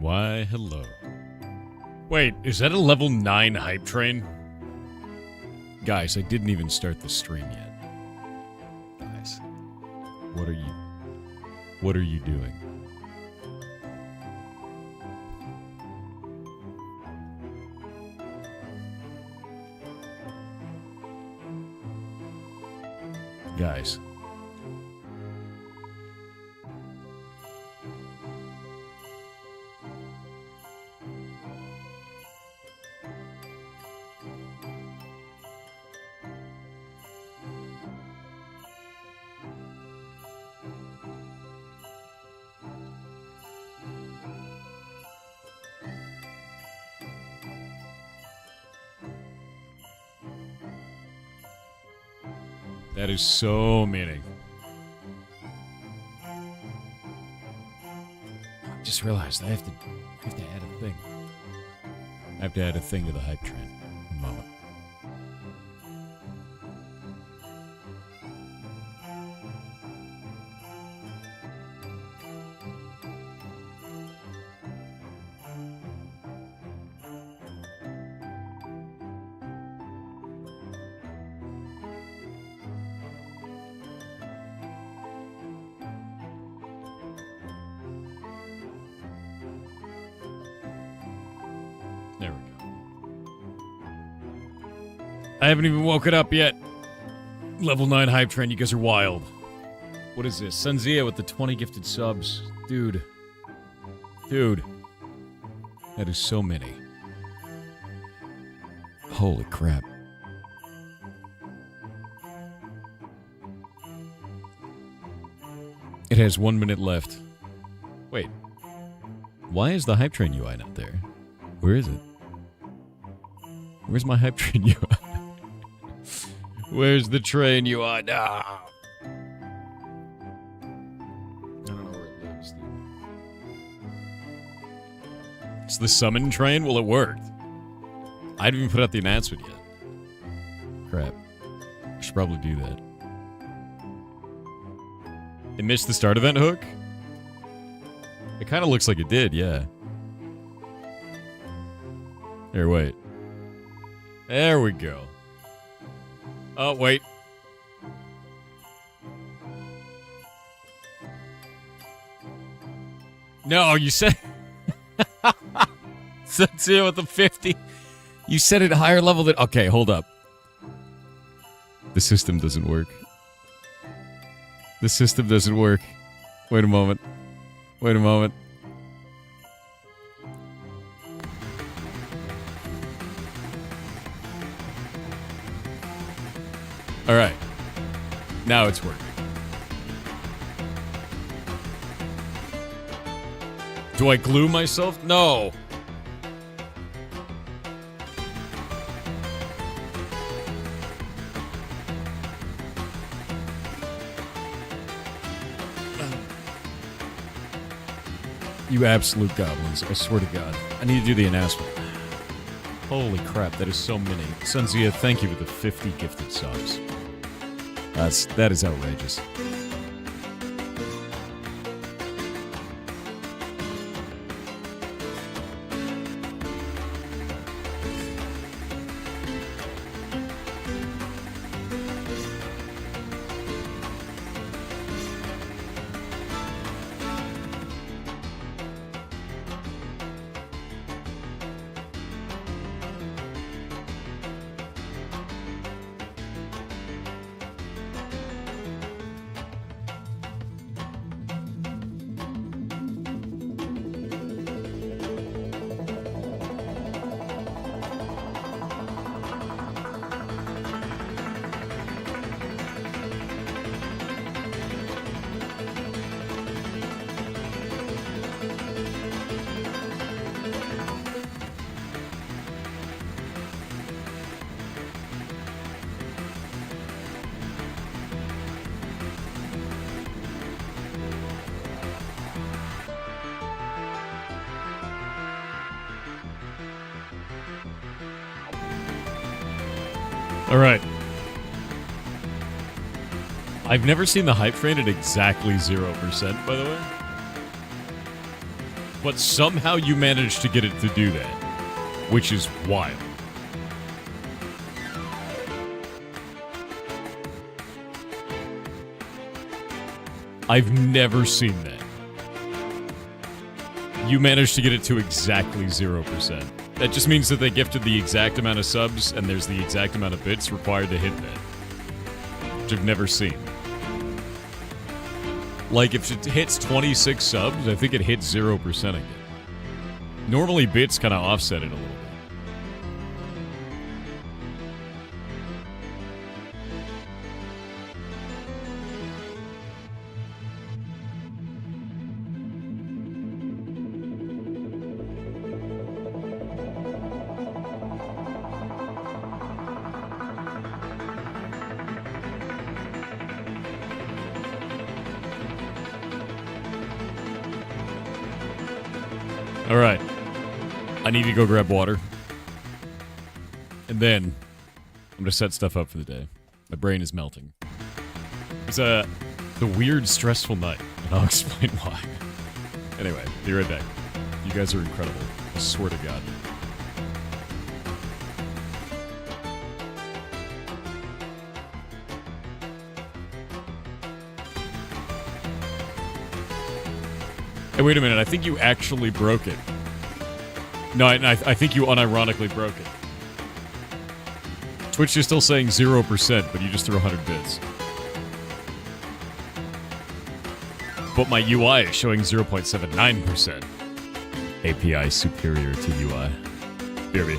Why, hello. Wait, is that a level 9 hype train? Guys, I didn't even start the stream yet. Guys, what are you doing? Guys. That is so meaning. I just realized I have to add a thing. I have to add a thing to the hype train. One moment. There we go. I haven't even woken up yet. Level 9 hype train, you guys are wild. What is this? Sunzia with the 20 gifted subs. Dude. Dude. That is so many. Holy crap. It has 1 minute left. Wait. Why is the hype train UI not there? Where is it? Where's my hype train UI? Where's the train UI? No. I don't know where it lives. It's the summon train? Well, it worked. I didn't even put out the announcement yet. Crap. I should probably do that. It missed the start event hook? It kind of looks like it did, yeah. Here, wait. There we go. Oh, wait. No, you said... That's it with the 50. You said it higher level than... Okay, hold up. The system doesn't work. The system doesn't work. Wait a moment. Wait a moment. Alright. Now it's working. Do I glue myself? No. You absolute goblins. I swear to God. I need to do the announcement. Holy crap, that is so many. Sunzia, thank you for the 50 gifted subs. That is outrageous. Alright. I've never seen the hype train at exactly 0%, by the way. but somehow you managed to get it to do that, which is wild. I've never seen that. You managed to get it to exactly 0%. That just means that they gifted the exact amount of subs, and there's the exact amount of bits required to hit that. Which I've never seen. Like, if it hits 26 subs, I think it hits 0% again. Normally, bits kind of offset it a little bit. All right. I need to go grab water. And then I'm going to set stuff up for the day. My brain is melting. It's a weird, stressful night, and I'll explain why. Anyway, be right back. You guys are incredible. I swear to God. Hey, wait a minute. I think you actually broke it. No, I think you unironically broke it. Twitch is still saying 0%, but you just threw 100 bits. But my UI is showing 0.79%. API superior to UI. BRB.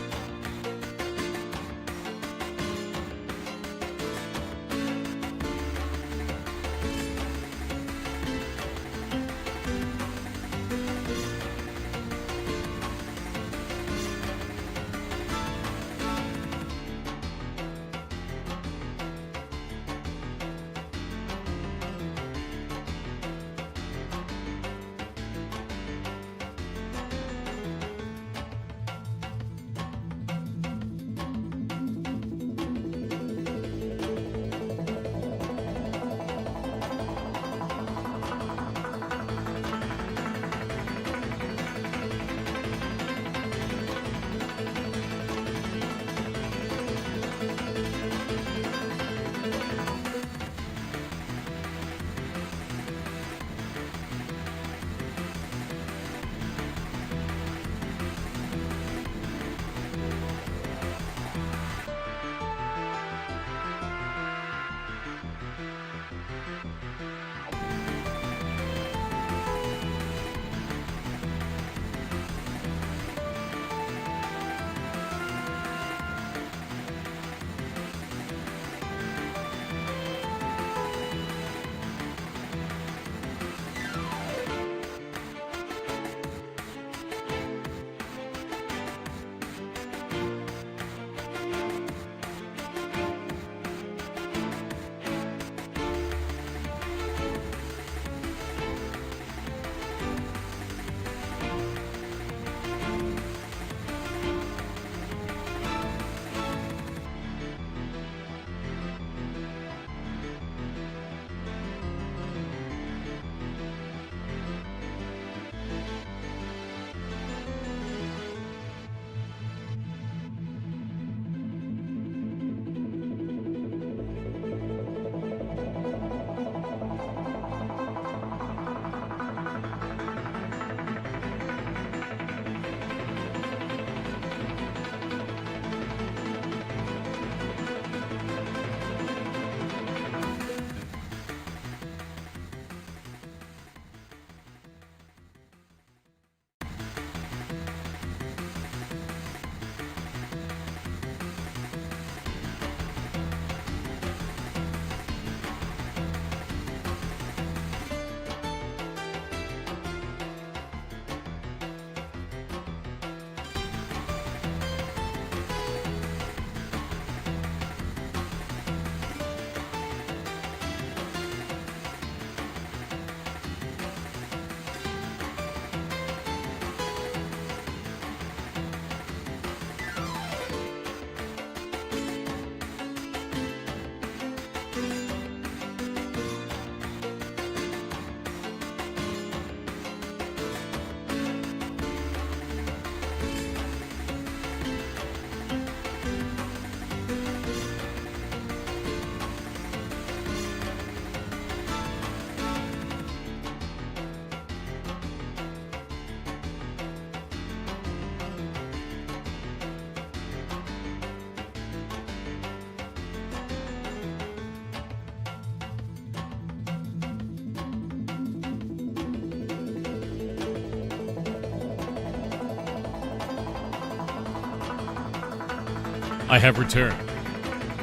I have returned.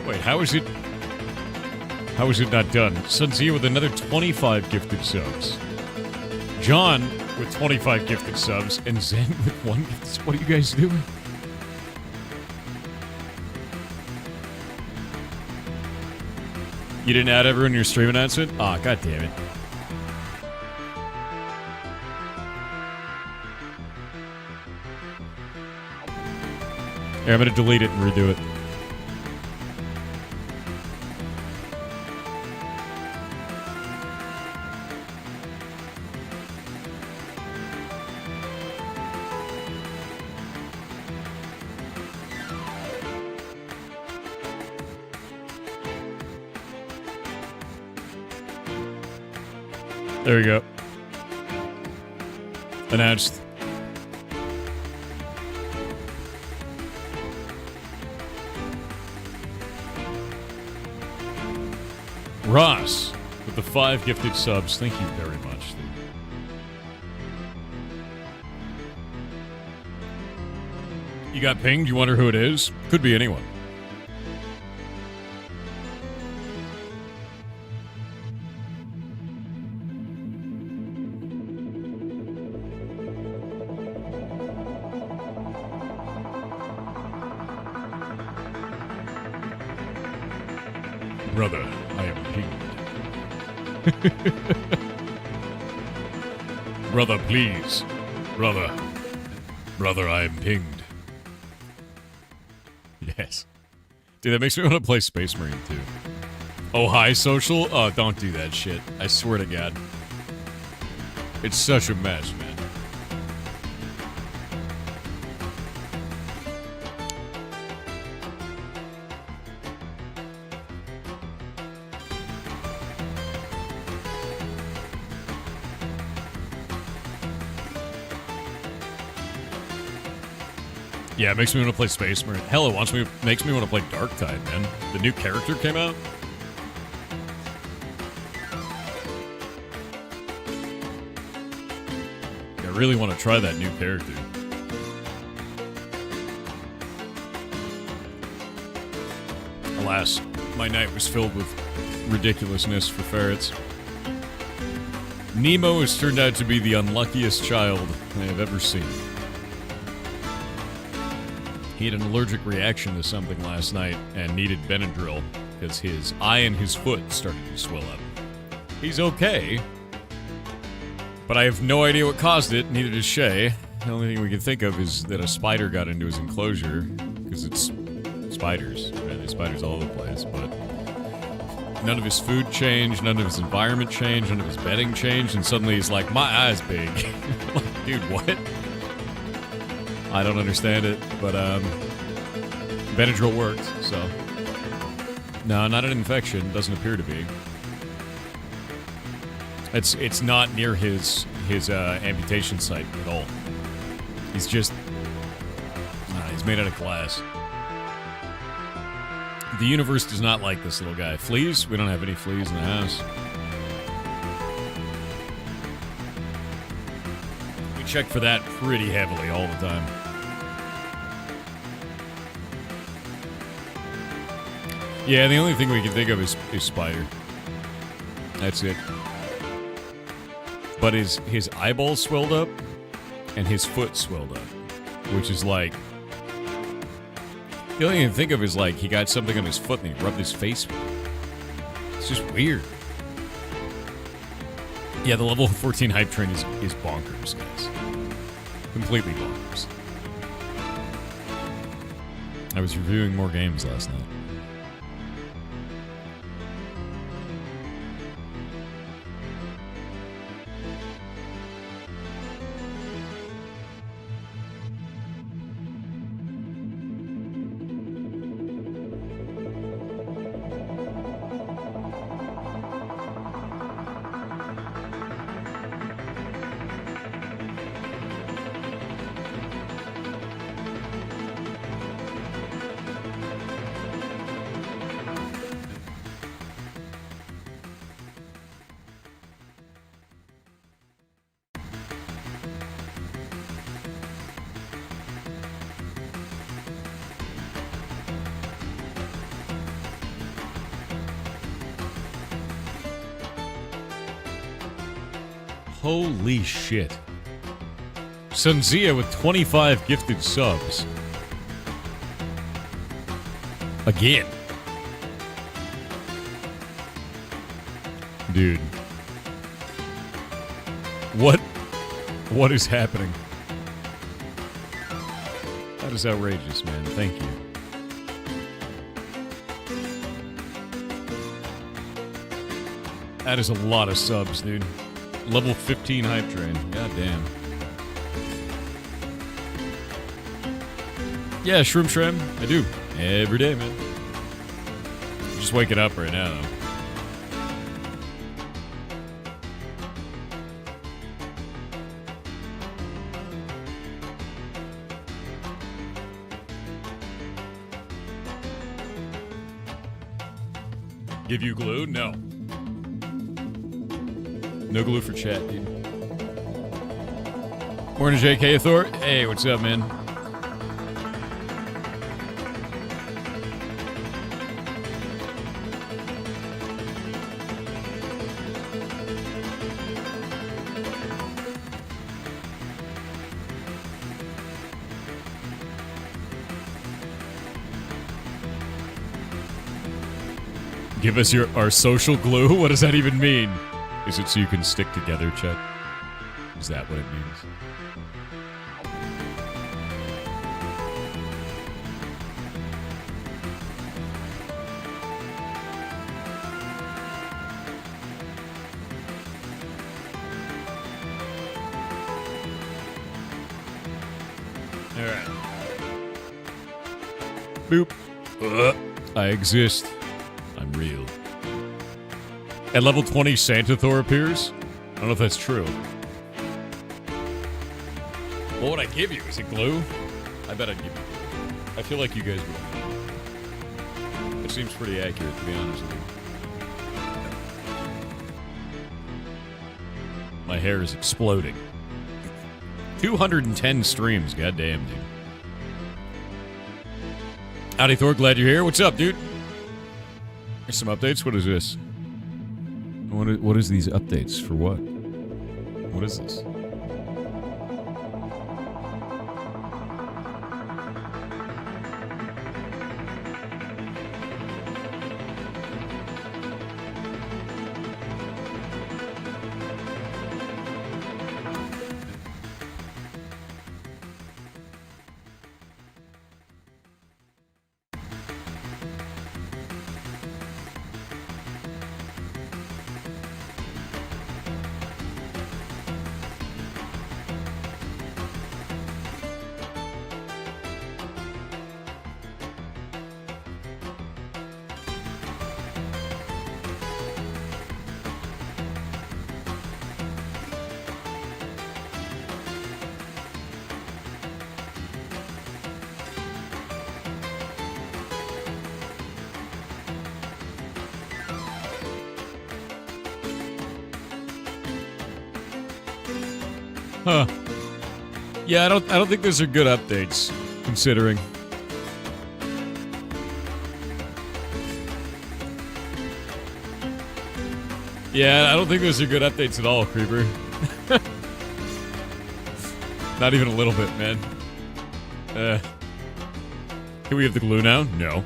Wait, how is it... How is it not done? Sunzia with another 25 gifted subs. John with 25 gifted subs. And Zen with 1 gifted sub. What are you guys doing? You didn't add everyone in your stream announcement? Aw, god damn it. Here, I'm gonna delete it and redo it. There we go. Announced. Ross with the 5 gifted subs. Thank you very much. You got pinged? You wonder who it is? Could be anyone. Brother, I am pinged. Brother, please. Brother. Brother, I am pinged. Yes. Dude, that makes me want to play Space Marine, too. Oh, hi, social? Oh, don't do that shit. I swear to God. It's such a mess, man. Yeah, it makes me want to play Space Marine. Hell, it makes me want to play Darktide, man. The new character came out. I really want to try that new character. Alas, my night was filled with ridiculousness for ferrets. Nemo has turned out to be the unluckiest child I have ever seen. He had an allergic reaction to something last night and needed Benadryl because his eye and his foot started to swell up. He's okay, but I have no idea what caused it, neither does Shay. The only thing we can think of is that a spider got into his enclosure, because it's spiders. Right? There's spiders all over the place, but none of his food changed, none of his environment changed, none of his bedding changed, and suddenly he's like, my eye's big. I'm like, dude, what? I don't understand it, but Benadryl worked, so. No, not an infection. Doesn't appear to be. It's not near his amputation site at all. He's just he's made out of glass. The universe does not like this little guy. Fleas? We don't have any fleas in the house. We check for that pretty heavily all the time. Yeah, the only thing we can think of is spider. That's it. But his eyeball swelled up, and his foot swelled up, which is like... The only thing I can think of is like he got something on his foot and he rubbed his face with it. It's just weird. Yeah, the level 14 hype train is bonkers, guys. Completely bonkers. I was reviewing more games last night. Holy shit. Sunzia with 25 gifted subs. Again. Dude. What is happening? That is outrageous, man. Thank you. That is a lot of subs, dude. Level 15 hype train. God damn. Yeah, Shroom. I do. Every day, man. I'm just waking up right now, though. Give you glue? No. No glue for chat, dude. Morning, JK Thor. Hey, what's up, man? Give us our social glue? What does that even mean? Is it so you can stick together, Chet? Is that what it means? Alright. Boop. I exist. I'm real. At level 20, Santa Thor appears? I don't know if that's true. What would I give you? Is it glue? I bet I'd give you glue. I feel like you guys would. It seems pretty accurate, to be honest with you. My hair is exploding. 210 streams, goddamn, dude. Howdy, Thor, glad you're here. What's up, dude? Here's some updates. What is this? What is these updates? For what? What is this? Huh. Yeah, I don't think those are good updates, considering. Yeah, I don't think those are good updates at all, Creeper. Not even a little bit, man. Can we have the glue now? No.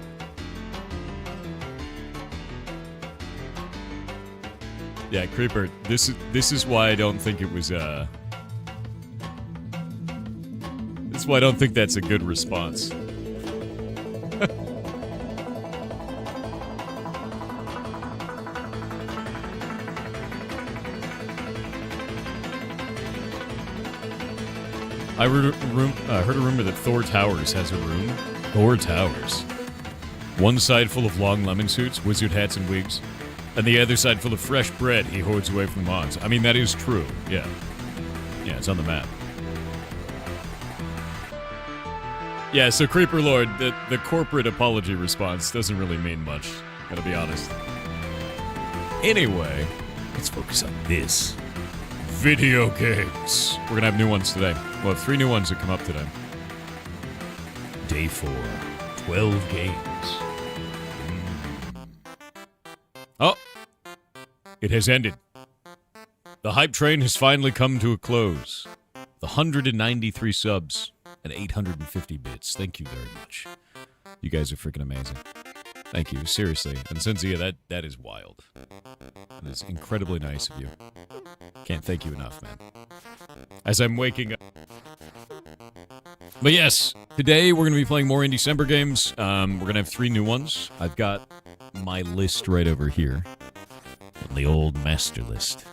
Yeah, Creeper, this is why I don't think it was, This is why I don't think that's a good response. I heard a rumor that Thor Towers has a room. Thor Towers. One side full of long lemon suits, wizard hats, and wigs, and the other side full of fresh bread he hoards away from the mods. I mean, that is true. Yeah. Yeah, it's on the map. Yeah, so Creeper Lord, the corporate apology response doesn't really mean much, gotta be honest. Anyway, let's focus on this. Video games. We're gonna have new ones today. We'll have 3 new ones that come up today. Day 4. 12 games. Oh! It has ended. The hype train has finally come to a close. The 193 subs and 850 bits. Thank you very much. You guys are freaking amazing. Thank you, seriously. And Cynthia, that is wild. That is incredibly nice of you. Can't thank you enough, man. As I'm waking up. But yes, today we're going to be playing more Indiecember games. We're going to have 3 new ones. I've got my list right over here. In the old master list.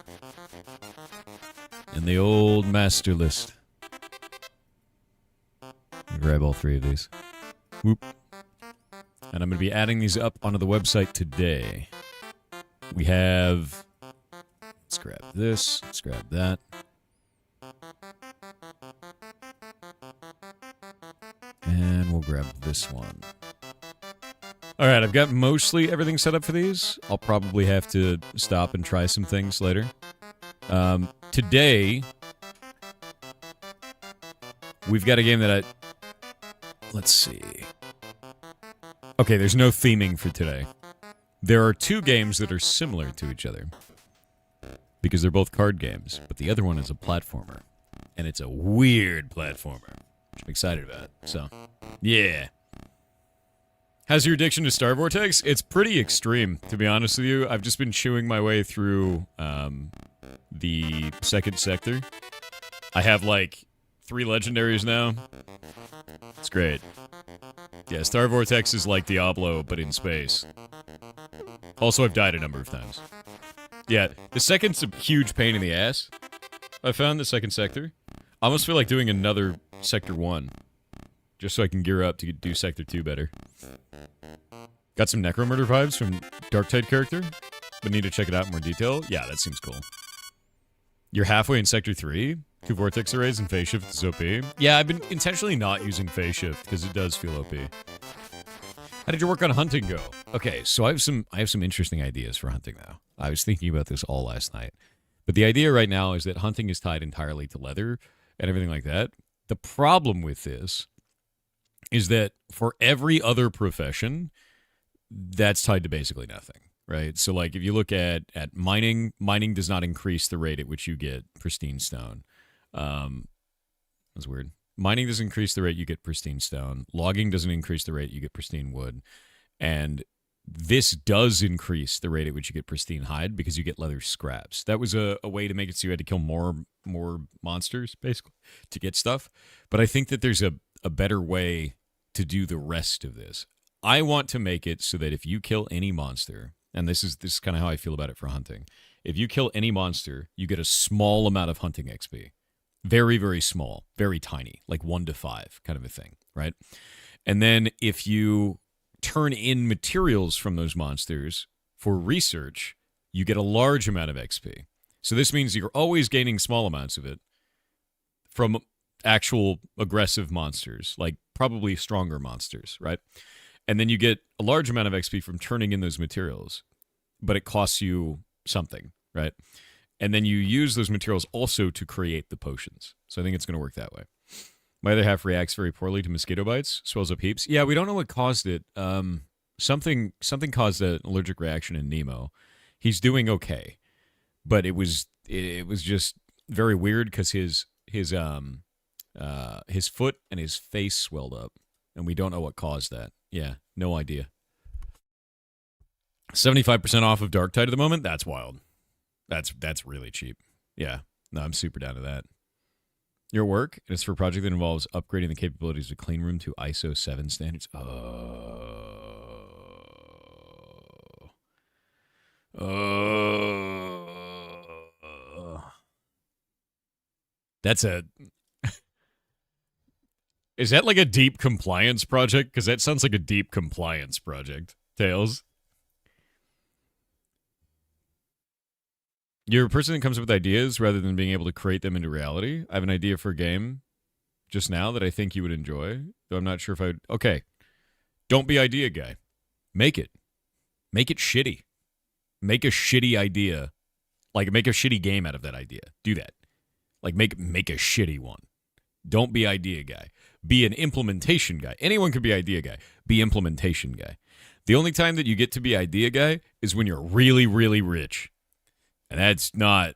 In the old master list. Grab all 3 of these. Whoop. And I'm going to be adding these up onto the website today. We have... Let's grab this. Let's grab that. And we'll grab this one. Alright, I've got mostly everything set up for these. I'll probably have to stop and try some things later. Today, we've got a game that let's see. Okay, there's no theming for today. There are 2 games that are similar to each other. Because they're both card games, but the other one is a platformer. And it's a weird platformer, which I'm excited about. So, yeah. How's your addiction to Star Vortex? It's pretty extreme, to be honest with you. I've just been chewing my way through the second sector. I have, like, 3 legendaries now. It's great. Yeah, Star Vortex is like Diablo, but in space. Also, I've died a number of times. Yeah, the second's a huge pain in the ass. I found the second sector. I almost feel like doing another Sector 1. Just so I can gear up to do Sector 2 better. Got some Necromurder vibes from Darktide character, but need to check it out in more detail. Yeah, that seems cool. You're halfway in Sector 3? 2 Vortex Arrays and Phase Shift is OP. Yeah, I've been intentionally not using Phase Shift, because it does feel OP. How did your work on hunting go? Okay, so I have some interesting ideas for hunting now. I was thinking about this all last night. But the idea right now is that hunting is tied entirely to leather and everything like that. The problem with this is that for every other profession, that's tied to basically nothing, right? So, like, if you look at mining, mining does not increase the rate at which you get pristine stone. That's weird. Mining doesn't increase the rate you get pristine stone. Logging doesn't increase the rate you get pristine wood. And this does increase the rate at which you get pristine hide because you get leather scraps. That was a way to make it so you had to kill more monsters, basically, to get stuff. But I think that there's a better way to do the rest of this. I want to make it so that if you kill any monster, and this is kind of how I feel about it for hunting, if you kill any monster, you get a small amount of hunting XP. Very, very small, very tiny, like 1 to 5 kind of a thing, right? And then if you turn in materials from those monsters for research, you get a large amount of XP. So this means you're always gaining small amounts of it from actual aggressive monsters, like probably stronger monsters, right? And then you get a large amount of XP from turning in those materials, but it costs you something, right? And then you use those materials also to create the potions. So I think it's going to work that way. My other half reacts very poorly to mosquito bites, swells up heaps. Yeah, we don't know what caused it. Something caused an allergic reaction in Nemo. He's doing okay, but it was just very weird because his foot and his face swelled up, and we don't know what caused that. Yeah, no idea. 75% off of Darktide at the moment? That's wild. That's really cheap. Yeah, no, I'm super down to that. Your work, and it's for a project that involves upgrading the capabilities of clean room to ISO 7 standards. That's a... Is that like a deep compliance project? Because that sounds like a deep compliance project. Tails? You're a person that comes up with ideas rather than being able to create them into reality. I have an idea for a game just now that I think you would enjoy, though I'm not sure if I would... Okay. Don't be idea guy. Make it. Make it shitty. Make a shitty idea. Like, make a shitty game out of that idea. Do that. Like, make a shitty one. Don't be idea guy. Be an implementation guy. Anyone could be idea guy. Be implementation guy. The only time that you get to be idea guy is when you're really, really rich. And that's not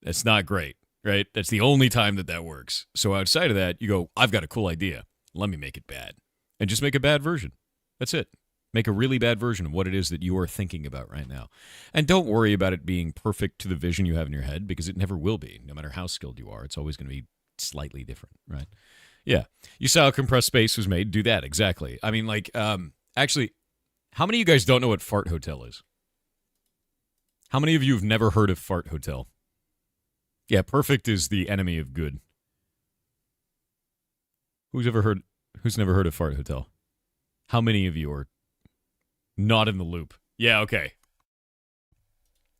That's not great, right? That's the only time that works. So outside of that, you go, I've got a cool idea. Let me make it bad. And just make a bad version. That's it. Make a really bad version of what it is that you are thinking about right now. And don't worry about it being perfect to the vision you have in your head, because it never will be. No matter how skilled you are, it's always going to be slightly different, right? Yeah. You saw how compressed space was made. Do that, exactly. I mean, like, actually, how many of you guys don't know what Fart Hotel is? How many of you have never heard of Fart Hotel? Yeah, perfect is the enemy of good. Who's never heard of Fart Hotel? How many of you are not in the loop? Yeah, okay.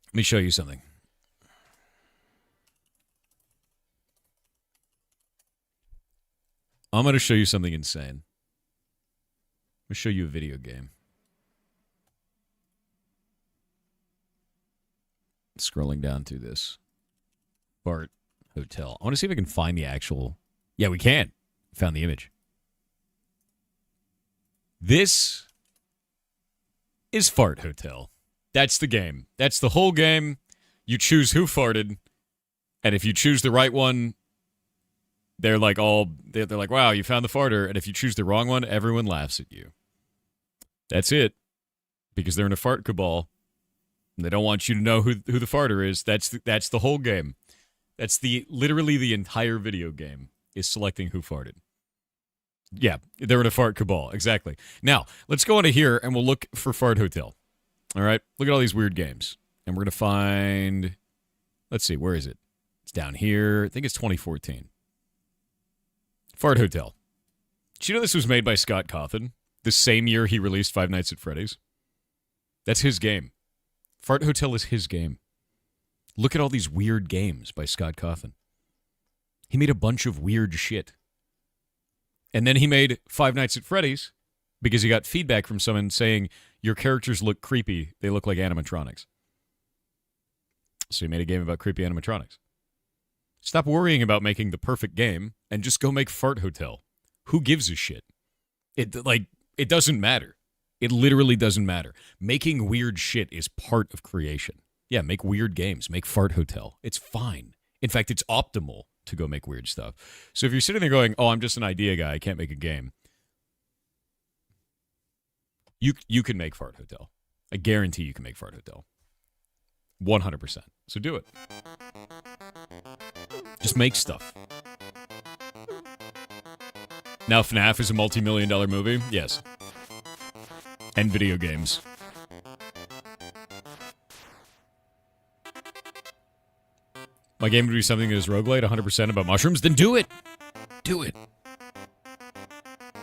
Let me show you something. I'm going to show you something insane. I'm going to show you a video game. Scrolling down through this. Fart Hotel. I want to see if I can find the actual... Yeah, we can. Found the image. This is Fart Hotel. That's the game. That's the whole game. You choose who farted, and if you choose the right one, they're like, wow, you found the farter, and if you choose the wrong one, everyone laughs at you. That's it. Because they're in a fart cabal, and they don't want you to know who the farter is. That's the whole game. That's literally the entire video game is selecting who farted. Yeah, they're in a fart cabal. Exactly. Now, let's go into here and we'll look for Fart Hotel. All right? Look at all these weird games. And we're going to find... Let's see, where is it? It's down here. I think it's 2014. Fart Hotel. Did you know this was made by Scott Cawthon? The same year he released Five Nights at Freddy's? That's his game. Fart Hotel is his game. Look at all these weird games by Scott Cawthon. He made a bunch of weird shit. And then he made Five Nights at Freddy's because he got feedback from someone saying, your characters look creepy. They look like animatronics. So he made a game about creepy animatronics. Stop worrying about making the perfect game and just go make Fart Hotel. Who gives a shit? It doesn't matter. It literally doesn't matter. Making weird shit is part of creation. Yeah, make weird games. Make Fart Hotel. It's fine. In fact, it's optimal to go make weird stuff. So if you're sitting there going, oh, I'm just an idea guy, I can't make a game, you can make Fart Hotel. I guarantee you can make Fart Hotel. 100%. So do it. Just make stuff. Now FNAF is a multi-million-dollar movie? Yes. And video games. My game would be something that is roguelite, 100% about mushrooms? Then do it! Do it.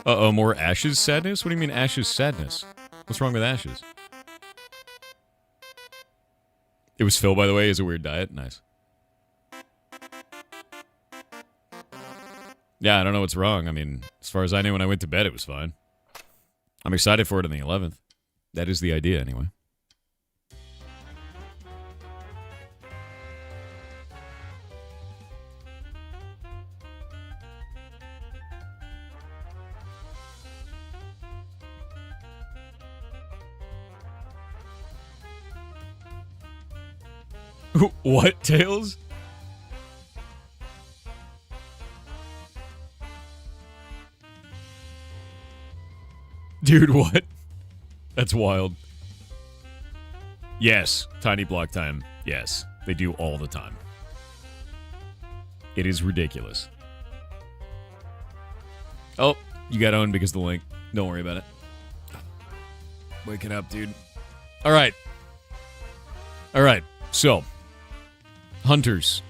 Uh-oh, more Ashes sadness? What do you mean Ashes sadness? What's wrong with Ashes? It was Phil, by the way, is a weird diet. Nice. Yeah, I don't know what's wrong. I mean, as far as I knew when I went to bed, it was fine. I'm excited for it on the 11th. That is the idea, anyway. What, Tails? Dude, what? That's wild. Yes, tiny block time. Yes, they do all the time. It is ridiculous. Oh, you got owned because of the link. Don't worry about it. Waking up, dude. All right. All right, so... Hunters,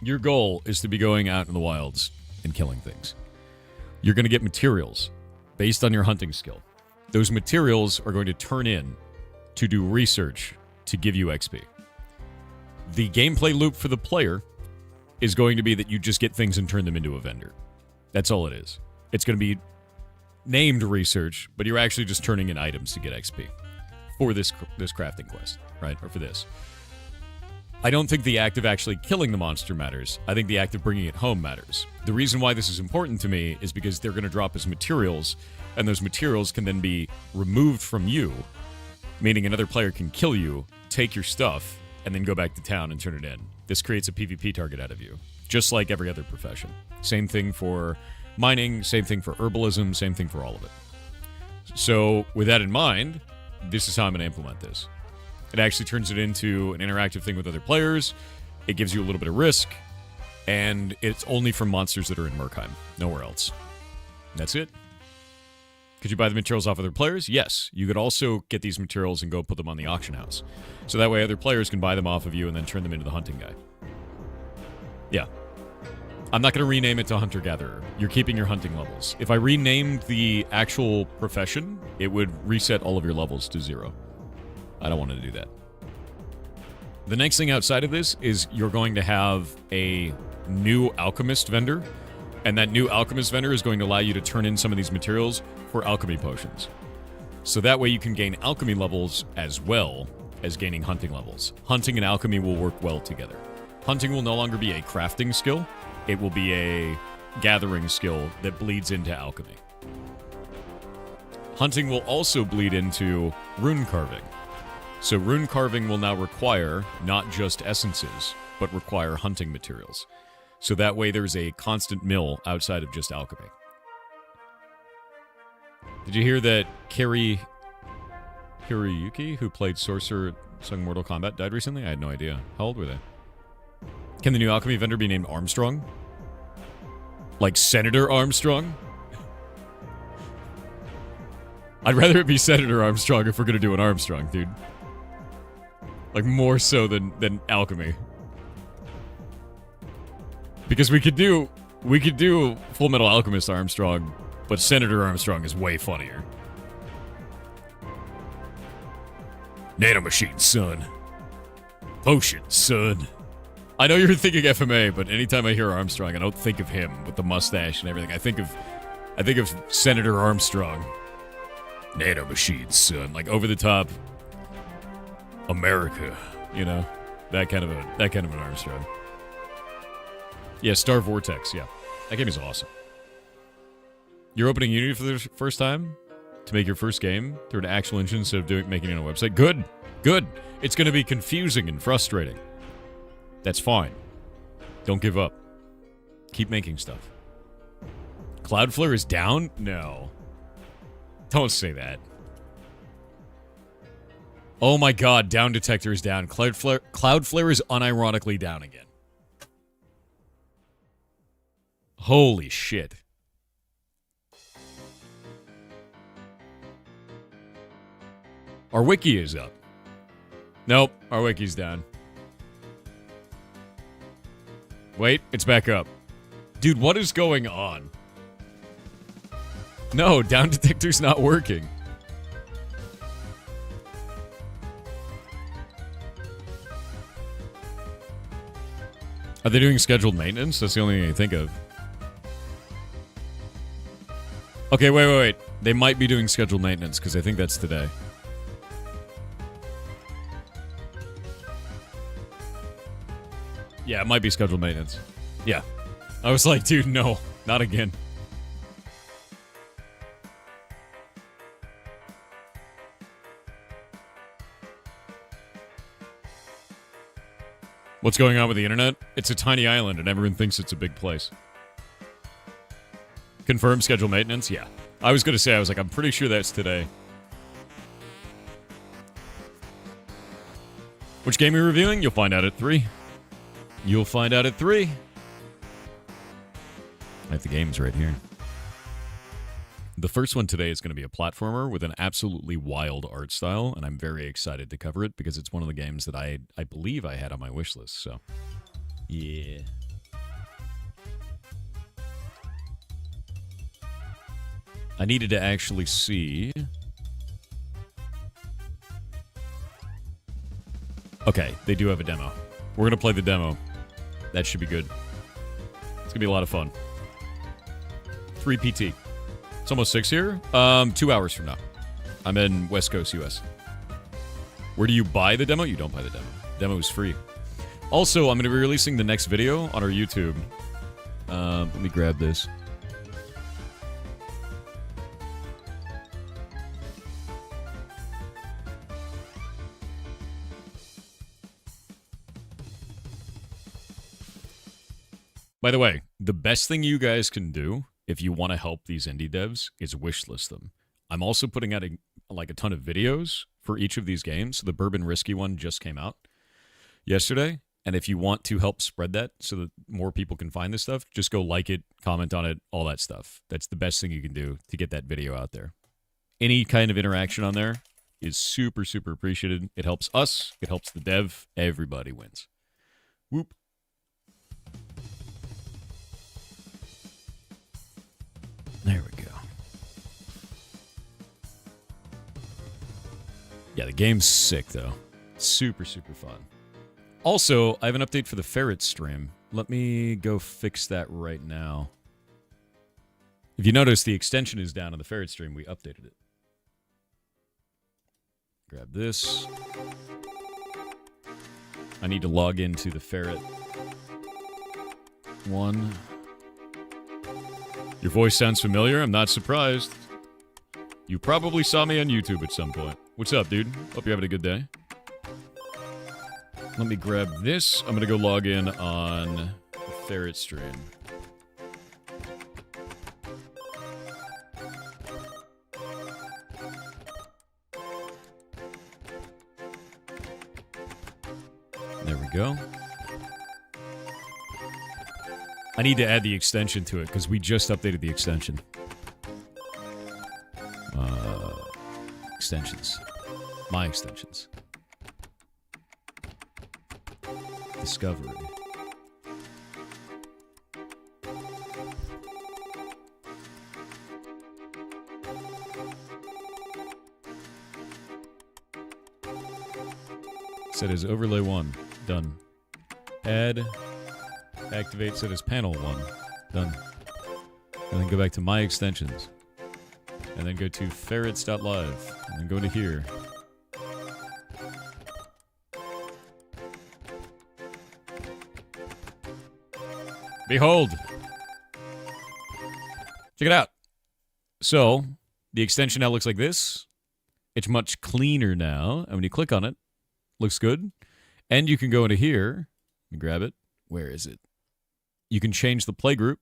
your goal is to be going out in the wilds and killing things. You're going to get materials based on your hunting skill. Those materials are going to turn in to do research to give you XP. The gameplay loop for the player is going to be that you just get things and turn them into a vendor. That's all it is. It's going to be named research, but you're actually just turning in items to get XP for this crafting quest, right? Or for this. I don't think the act of actually killing the monster matters. I think the act of bringing it home matters. The reason why this is important to me is because they're going to drop as materials, and those materials can then be removed from you, meaning another player can kill you, take your stuff, and then go back to town and turn it in. this creates a PvP target out of you, just like every other profession. Same thing for mining, same thing for herbalism, same thing for all of it. So with that in mind, this is how I'm going to implement this. It actually turns it into an interactive thing with other players. It gives you a little bit of risk, and it's only for monsters that are in Murkheim, nowhere else. And that's it. Could you buy the materials off other players? Yes. You could also get these materials and go put them on the auction house. So that way other players can buy them off of you and then turn them into the hunting guy. Yeah. I'm not going to rename it to hunter-gatherer. You're keeping your hunting levels. If I renamed the actual profession, it would reset all of your levels to 0. I don't want to do that. The next thing outside of this is you're going to have a new alchemist vendor, and that new alchemist vendor is going to allow you to turn in some of these materials for alchemy potions. So that way you can gain alchemy levels as well as gaining hunting levels. Hunting and alchemy will work well together. Hunting will no longer be a crafting skill. It will be a gathering skill that bleeds into alchemy. Hunting will also bleed into rune carving. So rune carving will now require not just essences, but require hunting materials. So that way there's a constant mill outside of just alchemy. Did you hear that Kari Hiroyuki, who played Sorcerer Sung Mortal Kombat, died recently? I had no idea. How old were they? Can the new alchemy vendor be named Armstrong? Like Senator Armstrong? I'd rather it be Senator Armstrong if we're gonna do an Armstrong, dude. Like, more so than alchemy. Because we could do Full Metal Alchemist Armstrong, but Senator Armstrong is way funnier. Nanomachine, son. Potion, son. I know you're thinking FMA, but anytime I hear Armstrong, I don't think of him with the mustache and everything. I think of Senator Armstrong. Nanomachine, son. Like, over the top America, you know? That kind of an Armstrong. Yeah, Star Vortex, yeah. That game is awesome. You're opening Unity for the first time to make your first game through an actual engine instead of making it on a website? Good. Good. It's going to be confusing and frustrating. That's fine. Don't give up. Keep making stuff. Cloudflare is down? No. Don't say that. Oh my god, Down Detector is down. Cloudflare is unironically down again. Holy shit. Our wiki is up. Nope, our wiki's down. Wait, it's back up. Dude, what is going on? No, Down Detector's not working. Are they doing scheduled maintenance? That's the only thing I can think of. Okay, wait. They might be doing scheduled maintenance, because I think that's today. Yeah, it might be scheduled maintenance. Yeah. I was like, dude, no. Not again. What's going on with the internet? It's a tiny island, and everyone thinks it's a big place. Confirm scheduled maintenance? Yeah. I was going to say, I'm pretty sure that's today. Which game are you reviewing? You'll find out at 3. You'll find out at 3. I have the games right here. The first one today is going to be a platformer with an absolutely wild art style, and I'm very excited to cover it because it's one of the games that I believe I had on my wish list, so... Yeah. I needed to actually see... Okay, they do have a demo. We're going to play the demo. That should be good. It's going to be a lot of fun. 3 PT. It's almost 6 here. 2 hours from now. I'm in West Coast, US. Where do you buy the demo? You don't buy the demo. Demo is free. Also, I'm going to be releasing the next video on our YouTube. Let me grab this. By the way, the best thing you guys can do if you want to help these indie devs is wishlist them. I'm also putting out a ton of videos for each of these games. The Bourbon Risky one just came out yesterday. And if you want to help spread that so that more people can find this stuff, just go like it, comment on it, all that stuff. That's the best thing you can do to get that video out there. Any kind of interaction on there is super, super appreciated. It helps us. It helps the dev. Everybody wins. Whoop. There we go. Yeah, the game's sick, though. Super, super fun. Also, I have an update for the Ferret stream. Let me go fix that right now. If you notice, the extension is down on the Ferret stream. We updated it. Grab this. I need to log into the Ferret one. Your voice sounds familiar. I'm not surprised. You probably saw me on YouTube at some point. What's up, dude? Hope you're having a good day. Let me grab this. I'm going to go log in on the Ferret stream. There we go. I need to add the extension to it because we just updated the extension. Extensions. My extensions. Discovery. Set as overlay 1. Done. Add. Activate set as panel 1. Done. And then go back to my extensions. And then go to ferrets.live. And then go to here. Behold. Check it out. So, the extension now looks like this. It's much cleaner now. And when you click on it, looks good. And you can go into here and grab it. Where is it? You can change the playgroup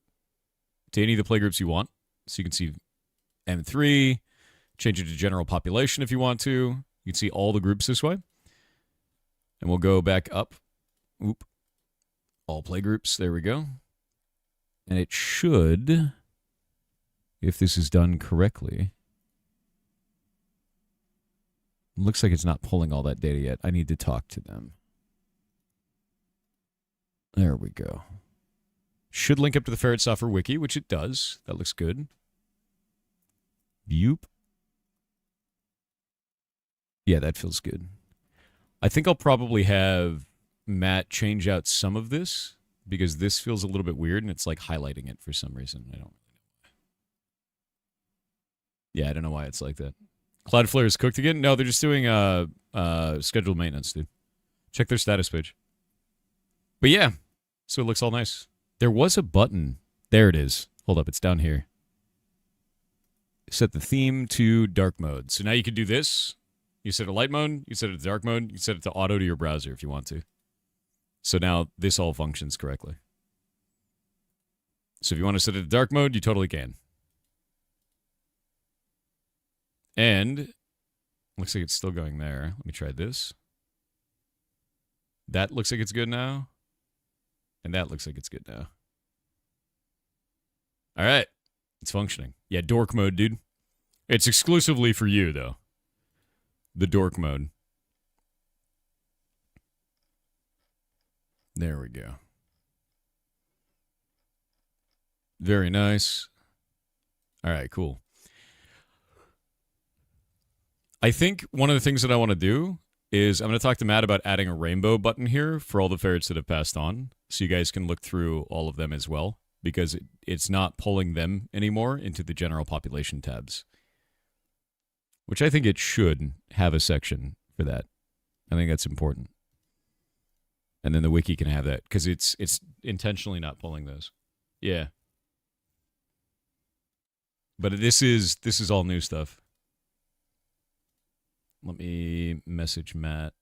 to any of the playgroups you want. So you can see M3, change it to general population if you want to. You can see all the groups this way. And we'll go back up. Oop. All playgroups. There we go. And it should, if this is done correctly. Looks like it's not pulling all that data yet. I need to talk to them. There we go. Should link up to the Ferret Software Wiki, which it does. That looks good. Yoop. Yeah, that feels good. I think I'll probably have Matt change out some of this because this feels a little bit weird and it's like highlighting it for some reason. I don't know why. Yeah, I don't know why it's like that. Cloudflare is cooked again? No, they're just doing scheduled maintenance, dude. Check their status page. But yeah, so it looks all nice. There was a button. There it is. Hold up, it's down here. Set the theme to dark mode. So now you can do this. You set it to light mode, you set it to dark mode, you set it to auto to your browser if you want to. So now this all functions correctly. So if you want to set it to dark mode, you totally can. And looks like it's still going there. Let me try this. That looks like it's good now. And that looks like it's good now. All right. It's functioning. Yeah, dork mode, dude. It's exclusively for you, though. The dork mode. There we go. Very nice. All right, cool. I think one of the things that I want to do is I'm going to talk to Matt about adding a rainbow button here for all the ferrets that have passed on, so you guys can look through all of them as well, because it's not pulling them anymore into the general population tabs, which I think it should have a section for that. I think that's important. And then the wiki can have that, because it's intentionally not pulling those. Yeah. But this is all new stuff. Let me message Matt.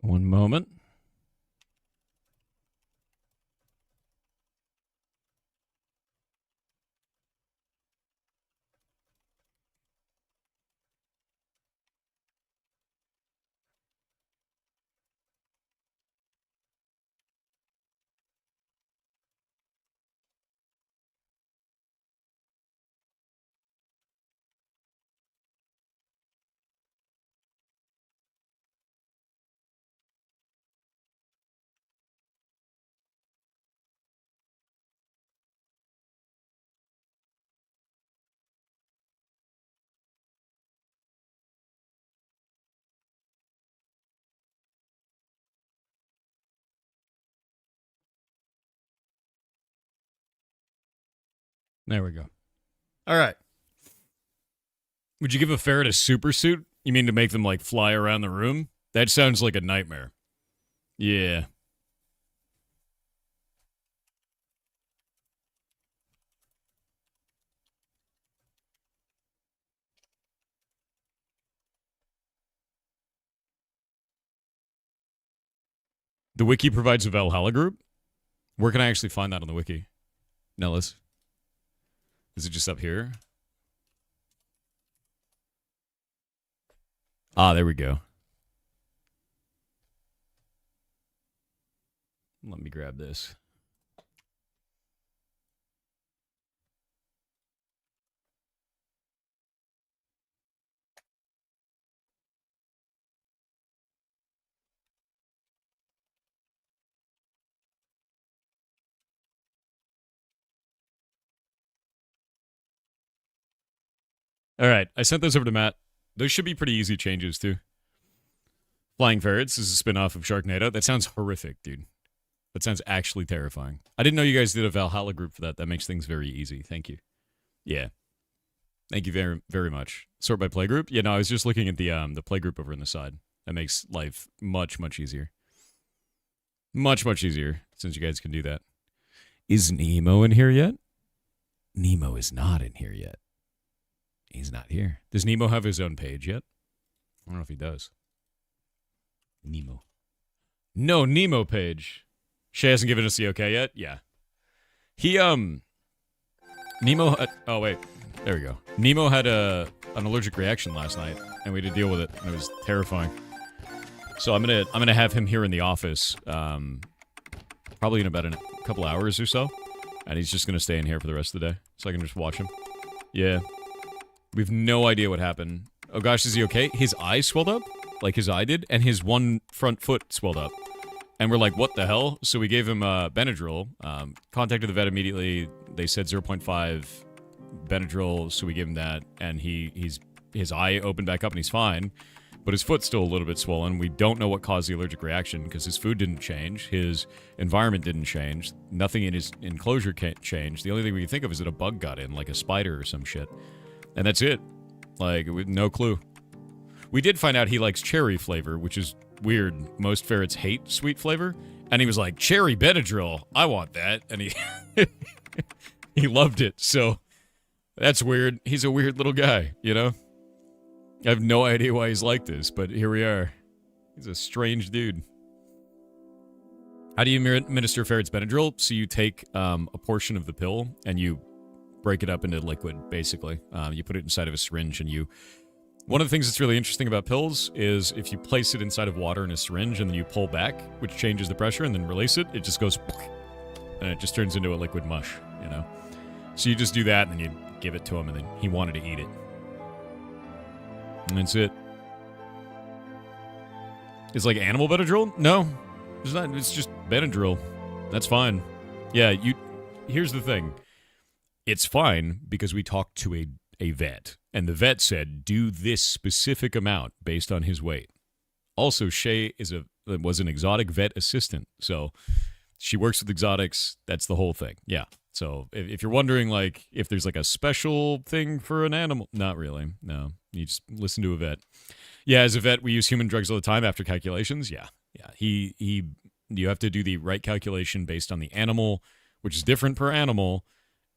One moment. There we go. All right. Would you give a ferret a super suit? You mean to make them, like, fly around the room? That sounds like a nightmare. Yeah. The wiki provides a Valhalla group? Where can I actually find that on the wiki? Nellis? Is it just up here? Ah, there we go. Let me grab this. All right, I sent those over to Matt. Those should be pretty easy changes, too. Flying Ferrets is a spin-off of Sharknado. That sounds horrific, dude. That sounds actually terrifying. I didn't know you guys did a Valhalla group for that. That makes things very easy. Thank you. Yeah. Thank you very, very much. Sort by playgroup? Yeah, no, I was just looking at the playgroup over on the side. That makes life much, much easier. Much, much easier, since you guys can do that. Is Nemo in here yet? Nemo is not in here yet. He's not here. Does Nemo have his own page yet? I don't know if he does. Nemo. No Nemo page. Shay hasn't given us the okay yet? Yeah. He, Nemo, oh wait, there we go. Nemo had an allergic reaction last night, and we had to deal with it, and it was terrifying. So I'm gonna have him here in the office, probably in about a couple hours or so, and he's just gonna stay in here for the rest of the day, so I can just watch him. Yeah. We have no idea what happened. Oh gosh, is he okay? His eye swelled up, like his eye did, and his one front foot swelled up. And we're like, what the hell? So we gave him Benadryl, contacted the vet immediately. They said 0.5 Benadryl, so we gave him that, and his eye opened back up and he's fine, but his foot's still a little bit swollen. We don't know what caused the allergic reaction because his food didn't change, his environment didn't change, nothing in his enclosure changed. The only thing we can think of is that a bug got in, like a spider or some shit. And that's it. Like, with no clue. We did find out he likes cherry flavor, which is weird. Most ferrets hate sweet flavor. And he was like, cherry Benadryl, I want that. And he he loved it. So that's weird. He's a weird little guy, you know? I have no idea why he's like this, but here we are. He's a strange dude. How do you administer ferrets Benadryl? So you take a portion of the pill and you break it up into liquid, basically. You put it inside of a syringe and you... One of the things that's really interesting about pills is if you place it inside of water in a syringe and then you pull back, which changes the pressure, and then release it, it just goes... And it just turns into a liquid mush, you know? So you just do that and then you give it to him and then he wanted to eat it. And that's it. It's like animal Benadryl? No. It's not. It's just Benadryl. That's fine. Yeah, here's the thing. It's fine because we talked to a vet, and the vet said, do this specific amount based on his weight. Also, Shay was an exotic vet assistant, so she works with exotics. That's the whole thing. Yeah. So if you're wondering, like, if there's like a special thing for an animal, not really. No, you just listen to a vet. Yeah, as a vet, we use human drugs all the time after calculations. Yeah. You have to do the right calculation based on the animal, which is different per animal,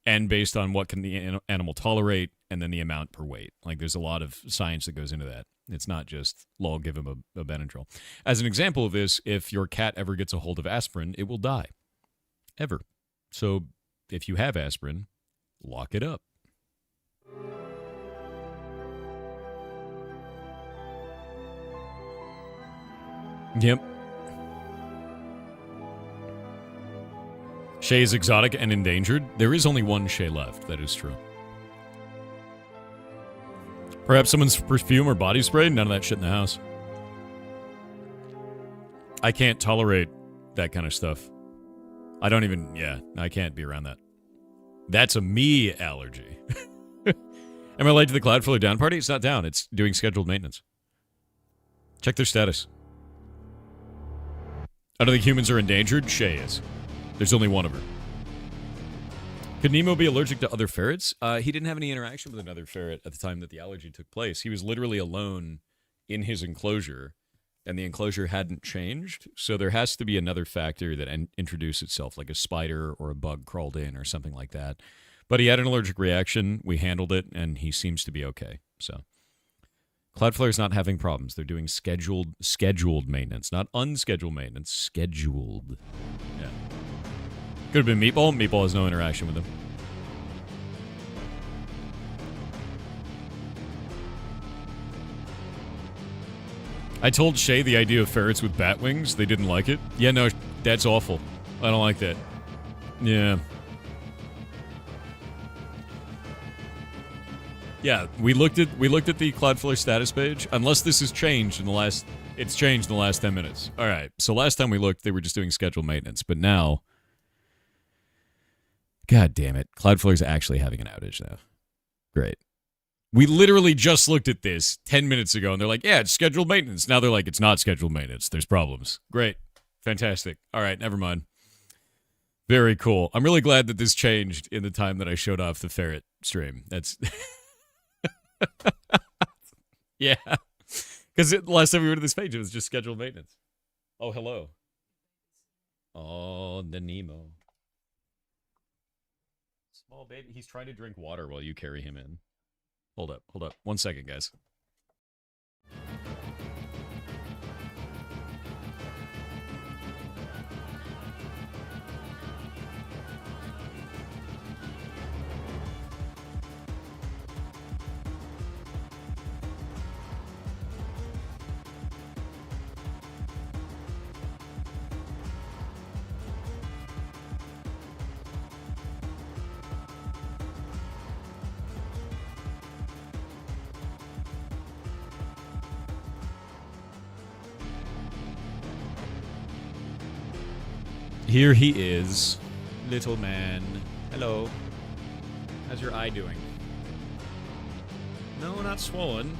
and based on what can the animal tolerate, and then the amount per weight. Like, there's a lot of science that goes into that. It's not just, lol, give him a Benadryl. As an example of this, if your cat ever gets a hold of aspirin, it will die. Ever. So if you have aspirin, lock it up. Yep. Shay is exotic and endangered. There is only one Shay left. That is true. Perhaps someone's perfume or body spray? None of that shit in the house. I can't tolerate that kind of stuff. I don't even... Yeah, I can't be around that. That's a me allergy. Am I late to the Cloudflare down party? It's not down. It's doing scheduled maintenance. Check their status. I don't think humans are endangered. Shay is. There's only one of her. Could Nemo be allergic to other ferrets? He didn't have any interaction with another ferret at the time that the allergy took place. He was literally alone in his enclosure, and the enclosure hadn't changed. So there has to be another factor that introduced itself, like a spider or a bug crawled in or something like that. But he had an allergic reaction. We handled it, and he seems to be okay. So Cloudflare's not having problems. They're doing scheduled maintenance, not unscheduled maintenance. Scheduled. Yeah. Could have been Meatball. Meatball has no interaction with him. I told Shay the idea of ferrets with bat wings. They didn't like it. Yeah, no, that's awful. I don't like that. Yeah. Yeah, we looked at the Cloudflare status page. Unless this has changed in the last... It's changed in the last 10 minutes. All right, so last time we looked, they were just doing scheduled maintenance. But now... God damn it. Cloudflare's actually having an outage now. Great. We literally just looked at this 10 minutes ago, and they're like, yeah, it's scheduled maintenance. Now they're like, it's not scheduled maintenance. There's problems. Great. Fantastic. All right, never mind. Very cool. I'm really glad that this changed in the time that I showed off the ferret stream. That's... Yeah. Because the last time we went to this page, it was just scheduled maintenance. Oh, hello. Oh, the Nemo. Small baby. He's trying to drink water while you carry him in. Hold up. 1 second, guys. Here he is, little man. Hello. How's your eye doing? No, not swollen.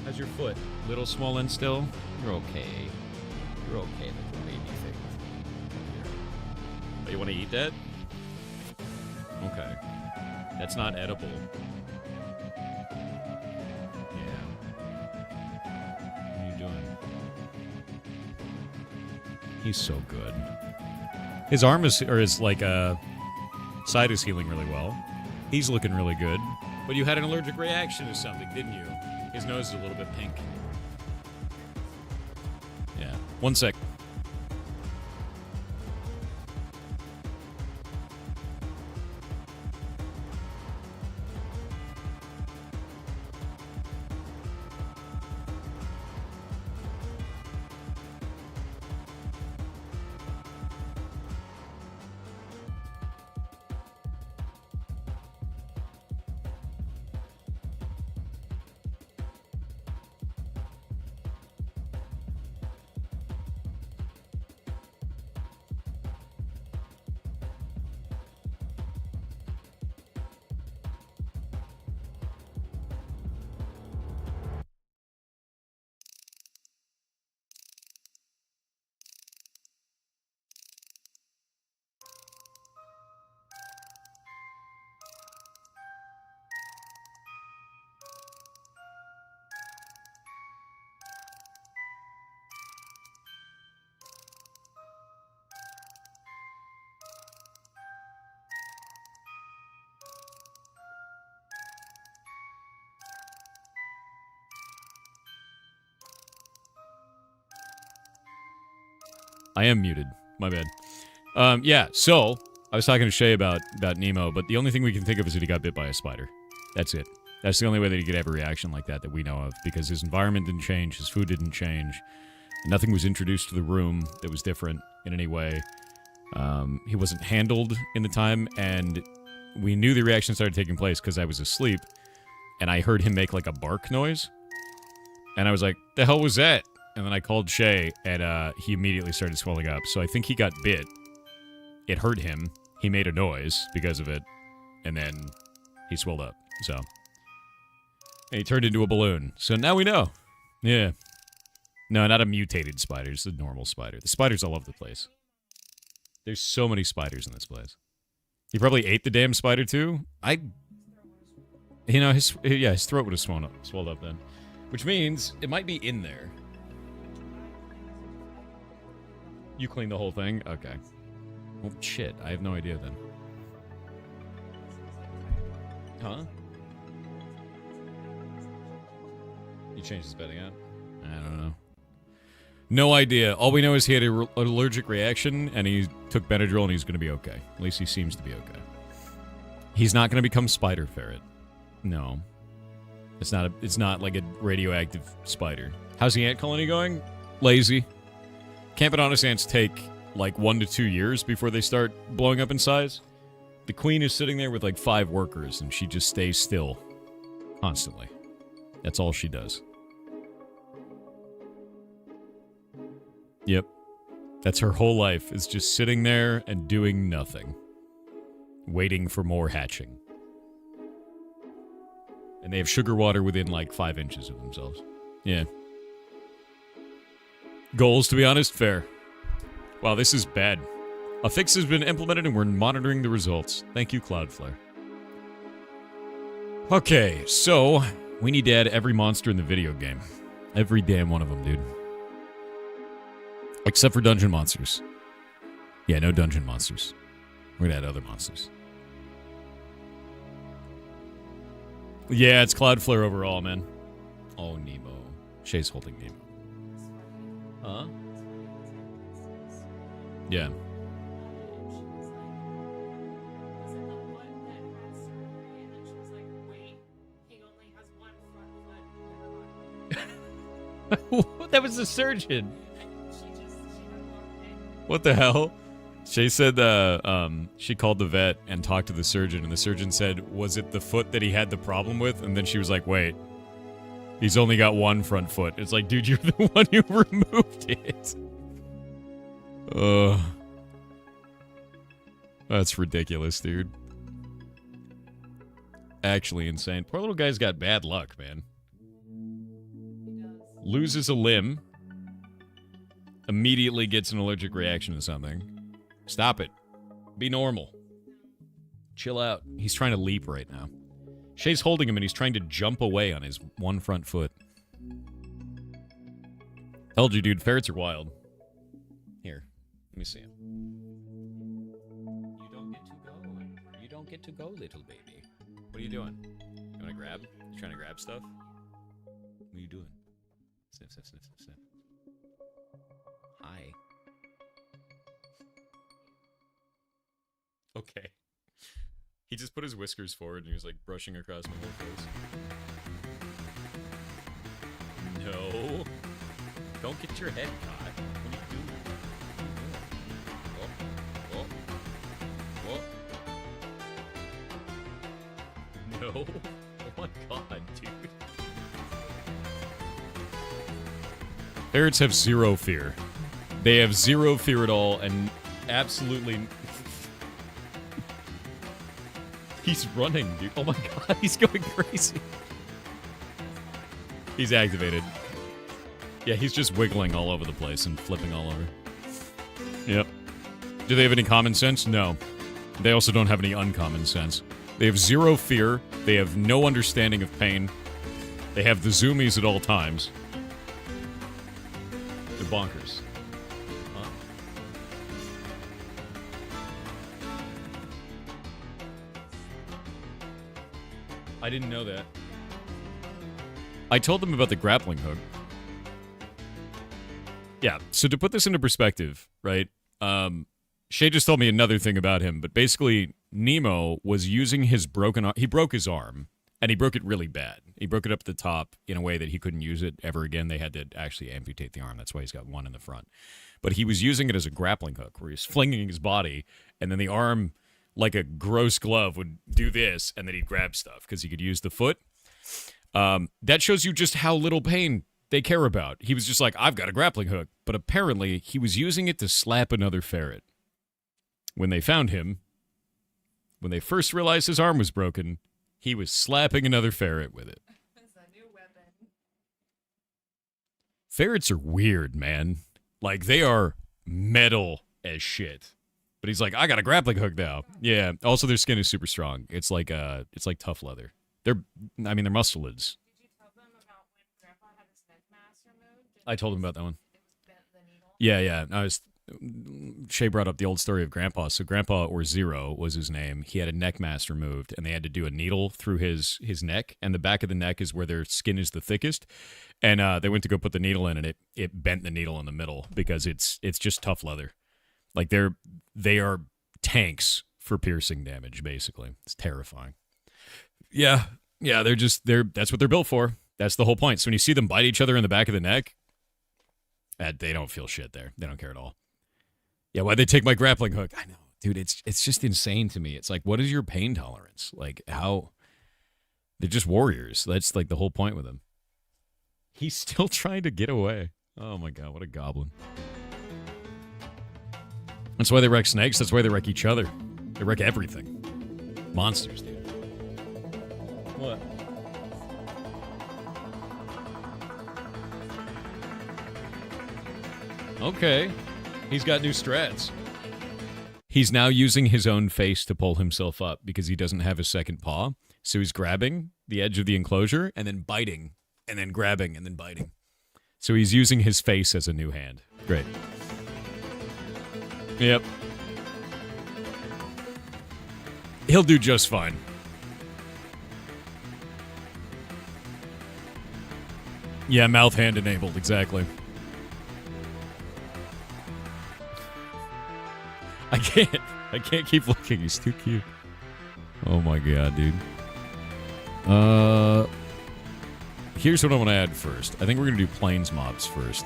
How's your foot? Little swollen still? You're okay. You're okay, little baby thing. Oh, you want to eat that? Okay. That's not edible. Yeah. What are you doing? He's so good. His arm is, or his, like, side is healing really well. He's looking really good. But you had an allergic reaction to something, didn't you? His nose is a little bit pink. Yeah. 1 sec. I am muted. My bad. Yeah, so I was talking to Shay about Nemo, but the only thing we can think of is that he got bit by a spider. That's it. That's the only way that he could have a reaction like that we know of, because his environment didn't change, his food didn't change, nothing was introduced to the room that was different in any way. He wasn't handled in the time, and we knew the reaction started taking place because I was asleep, and I heard him make like a bark noise, and I was like, the hell was that? And then I called Shay, and he immediately started swelling up. So I think he got bit. It hurt him. He made a noise because of it, and then he swelled up. So, and he turned into a balloon. So now we know. Yeah. No, not a mutated spider. Just a normal spider. The spiders all over the place. There's so many spiders in this place. He probably ate the damn spider too. You know, his throat would have swelled up then, which means it might be in there. You cleaned the whole thing? Okay. Well, shit. I have no idea then. Huh? You changed his bedding out? I don't know. No idea. All we know is he had an allergic reaction, and he took Benadryl, and he's going to be okay. At least he seems to be okay. He's not going to become Spider Ferret. No. It's not like a radioactive spider. How's the ant colony going? Lazy. Camp and honest ants take like 1 to 2 years before they start blowing up in size. The queen is sitting there with like 5 workers, and she just stays still. Constantly. That's all she does. Yep. That's her whole life, is just sitting there and doing nothing. Waiting for more hatching. And they have sugar water within like 5 inches of themselves. Yeah. Goals, to be honest, fair. Wow, this is bad. A fix has been implemented and we're monitoring the results. Thank you, Cloudflare. Okay, so we need to add every monster in the video game. Every damn one of them, dude. Except for dungeon monsters. Yeah, no dungeon monsters. We're gonna add other monsters. Yeah, it's Cloudflare overall, man. Oh, Nemo. Shay's holding Nemo. Huh? Yeah. That was the surgeon. What the hell? Shay said she called the vet and talked to the surgeon, and the surgeon said, was it the foot that he had the problem with? And then she was like, wait, he's only got one front foot. It's like, dude, you're the one who removed it. That's ridiculous, dude. Actually insane. Poor little guy's got bad luck, man. Loses a limb. Immediately gets an allergic reaction to something. Stop it. Be normal. Chill out. He's trying to leap right now. Shay's holding him and he's trying to jump away on his one front foot. Told you, dude. Ferrets are wild. Here. Let me see him. You don't get to go. You don't get to go, little baby. What are you doing? You want to grab? You trying to grab stuff? What are you doing? Sniff, sniff, sniff, sniff, sniff. Hi. Okay. He just put his whiskers forward and he was like brushing across my whole face. No. Don't get your head caught. What are you doing? No. Oh my god, dude. Ferrets have zero fear. They have zero fear at all, and absolutely... He's running, dude. Oh my god, he's going crazy. He's activated. Yeah, he's just wiggling all over the place and flipping all over. Yep. Do they have any common sense? No. They also don't have any uncommon sense. They have zero fear. They have no understanding of pain. They have the zoomies at all times. They're bonkers. Huh? I didn't know that. I told them about the grappling hook. Yeah, so to put this into perspective, right? Shay just told me another thing about him, but basically Nemo was using his broken arm. He broke his arm, and he broke it really bad. He broke it up the top in a way that he couldn't use it ever again. They had to actually amputate the arm. That's why he's got one in the front. But he was using it as a grappling hook, where he's flinging his body, and then the arm, like a gross glove, would do this, and then he'd grab stuff because he could use the foot. That shows you just how little pain they care about. He was just like, I've got a grappling hook. But apparently, he was using it to slap another ferret. When they found him, when they first realized his arm was broken, he was slapping another ferret with it. It's a new weapon. Ferrets are weird, man. Like, they are metal as shit. But he's like, I got a grappling hook now. Yeah. Also, their skin is super strong. It's like tough leather. They're mustelids. Did you tell them about when Grandpa had his neck mask removed? I told him about that one. It was bent the needle. Yeah. Shay brought up the old story of Grandpa. So Grandpa, or Zero was his name, he had a neck mask removed, and they had to do a needle through his neck, and the back of the neck is where their skin is the thickest. And they went to go put the needle in, and it bent the needle in the middle because it's just tough leather. Like they are tanks for piercing damage, basically. It's terrifying. Yeah, that's what they're built for. That's the whole point. So when you see them bite each other in the back of the neck, they don't feel shit there. They don't care at all. Yeah, why'd they take my grappling hook? I know, dude, it's just insane to me. It's like, what is your pain tolerance? Like, how? They're just warriors. That's like the whole point with them. He's still trying to get away. Oh my god, what a goblin. That's why they wreck snakes. That's why they wreck each other. They wreck everything. Monsters, dude. What? Okay. He's got new strats. He's now using his own face to pull himself up because he doesn't have a second paw. So he's grabbing the edge of the enclosure and then biting and then grabbing and then biting. So he's using his face as a new hand. Great. Yep. He'll do just fine. Yeah, mouth hand enabled, exactly. I can't keep looking. He's too cute. Oh my god, dude. Here's what I want to add first. I think we're going to do plains mobs first.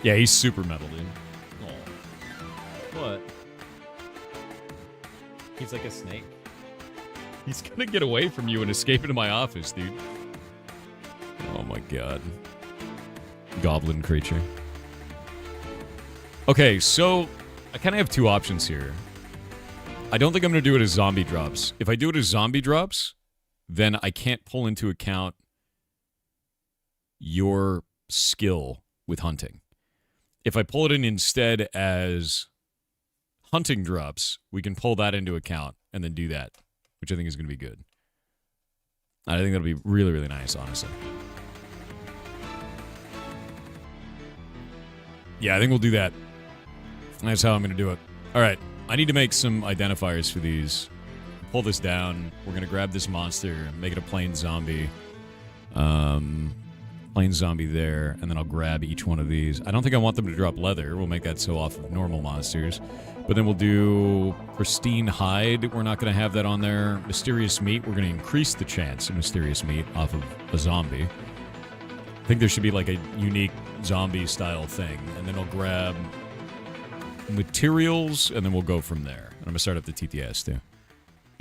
Yeah, he's super metal, dude. Oh. What? He's like a snake. He's gonna get away from you and escape into my office, dude. Oh my god. Goblin creature. Okay, so I kind of have two options here. I don't think I'm gonna do it as zombie drops. If I do it as zombie drops, then I can't pull into account your skill with hunting. If I pull it in instead as hunting drops, we can pull that into account and then do that, which I think is going to be good. I think that'll be really, really nice, honestly. Yeah, I think we'll do that. That's how I'm going to do it. All right, I need to make some identifiers for these. Pull this down. We're going to grab this monster, make it a plain zombie. Plain zombie there, and then I'll grab each one of these. I don't think I want them to drop leather. We'll make that so off of normal monsters. But then we'll do pristine hide. We're not going to have that on there. Mysterious meat. We're going to increase the chance of mysterious meat off of a zombie. I think there should be like a unique zombie style thing. And then I'll grab materials, and then we'll go from there. And I'm going to start up the TTS too.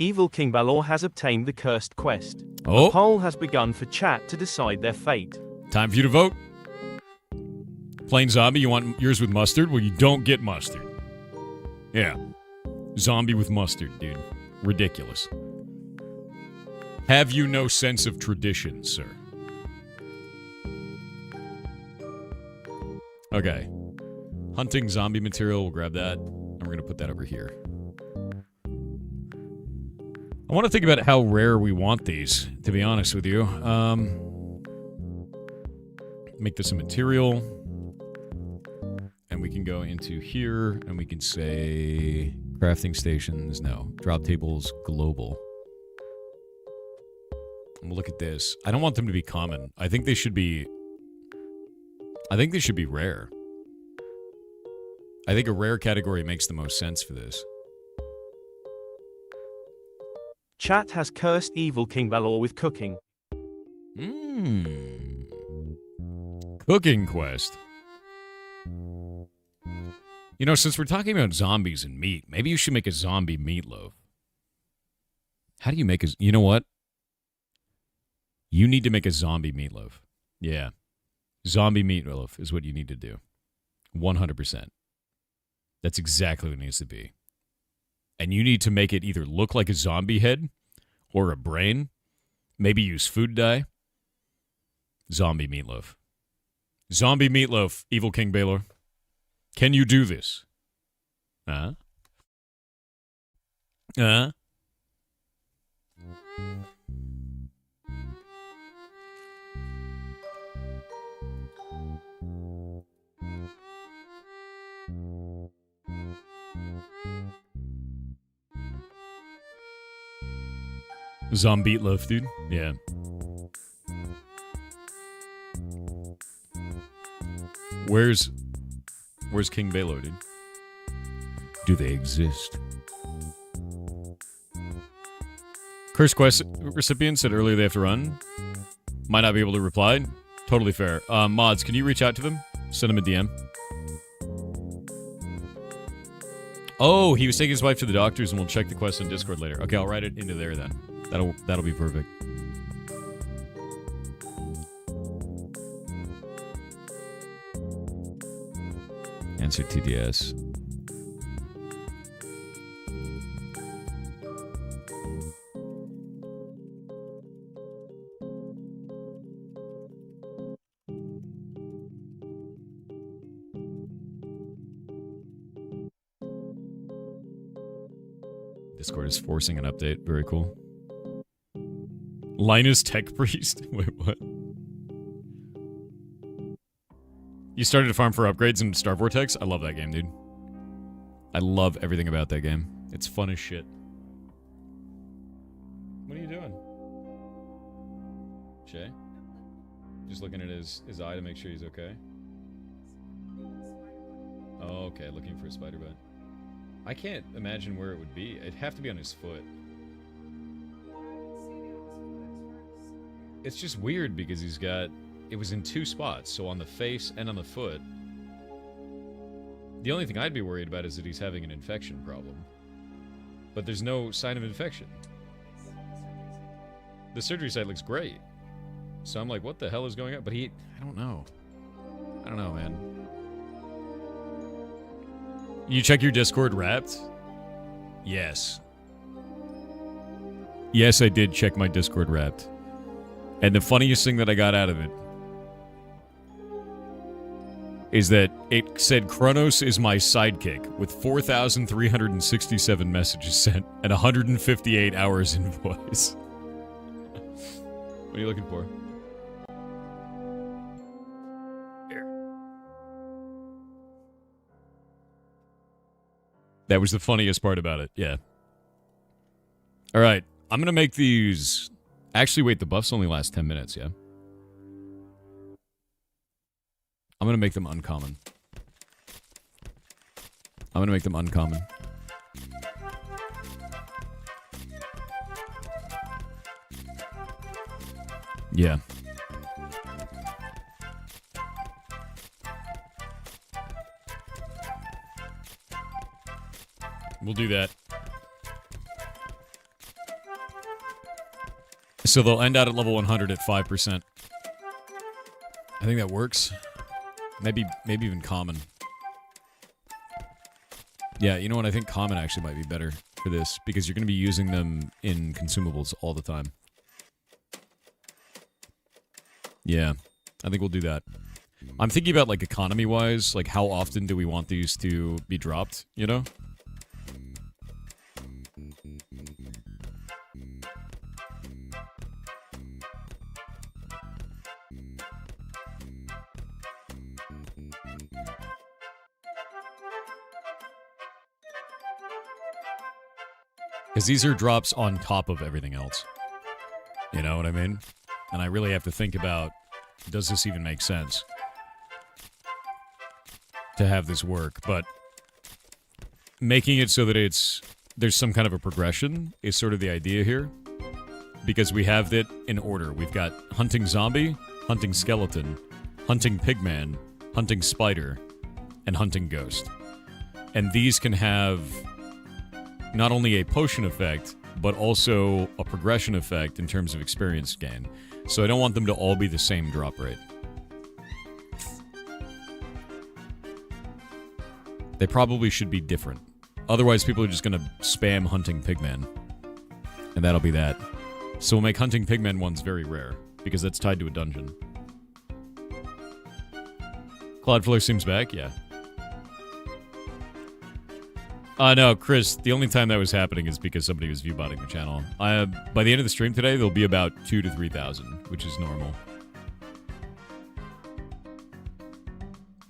Evil King Balor has obtained the cursed quest. Oh. A poll has begun for chat to decide their fate. Time for you to vote. Plain zombie, you want yours with mustard? Well, you don't get mustard. Yeah. Zombie with mustard, dude. Ridiculous. Have you no sense of tradition, sir? Okay. Hunting zombie material, we'll grab that. And we're going to put that over here. I want to think about how rare we want these, to be honest with you. Make this a material. And we can go into here, and we can say crafting stations. No. Drop tables global. I'm gonna look at this. I don't want them to be common. I think they should be rare. I think a rare category makes the most sense for this. Chat has cursed Evil King Balor with cooking. Cooking quest. You know, since we're talking about zombies and meat, maybe you should make a zombie meatloaf. How do you make a... You know what? You need to make a zombie meatloaf. Yeah. Zombie meatloaf is what you need to do. 100%. That's exactly what it needs to be. And you need to make it either look like a zombie head or a brain. Maybe use food dye. Zombie meatloaf. Zombie meatloaf, Evil King Balor. Can you do this? Zombie meatloaf, dude. Yeah. Where's King Balor, dude? Do they exist? Curse Quest recipient said earlier they have to run. Might not be able to reply. Totally fair. Mods, can you reach out to them? Send them a DM. Oh, he was taking his wife to the doctors, and we'll check the quest on Discord later. Okay, I'll write it into there then. That'll be perfect. Answer TTS. Discord is forcing an update. Very cool. Linus Tech Priest? Wait, what? You started a farm for upgrades in Star Vortex? I love that game, dude. I love everything about that game. It's fun as shit. What are you doing? Shay? Just looking at his eye to make sure he's okay? Oh, okay. Looking for a spider bite. I can't imagine where it would be. It'd have to be on his foot. It's just weird because he's got... It was in two spots, so on the face and on the foot. The only thing I'd be worried about is that he's having an infection problem. But there's no sign of infection. The surgery site looks great. So I'm like, what the hell is going on? But I don't know. I don't know, man. You check your Discord Wrapped? Yes. Yes, I did check my Discord Wrapped. And the funniest thing that I got out of it is that it said Kronos is my sidekick with 4,367 messages sent and 158 hours in voice. What are you looking for? Here. That was the funniest part about it, yeah. Alright, I'm gonna make these... Actually, wait, the buffs only last 10 minutes, yeah? I'm gonna make them uncommon. I'm gonna make them uncommon. Yeah. We'll do that. So they'll end out at level 100 at 5%. I think that works. Maybe even common. Yeah, you know what? I think common actually might be better for this because you're going to be using them in consumables all the time. Yeah, I think we'll do that. I'm thinking about, like, economy-wise, like, how often do we want these to be dropped, you know? Because these are drops on top of everything else. You know what I mean? And I really have to think about, does this even make sense to have this work? But making it so that there's some kind of a progression is sort of the idea here. Because we have it in order. We've got hunting zombie, hunting skeleton, hunting pigman, hunting spider, and hunting ghost. And these can have not only a potion effect, but also a progression effect in terms of experience gain. So I don't want them to all be the same drop rate. They probably should be different. Otherwise, people are just going to spam hunting pigman. And that'll be that. So we'll make hunting pigmen ones very rare, because that's tied to a dungeon. Cloudflare seems back? Yeah. No, Chris, the only time that was happening is because somebody was viewbotting the channel. By the end of the stream today, there'll be about 2,000 to 3,000, which is normal.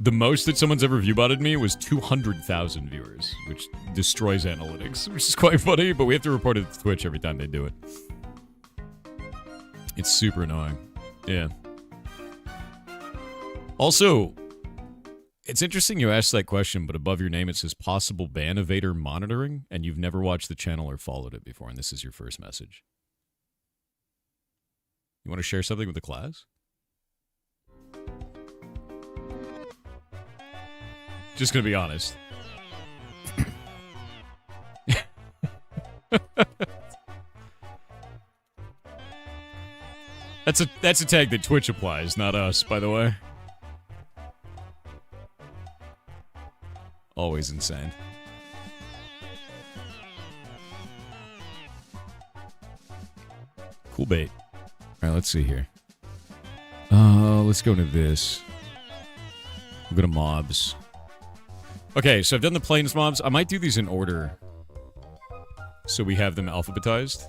The most that someone's ever viewbotted me was 200,000 viewers, which destroys analytics, which is quite funny, but we have to report it to Twitch every time they do it. It's super annoying. Yeah. Also, it's interesting you asked that question, but above your name it says possible ban evader monitoring, and you've never watched the channel or followed it before, and this is your first message. You want to share something with the class? Just gonna be honest. That's a tag that Twitch applies, not us, by the way. Always insane. Cool bait. Alright, let's see here. Let's go into this. We'll go to mobs. Okay, so I've done the plains mobs. I might do these in order, so we have them alphabetized.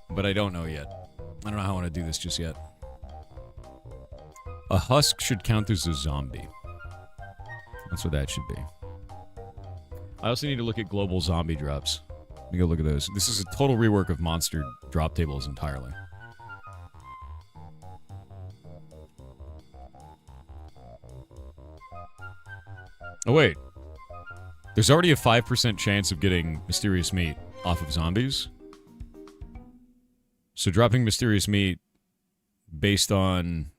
But I don't know yet. I don't know how I want to do this just yet. A husk should count as a zombie. That's what that should be. I also need to look at global zombie drops. Let me go look at those. This is a total rework of monster drop tables entirely. Oh wait. There's already a 5% chance of getting mysterious meat off of zombies. So dropping mysterious meat based on...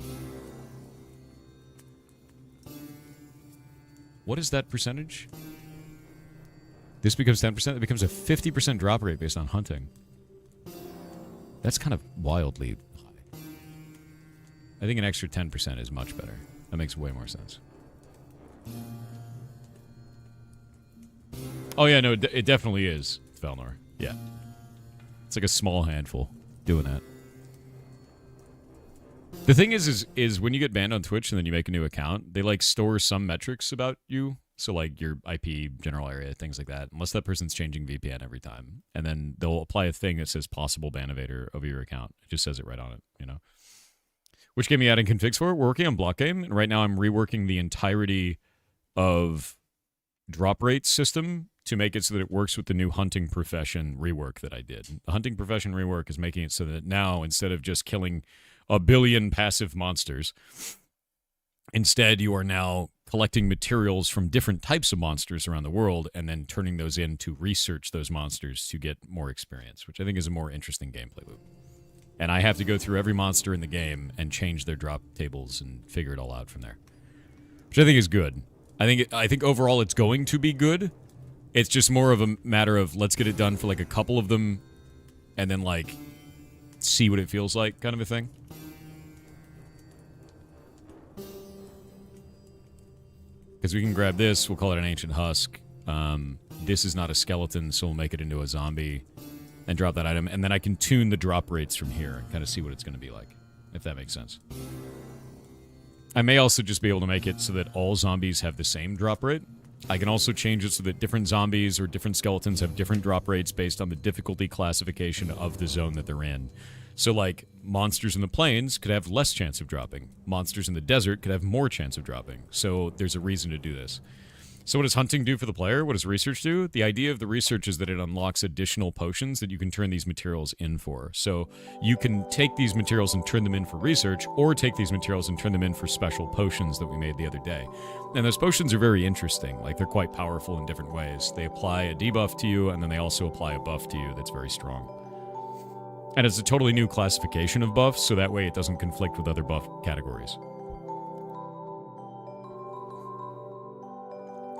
What is that percentage? This becomes 10%. It becomes a 50% drop rate based on hunting. That's kind of wildly high. I think an extra 10% is much better. That makes way more sense. Oh yeah, no, it definitely is, Felnor. Yeah. It's like a small handful doing that. The thing is when you get banned on Twitch and then you make a new account, they like store some metrics about you. So like your IP, general area, things like that. Unless that person's changing VPN every time. And then they'll apply a thing that says possible ban evader over your account. It just says it right on it, you know. Which game are you adding configs for? We're working on block game, and right now I'm reworking the entirety of drop rate system to make it so that it works with the new hunting profession rework that I did. The hunting profession rework is making it so that now, instead of just killing a billion passive monsters, instead you are now collecting materials from different types of monsters around the world and then turning those in to research those monsters to get more experience, which I think is a more interesting gameplay loop. And I have to go through every monster in the game and change their drop tables and figure it all out from there, which I think is good. I think overall it's going to be good. It's just more of a matter of let's get it done for like a couple of them and then like see what it feels like kind of a thing. Because we can grab this, we'll call it an ancient husk. This is not a skeleton, so we'll make it into a zombie and drop that item. And then I can tune the drop rates from here and kind of see what it's going to be like, if that makes sense. I may also just be able to make it so that all zombies have the same drop rate. I can also change it so that different zombies or different skeletons have different drop rates based on the difficulty classification of the zone that they're in. So, like, monsters in the plains could have less chance of dropping. Monsters in the desert could have more chance of dropping. So, there's a reason to do this. So what does hunting do for the player? What does research do? The idea of the research is that it unlocks additional potions that you can turn these materials in for. So you can take these materials and turn them in for research, or take these materials and turn them in for special potions that we made the other day. And those potions are very interesting. Like, they're quite powerful in different ways. They apply a debuff to you, and then they also apply a buff to you that's very strong. And it's a totally new classification of buffs, so that way it doesn't conflict with other buff categories.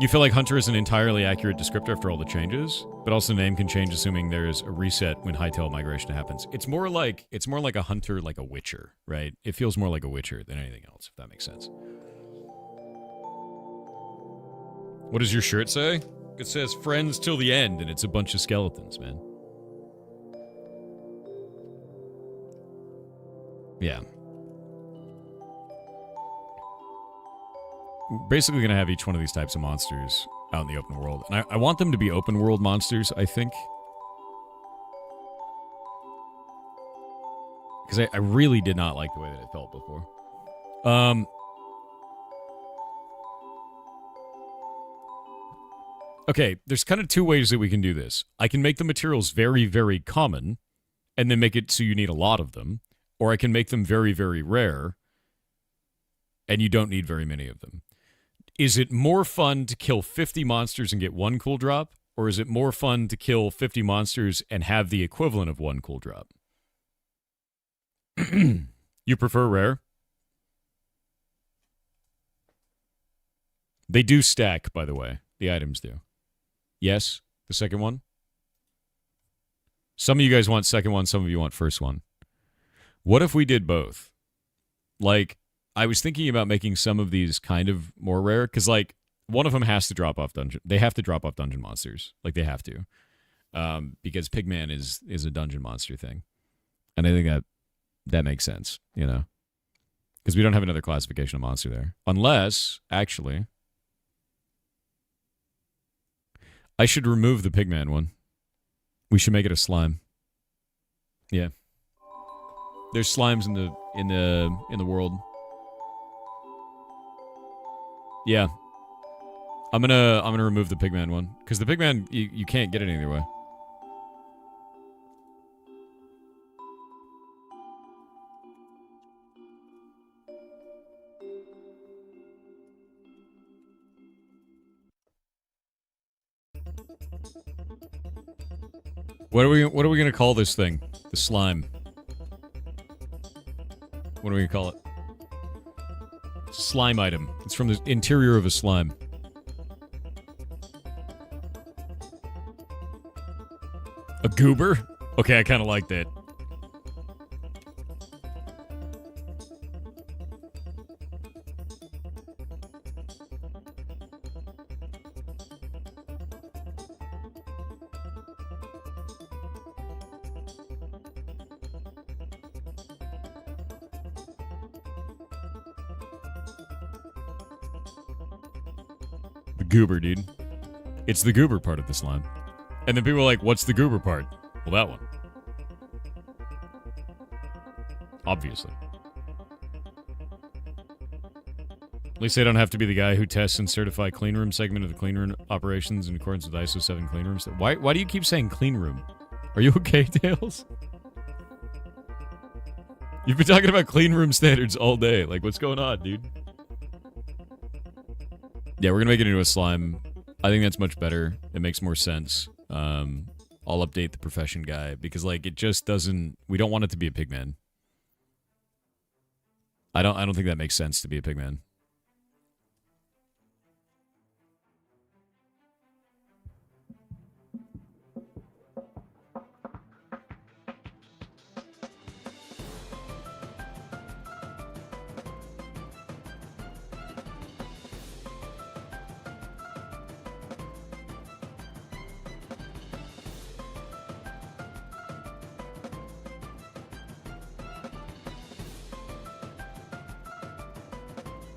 You feel like Hunter is an entirely accurate descriptor after all the changes, but also the name can change assuming there's a reset when Hightail migration happens. It's more like a Hunter, like a Witcher, right? It feels more like a Witcher than anything else, if that makes sense. What does your shirt say? It says friends till the end, and it's a bunch of skeletons, man. Yeah. We're basically going to have each one of these types of monsters out in the open world. And I want them to be open world monsters, I think. Because I really did not like the way that it felt before. Okay, there's kind of two ways that we can do this. I can make the materials very, very common, and then make it so you need a lot of them. Or I can make them very, very rare, and you don't need very many of them. Is it more fun to kill 50 monsters and get one cool drop? Or is it more fun to kill 50 monsters and have the equivalent of one cool drop? You prefer rare? They do stack, by the way. The items do. Yes? The second one? Some of you guys want second one, some of you want first one. What if we did both? Like, I was thinking about making some of these kind of more rare, because, like, one of them has to drop off dungeon. They have to drop off dungeon monsters. Like, they have to. Because Pigman is a dungeon monster thing. And I think that makes sense, you know? Because we don't have another classification of monster there. Unless, actually, I should remove the Pigman one. We should make it a slime. Yeah. There's slimes in the world. Yeah. I'm gonna remove the Pigman one. Because the Pigman, you can't get it either way. What are we gonna call this thing? The slime. What do we call it? Slime item. It's from the interior of a slime. A goober? Okay, I kind of like that. Goober, dude. It's the goober part of the slime. And then people are like, what's the goober part? Well, that one. Obviously. At least I don't have to be the guy who tests and certify cleanroom segment of the cleanroom operations in accordance with ISO 7 cleanrooms. Why do you keep saying cleanroom? Are you okay, Tails? You've been talking about cleanroom standards all day. Like, what's going on, dude? Yeah, we're going to make it into a slime. I think that's much better. It makes more sense. I'll update the profession guy because, like, it just doesn't... We don't want it to be a pigman. I don't think that makes sense to be a pigman.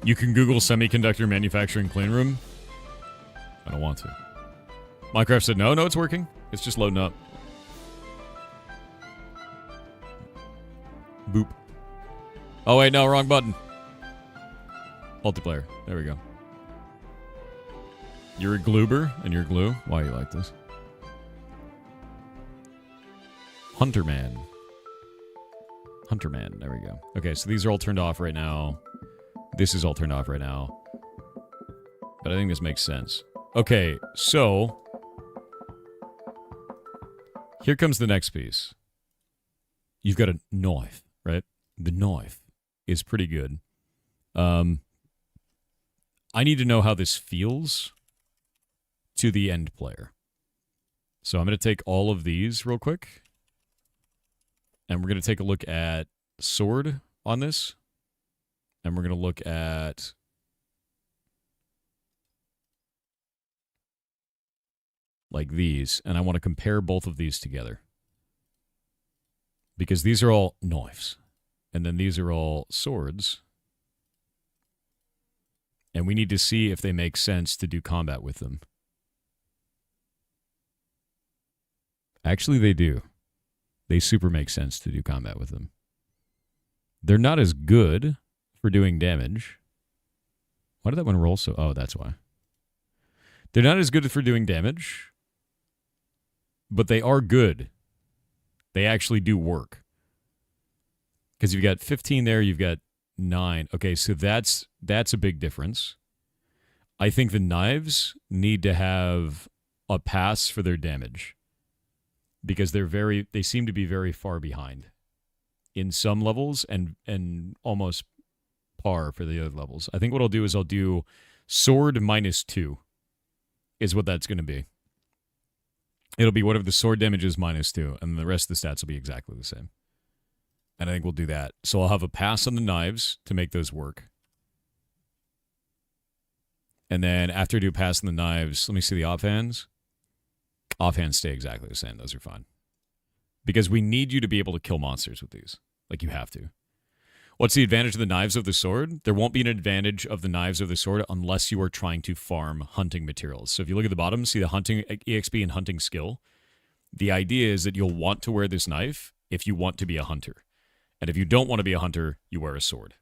You can Google semiconductor manufacturing cleanroom. I don't want to. Minecraft said, no, it's working. It's just loading up. Boop. Oh, wait, no, wrong button. Multiplayer. There we go. You're a Gloober, and you're glue. Why are you like this? Hunterman. Hunterman. There we go. Okay, so these are all turned off right now. This is all turned off right now. But I think this makes sense. Okay, so here comes the next piece. You've got a knife, right? The knife is pretty good. I need to know how this feels to the end player. So I'm going to take all of these real quick. And we're going to take a look at sword on this. And we're going to look at like these. And I want to compare both of these together. Because these are all knives. And then these are all swords. And we need to see if they make sense to do combat with them. Actually, they do. They super make sense to do combat with them. They're not as good for doing damage. Why did that one roll so... Oh, that's why. They're not as good for doing damage. But they are good. They actually do work. Because you've got 15 there, you've got 9. Okay, so that's a big difference. I think the knives need to have a pass for their damage. Because they seem to be very far behind in some levels and almost par for the other levels. I think what I'll do is I'll do sword -2 is what that's going to be. It'll be whatever the sword damage is -2, and the rest of the stats will be exactly the same. And I think we'll do that. So I'll have a pass on the knives to make those work. And then after I do a pass on the knives, let me see the offhands. Offhands stay exactly the same. Those are fine. Because we need you to be able to kill monsters with these. Like, you have to. What's the advantage of the knives of the sword? There won't be an advantage of the knives of the sword unless you are trying to farm hunting materials. So if you look at the bottom, see the hunting EXP and hunting skill. The idea is that you'll want to wear this knife if you want to be a hunter. And if you don't want to be a hunter, you wear a sword.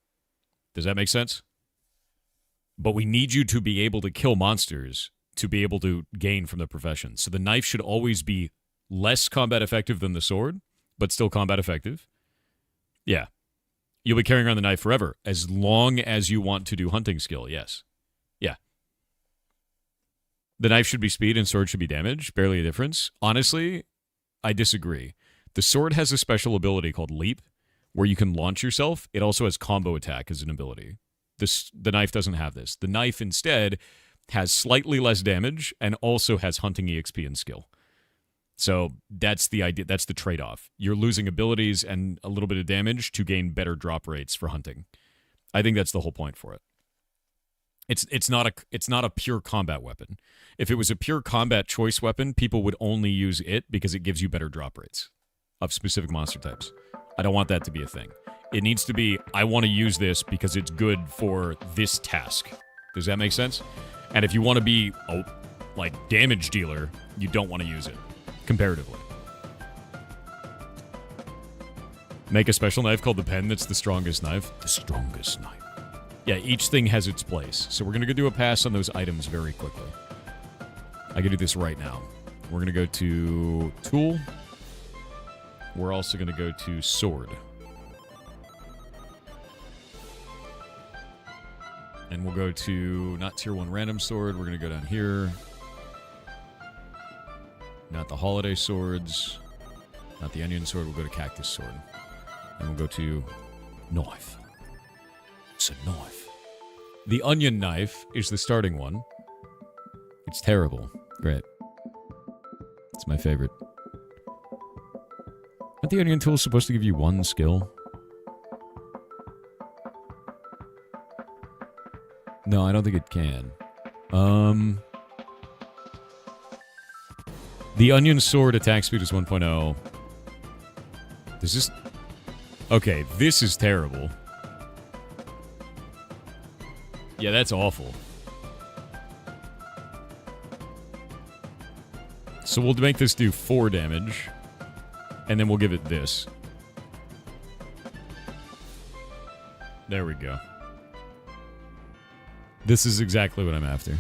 Does that make sense? But we need you to be able to kill monsters to be able to gain from the profession. So the knife should always be less combat effective than the sword, but still combat effective. Yeah. You'll be carrying around the knife forever, as long as you want to do hunting skill, yes. Yeah. The knife should be speed and sword should be damage. Barely a difference. Honestly, I disagree. The sword has a special ability called Leap, where you can launch yourself. It also has combo attack as an ability. The knife doesn't have this. The knife instead has slightly less damage and also has hunting EXP and skill. So that's the idea. That's the trade-off. You're losing abilities and a little bit of damage to gain better drop rates for hunting. I think that's the whole point for it. It's not a pure combat weapon. If it was a pure combat choice weapon, people would only use it because it gives you better drop rates of specific monster types. I don't want that to be a thing. It needs to be, I want to use this because it's good for this task. Does that make sense? And if you want to be a damage dealer, you don't want to use it, comparatively. Make a special knife called the pen that's the strongest knife. The strongest knife. Yeah, each thing has its place. So we're going to go do a pass on those items very quickly. I can do this right now. We're going to go to tool. We're also going to go to sword. And we'll go to, not tier 1 random sword, we're going to go down here. Not the holiday swords. Not the onion sword, we'll go to cactus sword. And we'll go to knife. It's a knife. The onion knife is the starting one. It's terrible. Great. It's my favorite. Aren't the onion tools supposed to give you 1 skill? No, I don't think it can. The onion sword attack speed is 1.0. Does this... Okay, this is terrible. Yeah, that's awful. So we'll make this do 4 damage. And then we'll give it this. There we go. This is exactly what I'm after.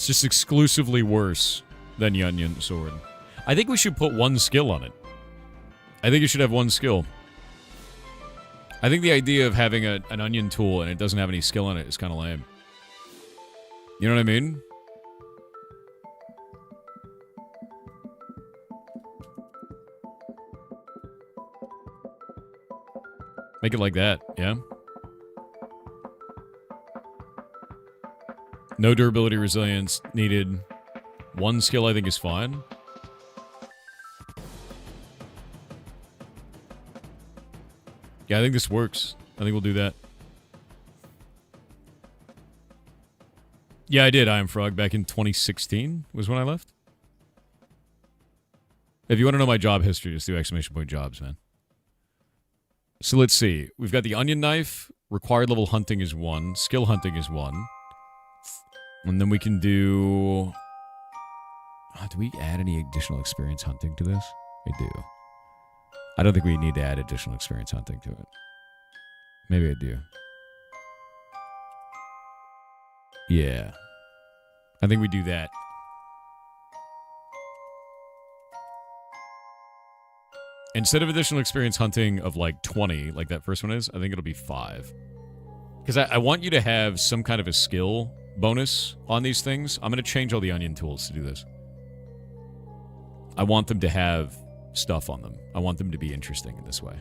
It's just exclusively worse than the onion sword. I think we should put one skill on it. I think it should have one skill. I think the idea of having an onion tool and it doesn't have any skill in it is kind of lame. You know what I mean? Make it like that, yeah? No durability resilience needed. One skill I think is fine. Yeah, I think this works. I think we'll do that. Yeah, I did, I Am Frog, back in 2016 was when I left. If you want to know my job history, just do exclamation point jobs, man. So let's see. We've got the onion knife. Required level hunting is 1. Skill hunting is 1. And then we can do... Oh, do we add any additional experience hunting to this? We do. I don't think we need to add additional experience hunting to it. Maybe I do. Yeah. I think we do that. Instead of additional experience hunting of like 20, like that first one is, I think it'll be 5. Because I want you to have some kind of a skill bonus on these things. I'm going to change all the onion tools to do this. I want them to have stuff on them. I want them to be interesting in this way.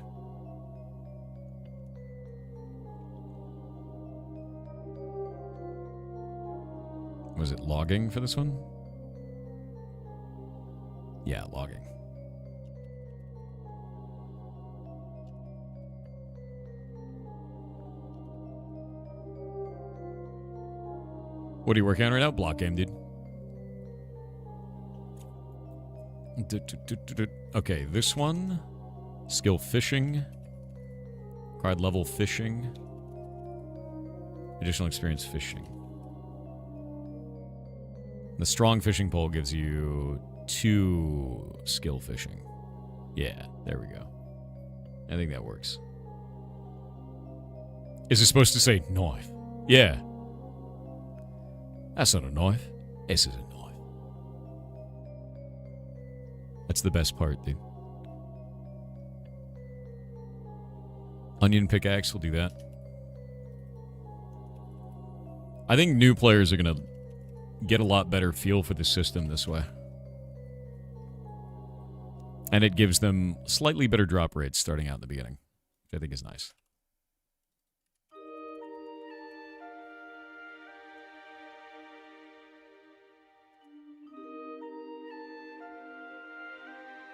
Was it logging for this one? Yeah, logging. What are you working on right now? Block game, dude. Okay, this one. Skill fishing. Required level fishing. Additional experience fishing. The strong fishing pole gives you 2 skill fishing. Yeah, there we go. I think that works. Is it supposed to say knife? Yeah. That's not a knife. This is a knife. That's the best part, dude. Onion pickaxe, we'll do that. I think new players are going to get a lot better feel for the system this way. And it gives them slightly better drop rates starting out in the beginning, which I think is nice.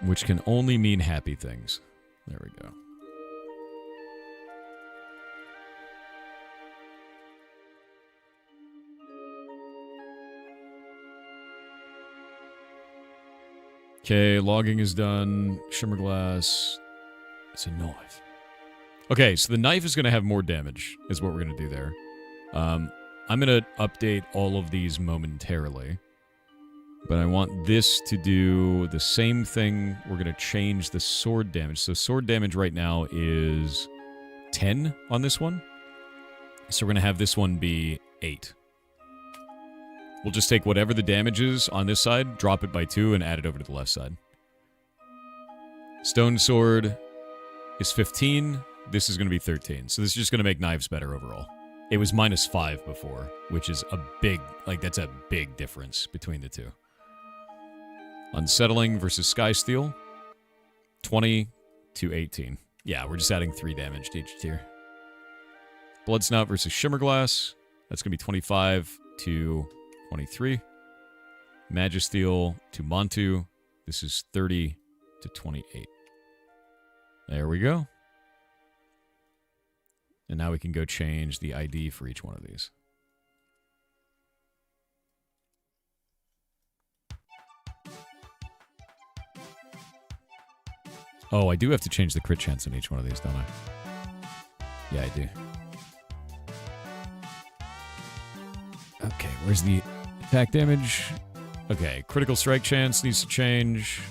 Which can only mean happy things. There we go. Okay, logging is done. Shimmer glass. It's a knife. Okay, so the knife is going to have more damage, is what we're going to do there. I'm going to update all of these momentarily. But I want this to do the same thing. We're going to change the sword damage. So sword damage right now is 10 on this one. So we're going to have this one be 8. We'll just take whatever the damage is on this side, drop it by 2, and add it over to the left side. Stone sword is 15. This is going to be 13. So this is just going to make knives better overall. It was -5 before, which is a big, like, that's a big difference between the two. Unsettling versus Sky Steel. 20 to 18. Yeah, we're just adding 3 damage to each tier. Blood Snout versus Shimmerglass. That's going to be 25 to 23. Magisteel to Montu. This is 30 to 28. There we go. And now we can go change the ID for each one of these. Oh, I do have to change the crit chance on each one of these, don't I? Yeah, I do. Okay, where's the attack damage? Okay, critical strike chance needs to change.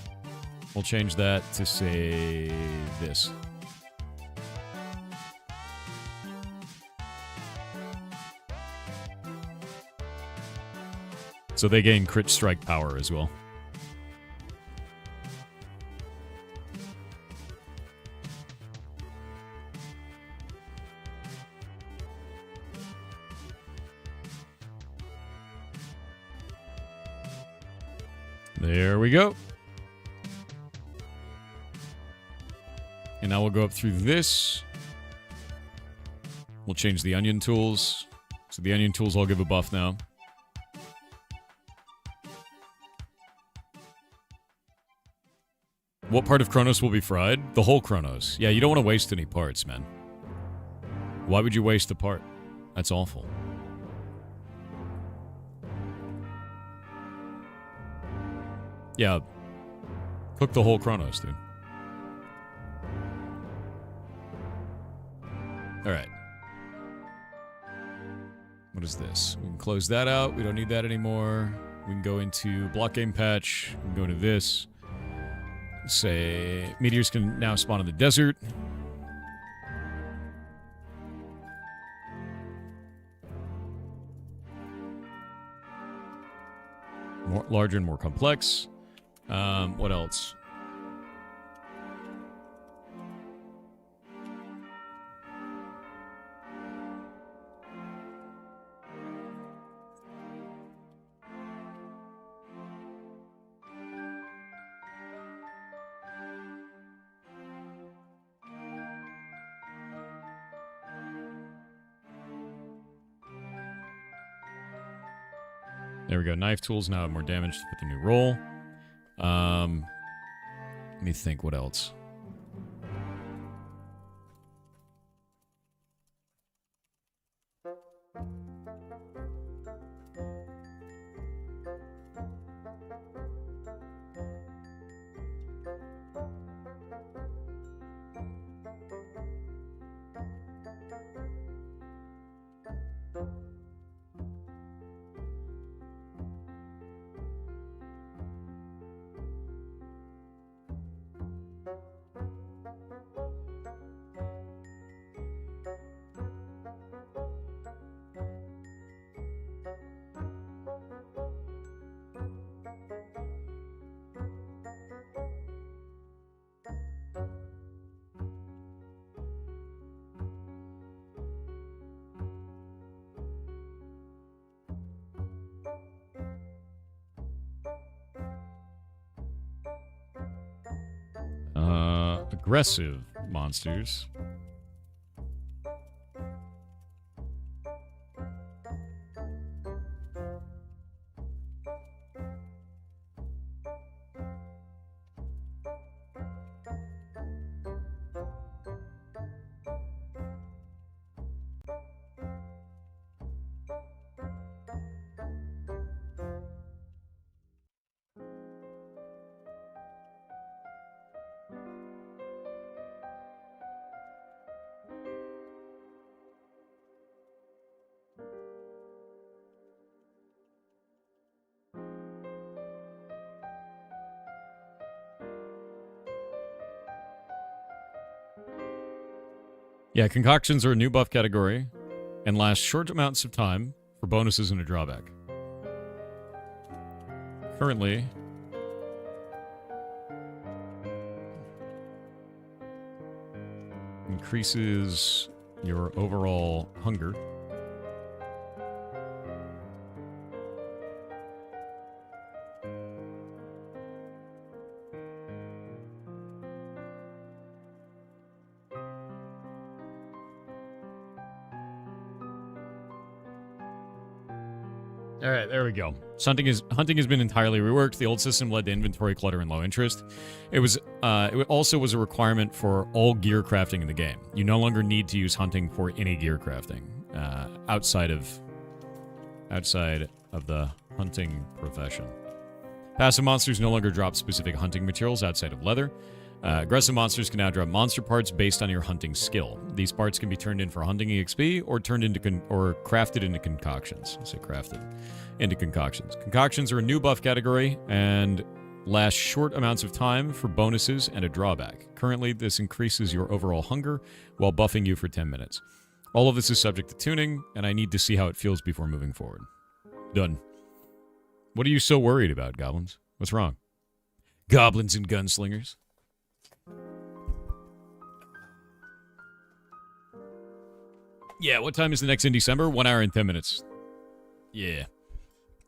We'll change that to, say, this. So they gain crit strike power as well. There we go. And now we'll go up through this. We'll change the onion tools. So the onion tools all give a buff now. What part of Chronos will be fried? The whole Chronos. Yeah, you don't want to waste any parts, man. Why would you waste a part? That's awful. Yeah. Cook the whole Chronos, dude. Alright. What is this? We can close that out. We don't need that anymore. We can go into block game patch. We can go into this. Say, meteors can now spawn in the desert. More larger and more complex. What else? There we go. Knife tools now have more damage with the new roll. Let me think what else. Aggressive monsters. Yeah, concoctions are a new buff category and last short amounts of time for bonuses and a drawback. Currently, increases your overall hunger. All right, there we go. So hunting has been entirely reworked. The old system led to inventory clutter and low interest. It also was a requirement for all gear crafting in the game. You no longer need to use hunting for any gear crafting outside of the hunting profession. Passive monsters no longer drop specific hunting materials outside of leather. Aggressive monsters can now drop monster parts based on your hunting skill. These parts can be turned in for hunting EXP or turned into crafted into concoctions. I say crafted into concoctions. Concoctions are a new buff category and last short amounts of time for bonuses and a drawback. Currently, this increases your overall hunger while buffing you for 10 minutes. All of this is subject to tuning, and I need to see how it feels before moving forward. Done. What are you so worried about, goblins? What's wrong? Goblins and gunslingers. Yeah, what time is the next Indiecember? 1 hour and 10 minutes. Yeah.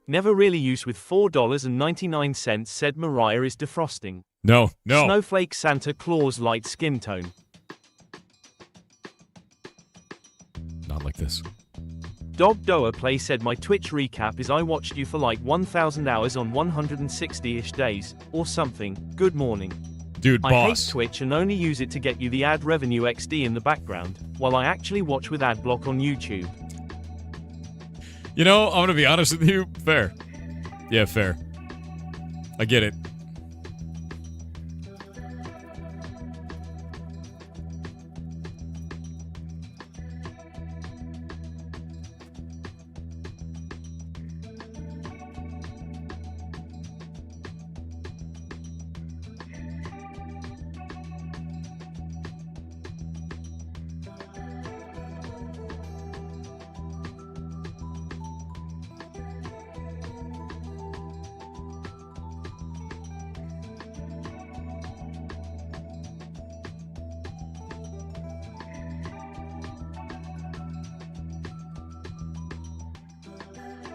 Never really used with $4.99, said Mariah is defrosting. No. Snowflake Santa Claus light skin tone. Not like this. Dog Doa Play said my Twitch recap is I watched you for like 1,000 hours on 160-ish days, or something. Good morning. Dude, I boss. hate Twitch and only use it to get you the ad revenue XD in the background, while I actually watch with ad block on YouTube. You know, I'm gonna be honest with you. Fair. Yeah, fair. I get it.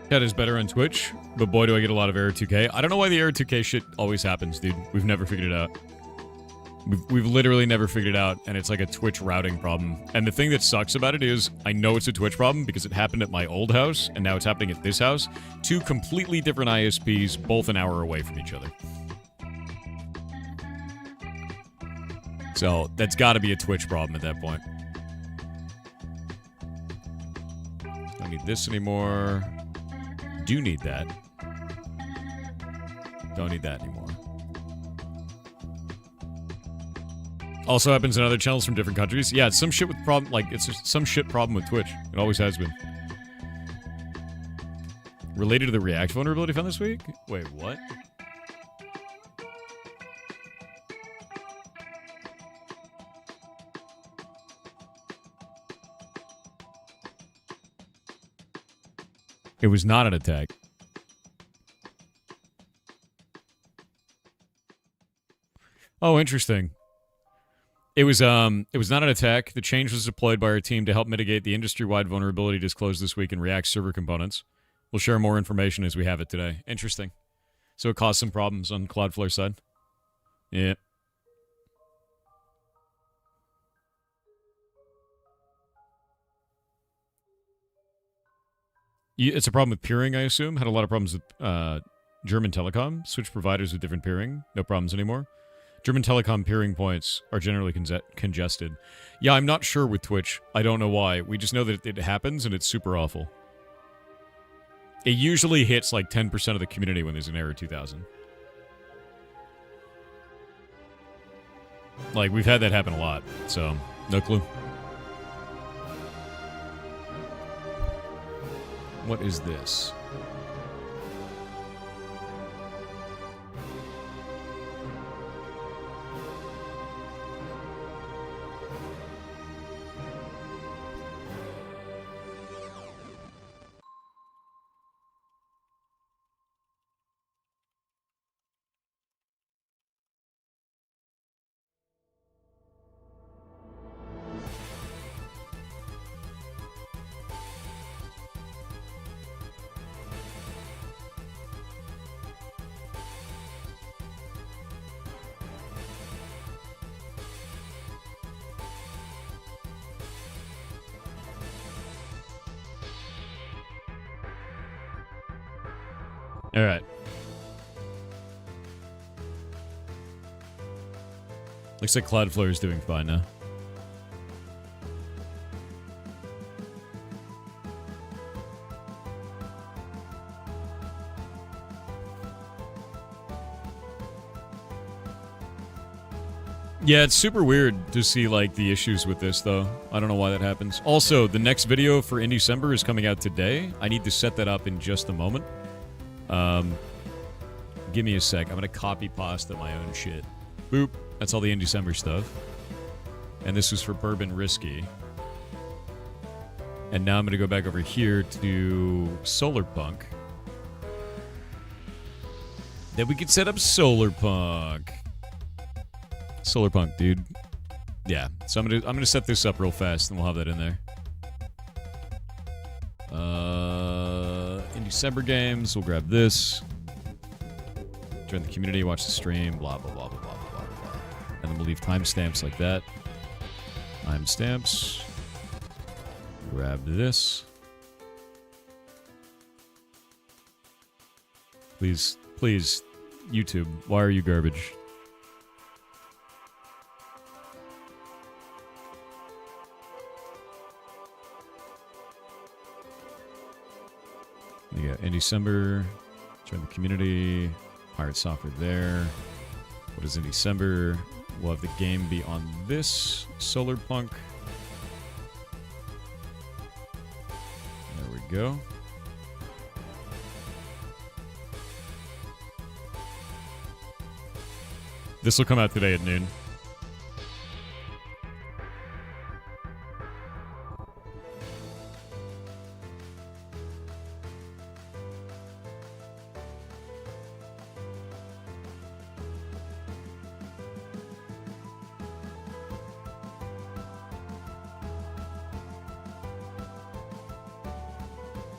That is better on Twitch, but boy, do I get a lot of error 2K. I don't know why the error 2K shit always happens, dude. We've never figured it out. We've literally never figured it out, and it's like a Twitch routing problem. And the thing that sucks about it is, I know it's a Twitch problem because it happened at my old house, and now it's happening at this house. Two completely different ISPs, both an hour away from each other. So, that's gotta be a Twitch problem at that point. Don't need this anymore. Do need that. Don't need that anymore. Also happens in other channels from different countries. Yeah, it's some shit with problem, like, it's just some shit problem with Twitch. It always has been. Related to the React vulnerability found this week? Wait, what? It was not an attack. Oh, interesting. It was not an attack. The change was deployed by our team to help mitigate the industry-wide vulnerability disclosed this week in React server components. We'll share more information as we have it today. Interesting. So it caused some problems on Cloudflare's side. Yeah. It's a problem with peering, I assume. Had a lot of problems with German Telecom. Switched providers with different peering. No problems anymore. German Telecom peering points are generally congested. Yeah, I'm not sure with Twitch. I don't know why. We just know that it happens, and it's super awful. It usually hits like 10% of the community when there's an error 2000. Like, we've had that happen a lot, so no clue. What is this? All right. Looks like Cloudflare is doing fine now. Yeah, it's super weird to see, like, the issues with this, though. I don't know why that happens. Also, the next video for Indiecember is coming out today. I need to set that up in just a moment. Give me a sec. I'm going to copy pasta my own shit. Boop. That's all the Indiecember stuff. And this was for Bourbon Risky. And now I'm going to go back over here to Solarpunk. Then we could set up Solar Punk. Solar Punk, dude. Yeah. So I'm gonna set this up real fast, and we'll have that in there. Indiecember games. We'll grab this. Join the community. Watch the stream. Blah blah blah blah blah blah blah. And then we'll leave timestamps like that. Timestamps. Grab this. Please, please, YouTube, why are you garbage? You got Indiecember, join the community, pirate software there. What is Indiecember? We'll have the game be on this Solar Punk. There we go. This will come out today at noon.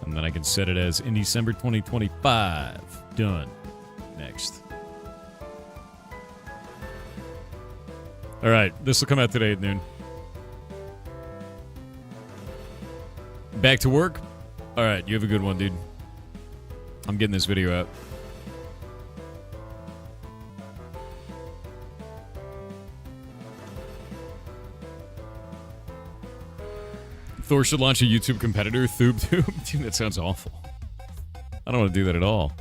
And then I can set it as in December 2025. Done. Next. All right, this will come out today at noon. Back to work? All right, you have a good one, dude. I'm getting this video out. Thor should launch a YouTube competitor, ThoobTube. Dude, that sounds awful. I don't want to do that at all.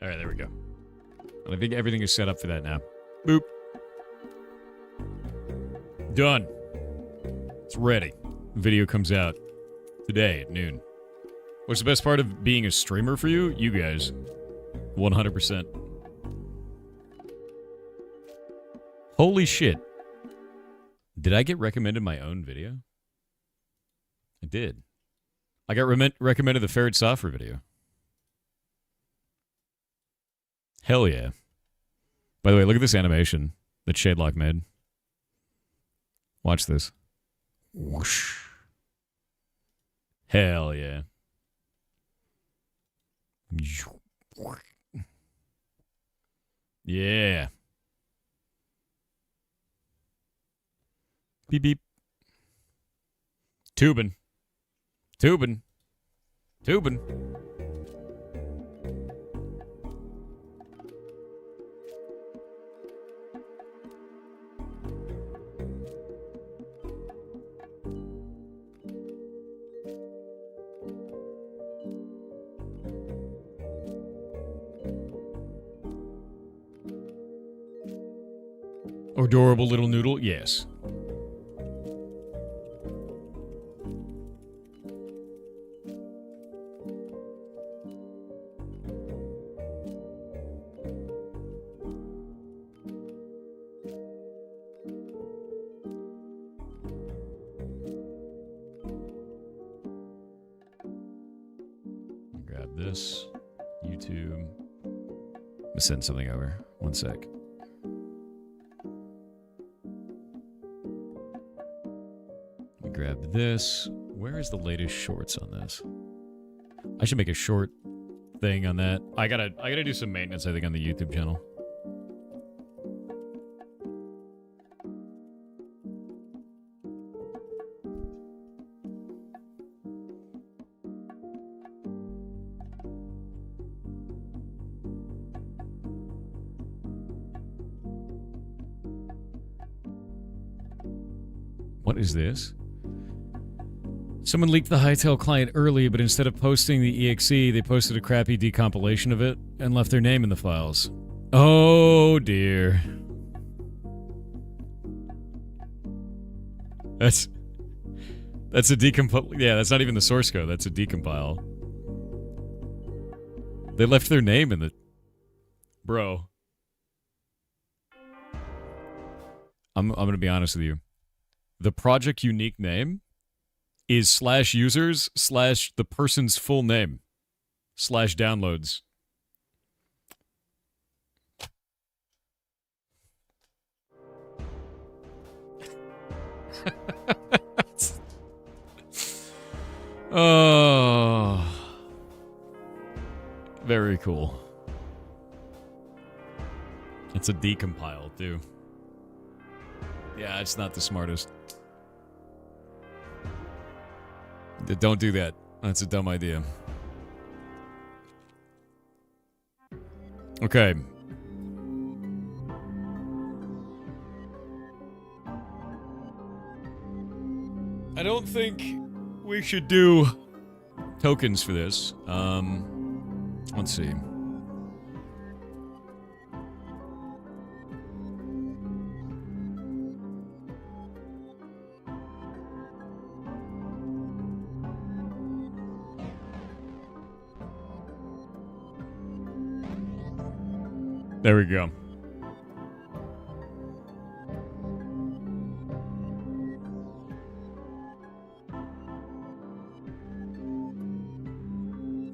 All right, there we go. And I think everything is set up for that now. Boop. Done. It's ready. Video comes out today at noon. What's the best part of being a streamer for you? You guys. 100%. Holy shit. Did I get recommended my own video? I did. I got recommended the Ferret software video. Hell yeah. By the way, look at this animation that Shadelock made. Watch this. Whoosh. Hell yeah. Yeah. Beep beep. Tubing. Tubing. Tubing. Adorable little noodle, yes. Grab this. YouTube. I'm gonna send something over. One sec. Grab this. Where is the latest shorts on this? I should make a short thing on that. I gotta do some maintenance, I think, on the YouTube channel. What is this? Someone leaked the Hightail client early, but instead of posting the exe, they posted a crappy decompilation of it and left their name in the files. Oh dear. That's a decompile. Yeah, that's not even the source code. That's a decompile. They left their name in the... Bro. I'm going to be honest with you. The project unique name is /users/ the person's full name /downloads. Oh, very cool. It's a decompile too. Yeah, it's not the smartest. Don't do that. That's a dumb idea. Okay. I don't think we should do tokens for this. Let's see. There we go.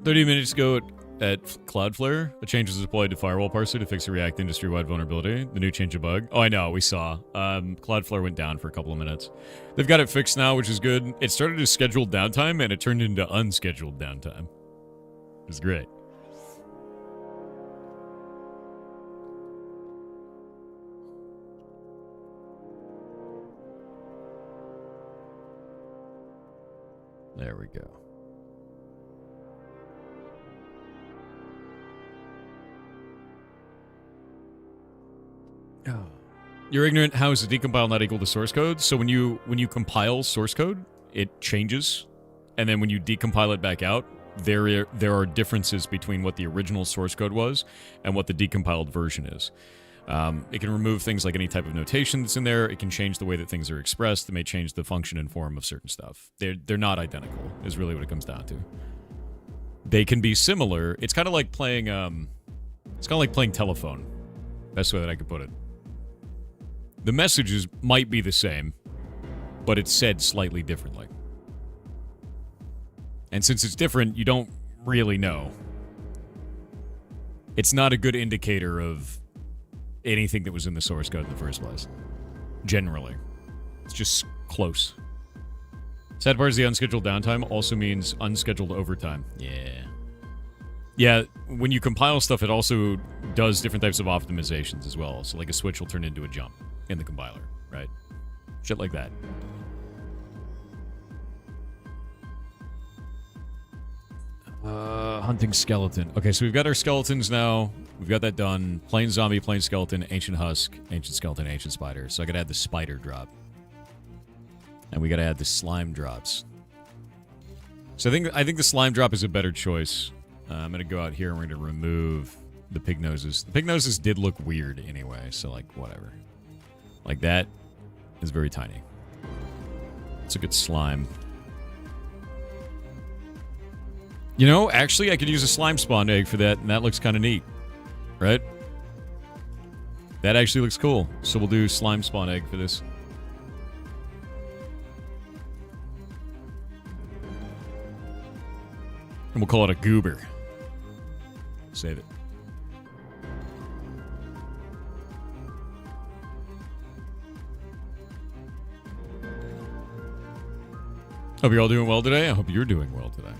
$30 ago at Cloudflare, a change was deployed to Firewall Parser to fix a React industry-wide vulnerability. The new change of bug. Oh, I know. We saw. Cloudflare went down for a couple of minutes. They've got it fixed now, which is good. It started as scheduled downtime, and it turned into unscheduled downtime. It was great. There we go. Oh. You're ignorant. How is a decompile not equal to source code? So when you compile source code, it changes, and then when you decompile it back out, there are differences between what the original source code was and what the decompiled version is. It can remove things like any type of notation that's in there. It can change the way that things are expressed. It may change the function and form of certain stuff. They're not identical, is really what it comes down to. They can be similar. It's kind of like playing telephone. Best way that I could put it. The messages might be the same, but it's said slightly differently. And since it's different, you don't really know. It's not a good indicator of anything that was in the source code in the first place. Generally. It's just close. Sad part is the unscheduled downtime also means unscheduled overtime. Yeah, when you compile stuff, it also does different types of optimizations as well. So like a switch will turn into a jump in the compiler, right? Shit like that. Hunting skeleton. Okay, so we've got our skeletons now. We've got that done. Plain zombie, plain skeleton, ancient husk, ancient skeleton, ancient spider. So I gotta add the spider drop. And we gotta add the slime drops. So I think the slime drop is a better choice. I'm gonna go out here and we're gonna remove the pig noses. The pig noses did look weird anyway, so like whatever. Like that is very tiny. It's a good slime. You know, actually, I could use a slime spawn egg for that, and that looks kind of neat. Right? That actually looks cool. So we'll do slime spawn egg for this. And we'll call it a goober. Save it. Hope you're all doing well today. I hope you're doing well today.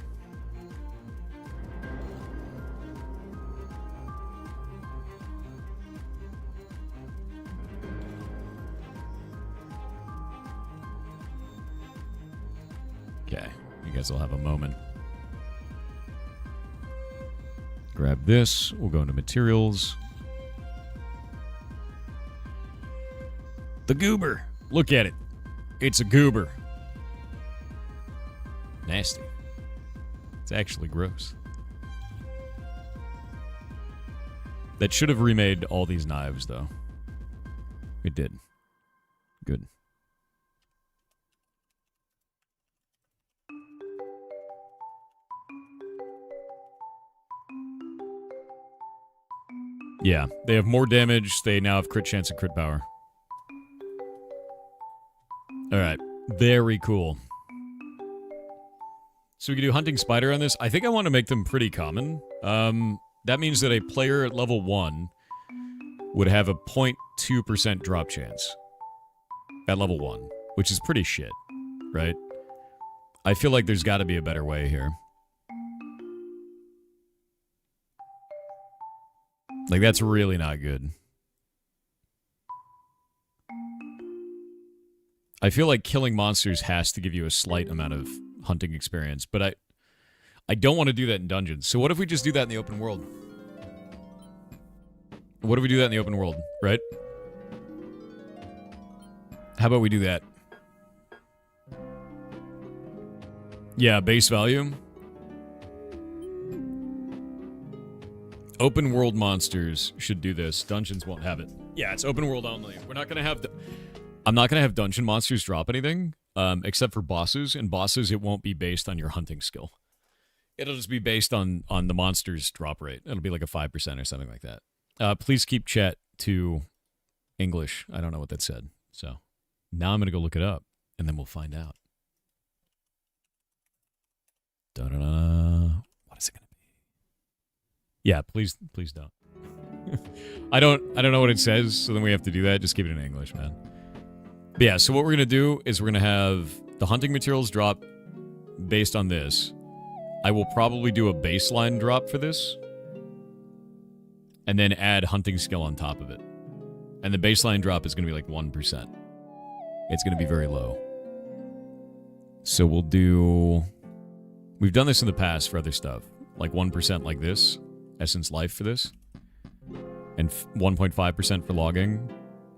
Okay, you guys will have a moment. Grab this. We'll go into materials. The goober. Look at it. It's a goober. Nasty. It's actually gross. That should have remade all these knives, though. It did. Good. Yeah, they have more damage. They now have crit chance and crit power. Alright, very cool. So we can do Hunting Spider on this. I think I want to make them pretty common. That means that a player at level 1 would have a 0.2% drop chance at level 1, which is pretty shit, right? I feel like there's got to be a better way here. Like, that's really not good. I feel like killing monsters has to give you a slight amount of hunting experience, but I don't want to do that in dungeons. So what if we just do that in the open world? What if we do that in the open world, right? How about we do that? Yeah, base value. Open world monsters should do this. Dungeons won't have it. Yeah, it's open world only. We're not going to have... I'm not going to have dungeon monsters drop anything, except for bosses. And bosses, it won't be based on your hunting skill. It'll just be based on the monster's drop rate. It'll be like a 5% or something like that. Please keep chat to English. I don't know what that said. So now I'm going to go look it up, and then we'll find out. Da-da-da. What is it going to be? Yeah, please don't. I don't know what it says, so then we have to do that. Just keep it in English, man. But yeah, so what we're going to do is we're going to have the hunting materials drop based on this. I will probably do a baseline drop for this. And then add hunting skill on top of it. And the baseline drop is going to be like 1%. It's going to be very low. So we'll do... We've done this in the past for other stuff. Like 1% like this. Essence Life for this. And 1.5% for logging.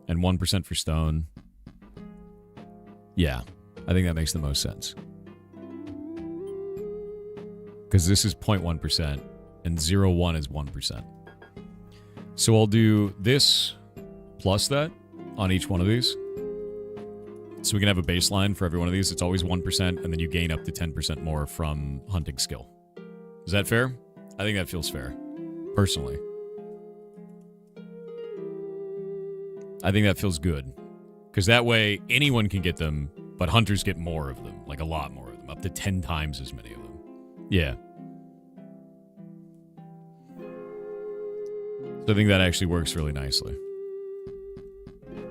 And 1% for stone. Yeah, I think that makes the most sense. Because this is 0.1%, and 0.1 is 1%. So I'll do this plus that on each one of these. So we can have a baseline for every one of these. It's always 1%, and then you gain up to 10% more from hunting skill. Is that fair? I think that feels fair, personally. I think that feels good. Because that way, anyone can get them, but hunters get more of them. Like, a lot more of them. Up to 10 times as many of them. Yeah. So I think that actually works really nicely.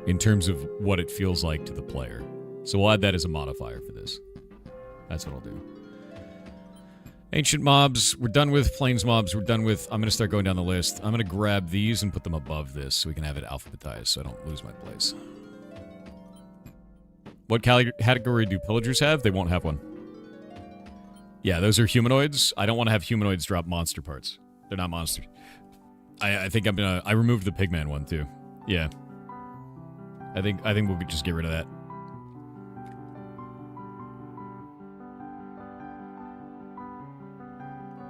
In terms of what it feels like to the player. So we'll add that as a modifier for this. That's what I'll do. Ancient mobs, we're done with. Plains mobs, we're done with. I'm going to start going down the list. I'm going to grab these and put them above this so we can have it alphabetized so I don't lose my place. What category do pillagers have? They won't have one. Yeah, those are humanoids. I don't want to have humanoids drop monster parts. They're not monsters. I think I'm gonna... I removed the pigman one, too. Yeah. I think we'll just get rid of that.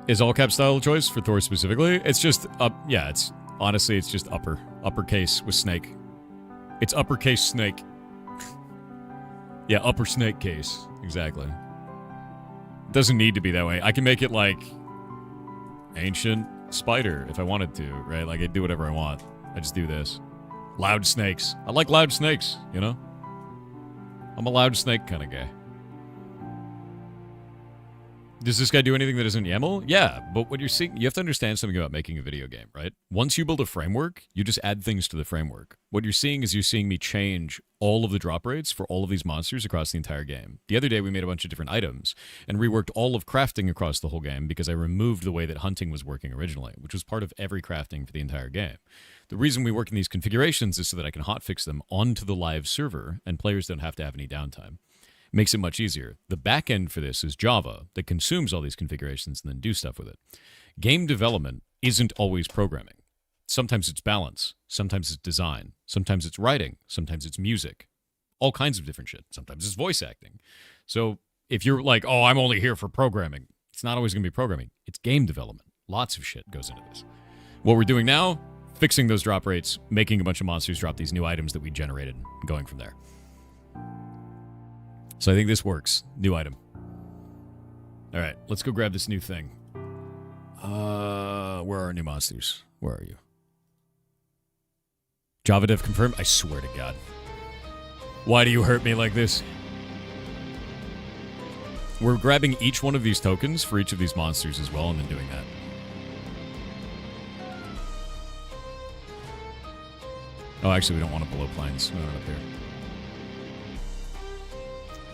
Is all cap style choice for Thor specifically? It's just up... Yeah, it's... Honestly, it's just upper. Uppercase with snake. It's uppercase snake. Yeah, upper snake case. Exactly. It doesn't need to be that way. I can make it like... Ancient spider if I wanted to, right? Like, I do whatever I want. I just do this. Loud snakes. I like loud snakes, you know? I'm a loud snake kind of guy. Does this guy do anything that isn't YAML? Yeah, but what you're seeing, you have to understand something about making a video game, right? Once you build a framework, you just add things to the framework. What you're seeing is you're seeing me change all of the drop rates for all of these monsters across the entire game. The other day, we made a bunch of different items and reworked all of crafting across the whole game because I removed the way that hunting was working originally, which was part of every crafting for the entire game. The reason we work in these configurations is so that I can hotfix them onto the live server and players don't have to have any downtime. Makes it much easier. The back end for this is Java that consumes all these configurations and then do stuff with it. Game development isn't always programming. Sometimes it's balance. Sometimes it's design. Sometimes it's writing. Sometimes it's music. all kinds of different shit. Sometimes it's voice acting. So if you're like, oh, I'm only here for programming, it's not always going to be programming. It's game development. Lots of shit goes into this. What we're doing now, fixing those drop rates, making a bunch of monsters drop these new items that we generated, going from there. So I think this works. New item. All right, let's go grab this new thing. Where are our new monsters? Where are you? Java dev confirmed? I swear to God. Why do you hurt me like this? We're grabbing each one of these tokens for each of these monsters as well and then doing that. Oh, actually, we don't want to blow planes. We want it up here.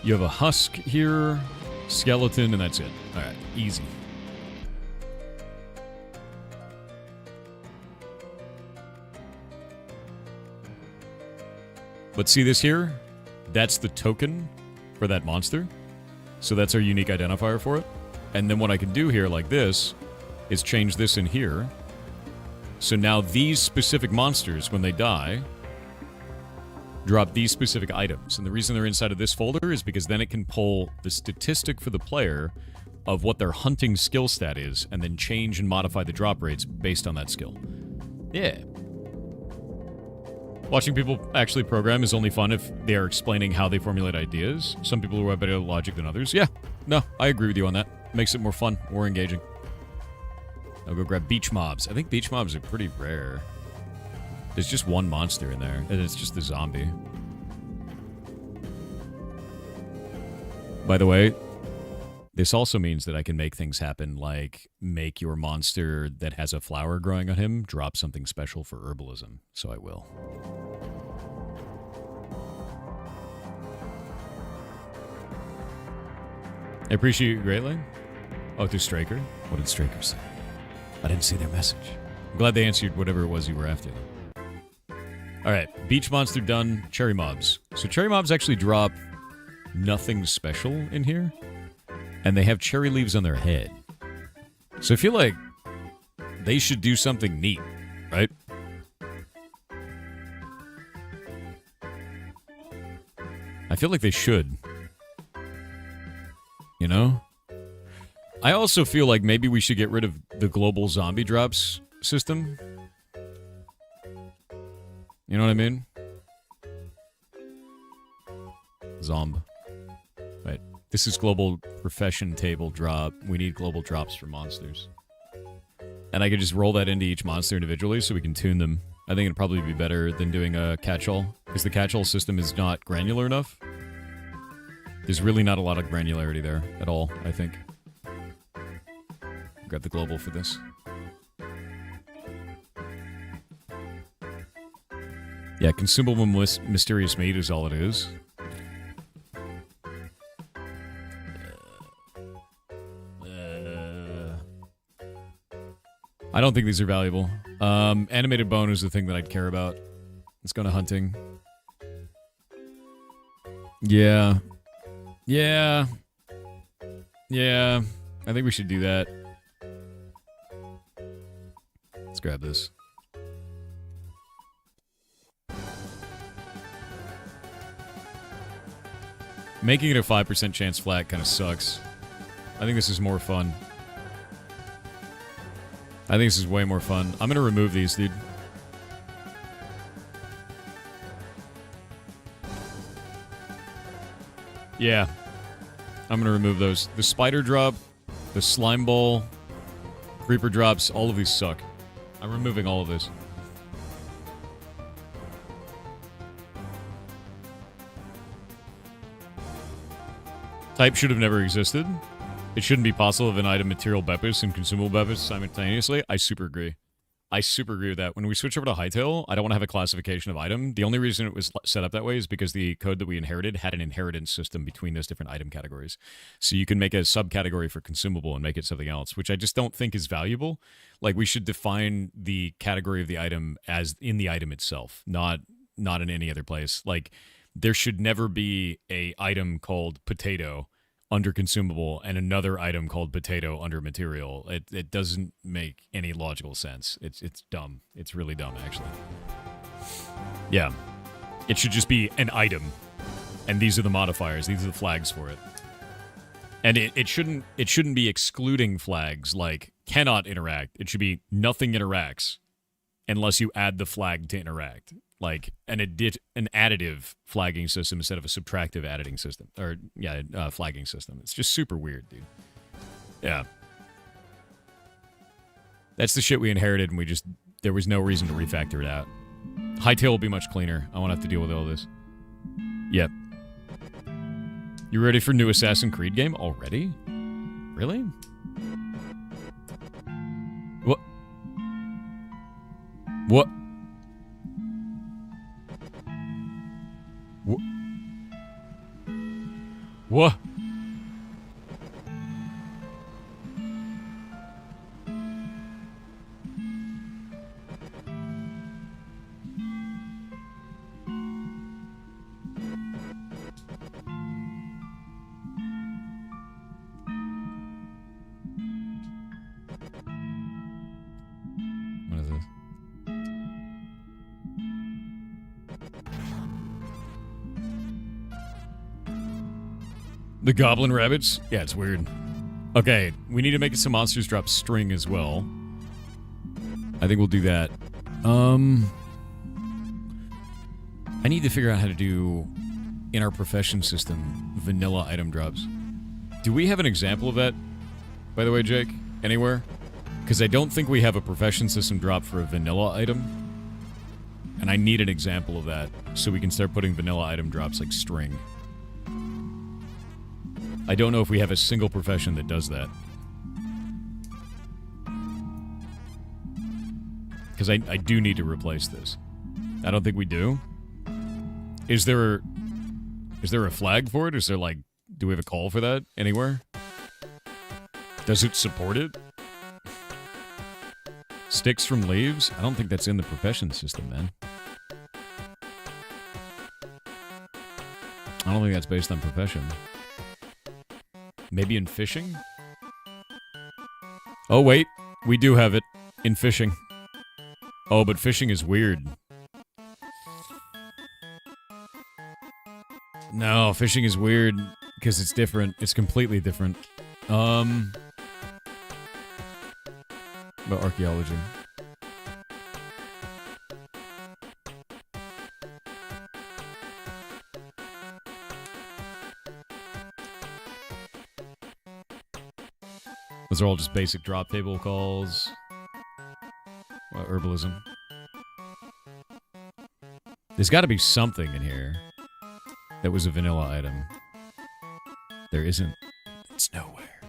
You have a husk here, skeleton, and that's it. All right, easy. But see this here? That's the token for that monster. So that's our unique identifier for it. And then what I can do here, like this, is change this in here. So now these specific monsters, when they die, drop these specific items. And the reason they're inside of this folder is because then it can pull the statistic for the player of what their hunting skill stat is, and then change and modify the drop rates based on that skill. Yeah. Watching people actually program is only fun if they are explaining how they formulate ideas. Some people are better at logic than others. Yeah, no, I agree with you on that. Makes it more fun, more engaging. I'll go grab beach mobs. I think beach mobs are pretty rare. There's just one monster in there, and it's just the zombie. By the way, this also means that I can make things happen like make your monster that has a flower growing on him drop something special for herbalism. So I will. I appreciate you greatly. Oh, through Straker? What did Straker say? I didn't see their message. I'm glad they answered whatever it was you were after. All right, beach monster done. Cherry mobs. So cherry mobs actually drop nothing special in here. And they have cherry leaves on their head. So I feel like they should do something neat, right? I feel like they should. You know? I also feel like maybe we should get rid of the global zombie drops system. You know what I mean? Zomb. Right. This is global profession table drop. We need global drops for monsters. And I could just roll that into each monster individually so we can tune them. I think it'd probably be better than doing a catch-all, because the catch-all system is not granular enough. There's really not a lot of granularity there at all, I think. Grab the global for this. Yeah, consumable mysterious meat is all it is. I don't think these are valuable. Animated bone is the thing that I'd care about. Let's go to hunting. Yeah. Yeah. Yeah. I think we should do that. Let's grab this. Making it a 5% chance flat kind of sucks. I think this is more fun. I think this is way more fun. I'm gonna remove these, dude. Yeah. I'm gonna remove those. The spider drop, the slime ball, creeper drops, all of these suck. I'm removing all of this. Type should have never existed. It shouldn't be possible of an item material Beppis and consumable Beppis simultaneously. I super agree. I super agree with that. When we switch over to Hightail, I don't want to have a classification of item. The only reason it was set up that way is because the code that we inherited had an inheritance system between those different item categories. So you can make a subcategory for consumable and make it something else, which I just don't think is valuable. Like, we should define the category of the item as in the item itself, not in any other place. Like, there should never be a item called potato under consumable and another item called potato under material. It doesn't make any logical sense. It's dumb. It's really dumb, actually. Yeah. It should just be an item And these are the modifiers. These are the flags for it. And it shouldn't be excluding flags like cannot interact. It should be nothing interacts unless you add the flag to interact. Like an additive flagging system instead of a subtractive additing system. Or, flagging system. It's just super weird, dude. Yeah. That's the shit we inherited, and there was no reason to refactor it out. Hightail will be much cleaner. I won't have to deal with all this. Yep. You ready for new Assassin's Creed game already? Really? What? What? What? What? What is this? The goblin rabbits? Yeah, it's weird. Okay, we need to make some monsters drop string as well. I think we'll do that. I need to figure out how to do, in our profession system, vanilla item drops. Do we have an example of that, by the way, Jake? Anywhere? Because I don't think we have a profession system drop for a vanilla item. And I need an example of that so we can start putting vanilla item drops like string. I don't know if we have a single profession that does that. Because I do need to replace this. I don't think we do. Is there a flag for it? Is there like, do we have a call for that anywhere? Does it support it? Sticks from leaves? I don't think that's in the profession system, man. I don't think that's based on profession. Maybe in fishing? Oh, wait. We do have it in fishing. Oh, but fishing is weird. No, fishing is weird because it's different. It's completely different. But archaeology. Those are all just basic drop table calls. Herbalism. There's got to be something in here that was a vanilla item. There isn't. It's nowhere.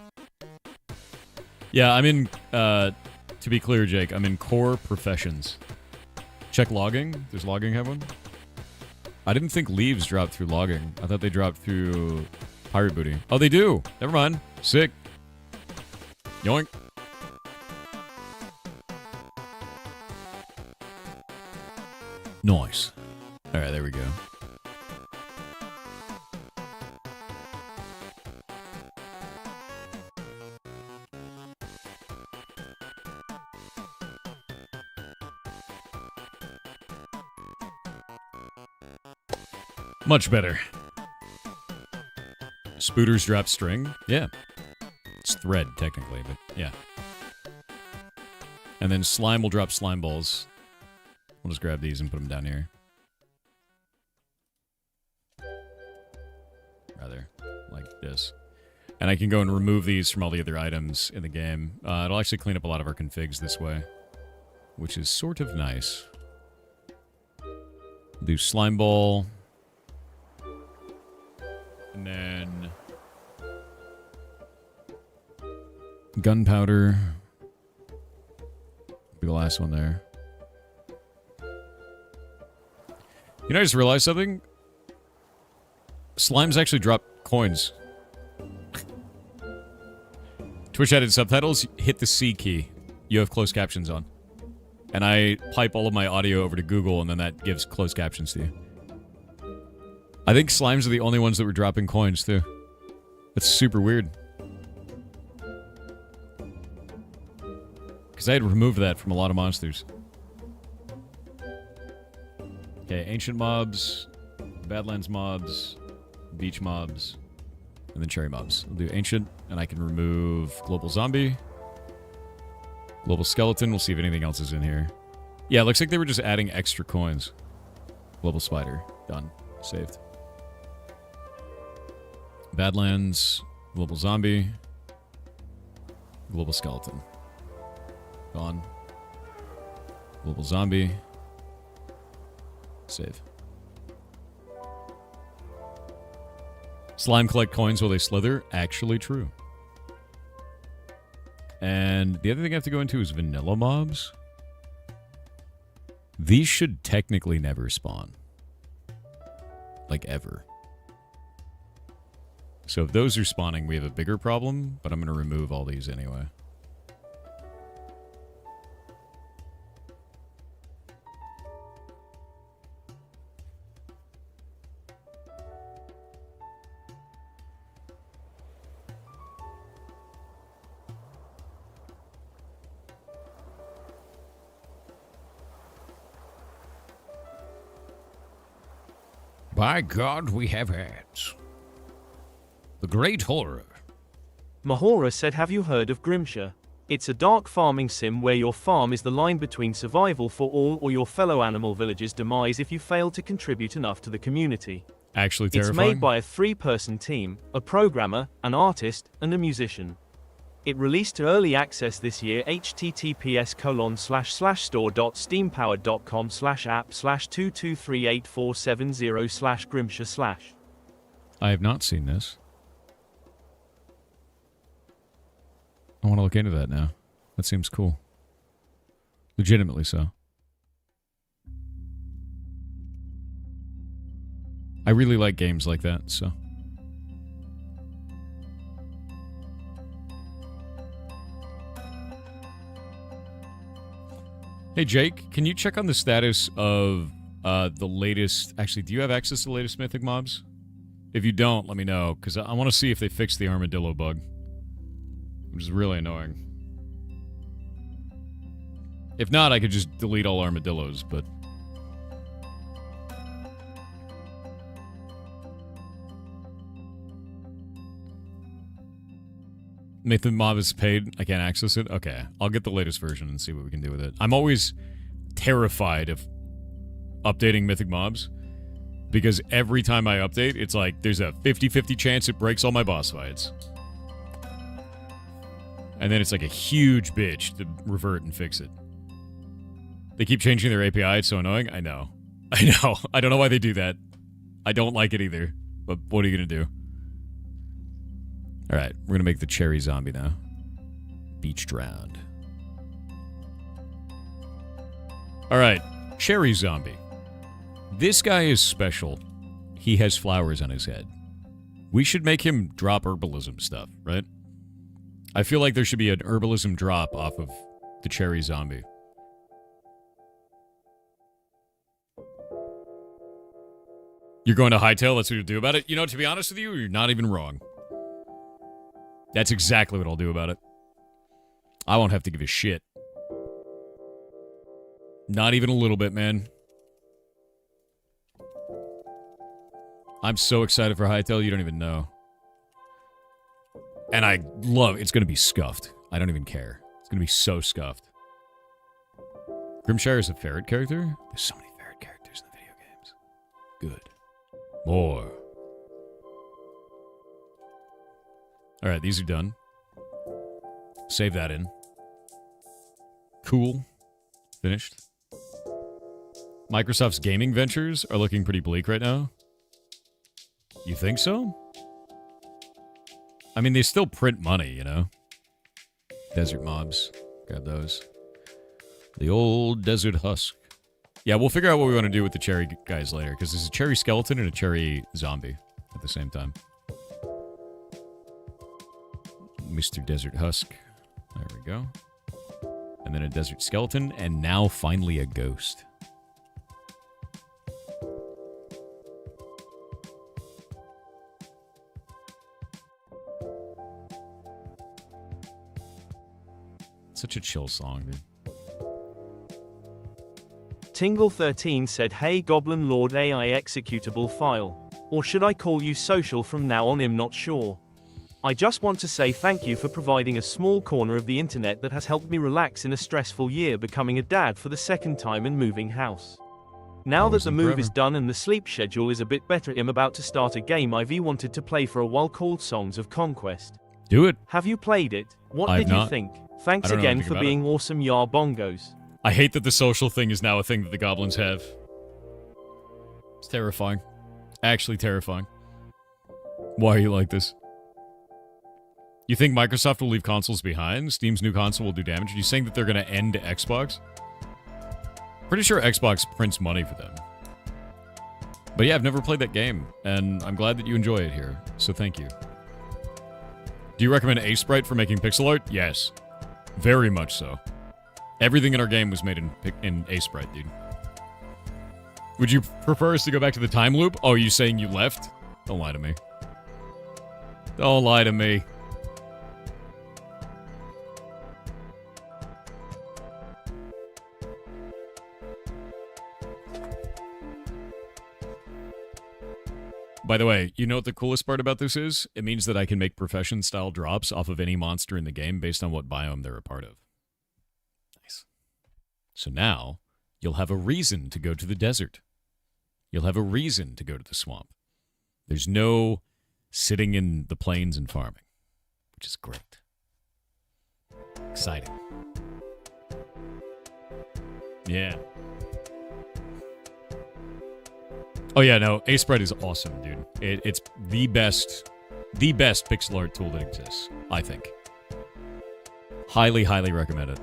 Yeah, I'm in, to be clear, Jake, I'm in core professions. Check logging. Does logging have one? I didn't think leaves dropped through logging. I thought they dropped through pirate booty. Oh, they do. Never mind. Sick. Yoink. Nice. Alright, there we go. Much better. Spooters drop string? Yeah. It's thread, technically, but yeah. And then slime will drop slime balls. We'll just grab these and put them down here. Rather, like this. And I can go and remove these from all the other items in the game. It'll actually clean up a lot of our configs this way, which is sort of nice. Do slime ball. And then gunpowder. Be the last one there. You know, I just realized something. Slimes actually drop coins. Twitch added subtitles. Hit the C key. You have closed captions on. And I pipe all of my audio over to Google, and then that gives closed captions to you. I think slimes are the only ones that were dropping coins, too. That's super weird. Because I had removed that from a lot of monsters. Okay, ancient mobs, Badlands mobs, beach mobs, and then cherry mobs. We'll do ancient, and I can remove global zombie, global skeleton. We'll see if anything else is in here. Yeah, it looks like they were just adding extra coins. Global spider. Done. Saved. Badlands, global zombie, global skeleton. Gone. Global zombie. Save. Slime collect coins while they slither. Actually true. And the other thing I have to go into is vanilla mobs. These should technically never spawn. Like, ever. So if those are spawning, we have a bigger problem, but I'm going to remove all these anyway. By God, we have ads. The Great Horror. Mahora said, have you heard of Grimshire? It's a dark farming sim where your farm is the line between survival for all or your fellow animal village's demise if you fail to contribute enough to the community. Actually terrifying. It's made by a 3-person team, a programmer, an artist, and a musician. It released to early access this year. https://store.steampowered.com/app/2238470/Grimshire/. I have not seen this. I want to look into that now. That seems cool. Legitimately so. I really like games like that, so. Hey, Jake, can you check on the status of the latest... Actually, do you have access to the latest mythic mobs? If you don't, let me know, because I want to see if they fixed the armadillo bug. Which is really annoying. If not, I could just delete all armadillos, but... Mythic mob is paid. I can't access it? Okay. I'll get the latest version and see what we can do with it. I'm always terrified of updating mythic mobs. Because every time I update, it's like, there's a 50-50 chance it breaks all my boss fights. And then it's like a huge bitch to revert and fix it. They keep changing their API. It's so annoying. I know. I know. I don't know why they do that. I don't like it either. But what are you going to do? Alright, we're going to make the cherry zombie now. Beach drowned. Alright, cherry zombie. This guy is special. He has flowers on his head. We should make him drop herbalism stuff, right? I feel like there should be an herbalism drop off of the cherry zombie. You're going to hightail? That's what you'll do about it? You know, to be honest with you, you're not even wrong. That's exactly what I'll do about it. I won't have to give a shit. Not even a little bit, man. I'm so excited for hightail, you don't even know. And I love... It's going to be scuffed. I don't even care. It's going to be so scuffed. Grimshire is a ferret character? There's so many ferret characters in the video games. Good. More. Alright, these are done. Save that in. Cool. Finished. Microsoft's gaming ventures are looking pretty bleak right now. You think so? I mean, they still print money, you know? Desert mobs. Grab those. The old desert husk. Yeah, we'll figure out what we want to do with the cherry guys later, because there's a cherry skeleton and a cherry zombie at the same time. Mr. Desert Husk. There we go. And then a desert skeleton, and now finally a ghost. Such a chill song, dude. Tingle13 said, hey Goblin Lord AI executable file. Or should I call you social from now on? I'm not sure. I just want to say thank you for providing a small corner of the internet that has helped me relax in a stressful year, becoming a dad for the second time and moving house. Now that the move is done and the sleep schedule is a bit better, I'm about to start a game I've wanted to play for a while called Songs of Conquest. Do it. Have you played it? What did you think? Thanks again for being awesome, Yar Bongos. I hate that the social thing is now a thing that the goblins have. It's terrifying. Actually terrifying. Why are you like this? You think Microsoft will leave consoles behind? Steam's new console will do damage? Are you saying that they're going to end Xbox? Pretty sure Xbox prints money for them. But yeah, I've never played that game, and I'm glad that you enjoy it here, so thank you. Do you recommend A-Sprite for making pixel art? Yes. Very much so. Everything in our game was made in A-Sprite, dude. Would you prefer us to go back to the time loop? Oh, are you saying you left? Don't lie to me. Don't lie to me. By the way, you know what the coolest part about this is? It means that I can make profession-style drops off of any monster in the game based on what biome they're a part of. Nice. So now, you'll have a reason to go to the desert. You'll have a reason to go to the swamp. There's no sitting in the plains and farming, which is great. Exciting. Yeah. Oh yeah, no, A-Sprite is awesome, dude. It's the best pixel art tool that exists, I think. Highly, highly recommend it.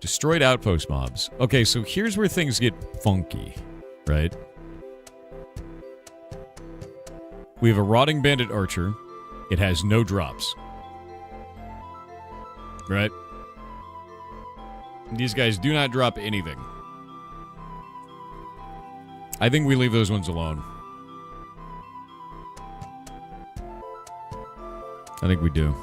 Destroyed outpost mobs. Okay, so here's where things get funky, right? We have a rotting bandit archer. It has no drops. Right? These guys do not drop anything. I think we leave those ones alone. I think we do.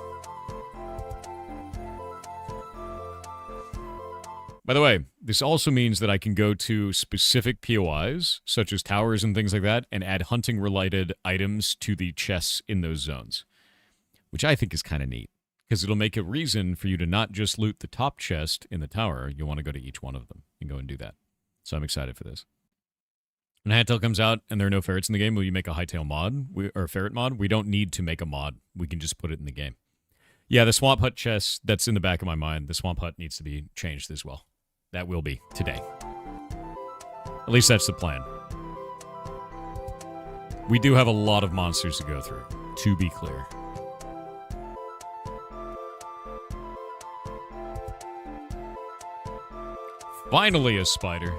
By the way, this also means that I can go to specific POIs, such as towers and things like that, and add hunting-related items to the chests in those zones, which I think is kind of neat, because it'll make a reason for you to not just loot the top chest in the tower. You'll want to go to each one of them and go and do that. So I'm excited for this. When Hattail comes out and there are no ferrets in the game, will you make a Hightail mod? Or a ferret mod? We don't need to make a mod. We can just put it in the game. Yeah, the Swamp Hut chest, that's in the back of my mind. The Swamp Hut needs to be changed as well. That will be today. At least that's the plan. We do have a lot of monsters to go through, to be clear. Finally a spider.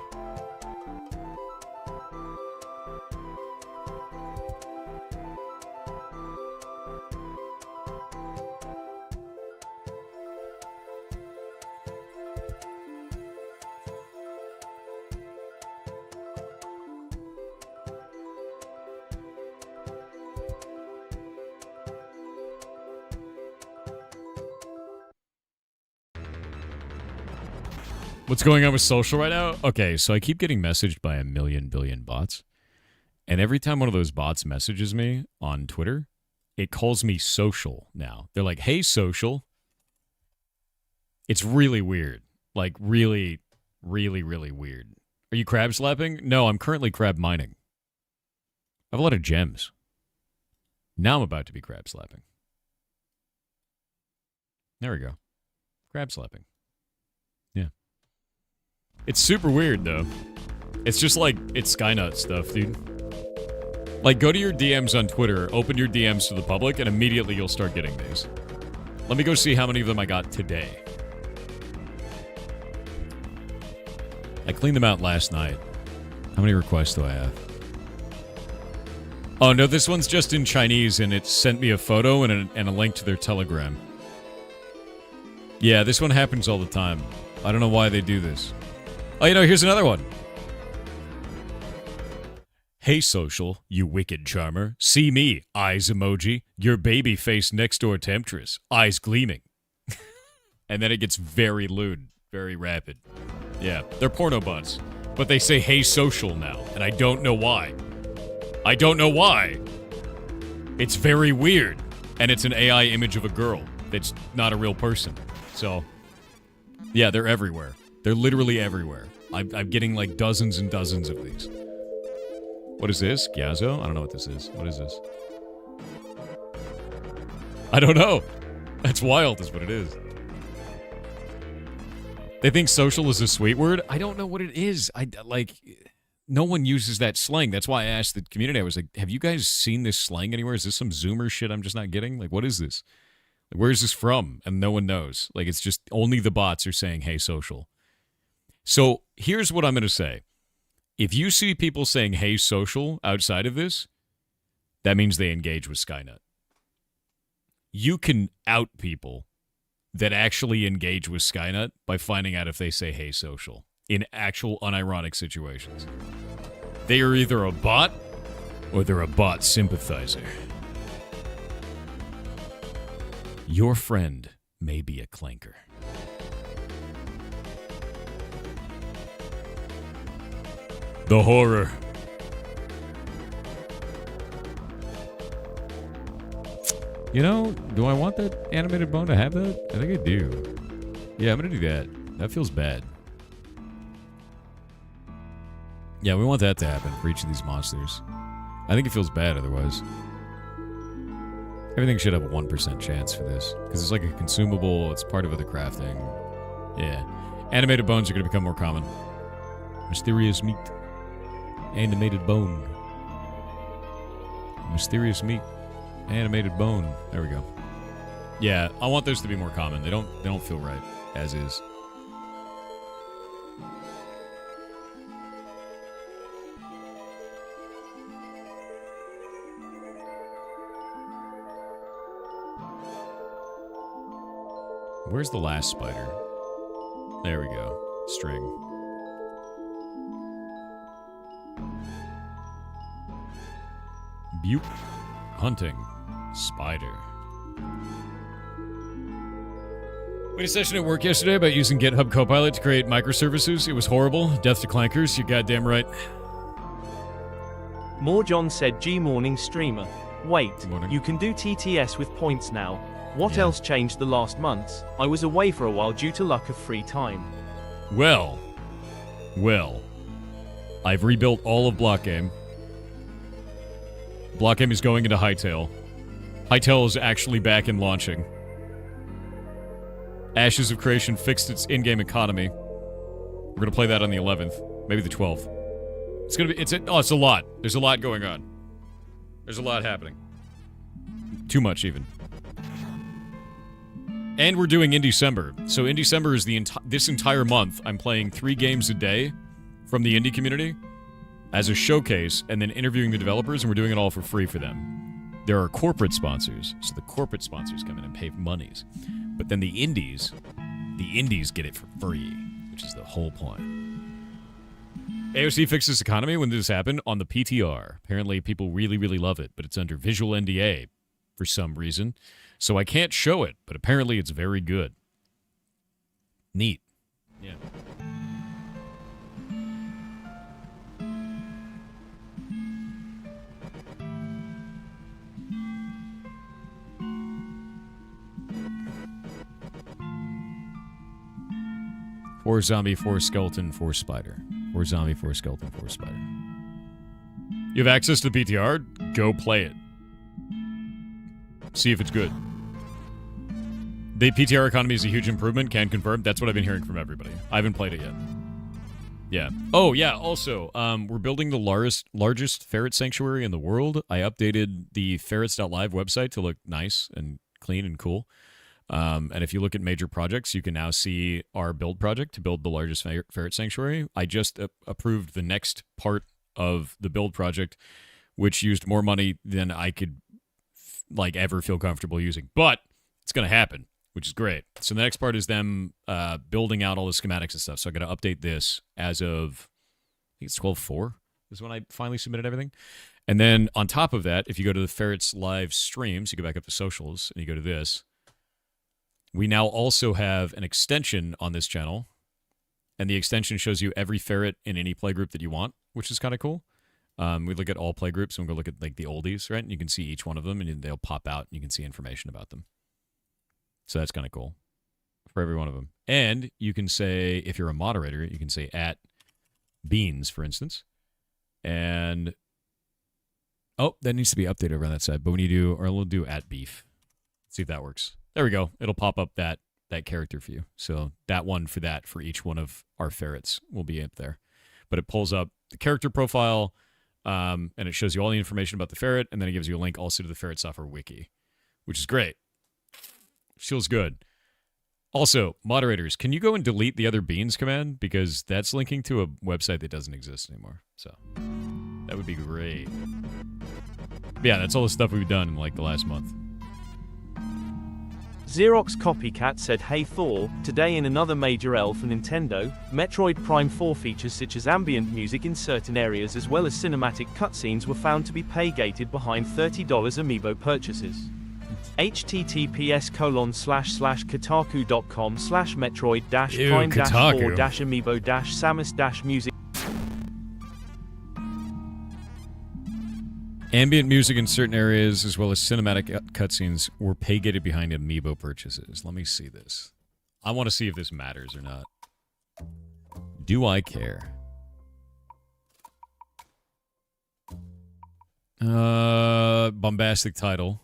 What's going on with social right now? Okay, so I keep getting messaged by a million billion bots. And every time one of those bots messages me on Twitter, it calls me social now. They're like, hey, social. It's really weird. Like, really, really, really weird. Are you crab slapping? No, I'm currently crab mining. I have a lot of gems. Now I'm about to be crab slapping. There we go. Crab slapping. Yeah. It's super weird, though. It's just like, it's Skynut stuff, dude. Like, go to your DMs on Twitter, open your DMs to the public, and immediately you'll start getting these. Let me go see how many of them I got today. I cleaned them out last night. How many requests do I have? Oh, no, this one's just in Chinese, and it sent me a photo and a link to their Telegram. Yeah, this one happens all the time. I don't know why they do this. Oh, you know, here's another one. Hey, social, you wicked charmer. See me, eyes emoji. Your baby face next door temptress. Eyes gleaming. And then it gets very lewd, very rapid. Yeah, they're porno bots. But they say, hey, social now, and I don't know why. I don't know why. It's very weird. And it's an AI image of a girl that's not a real person. So, yeah, they're everywhere. They're literally everywhere. I'm getting like dozens and dozens of these. What is this? Gyazo? I don't know what this is. What is this? I don't know. That's wild is what it is. They think social is a sweet word. I don't know what it is. No one uses that slang. That's why I asked the community. I was like, have you guys seen this slang anywhere? Is this some Zoomer shit I'm just not getting? Like, what is this? Where is this from? And no one knows. Like, it's just only the bots are saying, hey, social. So here's what I'm going to say. If you see people saying, hey, social outside of this, that means they engage with Skynet. You can out people that actually engage with Skynet by finding out if they say, hey, social. In actual unironic situations. They are either a bot or they're a bot sympathizer. Your friend may be a clanker. The horror. You know, do I want that animated bone to have that? I think I do. Yeah, I'm gonna do that. That feels bad. Yeah, we want that to happen for each of these monsters. I think it feels bad otherwise. Everything should have a 1% chance for this. Because it's like a consumable, it's part of the crafting. Yeah. Animated bones are going to become more common. Mysterious meat. Animated bone. Mysterious meat. Animated bone. There we go. Yeah, I want those to be more common. They don't feel right, as is. Where's the last spider? There we go. String. Butte. Hunting. Spider. We had a session at work yesterday about using GitHub Copilot to create microservices. It was horrible. Death to clankers. You're goddamn right. More John said G morning streamer. Wait, Morning. you can do TTS with points now. What Yeah. else changed the last months? I was away for a while due to lack of free time. Well. I've rebuilt all of Block Game. Block Game is going into Hightail. Hightail is actually back and launching. Ashes of Creation fixed its in-game economy. We're gonna play that on the 11th, maybe the 12th. It's a lot. There's a lot going on. There's a lot happening. Too much even. And we're doing Indiecember. So Indiecember is this entire month. I'm playing 3 games a day from the indie community as a showcase, and then interviewing the developers, and we're doing it all for free for them. There are corporate sponsors, so the corporate sponsors come in and pay monies. But then the indies get it for free, which is the whole point. AOC fixed this economy when this happened on the PTR. Apparently people really, really love it, but it's under visual NDA for some reason. So I can't show it, but apparently it's very good. Neat. Yeah. Four zombie, 4 skeleton, 4 spider. 4 zombie, 4 skeleton, 4 spider. You have access to the PTR? Go play it. See if it's good. The PTR economy is a huge improvement, can confirm. That's what I've been hearing from everybody. I haven't played it yet. Yeah. Oh, yeah, also, we're building the largest ferret sanctuary in the world. I updated the ferrets.live website to look nice and clean and cool. And if you look at major projects, you can now see our build project to build the largest ferret sanctuary. I just approved the next part of the build project, which used more money than I could ever feel comfortable using. But it's going to happen, which is great. So the next part is them building out all the schematics and stuff. So I got to update this as of, I think it's 12/4 is when I finally submitted everything. And then on top of that, if you go to the Ferret's live streams, you go back up to socials and you go to this. We now also have an extension on this channel, and the extension shows you every ferret in any playgroup that you want, which is kind of cool. We look at all play groups, and we'll go look at like the oldies, right? And you can see each one of them, and they'll pop out, and you can see information about them. So that's kind of cool for every one of them. And you can say, if you're a moderator, you can say at beans, for instance. And, oh, that needs to be updated over on that side. But when you do, or we'll do at beef. See if that works. There we go. It'll pop up that character for you. So that one for each one of our ferrets will be up there. But it pulls up the character profile, and it shows you all the information about the ferret, and then it gives you a link also to the Ferret Software Wiki, which is great. Feels good. Also, moderators, can you go and delete the other beans command? Because that's linking to a website that doesn't exist anymore. So that would be great. But yeah, that's all the stuff we've done in like the last month. Xerox Copycat said, "Hey Thor, today in another major L for Nintendo, Metroid Prime 4 features such as ambient music in certain areas as well as cinematic cutscenes were found to be pay-gated behind $30 amiibo purchases. https://kotaku.com/metroid-prime-4-amiibo-samus-music." Ambient music in certain areas, as well as cinematic cutscenes, were pay-gated behind amiibo purchases. Let me see this. I want to see if this matters or not. Do I care? Bombastic title.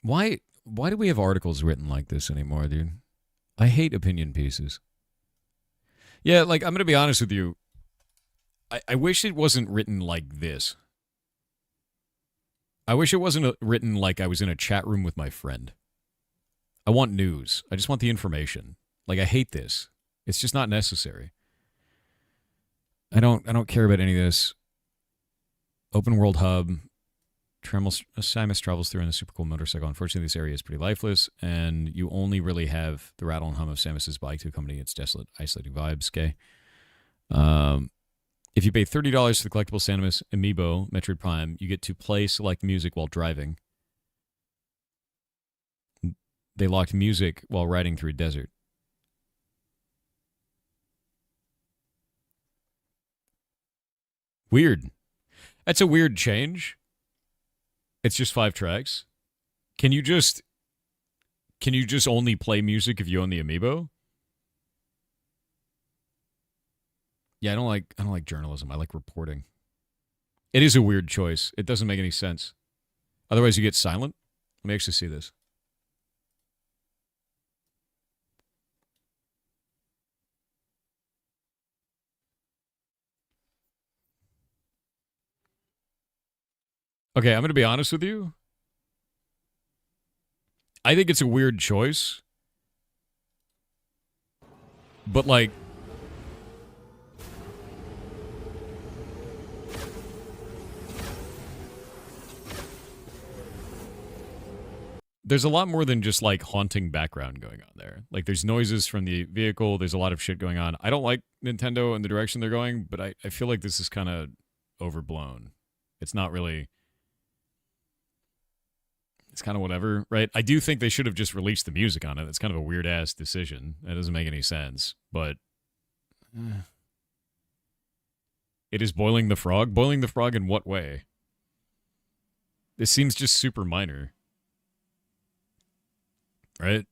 Why do we have articles written like this anymore, dude? I hate opinion pieces. Yeah, like, I'm going to be honest with you. I wish it wasn't written like this. I wish it wasn't written like I was in a chat room with my friend. I want news. I just want the information. Like, I hate this. It's just not necessary. I don't care about any of this. Open world hub. Samus travels through on a super cool motorcycle. Unfortunately, this area is pretty lifeless, and you only really have the rattle and hum of Samus's bike to accompany its desolate, isolating vibes. Okay. If you pay $30 for the collectible Samus Amiibo Metroid Prime, you get to play select music while driving. They locked music while riding through a desert. Weird. That's a weird change. It's just 5 tracks. Can you just only play music if you own the Amiibo? Yeah, I don't like journalism. I like reporting. It is a weird choice. It doesn't make any sense. Otherwise, you get silent. Let me actually see this. Okay, I'm going to be honest with you. I think it's a weird choice. But, like, there's a lot more than just, like, haunting background going on there. Like, there's noises from the vehicle. There's a lot of shit going on. I don't like Nintendo and the direction they're going, but I feel like this is kind of overblown. It's not really... It's kind of whatever, right? I do think they should have just released the music on it. It's kind of a weird-ass decision. That doesn't make any sense, but... It is boiling the frog? Boiling the frog in what way? This seems just super minor. Right?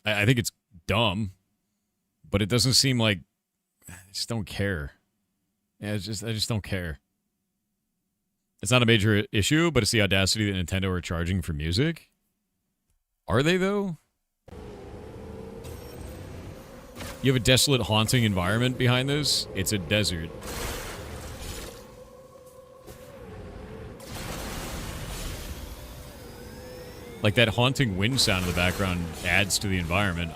I think it's dumb, but it doesn't seem like... I just don't care. Yeah, I just don't care. It's not a major issue, but it's the audacity that Nintendo are charging for music. Are they, though? You have a desolate, haunting environment behind this? It's a desert. Like, that haunting wind sound in the background adds to the environment.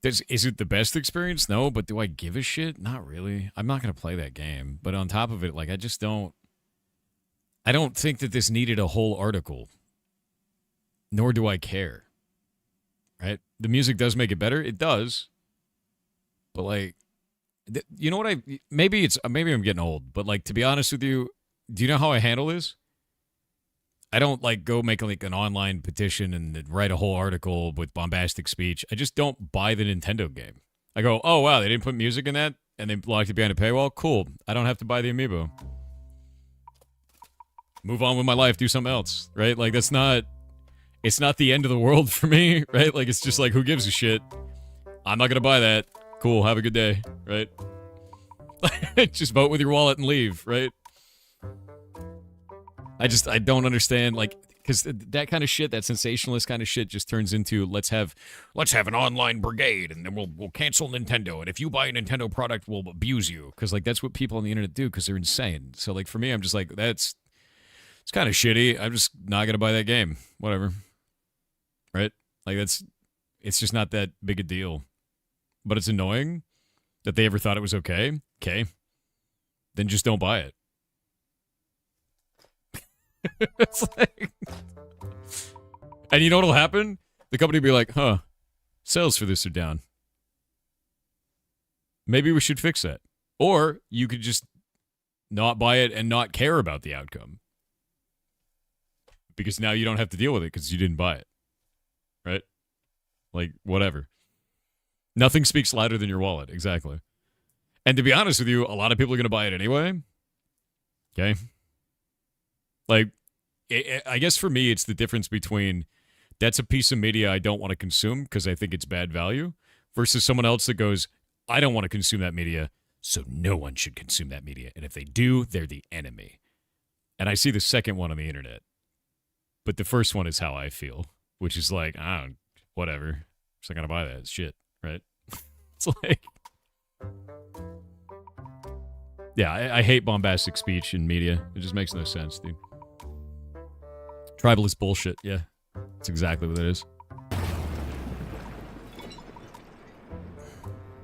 Is it the best experience? No, but do I give a shit? Not really. I'm not going to play that game. But on top of it, like, I don't think that this needed a whole article. Nor do I care. Right? The music does make it better. It does. But, like, you know what maybe I'm getting old, but, like, to be honest with you, do you know how I handle this? I don't, like, go make, like, an online petition and write a whole article with bombastic speech. I just don't buy the Nintendo game. I go, oh, wow, they didn't put music in that? and they locked it behind a paywall, cool. I don't have to buy the amiibo. Move on with my life, do something else, right? Like, it's not the end of the world for me, right? Like, it's just like, who gives a shit? I'm not gonna buy that. Cool, have a good day, right? Just vote with your wallet and leave, right? I don't understand, like, because that kind of shit, that sensationalist kind of shit, just turns into let's have an online brigade, and then we'll cancel Nintendo, and if you buy a Nintendo product, we'll abuse you, because like that's what people on the internet do, because they're insane. So like for me, I'm just like it's kind of shitty. I'm just not gonna buy that game. Whatever, right? Like it's just not that big a deal, but it's annoying that they ever thought it was okay. Okay, then just don't buy it. It's like, and you know what'll happen? The company will be like, huh, sales for this are down. Maybe we should fix that. Or you could just not buy it and not care about the outcome. Because now you don't have to deal with it because you didn't buy it. Right? Like, whatever. Nothing speaks louder than your wallet. Exactly. And to be honest with you, a lot of people are going to buy it anyway. Okay? Like, I guess for me, it's the difference between that's a piece of media I don't want to consume because I think it's bad value versus someone else that goes, I don't want to consume that media, so no one should consume that media. And if they do, they're the enemy. And I see the second one on the internet. But the first one is how I feel, which is like, whatever. I'm just not going to buy that. It's shit, right? It's like, yeah, I hate bombastic speech in media. It just makes no sense, dude. Tribalist bullshit, yeah. That's exactly what it is.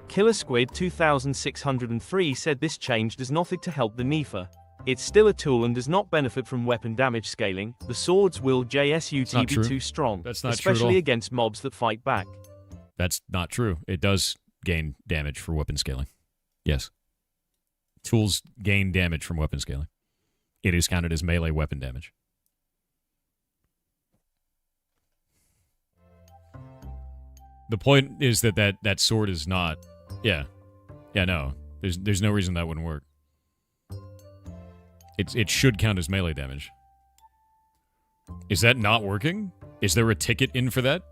Killer Squid 2603 said this change does nothing to help the NIFA. It's still a tool and does not benefit from weapon damage scaling. The swords will JSUT be too strong, That's not true at especially all. against mobs that fight back. That's not true. It does gain damage for weapon scaling. Yes. Tools gain damage from weapon scaling. It is counted as melee weapon damage. The point is that sword is not... Yeah. Yeah, no. There's no reason that wouldn't work. It should count as melee damage. Is that not working? Is there a ticket in for that?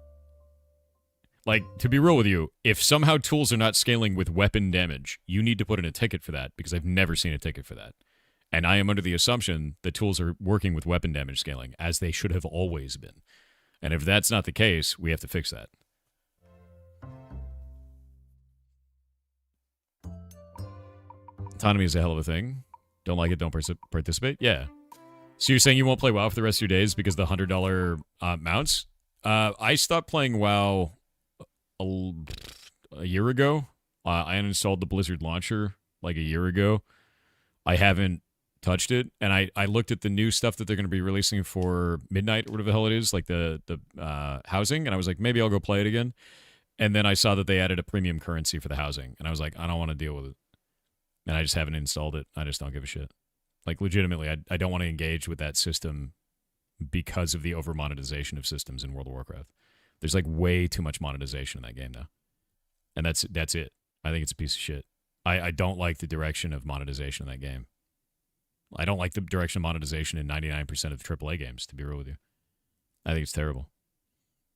Like, to be real with you, if somehow tools are not scaling with weapon damage, you need to put in a ticket for that, because I've never seen a ticket for that. And I am under the assumption that tools are working with weapon damage scaling, as they should have always been. And if that's not the case, we have to fix that. Autonomy is a hell of a thing. Don't like it, don't participate? Yeah. So you're saying you won't play WoW for the rest of your days because of the $100 mounts? I stopped playing WoW a year ago. I uninstalled the Blizzard launcher like a year ago. I haven't touched it. And I looked at the new stuff that they're going to be releasing for Midnight or whatever the hell it is, like the housing. And I was like, maybe I'll go play it again. And then I saw that they added a premium currency for the housing. And I was like, I don't want to deal with it. And I just haven't installed it. I just don't give a shit. Like, legitimately, I don't want to engage with that system because of the over-monetization of systems in World of Warcraft. There's, like, way too much monetization in that game now. And that's it. I think it's a piece of shit. I don't like the direction of monetization in that game. I don't like the direction of monetization in 99% of AAA games, to be real with you. I think it's terrible.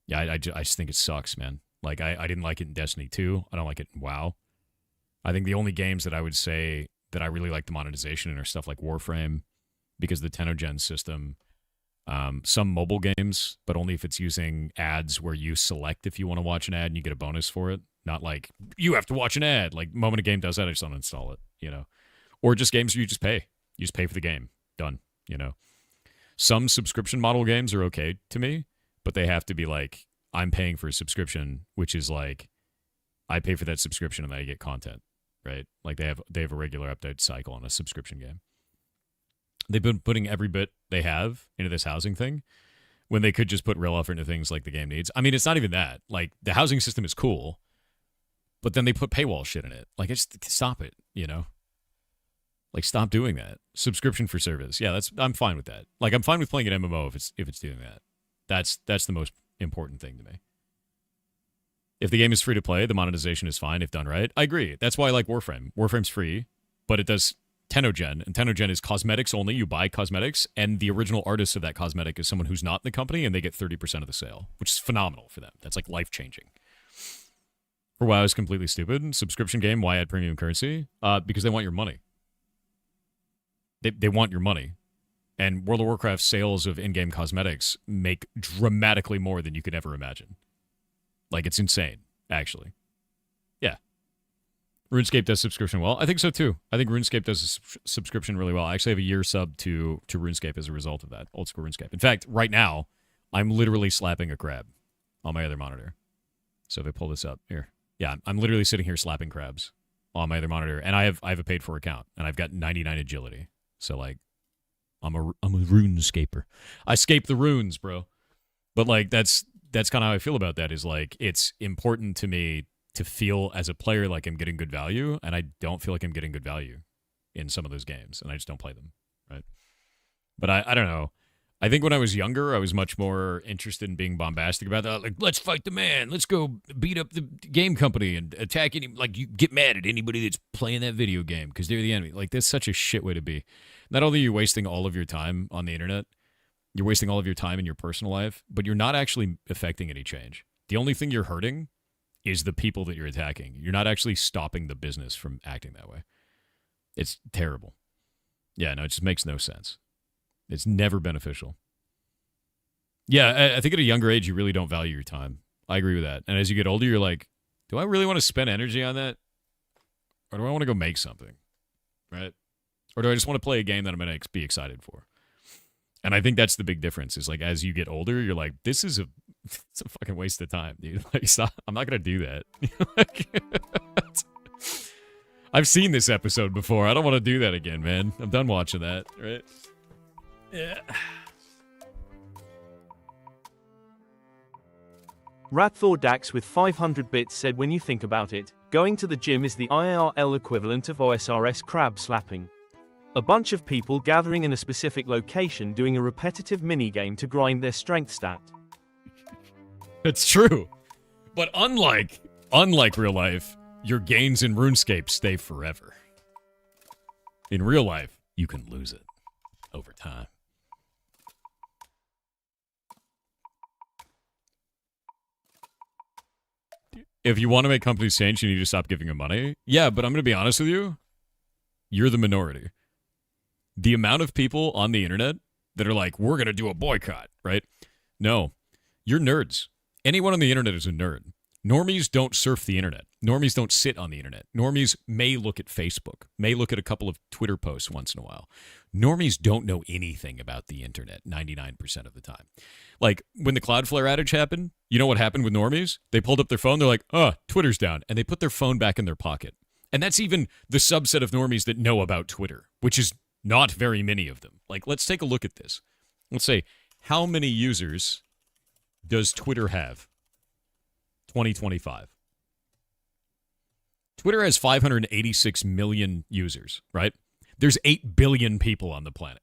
Yeah, I just think it sucks, man. Like, I didn't like it in Destiny 2. I don't like it in WoW. I think the only games that I would say that I really like the monetization in are stuff like Warframe, because of the Tenogen system. Some mobile games, but only if it's using ads where you select if you want to watch an ad and you get a bonus for it. Not like, you have to watch an ad. Like, moment a game does that, I just uninstall it, you know. Or just games where you just pay. You just pay for the game. Done, you know. Some subscription model games are okay to me, but they have to be like, I'm paying for a subscription, which is like, I pay for that subscription and then I get content. Right? Like they have a regular update cycle on a subscription game. They've been putting every bit they have into this housing thing when they could just put real effort into things like the game needs. I mean, it's not even that. Like, the housing system is cool, but then they put paywall shit in it. Like, stop it, you know? Like, stop doing that. Subscription for service. Yeah, I'm fine with that. Like, I'm fine with playing an MMO if it's doing that. That's the most important thing to me. If the game is free to play, the monetization is fine if done right. I agree. That's why I like Warframe. Warframe's free, but it does Tenogen, and Tenogen is cosmetics only. You buy cosmetics, and the original artist of that cosmetic is someone who's not in the company, and they get 30% of the sale, which is phenomenal for them. That's like life-changing. For WoW is completely stupid. Subscription game, why add premium currency? Because they want your money. They want your money. And World of Warcraft's sales of in-game cosmetics make dramatically more than you could ever imagine. Like, it's insane, actually. Yeah. RuneScape does subscription well. I think so, too. I think RuneScape does a subscription really well. I actually have a year sub to RuneScape as a result of that. Old school RuneScape. In fact, right now, I'm literally slapping a crab on my other monitor. So if I pull this up, here. Yeah, I'm literally sitting here slapping crabs on my other monitor. And I have a paid-for account. And I've got 99 agility. So, like, I'm a runescaper. I scape the runes, bro. But, like, that's kind of how I feel about that, is, like, it's important to me to feel as a player like I'm getting good value, and I don't feel like I'm getting good value in some of those games, and I just don't play them, right? But I don't know. I think when I was younger, I was much more interested in being bombastic about that. Like, let's fight the man. Let's go beat up the game company and attack any, like, you get mad at anybody that's playing that video game because they're the enemy. Like, that's such a shit way to be. Not only are you wasting all of your time on the internet, you're wasting all of your time in your personal life, but you're not actually affecting any change. The only thing you're hurting is the people that you're attacking. You're not actually stopping the business from acting that way. It's terrible. Yeah, no, it just makes no sense. It's never beneficial. Yeah, I think at a younger age, you really don't value your time. I agree with that. And as you get older, you're like, do I really want to spend energy on that? Or do I want to go make something? Right? Or do I just want to play a game that I'm going to be excited for? And I think that's the big difference, is like, as you get older, you're like, it's a fucking waste of time, dude. Like, I'm not going to do that. I've seen this episode before. I don't want to do that again, man. I'm done watching that, right? Yeah. Radthor Dax with 500 bits said, when you think about it, going to the gym is the IRL equivalent of OSRS crab slapping. A bunch of people gathering in a specific location doing a repetitive minigame to grind their strength stat. It's true. But unlike real life, your gains in RuneScape stay forever. In real life, you can lose it over time. If you want to make companies change, you need to stop giving them money. Yeah, but I'm going to be honest with you. You're the minority. The amount of people on the internet that are like, we're going to do a boycott, right? No, you're nerds. Anyone on the internet is a nerd. Normies don't surf the internet. Normies don't sit on the internet. Normies may look at Facebook, may look at a couple of Twitter posts once in a while. Normies don't know anything about the internet 99% of the time. Like, when the Cloudflare outage happened, you know what happened with normies? They pulled up their phone, they're like, Twitter's down, and they put their phone back in their pocket. And that's even the subset of normies that know about Twitter, which is not very many of them. Like, let's take a look at this. Let's say, how many users does Twitter have? 2025. Twitter has 586 million users, right? There's 8 billion people on the planet.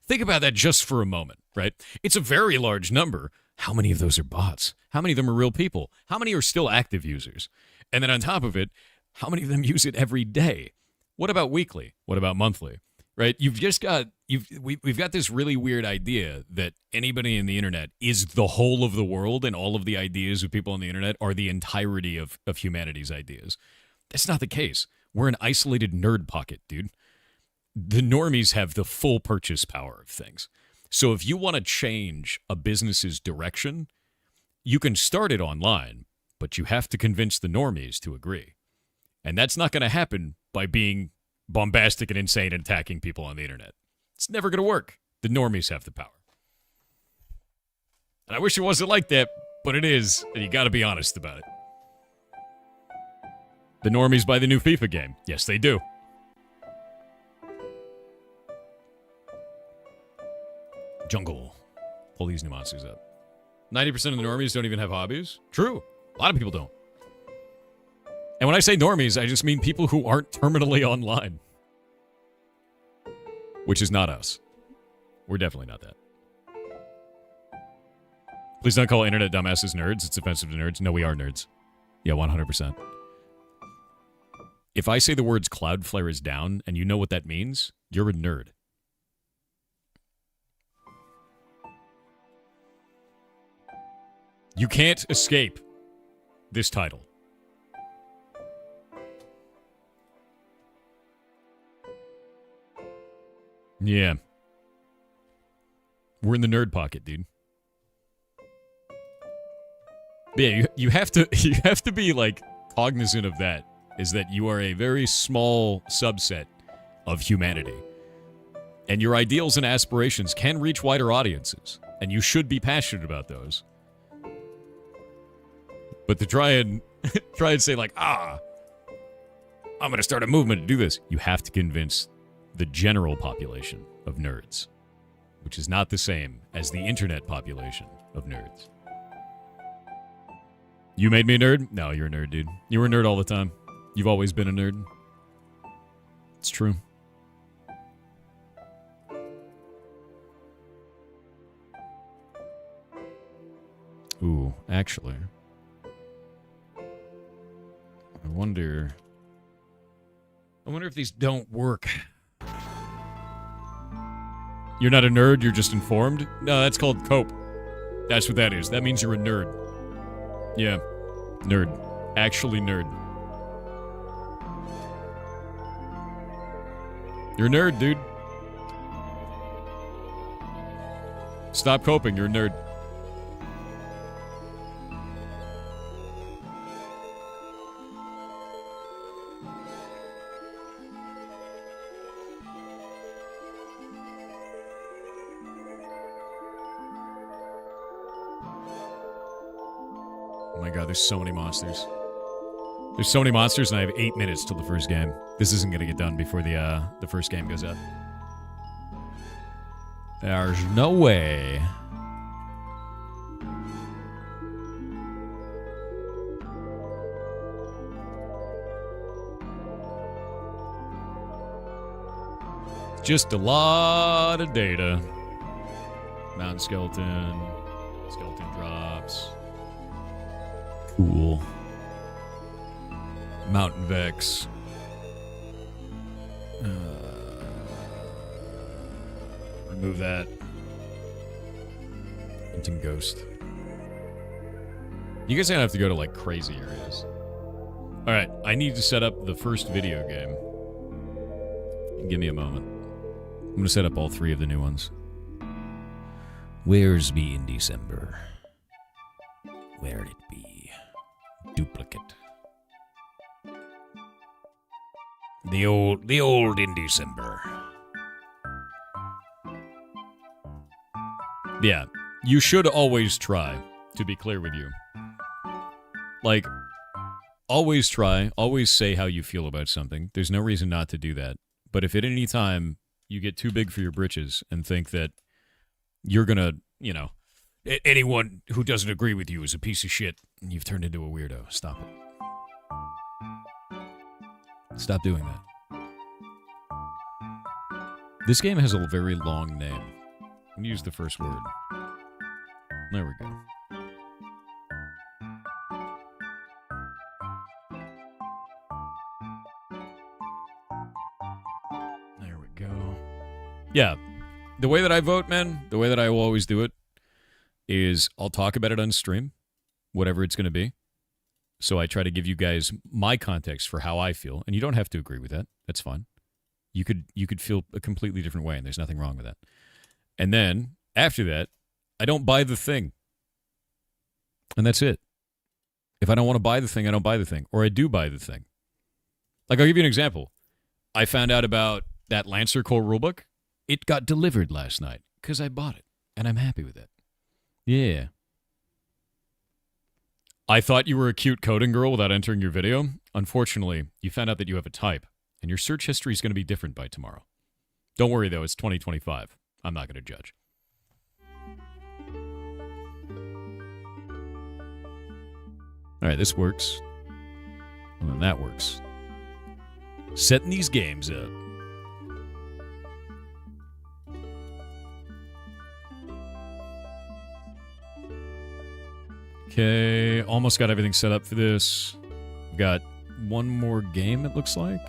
Think about that just for a moment, right? It's a very large number. How many of those are bots? How many of them are real people? How many are still active users? And then on top of it, how many of them use it every day? What about weekly? What about monthly? Right? We've got this really weird idea that anybody in the internet is the whole of the world, and all of the ideas of people on the internet are the entirety of humanity's ideas. That's not the case. We're an isolated nerd pocket, dude. The normies have the full purchase power of things. So if you want to change a business's direction, you can start it online, but you have to convince the normies to agree. And that's not going to happen by being bombastic and insane and attacking people on the internet. It's never going to work. The normies have the power. And I wish it wasn't like that, but it is, and you got to be honest about it. The normies buy the new FIFA game. Yes, they do. Jungle. Pull these new monsters up. 90% of the normies don't even have hobbies. True. A lot of people don't. And when I say normies, I just mean people who aren't terminally online. Which is not us. We're definitely not that. Please don't call internet dumbasses nerds. It's offensive to nerds. No, we are nerds. Yeah, 100%. If I say the words Cloudflare is down and you know what that means, you're a nerd. You can't escape this title. Yeah. We're in the nerd pocket, dude. But yeah, you have to be like cognizant of that, is that you are a very small subset of humanity. And your ideals and aspirations can reach wider audiences, and you should be passionate about those. But to try and say like, I'm going to start a movement to do this, you have to convince the general population of nerds, which is not the same as the internet population of nerds. You made me a nerd? No, you're a nerd, dude. You were a nerd all the time. You've always been a nerd. It's true. Ooh, actually, I wonder if these don't work. You're not a nerd, you're just informed? No, that's called cope. That's what that is. That means you're a nerd. Yeah. Nerd. Actually nerd. You're a nerd, dude. Stop coping, you're a nerd. Oh my god, there's so many monsters. There's so many monsters, and I have 8 minutes till the first game. This isn't gonna get done before the first game goes up. There's no way. Just a lot of data. Mountain skeleton. Skeleton drops. Cool. Mountain Vex. Remove that. Hunting Ghost. You guys are gonna have to go to like crazy areas. Alright, I need to set up the first video game. Give me a moment. I'm gonna set up all 3 of the new ones. Where's me Indiecember? Where'd it be? Duplicate. The old Indiecember. Yeah, you should always try, to be clear with you. Like, always try, always say how you feel about something. There's no reason not to do that. But if at any time you get too big for your britches and think that you're gonna, you know, anyone who doesn't agree with you is a piece of shit, and you've turned into a weirdo, stop it. Stop doing that. This game has a very long name. I'm gonna use the first word. There we go. There we go. Yeah. The way that I vote, man, the way that I will always do it is I'll talk about it on stream, whatever it's going to be. So I try to give you guys my context for how I feel, and you don't have to agree with that. That's fine. You could feel a completely different way, and there's nothing wrong with that. And then after that, I don't buy the thing. And that's it. If I don't want to buy the thing, I don't buy the thing. Or I do buy the thing. Like, I'll give you an example. I found out about that Lancer Core rulebook. It got delivered last night because I bought it, and I'm happy with it. Yeah. I thought you were a cute coding girl without entering your video. Unfortunately, you found out that you have a type, and your search history is going to be different by tomorrow. Don't worry, though. It's 2025. I'm not going to judge. All right, this works. And then that works. Setting these games up. Okay, almost got everything set up for this. We've got one more game, it looks like.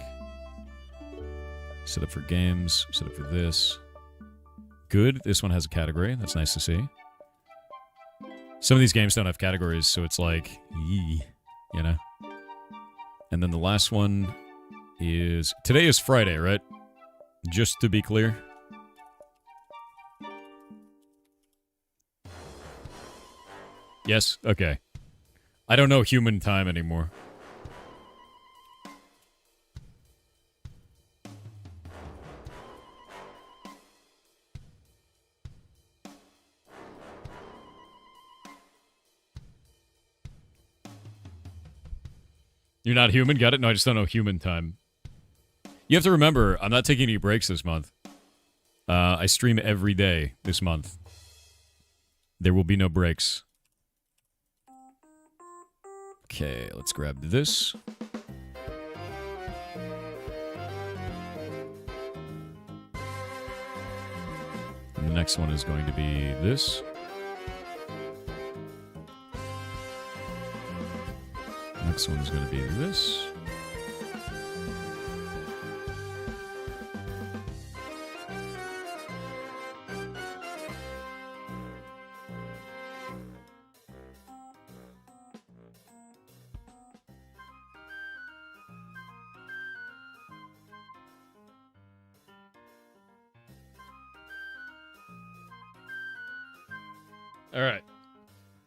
Set up for games, set up for this. Good, this one has a category. That's nice to see. Some of these games don't have categories, so it's like, yee, you know? And then the last one is... Today is Friday, right? Just to be clear. Yes? Okay. I don't know human time anymore. You're not human? Got it? No, I just don't know human time. You have to remember, I'm not taking any breaks this month. I stream every day this month. There will be no breaks. Okay, let's grab this. And the next one is going to be this. Next one is going to be this. All right.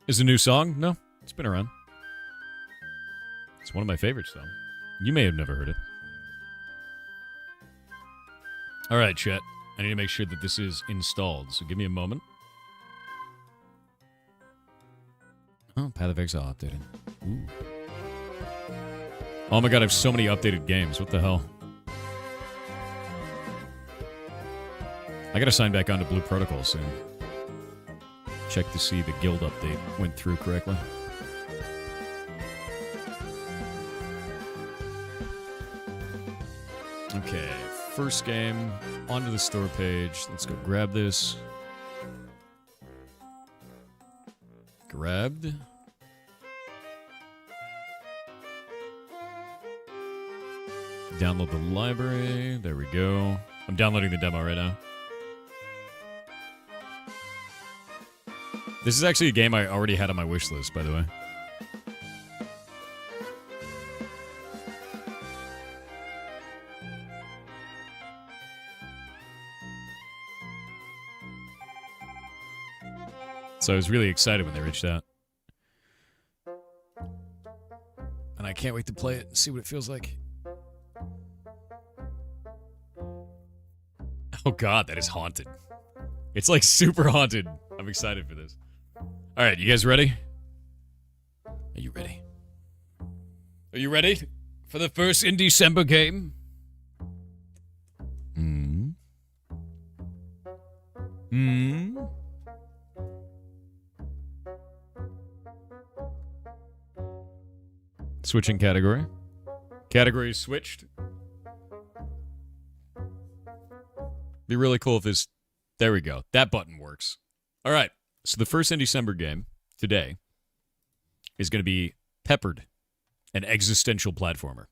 Is a new song? No, it's been around. It's one of my favorites, though. You may have never heard it. All right, chat. I need to make sure that this is installed, so give me a moment. Oh, Path of Exile updated. Ooh. Oh my god, I have so many updated games. What the hell? I gotta sign back on to Blue Protocol soon. Check to see the guild update went through correctly. Okay, first game, onto the store page. Let's go grab this. Grabbed. Download the library. There we go. I'm downloading the demo right now. This is actually a game I already had on my wish list, by the way. So I was really excited when they reached out. And I can't wait to play it and see what it feels like. Oh god, that is haunted. It's like super haunted. I'm excited for this. Alright, you guys ready? Are you ready? Are you ready for the first Indiecember game? Switching category. Category is switched. Be really cool if this... There we go. That button works. All right. So the first Indiecember game today is going to be Peppered, an existential platformer,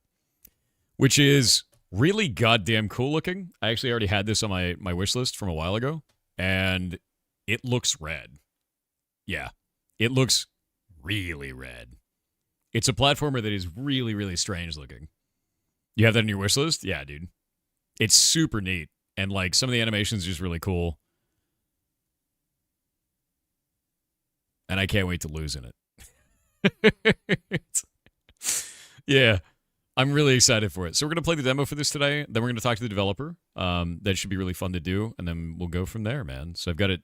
which is really goddamn cool looking. I actually already had this on my wish list from a while ago, and it looks rad. Yeah. It looks really rad. It's a platformer that is really, really strange looking. You have that on your wish list? Yeah, dude. It's super neat. And, like, some of the animations are just really cool. And I can't wait to lose in it. Yeah. I'm really excited for it. So we're going to play the demo for this today. Then we're going to talk to the developer. That should be really fun to do. And then we'll go from there, man. So I've got it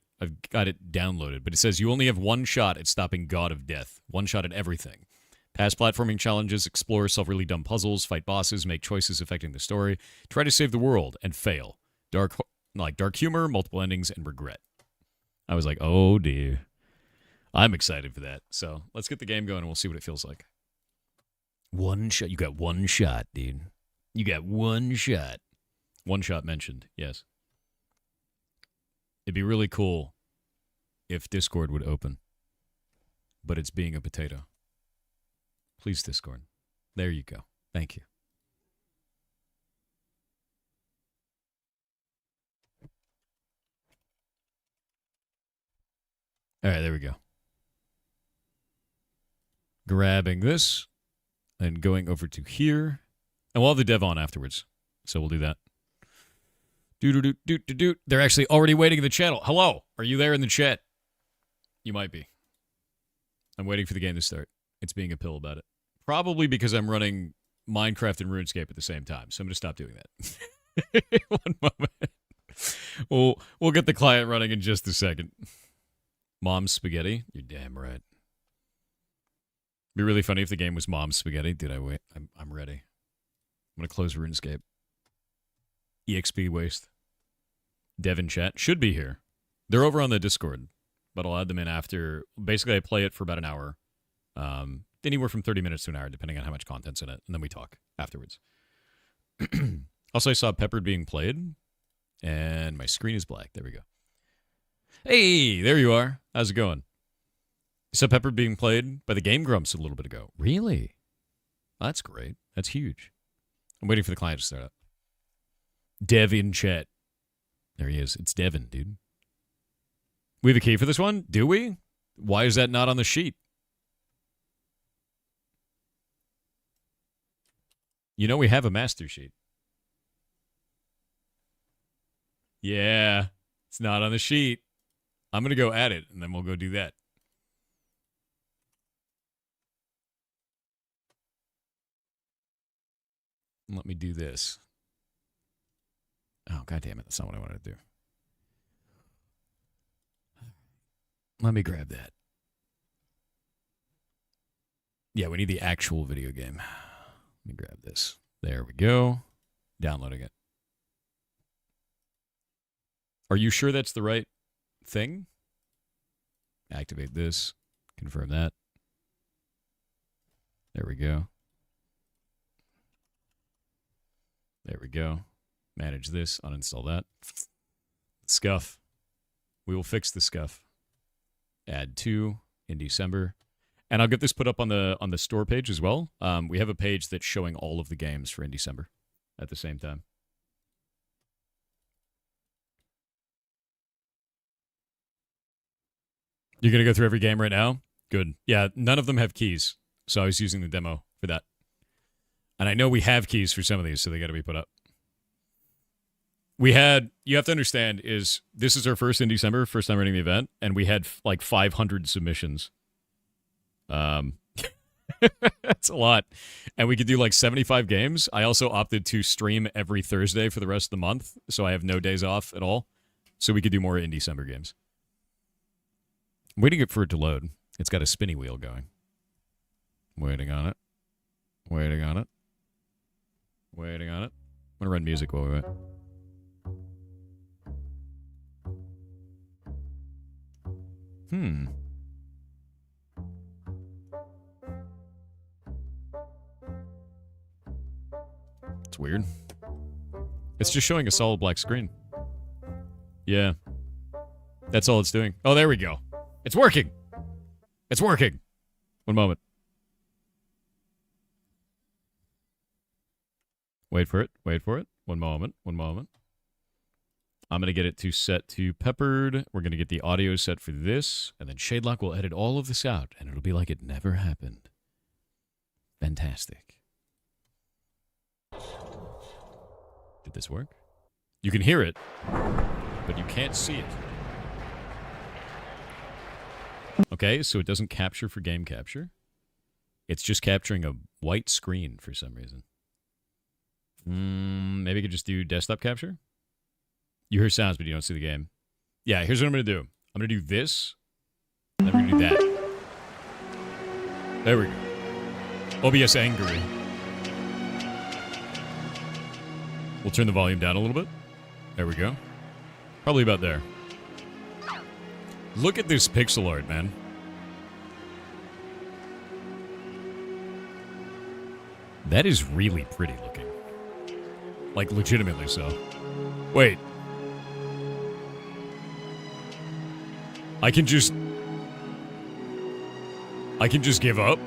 downloaded. But it says you only have one shot at stopping God of Death. One shot at everything. Pass platforming challenges, explore, solve really dumb puzzles, fight bosses, make choices affecting the story, try to save the world, and fail. Dark humor, multiple endings, and regret. I was like, oh dear. I'm excited for that. So let's get the game going and we'll see what it feels like. One shot. You got one shot, dude. You got one shot. One shot mentioned, yes. It'd be really cool if Discord would open. but it's being a potato. Please, Discord. There you go. Thank you. All right, there we go. Grabbing this and going over to here. And we'll have the dev on afterwards. So we'll do that. Do. They're actually already waiting in the channel. Hello. Are you there in the chat? You might be. I'm waiting for the game to start. It's being a pill about it. Probably because I'm running Minecraft and RuneScape at the same time. So I'm going to stop doing that. One moment. We'll get the client running in just a second. Mom's Spaghetti? You're damn right. Be really funny if the game was Mom's Spaghetti. Dude, I wait. I'm ready. I'm going to close RuneScape. EXP waste. Dev in chat should be here. They're over on the Discord, but I'll add them in after. Basically, I play it for about an hour. Anywhere from 30 minutes to an hour, depending on how much content's in it, and then we talk afterwards. Also, I saw Peppered being played, and my screen is black. There we go. Hey, there you are. How's it going? I saw Peppered being played by the Game Grumps a little bit ago. Really? That's great. That's huge. I'm waiting for the client to start up. Dev in chat. There he is. It's Devin, dude. We have a key for this one? Do we? Why is that not on the sheet? You know we have a master sheet. Yeah. It's not on the sheet. I'm going to go add it, and then we'll go do that. Let me do this. Oh, God damn it. That's not what I wanted to do. Let me grab that. Yeah, we need the actual video game. Let me grab this. There we go. Downloading it. Are you sure that's the right thing? Activate this. Confirm that. There we go. There we go. Manage this. Uninstall that. Scuff. We will fix the scuff. Add to Indiecember. And I'll get this put up on the store page as well. We have a page that's showing all of the games for Indiecember at the same time. You're going to go through every game right now? Good. Yeah, none of them have keys. So I was using the demo for that. And I know we have keys for some of these, so they got to be put up. We had, you have to understand, is this is our first Indiecember, first time running the event, and we had like 500 submissions. That's a lot. And we could do like 75 games. I also opted to stream every Thursday for the rest of the month, so I have no days off at all. So we could do more Indiecember games. I'm waiting for it to load. It's got a spinny wheel going. Waiting on it. Waiting on it. Waiting on it. I'm going to run music while we wait. It's weird. It's just showing a solid black screen. Yeah. That's all it's doing. Oh, there we go. It's working. It's working. One moment. Wait for it. Wait for it. One moment. One moment. I'm going to get it to set to Peppered. We're going to get the audio set for this. And then Shadelock will edit all of this out. And it'll be like it never happened. Fantastic. Did this work? You can hear it, but you can't see it. Okay, so it doesn't capture for game capture. It's just capturing a white screen for some reason. Maybe I could just do desktop capture? You hear sounds, but you don't see the game. Yeah, here's what I'm going to do. I'm going to do this, and then we're going to do that. There we go. OBS angry. We'll turn the volume down a little bit. There we go. Probably about there. Look at this pixel art, man. That is really pretty looking. Like, legitimately so. Wait. I can just... I can just give up?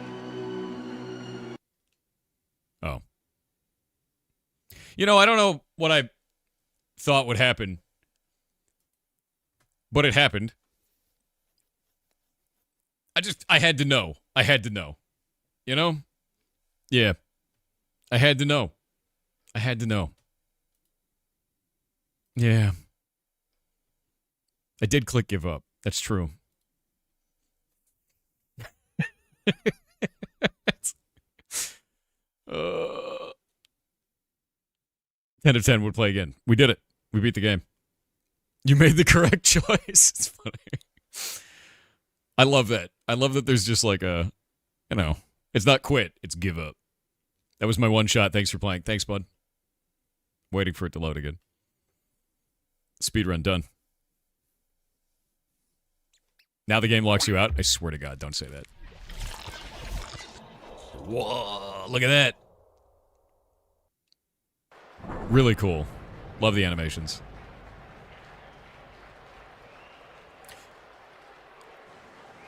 Oh. You know, I don't know what I thought would happen, but it happened. I had to know. I had to know. You know? Yeah. I had to know. I had to know. Yeah. I did click give up. That's true. 10 of 10 would play again. We did it. We beat the game. You made the correct choice. It's funny. I love that. I love that there's just like a, you know, it's not quit, it's give up. That was my one shot. Thanks for playing. Thanks, bud. Waiting for it to load again. Speedrun done. Now the game locks you out. I swear to God, don't say that. Whoa, look at that. Really cool. Love the animations.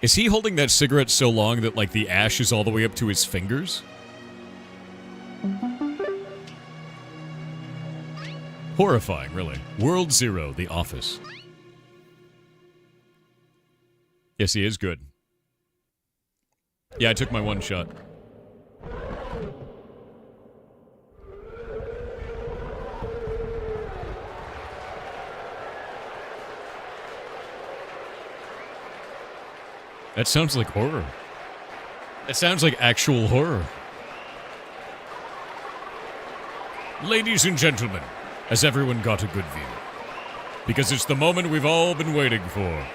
Is he holding that cigarette so long that, like, the ash is all the way up to his fingers? Horrifying, really. World Zero, The Office. Yes, he is good. Yeah, I took my one shot. That sounds like horror. That sounds like actual horror. Ladies and gentlemen, has everyone got a good view? Because it's the moment we've all been waiting for.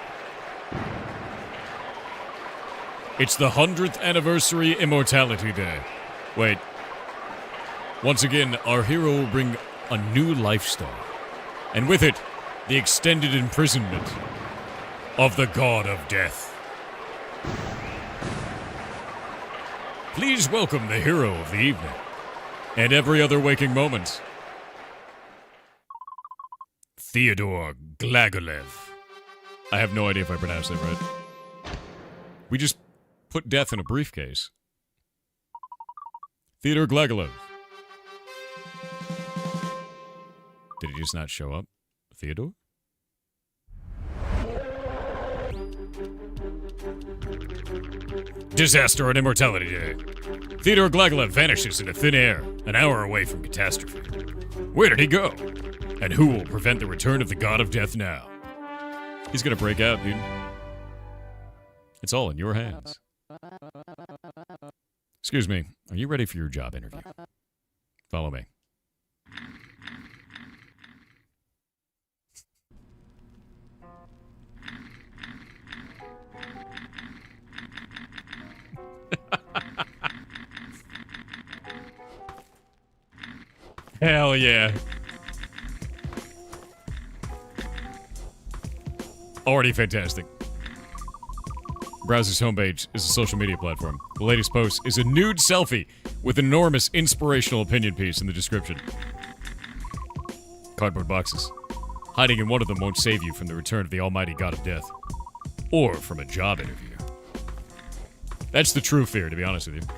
It's the 100th anniversary Immortality Day. Wait. Once again, our hero will bring a new lifestyle. And with it, the extended imprisonment of the God of Death. Please welcome the hero of the evening. And every other waking moment. Theodore Glagolev. I have no idea if I pronounced that right. We just put death in a briefcase. Theodore Glagolev. Did he just not show up? Theodore? Disaster on Immortality Day. Theodore Glagolev vanishes into thin air, an hour away from catastrophe. Where did he go? And who will prevent the return of the God of Death now? He's gonna break out, dude. It's all in your hands. Excuse me, are you ready for your job interview? Follow me. Hell yeah. Already fantastic. Browser's homepage is a social media platform. The latest post is a nude selfie with an enormous inspirational opinion piece in the description. Cardboard boxes. Hiding in one of them won't save you from the return of the almighty God of Death. Or from a job interview. That's the true fear, to be honest with you.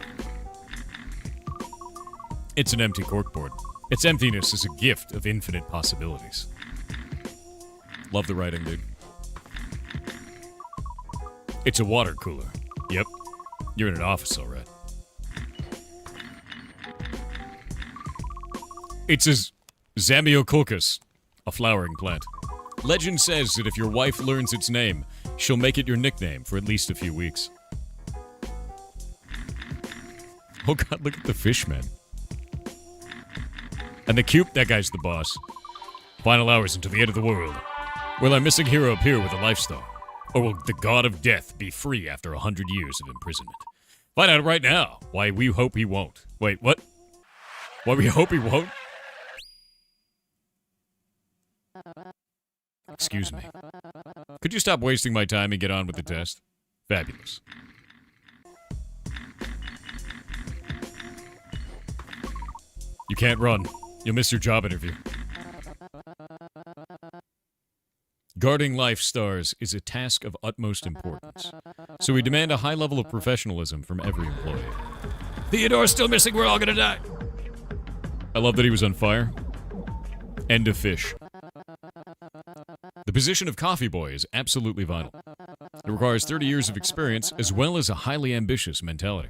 It's an empty corkboard. Its emptiness is a gift of infinite possibilities. Love the writing, dude. It's a water cooler. Yep. You're in an office, all right. It's a Zamioculcas, a flowering plant. Legend says that if your wife learns its name, she'll make it your nickname for at least a few weeks. Oh god, look at the fish, man. And the cube, that guy's the boss. Final hours until the end of the world. Will our missing hero appear with a lifestyle? Or will the God of Death be free after 100 years of imprisonment? Find out right now why we hope he won't. Wait, what? Why we hope he won't? Excuse me. Could you stop wasting my time and get on with the test? Fabulous. You can't run. You'll miss your job interview. Guarding life stars is a task of utmost importance, so we demand a high level of professionalism from every employee. Theodore's still missing, we're all gonna die! I love that he was on fire. And a fish. The position of coffee boy is absolutely vital. It requires 30 years of experience as well as a highly ambitious mentality.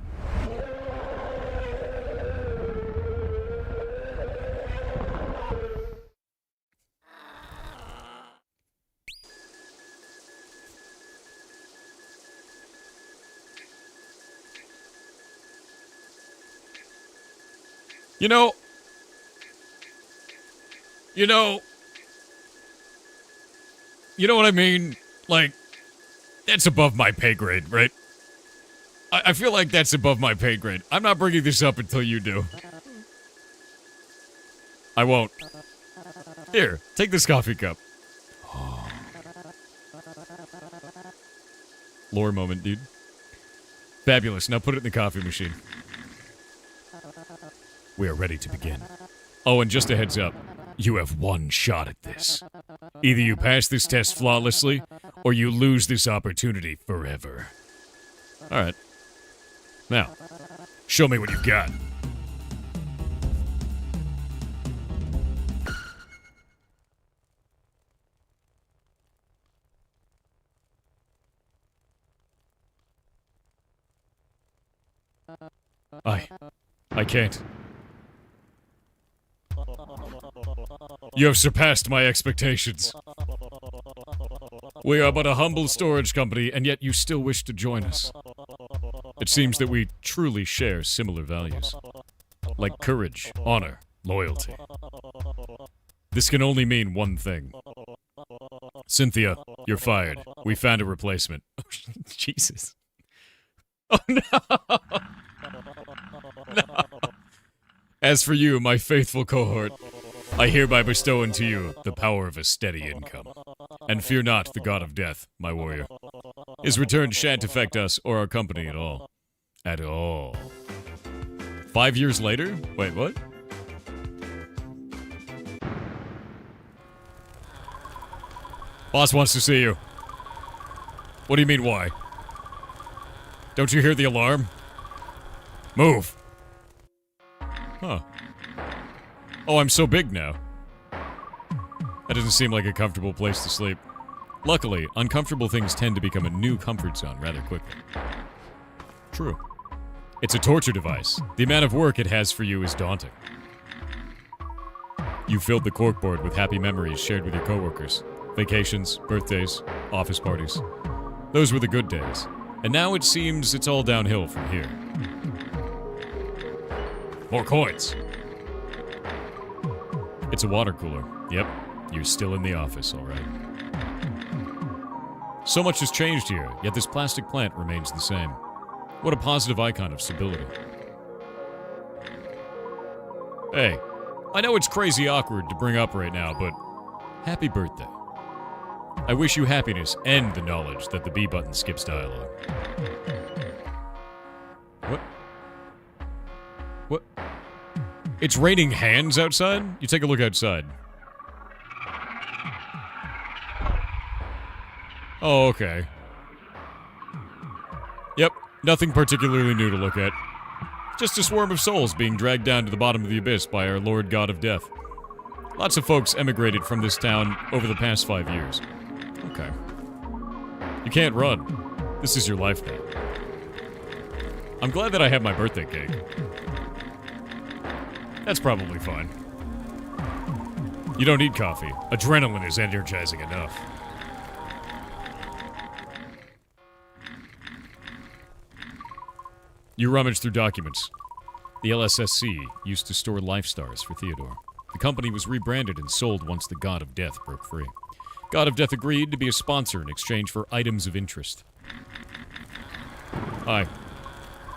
You know what I mean? Like, that's above my pay grade, right? I feel like that's above my pay grade. I'm not bringing this up until you do. I won't. Here, take this coffee cup. Oh. Lore moment, dude. Fabulous. Now put it in the coffee machine. We are ready to begin. Oh, and just a heads up. You have one shot at this. Either you pass this test flawlessly, or you lose this opportunity forever. Alright. Now, show me what you've got. I can't. You have surpassed my expectations. We are but a humble storage company, and yet you still wish to join us. It seems that we truly share similar values, like courage, honor, loyalty. This can only mean one thing. Cynthia, you're fired. We found a replacement. Jesus. Oh no! No. As for you, my faithful cohort, I hereby bestow unto you the power of a steady income. And fear not the god of death, my warrior. His return shan't affect us or our company at all. At all. 5 years later? Wait, what? Boss wants to see you. What do you mean, why? Don't you hear the alarm? Move! Huh. Oh, I'm so big now. That doesn't seem like a comfortable place to sleep. Luckily, uncomfortable things tend to become a new comfort zone rather quickly. True. It's a torture device. The amount of work it has for you is daunting. You filled the corkboard with happy memories shared with your coworkers. Vacations, birthdays, office parties. Those were the good days. And now it seems it's all downhill from here. More coins! It's a water cooler. Yep, you're still in the office, alright. So much has changed here, yet this plastic plant remains the same. What a positive icon of stability. Hey, I know it's crazy awkward to bring up right now, but happy birthday. I wish you happiness and the knowledge that the B button skips dialogue. What? What? It's raining hands outside? You take a look outside. Oh, okay. Yep, nothing particularly new to look at. Just a swarm of souls being dragged down to the bottom of the abyss by our Lord God of Death. Lots of folks emigrated from this town over the past 5 years. Okay. You can't run. This is your life now. I'm glad that I have my birthday cake. That's probably fine. You don't need coffee. Adrenaline is energizing enough. You rummage through documents. The LSSC used to store life stars for Theodore. The company was rebranded and sold once the God of Death broke free. God of Death agreed to be a sponsor in exchange for items of interest. Hi.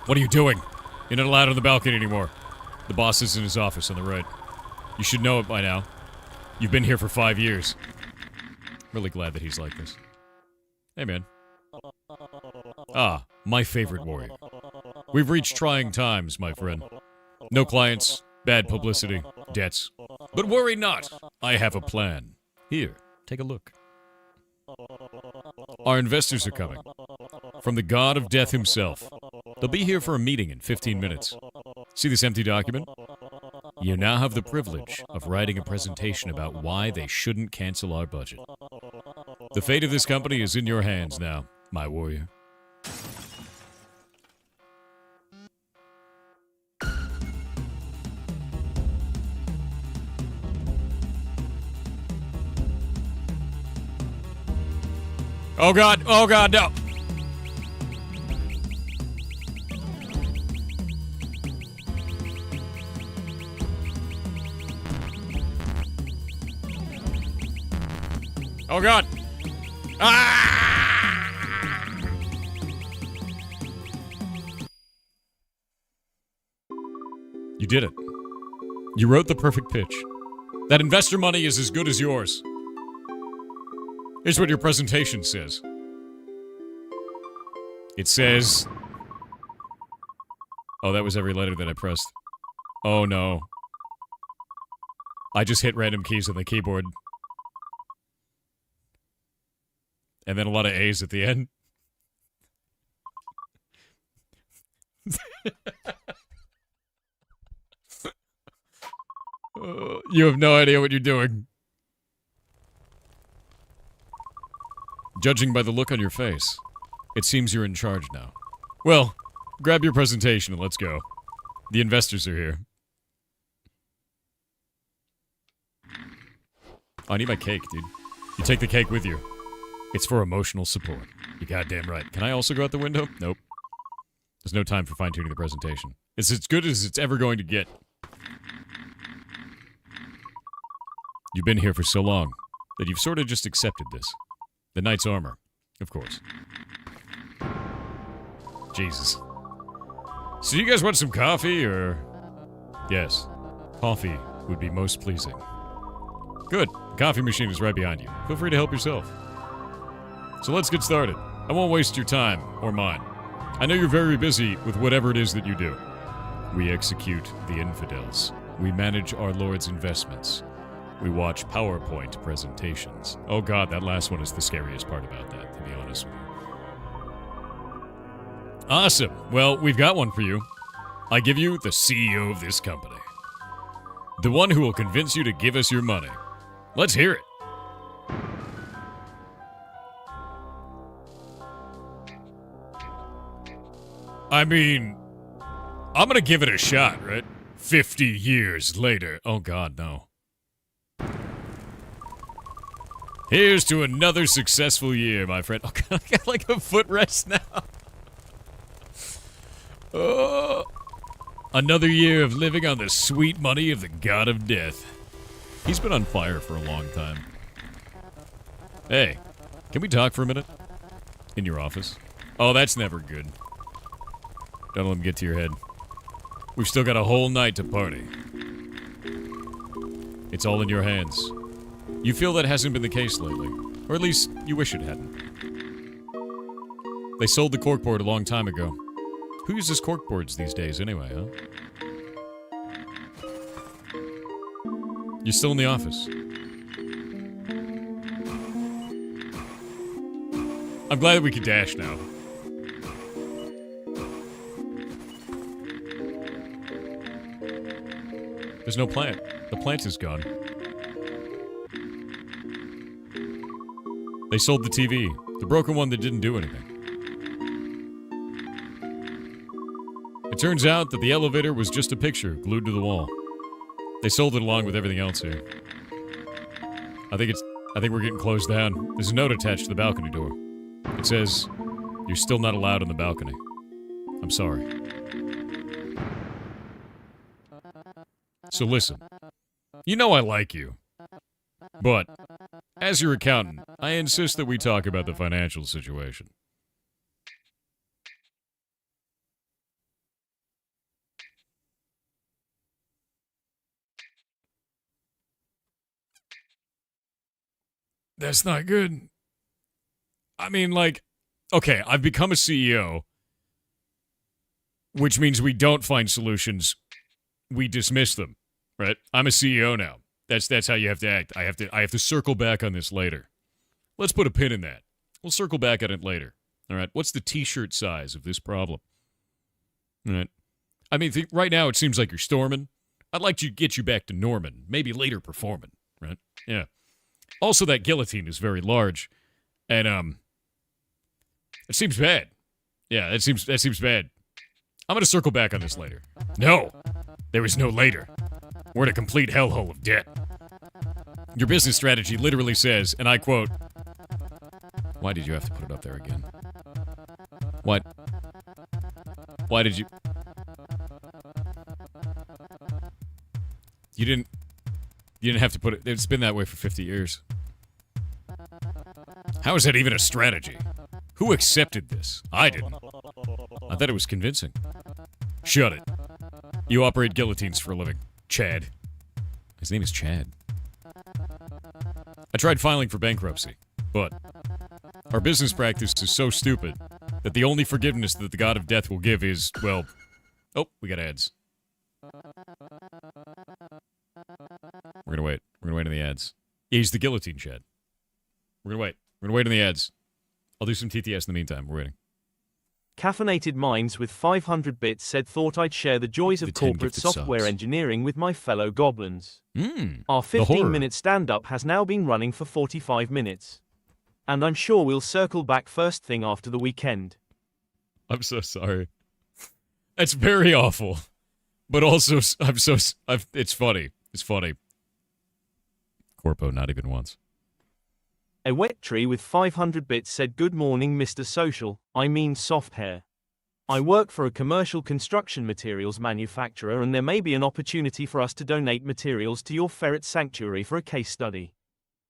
What are you doing? You're not allowed on the balcony anymore. The boss is in his office on the right. You should know it by now. You've been here for 5 years. Really glad that he's like this. Hey, man. Ah, my favorite warrior. We've reached trying times, my friend. No clients, bad publicity, debts. But worry not, I have a plan. Here, take a look. Our investors are coming. From the god of death himself. They'll be here for a meeting in 15 minutes. See this empty document? You now have the privilege of writing a presentation about why they shouldn't cancel our budget. The fate of this company is in your hands now, my warrior. Oh god, no! Oh god! Ah! You did it. You wrote the perfect pitch. That investor money is as good as yours. Here's what your presentation says. It says... Oh, that was every letter that I pressed. Oh no. I just hit random keys on the keyboard. And then a lot of A's at the end. You have no idea what you're doing. Judging by the look on your face, it seems you're in charge now. Well, grab your presentation and let's go. The investors are here. I need my cake, dude. You take the cake with you. It's for emotional support. You goddamn right. Can I also go out the window? Nope. There's no time for fine-tuning the presentation. It's as good as it's ever going to get. You've been here for so long that you've sort of just accepted this. The knight's armor, of course. Jesus. So you guys want some coffee, or... Yes, coffee would be most pleasing. Good. The coffee machine is right behind you. Feel free to help yourself. So let's get started. I won't waste your time, or mine. I know you're very busy with whatever it is that you do. We execute the infidels. We manage our Lord's investments. We watch PowerPoint presentations. Oh god, that last one is the scariest part about that, to be honest with you. Awesome. Well, we've got one for you. I give you the CEO of this company. The one who will convince you to give us your money. Let's hear it. I mean, I'm gonna give it a shot, right? 50 years later. Oh god, no. Here's to another successful year, my friend. Oh, God, I got like a footrest now. Oh, another year of living on the sweet money of the god of death. He's been on fire for a long time. Hey, can we talk for a minute? In your office? Oh, that's never good. Don't let him get to your head. We've still got a whole night to party. It's all in your hands. You feel that hasn't been the case lately. Or at least, you wish it hadn't. They sold the corkboard a long time ago. Who uses corkboards these days anyway, huh? You're still in the office. I'm glad that we could dash now. There's no plant. The plant is gone. They sold the TV, the broken one that didn't do anything. It turns out that the elevator was just a picture glued to the wall. They sold it along with everything else here. I think we're getting closed down. There's a note attached to the balcony door. It says, "You're still not allowed on the balcony. I'm sorry." So listen, you know I like you. But, as your accountant, I insist that we talk about the financial situation. That's not good. I mean, like, okay, I've become a CEO, which means we don't find solutions, we dismiss them, right? I'm a CEO now. That's how you have to act. I have to circle back on this later. Let's put a pin in that. We'll circle back at it later. All right. What's the T-shirt size of this problem? All right. I mean, right now it seems like you're storming. I'd like to get you back to Norman, maybe later performing, right? Yeah. Also, that guillotine is very large, and it seems bad. Yeah, that seems bad. I'm gonna circle back on this later. No, there is no later. We're in a complete hellhole of debt. Your business strategy literally says, and I quote, "Why did you have to put it up there again? What? Why did you? You didn't have to put it. It's been that way for 50 years. How is that even a strategy? Who accepted this? I didn't. I thought it was convincing. Shut it. You operate guillotines for a living. Chad." His name is Chad. "I tried filing for bankruptcy, but our business practice is so stupid that the only forgiveness that the god of death will give is, well... Oh, we got ads. We're gonna wait. We're gonna wait on the ads. He's the guillotine, Chad. We're gonna wait. We're gonna wait on the ads. I'll do some TTS in the meantime. We're waiting. Caffeinated Minds with 500 bits said thought I'd share the joys of The 10 corporate gifted software subs. engineering with my fellow goblins. Our the horror. 15-minute stand-up has now been running for 45 minutes. And I'm sure we'll circle back first thing after the weekend. I'm so sorry. That's very awful. But also, it's funny. It's funny. Corpo, not even once. A wet tree with 500 bits said good morning Mr. Social, I mean soft hair. I work for a commercial construction materials manufacturer and there may be an opportunity for us to donate materials to your Ferret sanctuary for a case study.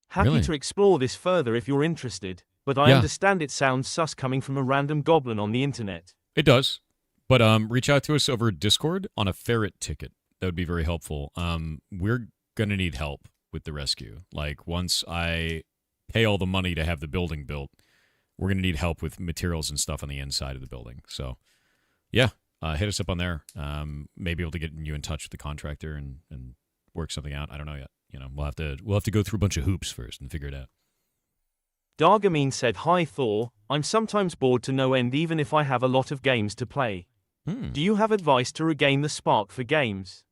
Happy Really? to explore this further if you're interested, but I Yeah. understand it sounds sus coming from a random goblin on the internet. It does. But reach out to us over Discord on a Ferret ticket. That would be very helpful. We're going to need help with the rescue. Like, once I pay all the money to have the building built, we're going to need help with materials and stuff on the inside of the building. So, yeah, hit us up on there. Maybe able to get you in touch with the contractor and work something out. I don't know yet. You know, we'll have to go through a bunch of hoops first and figure it out. Dargamine said hi Thor, I'm sometimes bored to no end even if I have a lot of games to play. Do you have advice to regain the spark for games?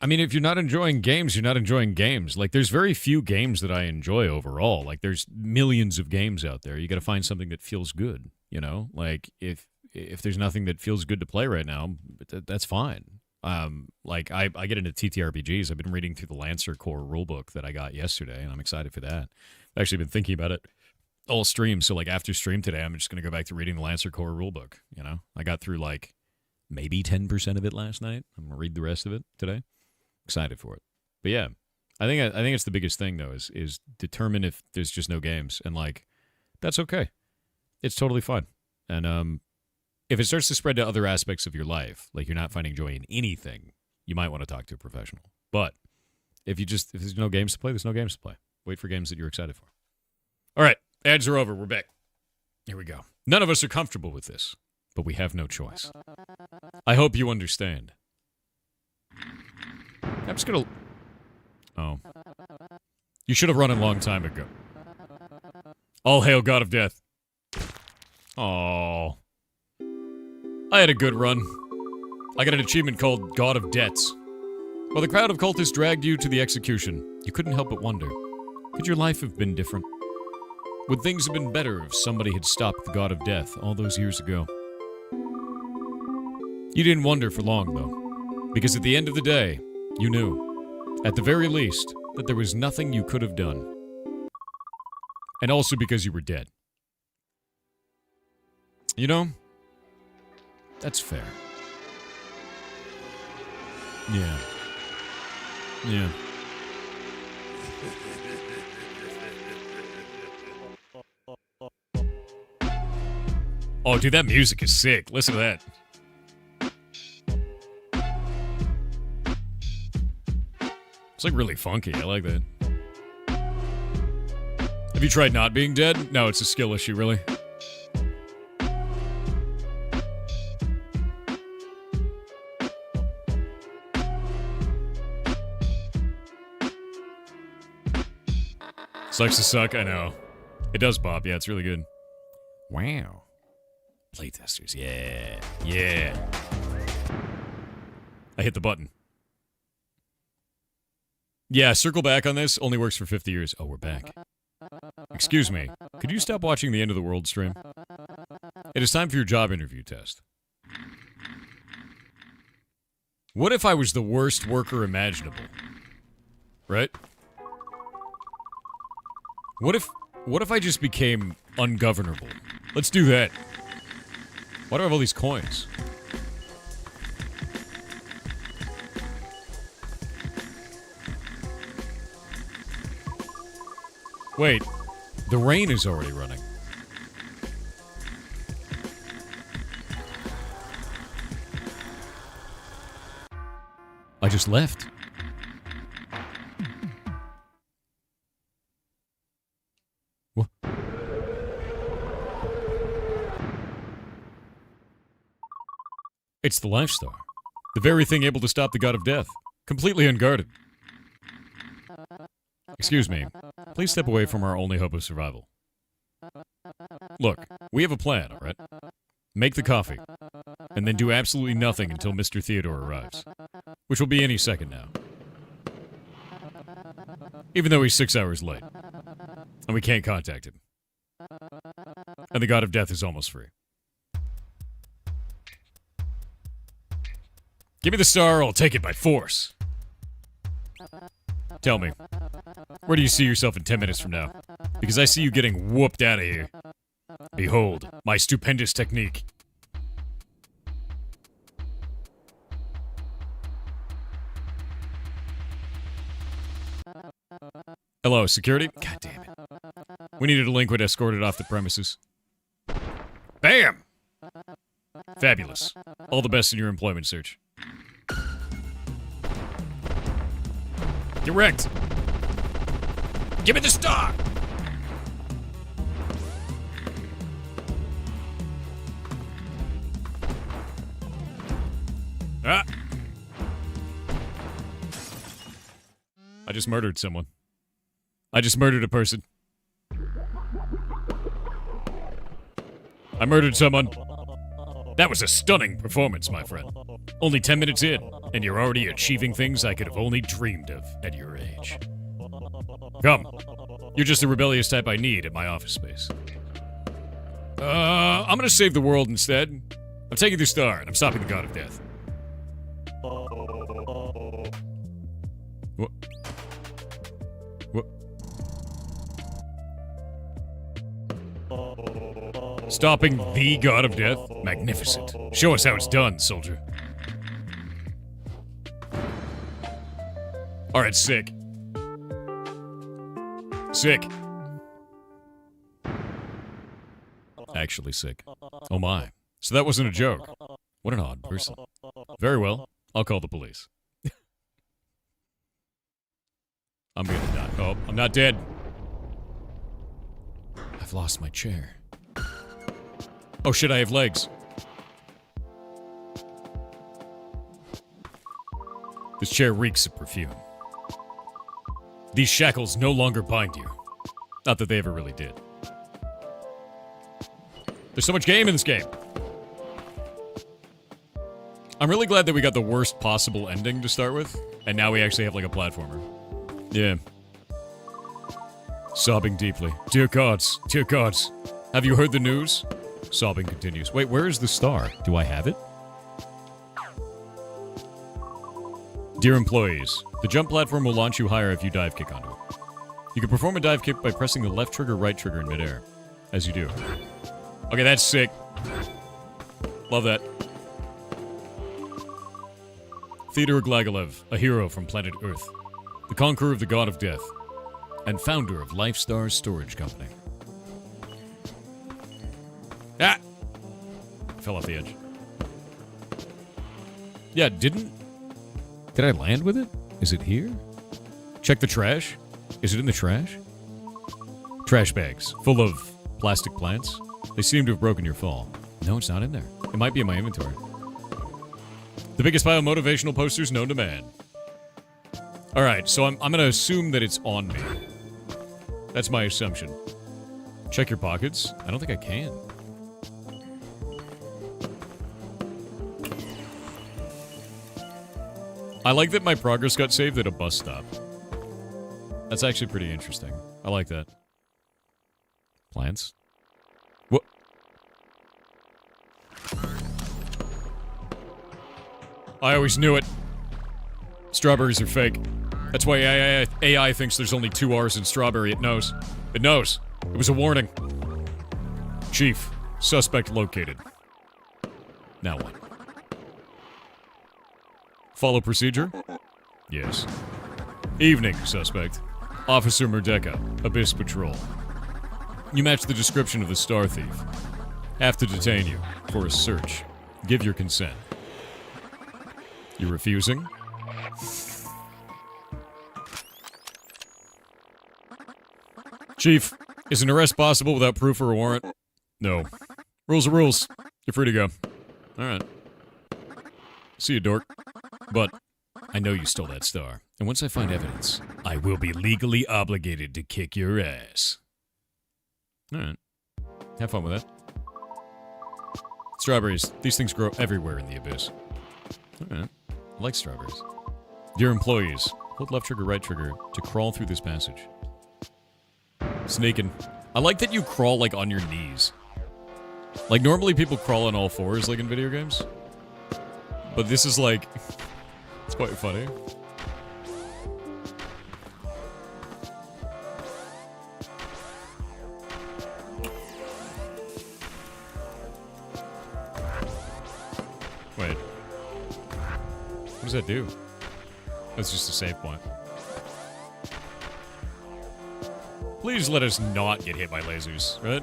I mean, if you're not enjoying games, you're not enjoying games. Like, there's very few games that I enjoy overall. Like, there's millions of games out there. You got to find something that feels good, you know? Like, if there's nothing that feels good to play right now, that's fine. Like, I get into TTRPGs. I've been reading through the Lancer Core rulebook that I got yesterday, and I'm excited for that. I've actually been thinking about it all stream. So, like, after stream today, I'm just going to go back to reading the Lancer Core rulebook, you know? I got through, like, maybe 10% of it last night. I'm going to read the rest of it today. Excited for it. But yeah, I think it's the biggest thing though is determine if there's just no games, and like that's okay. It's totally fine. And if it starts to spread to other aspects of your life, like you're not finding joy in anything, you might want to talk to a professional. But if there's no games to play, there's no games to play. Wait for games that you're excited for. All right, ads are over. We're back. Here we go. None of us are comfortable with this, but we have no choice. I hope you understand. I'm just gonna... Oh. You should have run a long time ago. All hail God of Death. Oh. I had a good run. I got an achievement called God of Debts. While the crowd of cultists dragged you to the execution, you couldn't help but wonder, could your life have been different? Would things have been better if somebody had stopped the God of Death all those years ago? You didn't wonder for long, though, because at the end of the day, you knew, at the very least, that there was nothing you could have done. And also because you were dead. You know, that's fair. Yeah. Yeah. Oh, dude, that music is sick. Listen to that. It's like really funky. I like that. Have you tried not being dead? No, it's a skill issue, really. Sucks to suck, I know. It does pop, yeah, it's really good. Wow. Playtesters, yeah. Yeah. I hit the button. Yeah, circle back on this only works for 50 years. Oh, we're back. Excuse me, could you stop watching the End of the World stream? It is time for your job interview test. What if I was the worst worker imaginable? Right? What if I just became ungovernable? Let's do that. Why do I have all these coins? Wait, the rain is already running. I just left. What? It's the Life Star. The very thing able to stop the God of Death. Completely unguarded. Excuse me. Please step away from our only hope of survival. Look, we have a plan, alright? Make the coffee, and then do absolutely nothing until Mr. Theodore arrives. Which will be any second now. Even though he's 6 hours late. And we can't contact him. And the God of Death is almost free. Give me the star, or I'll take it by force. Tell me, where do you see yourself in 10 minutes from now? Because I see you getting whooped out of here. Behold, my stupendous technique. Hello, security? God damn it. We need a delinquent escorted off the premises. Bam! Fabulous. All the best in your employment search. Get wrecked! Give me the star! Ah! I just murdered someone. I just murdered a person. I murdered someone. That was a stunning performance, my friend. Only 10 minutes in, and you're already achieving things I could have only dreamed of at your age. Come. You're just the rebellious type I need at my office space. I'm gonna save the world instead. I'm taking the star, and I'm stopping the God of Death. What? What? Stopping the God of Death? Magnificent. Show us how it's done, soldier. Alright, sick. Sick. Actually sick. Oh my. So that wasn't a joke. What an odd person. Very well. I'll call the police. I'm gonna die. Oh, I'm not dead. I've lost my chair. Oh shit, I have legs. This chair reeks of perfume. These shackles no longer bind you. Not that they ever really did. There's so much game in this game. I'm really glad that we got the worst possible ending to start with, and now we actually have like a platformer. Yeah. Sobbing deeply. Dear gods, have you heard the news? Sobbing continues. Wait, where is the star? Do I have it? Dear employees, the jump platform will launch you higher if you dive kick onto it. You can perform a dive kick by pressing the left trigger, right trigger in midair. As you do. Okay, that's sick. Love that. Theodore Glagalev, a hero from planet Earth. The conqueror of the God of Death. And founder of Lifestar Storage Company. Ah! Fell off the edge. Yeah, did I land with it? Is it here? Check the trash. Is it in the trash? Trash bags, full of plastic plants. They seem to have broken your fall. No, it's not in there. It might be in my inventory. The biggest pile of motivational posters known to man. Alright, so I'm gonna assume that it's on me. That's my assumption. Check your pockets? I don't think I can. I like that my progress got saved at a bus stop. That's actually pretty interesting. I like that. Plants? What? I always knew it. Strawberries are fake. That's why AI thinks there's only 2 R's in strawberry. It knows. It knows. It was a warning. Chief, suspect located. Now what? Follow procedure? Yes. Evening, suspect. Officer Merdeka, Abyss Patrol. You match the description of the Star Thief. Have to detain you for a search. Give your consent. You refusing? Chief, is an arrest possible without proof or a warrant? No. Rules are rules. You're free to go. Alright. See you, dork. But I know you stole that star, and once I find evidence, I will be legally obligated to kick your ass. Alright. Have fun with that. Strawberries. These things grow everywhere in the Abyss. Alright. I like strawberries. Dear employees, hold left trigger, right trigger to crawl through this passage. Snaking. I like that you crawl, like, on your knees. Like, normally people crawl on all fours, like, in video games. But this is, like... It's quite funny. Wait. What does that do? That's just a save point. Please let us not get hit by lasers, right?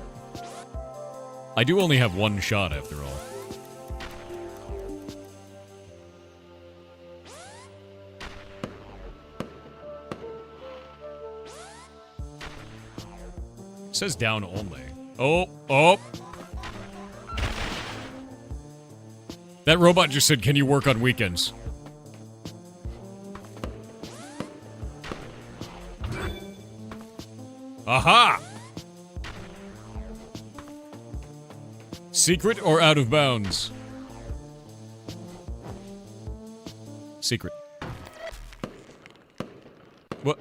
I do only have one shot after all. It says down only. Oh. That robot just said, can you work on weekends? Aha! Secret or out of bounds? Secret. What?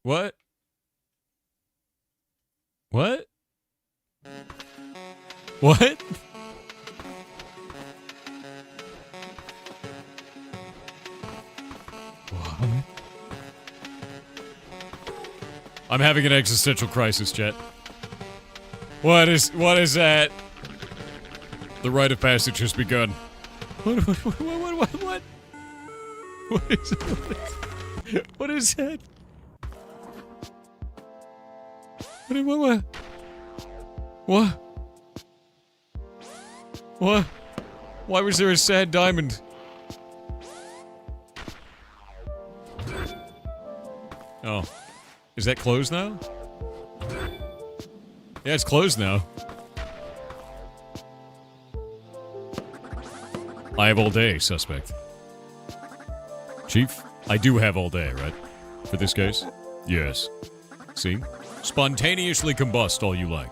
What? What? What? I'm having an existential crisis, chat. What is that? The rite of passage has begun. What? What is that? What? Why was there a sad diamond? Oh. Is that closed now? Yeah, it's closed now. I have all day, suspect. Chief, I do have all day, right? For this case? Yes. See? Spontaneously combust all you like.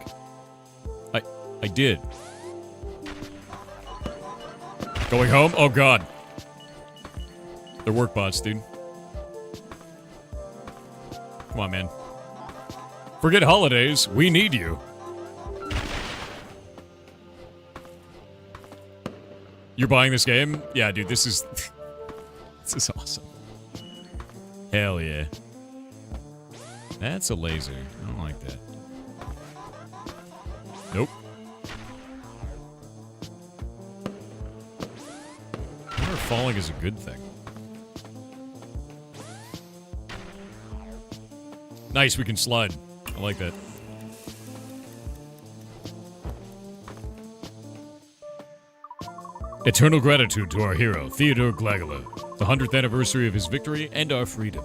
I did. Going home? Oh god. They're work bots, dude. Come on, man. Forget holidays. We need you. You're buying this game? Yeah, dude, this is... this is awesome. Hell yeah. That's a laser. I don't like that. Nope. I wonder if falling is a good thing. Nice, we can slide. I like that. Eternal gratitude to our hero, Theodore Glagala, the 100th anniversary of his victory and our freedom.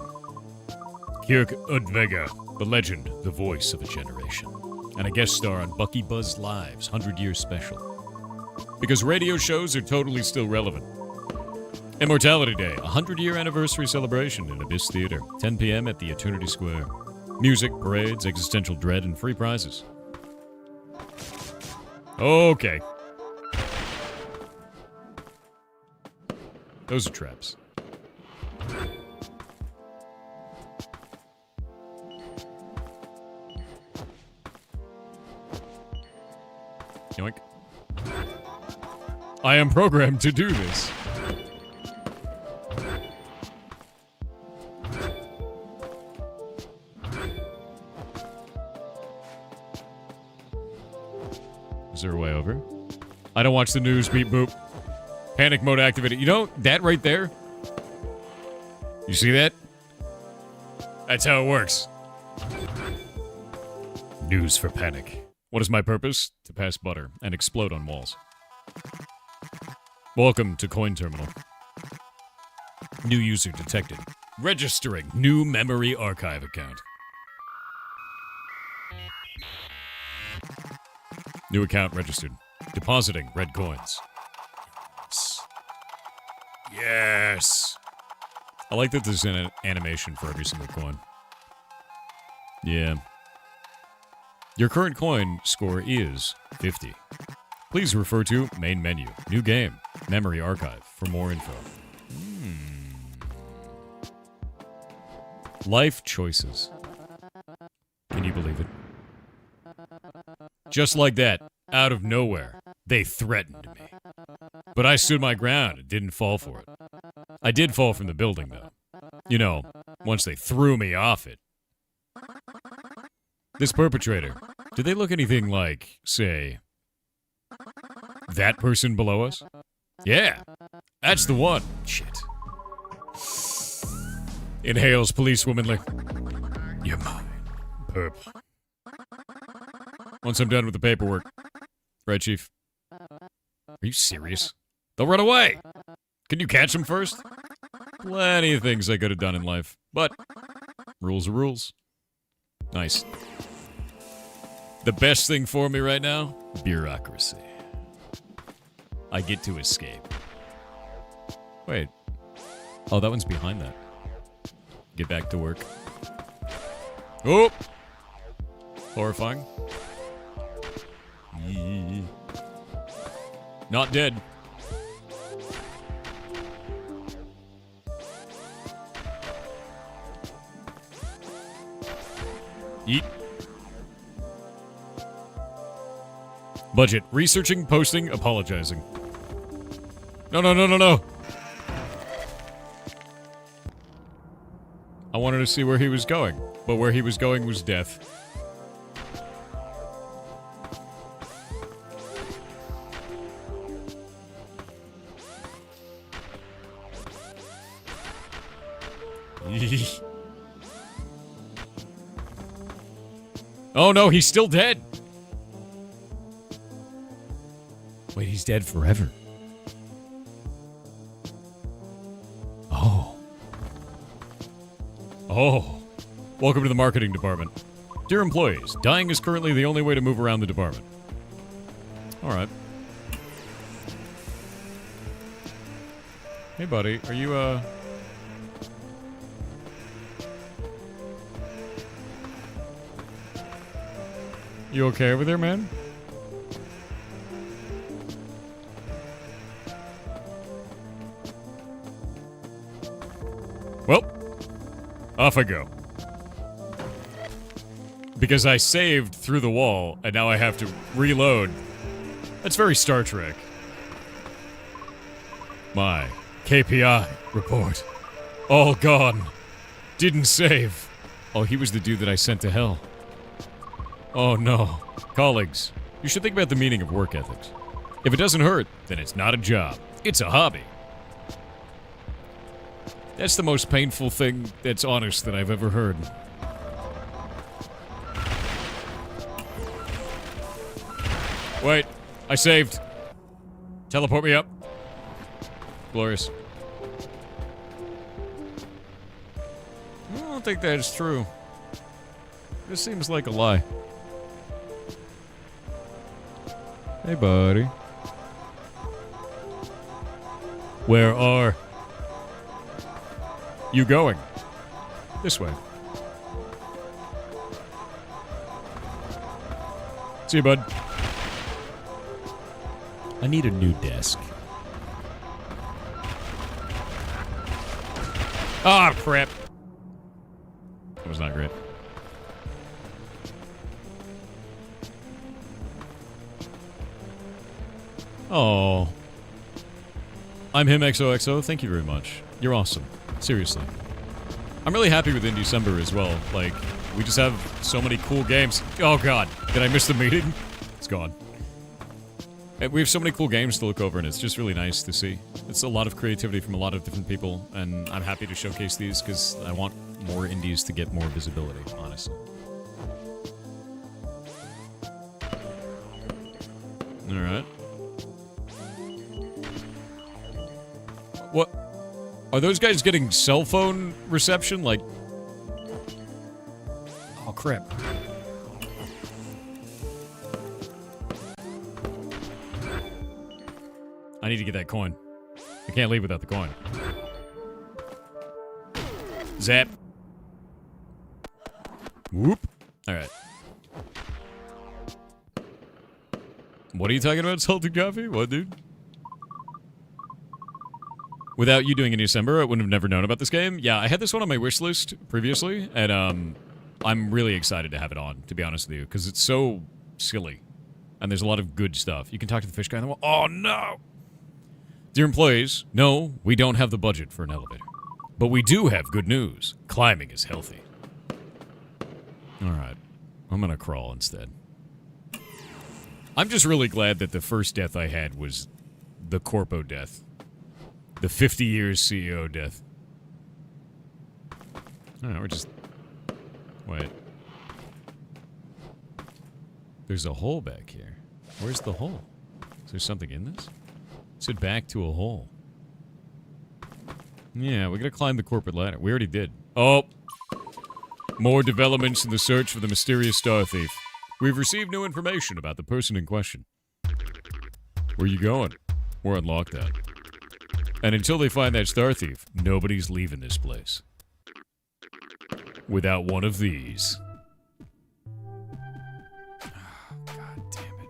Kirk Udvega, the legend, the voice of a generation, and a guest star on Bucky Buzz Live's 100-year special. Because radio shows are totally still relevant. Immortality Day, a 100-year anniversary celebration in Abyss Theater, 10 p.m. at the Eternity Square. Music, parades, existential dread, and free prizes. Okay. Those are traps. Yoink. I am programmed to do this. Is there a way over? I don't watch the news, beep boop. Panic mode activated. You know, that right there? You see that? That's how it works. News for panic. What is my purpose? To pass butter and explode on walls. Welcome to Coin Terminal. New user detected. Registering new memory archive account. New account registered. Depositing red coins. Yes. Yes. I like that there's an animation for every single coin. Yeah. Your current coin score is 50. Please refer to main menu, new game, memory archive for more info. Life choices. Can you believe it? Just like that, out of nowhere, they threatened me. But I stood my ground and didn't fall for it. I did fall from the building, though. You know, once they threw me off it. This perpetrator, do they look anything like, say, that person below us? Yeah, that's the one. Shit. Inhales policewomanly. You're mine, perp. Once I'm done with the paperwork. Right, Chief? Are you serious? They'll run away! Can you catch them first? Plenty of things I could have done in life, but rules are rules. Nice. The best thing for me right now? Bureaucracy. I get to escape. Wait. Oh, that one's behind that. Get back to work. Oh! Horrifying. Yee. Not dead. Eat. Budget. Researching, posting, apologizing. No, no, no, no, no. I wanted to see where he was going, but where he was going was death. Oh no, he's still dead. Wait, he's dead forever. Oh. Oh. Welcome to the marketing department. Dear employees, dying is currently the only way to move around the department. Alright. Hey buddy, are you You okay over there, man? Well, off I go. Because I saved through the wall, and now I have to reload. That's very Star Trek. My KPI report. All gone. Didn't save. Oh, he was the dude that I sent to hell. Oh no. Colleagues, you should think about the meaning of work ethics. If it doesn't hurt, then it's not a job. It's a hobby. That's the most painful thing that's honest that I've ever heard. Wait, I saved. Teleport me up. Glorious. I don't think that is true. This seems like a lie. Hey, buddy. Where are you going? This way. See you, bud. I need a new desk. Ah, crap. That was not great. Oh. I'm him XOXO. Thank you very much. You're awesome. Seriously. I'm really happy with Indiecember as well. Like, we just have so many cool games. Oh god. Did I miss the meeting? It's gone. And we have so many cool games to look over, and it's just really nice to see. It's a lot of creativity from a lot of different people, and I'm happy to showcase these because I want more indies to get more visibility, honestly. Alright. What? Are those guys getting cell phone reception? Like... Oh, crap. I need to get that coin. I can't leave without the coin. Zap. Whoop. Alright. What are you talking about, salted coffee? What, dude? Without you doing Indiecember, I wouldn't have never known about this game. Yeah, I had this one on my wish list previously, and I'm really excited to have it on, to be honest with you, because it's so silly. And there's a lot of good stuff. You can talk to the fish guy on the wall. Oh, no! Dear employees, no, we don't have the budget for an elevator. But we do have good news. Climbing is healthy. Alright. I'm gonna crawl instead. I'm just really glad that the first death I had was the Corpo death. The 50 years CEO death. Alright, we're just... Wait. There's a hole back here. Where's the hole? Is there something in this? It said back to a hole. Yeah, we gotta climb the corporate ladder. We already did. Oh! More developments in the search for the mysterious star thief. We've received new information about the person in question. Where you going? We're on lockdown. And until they find that star thief, nobody's leaving this place. Without one of these. God damn it.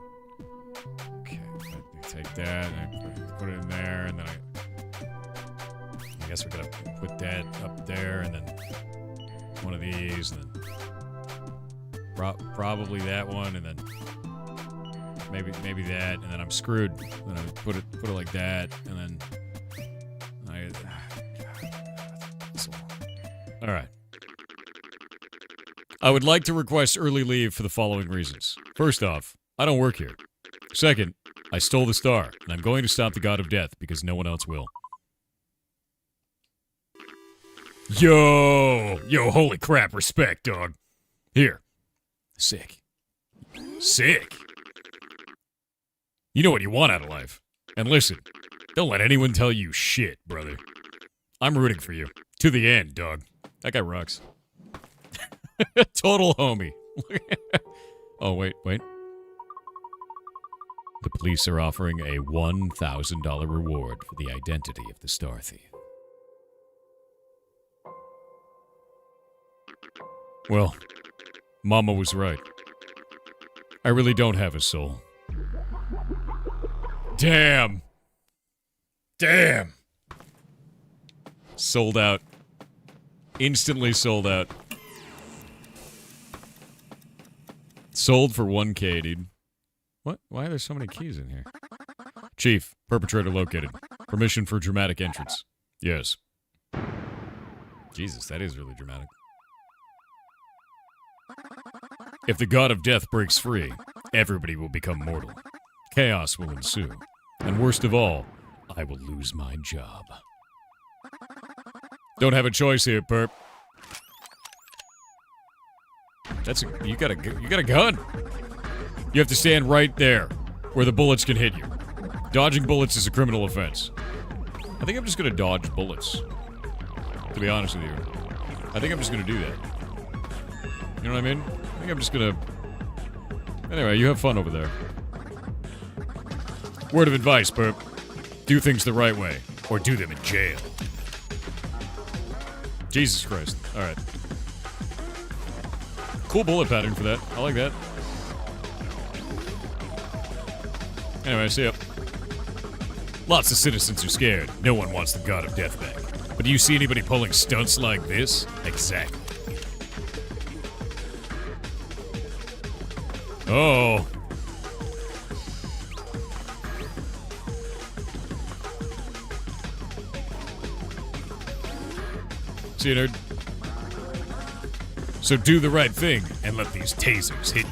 Okay, let me take that and put it in there, and then I guess we're gonna put that up there, and then one of these, and then probably that one, and then maybe that, and then I'm screwed. Then I put it like that, and then all right. I would like to request early leave for the following reasons. First off, I don't work here. Second, I stole the star, and I'm going to stop the god of death because no one else will. Yo, holy crap, respect, dog. Here. Sick. Sick. You know what you want out of life. And listen, don't let anyone tell you shit, brother. I'm rooting for you. To the end, dog. That guy rocks. Total homie. Oh, wait. The police are offering a $1,000 reward for the identity of the star thief. Well, Mama was right. I really don't have a soul. Damn! Sold out. Instantly sold out. Sold for 1K, dude. What? Why are there so many keys in here? Chief, perpetrator located. Permission for dramatic entrance. Yes. Jesus, that is really dramatic. If the god of death breaks free, everybody will become mortal. Chaos will ensue. And worst of all, I will lose my job. Don't have a choice here, perp. You got a gun. You have to stand right there, where the bullets can hit you. Dodging bullets is a criminal offense. I think I'm just gonna dodge bullets. To be honest with you. I think I'm just gonna do that. You know what I mean? I think I'm just gonna... Anyway, you have fun over there. Word of advice, perp. Do things the right way, or do them in jail. Jesus Christ. Alright. Cool bullet pattern for that. I like that. Anyway, see ya. Lots of citizens are scared. No one wants the god of death back. But do you see anybody pulling stunts like this? Exactly. Oh. See you, nerd. So do the right thing and let these tasers hit you.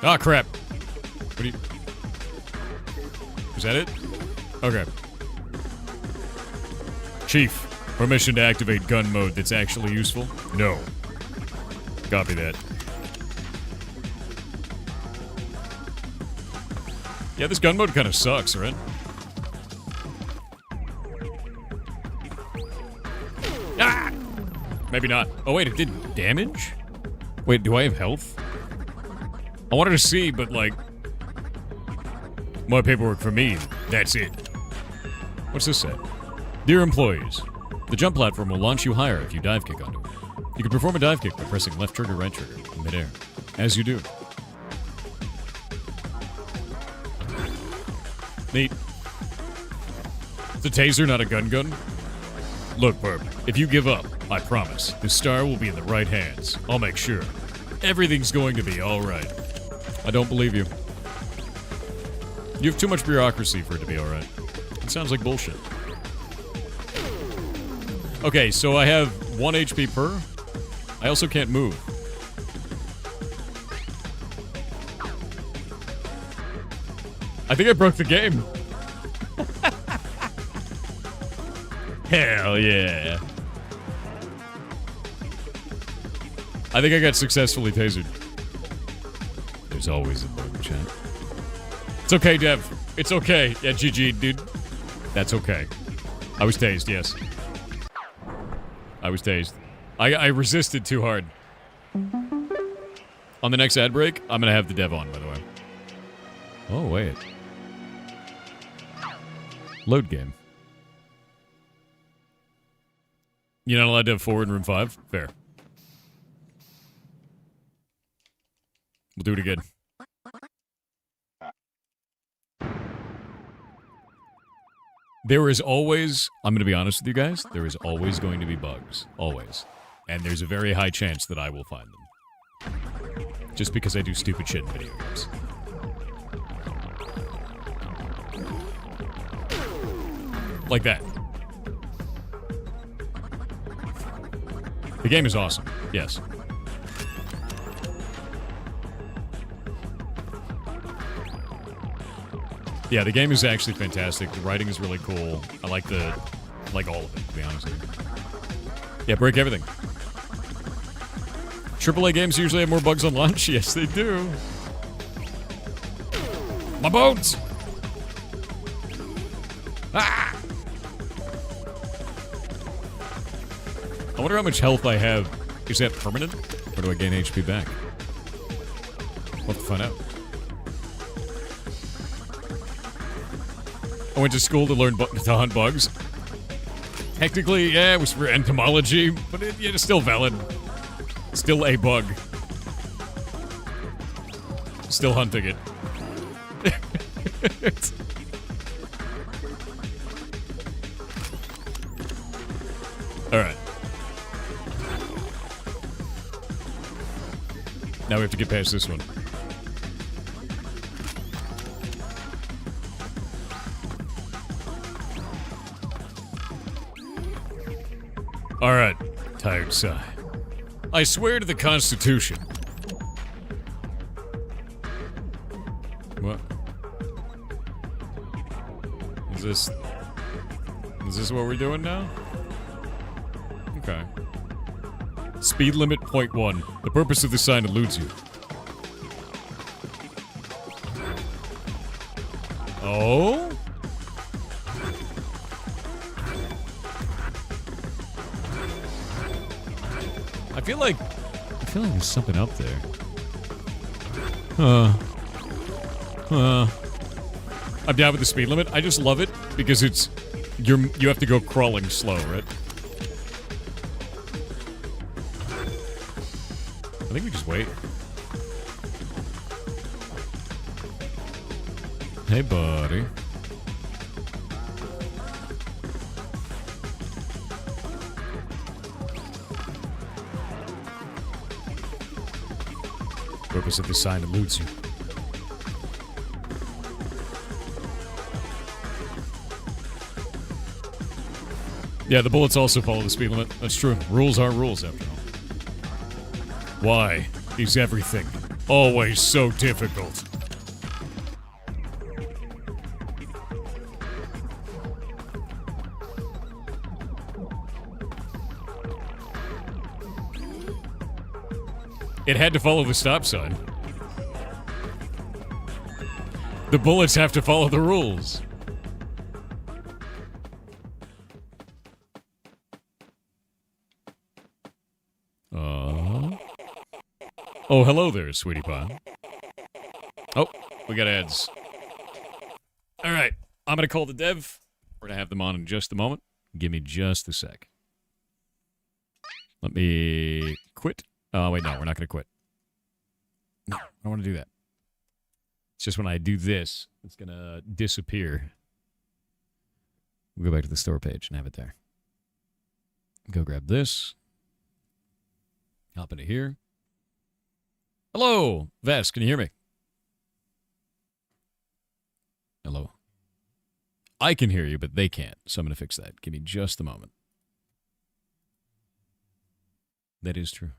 Ah, crap. What do you... Is that it? Okay. Chief, permission to activate gun mode that's actually useful? No. Copy that. Yeah, this gun mode kind of sucks, right? Ah! Maybe not. Oh, wait, it did damage? Wait, do I have health? I wanted to see, but, like... More paperwork for me. That's it. What's this say? Dear employees, the jump platform will launch you higher if you dive kick onto it. You can perform a dive kick by pressing left trigger, right trigger in midair. As you do. Neat. It's a taser, not a gun. Look, Burp, if you give up, I promise, the star will be in the right hands. I'll make sure. Everything's going to be alright. I don't believe you. You have too much bureaucracy for it to be alright. It sounds like bullshit. Okay, so I have 1 HP per. I also can't move. I think I broke the game. Hell yeah. I think I got successfully tasered. There's always a bug, chat. It's okay, Dev. It's okay. Yeah, GG, dude. That's okay. I was tased, yes. I was tased. I resisted too hard. On the next ad break, I'm gonna have the Dev on, by the way. Oh, wait. Load game. You're not allowed to have 4 in room 5? Fair. We'll do it again. There is always, I'm going to be honest with you guys, there is always going to be bugs. Always. And there's a very high chance that I will find them. Just because I do stupid shit in video games. Like that. The game is awesome. Yes. Yeah, the game is actually fantastic. The writing is really cool. I like all of it, to be honest with you. Yeah, break everything. AAA games usually have more bugs on launch. Yes, they do. My bones! Ah! I wonder how much health I have. Is that permanent? Or do I gain HP back? We'll have to find out. I went to school to learn to hunt bugs. Technically, yeah, it was for entomology, but it's still valid. Still a bug. Still hunting it. Alright. Now we have to get past this one. Alright, tired sigh. I swear to the Constitution. What? Is this what we're doing now? Okay. Speed limit .1. The purpose of the sign eludes you. Oh? I feel like there's something up there. I'm down with the speed limit. I just love it because it's you have to go crawling slow, right? I think we just wait. Hey, buddy. Purpose of the sign eludes you. Yeah, the bullets also follow the speed limit. That's true. Rules are rules, after all. Why is everything always so difficult? It had to follow the stop sign. The bullets have to follow the rules. Oh, hello there, sweetie pie. Oh, we got ads. All right, I'm going to call the dev. We're going to have them on in just a moment. Give me just a sec. Let me quit. Oh, wait, no, we're not going to quit. No, I don't want to do that. It's just when I do this, it's going to disappear. We'll go back to the store page and have it there. Go grab this. Hop into here. Hello, Vess, can you hear me? Hello. I can hear you, but they can't, so I'm going to fix that. Give me just a moment. That is true.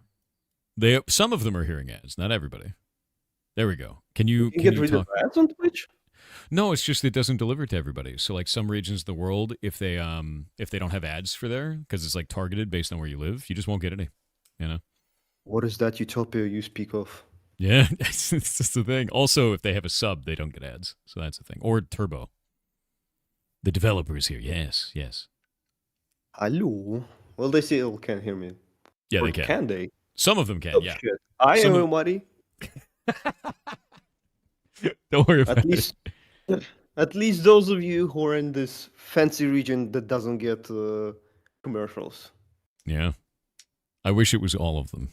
Some of them are hearing ads, not everybody. There we go. Can you get rid of ads on Twitch? No, it's just it doesn't deliver to everybody. So like some regions of the world, if they don't have ads for there, because it's like targeted based on where you live, you just won't get any. You know. What is that utopia you speak of? Yeah, it's just the thing. Also, if they have a sub, they don't get ads. So that's the thing. Or Turbo. The developers here. Yes, yes. Hello. Well, they still can't hear me. Yeah, or they can. Can they? Some of them can, Oh, yeah. shit. Hi, Some everybody. Don't worry about it. At least those of you who are in this fancy region that doesn't get commercials. Yeah. I wish it was all of them.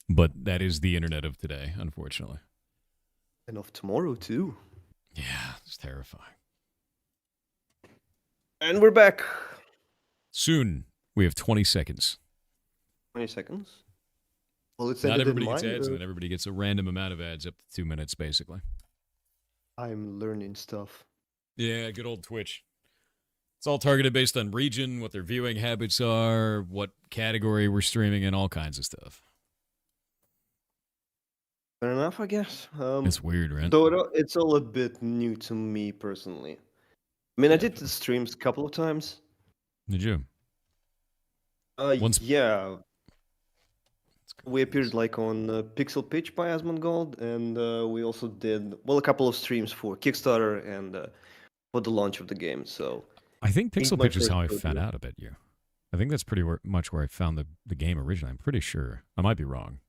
But that is the internet of today, unfortunately. And of tomorrow, too. Yeah, it's terrifying. And we're back. Soon, we have 20 seconds. 20 seconds? Well, it's Not ended in everybody gets mine, ads, and then everybody gets a random amount of ads up to 2 minutes, basically. I'm learning stuff. Yeah, good old Twitch. It's all targeted based on region, what their viewing habits are, what category we're streaming in, all kinds of stuff. Fair enough, I guess. It's weird, right? Though it's all a bit new to me personally. I mean, I did the streams a couple of times. Did you? Yeah. We appeared like on Pixel Pitch by Asmongold, and we also did a couple of streams for Kickstarter and for the launch of the game. So I think Pixel my Pitch is how I first found rodeo. out about you. I think that's pretty much where I found the game originally. I'm pretty sure. I might be wrong.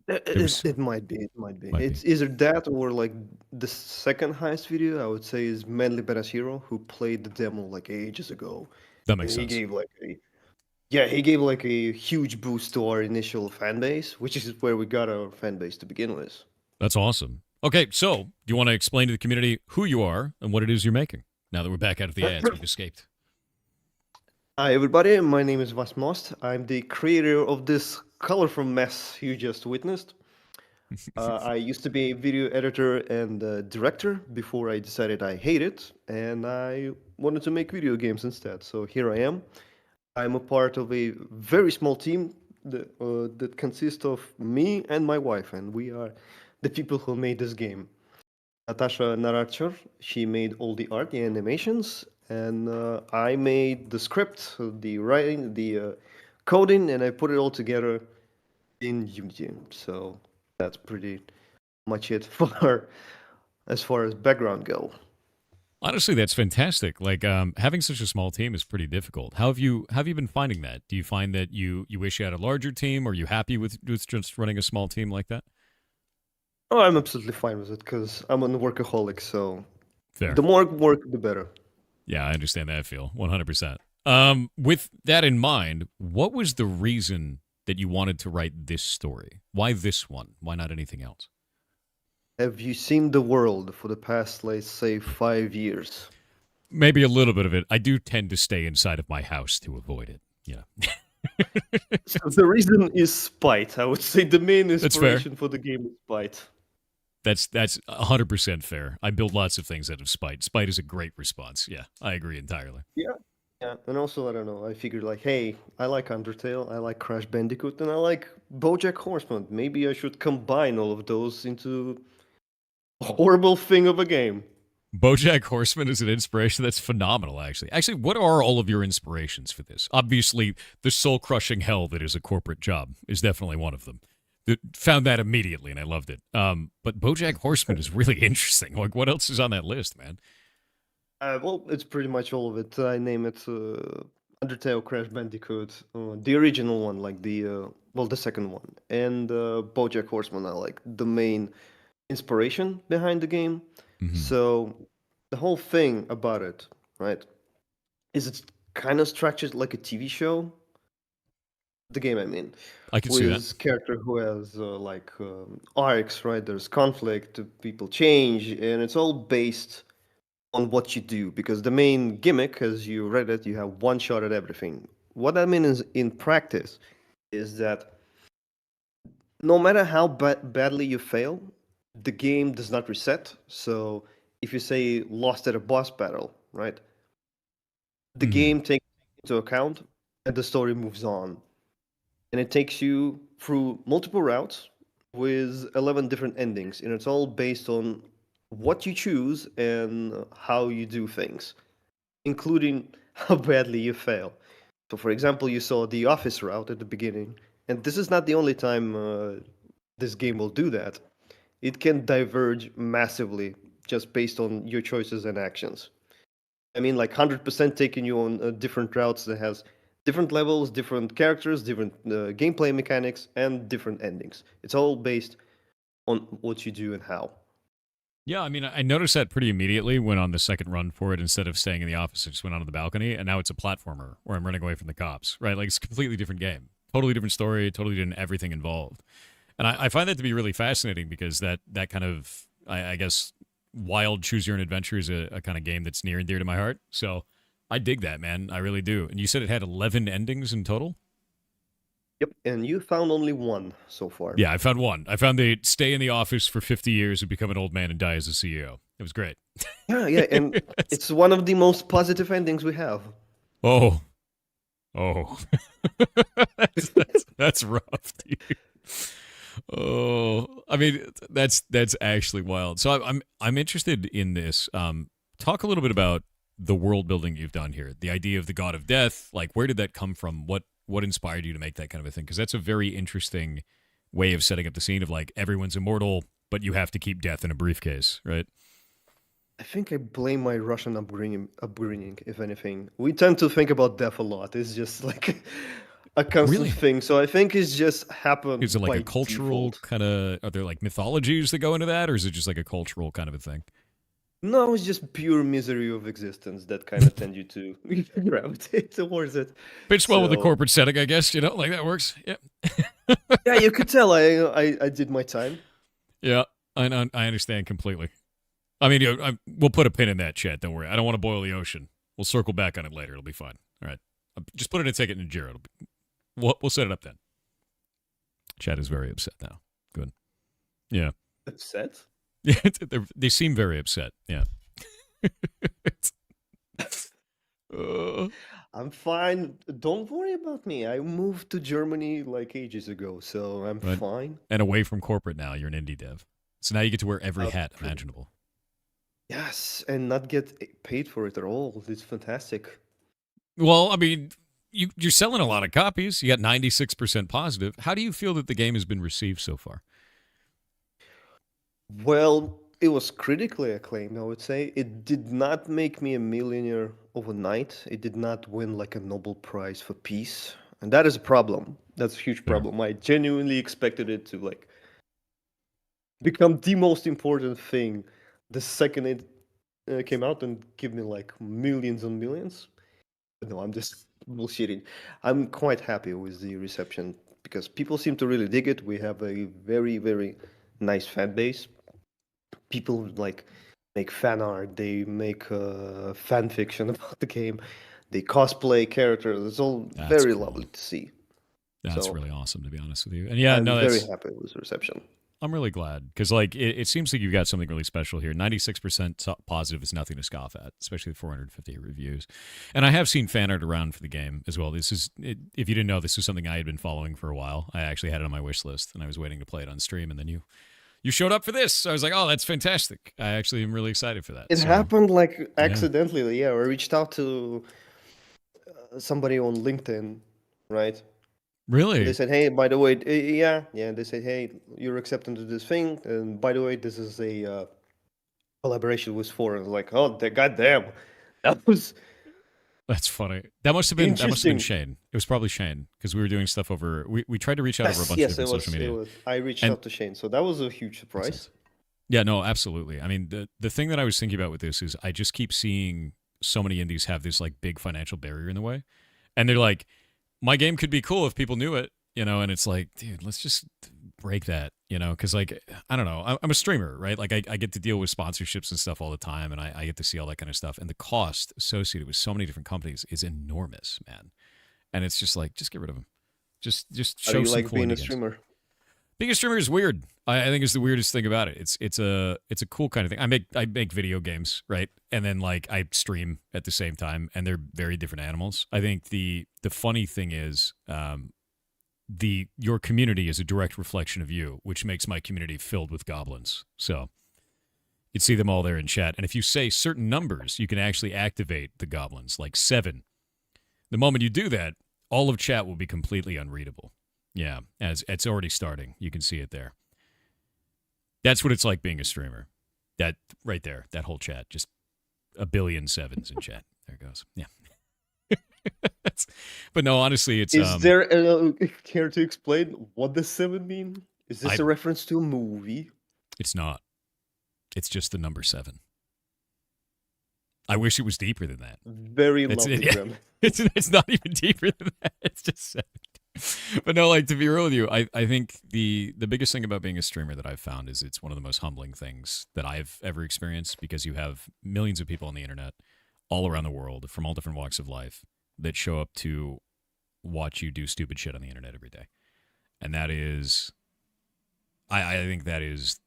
It might be. It might be. It's either that or like the second highest video. I would say is Manly Badass Hero, who played the demo like ages ago. That makes And sense. he gave like a huge boost to our initial fan base, which is where we got our fan base to begin with. That's awesome. Okay, so do you want to explain to the community who you are and what it is you're making? Now that we're back out of the ads, we've escaped. Hi everybody, my name is Vas Most. I'm the creator of this colorful mess you just witnessed. I used to be a video editor and director before I decided I hate it, and I wanted to make video games instead. So here I am. I'm a part of a very small team that consists of me and my wife, and we are the people who made this game. Natasha Naratcher, she made all the art, the animations, and I made the script, the writing, the coding, and I put it all together in Unity. So that's pretty much it for as far as background go. Honestly, that's fantastic. Like having such a small team is pretty difficult. How have you been finding that? Do you find that you wish you had a larger team? Are you happy with just running a small team like that? Oh, I'm absolutely fine with it because I'm a workaholic. So Fair. the more work, the better. Yeah, I understand that feel 100%. With that in mind, what was the reason that you wanted to write this story? Why this one? Why not anything else? Have you seen the world for the past, let's say, 5 years? Maybe a little bit of it. I do tend to stay inside of my house to avoid it. Yeah. So the reason is spite. I would say the main That's fair. inspiration for the game is spite. That's 100% fair. I build lots of things out of spite. Spite is a great response. Yeah, I agree entirely. Yeah. Yeah, and also I don't know. I figured like, hey, I like Undertale, I like Crash Bandicoot, and I like BoJack Horseman. Maybe I should combine all of those into a horrible thing of a game. BoJack Horseman is an inspiration. That's phenomenal, actually. Actually, what are all of your inspirations for this? Obviously, the soul-crushing hell that is a corporate job is definitely one of them. Found that immediately, and I loved it. But BoJack Horseman is really interesting. Like, what else is on that list, man? Well, it's pretty much all of it. I name it Undertale, Crash Bandicoot, the original one, like the second one, and BoJack Horseman are like the main inspiration behind the game. Mhm. So the whole thing about it, right, is it's kind of structured like a TV show. The game, I mean, I can see that. with character who has arcs, right? There's conflict, people change, and it's all based on what you do because the main gimmick, as you read it, you have one shot at everything. What that means in practice is that no matter how badly you fail, the game does not reset. So if you say lost at a boss battle, right, the Mhm. game takes into account and the story moves on. And it takes you through multiple routes with 11 different endings. And it's all based on what you choose and how you do things, including how badly you fail. So, for example, you saw the office route at the beginning, and this is not the only time this game will do that. It can diverge massively just based on your choices and actions. I mean, like 100% taking you on different routes that has different levels, different characters, different gameplay mechanics, and different endings. It's all based on what you do and how. Yeah, I mean, I noticed that pretty immediately when on the second run for it, instead of staying in the office, I just went onto the balcony, and now it's a platformer where I'm running away from the cops, right? Like, it's a completely different game. Totally different story, totally different everything involved. And I find that to be really fascinating because that kind of, I guess, wild choose your own adventure is a kind of game that's near and dear to my heart. So I dig that, man. I really do. And you said it had 11 endings in total? Yep, and you found only one so far. Yeah, I found one. I found they stay in the office for 50 years and become an old man and die as a CEO. It was great. Yeah, yeah, and it's one of the most positive endings we have. Oh, oh, that's rough, dude. Oh, I mean, that's actually wild. So I'm interested in this. Talk a little bit about the world building you've done here. The idea of the god of death. Like, where did that come from? What inspired you to make that kind of a thing? Because that's a very interesting way of setting up the scene of like everyone's immortal, but you have to keep death in a briefcase, right? I think I blame my Russian upbringing, if anything. We tend to think about death a lot. It's just like a constant Really? thing. So I think it's just happened Is it like by a cultural default. kind of? Are there like mythologies that go into that, or is it just like a cultural kind of a thing? No, it's just pure misery of existence that kind of tend you to gravitate towards it. Fits well with the So corporate setting, I guess. You know, like that works. Yeah. yeah, you could tell I did my time. Yeah, I know. I understand completely. I mean, we'll put a pin in that, chat. Don't worry. I don't want to boil the ocean. We'll circle back on it later. It'll be fine. All right. Just put in a ticket in Jira. We'll set it up then. Chat is very upset now. Good. Yeah. Upset? Yeah. They seem very upset. Yeah. uh, I'm fine. Don't worry about me. I moved to Germany like ages ago, so I'm right. fine. And away from corporate now. You're an indie dev. So now you get to wear every hat Pretty- imaginable. Yes, and not get paid for it at all. It's fantastic. Well, I mean, you're selling a lot of copies. You got 96% positive. How do you feel that the game has been received so far? Well, it was critically acclaimed, I would say. It did not make me a millionaire overnight. It did not win like a Nobel Prize for peace. And that is a problem. That's a huge Fair. problem. I genuinely expected it to like become the most important thing the second it came out and give me like millions and millions. But no, I'm just bullshitting. I'm quite happy with the reception because people seem to really dig it. We have a very, very nice fan base. people like make fan art, they make fan fiction about the game, they cosplay characters. It's all That's very cool. lovely to see. That's So, really awesome, to be honest with you. And yeah, I'm no, very that's happy with the reception. I'm really glad because like it seems like you've got something really special here. 96% positive is nothing to scoff at, especially with 458 reviews. And I have seen fan art around for the game as well. This is if you didn't know, this is something I had been following for a while. I actually had it on my wish list, and I was waiting to play it on stream. And then you showed up for this, so I was like, oh, that's fantastic. I actually am really excited for that. It So, happened like accidentally. Yeah, I reached out to somebody on LinkedIn, right? really, They said, "Hey, by the way, yeah." They said, "Hey, you're accepting to this thing, and by the way, this is a collaboration with four." And I was like, "Oh, goddamn, that was that's funny. That must have been interesting." Shane. It was probably Shane because we were doing stuff over. We tried to reach out over a bunch Yes, of different social media. It was. I reached And- out to Shane, so that was a huge Makes surprise. sense. Yeah, no, absolutely. I mean, the thing that I was thinking about with this is I just keep seeing so many indies have this like big financial barrier in the way, and they're like, my game could be cool if people knew it, and it's like, dude, let's just break that, because like I don't know, I'm a streamer, right? Like I get to deal with sponsorships and stuff all the time, and I get to see all that kind of stuff, and the cost associated with so many different companies is enormous, man. And it's just like, just get rid of them. Just How show do you some like cool being indie a games. streamer? Being a streamer is weird. I think it's the weirdest thing about it. It's a cool kind of thing. I make video games, right? And then like I stream at the same time, and they're very different animals. I think the funny thing is, your community is a direct reflection of you, which makes my community filled with goblins. So you'd see them all there in chat, and if you say certain numbers, you can actually activate the goblins, like 7. The moment you do that, all of chat will be completely unreadable. Yeah, as it's already starting. You can see it there. That's what it's like being a streamer. That right there, that whole chat, just a billion 7s in chat. There it goes. Yeah. But no, honestly, it's Is there care to explain what the 7 mean? Is this a reference to a movie? It's not. It's just the number 7. I wish it was deeper than that. Very lovely, yeah. Grim. It's not even deeper than that. It's just 7. But no, like to be real with you, I think the biggest thing about being a streamer that I've found is it's one of the most humbling things that I've ever experienced, because you have millions of people on the internet all around the world from all different walks of life that show up to watch you do stupid shit on the internet every day. And that is, I think that is,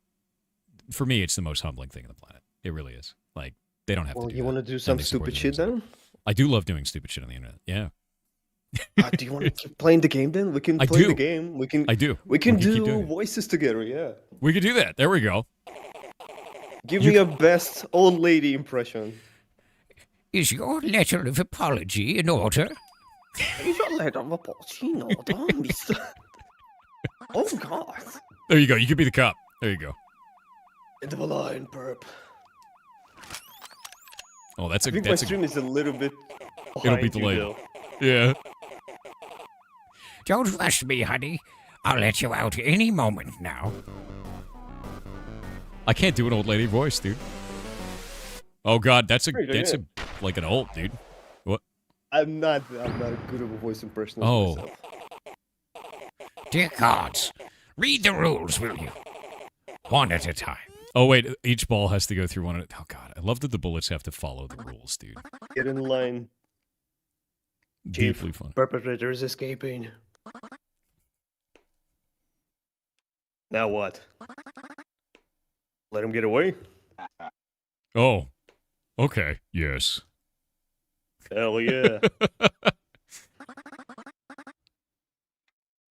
for me, it's the most humbling thing on the planet. It really is. Like, they don't have to do you that. want to do And some they support stupid the shit reason. then? I do love doing stupid shit on the internet. Yeah. Do you want to keep playing the game then? We can I play do. the game. I do. We can keep doing do it. voices together, yeah. We could do that. There we go. Give me a best old lady impression. Is your letter of apology in order? Is your letter of apology in order, mister? Oh, God. There you go. You could be the cop. There you go. Into the line, perp. Oh, that's I a think my that's a stream is a little bit It'll be behind you, delayed. though. yeah. Don't rush me, honey. I'll let you out any moment now. I can't do an old lady voice, dude. Oh God, that's Pretty like an old dude. What? I'm not good of a voice impression as Oh. myself. Dear gods, read the rules, will you? One at a time. Oh wait, each ball has to go through one. Oh God, I love that the bullets have to follow the rules, dude. Get in line. Deeply fun. Perpetrator is escaping. Now what? Let him get away? Oh, okay, yes. Hell yeah.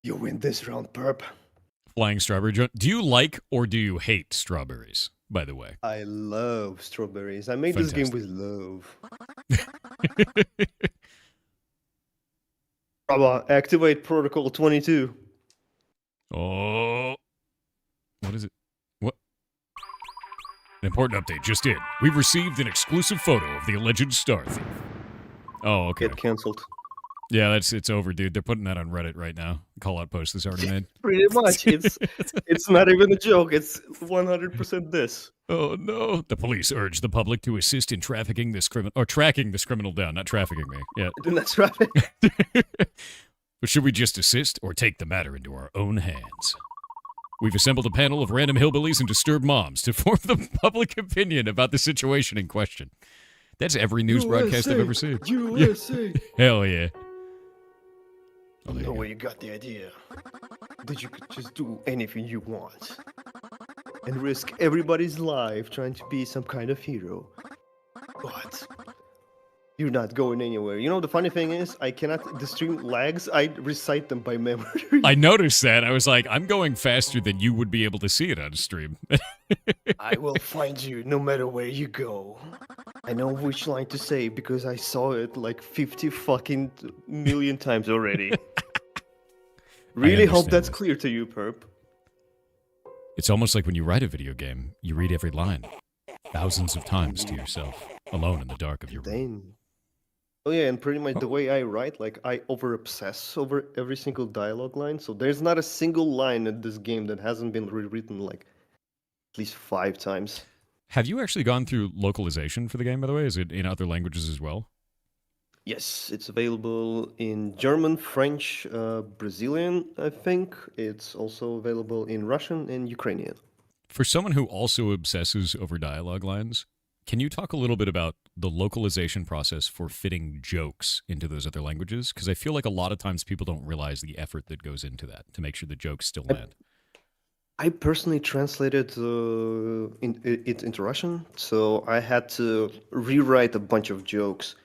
You win this round, perp. Flying strawberry joint. Do you like or do you hate strawberries? By the way. I love strawberries. I made this game with love. Bravo, activate protocol 22. Oh, what is it? What? An important update just in. We've received an exclusive photo of the alleged star thief. Oh, okay. Get cancelled. Yeah, it's over, dude. They're putting that on Reddit right now. Call out post is already made. Pretty much. It's not even a joke. It's 100% this. Oh no! The police urge the public to assist in tracking this criminal down, not trafficking me. Yeah. That's right. But should we just assist or take the matter into our own hands? We've assembled a panel of random hillbillies and disturbed moms to form the public opinion about the situation in question. That's every news broadcast I've ever seen. USA. Hell yeah. I Oh, there know you where you got the idea. That you could just do anything you want. And risk everybody's life trying to be some kind of hero. But you're not going anywhere. You know, the funny thing is, the stream lags, I recite them by memory. I noticed that. I was like, I'm going faster than you would be able to see it on stream. I will find you no matter where you go. I know which line to say because I saw it like 50 fucking million times already. Really hope understand that's this. clear to you, Perp. It's almost like when you write a video game, you read every line thousands of times to yourself, alone in the dark of your room. Dang. Oh yeah, and pretty much the way I write, like I over-obsess over every single dialogue line. So there's not a single line in this game that hasn't been rewritten like at least 5 times. Have you actually gone through localization for the game, by the way? Is it in other languages as well? Yes, it's available in German, French, Brazilian, I think. It's also available in Russian and Ukrainian. For someone who also obsesses over dialogue lines, can you talk a little bit about the localization process for fitting jokes into those other languages? Because I feel like a lot of times people don't realize the effort that goes into that to make sure the jokes still land. I personally translated it into Russian, so I had to rewrite a bunch of jokes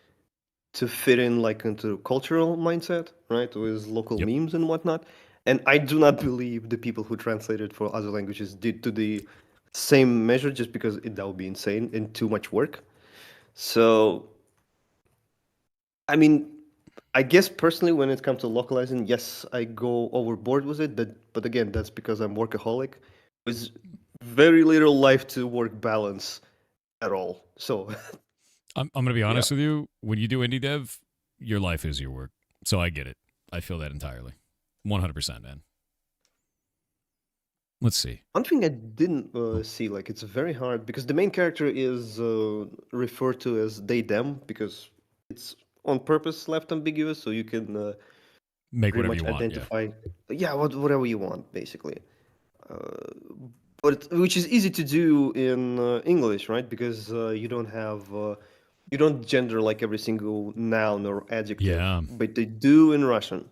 to fit in like into cultural mindset, right, with local memes and whatnot. And I do not believe the people who translated for other languages did to the same measure, just because that would be insane and too much work. So, I mean, I guess personally, when it comes to localizing, yes, I go overboard with it. But again, that's because I'm workaholic, with very little life to work balance at all. So, I'm going to be honest with you. When you do indie dev, your life is your work. So I get it. I feel that entirely. 100%, man. Let's see. One thing I didn't see, like, it's very hard because the main character is referred to as they, them, because it's on purpose left ambiguous, so you can make pretty whatever much you want. identify, whatever you want, basically. But which is easy to do in English, right? Because you don't gender like every single noun or adjective. Yeah. But they do in Russian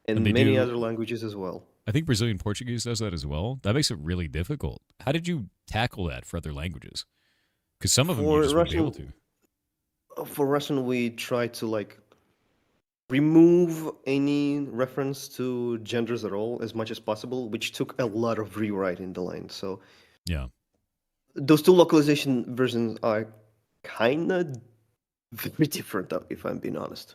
and they many do- other languages as well. I think Brazilian Portuguese does that as well. That makes it really difficult. How did you tackle that for other languages? Because some of them you For just wouldn't be able Russian- to. For Russian, we try to like remove any reference to genders at all as much as possible, which took a lot of rewriting the line. So Yeah. those two localization versions are kind of very different, if I'm being honest.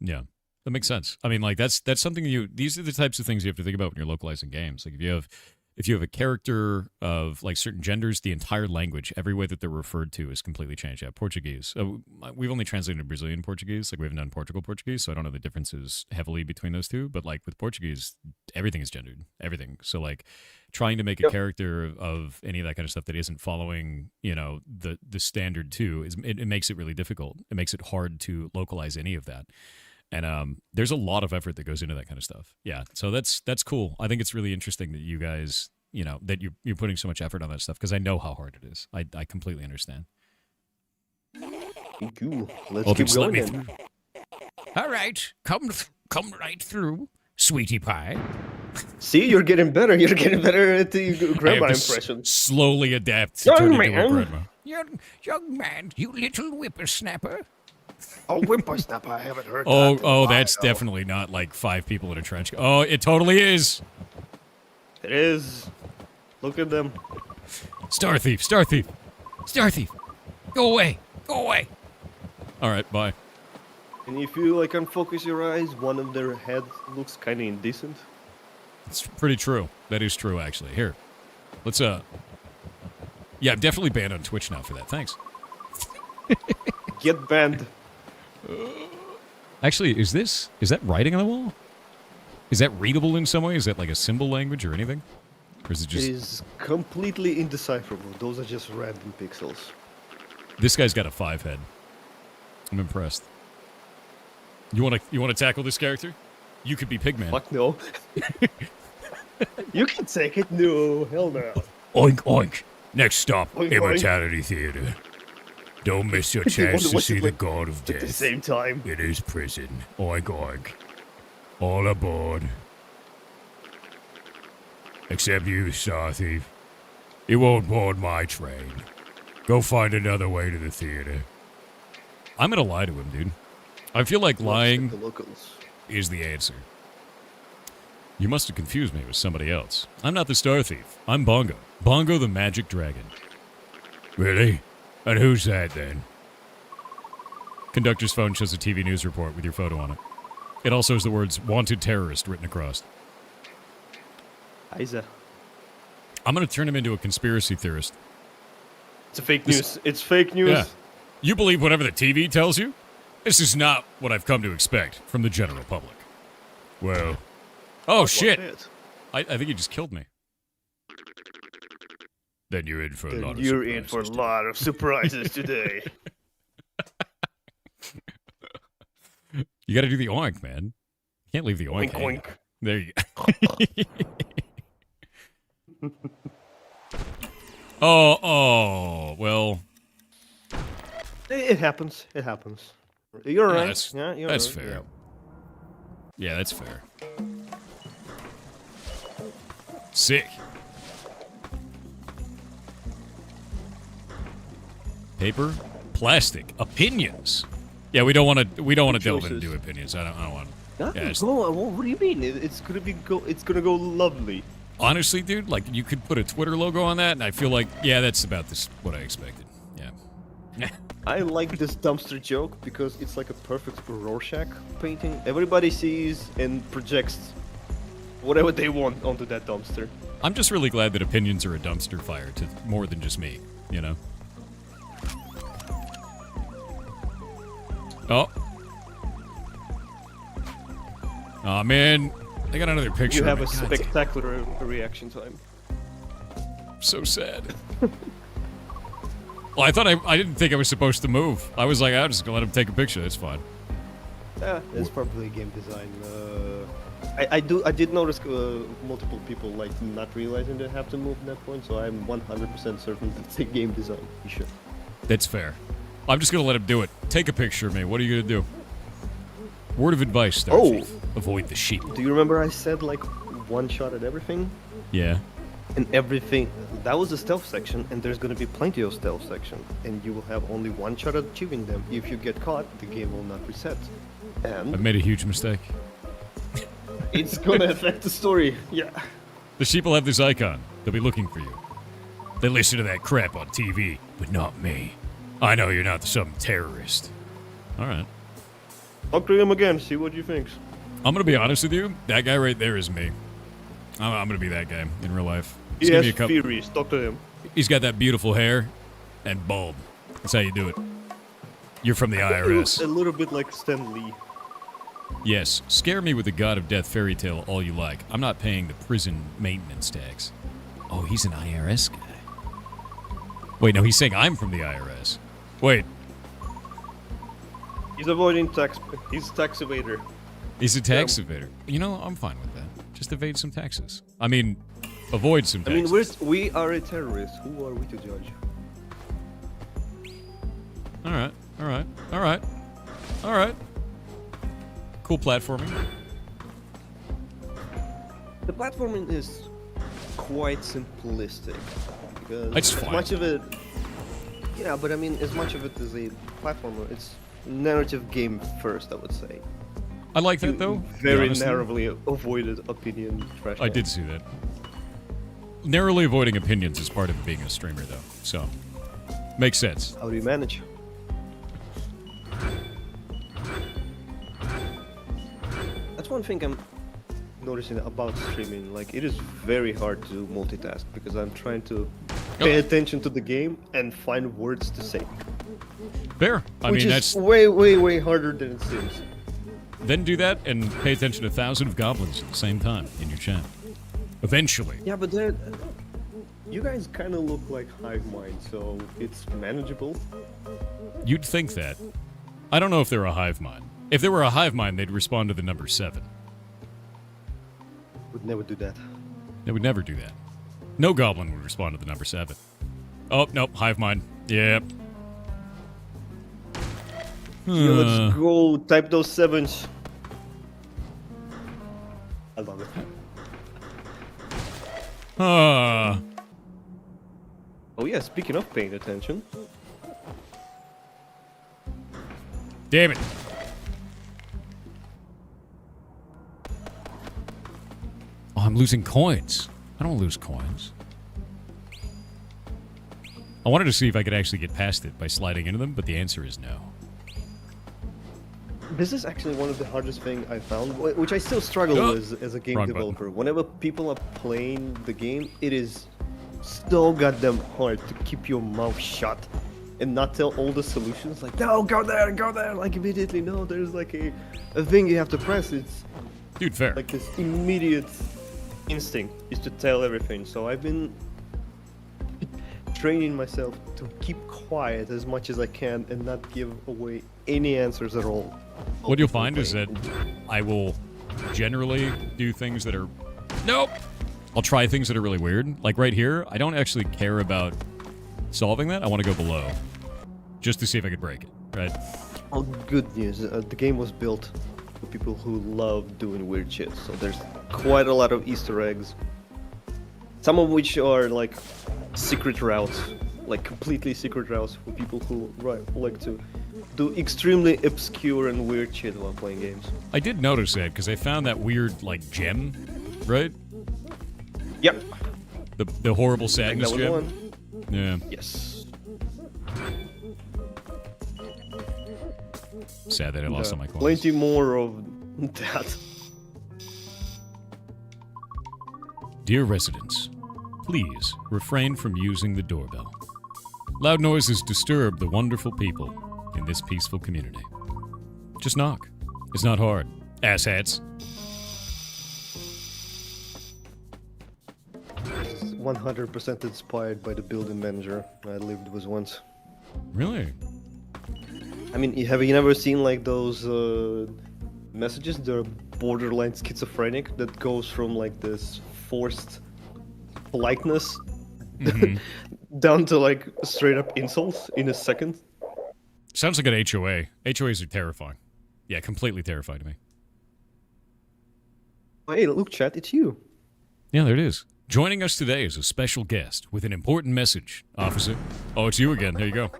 Yeah. That makes sense. I mean, like that's something these are the types of things you have to think about when you're localizing games. Like if you have a character of like certain genders, the entire language, every way that they're referred to is completely changed. Yeah, Portuguese. We've only translated Brazilian Portuguese. Like we haven't done Portugal Portuguese, so I don't know the differences heavily between those two. But like with Portuguese, everything is gendered. Everything. So like trying to make a character of any of that kind of stuff that isn't following, the standard too, it makes it really difficult. It makes it hard to localize any of that. And there's a lot of effort that goes into that kind of stuff. Yeah, so that's cool. I think it's really interesting that you guys, that you're putting so much effort on that stuff, because I know how hard it is. I completely understand. Thank you. Let's Well, keep just let going me then. All right, come right through, sweetie pie. See, you're getting better. You're getting better at the I have grandma to impression. slowly adapt to Young turn into a man. grandma. Young man, you little whippersnapper. Oh, whippersnapper, I haven't heard that. Oh, in a that's while. definitely not like 5 people in a trench coat. Oh, it totally is. It is. Look at them. Star Thief, Star Thief. Star thief, go away, go away. All right, bye. And if you like unfocus your eyes, one of their heads looks kind of indecent. It's pretty true. That is true, actually. Here, let's yeah, I'm definitely banned on Twitch now for that. Thanks. Get banned. Actually, is that writing on the wall? Is that readable in some way? Is that like a symbol language or anything? Or is it It just is completely indecipherable. Those are just random pixels. this guy's got a 5 head? I'm impressed. You want to tackle this character? You could be Pigman. Fuck no. You can take it. No, hell no. Oink, oink. Next stop, Oink, oink. Immortality Theater. Don't miss your chance to What's see it the like God of At the Death. same time. It is prison. Oink, oink. All aboard. Except you, Star Thief. You won't board my train. Go find another way to the theater. I'm gonna lie to him, dude. I feel like lying The locals. is the answer. You must have confused me with somebody else. I'm not the Star Thief. I'm Bongo. Bongo the Magic Dragon. Really? And who's that then? Conductor's phone shows a TV news report with your photo on it. It also has the words "Wanted Terrorist" written across. Isa. I'm gonna turn him into a conspiracy theorist. It's a fake news. It's fake news. Yeah. You believe whatever the TV tells you? This is not what I've come to expect from the general public. Well, Oh, What's shit. it? I think he just killed me. then you're in for a lot of You're in for a surprises. lot of surprises today. You gotta do the oink, man. Can't leave the oink. Oink, hanging. oink. There you go. Oh, well, It happens. It happens. You're Yeah, right. that's- Yeah, you're that's right. fair. Yeah, that's fair. Sick. Paper, plastic, opinions. Yeah, we don't want to. We don't want to delve choices. into opinions. I don't want. Yeah, Yeah, it's- go. What do you mean? It's gonna be go. It's gonna go lovely. Honestly, dude, like you could put a Twitter logo on that, and I feel like, yeah, that's about this what I expected. Yeah. I like this dumpster joke because it's like a perfect Rorschach painting. Everybody sees and projects whatever they want onto that dumpster. I'm just really glad that opinions are a dumpster fire to more than just me. You know. Oh. Oh man, I got another picture. You have of a it. God damn. spectacular reaction time. So sad. Well, I thought I didn't think I was supposed to move. I was like, I'll just go let him take a picture. That's fine. Yeah, it's probably game design. I did notice multiple people like not realizing they have to move at that point, so I'm 100% certain that's a game design issue. That's fair. I'm just gonna let him do it. Take a picture of me. What are you gonna do? Word of advice, Star Oh. Thief. Avoid the sheep. Do you remember I said like one shot at everything? Yeah. And everything, that was the stealth section, and there's gonna be plenty of stealth section, and you will have only one shot at achieving them. If you get caught, the game will not reset. And I've made a huge mistake. it's gonna affect the story. Yeah. The sheep will have this icon. They'll be looking for you. They listen to that crap on TV, but not me. I know you're not some terrorist. All right. Talk to him again, see what you think. I'm gonna be honest with you. That guy right there is me. I'm gonna be that guy in real life. He Just give has me a couple. theories, talk to him. He's got that beautiful hair and bald. That's how you do it. You're from the He looks IRS. a little bit like Stan Lee. Yes, scare me with the God of Death fairy tale all you like. I'm not paying the prison maintenance tax. Oh, he's an IRS guy. Wait, no, he's saying I'm from the IRS. Wait, He's avoiding tax. He's a tax evader. he's a tax evader. You know, I'm fine with that. Just evade some taxes. I mean, avoid some I mean, taxes. we are a terrorist. Who are we to judge? All right, all right, all right, all right. Cool platforming. The platforming is quite simplistic because It's as fine. much of it, yeah, but I mean, as much of it is a platformer, it's narrative game first, I would say. I like that You though. very honestly. narrowly avoided opinion trash. I did see that. Narrowly avoiding opinions is part of being a streamer, though. So, makes sense. How do you manage? That's one thing I'm noticing about streaming. Like, it is very hard to multitask because I'm trying to pay attention to the game and find words to say. Fair. I Which mean, is that's way, way, way harder than it seems. then do that and pay attention to 1,000 of goblins at the same time in your chat. Eventually. Yeah, but then you guys kind of look like hive mind, so it's manageable. You'd think that. I don't know if they're a hive mind. If they were a hive mind, they'd respond to the number 7. Would never do that. They would never do that. No goblin would respond to the number 7. Oh, nope, hive mind. Yep. Yeah, let's go type those 7s. I love it. Ah. Oh yeah, speaking of paying attention. Damn it. Oh, I'm losing coins. I don't lose coins. I wanted to see if I could actually get past it by sliding into them, but the answer is no. This is actually one of the hardest things I found, which I still struggle with as a game Wrong developer. Whenever people are playing the game, it is so goddamn hard to keep your mouth shut and not tell all the solutions. Like, no, go there, like immediately. No, there's like a thing you have to press. It's Dude, fair. like this immediate instinct is to tell everything. So I've been training myself to keep quiet as much as I can and not give away any answers at all. What you'll find is that I will generally do things that are... Nope! I'll try things that are really weird. Like right here, I don't actually care about solving that. I want to go below. Just to see if I could break it, right? Well, good news. The game was built for people who love doing weird shit. So there's quite a lot of Easter eggs. Some of which are like secret routes. Like completely secret routes for people who like to do extremely obscure and weird shit while playing games. I did notice that, because I found that weird, like, gem, right? Yep. The horrible I think sadness that was gem. one. Yeah. Yes. Sad that I lost all my coins. Plenty more of that. Dear residents, please refrain from using the doorbell. Loud noises disturb the wonderful people in this peaceful community. Just knock. It's not hard. Asshats. 100% inspired by the building manager I lived with once. Really? I mean, have you never seen like those messages? They're borderline schizophrenic that goes from like this forced politeness down to like straight up insults in a second. Sounds like an HOA. HOAs are terrifying. Yeah, completely terrifying to me. Hey, look, chat, it's you. Yeah, there it is. Joining us today is a special guest with an important message, officer. Oh, it's you again. There you go.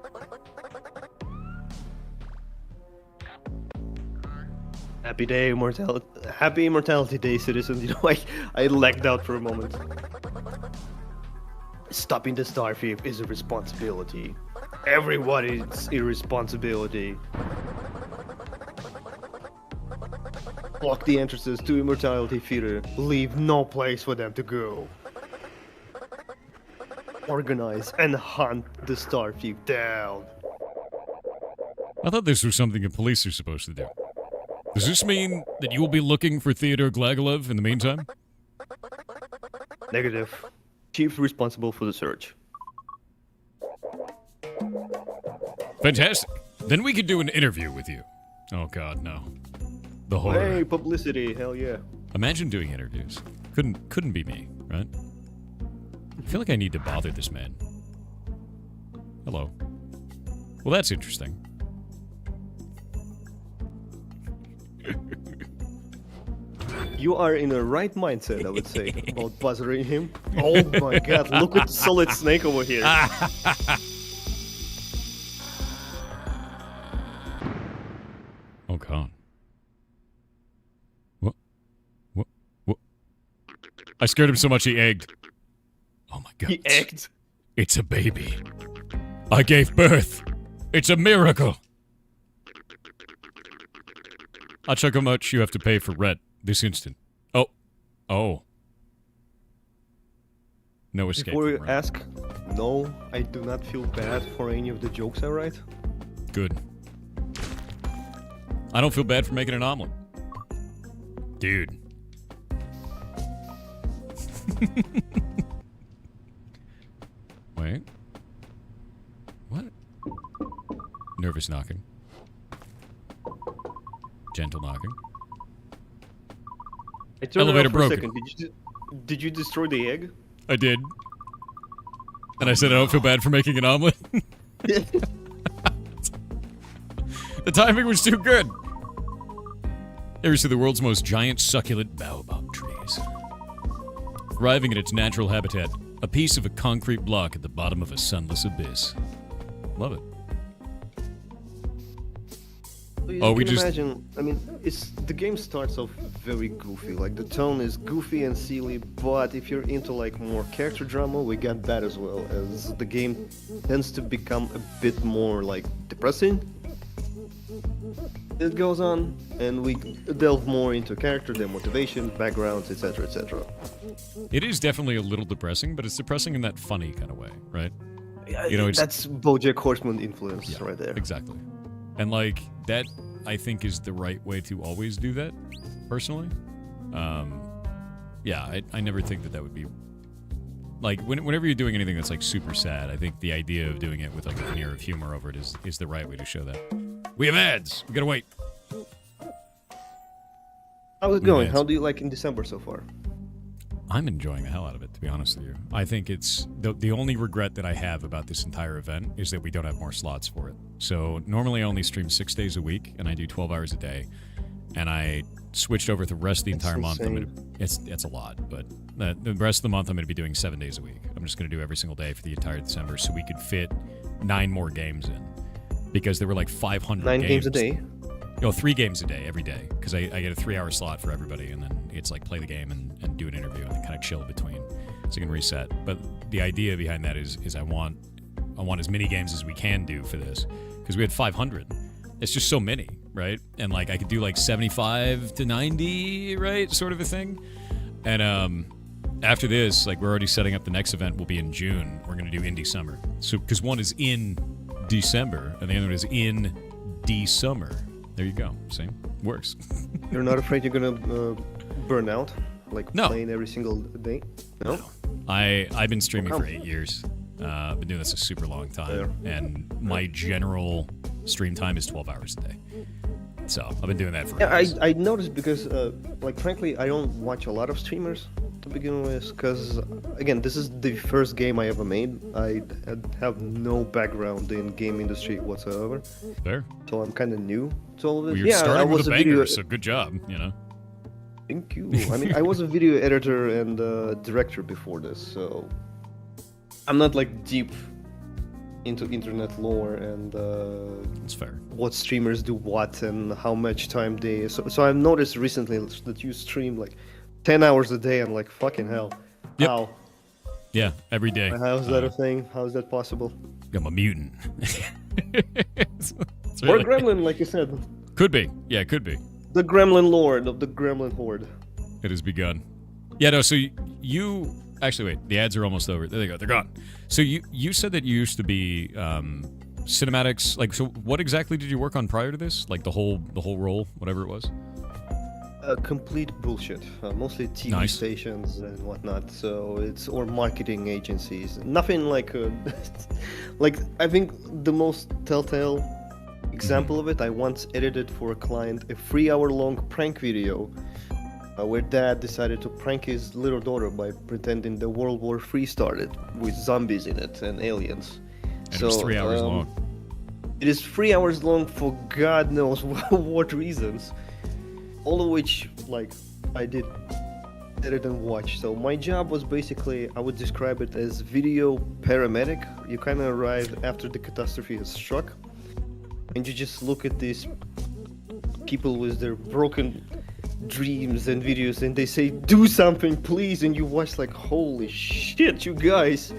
Happy Immortality Day, citizens. You know, I lagged out for a moment. Stopping the Star Thief is a responsibility. Everybody's irresponsibility. Block the entrances to Immortality Theater. Leave no place for them to go. Organize and hunt the Star Thief down. I thought this was something the police are supposed to do. Does this mean that you will be looking for Theodore Glagolov in the meantime? Negative. Chief responsible for the search. Fantastic. Then we could do an interview with you. Oh god, no. The horror. Hey, publicity, hell yeah. Imagine doing interviews. Couldn't be me, right? I feel like I need to bother this man. Hello. Well, that's interesting. You are in the right mindset, I would say, about bothering him. Oh my god, look at the Solid Snake over here. Oh god. What? I scared him so much he egged. Oh my god. He egged. It's a baby. I gave birth. It's a miracle. I'll check how much you have to pay for rent this instant. Oh. No escape. Before you from rent. ask, no, I do not feel bad for any of the jokes I write. Good. I don't feel bad for making an omelet. Dude. Wait. What? Nervous knocking. Gentle knocking. I turned Elevator it off for a broken. second. Did you destroy the egg? I did. And I said I don't feel bad for making an omelet. The timing was too good. Ever see the world's most giant succulent baobab trees? Thriving in its natural habitat, a piece of a concrete block at the bottom of a sunless abyss. Love it. You can imagine, I mean, the game starts off very goofy. Like, the tone is goofy and silly, but if you're into, like, more character drama, we got that as well, as the game tends to become a bit more, like, depressing. It goes on, and we delve more into character, their motivation, backgrounds, etc., etc. It is definitely a little depressing, but it's depressing in that funny kind of way, right? You know, that's BoJack Horseman influence right there. Exactly. And, like, that, I think, is the right way to always do that, personally. Yeah, I never think that would be... Like, whenever you're doing anything that's, like, super sad, I think the idea of doing it with, like, a veneer of humor over it is the right way to show that. We have ads! We gotta wait. How's it going? How do you like Indecember so far? I'm enjoying the hell out of it, to be honest with you. I think it's... The only regret that I have about this entire event is that we don't have more slots for it. So, normally I only stream 6 days a week, and I do 12 hours a day. And I switched over the rest of the entire month. It's a lot, but the rest of the month I'm going to be doing 7 days a week. I'm just going to do every single day for the entire December so we could fit 9 more games in. Because there were like 500 9 games a day? No, 3 games a day, every day. Because I get a 3-hour slot for everybody, and then it's like play the game and do an interview and then kind of chill between, so you can reset. But the idea behind that is I want as many games as we can do for this, because we had 500. It's just so many, right? And like I could do like 75 to 90, right, sort of a thing. And after this, like we're already setting up the next event. Will be in June. We're gonna do Indiecember. So because one is in December and the other one is in December. There you go. See? Works. You're not afraid you're gonna burn out? Like playing every single day? No? I've been streaming for 8 years. I've been doing this a super long time. And my general stream time is 12 hours a day. So I've been doing that for years. I noticed because, like, frankly, I don't watch a lot of streamers to begin with, because, again, this is the first game I ever made. I have no background in game industry whatsoever. Fair. So I'm kind of new to all of this. Well, you're starting with a banger, so good job, you know. Thank you. I mean, I was a video editor and director before this, so I'm not, like, deep into internet lore and that's fair. What streamers do what and how much time they... So I've noticed recently that you stream, like, 10 hours a day, and like, fucking hell. Yep. How? Yeah, every day. How's that a thing? How is that possible? I'm a mutant. Or a gremlin, like you said. Could be. Yeah, could be. The gremlin lord of the gremlin horde. It has begun. Yeah, no, so you... Actually, wait. The ads are almost over. There they go. They're gone. So you said that you used to be cinematics. Like, so what exactly did you work on prior to this? Like the whole role, whatever it was? Complete bullshit. Mostly TV stations and whatnot. So or marketing agencies. Nothing like like, I think the most telltale example of it, I once edited for a client a 3-hour-long prank video where dad decided to prank his little daughter by pretending the World War III started with zombies in it and aliens. And so, it was 3 hours long. It is 3 hours long for God knows what reasons. All of which, like, I did edit and watch. So my job was basically, I would describe it as video paramedic. You kind of arrive after the catastrophe has struck, and you just look at these people with their broken dreams and videos, and they say, do something please, and you watch like, holy shit, you guys,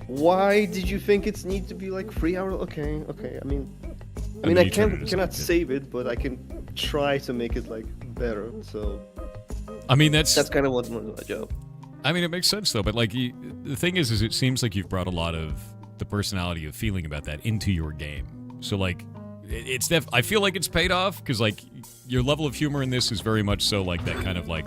why did you think it's need to be like 3 hours? Okay, I mean I cannot save it, but I can try to make it like better. So I mean that's kind of what my job. I mean, it makes sense though, but like the thing is it seems like you've brought a lot of the personality of feeling about that into your game. So like it's I feel like it's paid off, because like your level of humor in this is very much so like that kind of like,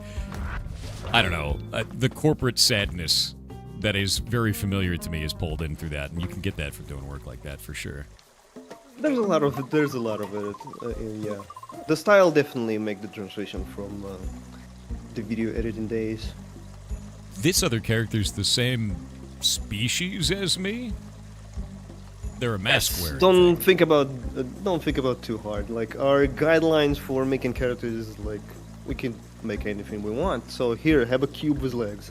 I don't know, the corporate sadness that is very familiar to me is pulled in through that, and you can get that from doing work like that for sure. There's a lot of it. Yeah, the style definitely make the transition from the video editing days. this other character's the same species as me. They're a mask wearer. Don't think about too hard. Like, our guidelines for making characters is like we can make anything we want. So here, have a cube with legs.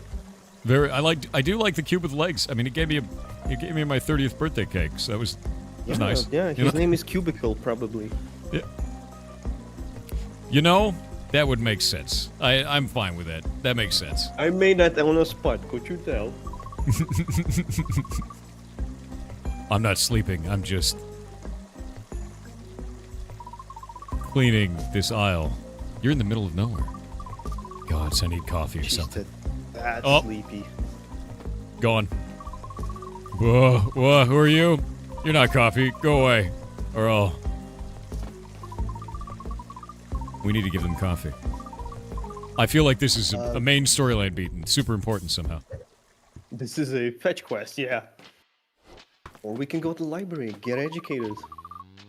I do like the cube with legs. I mean, it gave me my 30th birthday cake, so that was nice. Yeah, his name is Cubicle, probably. Yeah. You know, that would make sense. I'm fine with that. That makes sense. I made that on a spot, could you tell? I'm not sleeping. I'm just cleaning this aisle. You're in the middle of nowhere. Gods, I need coffee or She's something. that Oh. sleepy. Gone. Whoa, who are you? You're not coffee. Go away. Or I'll... We need to give them coffee. I feel like this is a main storyline beat and super important somehow. This is a fetch quest, yeah. Or we can go to the library, get educated.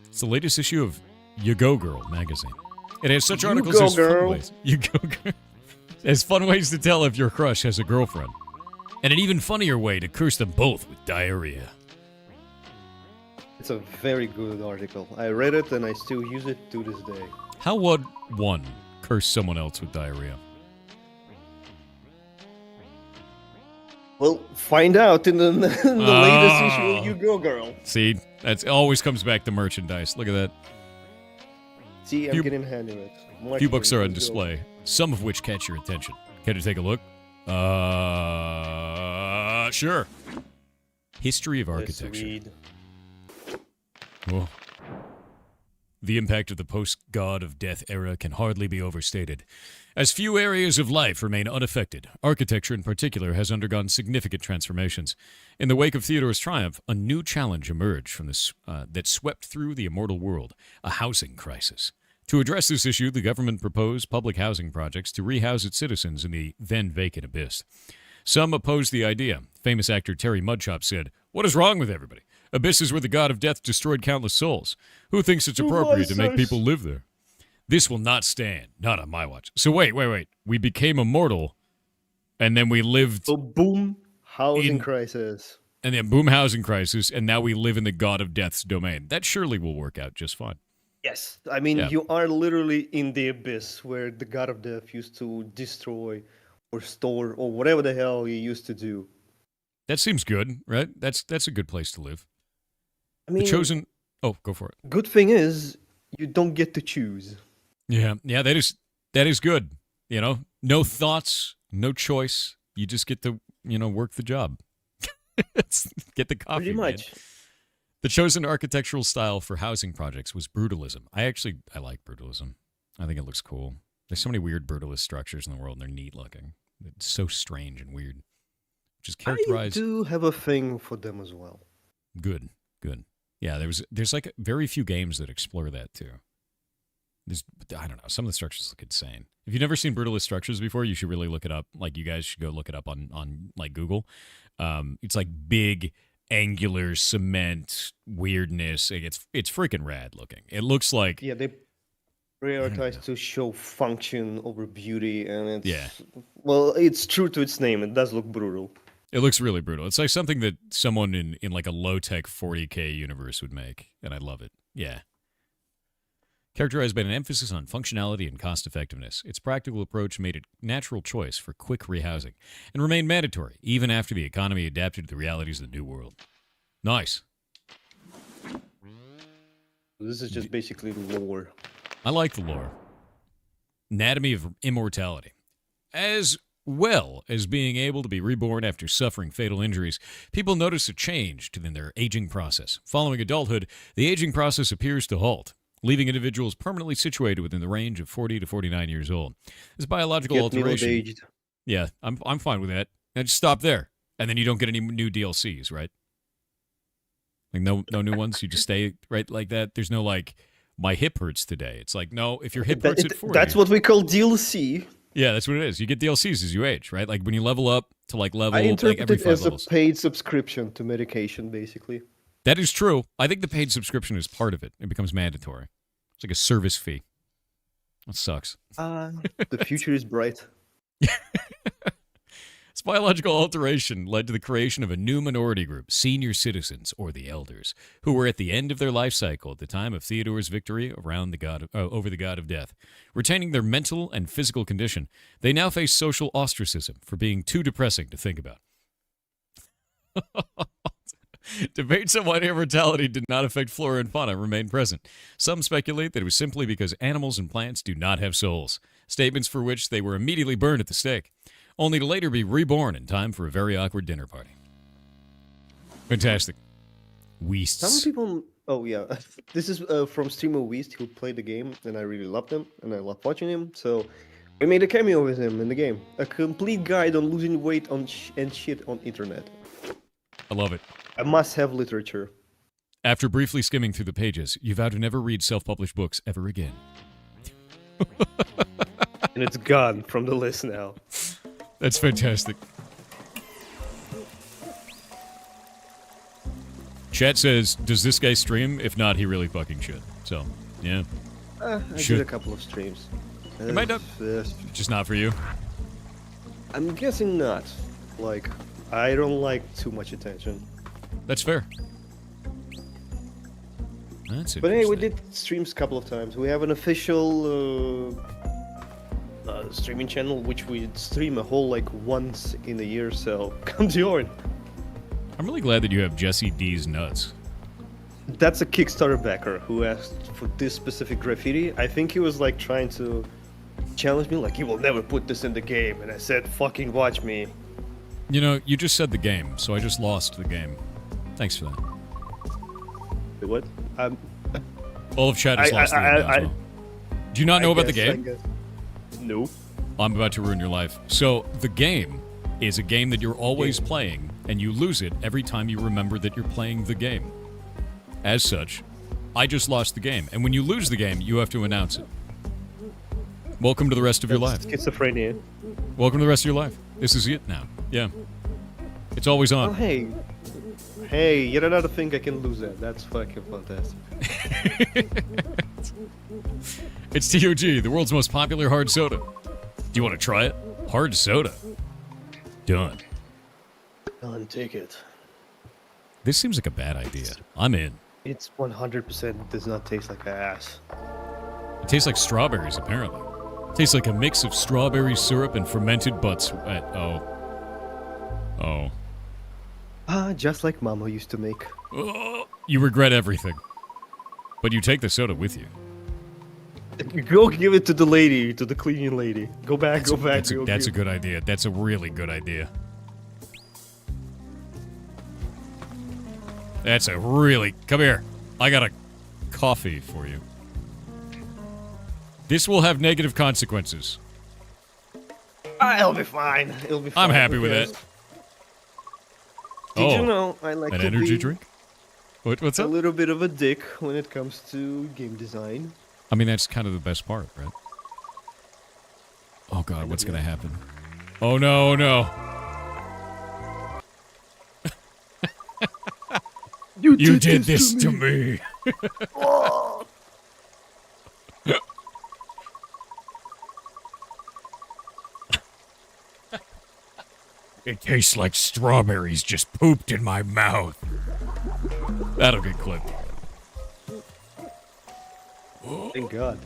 It's the latest issue of You Go Girl magazine. It has such You articles go, as fun girl. ways. You go girl. As fun ways to tell if your crush has a girlfriend. And an even funnier way to curse them both with diarrhea. It's a very good article. I read it and I still use it to this day. How would one curse someone else with diarrhea? Well, find out in the latest issue of You Go Girl. See, that always comes back to merchandise. Look at that. See, I'm Few- getting handy with it. Few books are on display, some of which catch your attention. Care to take a look? Sure. History of Architecture. Oh. The impact of the post-God of Death era can hardly be overstated. As few areas of life remain unaffected, architecture in particular has undergone significant transformations. In the wake of Theodore's triumph, a new challenge emerged from this that swept through the immortal world, a housing crisis. To address this issue, the government proposed public housing projects to rehouse its citizens in the then-vacant abyss. Some opposed the idea. Famous actor Terry Mudchop said, "What is wrong with everybody? Abyss is where the god of death destroyed countless souls. Who thinks it's appropriate to make people live there? This will not stand. Not on my watch." So wait. We became immortal, and then we lived... So boom, housing crisis. And then boom, housing crisis, and now we live in the god of death's domain. That surely will work out just fine. Yes, I mean, Yeah. you are literally in the abyss where the god of death used to destroy or store or whatever the hell he used to do. That seems good, right? That's a good place to live. I mean, The chosen... Oh, go for it. good thing is you don't get to choose. Yeah, that is good. You know, no thoughts, no choice. You just get to, work the job. Get the coffee. Pretty much. Man. The chosen architectural style for housing projects was brutalism. I like brutalism. I think it looks cool. There's so many weird brutalist structures in the world, and they're neat looking. It's so strange and weird. Which is characterized... I do have a thing for them as well. Good. Yeah, there's like very few games that explore that too. I don't know, some of the structures look insane. If you've never seen brutalist structures before, you should really look it up. Like, you guys should go look it up on like Google. It's like big angular cement weirdness. It's freaking rad looking. It looks like... Yeah, they prioritize to show function over beauty, and well, it's true to its name. It does look brutal. It looks really brutal. It's like something that someone in like a low-tech 40K universe would make, and I love it. Yeah. Characterized by an emphasis on functionality and cost-effectiveness, its practical approach made it a natural choice for quick rehousing and remained mandatory even after the economy adapted to the realities of the new world. Nice. This is just basically lore. I like the lore. Anatomy of immortality. As well as being able to be reborn after suffering fatal injuries, people notice a change in their aging process. Following adulthood, the aging process appears to halt, leaving individuals permanently situated within the range of 40 to 49 years old. This biological alteration... middle-aged. Yeah, I'm fine with that. And just stop there. And then you don't get any new DLCs, right? Like no new ones? You just stay right like that? There's no like, my hip hurts today. It's like, no, if your hip hurts at 40... That's what we call DLC. Yeah, that's what it is. You get DLCs as you age, right? Like when you level up to like level I like interpret every it 5 as levels. a paid subscription to medication, basically. That is true. I think the paid subscription is part of it. It becomes mandatory. It's like a service fee. That sucks. The future is bright. This biological alteration led to the creation of a new minority group, senior citizens, or the elders, who were at the end of their life cycle at the time of Theodore's victory over the god of death. Retaining their mental and physical condition, they now face social ostracism for being too depressing to think about. Debates on why immortality did not affect flora and fauna remain present. Some speculate that it was simply because animals and plants do not have souls, statements for which they were immediately burned at the stake, only to later be reborn in time for a very awkward dinner party. Fantastic. Weasts. Some people... Oh, yeah. This is from streamer Weast, who played the game, and I really loved him, and I love watching him, so... We made a cameo with him in the game. A complete guide on losing weight and shit on internet. I love it. A must-have literature. After briefly skimming through the pages, you vow to never read self-published books ever again. And it's gone from the list now. That's fantastic. Chat says, does this guy stream? If not, he really fucking should. So, yeah. I did a couple of streams. It might not... just not for you? I'm guessing not. Like, I don't like too much attention. That's fair. That's But hey, we interesting. did streams a couple of times. We have an official streaming channel, which we stream a whole, like, once in a year, so come join. I'm really glad that you have Jesse D's nuts. That's a Kickstarter backer who asked for this specific graffiti. I think he was, like, trying to challenge me, like, you will never put this in the game. And I said, fucking watch me. You know, you just said the game, so I just lost the game. Thanks for that. What? All of chat has lost the game now as well. Do you not know about the game? No. I'm about to ruin your life. So, the game is a game that you're always playing, and you lose it every time you remember that you're playing the game. As such, I just lost the game, and when you lose the game, you have to announce it. Welcome to the rest of your life. Schizophrenia. Welcome to the rest of your life. This is it now. Yeah. It's always Oh, on. hey. Hey, yet another thing I can lose at. That's fucking fantastic. It's TOG, the world's most popular hard soda. Do you want to try it? Hard soda. Done. Done, take it. This seems like a bad idea. I'm in. It's 100% does not taste like ass. It tastes like strawberries, apparently. It tastes like a mix of strawberry syrup and fermented butts. Oh. Ah, just like Mama used to make. Oh. You regret everything. But you take the soda with you. Go give it to the lady, to the cleaning lady. Go back. That's a good idea. That's a really good idea. That's a really... Come here. I got a coffee for you. This will have negative consequences. It'll be fine. It'll be fine. I'm happy with it. Did you know I like an to energy be drink? What's a up? little bit of a dick when it comes to game design. I mean, that's kind of the best part, right? Oh god, what's gonna happen? Oh no, no. You did this to me. It tastes like strawberries just pooped in my mouth. That'll get clipped. Thank God.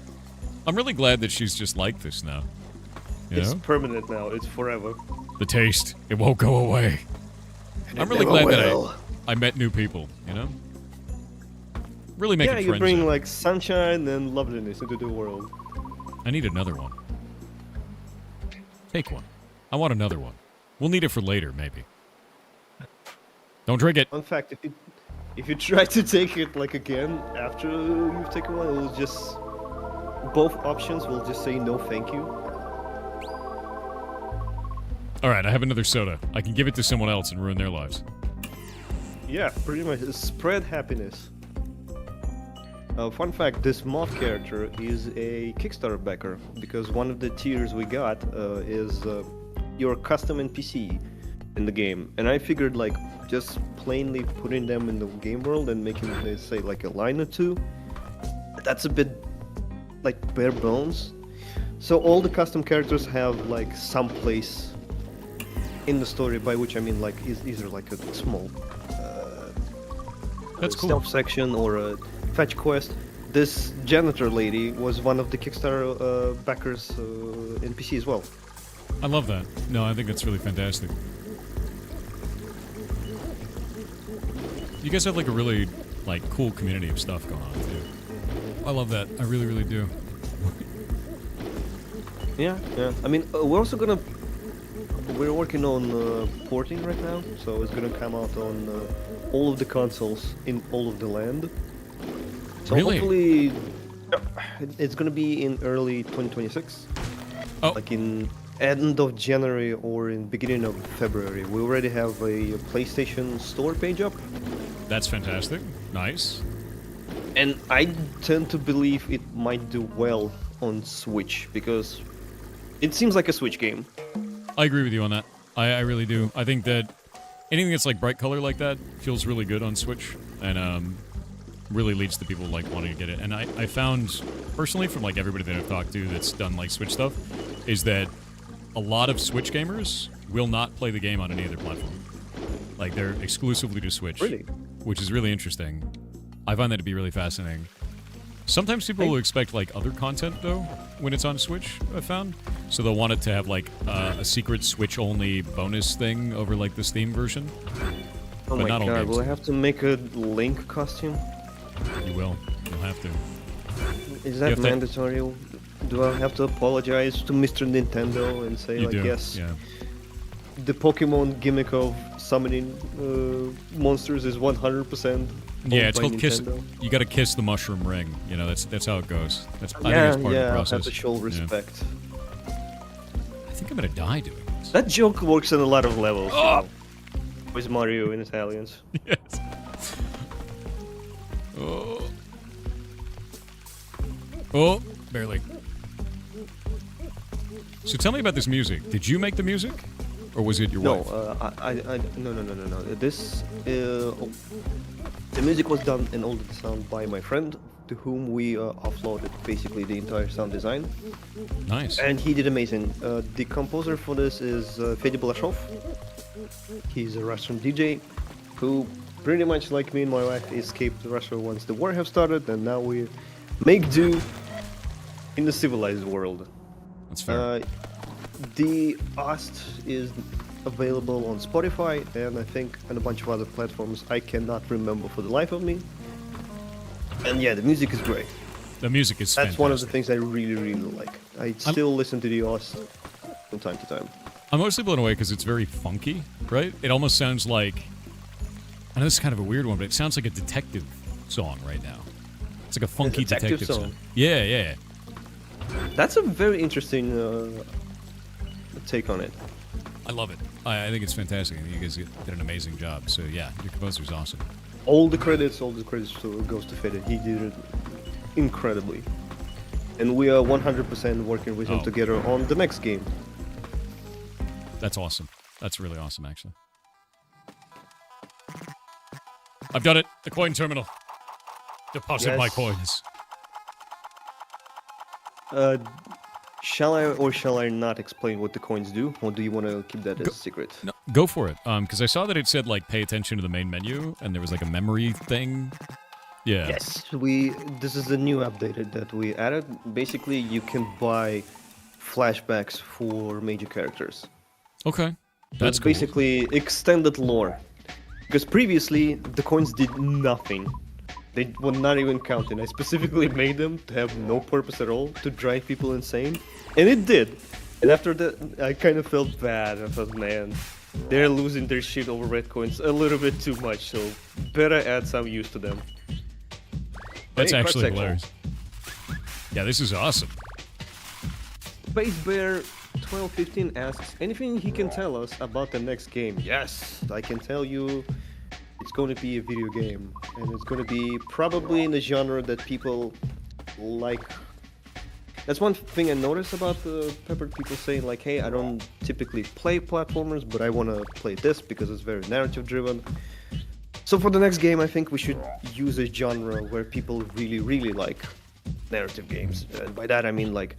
I'm really glad that she's just like this now. You It's know? permanent now. It's forever. The taste, it won't go away. I'm really glad that I met new people, you know? Really making friends. Yeah, you bring out. like sunshine and loveliness into the world. I need another one. Take one. I want another one. We'll need it for later, maybe. Don't drink it. Fun fact, if you try to take it like again after you've taken one, it will just both options will just say no thank you. Alright, I have another soda. I can give it to someone else and ruin their lives. Yeah, pretty much. Spread happiness. Fun fact, this moth character is a Kickstarter backer because one of the tiers we got is your custom NPC in the game. And I figured like just plainly putting them in the game world and making them say like a line or two, that's a bit like bare bones. So all the custom characters have like some place in the story, by which I mean like is either like a small That's cool. stealth section or a fetch quest. This janitor lady was one of the Kickstarter backers in PC as well. I love that. No, I think that's really fantastic. You guys have like a really like cool community of stuff going on too. I love that. I really, really do. Yeah. I mean, we're working on porting right now, so it's gonna come out on all of the consoles in all of the land. So Really? hopefully, it's gonna be in early 2026. Oh. Like in end of January or in beginning of February. We already have a PlayStation Store page up, That's fantastic. Nice. and I tend to believe it might do well on Switch because it seems like a Switch game. I agree with you on that. I really do. I think that anything that's like bright color like that feels really good on Switch, and really leads to people like wanting to get it. And I found personally from like everybody that I've talked to that's done like Switch stuff is that a lot of Switch gamers will not play the game on any other platform. Like they're exclusively to Switch, Really? which is really interesting. I find that to be really fascinating. Sometimes people will expect like other content though when it's on Switch, I've found. So they'll want it to have like a secret Switch only bonus thing over like the Steam version. Oh But my not all god, games. will I have to make a Link costume? You will. You'll have to. Is You that have to- mandatory? Do I have to apologize to Mr. Nintendo and say You like, do. yes, Yeah. the Pokemon gimmick of summoning monsters is 100%? Yeah, owned it's by called kiss. Nintendo? You got to kiss the mushroom ring. You know, that's how it goes. That's I think Yeah, it's part of the I have process. to show Yeah. respect. I think I'm gonna die doing this. That joke works on a lot of levels. You know, with Mario in Italians. Yes. Oh. Oh, barely. So tell me about this music. Did you make the music, or was it your No, wife? no. This, the music was done and all the sound by my friend, to whom we offloaded basically the entire sound design, Nice. and he did amazing. The composer for this is Fedya Balashov. He's a Russian DJ who, pretty much like me and my wife, escaped Russia once the war have started, and now we make do in the civilized world. That's fair. The Ost is available on Spotify and I think on a bunch of other platforms I cannot remember for the life of me. And yeah, the music is great. The music is That's fantastic. one of the things I really, really like. I still listen to the Ost from time to time. I'm mostly blown away because it's very funky, right? It almost sounds like... I know this is kind of a weird one, but it sounds like a detective song right now. It's like a funky detective detective song? Yeah. That's a very interesting take on it. I love it. I think it's fantastic. I think you guys did an amazing job. So yeah, your composer's awesome. All the credits goes to Fede. He did it incredibly. And we are 100% working with him Oh. together on the next game. That's awesome. That's really awesome, actually. I've done it. The coin terminal. Deposit my Yes. coins. Shall I not explain what the coins do, or do you want to keep that as a secret? No, go for it. Because I saw that it said like pay attention to the main menu, and there was like a memory thing. Yeah. Yes, this is the new update that we added. Basically, you can buy flashbacks for major characters. Okay. That's That's cool. basically extended lore. Because previously, the coins did nothing. They were not even counting. I specifically made them to have no purpose at all, to drive people insane. And it did. And after that, I kind of felt bad. I thought, man, they're losing their shit over red coins a little bit too much, so better add some use to them. That's Hey, actually cross-section. hilarious. Yeah, this is awesome. Space Bear 1215 asks anything he can tell us about the next game. Yes, I can tell you it's going to be a video game, and it's going to be probably in a genre that people like. That's one thing I noticed about the Peppered people saying like, hey, I don't typically play platformers, but I want to play this because it's very narrative driven. So for the next game, I think we should use a genre where people really, really like narrative games. And by that I mean like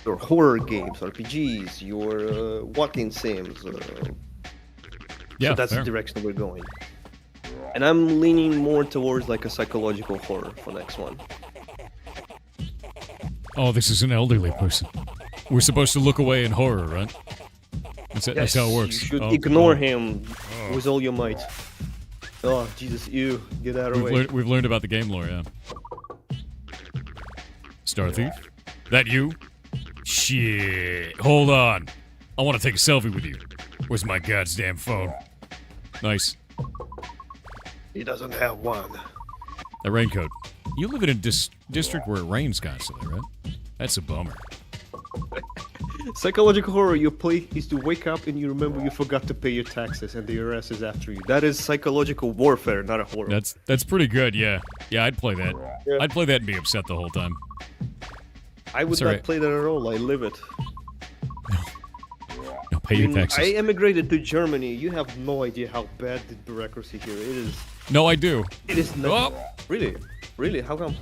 your horror games, RPGs, your walking sims. Yeah, So that's fair. the direction we're going. And I'm leaning more towards like a psychological horror for next one. Oh, this is an elderly person. We're supposed to look away in horror, right? That's how it works. You should Oh, ignore oh. him with all your might. Oh, Jesus, ew. Get out of the way. We've learned about the game lore, yeah. Star Thief? That you? Shit. Hold on. I want to take a selfie with you. Where's my goddamn phone? Nice. He doesn't have one. That raincoat. You live in a district where it rains constantly, right? That's a bummer. Psychological horror you play is to wake up and you remember you forgot to pay your taxes and the IRS is after you. That is psychological warfare, not a horror. That's pretty good, yeah. Yeah, I'd play that. Yeah. I'd play that and be upset the whole time. I would Sorry. not play that at all. I live it. No, pay your taxes. I emigrated to Germany. You have no idea how bad the bureaucracy here is. No, I do. It is not. Oh! Really? Really? How come?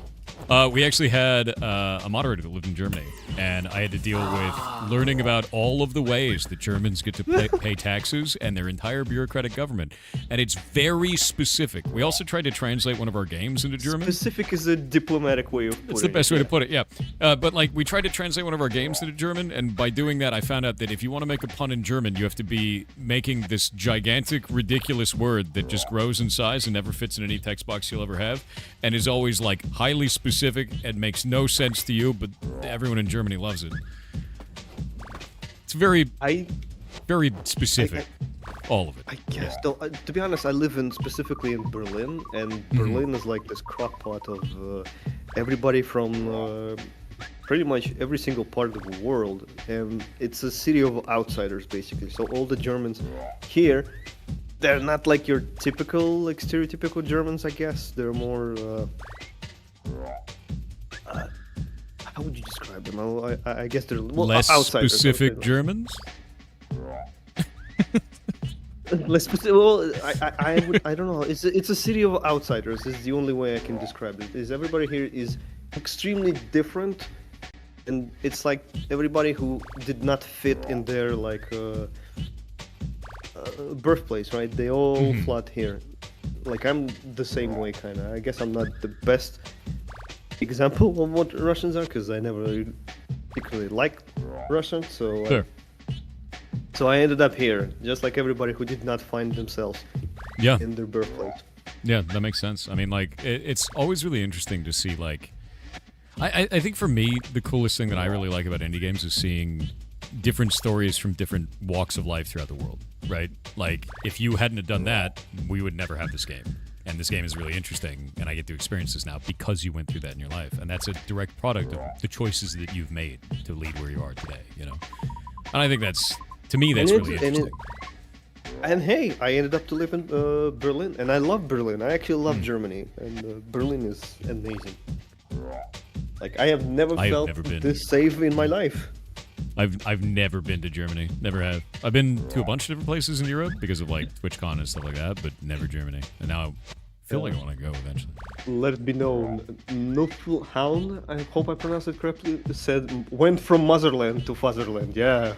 We actually had a moderator that lived in Germany, and I had to deal with learning about all of the ways that Germans get to pay taxes and their entire bureaucratic government. And it's very specific. We also tried to translate one of our games into German. Specific is a diplomatic way of putting it. It's the best way to put it, yeah. But like, we tried to translate one of our games into German, and by doing that, I found out that if you want to make a pun in German, you have to be making this gigantic, ridiculous word that just grows in size and never fits in any text box you'll ever have, and is always like highly specific and makes no sense to you, but everyone in Germany loves it. It's very specific. All of it. I guess. Though, to be honest, I live specifically in Berlin, and Berlin is like this crockpot of everybody from pretty much every single part of the world, and it's a city of outsiders, basically. So all the Germans here, they're not like your typical, like stereotypical Germans, I guess. They're more. How would you describe them? I guess they're less outsiders. specific Germans. Less specific. Well, I don't know. It's a city of outsiders. Is the only way I can describe it. Is everybody here is extremely different, and it's like everybody who did not fit in their like birthplace, right? They all flood here. Like I'm the same way, kind of. I guess I'm not the best example of what Russians are because I never really particularly liked Russians, so. Sure. So I ended up here, just like everybody who did not find themselves Yeah. in their birthplace. Yeah, that makes sense. I mean, like, it's always really interesting to see, like... I think for me, the coolest thing that I really like about indie games is seeing different stories from different walks of life throughout the world, right? Like, if you hadn't have done that, we would never have this game. And this game is really interesting, and I get to experience this now because you went through that in your life. And that's a direct product of the choices that you've made to lead where you are today, you know? And I think that's... To me, that's really interesting. And hey, I ended up to live in Berlin, and I love Berlin. I actually love Germany, and Berlin is amazing. Like I have never felt this safe in my life. I've never been to Germany. Never have. I've been to a bunch of different places in Europe because of like TwitchCon and stuff like that, but never Germany. And now I feel like I want to go eventually. Let it be known, Nuflhound, I hope I pronounced it correctly, said went from motherland to fatherland. Yeah.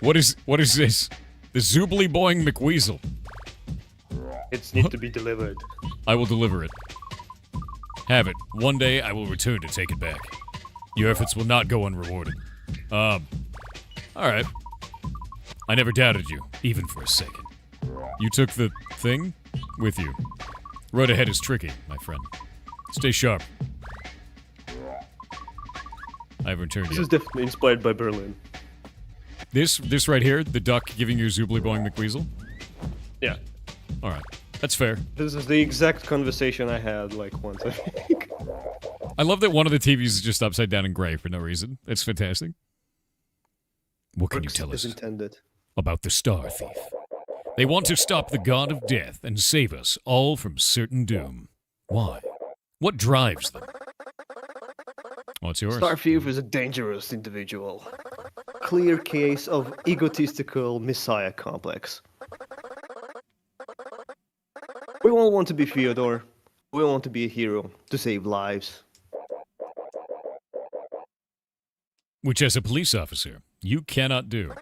What is this? The Zoobly Boing McWeasel. It's need to be delivered. I will deliver it. Have it. One day I will return to take it back. Your efforts will not go unrewarded. Alright. I never doubted you, even for a second. You took the thing with you. Road ahead is tricky, my friend. Stay sharp. I haven't returned This yet. is definitely inspired by Berlin. This right here, the duck giving you Zoobly Boing McWeasel? Yeah. Alright. That's fair. This is the exact conversation I had like once, I think. I love that one of the TVs is just upside down and gray for no reason. It's fantastic. What can you tell us about the Star Thief? They want to stop the god of death and save us all from certain doom. Why? What drives them? What's yours? Star Thief is a dangerous individual. Clear case of egotistical messiah complex. We all want to be Fyodor. We want to be a hero to save lives. Which, as a police officer, you cannot do.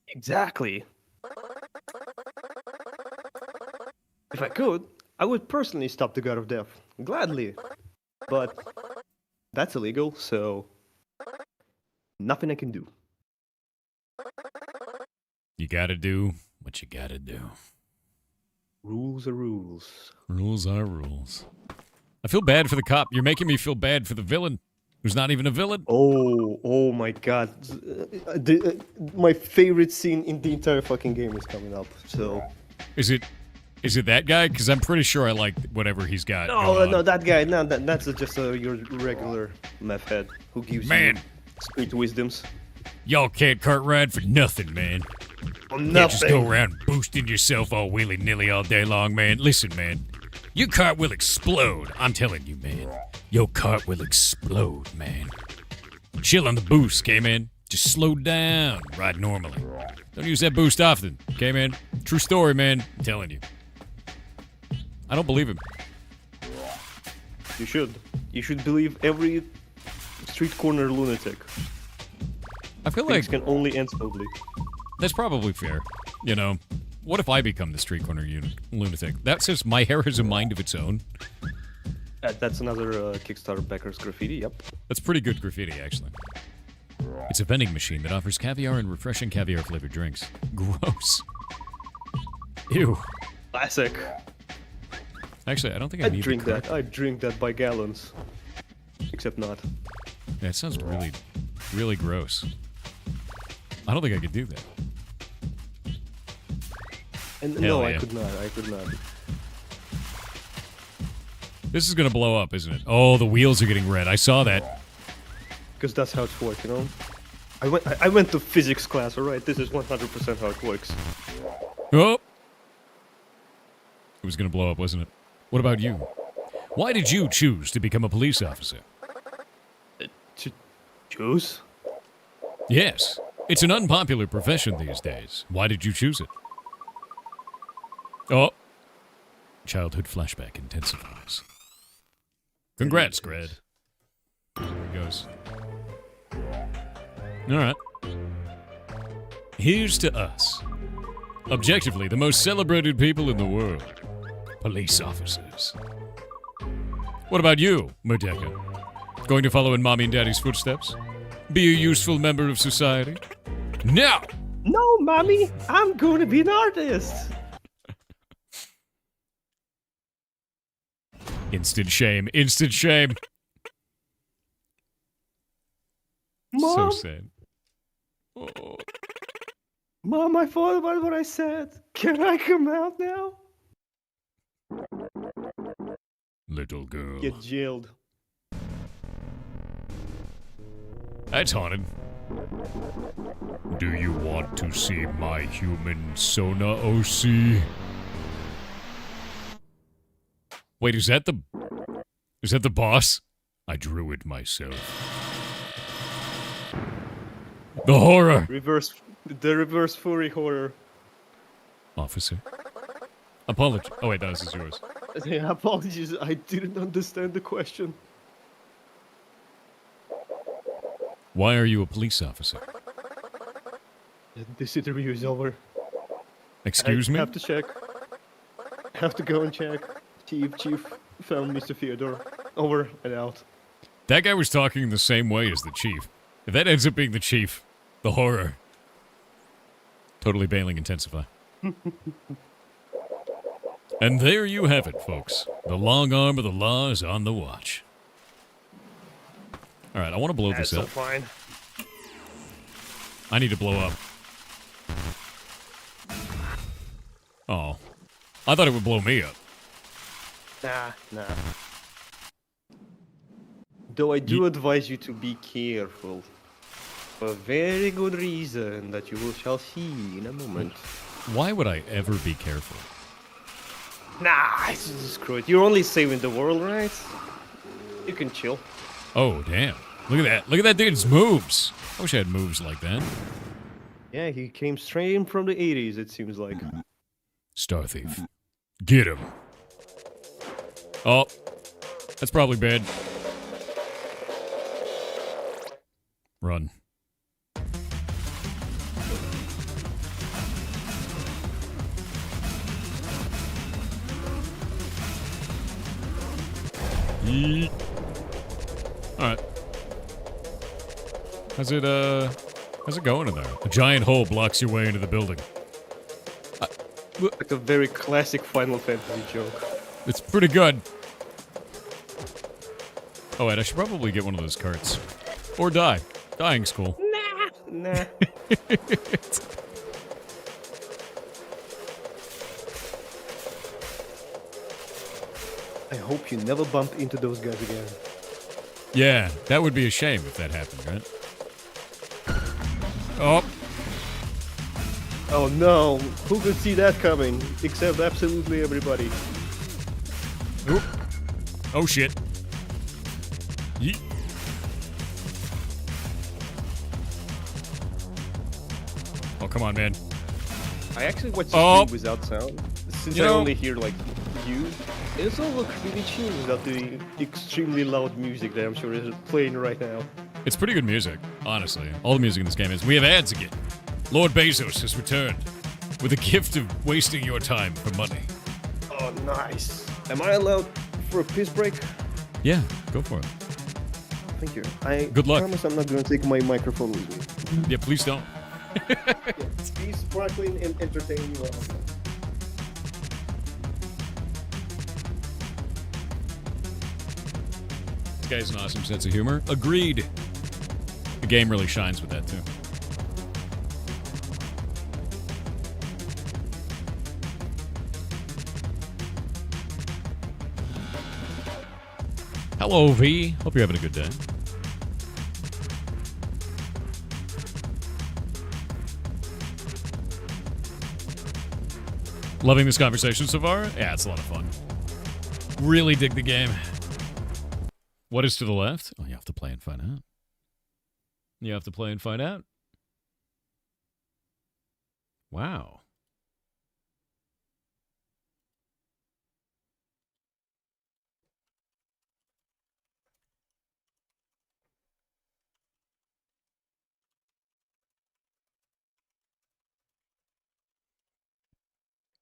Exactly. If I could, I would personally stop the God of Death. Gladly. But that's illegal, so nothing I can do. You gotta do what you gotta do. Rules are rules. Rules are rules. I feel bad for the cop. You're making me feel bad for the villain, who's not even a villain. Oh my god. My favorite scene in the entire fucking game is coming up, so... Is it that guy? Because I'm pretty sure I like whatever he's got. No, going no, on. that guy. No, that's just your regular meth head who gives Man. you street wisdoms. Y'all can't cart ride for nothing, man. Oh, Can't just go around boosting yourself all willy-nilly all day long, man. Listen, man. Your cart will explode. I'm telling you, man. Your cart will explode, man. Chill on the boost, okay, man? Just slow down. Ride normally. Don't use that boost often, okay, man? True story, man. I'm telling you. I don't believe him. You should. You should believe every street corner lunatic. I feel like Things can only end smoothly. that's probably fair. You know, what if I become the street corner lunatic? That says my hair has a mind of its own. That's another Kickstarter backers graffiti, yep. That's pretty good graffiti, actually. It's a vending machine that offers caviar and refreshing caviar-flavored drinks. Gross. Ew. Classic. Actually, I don't think I I'd need drink the that. I'd drink that by gallons. Except not. Yeah, it sounds really, really gross. I don't think I could do that. And Hell no, yeah. I could not. I could not. This is gonna blow up, isn't it? Oh, the wheels are getting red. I saw that. Because that's how it's worked, you know? I went to physics class, alright? This is 100% how it works. Oh! It was gonna blow up, wasn't it? What about you? Why did you choose to become a police officer? Choose? Yes, it's an unpopular profession these days. Why did you choose it? Oh. Childhood flashback intensifies. Congrats, Gred. There he goes. Alright. Here's to us. Objectively, the most celebrated people in the world. Police officers. What about you, Merdeka? Going to follow in Mommy and Daddy's footsteps? Be a useful member of society? No! No, mommy! I'm going to be an artist! Instant shame. Instant shame. Mom! So sad. Oh. Mom, I thought about what I said. Can I come out now? Little girl. Get jailed. That's haunted. Do you want to see my human Sona OC? Wait, is that the boss? I drew it myself. The horror! The reverse furry horror. Officer. Apology. Oh wait, that was yours. Yeah, apologies, I didn't understand the question. Why are you a police officer? This interview is over. Excuse I me? have to check. Have to go and check. Chief found Mr. Theodore. Over and out. That guy was talking the same way as the chief. If that ends up being the chief, the horror. Totally bailing intensify. And there you have it, folks. The long arm of the law is on the watch. Alright, I want to blow this That's up. so fine. I need to blow up. Oh. I thought it would blow me up. Nah. Though I do advise you to be careful. For a very good reason that you shall see in a moment. Why would I ever be careful? Nah, screw it. You're only saving the world, right? You can chill. Oh, damn. Look at that. Look at that dude's moves. I wish I had moves like that. Yeah, he came straight in from the 80s, it seems like. Star Thief. Get him. Oh. That's probably bad. Run. Yeet. Alright. How's it going in there? A giant hole blocks your way into the building. Like a very classic Final Fantasy joke. It's pretty good. Oh wait, I should probably get one of those carts. Or die. Dying's cool. Nah. I hope you never bump into those guys again. Yeah, that would be a shame if that happened, right? Oh, Oh no, who could see that coming? Except absolutely everybody. oop. Oh shit. Yeet. Oh, come on, man. I actually watched the Oh. stream without sound, since You I know- only hear like you. And it's all look really chill without the extremely loud music that I'm sure is playing right now. It's pretty good music, honestly. All the music in this game is. We have ads again. Lord Bezos has returned with a gift of wasting your time for money. Oh, nice. Am I allowed for a piss break? Yeah, go for it. Thank you. I Good luck. promise I'm not going to take my microphone with me. Yeah, please don't. Be sparkling and entertaining. This guy has an awesome sense of humor. Agreed. The game really shines with that, too. Hello, V. Hope you're having a good day. Loving this conversation so far? Yeah, it's a lot of fun. Really dig the game. What is to the left? Oh, you have to play and find out. You have to play and find out. Wow.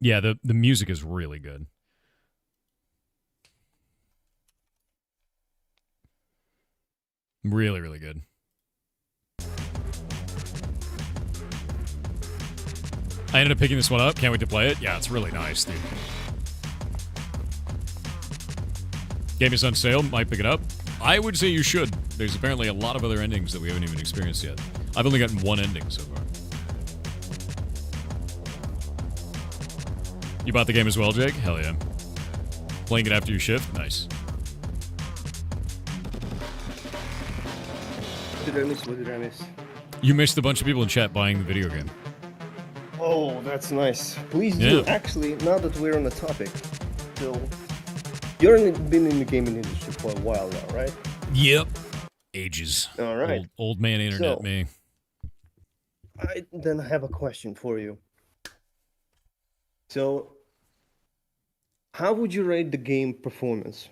Yeah, the music is really good. Really, really good. I ended up picking this one up. Can't wait to play it. Yeah, it's really nice, dude. Game is on sale. Might pick it up. I would say you should. There's apparently a lot of other endings that we haven't even experienced yet. I've only gotten one ending so far. You bought the game as well, Jake? Hell yeah. Playing it after your shift? Nice. What did I miss? What did I miss? You missed a bunch of people in chat buying the video game. Oh, that's nice. Please do. Yeah. Actually, now that we're on the topic, so you've been in the gaming industry for a while now, right? Yep. Ages. All right. Old man internet So- me. I then have a question for you. So, how would you rate the game performance?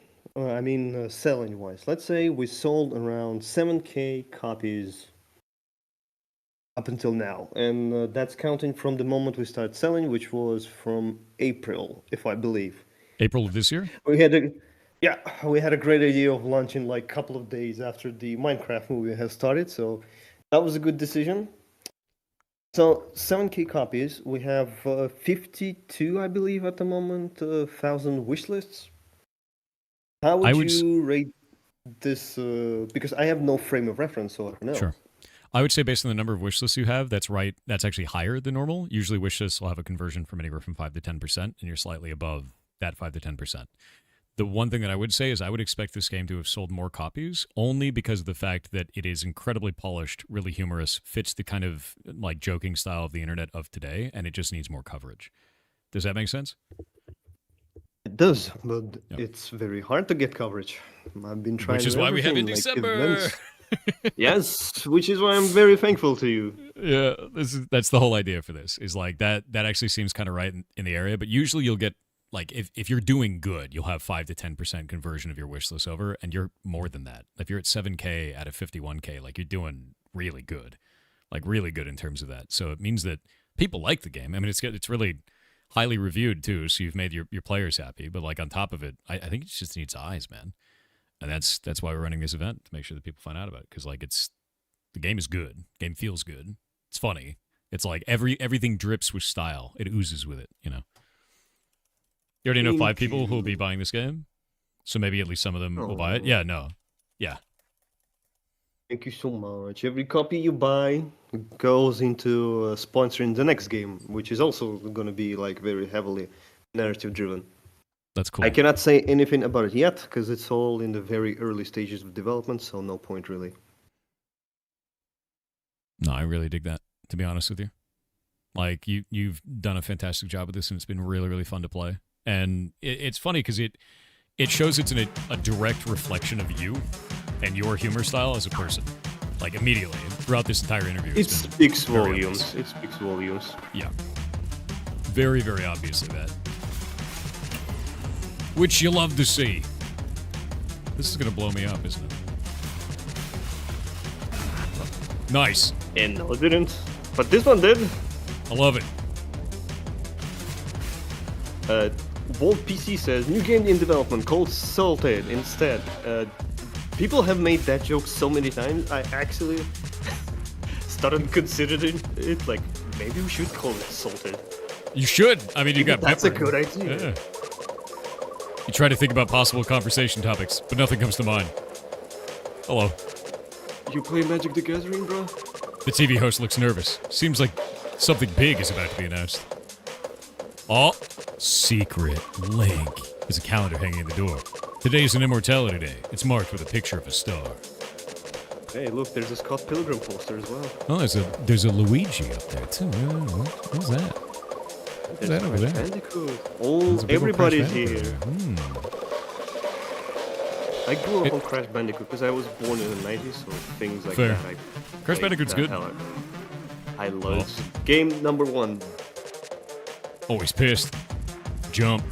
Selling wise. Let's say we sold around 7K copies up until now, and that's counting from the moment we started selling, which was from April, if I believe. April of this year? We had a great idea of launching like a couple of days after the Minecraft movie has started, so that was a good decision. So 7K copies. We have 52, I believe, at the moment, 1,000 wish lists. How I would would s- you rate this? Because I have no frame of reference, so I don't know. Sure. I would say based on the number of wish lists you have, that's right. That's actually higher than normal. Usually wish lists will have a conversion from anywhere from 5 to 10%, and you're slightly above that 5 to 10%. The one thing that I would say is I would expect this game to have sold more copies only because of the fact that it is incredibly polished, really humorous, fits the kind of like joking style of the internet of today, and it just needs more coverage. Does that make sense? It does, but Yeah. it's very hard to get coverage. I've been trying. Which is why we have everything, like Indiecember. events. Yes, which is why I'm very thankful to you. Yeah, that's the whole idea for this. Is like that actually seems kind of right in the area, but usually you'll get like if you're doing good, you'll have 5 to 10% conversion of your wish list over, and you're more than that. If you're at 7K out of 51K, like you're doing really good. Like, really good in terms of that. So it means that people like the game. I mean, it's really highly reviewed, too, so you've made your players happy. But, like, on top of it, I think it just needs eyes, man. And that's why we're running this event, to make sure that people find out about it. Because, like, the game is good. The game feels good. It's funny. It's like everything drips with style. It oozes with it, you know. You already know 5 people who will be buying this game? So maybe at least some of them will buy it? Yeah, no. Yeah. Thank you so much. Every copy you buy goes into sponsoring the next game, which is also going to be like very heavily narrative driven. That's cool. I cannot say anything about it yet because it's all in the very early stages of development, so no point really. No, I really dig that, to be honest with you. Like, you've done a fantastic job with this, and it's been really, really fun to play. And it's funny because it shows it's a direct reflection of you and your humor style as a person. Like, immediately, throughout this entire interview. It speaks volumes. It speaks volumes. Yeah. Very, very obviously that. Which you love to see. This is going to blow me up, isn't it? Nice. And no, it didn't. But this one did. I love it. Bold PC says, new game in development called Salted instead. People have made that joke so many times, I actually started considering it, like, maybe we should call it Salted. You should. I mean, you got That's pepper. a good idea. Yeah. You try to think about possible conversation topics, but nothing comes to mind. Hello. You play Magic the Gathering, bro? The TV host looks nervous. Seems like something big is about to be announced. Oh, secret link. There's a calendar hanging in the door. Today is an Immortality Day. It's marked with a picture of a star. Hey, look, there's a Scott Pilgrim poster as well. Oh, there's a Luigi up there too. What's that? What's that over there? Bandicoot. Everybody's here. I grew up on Crash Bandicoot because I was born in the 90s, so things like Fair. that. Crash Bandicoot's good. I love it. Game number 1. Oh, he's pissed. Jump.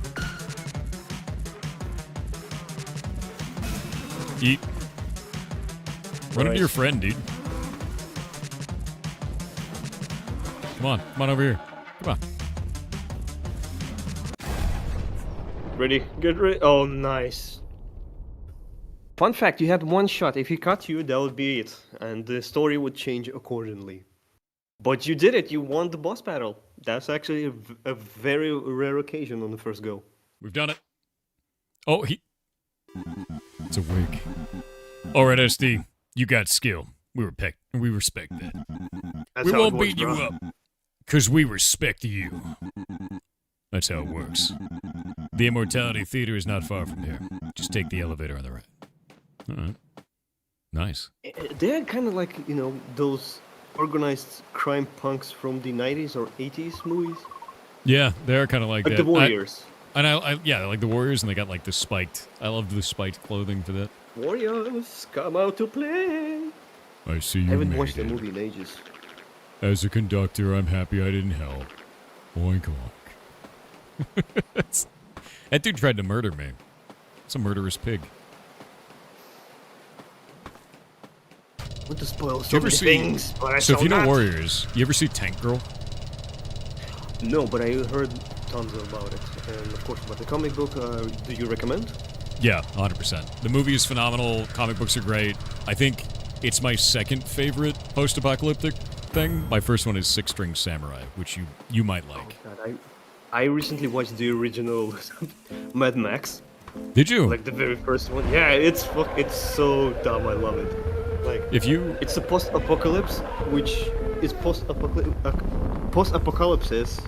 Eat. Run into your friend, dude. Come on over here. Come on. Ready? Get ready. Oh, nice. Fun fact, you had one shot. If he cut you, that would be it. And the story would change accordingly. But you did it. You won the boss battle. That's actually a very rare occasion on the first go. We've done it. Oh, it's a wig. All right, SD. You got skill. We respect that. That's we how it won't works, beat you bro. up. Because we respect you. That's how it works. The Immortality Theater is not far from here. Just take the elevator on the right. All right. Nice. They're kind of like, those organized crime punks from the 90s or 80s movies. Yeah, they're kind of like that. The Warriors. Yeah, like the Warriors, and they got like the spiked. I love the spiked clothing for that. Warriors, come out to play. I see you I haven't made watched the it. movie in ages. As a conductor, I'm happy I didn't help. Oink oink. That dude tried to murder me. It's a murderous pig. I want to spoil You so ever many see- things, but I So if shall you know not. Warriors, you ever see Tank Girl? No, but I heard tons about it. And of course, about the comic book, do you recommend? Yeah, 100%. The movie is phenomenal. Comic books are great. I think it's my second favorite post-apocalyptic thing. My first one is Six String Samurai, which you might like. God, I recently watched the original Mad Max, Did you? like the very first one. Yeah, it's so dumb. I love it. Like, it's a post-apocalypse, which is post-apocalypse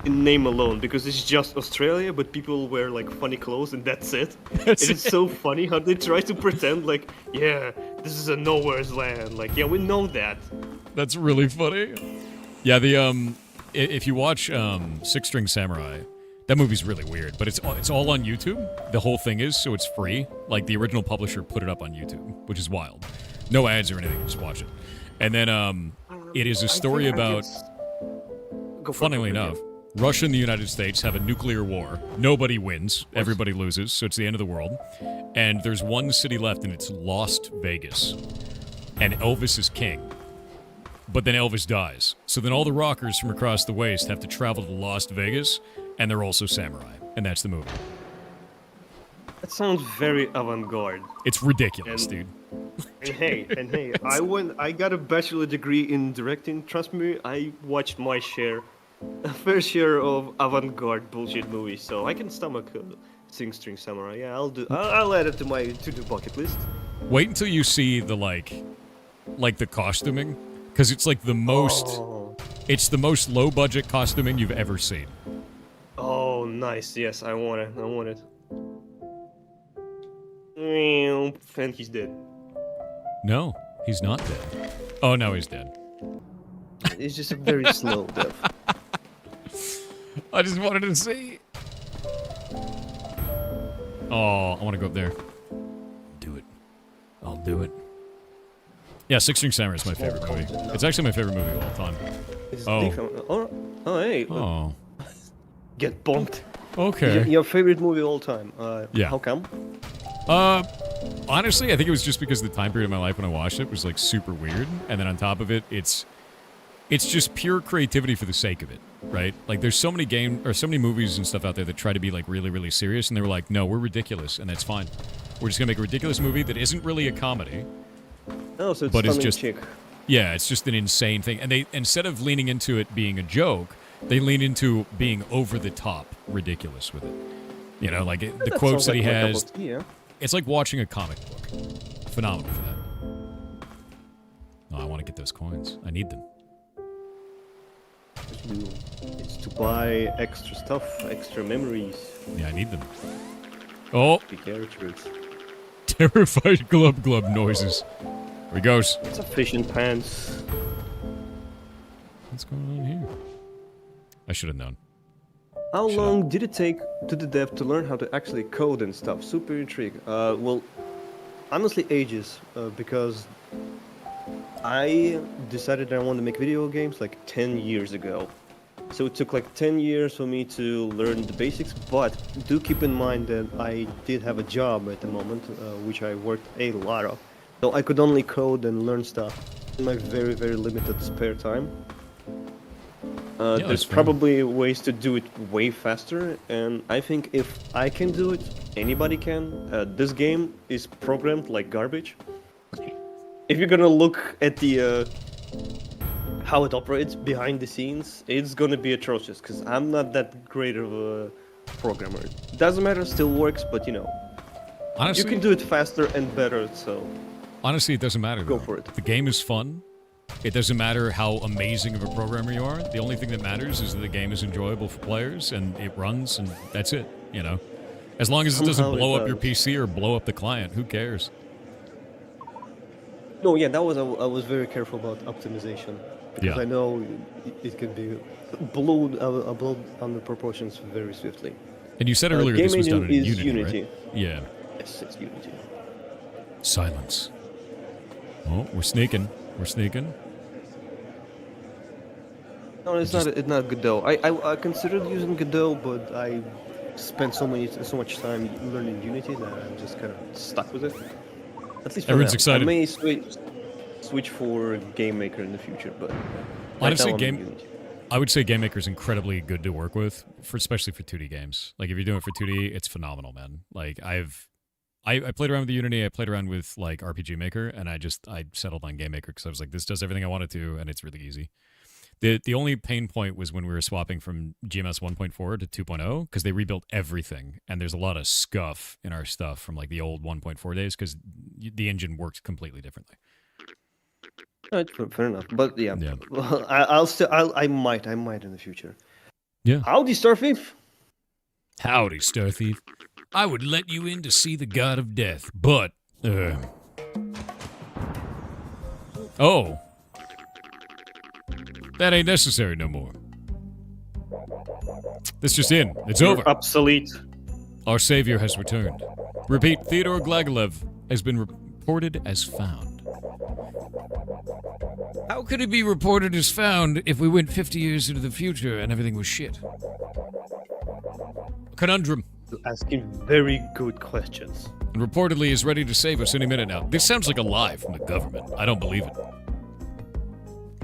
in name alone, because it's just Australia, but people wear like funny clothes and that's it. It's so funny how they try to pretend like, yeah, this is a nowhere's land. Like, yeah, we know that. That's really funny. Yeah, if you watch Six String Samurai, that movie's really weird, but it's all on YouTube. The whole thing is, so it's free. Like, the original publisher put it up on YouTube, which is wild. No ads or anything, just watch it. And then it is a story about, funnily enough, Russia and the United States have a nuclear war. Nobody wins. Everybody loses, so it's the end of the world. And there's one city left, and it's Las Vegas. And Elvis is king. but then Elvis dies. So then all the rockers from across the waste have to travel to Las Vegas, and they're also samurai. And that's the movie. That sounds very avant-garde. It's ridiculous, dude. And hey, I got a bachelor degree in directing. Trust me, I watched my a fair share of avant-garde bullshit movies, so I can stomach Sing String Samurai. Yeah, I'll add it to the bucket list. Wait until you see the like the costuming, because it's like the most. Oh. It's the most low-budget costuming you've ever seen. Oh, nice. Yes, I want it. And he's dead. No, he's not dead. Oh no, he's dead. It's just a very slow death. I just wanted to see. Oh, I want to go up there. Do it. I'll do it. Yeah, Six String Samurai is my favorite movie. It's actually my favorite movie of all time. Hey. Oh. Get bonked. Okay. Your favorite movie of all time. Yeah. How come? Honestly, I think it was just because the time period of my life when I watched it was like super weird, and then on top of it, it's just pure creativity for the sake of it, right? Like there's so many movies and stuff out there that try to be like really, really serious, and they were like, no, we're ridiculous, and that's fine. We're just gonna make a ridiculous movie that isn't really a comedy. Oh, so it's but it's just just yeah, it's just an insane thing, and they instead of leaning into it being a joke, they lean into being over the top ridiculous with it. You know, like the quotes that he has. It's like watching a comic book. Phenomenal for that. Oh, I want to get those coins. I need them. It's to buy extra stuff, extra memories. Yeah, I need them. Oh! The characters. Terrified glub noises. Here he goes. It's a fish in pants. What's going on here? I should have known. How long did it take to the dev to learn how to actually code and stuff? Super intrigued. Well, honestly, ages, because I decided I wanted to make video games like 10 years ago. So it took like 10 years for me to learn the basics, but do keep in mind that I did have a job at the moment, which I worked a lot of. So I could only code and learn stuff in my very, very limited spare time. There's probably ways to do it way faster, and I think if I can do it, anybody can. This game is programmed like garbage. If you're gonna look at the how it operates behind the scenes, it's gonna be atrocious, because I'm not that great of a programmer. Doesn't matter, still works, but you know. Honestly, you can do it faster and better, so... Honestly, it doesn't matter. Go for it. The game is fun. It doesn't matter how amazing of a programmer you are. The only thing that matters is that the game is enjoyable for players, and it runs, and that's it, you know? As long as it doesn't blow up your PC or blow up the client, who cares? No, yeah, that was I was very careful about optimization, because I know it can be blown under proportions very swiftly. And you said earlier this was done in Unity, right? Yeah. Yes, it's Unity. Silence. Oh, we're sneaking. We're sneaking. No, it's not Godot. I considered using Godot, but I spent so much time learning Unity that I'm just kind of stuck with it. At least for everyone's now. excited. I may switch for Game Maker in the future, but honestly, I would say Game Maker is incredibly good to work with, especially for 2D games. Like if you're doing it for 2D, it's phenomenal, man. Like I played around with the Unity, I played around with like RPG Maker, and I settled on Game Maker because I was like, this does everything I want it to, and it's really easy. The only pain point was when we were swapping from GMS 1.4 to 2.0, because they rebuilt everything, and there's a lot of scuff in our stuff from like the old 1.4 days, because the engine works completely differently. Fair enough, but yeah. Well, I might in the future. Yeah. Howdy, Starthief. Howdy, Starthief. I would let you in to see the god of death, but oh. That ain't necessary no more. This just in. It's over. Obsolete. Our savior has returned. Repeat, Theodore Glagalev has been reported as found. How could he be reported as found if we went 50 years into the future and everything was shit? Conundrum. Asking very good questions. And reportedly is ready to save us any minute now. This sounds like a lie from the government. I don't believe it.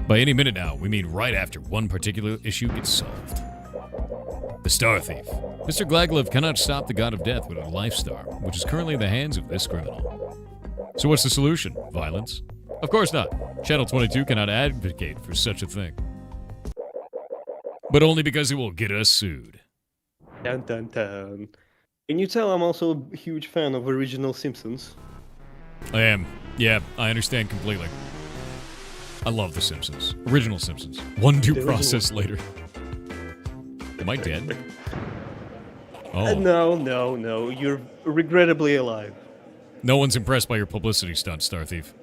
By any minute now, we mean right after one particular issue gets solved. The Star Thief. Mr. Glaglev cannot stop the God of Death with a life star, which is currently in the hands of this criminal. So what's the solution? Violence? Of course not. Channel 22 cannot advocate for such a thing. But only because it will get us sued. Dun dun dun. Can you tell I'm also a huge fan of original Simpsons? I am. Yeah, I understand completely. I love The Simpsons. Original Simpsons. One due process later. Am I dead? Oh. No. You're regrettably alive. No one's impressed by your publicity stunt, Star Thief.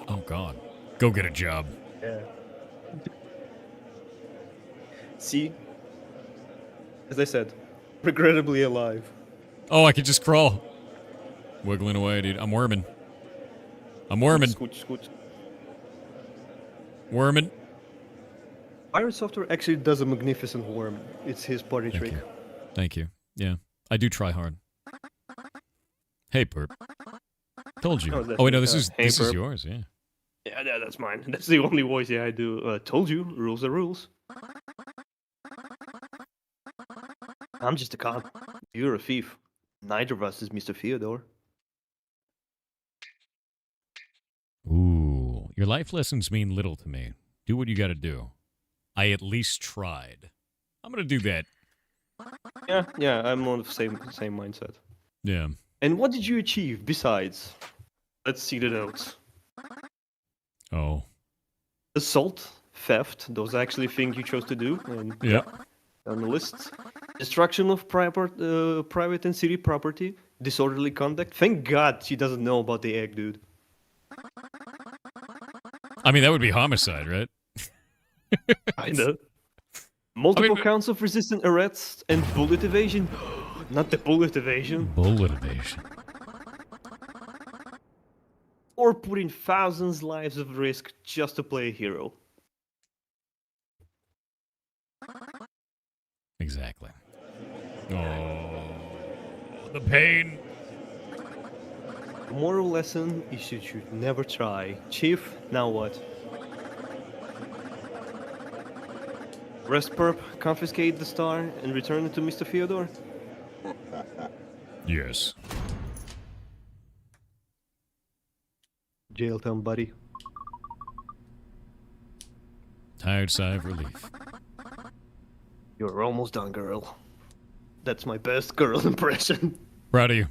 Oh, God. Go get a job. Yeah. See? As I said, regrettably alive. Oh, I can just crawl. Wiggling away, dude. I'm worming. I'm worming. Scooch. Worming. Pirate Software actually does a magnificent worm. It's his party trick. Thank you. Yeah, I do try hard. Hey, Perp. Told you. Oh, Oh, wait, no, this is hey, Perp. yours, yeah. Yeah, that's mine. That's the only voice I do. Told you, rules are rules. I'm just a cop. You're a thief. Neither of us is Mr. Theodore. Ooh, your life lessons mean little to me. Do what you gotta do. I at least tried. I'm gonna do that. Yeah, I'm on the same mindset. Yeah. And what did you achieve besides? Let's see the notes. Oh. Assault, theft, those are actually things you chose to do. And Yeah. on the list. Destruction of private and city property. Disorderly conduct. Thank God she doesn't know about the egg, dude. I mean, that would be homicide, right? Kinda. Multiple counts of resistant arrest and bullet evasion. Not the bullet evasion. Bullet evasion. Or putting thousands' lives at risk just to play a hero. Exactly. Oh, the pain. The moral lesson is you should never try. Chief, now what? Arrest Perp, confiscate the star, and return it to Mr. Theodore? Yes. Jail time, buddy. Tired sigh of relief. You're almost done, girl. That's my best girl impression. Proud of you.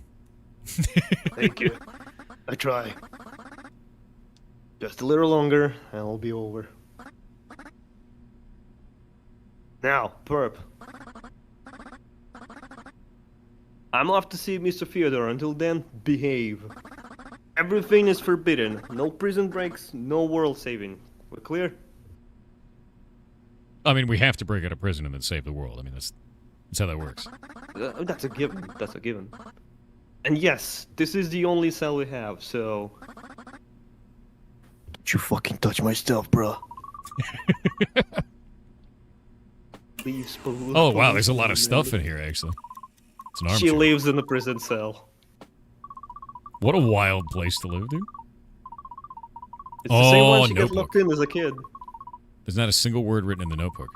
Thank you. I try. Just a little longer, and I'll be over. Now, Perp. I'm off to see Mr. Theodore. Until then, behave. Everything is forbidden. No prison breaks, no world saving. We're clear? I mean, we have to break out of prison and then save the world. I mean, that's how that works. That's a given. That's a given. And yes, this is the only cell we have, so... Don't you fucking touch my stuff, bro. Please, Oh, wow, there's a lot of stuff in here, actually. It's an She armchair. lives in a prison cell. What a wild place to live, dude. It's the same one Oh, she got locked notebook. in as a kid. There's not a single word written in the notebook.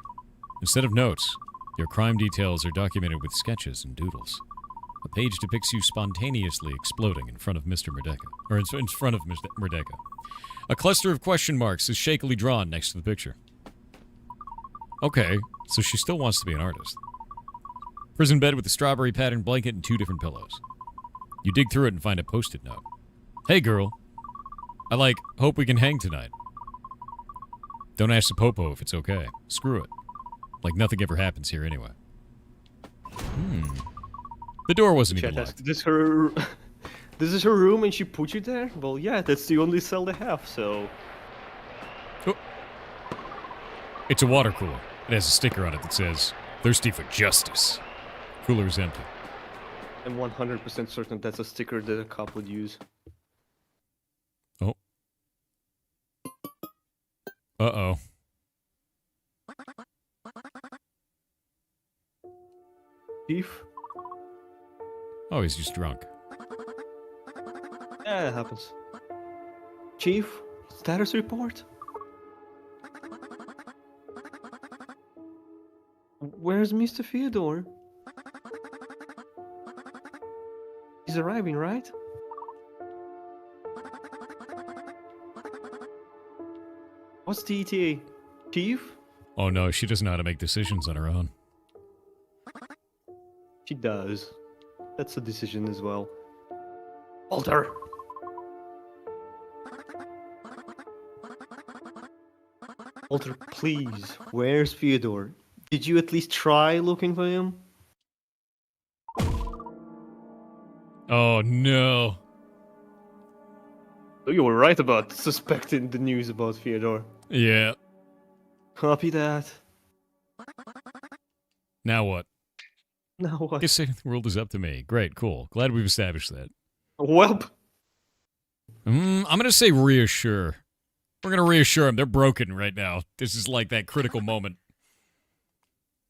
Instead of notes, your crime details are documented with sketches and doodles. A page depicts you spontaneously exploding in front of Mr. Merdeka. Or in front of Mr. Merdeka. A cluster of question marks is shakily drawn next to the picture. Okay, so she still wants to be an artist. Prison bed with a strawberry patterned blanket and 2 different pillows. You dig through it and find a post-it note. Hey girl, I hope we can hang tonight. Don't ask the popo if it's okay. Screw it. Like nothing ever happens here anyway. The door wasn't even locked. This is her room and she put you there? Well, yeah, that's the only cell they have, so... Oh. It's a water cooler. It has a sticker on it that says, "Thirsty for justice." Cooler is empty. I'm 100% certain that's a sticker that a cop would use. Oh. Uh-oh. Chief? Oh, he's just drunk. Yeah, it happens. Chief, status report? Where's Mr. Fyodor? He's arriving, right? What's the ETA? Chief? Oh no, she doesn't know how to make decisions on her own. She does. That's a decision as well. Walter! Walter, please. Where's Fyodor? Did you at least try looking for him? Oh no. Oh, you were right about suspecting the news about Fyodor. Yeah. Copy that. Now what? Now what? Guess saving the world is up to me. Great, cool. Glad we've established that. Welp! I'm gonna say reassure. We're gonna reassure them. They're broken right now. This is like that critical moment.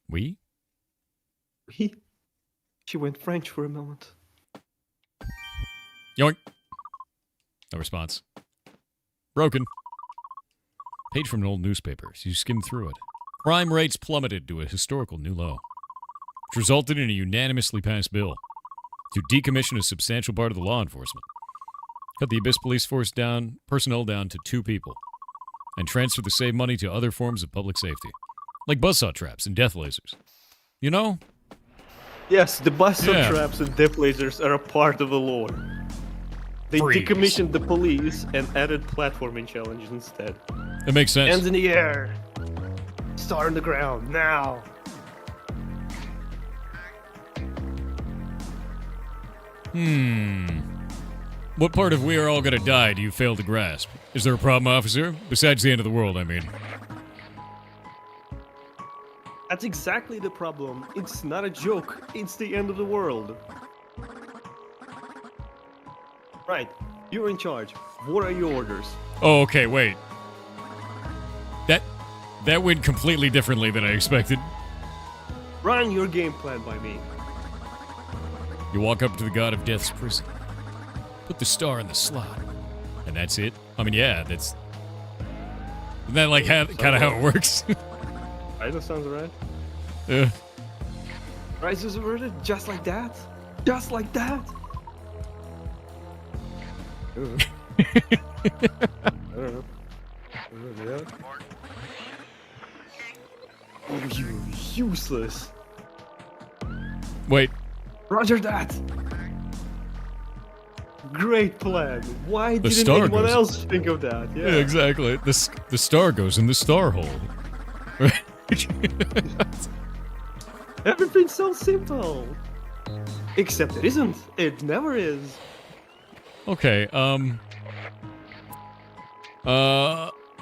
We? She went French for a moment. Yoink. No response. Broken. Page from an old newspaper. So you skim through it. Crime rates plummeted to a historical new low, which resulted in a unanimously passed bill to decommission a substantial part of the law enforcement, cut the Abyss police force personnel down to 2 people, and transfer the saved money to other forms of public safety, like buzzsaw traps and death lasers. You know? Yes, the buzzsaw Yeah. traps and death lasers are a part of the lore. They Freeze. decommissioned the police and added platforming challenges instead. It makes sense. Hands in the air! Star on the ground, now! What part of we are all gonna die do you fail to grasp? Is there a problem, officer? Besides the end of the world, I mean. That's exactly the problem. It's not a joke. It's the end of the world. Right. You're in charge. What are your orders? Oh, okay, wait. That went completely differently than I expected. Run your game plan by me. You walk up to the god of death's prison, put the star in the slot, and that's it? I mean, yeah, that's... Isn't that like kind of how it works? Right, that sounds right. Yeah. Right, so just like that? Just like that? I don't know. Yeah. Oh, you useless. Wait, Roger that. Great plan. Why The didn't star anyone goes- else think of that? yeah, Yeah. exactly. The star goes in the star hole. Right? Everything's so simple. Except it isn't. It never is. Okay,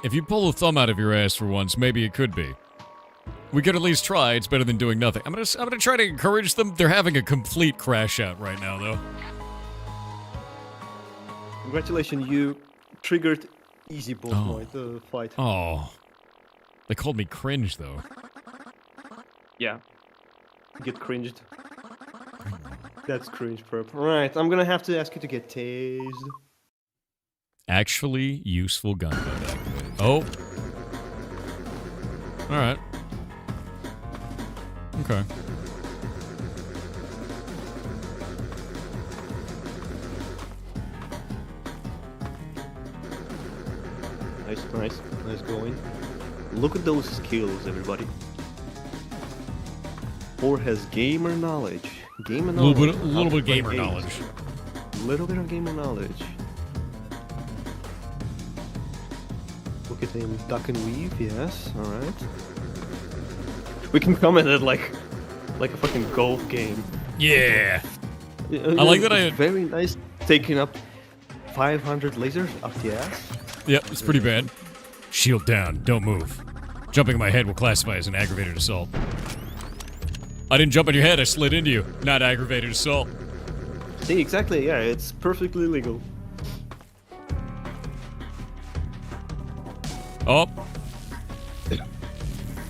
if you pull a thumb out of your ass for once, maybe it could be. We could at least try. It's better than doing nothing. I'm gonna try to encourage them. They're having a complete crash out right now, though. Congratulations, you triggered easy boss Oh. fight. Oh, they called me cringe, though. Yeah. Get cringed. That's cringe perp. Right, I'm gonna have to ask you to get tased. Actually useful gun mode activated. Oh. Alright. Okay. Nice going. Look at those skills, everybody. Or has gamer knowledge. Gamer A knowledge. little bit How to play gamer games. knowledge. Little bit of gamer knowledge. Look at him duck and weave, yes, alright. We can comment it like a fucking golf game. Yeah. I like that It's very nice taking up 500 lasers up the ass. Yep, it's pretty bad. Shield down, don't move. Jumping in my head will classify as an aggravated assault. I didn't jump on your head, I slid into you. Not aggravated assault. See, exactly, yeah, it's perfectly legal. Oh,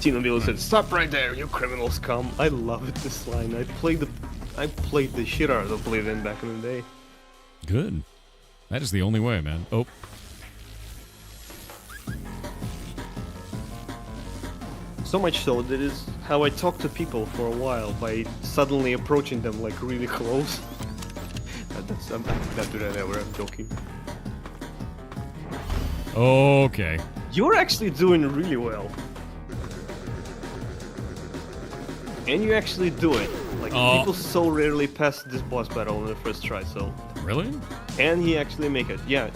Tino Villa said, "Stop right there, you criminal scum." I love it, this line. I played the shit out of Oblivion back in the day. good. That is the only way, man. Oh. So much so that is how I talk to people for a while, by suddenly approaching them like really close. I'm not doing that ever, I'm joking. Okay. You're actually doing really well. And you actually do it. Like, people so rarely pass this boss battle on the first try, so... Really? And he actually make it, yeah.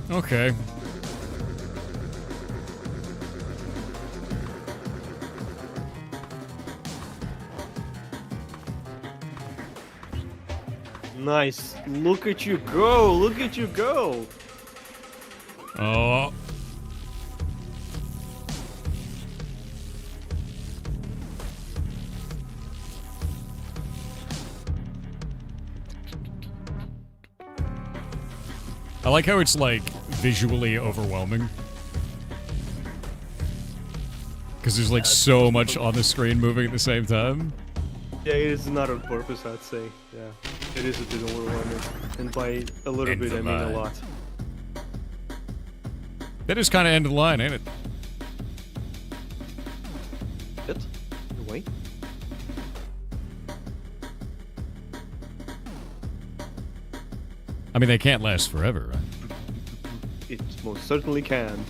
Okay. Nice. Look at you go! Look at you go! Oh. I like how it's like visually overwhelming. Because there's like so much on the screen moving at the same time. Yeah, it is not on purpose, I'd say. Yeah, it is a bit overwhelming. And by a little bit, I mean a lot. That is kind of end of the line, ain't it? It? Wait. I mean, they can't last forever, right? It most certainly can.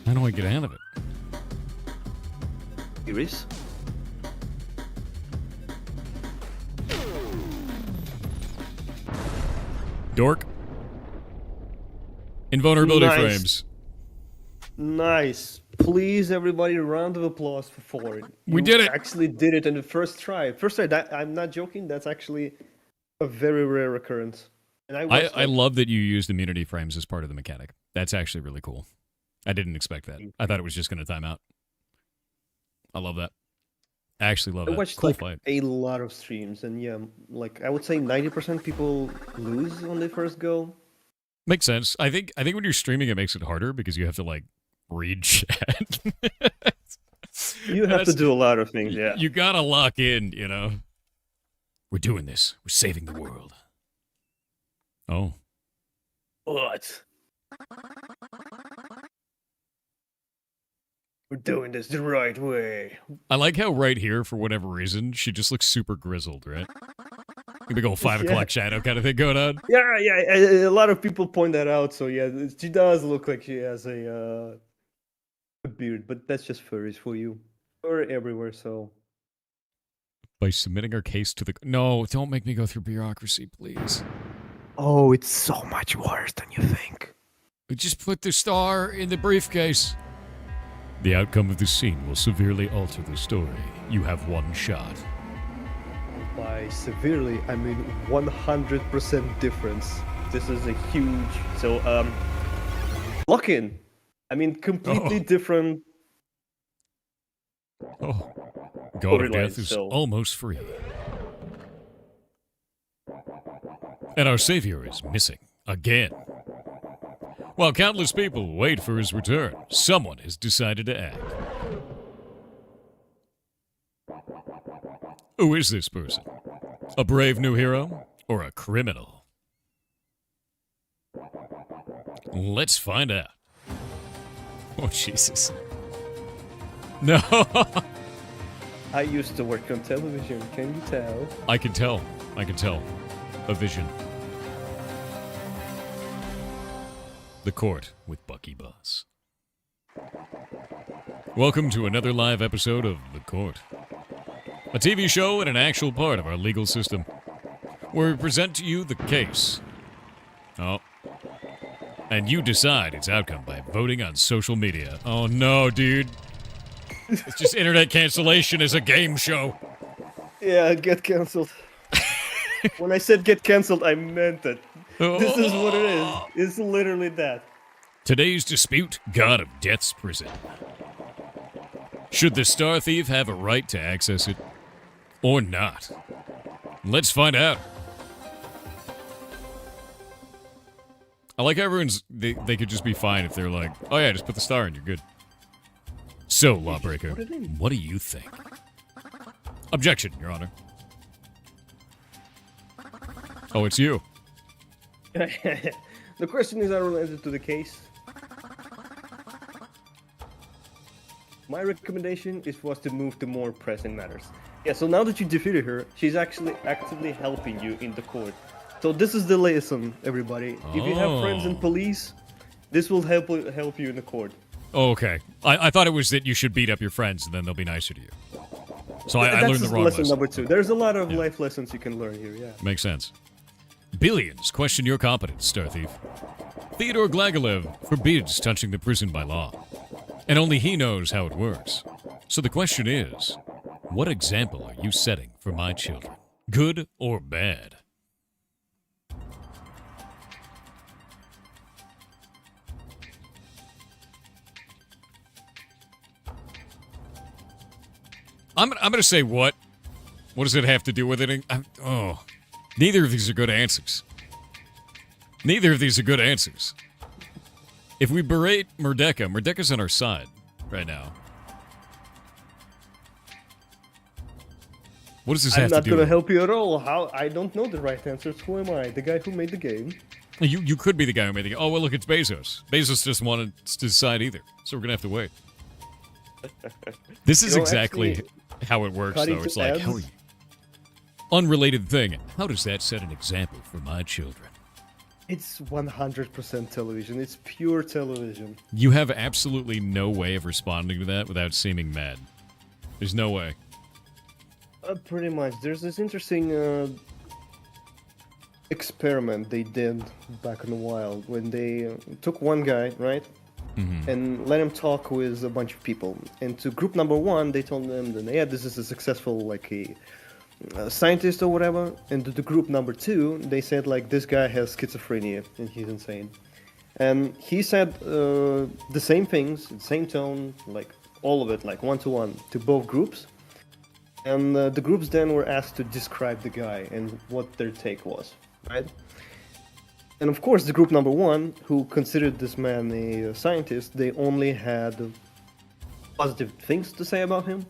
How do I get out of it? Here is. Dork. Invulnerability Nice. frames. Nice. Please, everybody, a round of applause for it. We You did it. Actually did it in the first try. First try. I'm not joking. That's actually a very rare occurrence. And I love that you used immunity frames as part of the mechanic. That's actually really cool. I didn't expect that. I thought it was just going to time out. I love that. I actually love I that. watched Cool like fight. a lot of streams, and yeah, like I would say 90% people lose on the first go. Makes sense. I think when you're streaming, it makes it harder because you have to like read chat. You have to do a lot of things, yeah. You gotta lock in, you know. We're doing this. We're saving the world. Oh. What? We're doing this the right way. I like how right here, for whatever reason, she just looks super grizzled, right? The big old 5 o'clock shadow kind of thing going on. Yeah, a lot of people point that out. So yeah, she does look like she has a beard, but that's just furries for you. Or everywhere, so. By submitting our case to the... No, don't make me go through bureaucracy, please. Oh, it's so much worse than you think. We just put the star in the briefcase. The outcome of the scene will severely alter the story. You have one shot. By severely, I mean 100% difference. This is a huge... So, lock-in. I mean, completely different... Oh. God of Storyline, Death is so- almost free. And our savior is missing. Again. While countless people wait for his return, someone has decided to act. Who is this person? A brave new hero or a criminal? Let's find out. Oh, Jesus. No! I used to work on television, can you tell? I can tell. I can tell. A vision. The Court with Bucky Buzz. Welcome to another live episode of The Court. A TV show and an actual part of our legal system, where we present to you the case. Oh. And you decide its outcome by voting on social media. Oh no, dude. It's just internet cancellation as a game show. Yeah, get cancelled. When I said get cancelled, I meant it. This is what it is. It's literally that. Today's dispute, God of Death's prison. Should the Star Thief have a right to access it, or not? Let's find out. I like how everyone's, they could just be fine if they're like, oh yeah, just put the star in, you're good. So, Lawbreaker, what do you think? Objection, Your Honor. Oh, it's you. The question is unrelated to the case. My recommendation was to move to more pressing matters. Yeah, so now that you defeated her, she's actually actively helping you in the court. So this is the lesson, everybody. If you have friends in police, this will help you in the court. Oh, okay. I thought it was that you should beat up your friends and then they'll be nicer to you. So I learned the wrong lesson. Number 2. There's a lot of life lessons you can learn here, yeah. Makes sense. Billions question your competence, Star Thief. Theodore Glagalev forbids touching the prison by law. And only he knows how it works. So the question is, what example are you setting for my children? Good or bad? I'm gonna say what? What does it have to do with it? Neither of these are good answers. Neither of these are good answers. If we berate Merdeka, on our side right now. What does this have to do? I'm not gonna help you at all. How? I don't know the right answers. Who am I? The guy who made the game? You could be the guy who made the game. Oh, well, look, it's Bezos. Bezos just wanted to decide either, so we're gonna have to wait. This is exactly how it works, though. It's like, how are you? Unrelated thing. How does that set an example for my children? It's 100% television. It's pure television. You have absolutely no way of responding to that without seeming mad. There's no way. Pretty much. There's this interesting experiment they did back in the wild when they took one guy, right? Mm-hmm. And let him talk with a bunch of people. And to group number 1, they told them that, yeah, this is a successful, like, a scientist or whatever. And to the group number 2, they said, like, this guy has schizophrenia and he's insane. And he said the same things, the same tone, like, all of it, like, 1-to-1 to both groups. And the groups then were asked to describe the guy and what their take was, right? And of course, the group number 1, who considered this man a scientist, they only had positive things to say about him.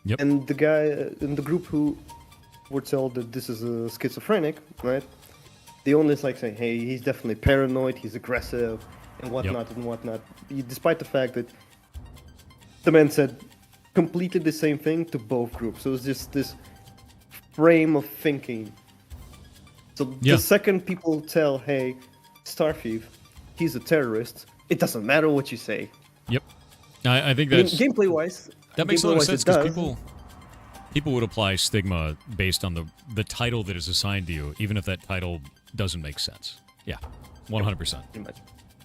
Yep. And the guy in the group who were told that this is a schizophrenic, right? They only like saying, hey, he's definitely paranoid, he's aggressive, and whatnot and whatnot. Despite the fact that the man said completely the same thing to both groups. So it was just this frame of thinking. So the second people tell, hey, Star Thief, he's a terrorist, it doesn't matter what you say. Yep. I think that's... gameplay-wise... That makes a lot of sense, because people would apply stigma based on the title that is assigned to you, even if that title doesn't make sense. Yeah, 100%. Pretty much.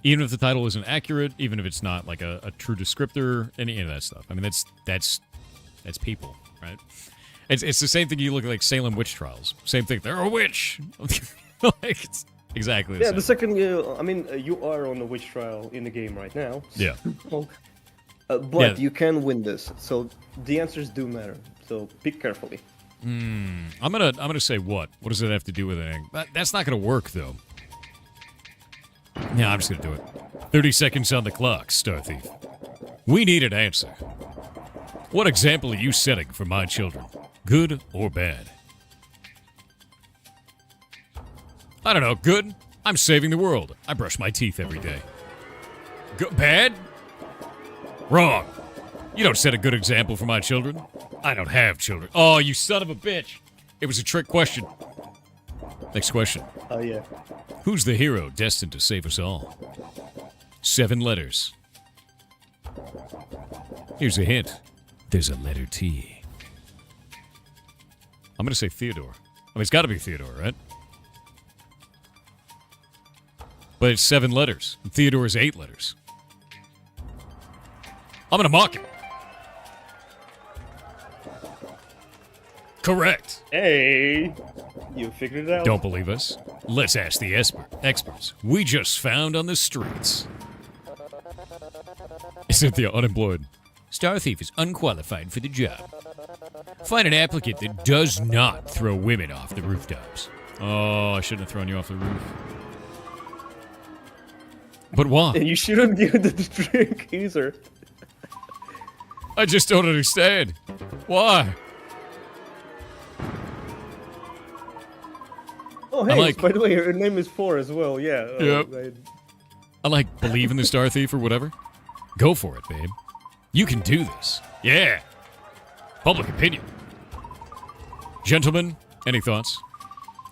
Even if the title isn't accurate, even if it's not like a true descriptor, any of that stuff. I mean, that's people, right? It's the same thing. You look at like Salem witch trials. Same thing. They're a witch. Like, it's exactly the same. The second you are on a witch trial in the game right now. Yeah. But you can win this. So the answers do matter. So pick carefully. I'm gonna say what? What does it have to do with anything? That's not gonna work though. Yeah, I'm just gonna do it. 30 seconds on the clock, Star Thief. We need an answer. What example are you setting for my children? Good or bad? I don't know. Good? I'm saving the world. I brush my teeth every day. Bad? Wrong. You don't set a good example for my children. I don't have children. Oh, you son of a bitch. It was a trick question. Next question. Oh, yeah. Who's the hero destined to save us all? 7 letters. Here's a hint. There's a letter T. I'm going to say Theodore. I mean, it's got to be Theodore, right? But it's 7 letters. And Theodore is 8 letters. I'm going to mock him. Correct. Hey, you figured it out. Don't believe us? Let's ask the experts we just found on the streets. Cynthia, unemployed. Star Thief is unqualified for the job. Find an applicant that does not throw women off the rooftops. Oh, I shouldn't have thrown you off the roof. But why? And you shouldn't give the drink either. I just don't understand. Why? Oh, hey, by the way, her name is 4 as well, yeah. Yep. I believe in the Star Thief or whatever. Go for it, babe. You can do this. Yeah. Public opinion. Gentlemen, any thoughts?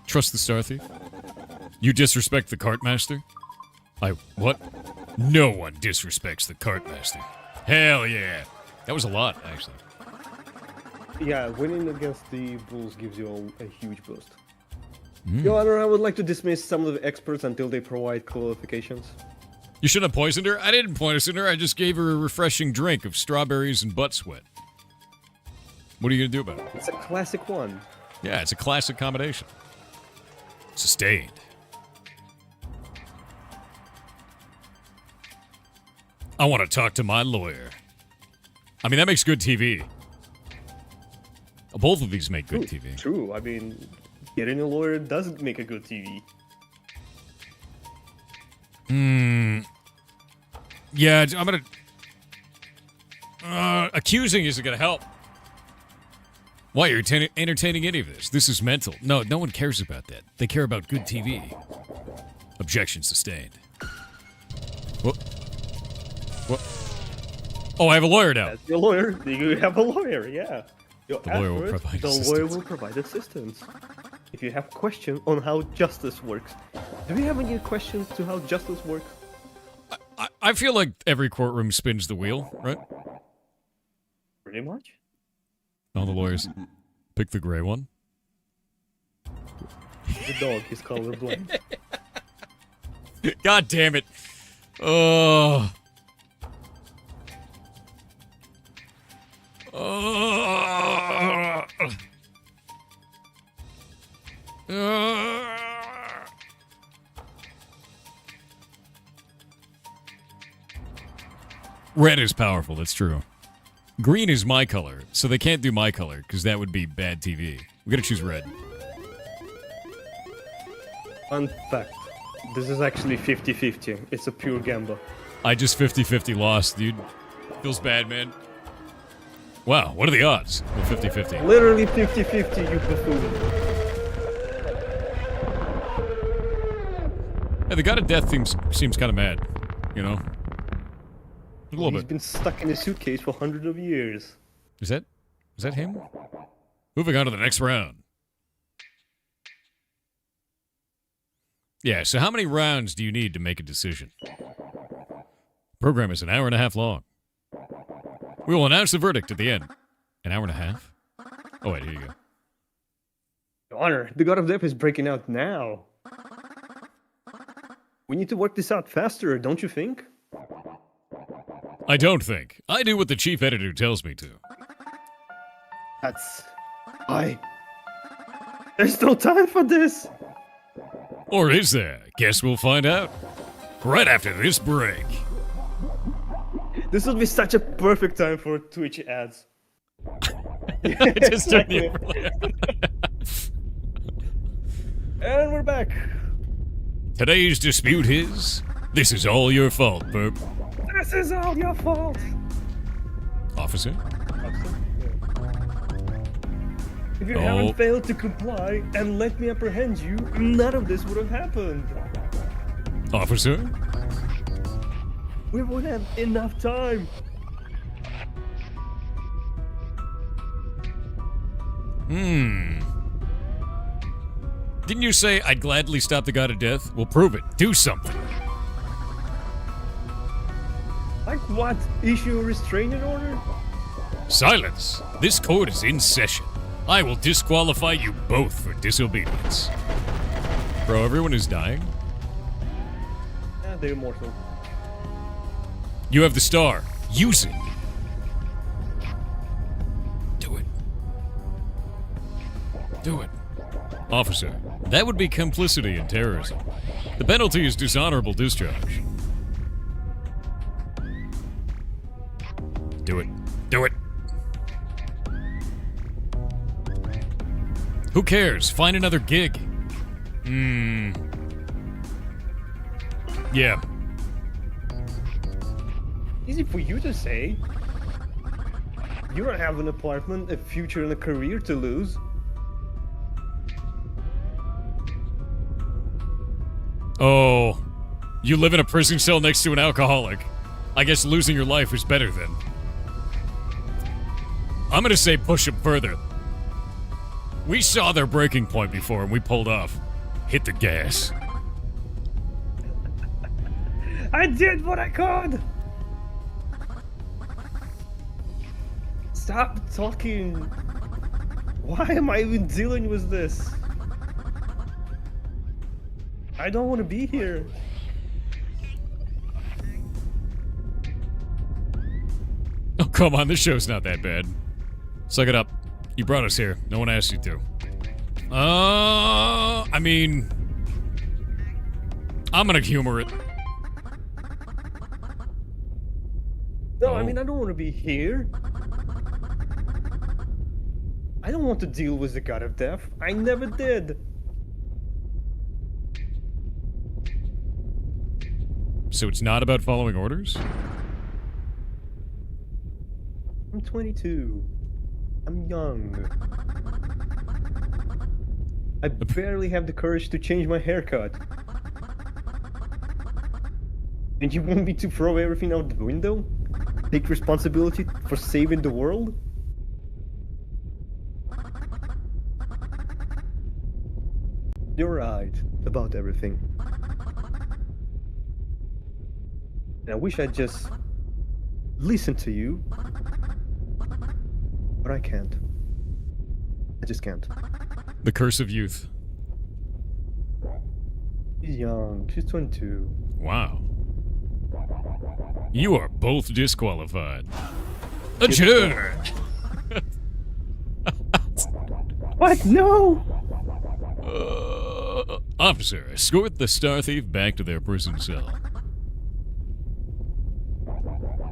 Trust the Star Thief? You disrespect the Cartmaster? What? No one disrespects the Cartmaster. Hell yeah. That was a lot, actually. Yeah, winning against the Bulls gives you a huge boost. Your Honor, I would like to dismiss some of the experts until they provide qualifications. You shouldn't have poisoned her? I didn't poison her. I just gave her a refreshing drink of strawberries and butt sweat. What are you going to do about it? It's a classic one. Yeah, it's a classic combination. Sustained. I want to talk to my lawyer. I mean, that makes good TV. Both of these make good TV. True. I mean, getting a lawyer does make a good TV. Yeah, I'm gonna... accusing isn't gonna help. Why, you're entertaining any of this? This is mental. No one cares about that. They care about good TV. Objection sustained. What? Oh, I have a lawyer now. As your lawyer, you have a lawyer, yeah. The lawyer will provide assistance. The lawyer will provide assistance. If you have questions on how justice works. Do we have any questions to how justice works? I feel like every courtroom spins the wheel, right? Pretty much. All the lawyers pick the gray one. The dog is colorblind. God damn it. Oh. Red is powerful, that's true. Green is my color, so they can't do my color, because that would be bad TV. We gotta choose red. Fun fact. This is actually 50-50. It's a pure gamble. I just 50-50 lost, dude. Feels bad, man. Wow, what are the odds? Well, 50-50. Literally 50-50, you buffoon. Yeah, the God of Death seems kind of mad, you know? A little He's bit. been stuck in a suitcase for hundreds of years. Is that him? Moving on to the next round. Yeah, so how many rounds do you need to make a decision? The program is an hour and a half long. We will announce the verdict at the end. An hour and a half? Oh, wait, here you go. Your Honor, the God of Death is breaking out now. We need to work this out faster, don't you think? I don't think. I do what the chief editor tells me to. That's... There's no time for this! Or is there? Guess we'll find out. Right after this break. This would be such a perfect time for Twitch ads. Just turn the And we're back. Today's dispute is... This is all your fault, Burp. This is all your fault. Officer? If you haven't failed to comply and let me apprehend you, none of this would have happened. Officer? We won't have enough time. Didn't you say I'd gladly stop the God of Death? Well, prove it. Do something. Like what? Issue a restraining order? Silence. This court is in session. I will disqualify you both for disobedience. Bro, everyone is dying? They're immortal. You have the star. Use it. Do it. Do it. Officer, that would be complicity in terrorism. The penalty is dishonorable discharge. Do it. Do it. Who cares? Find another gig. Yeah. Easy for you to say. You don't have an apartment, a future, and a career to lose. Oh, you live in a prison cell next to an alcoholic. I guess losing your life is better then. I'm gonna say push them further. We saw their breaking point before and we pulled off. Hit the gas. I did what I could! Stop talking! Why am I even dealing with this? I don't want to be here. Oh, come on, this show's not that bad. Suck it up. You brought us here. No one asked you to. I mean... I'm gonna humor it. No, I mean, I don't want to be here. I don't want to deal with the god of death. I never did. So it's not about following orders? I'm 22. I'm young. I barely have the courage to change my haircut. And you want me to throw everything out the window? Take responsibility for saving the world? You're right about everything. And I wish I'd just listen to you. But I can't. I just can't. The curse of youth. She's young. She's 22. Wow. You are both disqualified. Adjourn! What? No! Officer, escort the Star Thief back to their prison cell.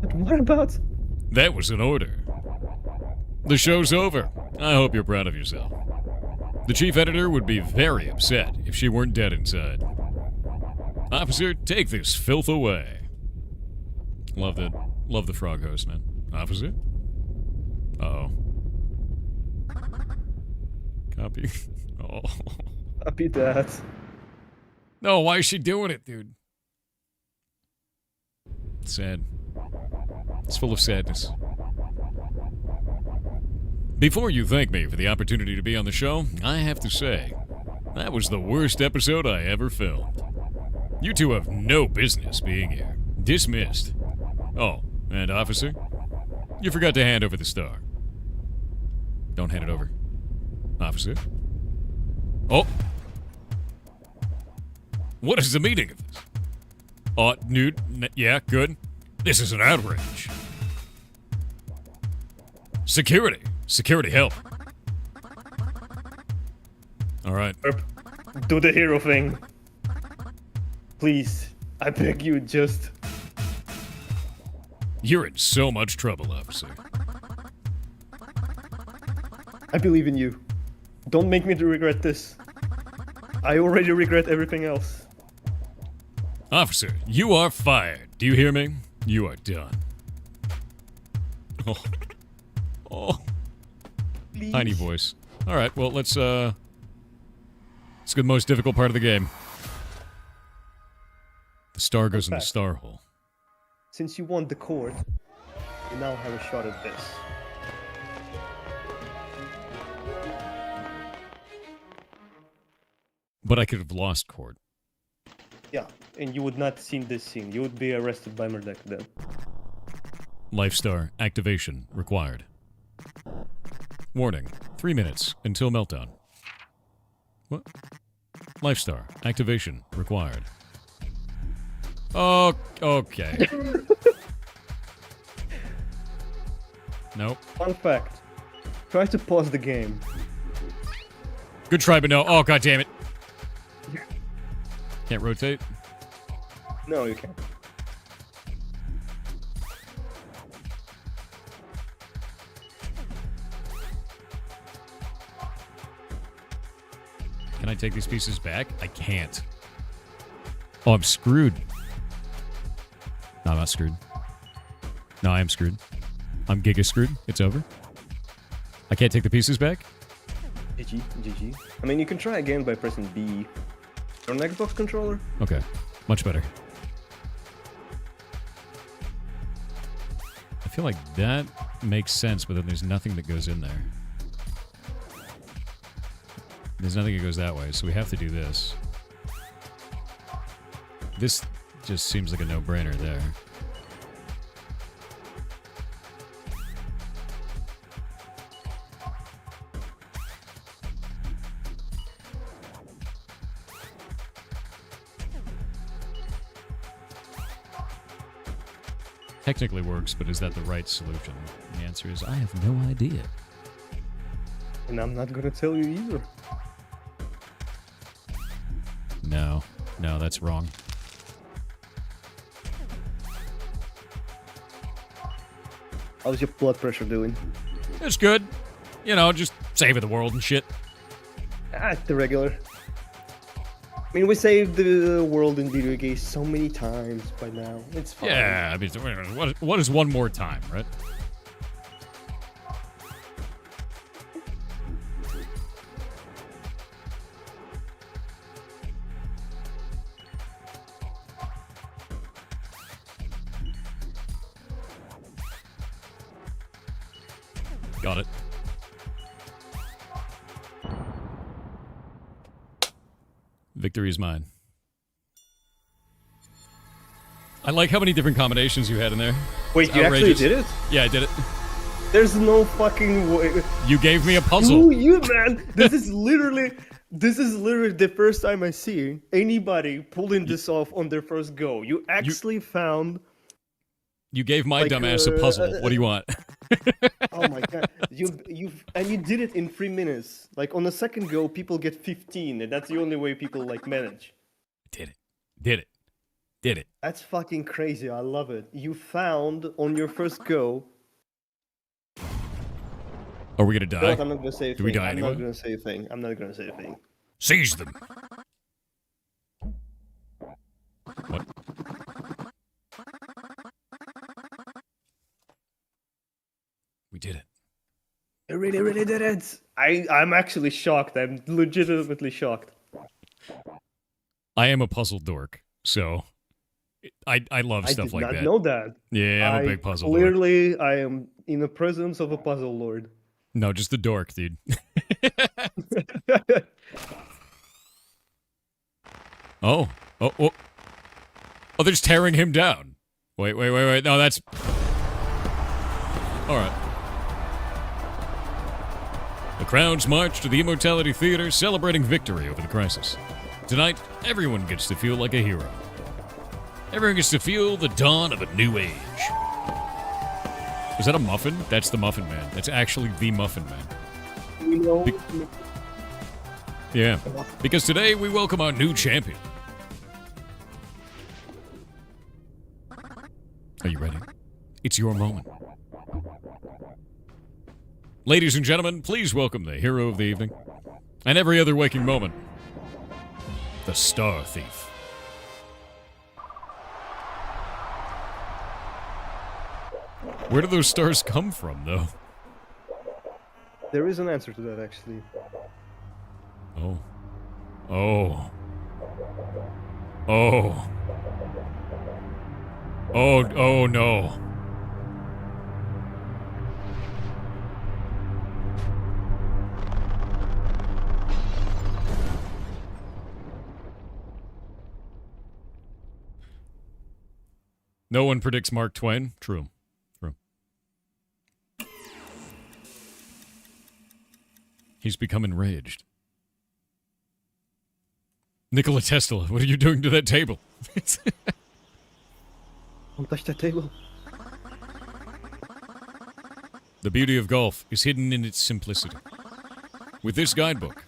But what about... That was an order. The show's over. I hope you're proud of yourself. The chief editor would be very upset if she weren't dead inside. Officer, take this filth away. Love the frog host, man. Officer? Uh-oh. Copy. Oh. Copy that. No, why is she doing it, dude? It's sad. It's full of sadness. Before you thank me for the opportunity to be on the show, I have to say, that was the worst episode I ever filmed. You two have no business being here. Dismissed. Oh, and officer, you forgot to hand over the star. Don't hand it over. Officer? Oh! What is the meaning of this? Oh, nude? Yeah, good. This is an outrage. Security! Security, help! Alright. Do the hero thing. Please, I beg you, just... You're in so much trouble, officer. I believe in you. Don't make me regret this. I already regret everything else. Officer, you are fired. Do you hear me? You are done. Oh. Oh. Please. Tiny voice. Alright, well, let's get the most difficult part of the game. The star goes in the star hole. Since you won the court, you now have a shot at this. But I could have lost court. Yeah, and you would not seen this scene. You would be arrested by Merdek then. Life star activation required. Warning, 3 minutes until meltdown. What? Life star activation required. Oh, okay. Nope. Fun fact. Try to pause the game. Good try, but no. Oh, god damn it. Can't rotate? No, you can't. Can I take these pieces back? I can't. Oh, I'm screwed. No, I'm not screwed. No, I am screwed. I'm giga screwed. It's over. I can't take the pieces back? GG, GG. I mean, you can try again by pressing B. Or an Xbox controller? Okay. Much better. I feel like that makes sense, but then there's nothing that goes in there. There's nothing that goes that way, so we have to do this. This just seems like a no-brainer there. Technically works, but is that the right solution? The answer is, I have no idea. And I'm not gonna tell you either. No, that's wrong. How's your blood pressure doing? It's good. You know, just saving the world and shit. The regular. I mean, we saved the world in video games so many times by now. It's fine. Yeah, I mean, what is one more time, right? Got it. Victory is mine. I like how many different combinations you had in there. Wait, It's you outrageous. actually did it? Yeah, I did it. There's no fucking way. You gave me a puzzle. Screw you, man. This is literally the first time I see anybody pulling this off on their first go. You actually found. You gave my Like, dumbass a puzzle. What do you want? Oh my god! You did it in 3 minutes. Like on the second go, people get 15, and that's the only way people like manage. Did it. That's fucking crazy. I love it. You found on your first go. Are we gonna die? I'm not gonna say a Do thing. we die I'm anyway? not gonna say a thing. I'm not gonna say a thing. Seize them. What? We did it. I really, really did it. I'm actually shocked. I'm legitimately shocked. I am a puzzle dork, so I love stuff like I did that. not know that. Yeah, I'm a big puzzle dork. Clearly, I am in the presence of a puzzle lord. No, just the dork, dude. Oh, they're just tearing him down. Wait. No, that's... All right. The crowds march to the Immortality Theater, celebrating victory over the crisis. Tonight, everyone gets to feel like a hero. Everyone gets to feel the dawn of a new age. Is that a muffin? That's the Muffin Man. That's actually the Muffin Man. You know, Yeah, because today we welcome our new champion. Are you ready? It's your moment. Ladies and gentlemen, please welcome the hero of the evening and every other waking moment, the Star Thief. Where do those stars come from, though? there is an answer to that, actually. Oh. Oh no. No one predicts Mark Twain. True. He's become enraged. Nikola Tesla, what are you doing to that table? Don't touch that table. The beauty of golf is hidden in its simplicity. With this guidebook,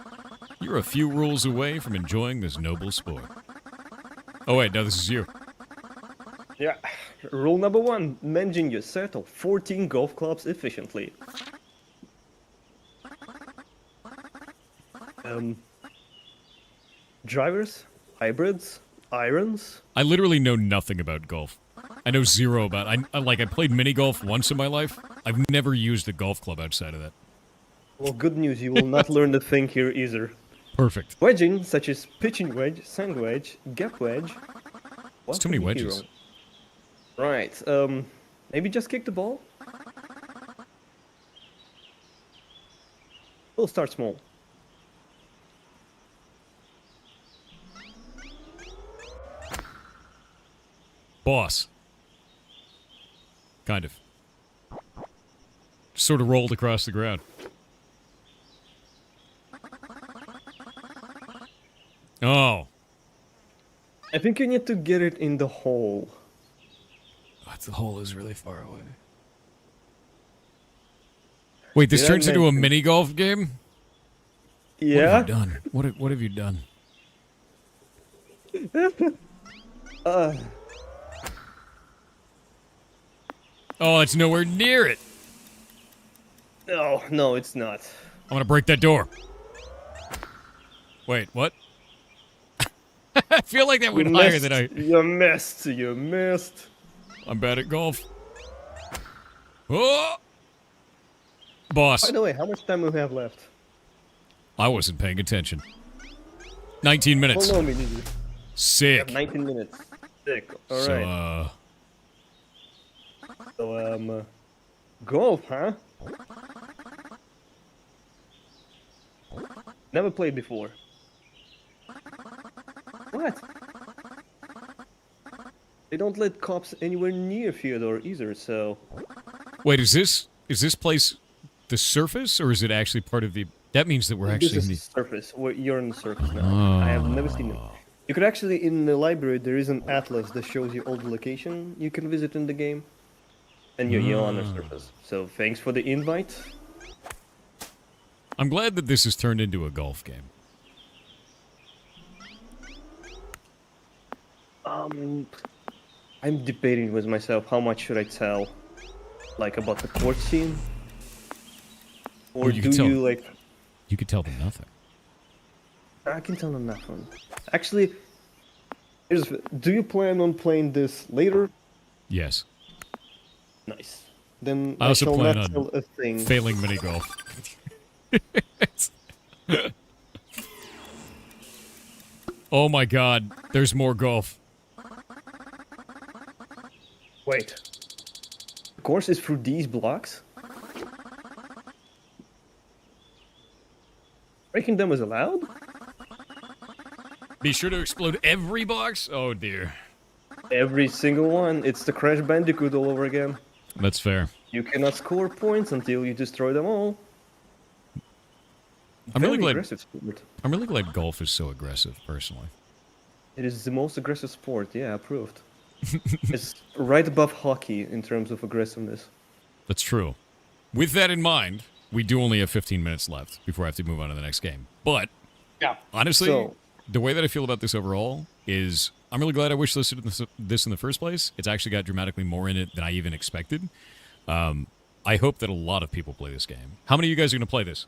you're a few rules away from enjoying this noble sport. Oh wait, no, this is you. Yeah. Rule number 1: managing your set of 14 golf clubs efficiently. Drivers, hybrids, irons. I literally know nothing about golf. I know zero about... I played mini golf once in my life. I've never used a golf club outside of that. Well, good news, you will not learn the thing here either. Perfect. Wedging, such as pitching wedge, sand wedge, gap wedge. There's too many wedges. Right. Maybe just kick the ball? We'll start small. Boss. Kind of. Sort of rolled across the ground. Oh. I think you need to get it in the hole. The hole is really far away. Wait, this Did I turns into a mention- mini golf game? Yeah? What have you done? What have you done? Oh, it's nowhere near it. No, it's not. I'm gonna break that door. Wait, what? I feel like that went higher than I... You missed. I'm bad at golf. Oh! Boss, By the way, how much time do we have left? I wasn't paying attention. 19 minutes. Oh no, me neither. We Sick. have 19 minutes. Sick. Alright. So, golf, huh? Never played before. What? They don't let cops anywhere near Fyodor either, so... Wait, is this place the surface, or is it actually part of the... That means that we're actually This in is the... the surface. You're on the surface now. I have never seen it. You could actually, in the library, there is an atlas that shows you all the location you can visit in the game. And you're on the surface. So thanks for the invite. I'm glad that this has turned into a golf game. I'm debating with myself how much should I tell, like about the court scene, or you do can tell- you like? You could tell them nothing. I can tell them nothing. Actually, do you plan on playing this later? Yes. Nice. Then I also shall plan not on tell a thing. Failing mini golf. Oh my god, there's more golf. Wait. The course is through these blocks? Breaking them is allowed? Be sure to explode every box? Oh dear. Every single one. It's the Crash Bandicoot all over again. That's fair. You cannot score points until you destroy them all. I'm really Very glad aggressive sport. I'm really glad golf is so aggressive, personally. It is the most aggressive sport, yeah, approved. It's right above hockey in terms of aggressiveness. That's true. With that in mind, we do only have 15 minutes left before I have to move on to the next game. But Yeah. honestly, So- the way that I feel about this overall is I'm really glad I wishlisted this in the first place. It's actually got dramatically more in it than I even expected. I hope that a lot of people play this game. How many of you guys are going to play this?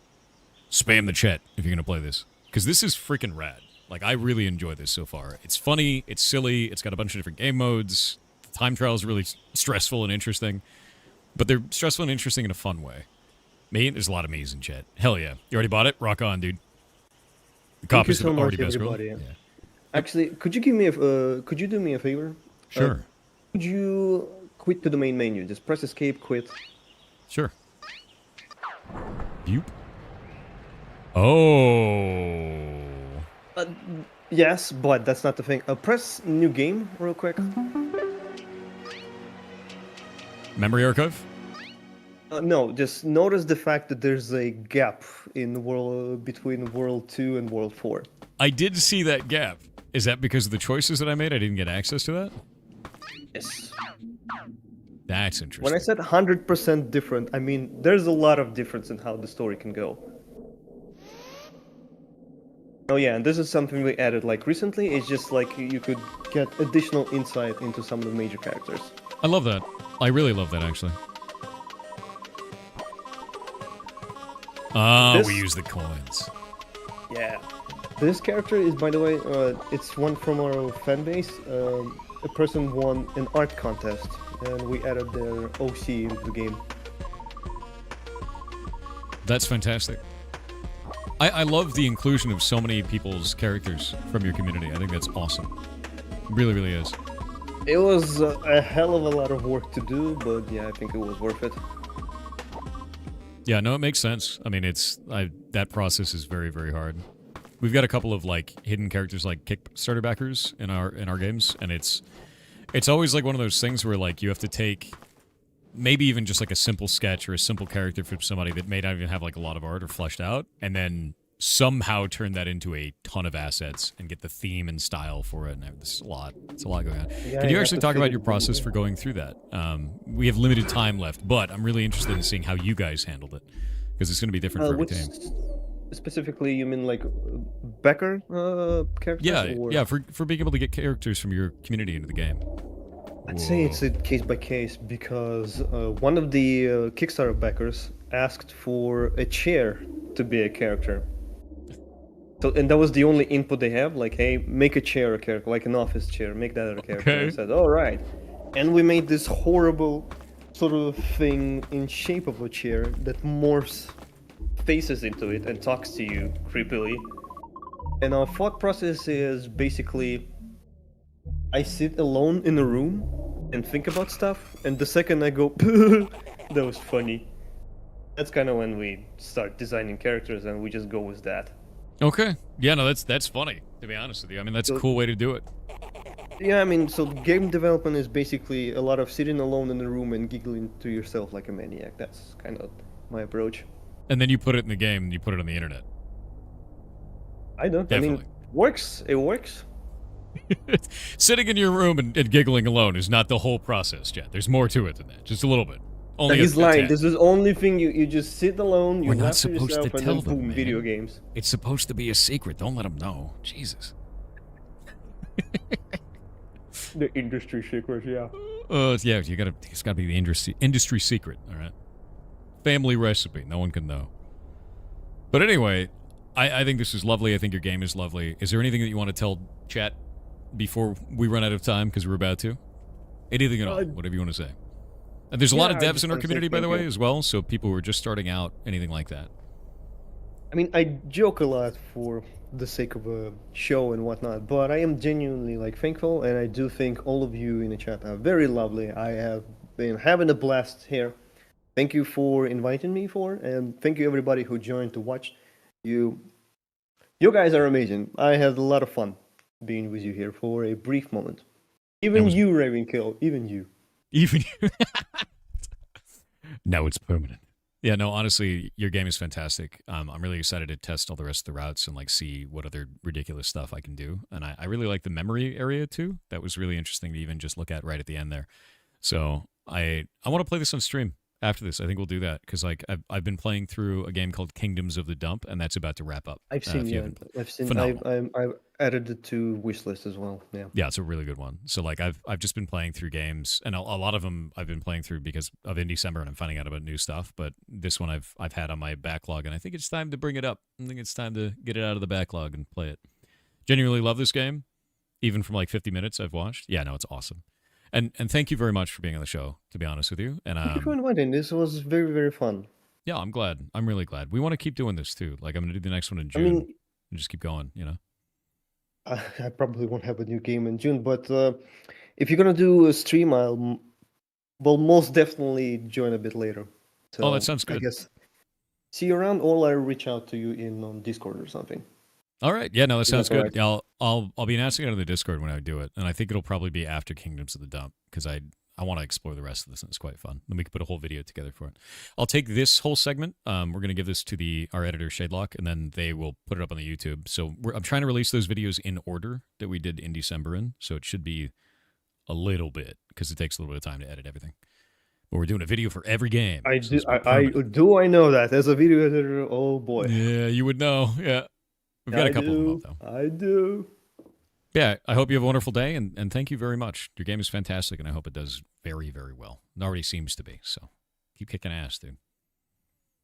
Spam the chat if you're going to play this. Because this is freaking rad. Like, I really enjoy this so far. It's funny, it's silly, it's got a bunch of different game modes. The time trial is really stressful and interesting. But they're stressful and interesting in a fun way. Me? There's a lot of me's in chat. Hell yeah. You already bought it? Rock on, dude. The Thank you copies so have much, already been everybody. Yeah. Actually, could you do me a favor? Sure. Could you quit to the main menu? Just press escape, quit. Sure. Yoop. Oh. Yes, but that's not the thing. Press new game real quick. Memory archive? No, just notice the fact that there's a gap in world between World 2 and World 4. I did see that gap. Is that because of the choices that I made? I didn't get access to that? Yes. That's interesting. When I said 100% different, I mean there's a lot of difference in how the story can go. Oh yeah, and this is something we added like recently. It's just like you could get additional insight into some of the major characters. I love that. I really love that, actually. Ah, This- we use the coins. Yeah. This character is, by the way, it's one from our fan base. A person won an art contest, and we added their OC into the game. That's fantastic. I love the inclusion of so many people's characters from your community. I think that's awesome. Really, really is. It was a hell of a lot of work to do, but yeah, I think it was worth it. Yeah, no, it makes sense. I mean, that process is very, very hard. We've got a couple of like hidden characters like Kickstarter backers in our games, and it's always like one of those things where like you have to take maybe even just like a simple sketch or a simple character from somebody that may not even have like a lot of art or fleshed out, and then somehow turn that into a ton of assets and get the theme and style for it. And it's a lot going on. Yeah, Can you actually talk about it- your process for going through that? We have limited time left, but I'm really interested in seeing how you guys handled it, because it's going to be different for every team. Specifically, you mean like backer characters? Yeah, or? yeah, for being able to get characters from your community into the game. I'd say it's a case by case, because one of the Kickstarter backers asked for a chair to be a character. So, and that was the only input they have, like, hey, make a chair a character, like an office chair, make that a character. Okay. I said, all right. And we made this horrible sort of thing in shape of a chair that morphs faces into it and talks to you creepily. And our thought process is basically, I sit alone in a room and think about stuff, and the second I go, that was funny. That's kind of when we start designing characters, and we just go with that. Okay. Yeah, no, that's funny, to be honest with you. I mean, that's a cool way to do it. Yeah, I mean, so game development is basically a lot of sitting alone in the room and giggling to yourself like a maniac. That's kind of my approach. And then you put it in the game and you put it on the internet. I don't. Definitely. I mean, works. It works. Sitting in your room and giggling alone is not the whole process, Chad. There's more to it than that. Just a little bit. Only He's a lying. 10. This is the only thing you just sit alone, you We're not laugh to supposed to yourself, and tell then them, boom, man. video games. It's supposed to be a secret. Don't let them know. Jesus. The industry secret, yeah. Yeah, it's gotta be the industry secret, all right? Family recipe. No one can know. But anyway, I think this is lovely. I think your game is lovely. Is there anything that you want to tell chat before we run out of time? Because we're about to. Anything at all. Whatever you want to say. And there's a lot of I devs just in our wanna say community, by the thank way, you. as well. So people who are just starting out, anything like that. I mean, I joke a lot for the sake of a show and whatnot, but I am genuinely like thankful, and I do think all of you in the chat are very lovely. I have been having a blast here. Thank you for inviting me and thank you everybody who joined to watch. You guys are amazing. I had a lot of fun being with you here for a brief moment. Even you, Ravenkill, even you. Even you. No, it's permanent. Yeah, no, honestly, your game is fantastic. I'm really excited to test all the rest of the routes and like see what other ridiculous stuff I can do. And I really like the memory area too. That was really interesting to even just look at right at the end there. So I want to play this on stream after this. I think we'll do that because like I've been playing through a game called Kingdoms of the Dump, and that's about to wrap up. I've seen, if you yeah. haven't- I've seen. Phenomenal. I've added it to wishlist as well. Yeah. Yeah, it's a really good one. So like I've just been playing through games, and a lot of them I've been playing through because of Indiecember, and I'm finding out about new stuff. But this one I've had on my backlog, and I think it's time to bring it up. I think it's time to get it out of the backlog and play it. Genuinely love this game, even from like 50 minutes I've watched. Yeah, no, it's awesome. And thank you very much for being on the show. To be honest with you, and Thank you for inviting. This was very, very fun. yeah, I'm glad. I'm really glad. We want to keep doing this too. Like I'm gonna do the next one in I June mean, and just keep going. You know. I probably won't have a new game in June, but if you're gonna do a stream, well, most definitely join a bit later. So Oh, that sounds I good. guess see you around, or I'll reach out to you on Discord or something. All right. Yeah, no, that sounds all good. Yeah, I'll be announcing it on the Discord when I do it, and I think it'll probably be after Kingdoms of the Dump because I want to explore the rest of this, and it's quite fun. Then we can put a whole video together for it. I'll take this whole segment. We're going to give this to our editor Shadelock, and then they will put it up on the YouTube. So I'm trying to release those videos in order that we did in December so it should be a little bit because it takes a little bit of time to edit everything. But we're doing a video for every game. I so do. it's permanent. I know that as a video editor. Oh boy. Yeah, you would know. Yeah, we've got a couple of them up though. I do. Yeah, I hope you have a wonderful day, and thank you very much. Your game is fantastic, and I hope it does very, very well. It already seems to be, so keep kicking ass, dude.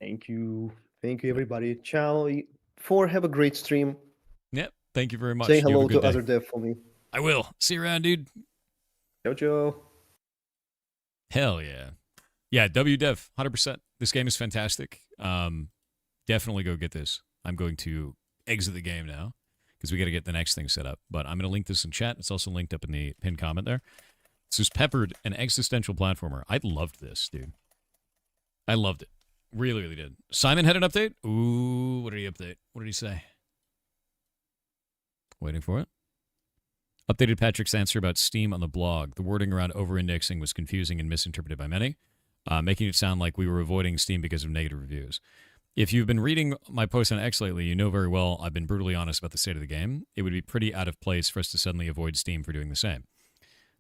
Thank you. Thank you, everybody. Ciao. Have a great stream. Yep, thank you very much. Say You have a hello good to day. other dev for me. I will. See you around, dude. Ciao, ciao. Hell yeah. Yeah, WDev, 100%. This game is fantastic. Definitely go get this. I'm going to exit the game now because we got to get the next thing set up. But I'm going to link this in chat. It's also linked up in the pinned comment there. This is Peppered, an existential platformer. I loved this, dude. I loved it. Really, really did. Simon had an update? Ooh, what did he update? What did he say? Waiting for it. Updated Patrick's answer about Steam on the blog. The wording around over-indexing was confusing and misinterpreted by many, making it sound like we were avoiding Steam because of negative reviews. If you've been reading my posts on X lately, you know very well I've been brutally honest about the state of the game. It would be pretty out of place for us to suddenly avoid Steam for doing the same.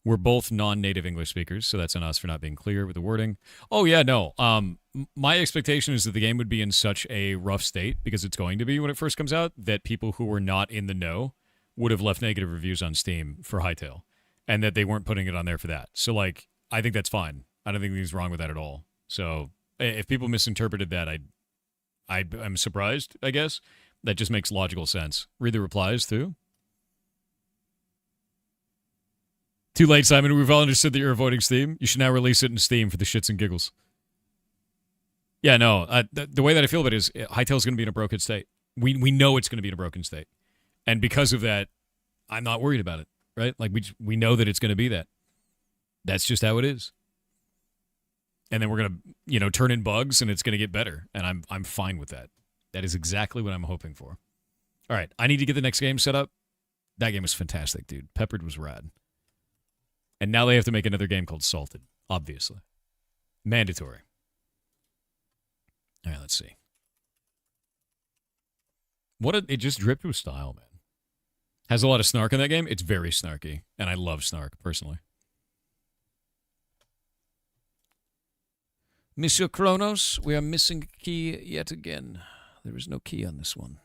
We're both non-native English speakers, so that's on us for not being clear with the wording. Oh, yeah, no. My expectation is that the game would be in such a rough state, because it's going to be when it first comes out, that people who were not in the know would have left negative reviews on Steam for Hytale, and that they weren't putting it on there for that. So, like, I think that's fine. I don't think anything's wrong with that at all. So, if people misinterpreted that, I'm surprised, I guess. That just makes logical sense. Read the replies, too. Too late, Simon. We've all understood that you're avoiding Steam. You should now release it in Steam for the shits and giggles. Yeah, no. The way that I feel about it is Hytale's going to be in a broken state. We know it's going to be in a broken state. And because of that, I'm not worried about it, right? Like, we know that it's going to be that. That's just how it is. And then we're going to, turn in bugs, and it's going to get better. And I'm fine with that. That is exactly what I'm hoping for. All right, I need to get the next game set up. That game was fantastic, dude. Peppered was rad. And now they have to make another game called Salted, obviously. Mandatory. All right, let's see. It just dripped with style, man. Has a lot of snark in that game. It's very snarky, and I love snark, personally. Monsieur Kronos, we are missing a key yet again. There is no key on this one.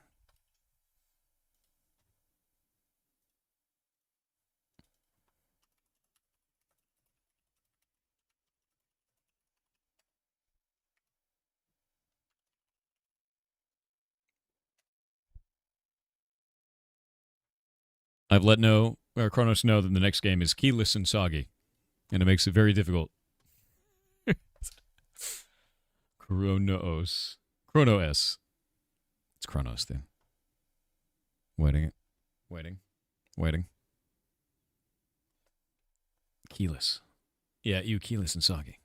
I've let Kronos know that the next game is keyless and soggy, and it makes it very difficult. Kronos. It's Kronos, dude. Waiting. Keyless. Yeah, you keyless and soggy.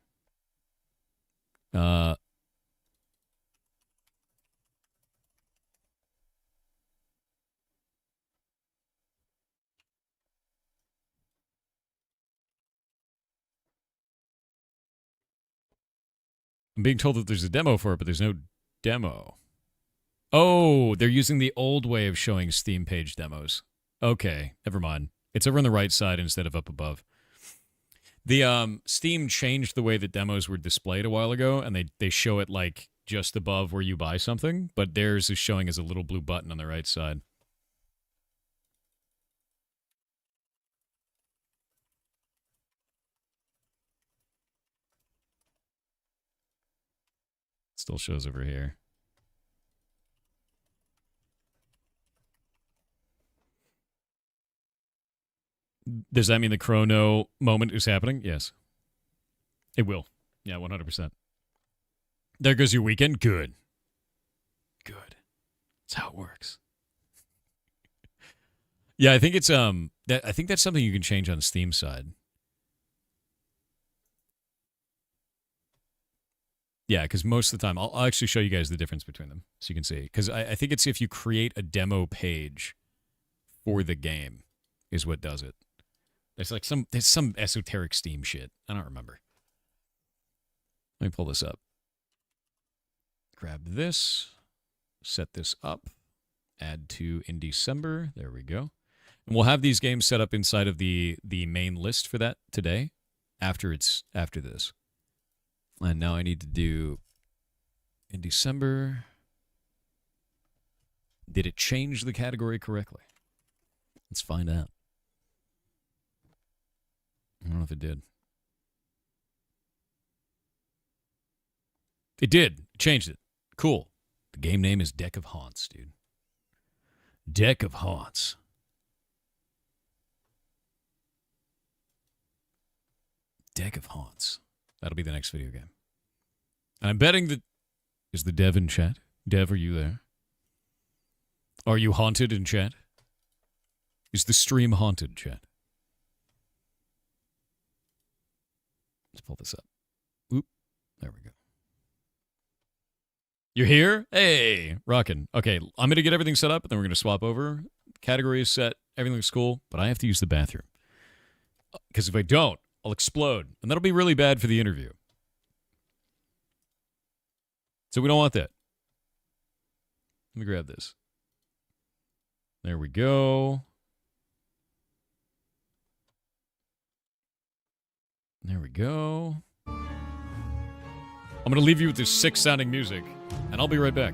I'm being told that there's a demo for it, but there's no demo. Oh, they're using the old way of showing Steam page demos. Okay, never mind. It's over on the right side instead of up above. The Steam changed the way that demos were displayed a while ago, and they show it like just above where you buy something, but theirs is showing as a little blue button on the right side. Still shows over here. Does that mean the chrono moment is happening? Yes. It will. Yeah, 100%. There goes your weekend. Good. That's how it works. Yeah, I think it's I think that's something you can change on the Steam side. Yeah, because most of the time, I'll actually show you guys the difference between them so you can see. Because I think it's if you create a demo page for the game is what does it. There's some esoteric Steam shit. I don't remember. Let me pull this up. Grab this. Set this up. Add to Indiecember. There we go. And we'll have these games set up inside of the main list for that today after this. And now I need to do Indiecember. Did it change the category correctly? Let's find out. I don't know if it did. It did. It changed it. Cool. The game name is Deck of Haunts, dude. Deck of Haunts. Deck of Haunts. That'll be the next video game. And I'm betting that... Is the Dev in chat? Dev, are you there? Are you haunted in chat? Is the stream haunted, chat? Let's pull this up. Oop. There we go. You're here? Hey, rockin'. Okay, I'm going to get everything set up, and then we're going to swap over. Category is set. Everything looks cool, but I have to use the bathroom. Because if I don't, I'll explode, and that'll be really bad for the interview. So we don't want that. Let me grab this. There we go. There we go. I'm going to leave you with this sick sounding music, and I'll be right back.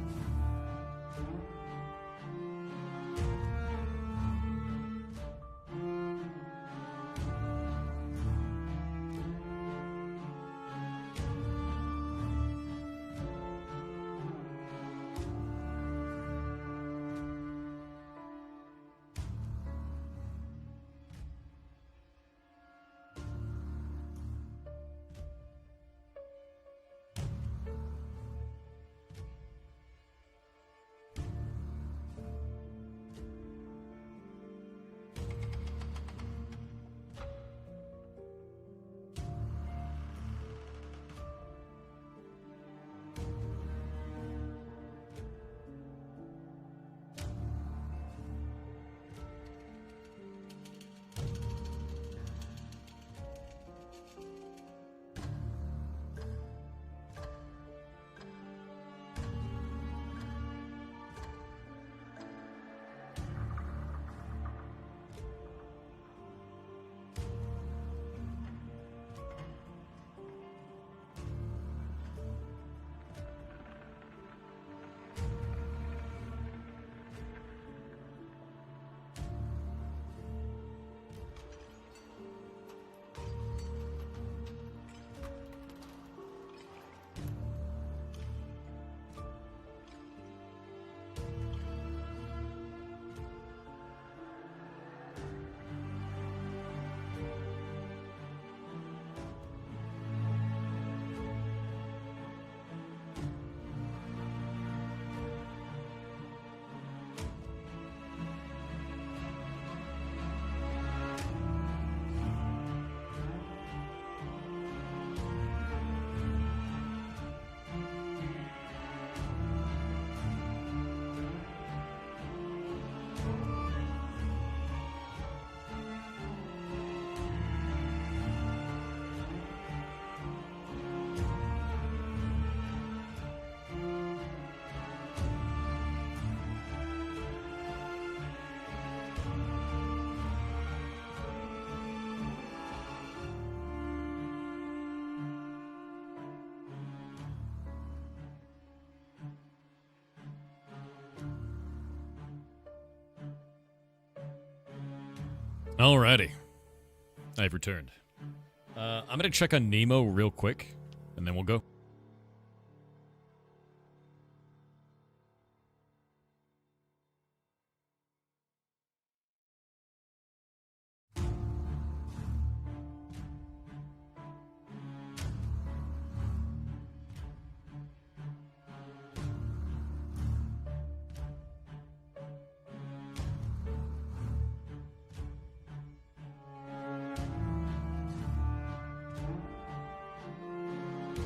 Alrighty. I've returned. I'm going to check on Nemo real quick, and then we'll go.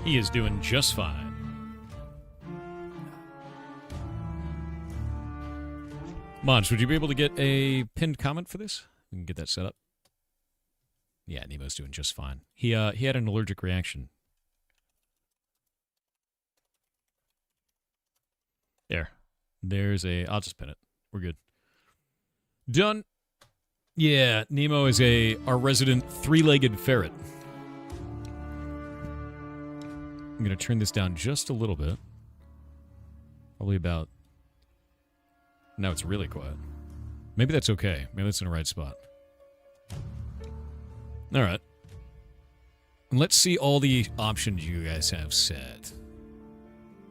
He is doing just fine. Mons, would you be able to get a pinned comment for this? We can get that set up. Yeah, Nemo's doing just fine. He had an allergic reaction. There's a... I'll just pin it. We're good. Done. Yeah, Nemo is our resident three-legged ferret. I'm going to turn this down just a little bit. Probably about... Now it's really quiet. Maybe that's okay. Maybe that's in the right spot. Alright. Let's see all the options you guys have set.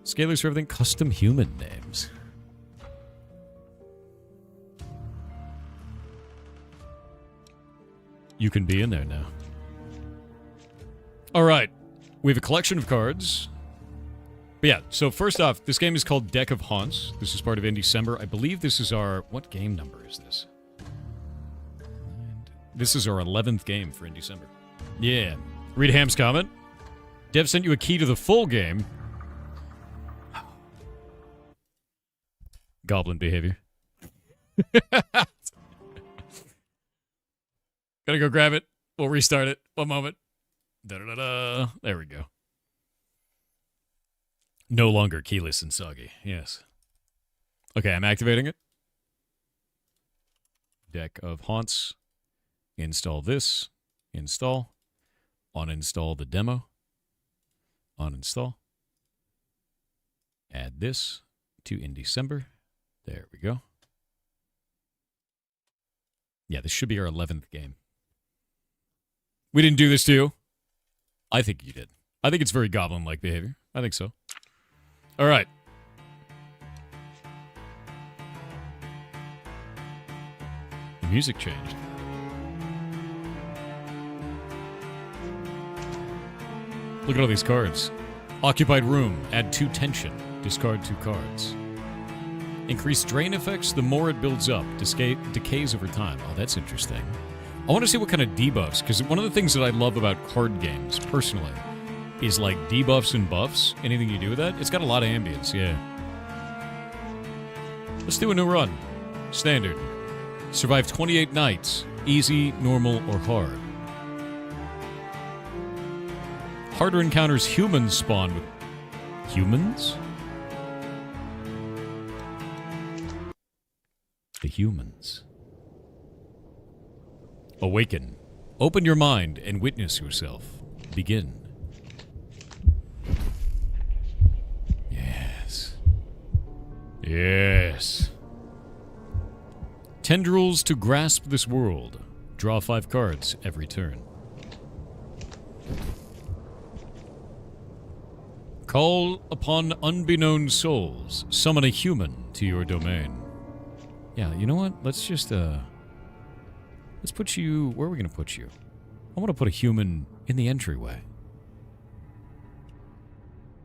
Scalars for everything. Custom human names. You can be in there now. Alright. We have a collection of cards. But yeah, so first off, this game is called Deck of Haunts. This is part of Indiecember. I believe this is our... What game number is this? This is our 11th game for Indiecember. Yeah. Read Ham's comment. Dev sent you a key to the full game. Goblin behavior. Gotta go grab it. We'll restart it. One moment. Da-da-da-da. There we go. No longer keyless and soggy. Yes. Okay, I'm activating it. Deck of Haunts. Install this. Install. Uninstall the demo. Uninstall. Add this to Indiecember. There we go. Yeah, this should be our 11th game. We didn't do this to you. I think you did. I think it's very goblin-like behavior. I think so. All right. The music changed. Look at all these cards. Occupied room. Add 2 tension. Discard 2 cards. Increase drain effects the more it builds up. Decays over time. Oh, that's interesting. I want to see what kind of debuffs, because one of the things that I love about card games, personally, is like debuffs and buffs. Anything you do with that? It's got a lot of ambience, yeah. Let's do a new run. Standard. Survive 28 nights. Easy, normal, or hard. Harder encounters humans spawn with... Humans? The humans. Awaken. Open your mind and witness yourself. Begin. Yes. Yes. Tendrils to grasp this world. Draw 5 cards every turn. Call upon unbeknown souls. Summon a human to your domain. Yeah, you know what? Let's just, let's put you... Where are we going to put you? I want to put a human in the entryway.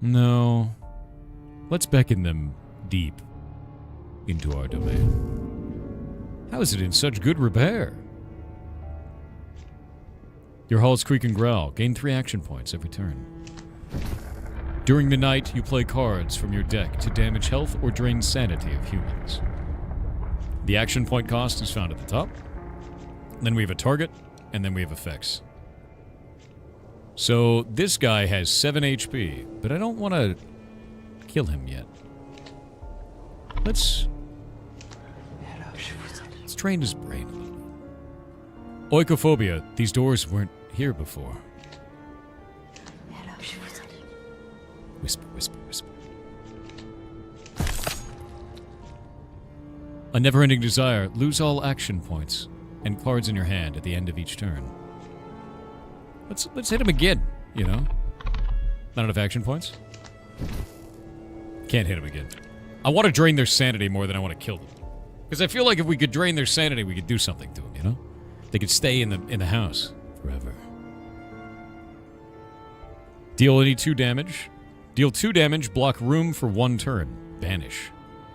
No. Let's beckon them deep into our domain. How is it in such good repair? Your halls creak and growl. Gain 3 action points every turn. During the night, you play cards from your deck to damage health or drain sanity of humans. The action point cost is found at the top. Then we have a target, and then we have effects. So this guy has 7 HP, but I don't want to kill him yet. Let's train his brain a little bit. Oikophobia. These doors weren't here before. Whisper, whisper, whisper. A never-ending desire. Lose all action points and cards in your hand at the end of each turn. Let's hit him again, you know? Not enough action points? Can't hit him again. I want to drain their sanity more than I want to kill them. Because I feel like if we could drain their sanity, we could do something to them, you know? They could stay in the house forever. Deal any 2 damage. Deal 2 damage, block room for 1 turn. Banish.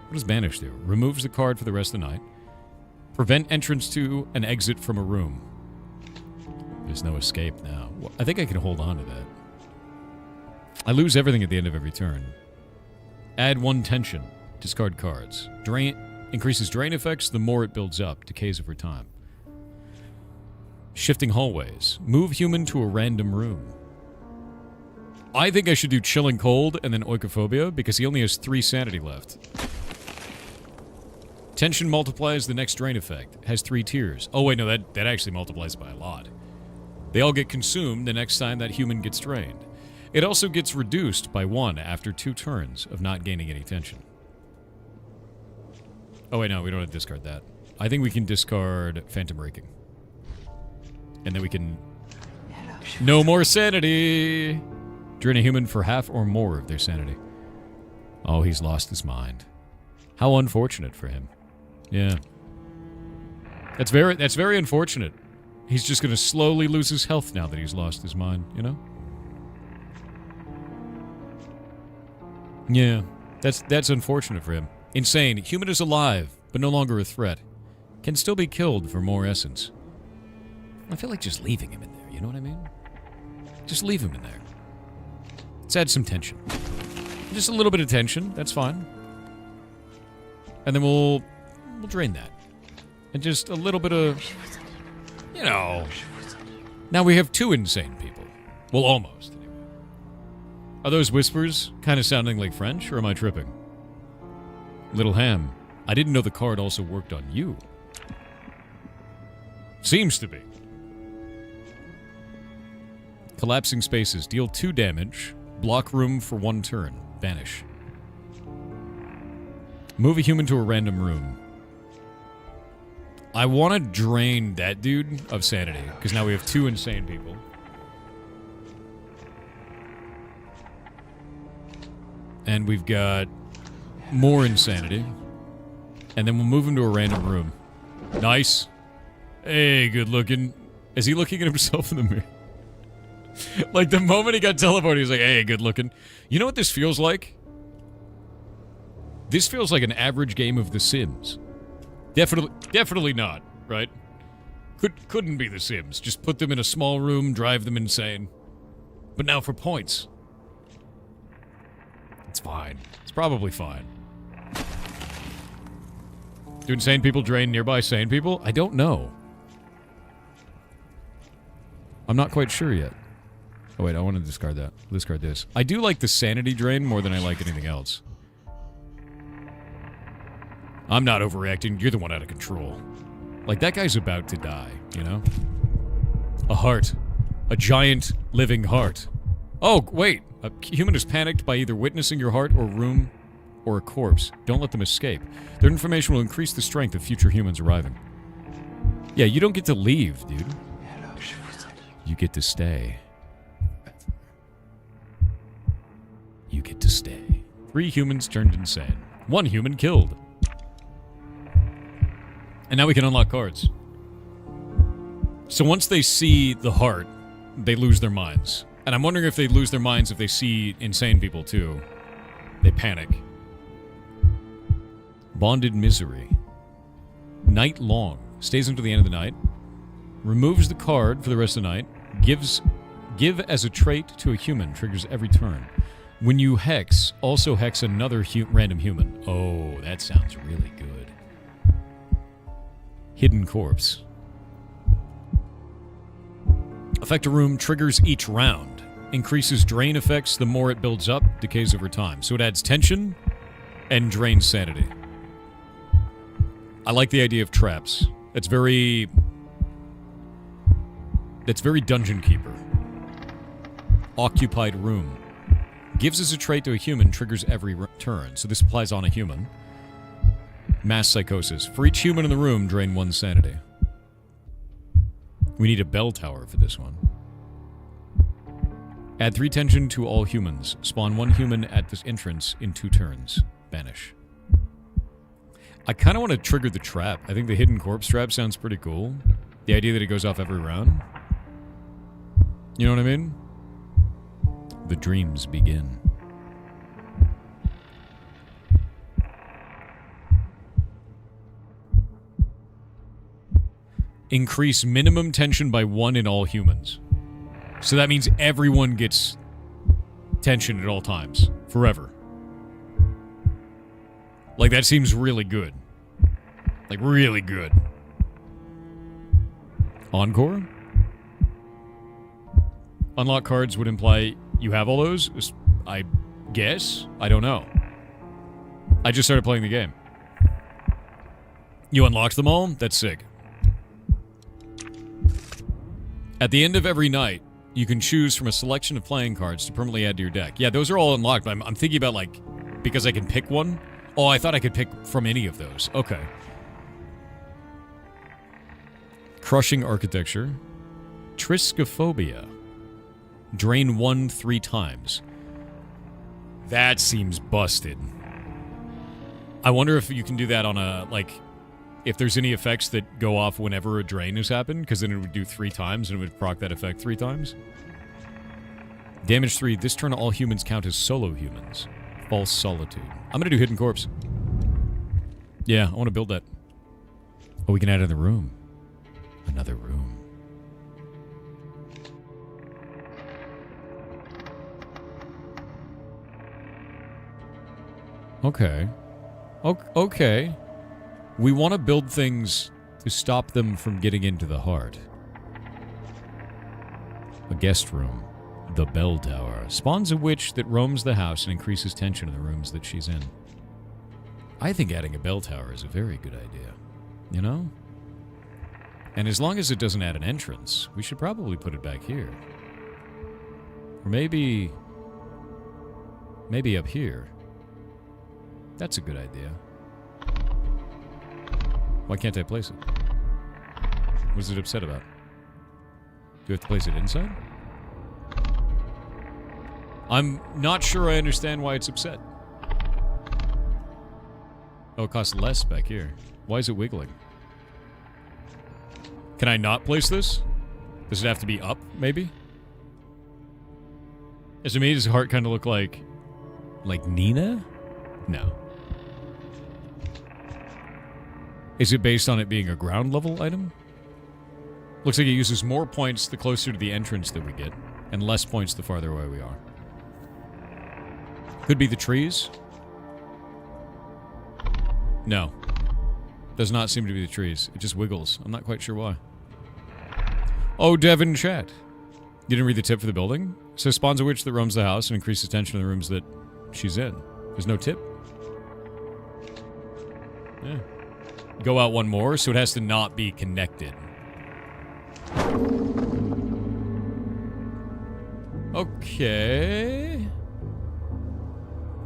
What does banish do? Removes the card for the rest of the night. Prevent entrance to an exit from a room. There's no escape now. Well, I think I can hold on to that. I lose everything at the end of every turn. Add 1 tension. Discard cards. Drain increases drain effects the more it builds up. Decays over time. Shifting hallways. Move human to a random room. I think I should do Chilling Cold and then Oikophobia because he only has 3 sanity left. Tension multiplies the next drain effect. Has 3 tiers. Oh wait, no, that actually multiplies by a lot. They all get consumed the next time that human gets drained. It also gets reduced by 1 after 2 turns of not gaining any tension. Oh wait, no, we don't have to discard that. I think we can discard Phantom Raking. And then we can... No more sanity! Drain a human for half or more of their sanity. Oh, he's lost his mind. How unfortunate for him. Yeah. That's very unfortunate. He's just gonna slowly lose his health now that he's lost his mind, you know? Yeah. That's unfortunate for him. Insane. Human is alive, but no longer a threat. Can still be killed for more essence. I feel like just leaving him in there, you know what I mean? Just leave him in there. Let's add some tension. Just a little bit of tension. That's fine. And then we'll drain that. And just a little bit of, you know. Now we have 2 insane people. Well, almost. Anyway. Are those whispers kind of sounding like French, or am I tripping? Little Ham, I didn't know the card also worked on you. Seems to be. Collapsing spaces. Deal 2 damage. Block room for 1 turn. Banish. Move a human to a random room. I want to drain that dude of sanity, because now we have 2 insane people. And we've got more insanity. And then we'll move him to a random room. Nice. Hey, good looking. Is he looking at himself in the mirror? Like, the moment he got teleported, he's like, hey, good looking. You know what this feels like? This feels like an average game of The Sims. Definitely not, right? Couldn't be The Sims. Just put them in a small room, drive them insane. But now for points. It's fine. It's probably fine. Do insane people drain nearby sane people? I don't know. I'm not quite sure yet. Oh wait, I want to discard that. Discard this. I do like the sanity drain more than I like anything else. I'm not overreacting. You're the one out of control. Like, that guy's about to die, you know? A heart. A giant living heart. Oh, wait. A human is panicked by either witnessing your heart or room or a corpse. Don't let them escape. Their information will increase the strength of future humans arriving. Yeah, you don't get to leave, dude. You get to stay. You get to stay. 3 humans turned insane. 1 human killed. And now we can unlock cards. So once they see the heart, they lose their minds. And I'm wondering if they lose their minds if they see insane people too. They panic. Bonded misery. Night long. Stays until the end of the night. Removes the card for the rest of the night. Give as a trait to a human. Triggers every turn. When you hex, also hex another random human. Oh, that sounds really good. Hidden corpse. Affect a room triggers each round. Increases drain effects the more it builds up. Decays over time. So it adds tension and drains sanity. I like the idea of traps. That's very Dungeon Keeper. Occupied room. Gives as a trait to a human, triggers every turn. So this applies on a human. Mass psychosis. For each human in the room, drain 1 sanity. We need a bell tower for this one. Add 3 tension to all humans. Spawn 1 human at this entrance in 2 turns. Banish. I kind of want to trigger the trap. I think the hidden corpse trap sounds pretty cool. The idea that it goes off every round. You know what I mean? The dreams begin. Increase minimum tension by 1 in all humans. So that means everyone gets tension at all times. Forever. Like, that seems really good. Like, really good. Encore? Unlock cards would imply you have all those? I guess? I don't know. I just started playing the game. You unlocked them all? That's sick. At the end of every night, you can choose from a selection of playing cards to permanently add to your deck. Yeah, those are all unlocked, but I'm thinking about, like, because I can pick one. Oh, I thought I could pick from any of those. Okay. Crushing Architecture. Triskaphobia. Drain 1 3 times. That seems busted. I wonder if you can do that on a, like, if there's any effects that go off whenever a drain has happened, because then it would do 3 times and it would proc that effect 3 times. Damage 3. This turn all humans count as solo humans. False Solitude. I'm going to do Hidden Corpse. Yeah, I want to build that. Oh, we can add another room. Another room. Okay. Okay. We want to build things to stop them from getting into the heart. A guest room. The bell tower. Spawns a witch that roams the house and increases tension in the rooms that she's in. I think adding a bell tower is a very good idea. You know? And as long as it doesn't add an entrance, we should probably put it back here. Or maybe up here. That's a good idea. Why can't I place it? What is it upset about? Do we have to place it inside? I'm not sure I understand why it's upset. Oh, it costs less back here. Why is it wiggling? Can I not place this? Does it have to be up, maybe? As to me, does the heart kind of look like Nina? No. Is it based on it being a ground level item? Looks like it uses more points the closer to the entrance that we get, and less points the farther away we are. Could be the trees. No. Does not seem to be the trees. It just wiggles. I'm not quite sure why. Oh, Devin chat. You didn't read the tip for the building? It says spawns a witch that roams the house and increases tension in the rooms that she's in. There's no tip? Yeah. Go out one more, so it has to not be connected. Okay.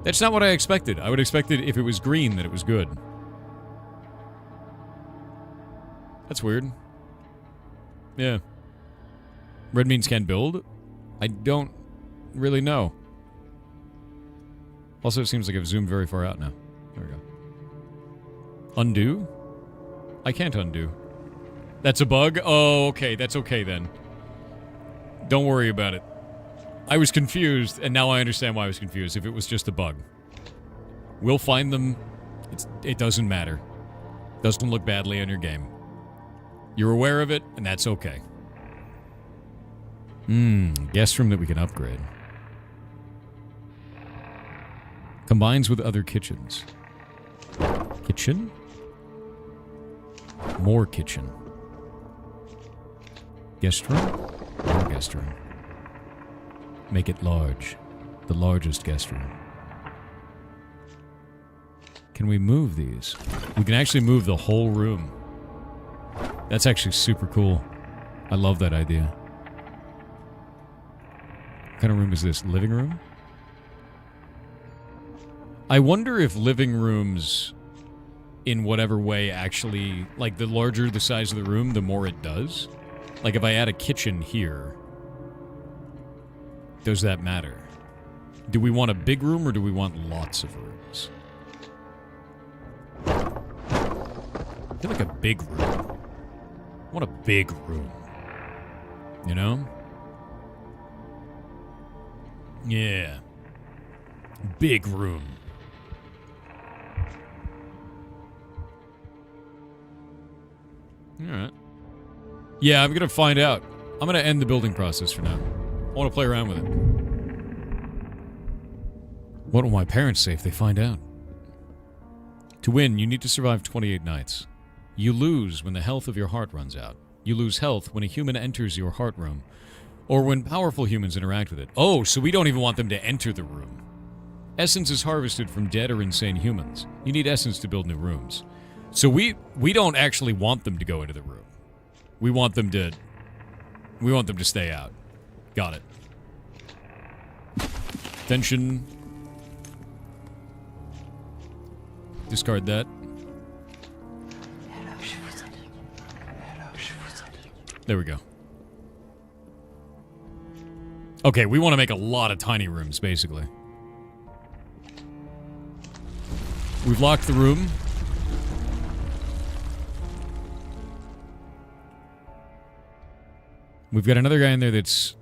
That's not what I expected. I would expect it if it was green that it was good. That's weird. Yeah. Red means can build? I don't really know. Also, it seems like I've zoomed very far out now. There we go. Undo? I can't undo. That's a bug? Oh, okay. That's okay then. Don't worry about it. I was confused, and now I understand why I was confused, if it was just a bug. We'll find them. It doesn't matter. Doesn't look badly on your game. You're aware of it, and that's okay. Guest room that we can upgrade. Combines with other kitchens. Kitchen? More kitchen. Guest room? More guest room. Make it large. The largest guest room. Can we move these? We can actually move the whole room. That's actually super cool. I love that idea. What kind of room is this? Living room? I wonder if living rooms, in whatever way, actually... Like, the larger the size of the room, the more it does. Like, if I add a kitchen here... Does that matter? Do we want a big room or do we want lots of rooms? I feel like a big room. I want a big room. You know? Yeah. Big room. Alright. Yeah, I'm gonna find out. I'm gonna end the building process for now. I want to play around with it. What will my parents say if they find out? To win, you need to survive 28 nights. You lose when the health of your heart runs out. You lose health when a human enters your heart room, or when powerful humans interact with it. Oh, so we don't even want them to enter the room. Essence is harvested from dead or insane humans. You need essence to build new rooms. So we don't actually want them to go into the room. We want them to stay out. Got it. Tension. Discard that. There we go. Okay, we want to make a lot of tiny rooms, basically. We've locked the room. We've got another guy in there that's...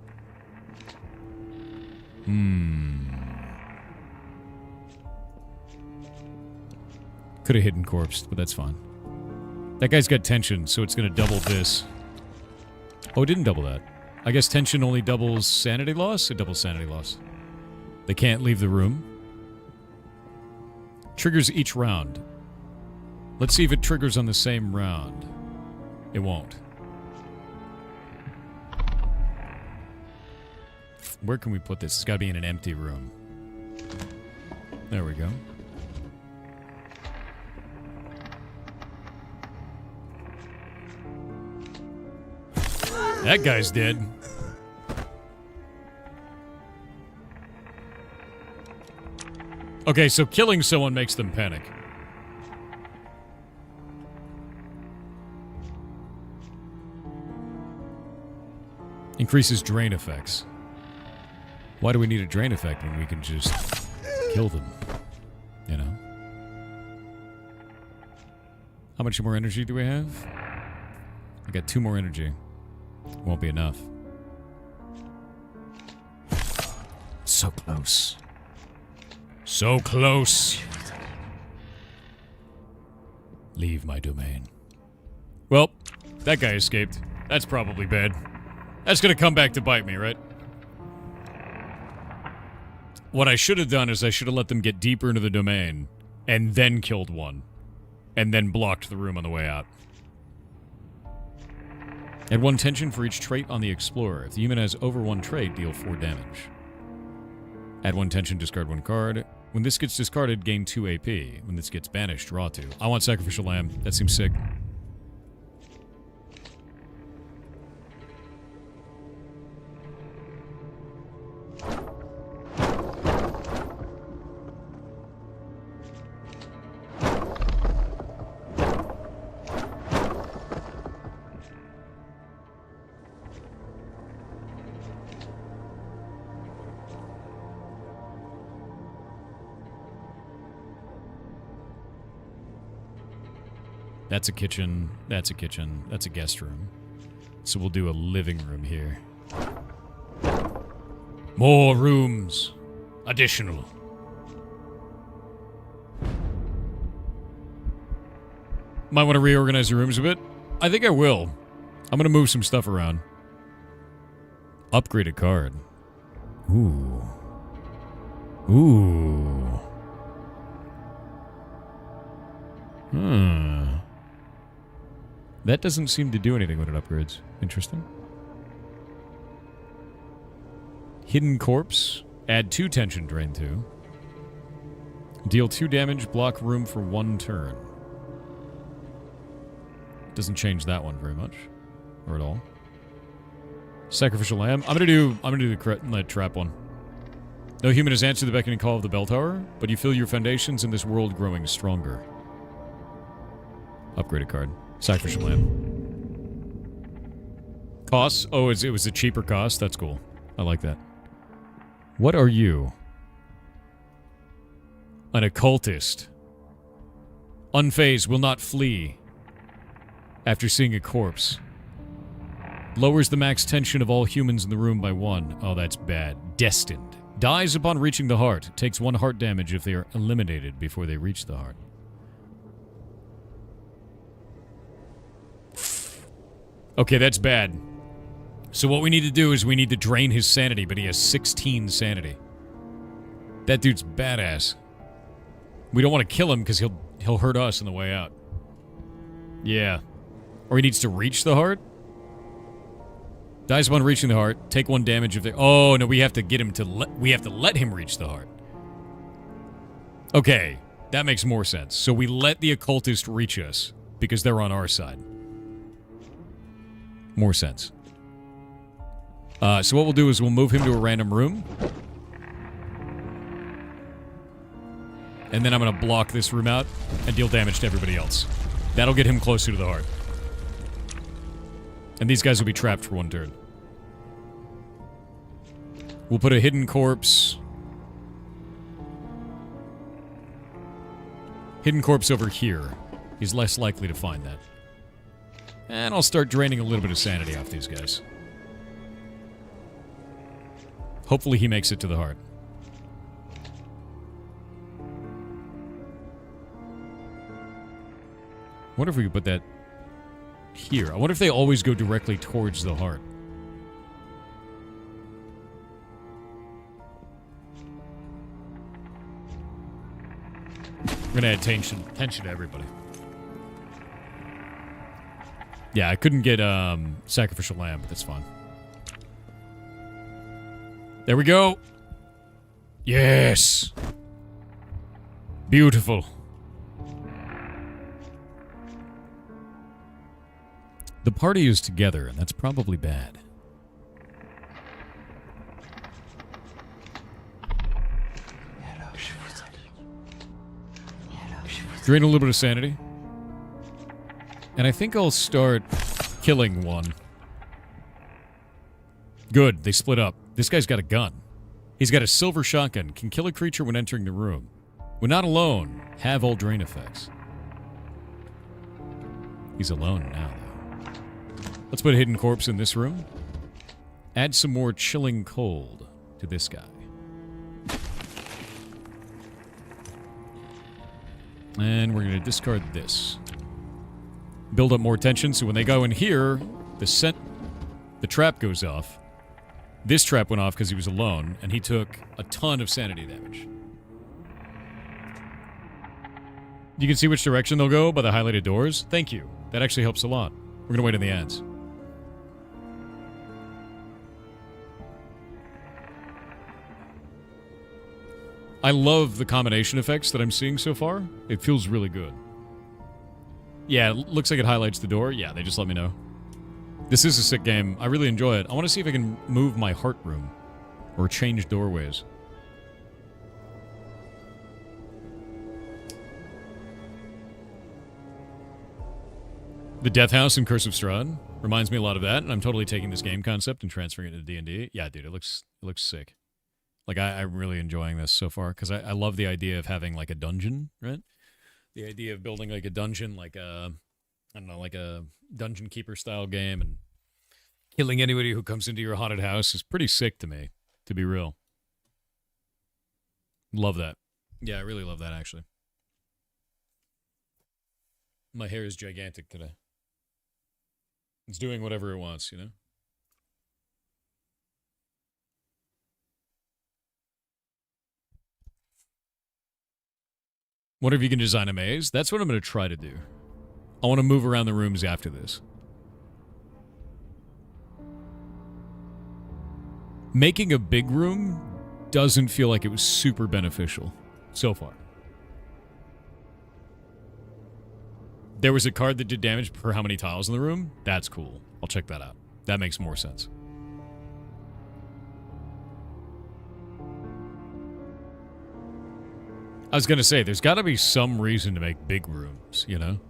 Could have hidden corpse, but that's fine. That guy's got tension, so it's going to double this. Oh, it didn't double that. I guess tension only doubles sanity loss? It doubles sanity loss. They can't leave the room. Triggers each round. Let's see if it triggers on the same round. It won't. Where can we put this? It's got to be in an empty room. There we go. That guy's dead. Okay, so killing someone makes them panic. Increases drain effects. Why do we need a drain effect when we can just kill them? You know? How much more energy do we have? I got 2 more energy. Won't be enough. So close. So close. Leave my domain. Well, that guy escaped. That's probably bad. That's gonna come back to bite me, right? What I should have done is I should have let them get deeper into the domain and then killed one. And then blocked the room on the way out. Add 1 tension for each trait on the Explorer. If the human has over 1 trait, deal 4 damage. Add 1 tension, discard 1 card. When this gets discarded, gain 2 AP. When this gets banished, draw 2. I want Sacrificial Lamb. That seems sick. That's a kitchen, that's a kitchen, that's a guest room. So we'll do a living room here. More rooms. Additional. Might want to reorganize the rooms a bit. I think I will. I'm going to move some stuff around. Upgrade a card. Ooh. Ooh. That doesn't seem to do anything when it upgrades. Interesting. Hidden Corpse. Add 2 tension, drain 2. Deal 2 damage, block room for 1 turn. Doesn't change that one very much. Or at all. Sacrificial Lamb. I'm gonna do the trap one. No human has answered the beckoning call of the bell tower, but you feel your foundations in this world growing stronger. Upgrade a card. Sacrificial Lamb. Costs? Oh, it was a cheaper cost? That's cool. I like that. What are you? An occultist. Unfazed, will not flee after seeing a corpse. Lowers the max tension of all humans in the room by 1. Oh, that's bad. Destined. Dies upon reaching the heart. Takes 1 heart damage if they are eliminated before they reach the heart. Okay, that's bad. So what we need to do is we need to drain his sanity, but he has 16 sanity. That dude's badass. We don't want to kill him because he'll hurt us on the way out. Yeah. Or he needs to reach the heart? Dies upon reaching the heart. Take 1 damage if they... Oh, no, we have to get him to... We have to let him reach the heart. Okay, that makes more sense. So we let the occultist reach us because they're on our side. More sense. So what we'll do is we'll move him to a random room. And then I'm going to block this room out and deal damage to everybody else. That'll get him closer to the heart. And these guys will be trapped for 1 turn. We'll put a hidden corpse. Hidden corpse over here. He's less likely to find that. And I'll start draining a little bit of sanity off these guys. Hopefully he makes it to the heart. Wonder if we could put that here. I wonder if they always go directly towards the heart. We're gonna add tension to everybody. Yeah, I couldn't get sacrificial lamb, but that's fine. There we go. Yes. Beautiful. The party is together, and that's probably bad. Drain a little bit of sanity. And I think I'll start killing one. Good, they split up. This guy's got a gun. He's got a silver shotgun. Can kill a creature when entering the room. When not alone, have all drain effects. He's alone now, though. Let's put a hidden corpse in this room. Add some more chilling cold to this guy. And we're going to discard this. Build up more tension, so when they go in here, the trap goes off. This trap went off because he was alone, and he took a ton of sanity damage. You can see which direction they'll go by the highlighted doors. Thank you. That actually helps a lot. We're going to wait in the ads. I love the combination effects that I'm seeing so far. It feels really good. Yeah, it looks like it highlights the door. Yeah, they just let me know. This is a sick game. I really enjoy it. I want to see if I can move my heart room. Or change doorways. The Death House in Curse of Strahd reminds me a lot of that, and I'm totally taking this game concept and transferring it to D&D. Yeah, dude, it looks sick. Like, I'm really enjoying this so far, because I love the idea of having, like, a dungeon, right? The idea of building, like, a dungeon, like a, I don't know, like a Dungeon Keeper-style game, and killing anybody who comes into your haunted house is pretty sick to me, to be real. Love that. Yeah, I really love that, actually. My hair is gigantic today. It's doing whatever it wants, you know? Wonder if you can design a maze? That's what I'm going to try to do. I want to move around the rooms after this. Making a big room doesn't feel like it was super beneficial so far. There was a card that did damage per how many tiles in the room? That's cool. I'll check that out. That makes more sense. I was going to say, there's got to be some reason to make big rooms, you know?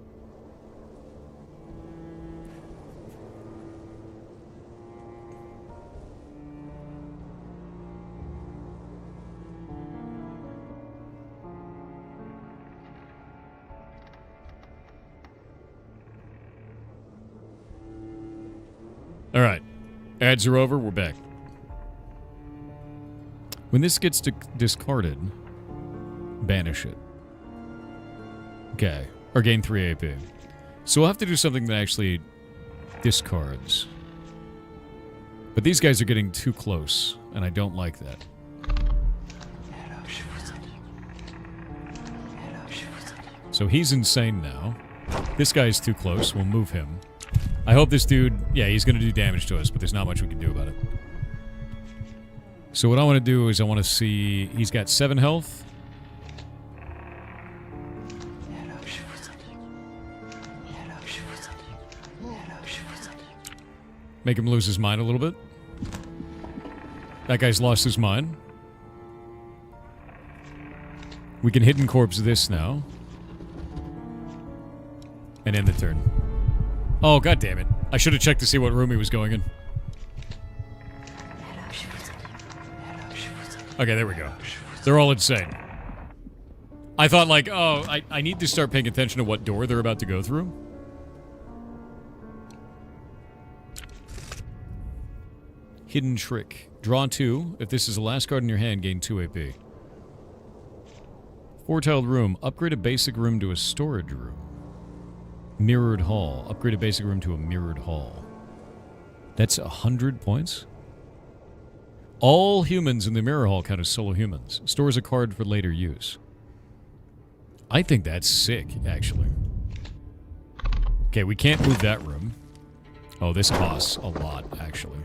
All right. Ads are over. We're back. When this gets discarded, banish it. Okay. Or gain 3 AP. So we'll have to do something that actually discards. But these guys are getting too close, and I don't like that. So he's insane now. This guy's too close. We'll move him. I hope this dude... Yeah, he's going to do damage to us, but there's not much we can do about it. So what I want to do is I want to see... He's got 7 health. Make him lose his mind a little bit. That guy's lost his mind. We can hidden corpse this now. And end the turn. Oh, god damn it. I should have checked to see what room he was going in. Okay, there we go. They're all insane. I thought, like, oh, I need to start paying attention to what door they're about to go through. Hidden trick. Draw 2. If this is the last card in your hand, gain 2 AP. 4-tiled room. Upgrade a basic room to a storage room. Mirrored hall. Upgrade a basic room to a mirrored hall. That's 100 points? All humans in the mirror hall count as solo humans. Stores a card for later use. I think that's sick, actually. Okay, we can't move that room. Oh, this costs a lot, actually.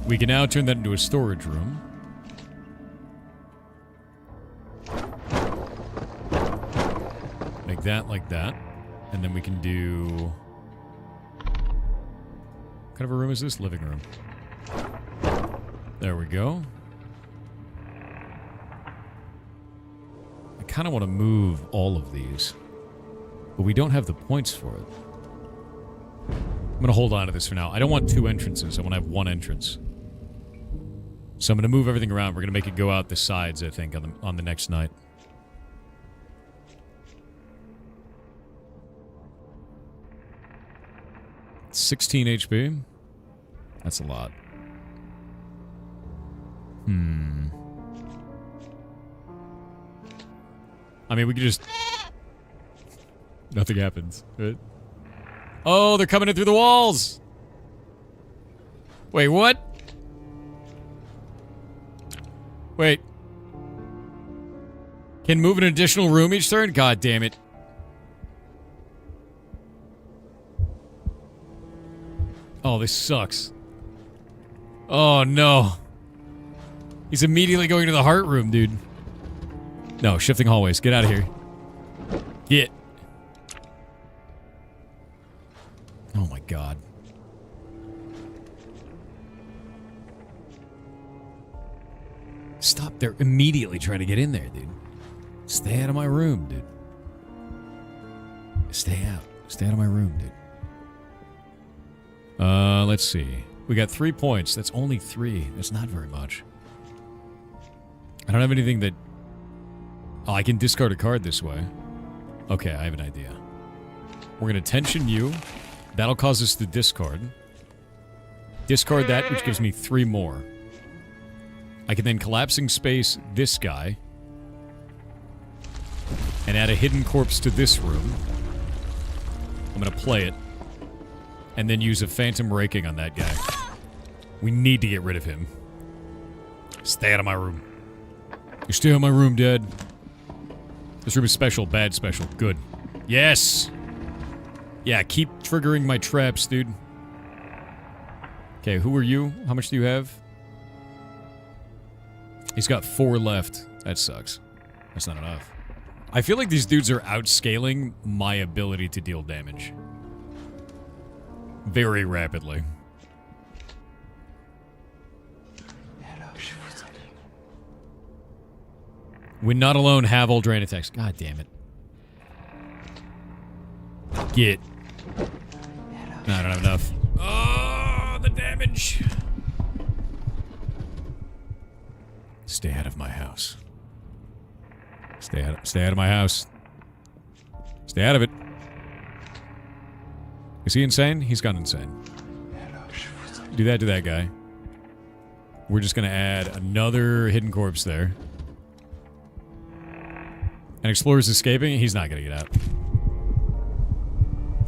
We can now turn that into a storage room. Like that. And then we can do... What kind of a room is this? Living room. There we go. I kind of want to move all of these. But we don't have the points for it. I'm going to hold on to this for now. I don't want 2 entrances. I want to have 1 entrance. So I'm going to move everything around. We're going to make it go out the sides, I think, on the next night. $16 HP. That's a lot. I mean, we could just... Nothing happens, right? Oh, they're coming in through the walls! Wait, what? Wait. Can move an additional room each turn? God damn it. Oh, this sucks. Oh, no. He's immediately going to the heart room, dude. No, shifting hallways. Get out of here. Get. Oh, my God. Stop. They're immediately trying to get in there, dude. Stay out of my room, dude. Stay out. Stay out of my room, dude. Let's see. We got 3 points. That's only 3. That's not very much. I don't have anything that... Oh, I can discard a card this way. Okay, I have an idea. We're going to tension you. That'll cause us to discard. Discard that, which gives me 3 more. I can then collapsing space this guy. And add a hidden corpse to this room. I'm going to play it. And then use a phantom raking on that guy. We need to get rid of him. Stay out of my room. You stay out of my room, Dad. This room is special. Bad special. Good. Yes! Yeah, keep triggering my traps, dude. Okay, who are you? How much do you have? He's got 4 left. That sucks. That's not enough. I feel like these dudes are outscaling my ability to deal damage. Very rapidly. When not alone, have all drain attacks. God damn it. Get. No, I don't have enough. Oh, the damage. Stay out of my house. Stay out of my house. Stay out of it. Is he insane? He's gone insane. Do that to that guy. We're just gonna add another hidden corpse there. And Explorer's escaping. He's not gonna get out.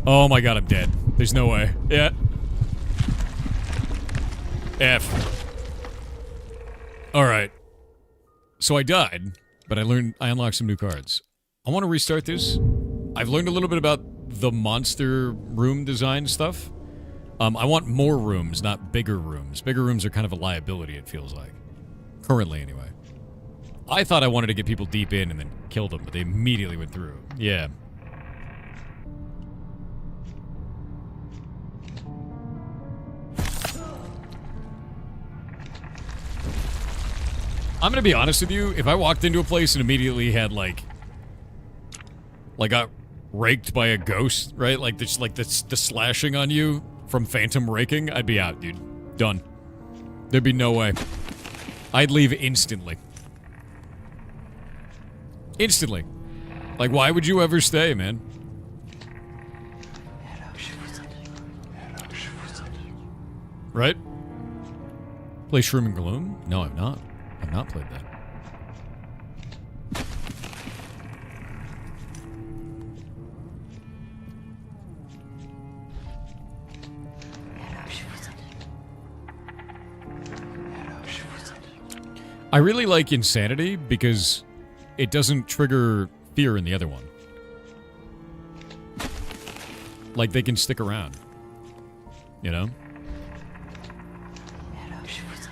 Oh my god, I'm dead. There's no way. Yeah. F. Alright. So I died, but I unlocked some new cards. I want to restart this. I've learned a little bit about the monster room design stuff. I want more rooms, not bigger rooms. Bigger rooms are kind of a liability, it feels like. Currently, anyway. I thought I wanted to get people deep in and then kill them, but they immediately went through. Yeah. I'm gonna be honest with you, if I walked into a place and immediately had, like got raked by a ghost, right? Like, the slashing on you from phantom raking, I'd be out, dude. Done. There'd be no way. I'd leave instantly. Instantly. Like, why would you ever stay, man? Right? Play Shroom and Gloom? No, I've not. I've not played that. I really like Insanity because it doesn't trigger fear in the other one. Like, they can stick around. You know?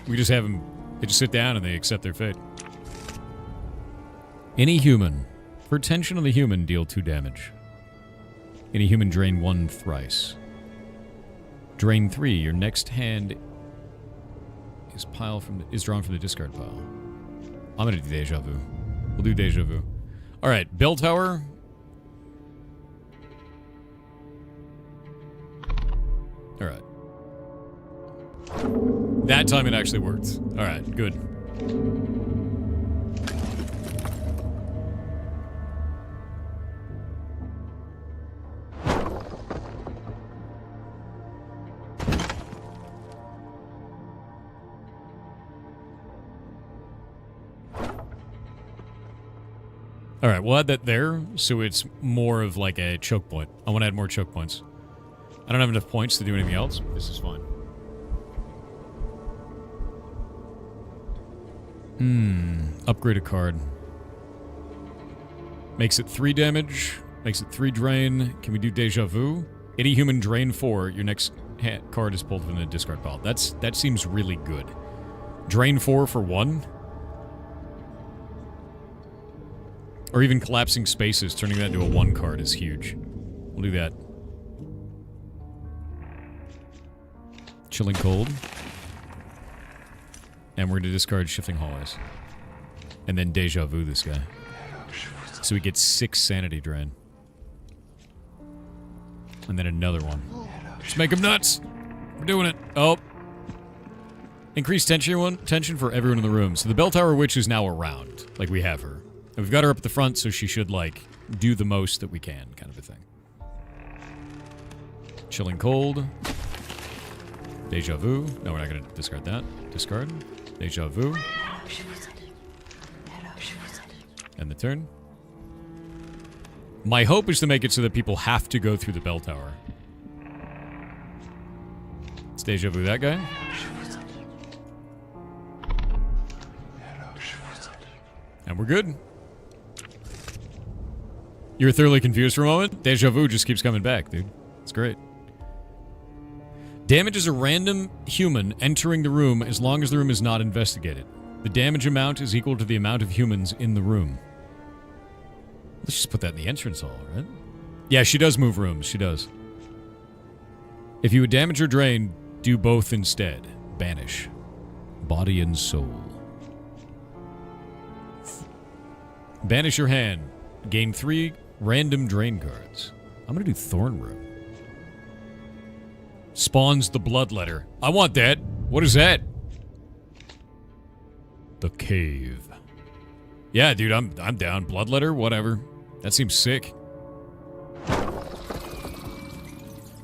We just have them... They just sit down and they accept their fate. Any human. For tension on the human, deal 2 damage. Any human, drain 1 thrice. Drain 3. Your next hand is drawn from the discard pile. I'm gonna do Deja Vu. We'll do Deja Vu. Alright, Bell Tower. Alright. That time it actually worked. Alright, good. Alright, we'll add that there, so it's more of like a choke point. I want to add more choke points. I don't have enough points to do anything else. This is fine. Upgrade a card. Makes it 3 damage. Makes it 3 drain. Can we do Deja Vu? Any human drain 4. Your next card is pulled from the discard pile. That seems really good. Drain 4 for 1? Or even collapsing spaces, turning that into a 1 card is huge. We'll do that. Chilling Cold. And we're going to discard Shifting Hallways. And then Deja Vu this guy. So we get 6 sanity drain. And then another one. Just make him nuts! We're doing it. Oh. Increase tension for everyone in the room. So the Bell Tower Witch is now around. Like, we have her. And we've got her up at the front, so she should, like, do the most that we can, kind of a thing. Chilling Cold. Deja Vu. No, we're not going to discard that. Discard. Deja Vu. And the turn. My hope is to make it so that people have to go through the Bell Tower. It's Deja Vu that guy. And we're good. You were thoroughly confused for a moment? Deja Vu just keeps coming back, dude. It's great. Damages a random human entering the room as long as the room is not investigated. The damage amount is equal to the amount of humans in the room. Let's just put that in the entrance hall, right? Yeah, she does move rooms. She does. If you would damage or drain, do both instead. Banish. Body and soul. Banish your hand. Gain 3 random drain cards. I'm going to do Thorn Room. Spawns the Bloodletter. I want that. What is that? The Cave. Yeah, dude, I'm down. Bloodletter, whatever. That seems sick.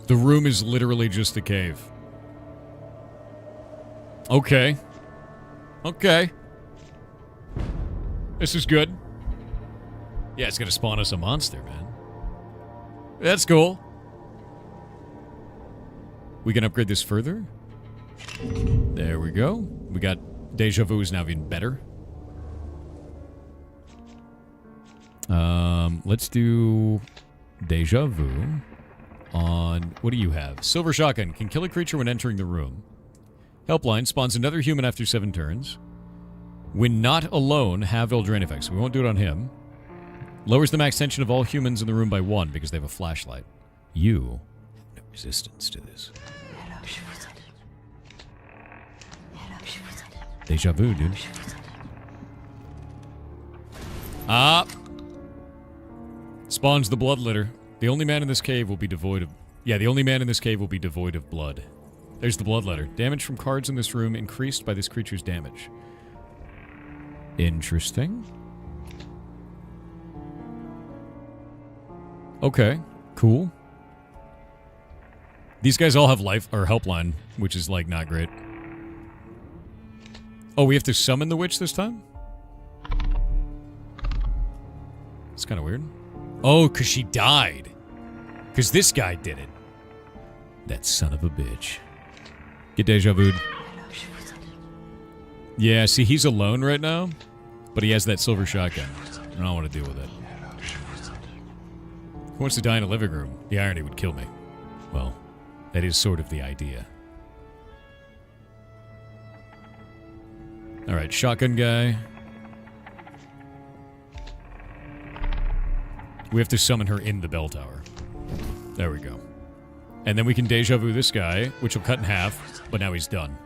The room is literally just the cave. Okay. Okay. This is good. Yeah, it's gonna spawn us a monster, man. That's cool. We can upgrade this further. There we go. We got Deja Vu is now even better. Let's do Deja Vu on... What do you have? Silver Shotgun. Can kill a creature when entering the room. Helpline spawns another human after 7 turns. When not alone, have Eldraine effects. We won't do it on him. Lowers the max tension of all humans in the room by 1 because they have a flashlight. You have no resistance to this. Deja Vu, dude. Ah! Spawns the Bloodletter. The only man in this cave will be devoid of... Yeah, the only man in this cave will be devoid of blood. There's the Bloodletter. Damage from cards in this room increased by this creature's damage. Interesting. Okay, cool. These guys all have life or helpline, which is like not great. Oh, we have to summon the witch this time? It's kind of weird. Oh, because she died. Because this guy did it. That son of a bitch. Get Deja Vu'd. Yeah, see, he's alone right now, but he has that silver shotgun. I don't want to deal with it. Who wants to die in a living room? The irony would kill me. Well, that is sort of the idea. Alright, shotgun guy. We have to summon her in the bell tower. There we go. And then we can deja vu this guy, which will cut in half, but now he's done.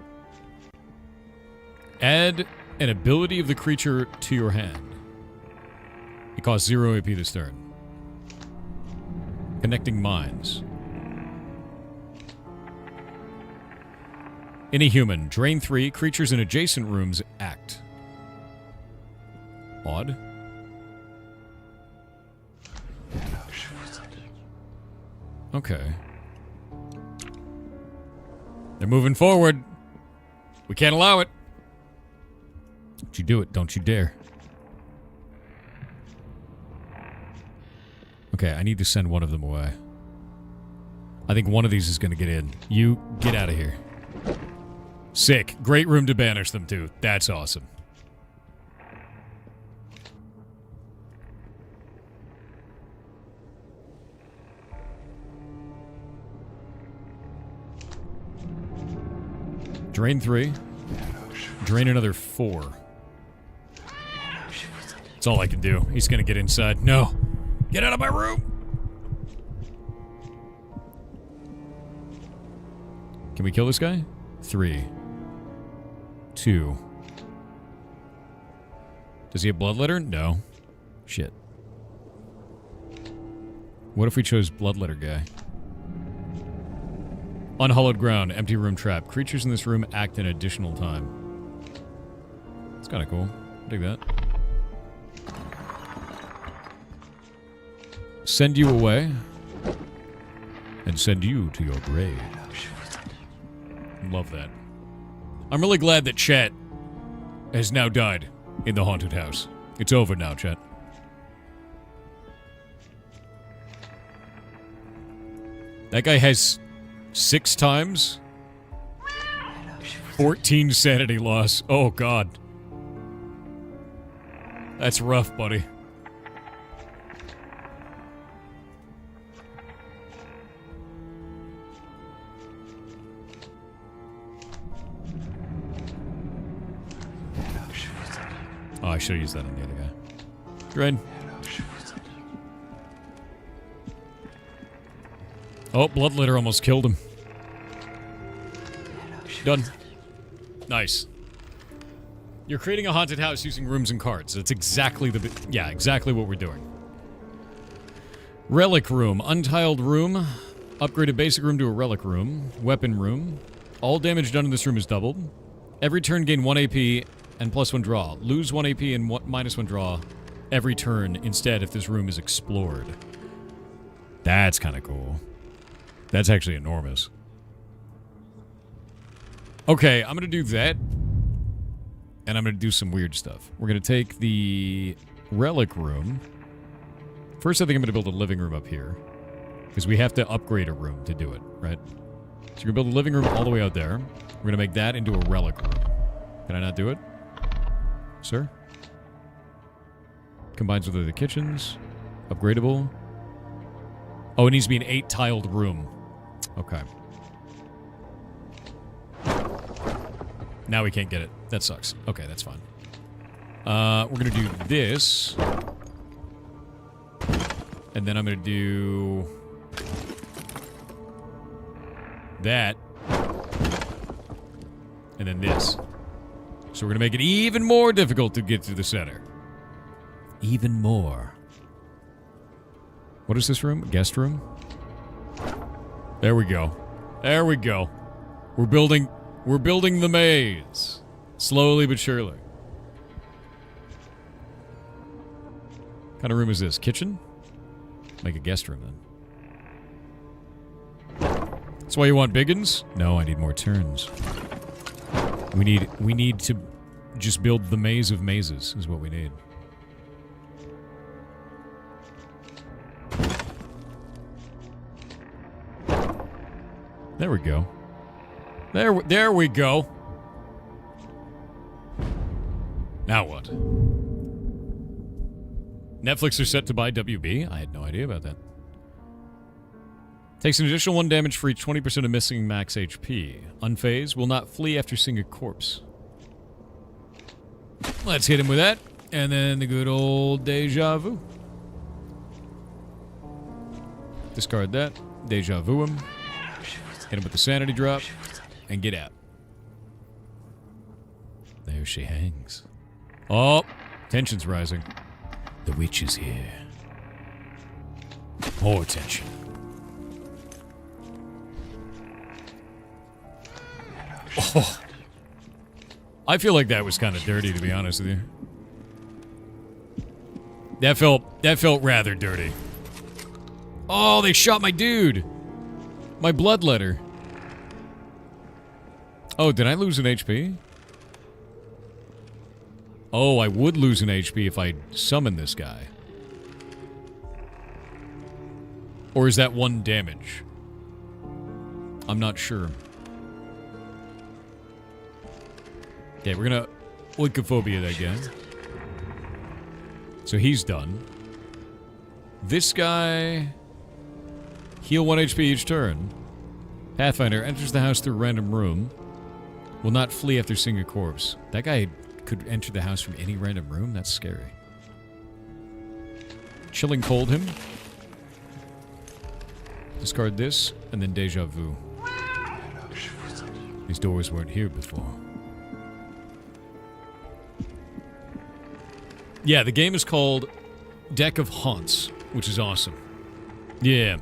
Add an ability of the creature to your hand. It costs 0 AP this turn. Connecting minds. Any human. Drain 3. Creatures in adjacent rooms act. Odd. Okay. They're moving forward. We can't allow it. Don't you do it. Don't you dare. Okay, I need to send one of them away. I think one of these is going to get in. You, get out of here. Sick. Great room to banish them to. That's awesome. Drain 3. Drain another 4. That's all I can do. He's gonna get inside. No! Get out of my room! Can we kill this guy? 3. 2. Does he have bloodletter? No. Shit. What if we chose bloodletter guy? Unhallowed ground, empty room trap. Creatures in this room act an additional time. It's kind of cool. Dig that. Send you away. And send you to your grave. Love that. I'm really glad that Chet has now died in the haunted house. It's over now, Chet. That guy has 6 times 14 sanity loss. Oh, God. That's rough, buddy. Oh, I should have used that on the other guy. Drain. Oh, bloodletter almost killed him. Done. Nice. You're creating a haunted house using rooms and cards. That's exactly the... Yeah, exactly what we're doing. Relic room. Untiled room. Upgrade a basic room to a relic room. Weapon room. All damage done in this room is doubled. Every turn gain 1 AP and +1 draw. Lose 1 AP and -1 draw every turn instead if this room is explored. That's kind of cool. That's actually enormous. Okay, I'm going to do that. And I'm going to do some weird stuff. We're going to take the relic room. First, I think I'm going to build a living room up here. Because we have to upgrade a room to do it, right? So we're going to build a living room all the way out there. We're going to make that into a relic room. Can I not do it? Sir? Combines with the kitchens. Upgradable. Oh, it needs to be an 8-tiled room. Okay. Now we can't get it. That sucks. Okay, that's fine. We're going to do this. And then I'm going to do... that. And then this. So we're going to make it even more difficult to get to the center. Even more. What is this room? Guest room? There we go. There we go. We're building the maze. Slowly but surely. What kind of room is this? Kitchen? Make a guest room then. That's why you want biggins? No, I need more turns. We need to just build the maze of mazes is what we need. There we go. There we go. Now what? Netflix are set to buy WB? I had no idea about that. Takes an additional 1 damage for each 20% of missing max HP. Unfazed, will not flee after seeing a corpse. Let's hit him with that. And then the good old deja vu. Discard that. Deja vu him. Hit him with the sanity drop. And get out. There she hangs. Oh, tension's rising. The witch is here. More tension. Oh. I feel like that was kind of dirty, to be honest with you. That felt rather dirty. Oh, they shot my dude. My bloodletter. Oh, did I lose an HP? Oh, I would lose an HP if I summon this guy. Or is that 1 damage? I'm not sure. Okay, we're gonna oikophobia that guy. So he's done. This guy... Heal 1 HP each turn. Pathfinder enters the house through a random room. Will not flee after seeing a corpse. That guy could enter the house from any random room? That's scary. Chilling cold him. Discard this, and then deja vu. These doors weren't here before. Yeah, the game is called Deck of Haunts, which is awesome. Yeah.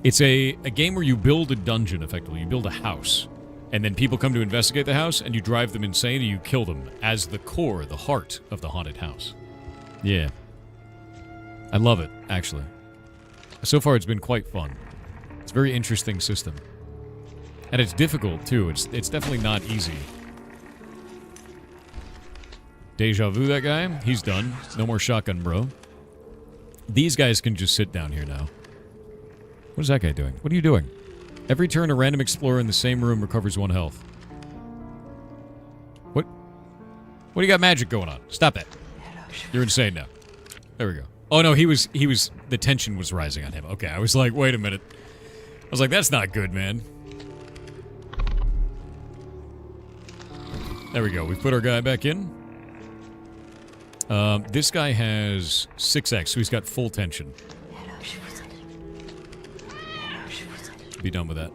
It's a game where you build a dungeon, effectively. You build a house. And then people come to investigate the house, and you drive them insane, and you kill them as the core, the heart of the haunted house. Yeah. I love it, actually. So far, it's been quite fun. It's a very interesting system. And it's difficult, too. It's definitely not easy. Deja vu that guy. He's done. No more shotgun, bro. These guys can just sit down here now. What is that guy doing? What are you doing? Every turn, a random explorer in the same room recovers 1 health. What? What do you got magic going on? Stop that. You're insane now. There we go. Oh, no, he was, the tension was rising on him. Okay, I was like, wait a minute. I was like, that's not good, man. There we go. We put our guy back in. This guy has 6x, so he's got full tension. Be done with that.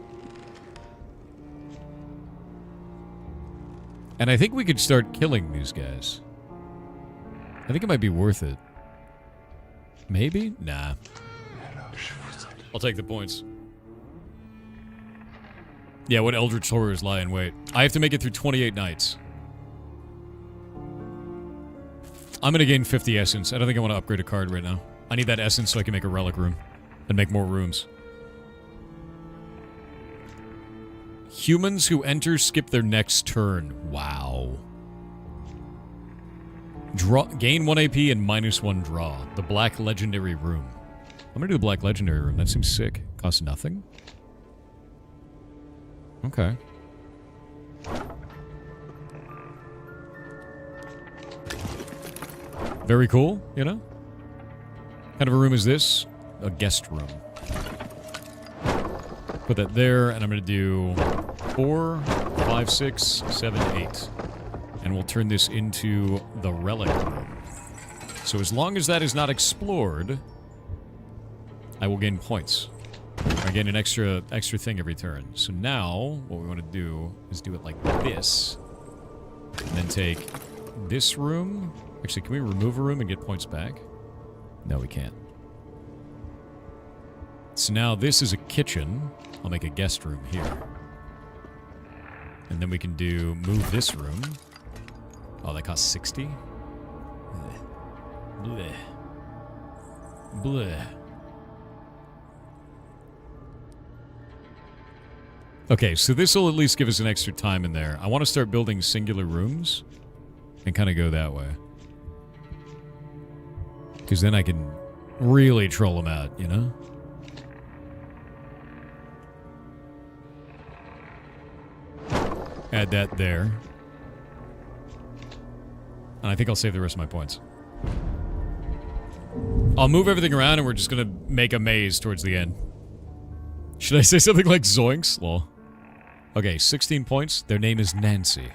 And I think we could start killing these guys. I think it might be worth it. Maybe? Nah. I'll take the points. Yeah, what Eldritch Horrors lie in wait. I have to make it through 28 nights. I'm gonna gain 50 essence. I don't think I want to upgrade a card right now. I need that essence so I can make a relic room. And make more rooms. Humans who enter skip their next turn. Wow. Gain 1 AP and -1 draw. The Black Legendary Room. I'm gonna do the Black Legendary Room. That seems sick. Costs nothing? Okay. Very cool, you know? What kind of a room is this? A guest room. Put that there, and I'm going to do 4, 5, 6, 7, 8. And we'll turn this into the relic room. So as long as that is not explored, I will gain points. I gain an extra thing every turn. So now, what we want to do is do it like this. And then take this room. Actually, can we remove a room and get points back? No, we can't. So now this is a kitchen. I'll make a guest room here. And then we can do move this room. Oh, that costs 60? Bleh. Bleh. Okay, so this will at least give us an extra time in there. I want to start building singular rooms and kind of go that way. Because then I can really troll them out, you know? Add that there. And I think I'll save the rest of my points. I'll move everything around and we're just gonna make a maze towards the end. Should I say something like zoinks? Lol. Okay, 16 points. Their name is Nancy.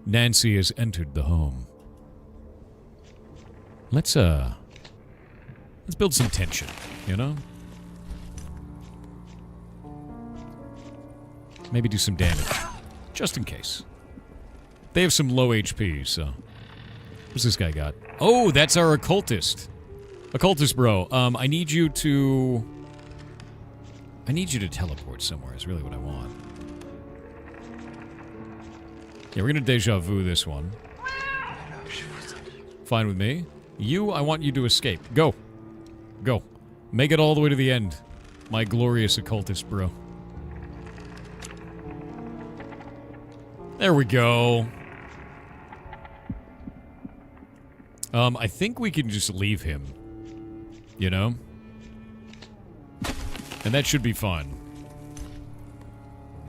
Nancy has entered the home. Let's build some tension, you know? Maybe do some damage. Just in case. They have some low HP, so... What's this guy got? Oh, that's our occultist. Occultist bro, I need you to... I need you to teleport somewhere is really what I want. Yeah, we're gonna deja vu this one. Fine with me. You, I want you to escape. Go. Go. Make it all the way to the end. My glorious occultist bro. There we go. I think we can just leave him. You know? And that should be fun.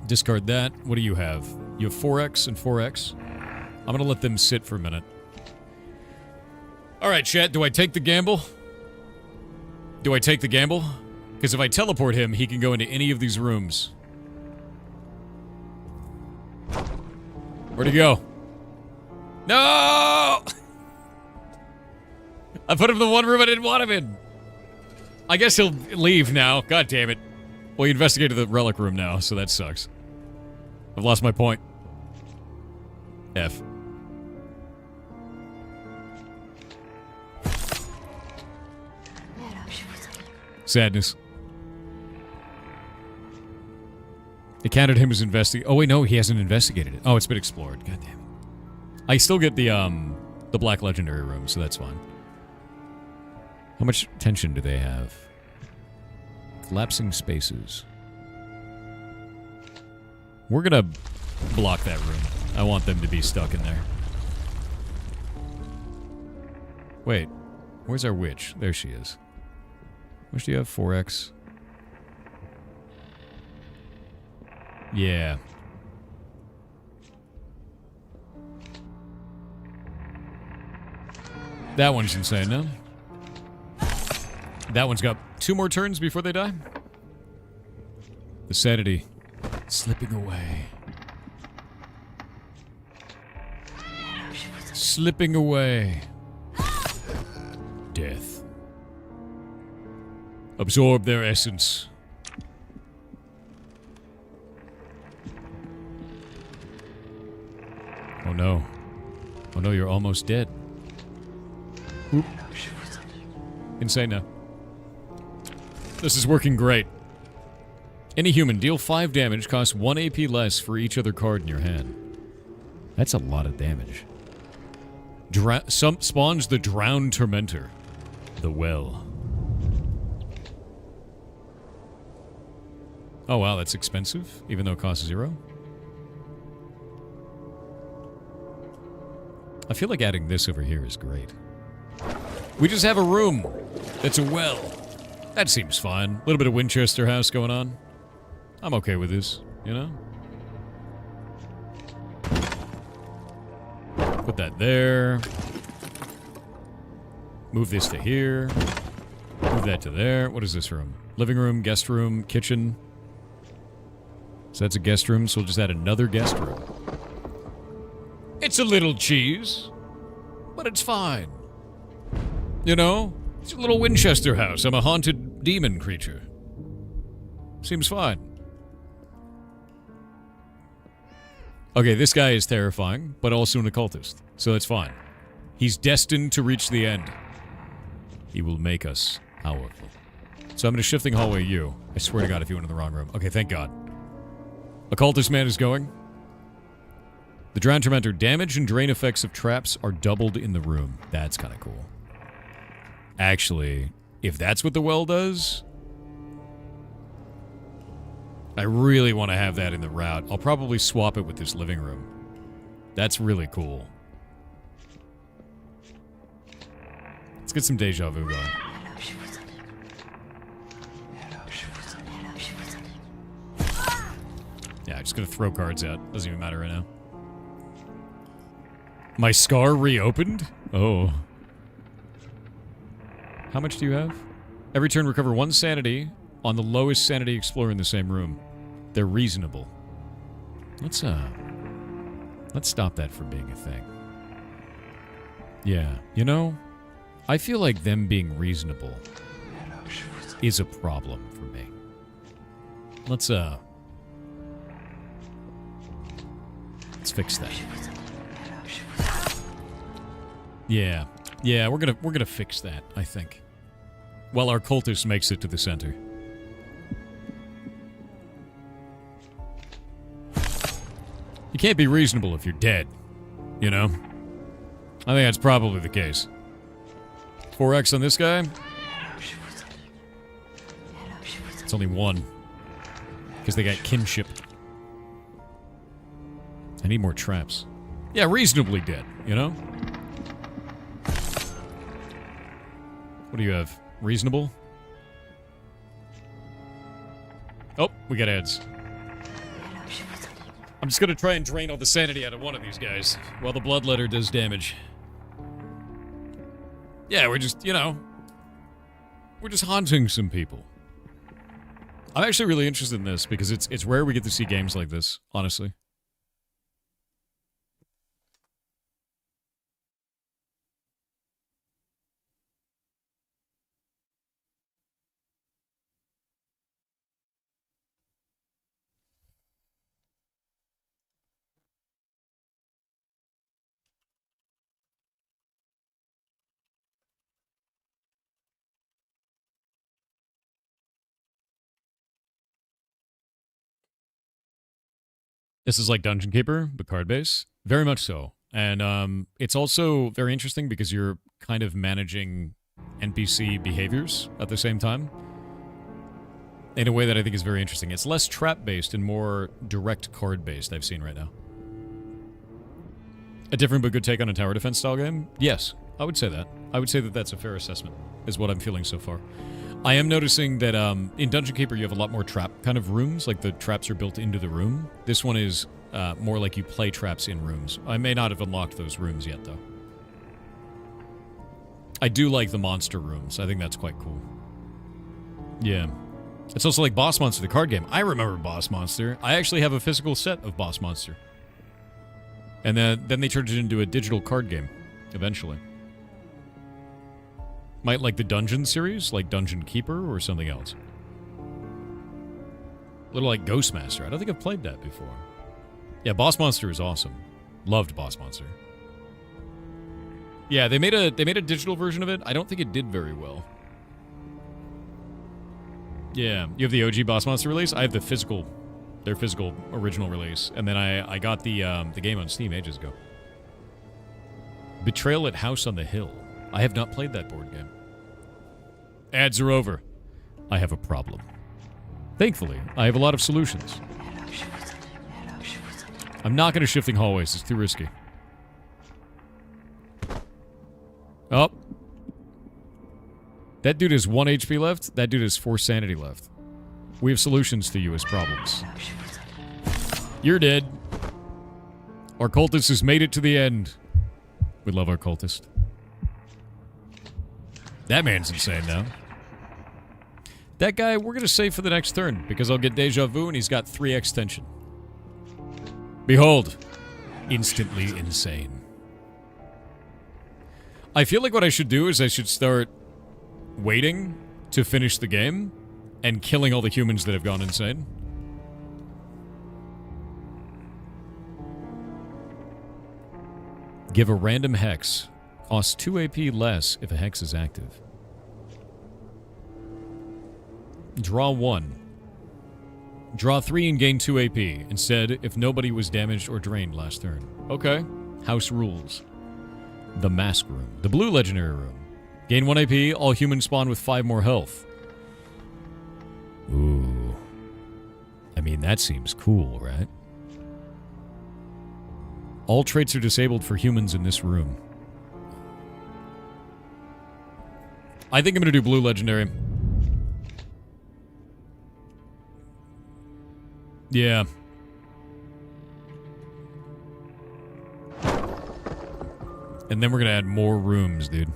Discard that. What do you have? You have 4x and 4x. I'm gonna let them sit for a minute. Alright, chat, do I take the gamble? Do I take the gamble? Because if I teleport him, he can go into any of these rooms. Where'd he go? No! I put him in the one room I didn't want him in. I guess he'll leave now. God damn it. Well, he investigated the relic room now, so that sucks. I've lost my point. F. Sadness. It counted him as investigating. Oh wait, no, he hasn't investigated it. Oh, it's been explored. God damn it. I still get the Black Legendary room, so that's fine. How much tension do they have? Collapsing spaces. We're gonna block that room. I want them to be stuck in there. Wait. Where's our witch? There she is. Which do you have? 4x? Yeah. That one's insane, no? That one's got 2 more turns before they die. The sanity. Slipping away. Slipping away. Death. Absorb their essence. Oh no. Oh no, you're almost dead. Oop. Insane now. This is working great. Any human, deal 5 damage, costs 1 AP less for each other card in your hand. That's a lot of damage. Spawns the Drowned Tormentor. The Well. Oh wow, that's expensive, even though it costs 0. I feel like adding this over here is great. We just have a room that's a well. That seems fine. A little bit of Winchester House going on. I'm okay with this, you know? Put that there. Move this to here. Move that to there. What is this room? Living room, guest room, kitchen. So that's a guest room, so we'll just add another guest room. It's a little cheese, but it's fine. You know? It's a little Winchester House. I'm a haunted demon creature. Seems fine. Okay, this guy is terrifying, but also an occultist, so that's fine. He's destined to reach the end. He will make us powerful. So I'm going to shifting hallway you. I swear to God if you went in the wrong room. Okay, thank God. Occultist man is going. The Drowned Tormentor damage and drain effects of traps are doubled in the room. That's kind of cool. Actually, if that's what the well does, I really want to have that in the route. I'll probably swap it with this living room. That's really cool. Let's get some deja vu going. Yeah, I'm just gonna throw cards out. Doesn't even matter right now. My scar reopened? Oh. How much do you have? Every turn recover 1 sanity on the lowest sanity explorer in the same room. They're reasonable. Let's stop that from being a thing. Yeah, you know, I feel like them being reasonable is a problem for me. Let's fix that. Yeah, we're gonna fix that, I think. While our cultist makes it to the center. You can't be reasonable if you're dead, you know? I think that's probably the case. 4x on this guy? It's only 1. Because they got kinship. I need more traps. Yeah, reasonably dead, you know? What do you have? Reasonable? Oh, we got ads. I'm just gonna try and drain all the sanity out of one of these guys while the bloodletter does damage. Yeah, we're just, you know, we're just haunting some people. I'm actually really interested in this because it's rare we get to see games like this, honestly. This is like Dungeon Keeper, but card base. Very much so. And it's also very interesting because you're kind of managing NPC behaviors at the same time. In a way that I think is very interesting. It's less trap-based and more direct card-based I've seen right now. A different but good take on a tower defense style game? Yes, I would say that. I would say that that's a fair assessment, is what I'm feeling so far. I am noticing that in Dungeon Keeper you have a lot more trap kind of rooms, like the traps are built into the room. This one is more like you play traps in rooms. I may not have unlocked those rooms yet, though. I do like the monster rooms. I think that's quite cool. Yeah. It's also like Boss Monster, the card game. I remember Boss Monster. I actually have a physical set of Boss Monster. And then they turned it into a digital card game, eventually. Might like the Dungeon series, like Dungeon Keeper or something else. A little like Ghostmaster. I don't think I've played that before. Yeah, Boss Monster is awesome. Loved Boss Monster. Yeah, they made a digital version of it. I don't think it did very well. Yeah, you have the OG Boss Monster release. I have the physical, their physical original release, and then I got the game on Steam ages ago. Betrayal at House on the Hill. I have not played that board game. Ads are over. I have a problem. Thankfully, I have a lot of solutions. I'm not going to shifting hallways. It's too risky. Oh. That dude has 1 HP left. That dude has 4 sanity left. We have solutions to you as problems. You're dead. Our cultist has made it to the end. We love our cultist. That man's insane now. That guy, we're going to save for the next turn, because I'll get Deja Vu and he's got 3 extension. Behold. Instantly insane. I feel like what I should do is I should start waiting to finish the game and killing all the humans that have gone insane. Give a random hex. Costs 2 AP less if a hex is active. Draw 1. Draw 3 and gain 2 AP. Instead, if nobody was damaged or drained last turn. Okay. House rules. The Mask Room. The blue legendary room. Gain 1 AP, all humans spawn with 5 more health. Ooh. I mean, that seems cool, right? All traits are disabled for humans in this room. I think I'm going to do blue legendary. Yeah. And then we're gonna add more rooms, dude.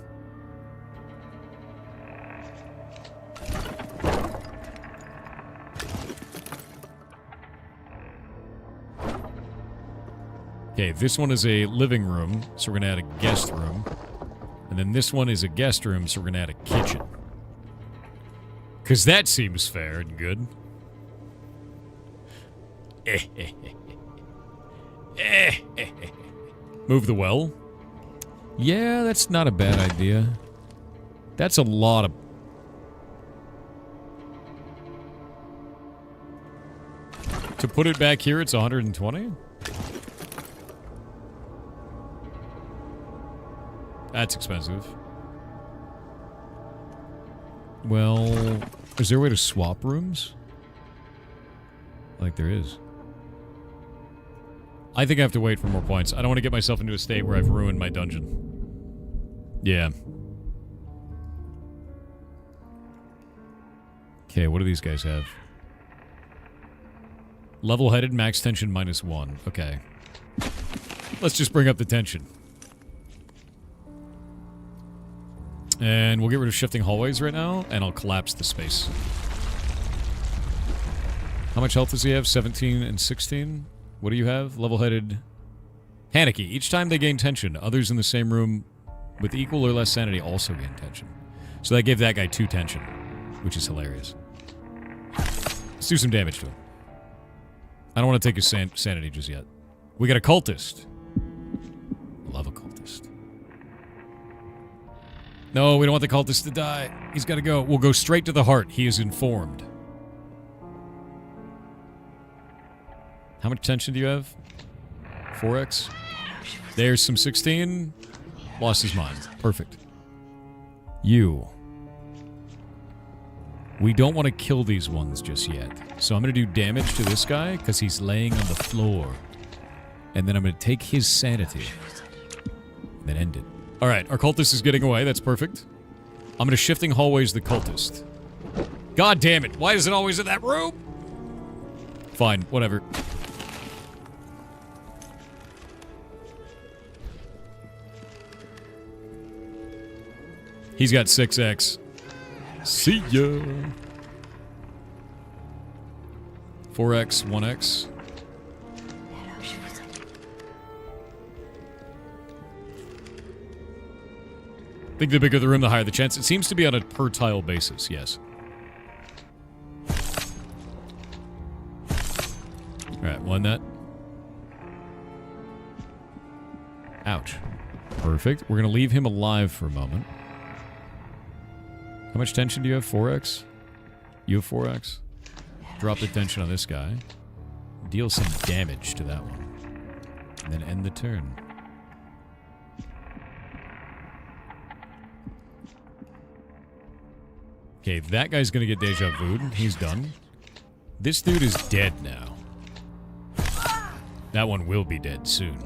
Okay, this one is a living room, so we're gonna add a guest room. And then this one is a guest room, so we're gonna add a kitchen. Because that seems fair and good. Move the well. Yeah, that's not a bad idea. That's a lot of... To put it back here, it's 120? That's expensive. Well, is there a way to swap rooms? Like there is. I think I have to wait for more points. I don't want to get myself into a state where I've ruined my dungeon. Yeah. Okay, what do these guys have? Level-headed, max tension -1. Okay. Let's just bring up the tension. And we'll get rid of shifting hallways right now, and I'll collapse the space. How much health does he have? 17 and 16? What do you have? Level-headed... Panicky. Each time they gain tension, others in the same room with equal or less sanity also gain tension. So that gave that guy 2 tension, which is hilarious. Let's do some damage to him. I don't want to take his sanity just yet. We got a cultist. Love a cultist. No, we don't want the cultist to die. He's got to go. We'll go straight to the heart. He is informed. How much tension do you have? 4x? There's some 16. Lost his mind. Perfect. You. We don't want to kill these ones just yet. So I'm going to do damage to this guy because he's laying on the floor. And then I'm going to take his sanity. And then end it. Alright, our cultist is getting away. That's perfect. I'm going to shifting hallways the cultist. God damn it. Why is it always in that room? Fine. Whatever. He's got 6x. See ya. 4x, 1x. I think the bigger the room, the higher the chance. It seems to be on a per tile basis, yes. Alright, won that. Ouch. Perfect. We're going to leave him alive for a moment. How much tension do you have? 4x? You have 4x? Drop the tension on this guy. Deal some damage to that one. And then end the turn. Okay, that guy's gonna get deja vu'd. He's done. This dude is dead now. That one will be dead soon.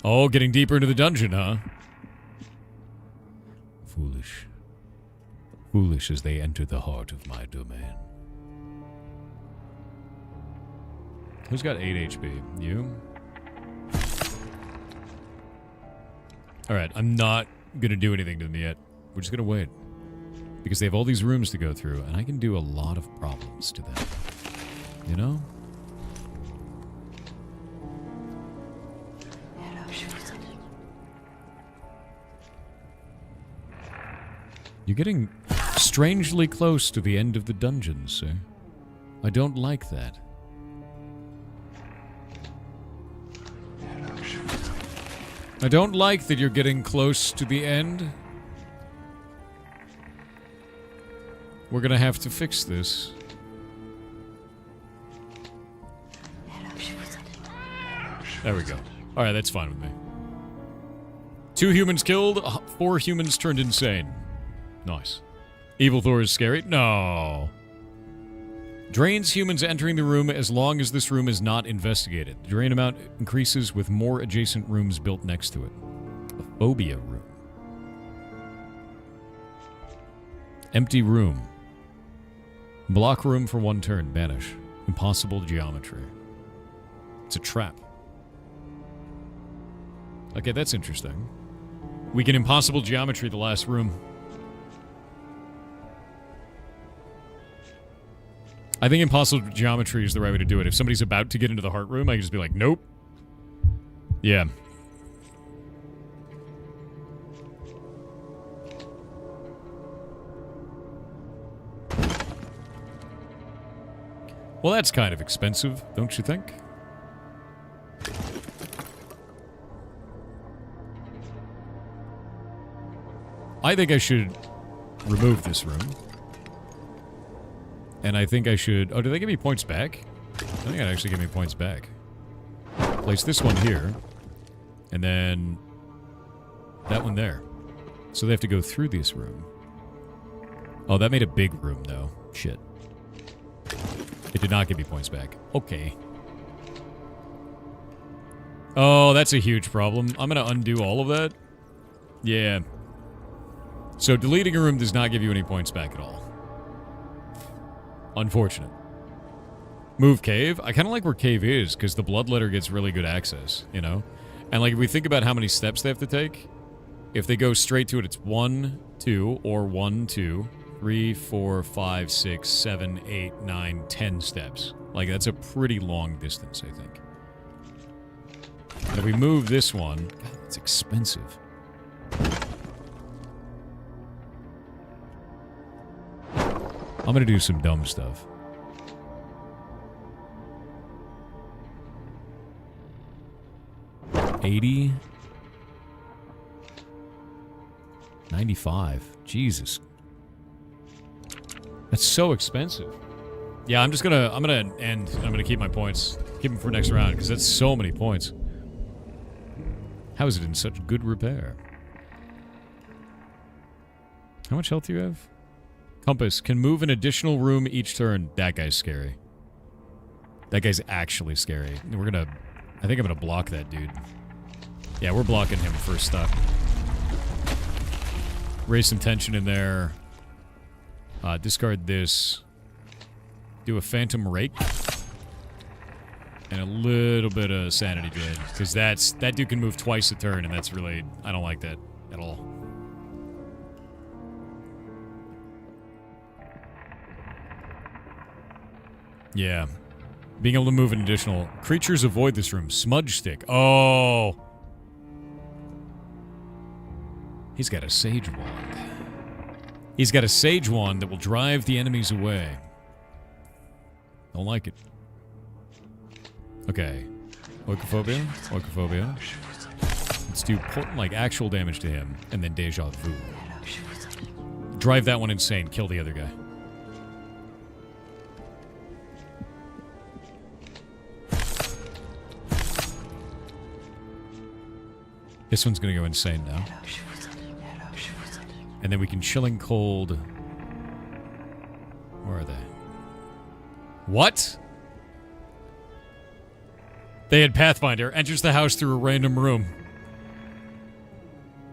Oh, getting deeper into the dungeon, huh? Foolish. Foolish as they enter the heart of my domain. Who's got 8 HP? You? Alright, I'm not gonna do anything to them yet. We're just gonna wait. Because they have all these rooms to go through, and I can do a lot of problems to them. You know? You're getting strangely close to the end of the dungeon, sir. I don't like that. I don't like that you're getting close to the end. We're gonna have to fix this. There we go. Alright, that's fine with me. 2 humans killed, 4 humans turned insane. Nice. Evil Thor is scary? No. Drains humans entering the room as long as this room is not investigated. The drain amount increases with more adjacent rooms built next to it. A phobia room. Empty room. Block room for 1 turn. Banish. Impossible geometry. It's a trap. Okay, that's interesting. We can impossible geometry the last room. I think impossible geometry is the right way to do it. If somebody's about to get into the heart room, I can just be like, nope. Yeah. Well, that's kind of expensive, don't you think? I think I should remove this room. And I think I should... Oh, do they give me points back? I think it'd actually give me points back. Place this one here. And then... that one there. So they have to go through this room. Oh, that made a big room, though. Shit. It did not give me points back. Okay. Oh, that's a huge problem. I'm gonna undo all of that. Yeah. So deleting a room does not give you any points back at all. Unfortunate. Move cave. I kind of like where cave is, because the bloodletter gets really good access, you know? And like, if we think about how many steps they have to take, if they go straight to it, it's 1, 2, or 1, 2, 3, 4, 5, 6, 7, 8, 9, 10 steps. Like, that's a pretty long distance, I think. And if we move this one... God, it's expensive. I'm gonna do some dumb stuff. $80? $95. Jesus. That's so expensive. Yeah, I'm gonna end. I'm gonna keep my points. Keep them for next round, because that's so many points. How is it in such good repair? How much health do you have? Compass. Can move an additional room each turn. That guy's scary. That guy's actually scary. We're gonna... I think I'm gonna block that dude. Yeah, we're blocking him first stop. Raise some tension in there. Discard this. Do a phantom rake. And a little bit of sanity drain. Because that dude can move twice a turn, and that's really... I don't like that at all. Yeah. Being able to move an additional... Creatures avoid this room. Smudge stick. Oh! He's got a sage wand. He's got a sage wand that will drive the enemies away. Don't like it. Okay. Oikophobia. Oikophobia. Let's do, like, actual damage to him, and then deja vu. Drive that one insane. Kill the other guy. This one's gonna go insane now. And then we can chilling cold... Where are they? What? They had Pathfinder. Enters the house through a random room.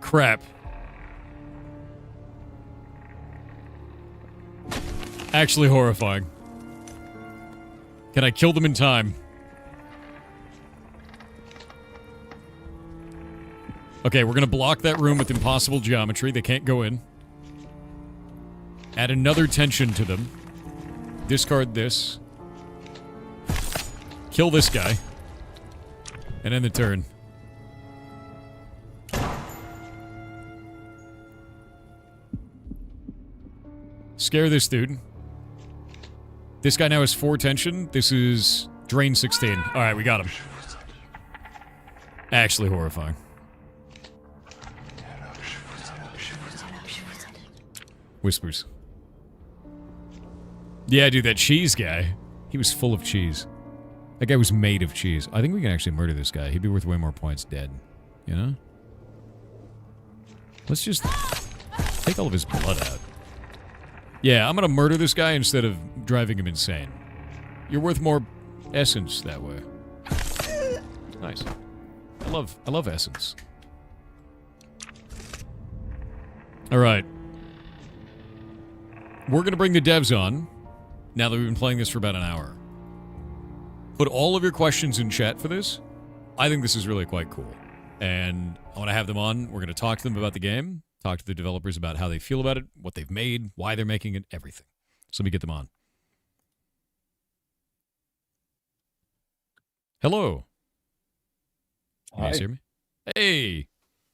Crap. Actually horrifying. Can I kill them in time? Okay, we're gonna block that room with impossible geometry. They can't go in. Add another tension to them. Discard this. Kill this guy. And end the turn. Scare this dude. This guy now has 4 tension. This is drain 16. Alright, we got him. Actually horrifying. Whispers. Yeah, dude, that cheese guy. He was full of cheese. That guy was made of cheese. I think we can actually murder this guy. He'd be worth way more points dead. You know? Let's just take all of his blood out. Yeah, I'm gonna murder this guy instead of driving him insane. You're worth more essence that way. Nice. I love essence. Alright. We're gonna bring the devs on, now that we've been playing this for about an hour. Put all of your questions in chat for this. I think this is really quite cool. and I want to have them on. We're going to talk to them about the game, talk to the developers about how they feel about it, what they've made, why they're making it, everything. So let me get them on. Hello. Can you guys hear me? Hey.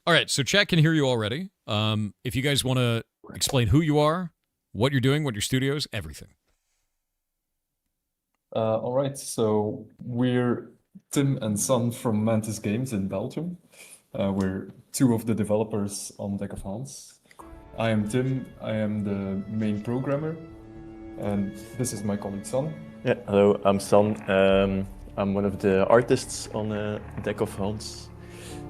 All right, so chat can hear you already. If you guys want to explain who you are, what you're doing, what your studio is, everything. All right, so we're Tim and Son from Mantis Games in Belgium. We're two of the developers on Deck of Hans. I am Tim, I am the main programmer, and this is my colleague Son. Yeah, hello, I'm Son. I'm one of the artists on Deck of Hans.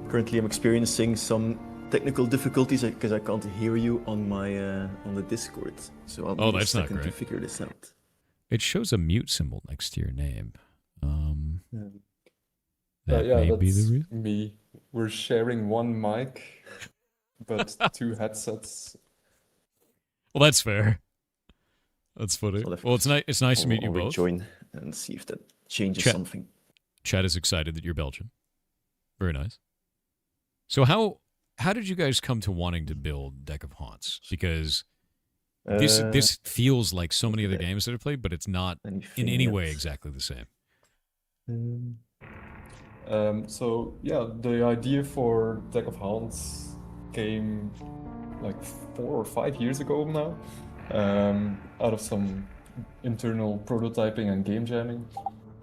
Currently I'm experiencing some technical difficulties because I can't hear you on my on the Discord. So I'll need a second to figure this out. It shows a mute symbol next to your name. Yeah, may be that's the reason. me. We're sharing one mic, but two headsets. Well, that's fair. That's funny. So Well, it's nice to meet you I'll both. rejoin and see if that changes Chat. something. Chad is excited that you're Belgian. Very nice. So how did you guys come to wanting to build Deck of Haunts? Because this feels like so many other games that I've played, but it's not in any way exactly the same. So yeah, the idea for Deck of Hands came like 4 or 5 years ago now, out of some internal prototyping and game jamming.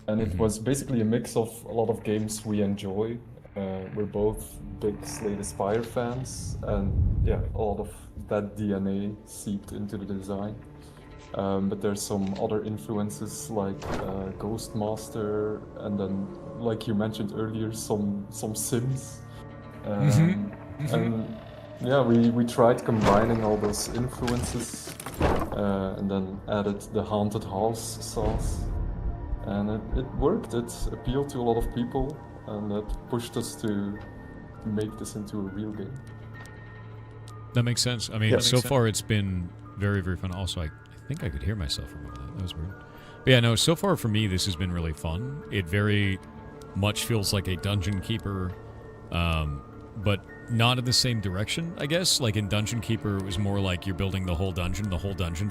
And it was basically a mix of a lot of games we enjoy. We're both big Slay the Spire fans, and yeah, a lot of that DNA seeped into the design. But there's some other influences like Ghostmaster, and then, like you mentioned earlier, some Sims. And yeah, we tried combining all those influences, and then added the haunted house sauce. And it worked. It appealed to a lot of people, and that pushed us to make this into a real game. That makes sense. I mean, so far it's been very, very fun. Also, I think I could hear myself from over that. That was weird. But yeah, no, so far for me, this has been really fun. It very much feels like a Dungeon Keeper, but not in the same direction, I guess. Like in Dungeon Keeper, it was more like you're building the whole dungeon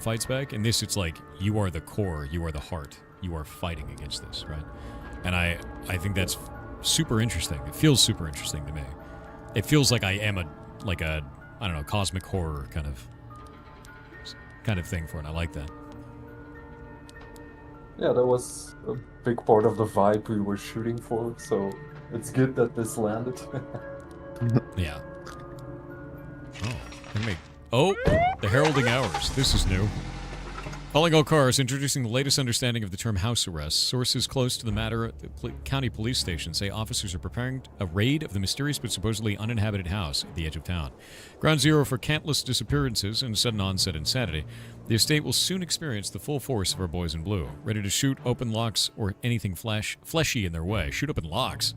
fights back. In this, it's like you are the core, you are the heart, you are fighting against this, right? And I think that's super interesting. It feels super interesting to me. It feels like I am a I don't know, cosmic horror kind of thing for it. I like that. Yeah, that was a big part of the vibe we were shooting for, so it's good that this landed. Yeah. Oh, the heralding hours. This is new. Calling all cars, introducing the latest understanding of the term house arrest. Sources close to the matter at the county police station say officers are preparing a raid of the mysterious but supposedly uninhabited house at the edge of town. Ground zero for countless disappearances and sudden onset insanity. The estate will soon experience the full force of our boys in blue, ready to shoot open locks or anything fleshy in their way. Shoot open locks.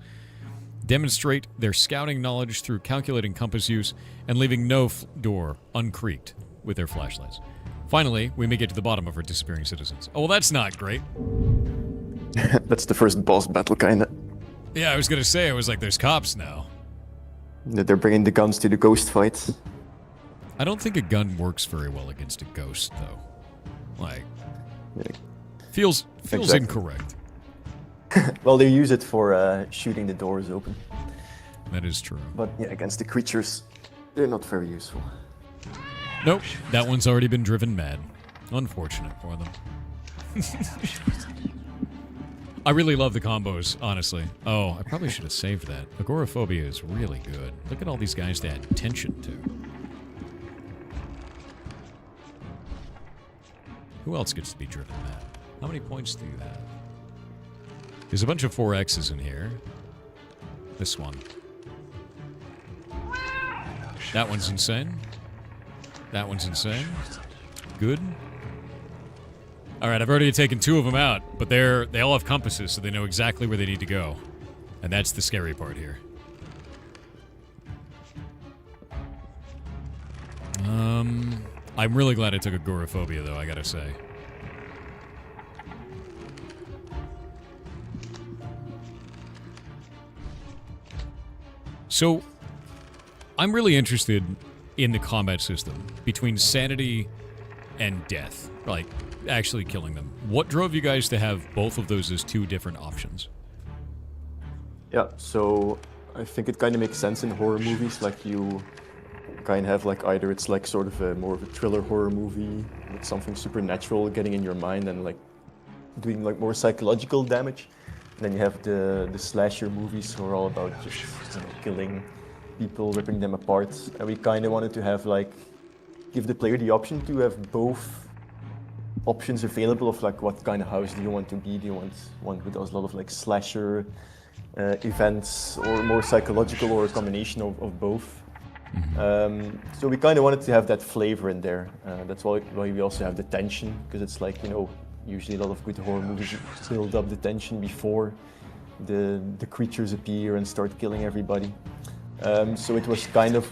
Demonstrate their scouting knowledge through calculating compass use and leaving no door uncreaked with their flashlights. Finally, we may get to the bottom of our disappearing citizens. Oh, well, that's not great. That's the first boss battle, kinda. Yeah, I was gonna say, I was like, there's cops now. They're bringing the guns to the ghost fight. I don't think a gun works very well against a ghost, though. Like, feels Exactly. incorrect. Well, they use it for shooting the doors open. That is true. But yeah, against the creatures, they're not very useful. Nope, that one's already been driven mad. Unfortunate for them. I really love the combos, honestly. Oh, I probably should have saved that. Agoraphobia is really good. Look at all these guys to add tension to. Who else gets to be driven mad? How many points do you have? There's a bunch of 4X's in here. This one. That one's insane. That one's insane. Good. All right, I've already taken 2 of them out, but they all have compasses, so they know exactly where they need to go. And that's the scary part here. I'm really glad I took agoraphobia, though, I gotta say. So, I'm really interested in the combat system between sanity and death, like actually killing them. What drove you guys to have both of those as two different options? Yeah, so I think it kind of makes sense in horror movies. Like you kind of have like either it's like sort of a more of a thriller horror movie with something supernatural getting in your mind and like doing like more psychological damage. And then you have the slasher movies who are all about just killing people, ripping them apart. And we kind of wanted to have like give the player the option to have both options available of like what kind of house do you want to be? Do you want one with a lot of like slasher events or more psychological or a combination of both? So we kind of wanted to have that flavor in there. That's why we also have the tension, because it's like, you know, usually a lot of good horror movies build up the tension before the creatures appear and start killing everybody. So it was kind of,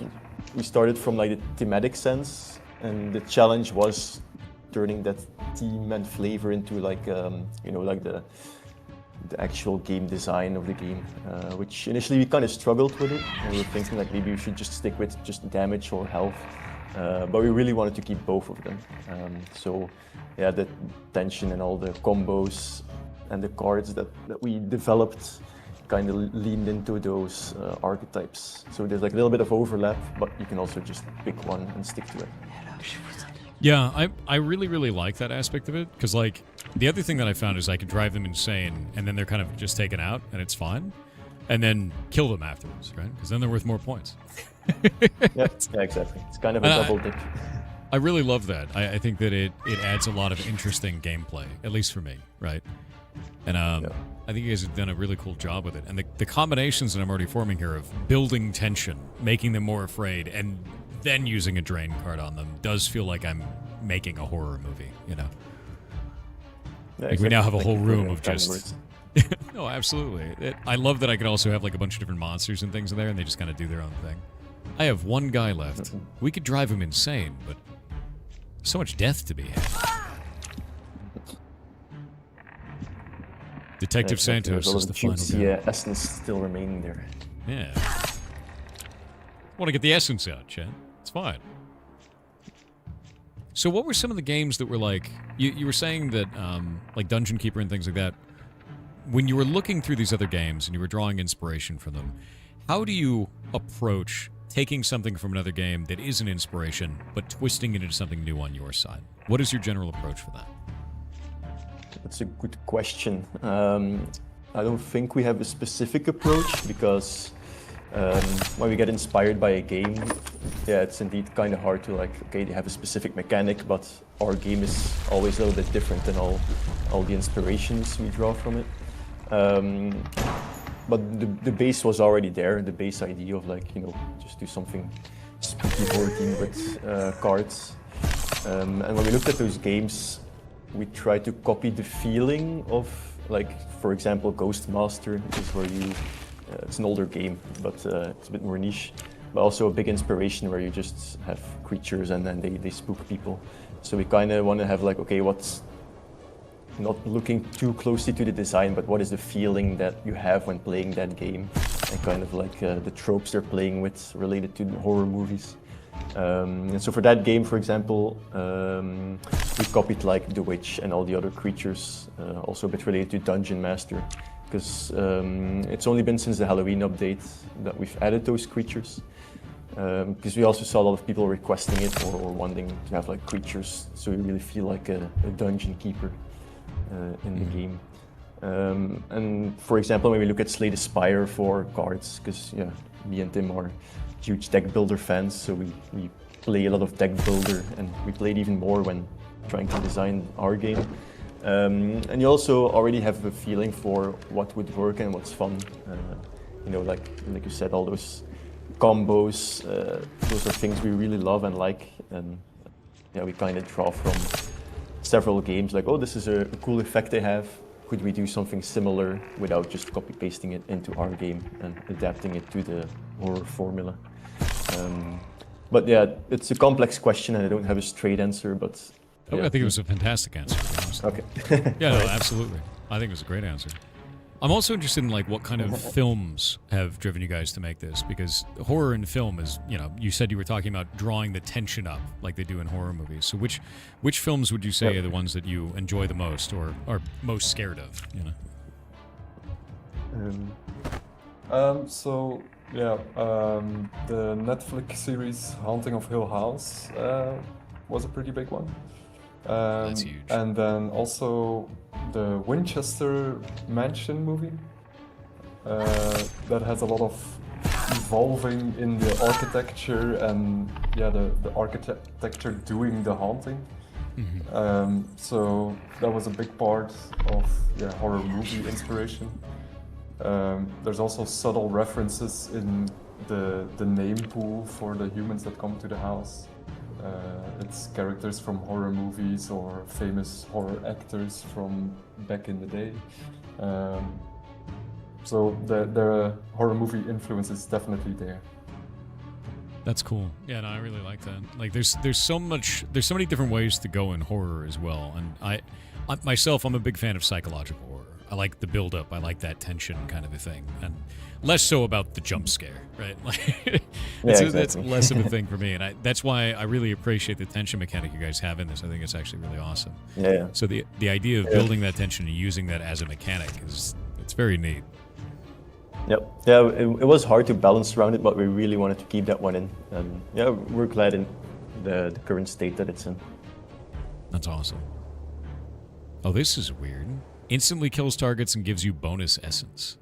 we started from like the thematic sense, and the challenge was turning that theme and flavor into like, you know, like the actual game design of the game, which initially we kind of struggled with it, and we were thinking like maybe we should just stick with just damage or health, but we really wanted to keep both of them. So yeah, the tension and all the combos and the cards that we developed kind of leaned into those archetypes. So there's like a little bit of overlap, but you can also just pick one and stick to it. Yeah, I really, really like that aspect of it, because, like, the other thing that I found is I could drive them insane, and then they're kind of just taken out, and it's fine, and then kill them afterwards, right? Because then they're worth more points. Yeah, exactly. It's kind of a double dip. I really love that. I think that it adds a lot of interesting gameplay, at least for me, right? And I think you guys have done a really cool job with it. And the combinations that I'm already forming here of building tension, making them more afraid, and then using a drain card on them does feel like I'm making a horror movie, you know? Yeah, like we now have a like whole room of kind of just... words. No, absolutely. I love that I could also have like a bunch of different monsters and things in there, and they just kind of do their own thing. I have one guy left. We could drive him insane, but so much death to be had. Detective Santos is the final guy. Essence still remaining there. Yeah. Want to get the essence out, Chad. It's fine. So what were some of the games that were like... You were saying that, like Dungeon Keeper and things like that, when you were looking through these other games and you were drawing inspiration from them, how do you approach taking something from another game that is an inspiration, but twisting it into something new on your side? What is your general approach for that? That's a good question. I don't think we have a specific approach, because when we get inspired by a game, yeah, it's indeed kind of hard to like, okay, they have a specific mechanic, but our game is always a little bit different than all the inspirations we draw from it. But the base was already there, the base idea of like, you know, just do something spooky horror themed with cards. And when we looked at those games, we tried to copy the feeling of, like, for example, Ghost Master is where you, it's an older game, but it's a bit more niche, but also a big inspiration where you just have creatures and then they spook people. So we kind of want to have like, okay, what's not looking too closely to the design, but what is the feeling that you have when playing that game, and kind of like the tropes they're playing with related to the horror movies. And so for that game, for example, we copied like The Witch and all the other creatures, also a bit related to Dungeon Master, because it's only been since the Halloween update that we've added those creatures. Because we also saw a lot of people requesting it or wanting to have like creatures, so you really feel like a dungeon keeper in the game. And for example, when we look at Slay the Spire for cards, because yeah, me and Tim are huge deck builder fans, so we play a lot of deck builder, and we played even more when trying to design our game. And you also already have a feeling for what would work and what's fun. You know, like you said, all those combos, those are things we really love and like, and yeah, we kind of draw from several games, like, oh, this is a cool effect they have, could we do something similar without just copy pasting it into our game and adapting it to the horror formula. But yeah, it's a complex question and I don't have a straight answer, but yeah. I think it was a fantastic answer, to be honest. Okay. Yeah, no, absolutely. I think it was a great answer. I'm also interested in like what kind of films have driven you guys to make this, because horror in film is, you know, you said you were talking about drawing the tension up like they do in horror movies. So which films would you say are the ones that you enjoy the most or are most scared of? You know. So yeah, the Netflix series Haunting of Hill House was a pretty big one. That's huge. And then also the Winchester Mansion movie that has a lot of evolving in the architecture and the architecture doing the haunting. So that was a big part of horror movie inspiration. There's also subtle references in the name pool for the humans that come to the house. It's characters from horror movies or famous horror actors from back in the day. So the horror movie influence is definitely there. That's cool. Yeah, no, I really like that. Like, there's so many different ways to go in horror as well. And I myself, I'm a big fan of psychological horror. I like the build-up. I like that tension kind of a thing, and less so about the jump scare, right? Like, that's less of a thing for me, and that's why I really appreciate the tension mechanic you guys have in this. I think it's actually really awesome. Yeah. So the idea of building that tension and using that as a mechanic it's very neat. Yep. Yeah, it was hard to balance around it, but we really wanted to keep that one in. And yeah, we're glad in the current state that it's in. That's awesome. Oh, this is weird. Instantly kills targets and gives you bonus essence.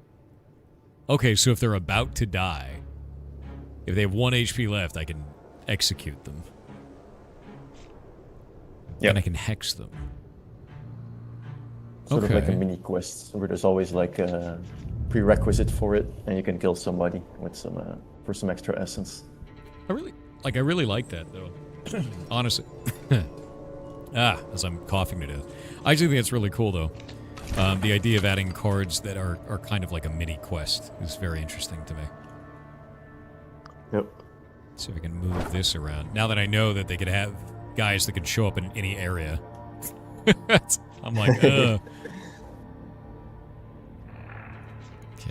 Okay, so if they're about to die, if they have 1 HP left, I can execute them. Yeah. And I can hex them. Sort of like a mini quest where there's always like a prerequisite for it, and you can kill somebody with for some extra essence. I really like that though. Honestly. As I'm coughing to death. I actually think it's really cool though. The idea of adding cards that are kind of like a mini quest is very interesting to me. Yep. See if I can move this around. Now that I know that they could have guys that could show up in any area. I'm like, Okay,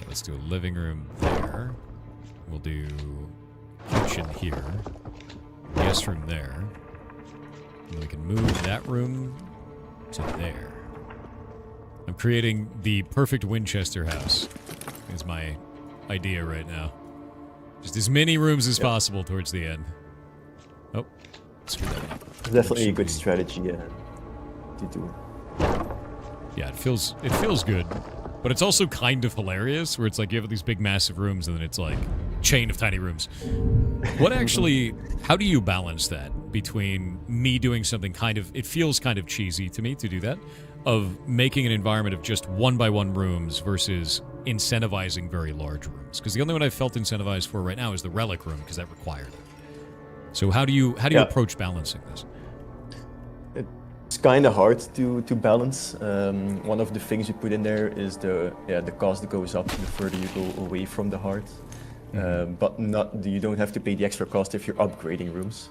let's do a living room there. We'll do kitchen here. Guest room there. And we can move that room to there. I'm creating the perfect Winchester house. Is my idea right now. Just as many rooms as possible towards the end. Oh, screw that up. Definitely a good strategy to do. Yeah, it feels good, but it's also kind of hilarious. Where it's like you have these big, massive rooms, and then it's like chain of tiny rooms. How do you balance that between me doing something it feels kind of cheesy to me to do that, of making an environment of just 1-by-1 rooms versus incentivizing very large rooms? Because the only one I've felt incentivized for right now is the relic room, because that required it. So how do you approach balancing this? It's kind of hard to balance. One of the things you put in there is the cost goes up the further you go away from the heart. But you don't have to pay the extra cost if you're upgrading rooms.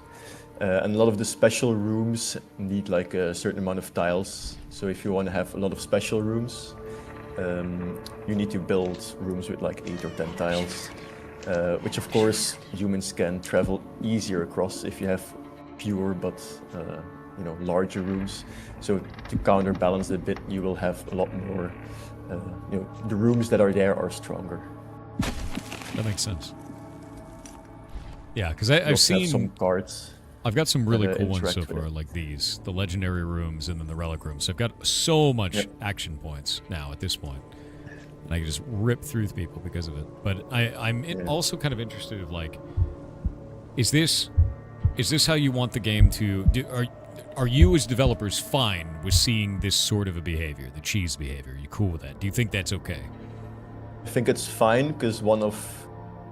And a lot of the special rooms need like a certain amount of tiles. So if you want to have a lot of special rooms, you need to build rooms with like 8 or 10 tiles, which of course humans can travel easier across if you have fewer but larger rooms. So to counterbalance it a bit, you will have a lot more. The rooms that are there are stronger. That makes sense. Yeah, because I've seen some cards. I've got some really cool ones so far, like these, the legendary rooms and then the relic rooms. So I've got so much action points now at this point, and I can just rip through people because of it. But I'm also kind of interested of like, is this how you want the game to do? Are you as developers fine with seeing this sort of a behavior, the cheese behavior? Are you cool with that? Do you think that's okay? I think it's fine because one of,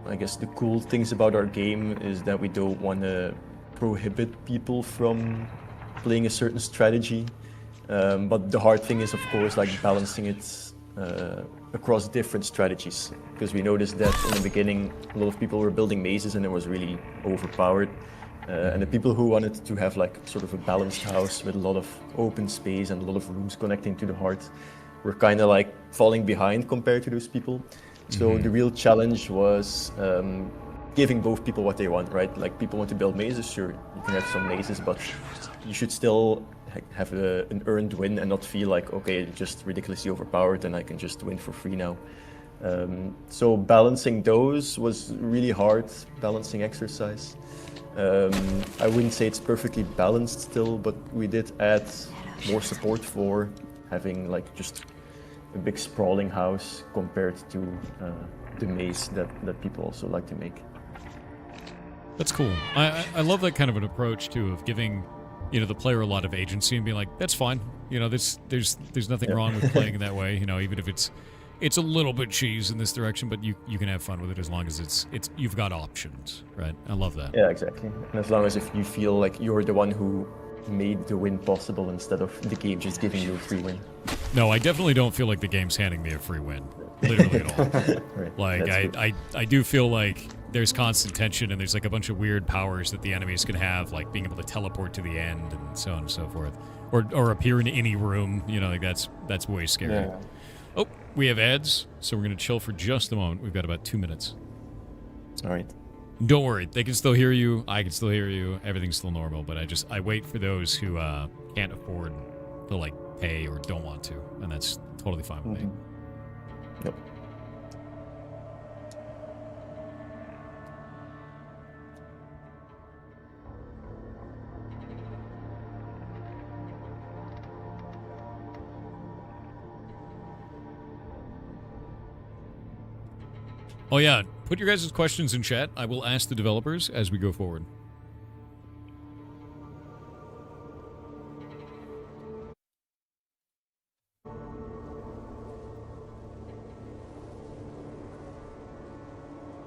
I guess, the cool things about our game is that we don't want to prohibit people from playing a certain strategy. But the hard thing is, of course, like balancing it across different strategies. Because we noticed that in the beginning, a lot of people were building mazes and it was really overpowered. And the people who wanted to have like sort of a balanced house with a lot of open space and a lot of rooms connecting to the heart, we're kind of like falling behind compared to those people. So the real challenge was giving both people what they want, right? Like people want to build mazes, sure, you can have some mazes, but you should still have an earned win and not feel like, okay, just ridiculously overpowered and I can just win for free now. So balancing those was really hard, balancing exercise. I wouldn't say it's perfectly balanced still, but we did add more support for having like just a big sprawling house compared to the maze that people also like to make. That's cool. I love that kind of an approach too, of giving, you know, the player a lot of agency and being like, that's fine. You know, there's nothing wrong with playing that way. You know, even if it's a little bit cheese in this direction, but you can have fun with it as long as it's you've got options, right? I love that. Yeah, exactly. And as long as if you feel like you're the one who made the win possible instead of the game just giving you a free win. No, I definitely don't feel like the game's handing me a free win, literally at all. Right. Like I do feel like there's constant tension and there's like a bunch of weird powers that the enemies can have, like being able to teleport to the end and so on and so forth, or appear in any room. You know, like that's way scary. Yeah. Oh, we have ads, so we're gonna chill for just a moment. We've got about 2 minutes. All right. Don't worry, they can still hear you. I can still hear you. Everything's still normal. But I wait for those who can't afford to like pay or don't want to, and that's totally fine with me. Yep. Oh yeah, put your guys' questions in chat. I will ask the developers as we go forward.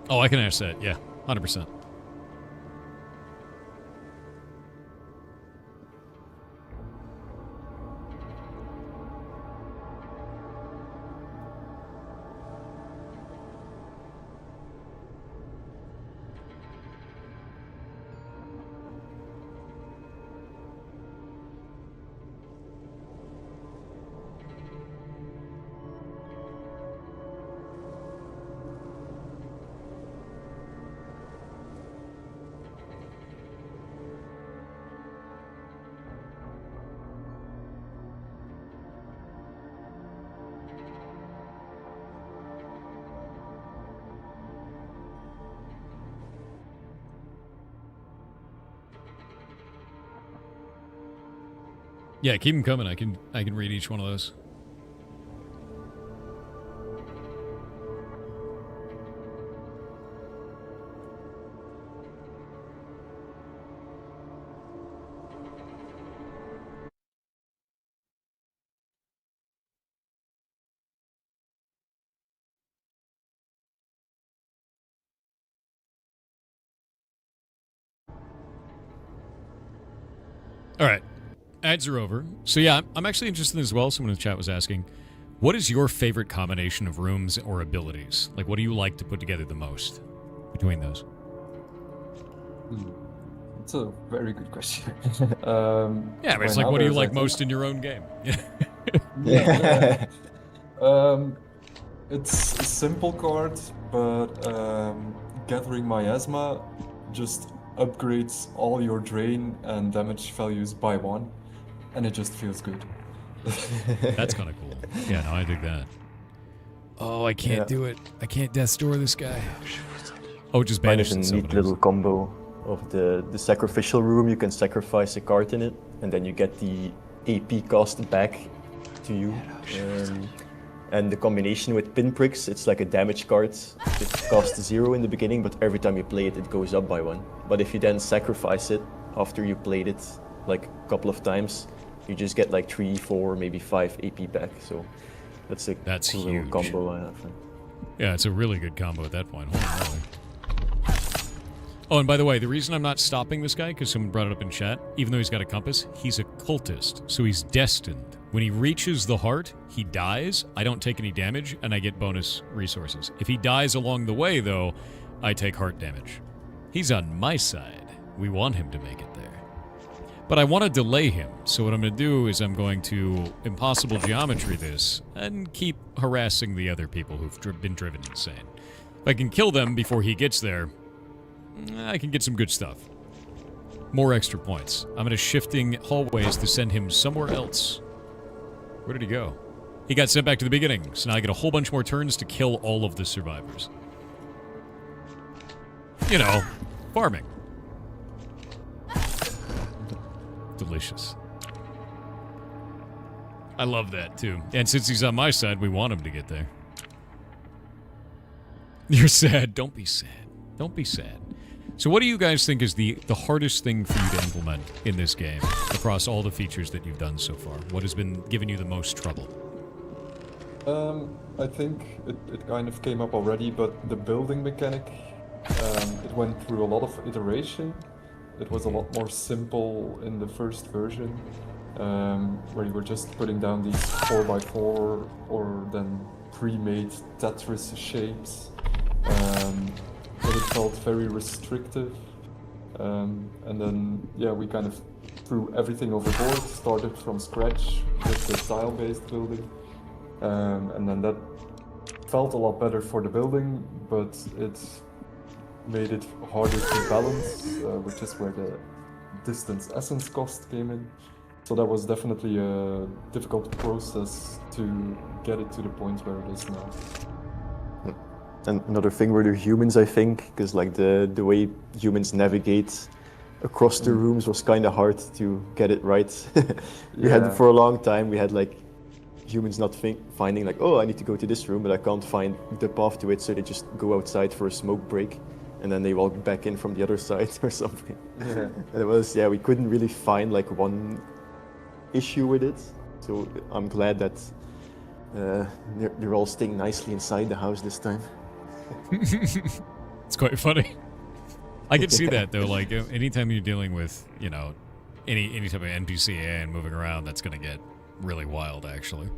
Oh, I can ask that. Yeah, 100%. Yeah, keep them coming. I can read each one of those. All right. Ads are over. So yeah, I'm actually interested as well. Someone in the chat was asking, what is your favorite combination of rooms or abilities? Like, what do you like to put together the most between those? It's a very good question. Yeah, but it's right like, now what do you there's, like I most in your own game? Yeah. It's a simple card, but gathering miasma just upgrades all your drain and damage values by 1, and it just feels good. That's kind of cool. Yeah, no, I dig that. Oh, I can't do it. I can't death store this guy. Oh, just Mine banish is a somebody neat little combo of the sacrificial room. You can sacrifice a card in it, and then you get the AP cost back to you. And the combination with pinpricks, it's like a damage card. It costs 0 in the beginning, but every time you play it, it goes up by 1. But if you then sacrifice it after you played it like a couple of times, you just get like 3, 4, maybe 5 AP back. So that's a cool little huge. combo I have. Yeah, it's a really good combo at that point. Holy moly. Oh, and by the way, the reason I'm not stopping this guy, because someone brought it up in chat, even though he's got a compass, he's a cultist, so he's destined. When he reaches the heart, he dies, I don't take any damage, and I get bonus resources. If he dies along the way, though, I take heart damage. He's on my side. We want him to make it there. But I want to delay him, so what I'm going to do is I'm going to impossible geometry this and keep harassing the other people who've been driven insane. If I can kill them before he gets there, I can get some good stuff. More extra points. I'm going to shifting hallways to send him somewhere else. Where did he go? He got sent back to the beginning, so now I get a whole bunch more turns to kill all of the survivors. You know, farming. Delicious. I love that, too. And since he's on my side, we want him to get there. You're sad. Don't be sad. Don't be sad. So what do you guys think is the hardest thing for you to implement in this game across all the features that you've done so far? What has been giving you the most trouble? I think it kind of came up already, but the building mechanic, it went through a lot of iteration. It was a lot more simple in the first version, where you were just putting down these 4x4 or then pre-made Tetris shapes. But it felt very restrictive. And then, yeah, we kind of threw everything overboard, started from scratch with the tile-based building. And then that felt a lot better for the building, but it made it harder to balance, which is where the distance essence cost came in. So that was definitely a difficult process to get it to the point where it is now. And another thing were the humans, I think, because like the way humans navigate across the rooms was kind of hard to get it right. We had for a long time, we had like humans not finding like, oh, I need to go to this room, but I can't find the path to it, so they just go outside for a smoke break, and then they walk back in from the other side or something. Yeah. And it was, we couldn't really find like one issue with it. So I'm glad that they're all staying nicely inside the house this time. It's quite funny. I can see that though. Like anytime you're dealing with, you know, any type of NPC and moving around, that's going to get really wild. Actually,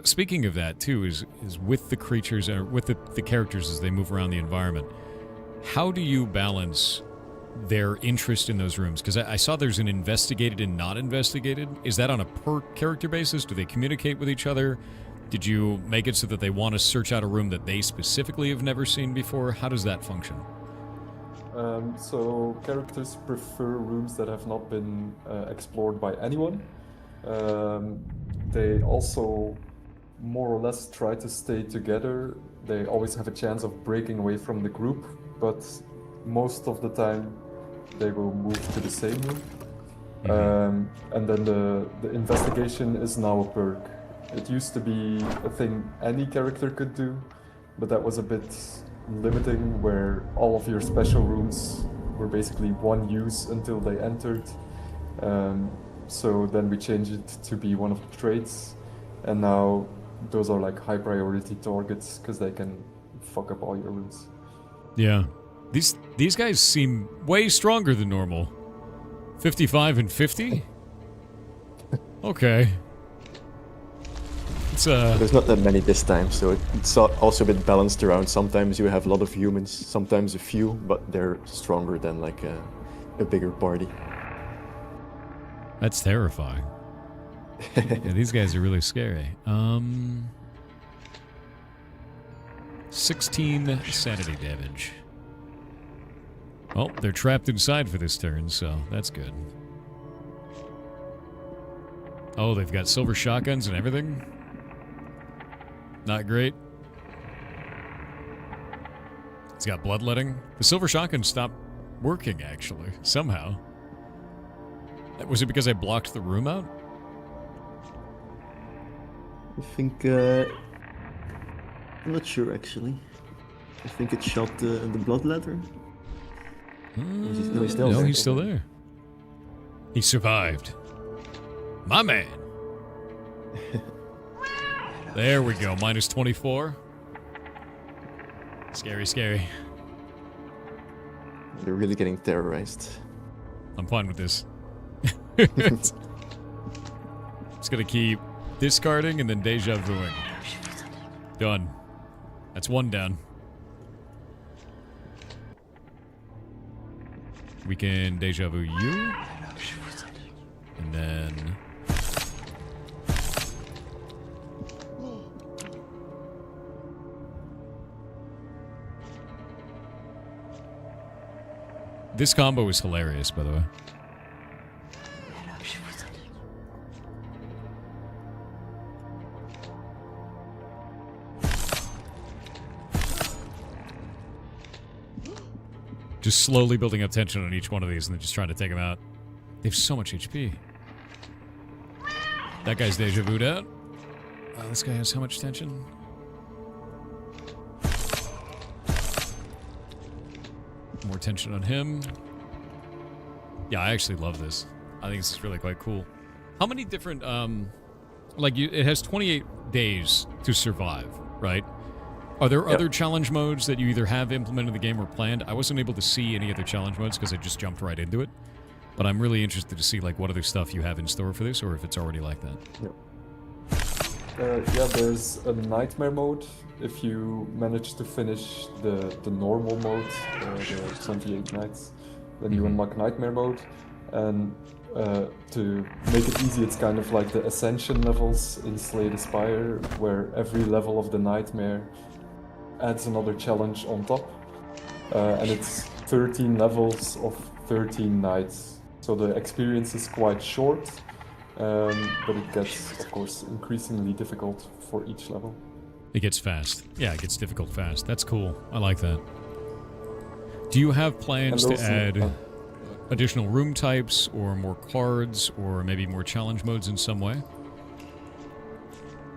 speaking of that too, is with the creatures or with the characters as they move around the environment. How do you balance their interest in those rooms? Because I saw there's an investigated and not investigated. Is that on a per character basis? Do they communicate with each other? Did you make it so that they want to search out a room that they specifically have never seen before? How does that function? So characters prefer rooms that have not been explored by anyone. They also more or less try to stay together. They always have a chance of breaking away from the group, but most of the time they will move to the same room. And then the investigation is now a perk. It used to be a thing any character could do, but that was a bit limiting, where all of your special rooms were basically one use until they entered. So then we changed it to be one of the traits, and now those are like high priority targets because they can fuck up all your rooms. Yeah. These guys seem way stronger than normal. 55 and 50? Okay. There's not that many this time, so it's also a bit balanced around. Sometimes you have a lot of humans, sometimes a few, but they're stronger than like a bigger party. That's terrifying. Yeah, these guys are really scary. 16 sanity damage. Oh, they're trapped inside for this turn, so that's good. Oh, they've got silver shotguns and everything? Not great. It's got bloodletting. The silver shotgun stopped working, actually, somehow. Was it because I blocked the room out? I think, I'm not sure actually. I think it shot the bloodletter. No, he's still there. He survived. My man. There we go, minus 24. Scary, scary. They're really getting terrorized. I'm fine with this. Just gonna keep discarding and then deja vuing. Done. That's one down. We can deja vu you. And then... This combo is hilarious, by the way. Just slowly building up tension on each one of these and then just trying to take them out. They have so much HP. That guy's deja vu'd out. This guy has how much tension? More tension on him. Yeah, I actually love this. I think this is really quite cool. How many different, it has 28 days to survive, right? Are there other challenge modes that you either have implemented in the game or planned? I wasn't able to see any other challenge modes because I just jumped right into it. But I'm really interested to see, like, what other stuff you have in store for this, or if it's already like that. Yeah, there's a nightmare mode. If you manage to finish the normal mode, the 28 nights, then you unlock nightmare mode. And to make it easy, it's kind of like the ascension levels in Slay the Spire, where every level of the nightmare adds another challenge on top. And it's 13 levels of 13 nights. So the experience is quite short, but it gets, of course, increasingly difficult for each level. It gets fast. Yeah, it gets difficult fast. That's cool. I like that. Do you have plans to add additional room types, or more cards, or maybe more challenge modes in some way?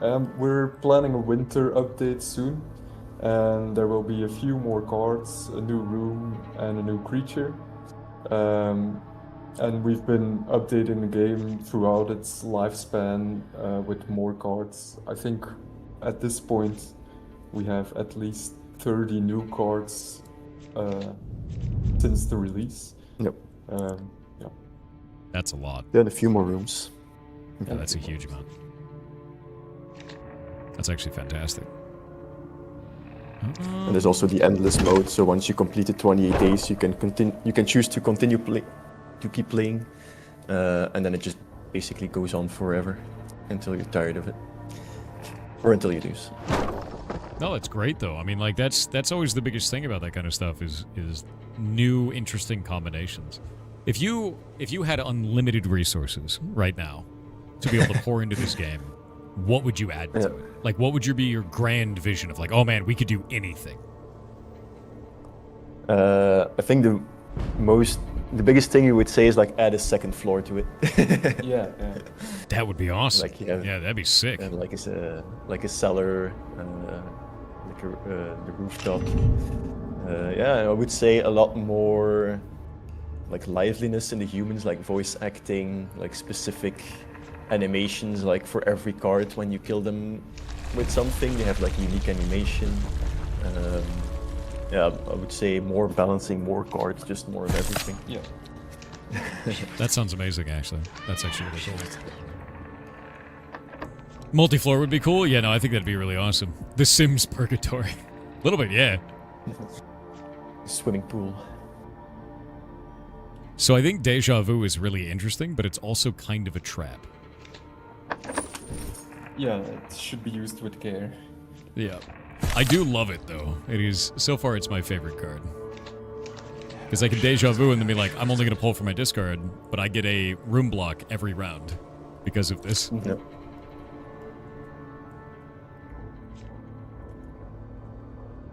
We're planning a winter update soon, and there will be a few more cards, a new room, and a new creature. And we've been updating the game throughout its lifespan with more cards. I think at this point we have at least 30 new cards since the release. Yep. Yeah. That's a lot. Then a few more rooms. Yeah, that's a huge amount. That's actually fantastic. And there's also the endless mode. So once you complete the 28 days, you can continue. You can choose to continue to keep playing, and then it just basically goes on forever until you're tired of it, or until you lose. No, that's great though. I mean, like that's always the biggest thing about that kind of stuff is new, interesting combinations. If you had unlimited resources right now to be able to pour into this game, what would you add to it? Like, what would be your grand vision of, like, oh man, we could do anything? I think the biggest thing you would say is, like, add a second floor to it. Yeah. That would be awesome. Like, yeah, that'd be sick. And like a cellar, like the rooftop. Yeah, I would say a lot more like liveliness in the humans, like voice acting, like specific animations, like for every card when you kill them with something, they have like unique animation. Yeah, I would say more balancing, more cards, just more of everything. Yeah. That sounds amazing, actually. That's actually really cool. Multi-floor would be cool? Yeah, no, I think that'd be really awesome. The Sims Purgatory. A little bit, yeah. Swimming pool. So I think Deja Vu is really interesting, but it's also kind of a trap. Yeah, it should be used with care. Yeah. I do love it, though. It is, so far, it's my favorite card. Because I can Deja Vu and then be like, I'm only going to pull from my discard, but I get a room block every round because of this. Yep.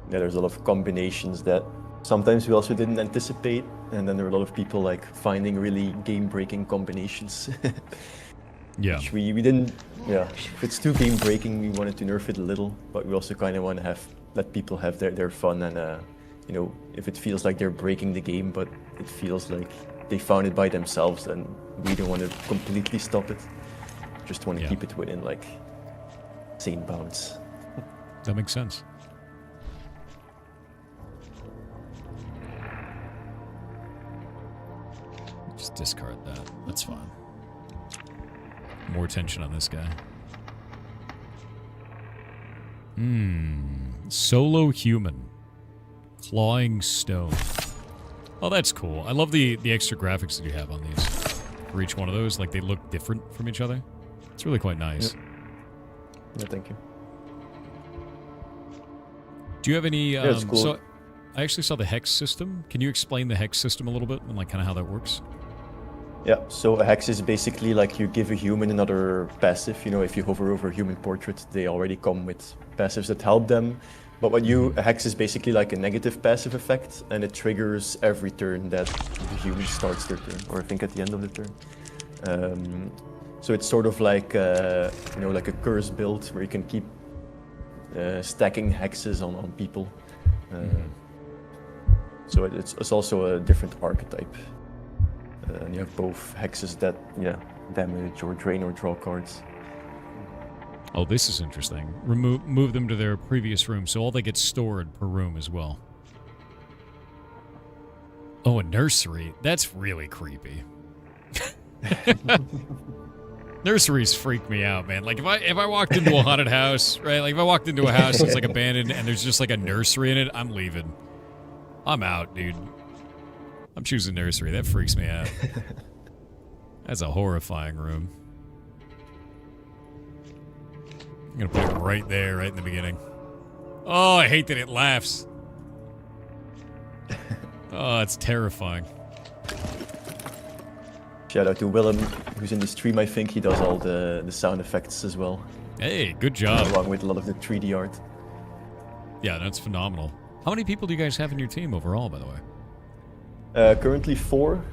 Yeah, there's a lot of combinations that sometimes we also didn't anticipate, and then there are a lot of people like finding really game-breaking combinations. Yeah. Which we didn't, yeah. If it's too game-breaking, we wanted to nerf it a little, but we also kind of want to let people have their fun, and you know, if it feels like they're breaking the game, but it feels like they found it by themselves, then we don't want to completely stop it. Just want to keep it within like sane bounds. That makes sense. Just discard that. That's fine. More tension on this guy. Solo human. Clawing stone. Oh, that's cool. I love the extra graphics that you have on these. for each one of those. Like, they look different from each other. It's really quite nice. Yep. Yeah, thank you. Do you have any... Yeah, it's cool. So, I actually saw the hex system. Can you explain the hex system a little bit and, like, kind of how that works? Yeah, so a hex is basically like you give a human another passive. You know, if you hover over a human portrait, they already come with passives that help them. But a hex is basically like a negative passive effect, and it triggers every turn that the human starts their turn, or I think at the end of the turn. So it's sort of like like a curse build where you can keep stacking hexes on people. So it's also a different archetype. And you have both hexes that damage or drain or draw cards. Oh, this is interesting. Move them to their previous room, so all they get stored per room as well. Oh, a nursery. That's really creepy. Nurseries freak me out, man. Like, if I walked into a haunted house, right? Like, if I walked into a house that's, like, abandoned and there's just, like, a nursery in it, I'm leaving. I'm out, dude. I'm choosing nursery. That freaks me out. That's a horrifying room. I'm gonna put it right there, right in the beginning. Oh, I hate that it laughs. Oh, it's terrifying. Shout out to Willem, who's in the stream. I think he does all the sound effects as well. Hey, good job. Along with a lot of the 3D art. Yeah, that's phenomenal. How many people do you guys have in your team overall, by the way? Currently 4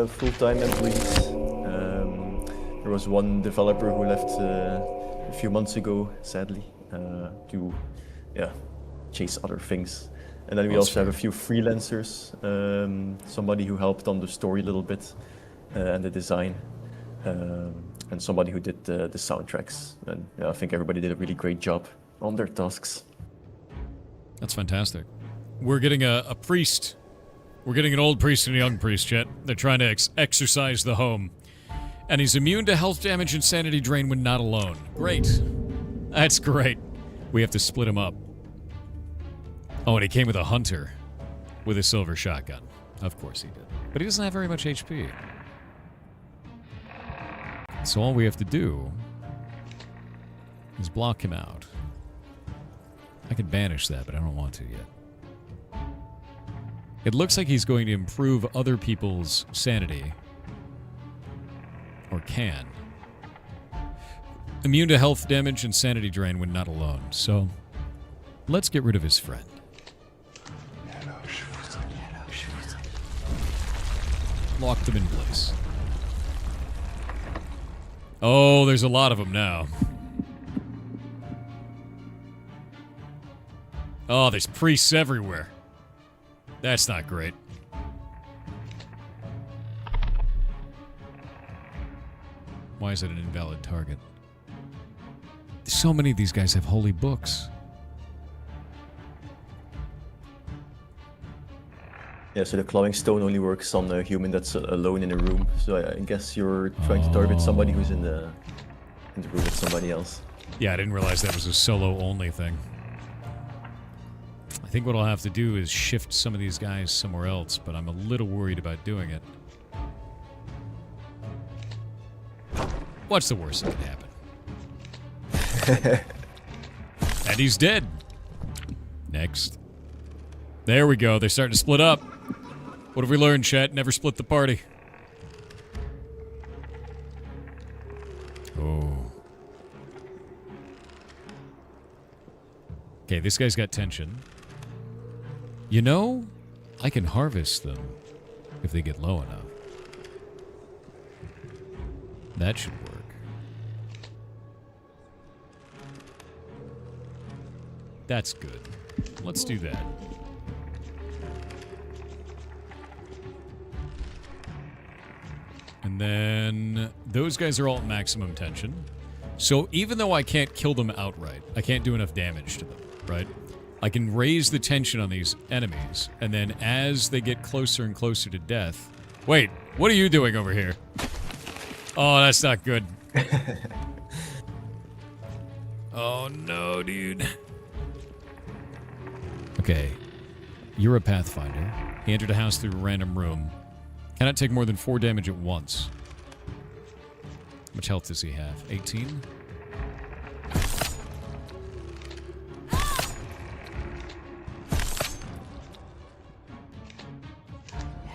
full-time employees. There was one developer who left a few months ago, sadly, to chase other things. And then we also have a few freelancers, somebody who helped on the story a little bit and the design, and somebody who did the soundtracks. And I think everybody did a really great job on their tasks. That's fantastic. We're getting a priest. We're getting an old priest and a young priest, Chet. They're trying to exorcise the home. And he's immune to health damage and sanity drain when not alone. Great. That's great. We have to split him up. Oh, and he came with a hunter with a silver shotgun. Of course he did. But he doesn't have very much HP. So all we have to do is block him out. I could banish that, but I don't want to yet. It looks like he's going to improve other people's sanity. Or can. Immune to health damage and sanity drain when not alone. So, let's get rid of his friend. Lock them in place. Oh, there's a lot of them now. Oh, there's priests everywhere. That's not great. Why is it an invalid target? So many of these guys have holy books. Yeah, so the clawing stone only works on a human that's alone in a room. So I guess you're trying to target somebody who's in the room with somebody else. Yeah, I didn't realize that was a solo-only thing. I think what I'll have to do is shift some of these guys somewhere else, but I'm a little worried about doing it. What's the worst that can happen? And he's dead. Next. There we go. They're starting to split up. What have we learned, chat? Never split the party. Oh. Okay, this guy's got tension. You know, I can harvest them if they get low enough. That should work. That's good. Let's do that. And then those guys are all at maximum tension. So even though I can't kill them outright, I can't do enough damage to them, right? I can raise the tension on these enemies, and then as they get closer and closer to death... Wait, what are you doing over here? Oh, that's not good. Oh no, dude. Okay. You're a Pathfinder. He entered a house through a random room. Cannot take more than 4 damage at once. much health does he have? 18?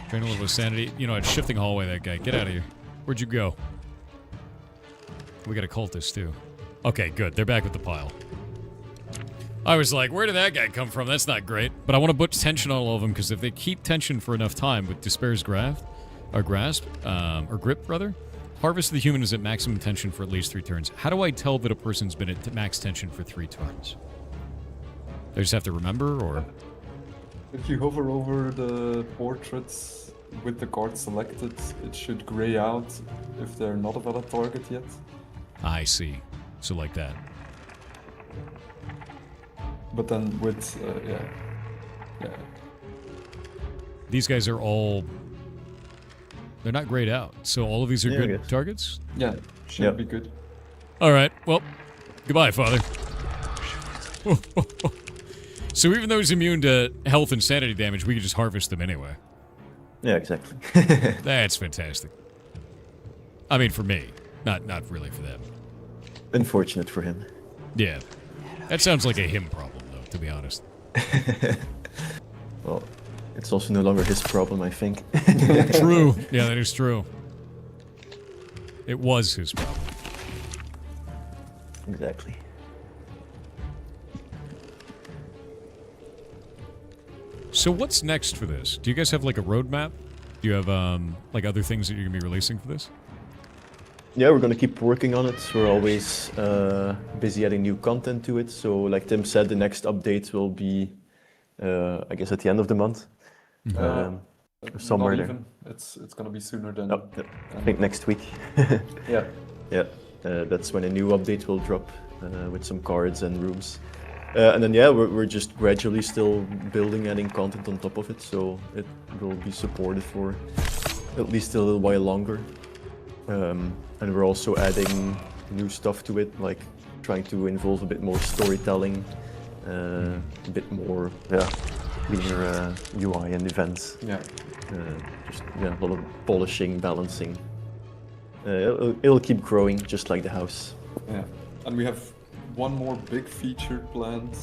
Drain a little bit of sanity. You know, it's shifting hallway, that guy. Get out of here. Where'd you go? We got a cultist, too. Okay, good. They're back with the pile. I was like, where did that guy come from? That's not great. But I want to put tension on all of them, because if they keep tension for enough time with Despair's grasp, or grip, rather, harvest of the human is at maximum tension for at least 3 turns. How do I tell that a person's been at max tension for 3 turns? They just have to remember, or... If you hover over the portraits with the card selected, it should gray out if they're not a valid target yet. I see. So like that. But then with, yeah. These guys are all... They're not grayed out, so all of these are good targets? Yeah, should be good. Alright, well, goodbye, Father. So even though he's immune to health and sanity damage, we can just harvest them anyway. Yeah, exactly. That's fantastic. I mean, for me. Not really for them. Unfortunate for him. Yeah. That sounds like a him problem, though, to be honest. Well, it's also no longer his problem, I think. True. Yeah, that is true. It was his problem. Exactly. So what's next for this? Do you guys have like a roadmap? Do you have like other things that you're gonna be releasing for this? Yeah, we're gonna keep working on it. We're always busy adding new content to it. So, like Tim said, the next update will be, I guess, at the end of the month. Somewhere Not there. even. It's gonna be sooner than. Oh, yeah. I think next week. Yeah. Yeah, that's when a new update will drop with some cards and rooms. And then, yeah, we're just gradually still building, adding content on top of it, so it will be supported for at least a little while longer. And we're also adding new stuff to it, like trying to involve a bit more storytelling, a bit more, cleaner UI and events. Yeah. A lot of polishing, balancing. It'll keep growing, just like the house. Yeah, and we have one more big feature planned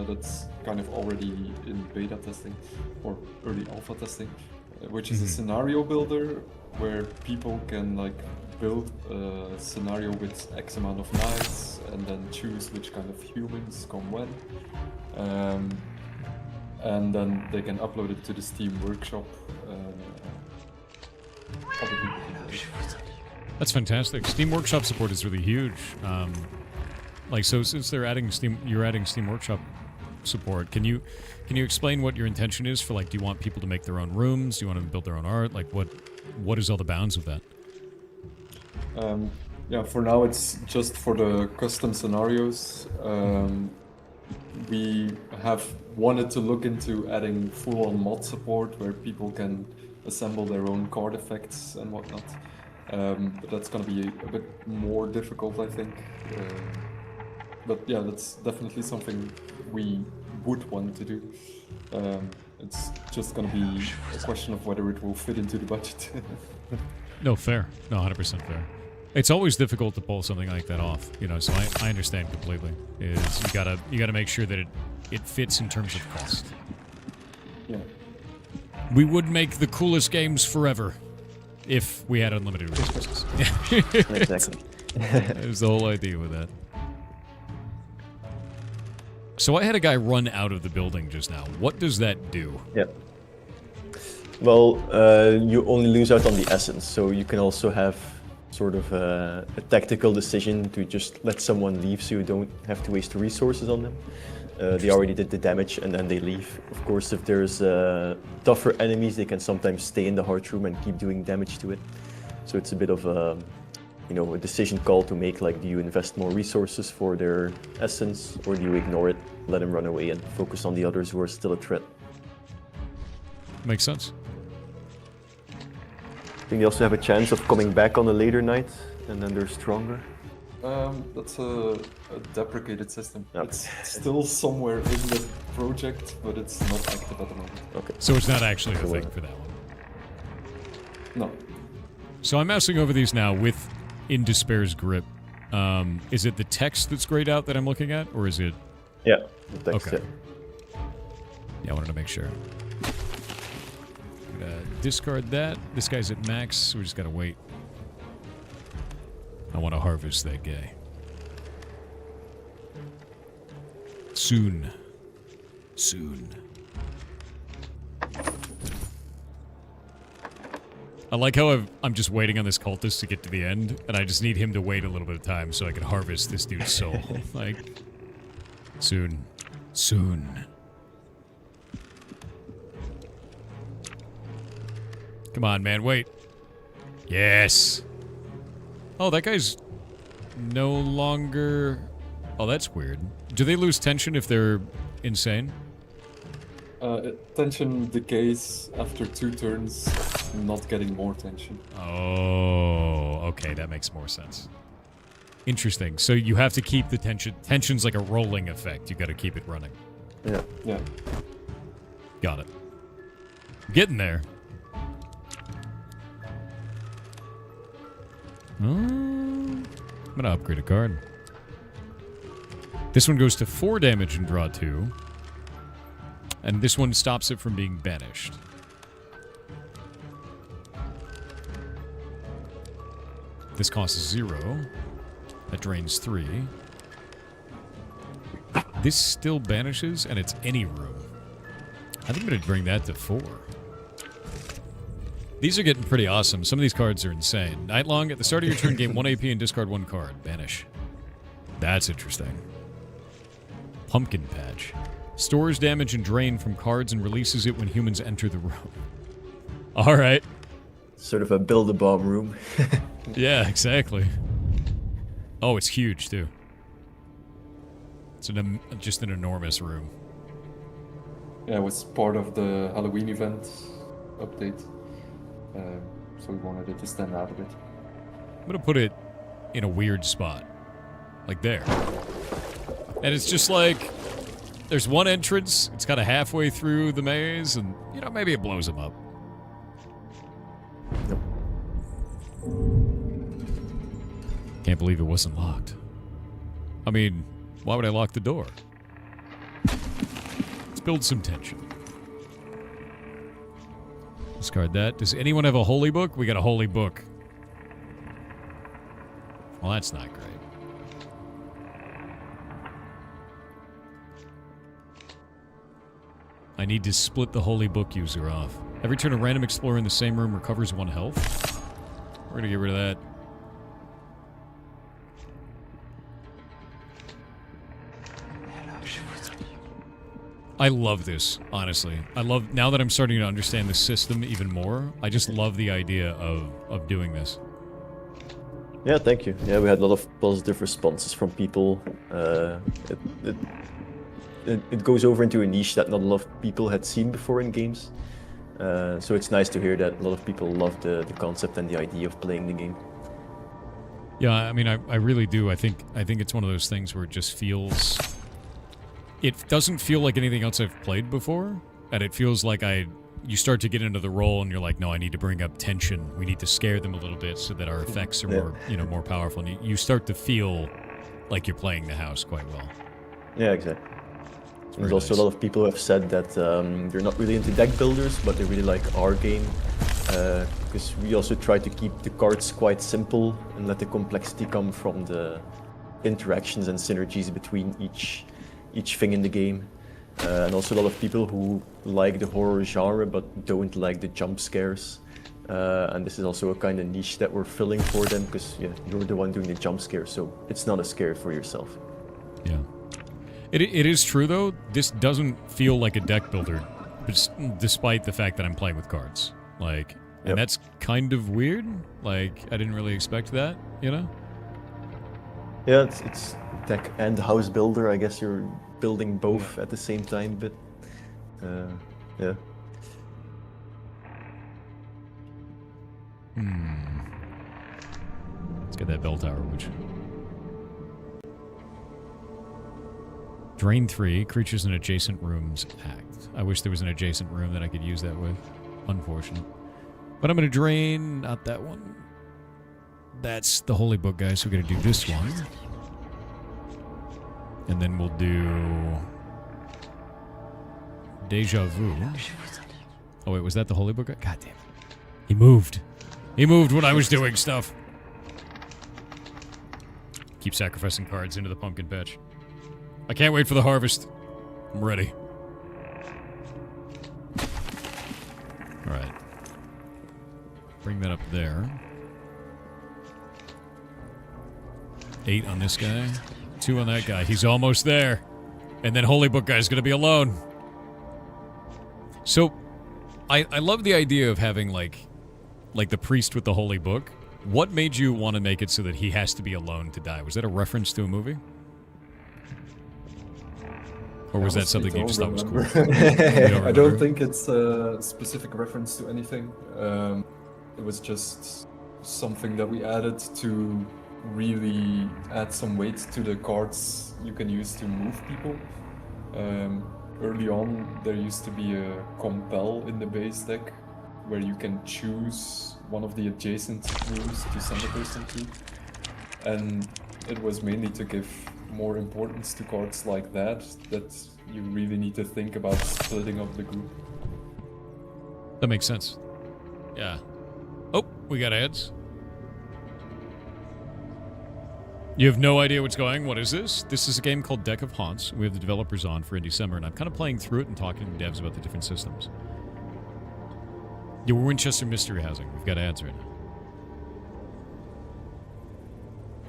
that's kind of already in beta testing or early alpha testing, which is a scenario builder where people can like build a scenario with X amount of knights and then choose which kind of humans come when. And then they can upload it to the Steam Workshop. Other people can do it. That's fantastic. Steam Workshop support is really huge. So since they're adding you're adding Steam Workshop support. Can you explain what your intention is for, like, do you want people to make their own rooms? Do you want them to build their own art? Like, what is all the bounds of that? Yeah, for now it's just for the custom scenarios. We have wanted to look into adding full-on mod support where people can assemble their own card effects and whatnot. But that's going to be a bit more difficult, I think. But yeah, that's definitely something we would want to do. It's just going to be a question of whether it will fit into the budget. No, fair. No, 100% fair. It's always difficult to pull something like that off, you know, so I understand completely. Is you gotta make sure that it fits in terms of cost. Yeah. We would make the coolest games forever if we had unlimited resources. Exactly. That was the whole idea with that. So I had a guy run out of the building just now. What does that do? Yeah. Well, you only lose out on the essence, so you can also have sort of a tactical decision to just let someone leave so you don't have to waste resources on them. They already did the damage and then they leave. Of course, if there's tougher enemies, they can sometimes stay in the heart room and keep doing damage to it. So it's a bit of a decision call to make, like, do you invest more resources for their essence, or do you ignore it, let them run away and focus on the others who are still a threat? Makes sense. I think they also have a chance of coming back on a later night, and then they're stronger. That's a deprecated system. Okay. It's still somewhere in the project, but it's not active at the moment. Okay. So it's not actually a thing for that one. No. So I'm mousing over these now with In Despair's Grip. Is it the text that's grayed out that I'm looking at, or is it... Yeah, the text, Okay. Yeah, I wanted to make sure. Discard that. This guy's at max, so we just gotta wait. I want to harvest that guy. Soon. Soon. I like how I'm just waiting on this cultist to get to the end, and I just need him to wait a little bit of time so I can harvest this dude's soul. Like, soon. Soon. Come on, man, wait. Yes. Oh, that guy's no longer... Oh, that's weird. Do they lose tension if they're insane? Tension decays after 2 turns, not getting more tension. Oh, okay, that makes more sense. Interesting. So you have to keep the tension. Tension's like a rolling effect. You got to keep it running. Yeah. Yeah. Got it. Getting there. I'm gonna upgrade a card. This one goes to 4 damage and draw 2. And this one stops it from being banished. This costs 0. That drains 3. This still banishes, and it's any room. I think I'm going to bring that to 4. These are getting pretty awesome. Some of these cards are insane. Nightlong, at the start of your turn, gain 1 AP and discard 1 card. Banish. That's interesting. Pumpkin Patch. Stores damage and drain from cards and releases it when humans enter the room. Alright. Sort of a build-a-bomb room. Yeah, exactly. Oh, it's huge, too. It's just an enormous room. Yeah, it was part of the Halloween event update. So we wanted it to stand out a bit. I'm gonna put it in a weird spot. Like there. And it's just like... There's one entrance, it's kind of halfway through the maze, and, you know, maybe it blows them up. Yep. Can't believe it wasn't locked. I mean, why would I lock the door? Let's build some tension. Discard that. Does anyone have a holy book? We got a holy book. Well, that's not great. I need to split the holy book user off. Every turn a random explorer in the same room recovers 1 health. We're gonna get rid of that. I love this, honestly. I love, now that I'm starting to understand the system even more, I just love the idea of doing this. Yeah, thank you. Yeah, we had a lot of positive responses from people. It goes over into a niche that not a lot of people had seen before in games. So it's nice to hear that a lot of people love the concept and the idea of playing the game. Yeah, I mean, I really do. I think it's one of those things where it just feels... It doesn't feel like anything else I've played before, and it feels like you start to get into the role and you're like, no, I need to bring up tension. We need to scare them a little bit so that our effects are more, more powerful. And you start to feel like you're playing the house quite well. Yeah, exactly. There's also a lot of people who have said that they're not really into deck builders, but they really like our game. Because we also try to keep the cards quite simple and let the complexity come from the interactions and synergies between each thing in the game. And also a lot of people who like the horror genre but don't like the jump scares. And this is also a kind of niche that we're filling for them, because you're the one doing the jump scare, so it's not a scare for yourself. Yeah. It is true, though. This doesn't feel like a deck builder, despite the fact that I'm playing with cards. Like, and that's kind of weird. Like, I didn't really expect that, you know? Yeah, it's deck and house builder. I guess you're building both at the same time, but yeah. Let's get that bell tower, which... Drain 3, creatures in adjacent rooms act. I wish there was an adjacent room that I could use that with. Unfortunate. But I'm going to drain... not that one. That's the Holy Book, guys. We're going to do this one. And then we'll do... Deja Vu. Oh, wait, was that the Holy Book? God damn it. He moved. He moved when I was doing stuff. Keep sacrificing cards into the pumpkin patch. I can't wait for the harvest. I'm ready. Alright. Bring that up there. 8 on this guy. 2 on that guy. He's almost there. And then Holy Book guy's gonna be alone. So, I love the idea of having, like the priest with the Holy Book. What made you want to make it so that he has to be alone to die? Was that a reference to a movie? Or was that something you just thought was cool? I don't think it's a specific reference to anything. It was just something that we added to really add some weight to the cards you can use to move people. Early on, there used to be a compel in the base deck, where you can choose one of the adjacent rooms to send a person to. And it was mainly to give more importance to cards like that you really need to think about splitting up the group. That makes sense. Yeah. Oh, we got ads. You have no idea what's going. What is this? This is a game called Deck of Haunts. We have the developers on for Indiecember, and I'm kind of playing through it and talking to devs about the different systems. Your Winchester Mystery Housing. We've got ads right now.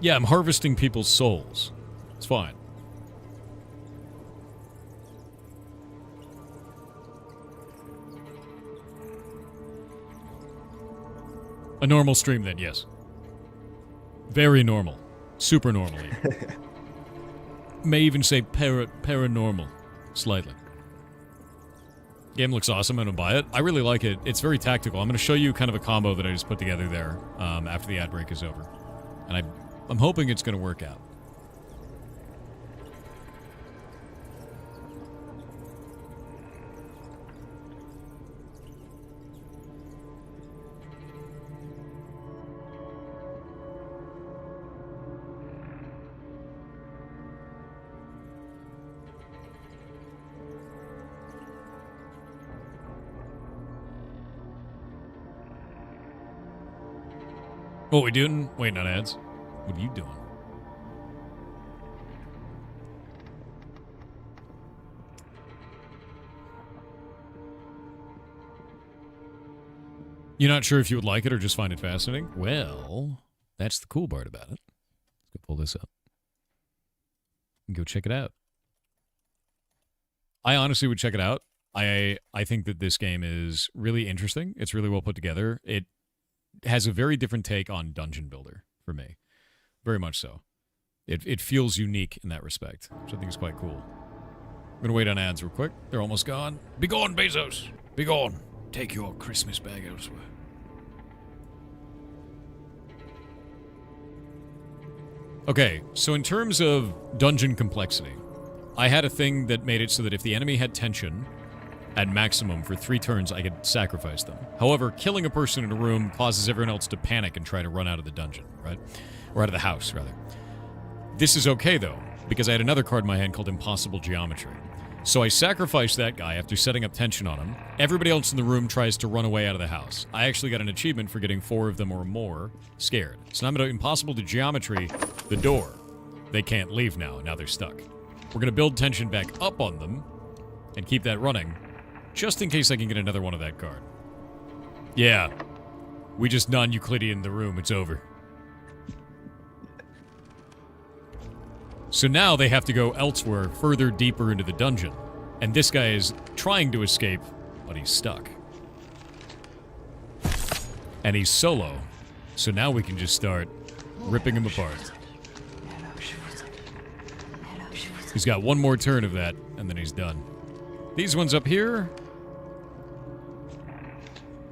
Yeah, I'm harvesting people's souls. It's fine. A normal stream then, yes. Very normal. Super normal. May even say paranormal. Slightly. Game looks awesome. I'm going to buy it. I really like it. It's very tactical. I'm going to show you kind of a combo that I just put together there after the ad break is over. And I'm hoping it's going to work out. What we doing? Waiting on ads. What are you doing? You're not sure if you would like it or just find it fascinating? Well, that's the cool part about it. Let's go pull this up. And go check it out. I honestly would check it out. I think that this game is really interesting. It's really well put together. It has a very different take on Dungeon Builder for me. Very much so. It feels unique in that respect, which I think is quite cool. I'm going to wait on ads real quick. They're almost gone. Be gone, Bezos. Be gone. Take your Christmas bag elsewhere. Okay, so in terms of dungeon complexity, I had a thing that made it so that if the enemy had tension at maximum for 3 turns, I could sacrifice them. However, killing a person in a room causes everyone else to panic and try to run out of the dungeon, right? Or out of the house, rather. This is okay, though, because I had another card in my hand called Impossible Geometry. So I sacrificed that guy after setting up tension on him. Everybody else in the room tries to run away out of the house. I actually got an achievement for getting 4 of them or more scared. So now I'm going to Impossible to Geometry the door. They can't leave now. Now they're stuck. We're going to build tension back up on them and keep that running, just in case I can get another one of that card. Yeah. We just non-Euclidean the room. It's over. So now they have to go elsewhere, further deeper into the dungeon. And this guy is trying to escape, but he's stuck. And he's solo. So now we can just start ripping him apart. He's got one more turn of that, and then he's done. These ones up here,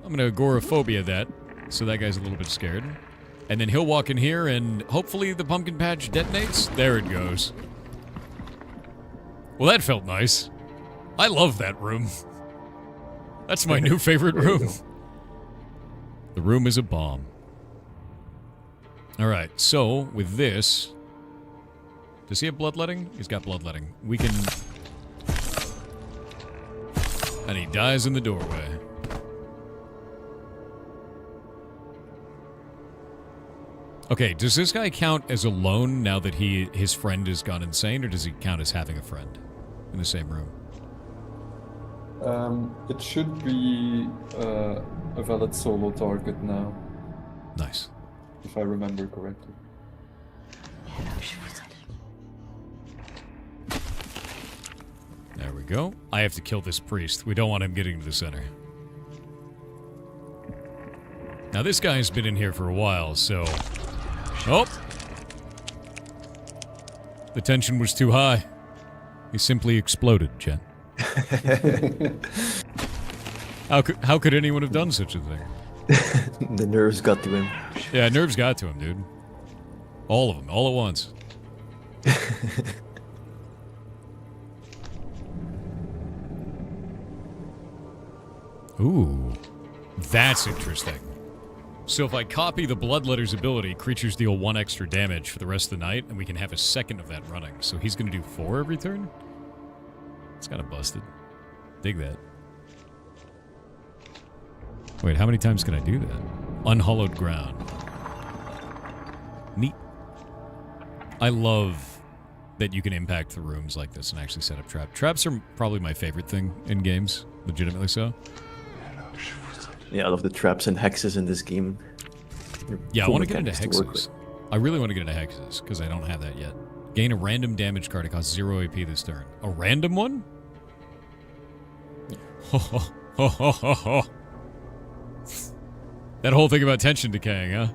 I'm going to agoraphobia that, so that guy's a little bit scared. And then he'll walk in here, and hopefully the pumpkin patch detonates. There it goes. Well, that felt nice. I love that room. That's my new favorite room. The room is a bomb. Alright, so with this... Does he have bloodletting? He's got bloodletting. We can... And he dies in the doorway. Okay, does this guy count as alone now that his friend has gone insane, or does he count as having a friend in the same room? It should be a valid solo target now, Nice. if I remember correctly. There we go. I have to kill this priest. We don't want him getting to the center. Now this guy's been in here for a while, so... Oh! The tension was too high. He simply exploded, Jen. How could anyone have done such a thing? The nerves got to him. Yeah, nerves got to him, dude. All of them, all at once. Ooh, that's interesting. So if I copy the Bloodletter's ability, creatures deal 1 extra damage for the rest of the night, and we can have a second of that running. So he's going to do 4 every turn? It's kind of busted. Dig that. Wait, how many times can I do that? Unhallowed ground. Neat. I love that you can impact the rooms like this and actually set up traps. Traps are probably my favorite thing in games, legitimately so. Yeah, I love the traps and hexes in this game. Yeah, I Cool want to get into mechanics to work hexes. I really want to get into hexes, because I don't have that yet. Gain a random damage card. It costs 0 AP this turn. A random one? Ho, ho, ho, ho, ho, ho. That whole thing about tension decaying, huh?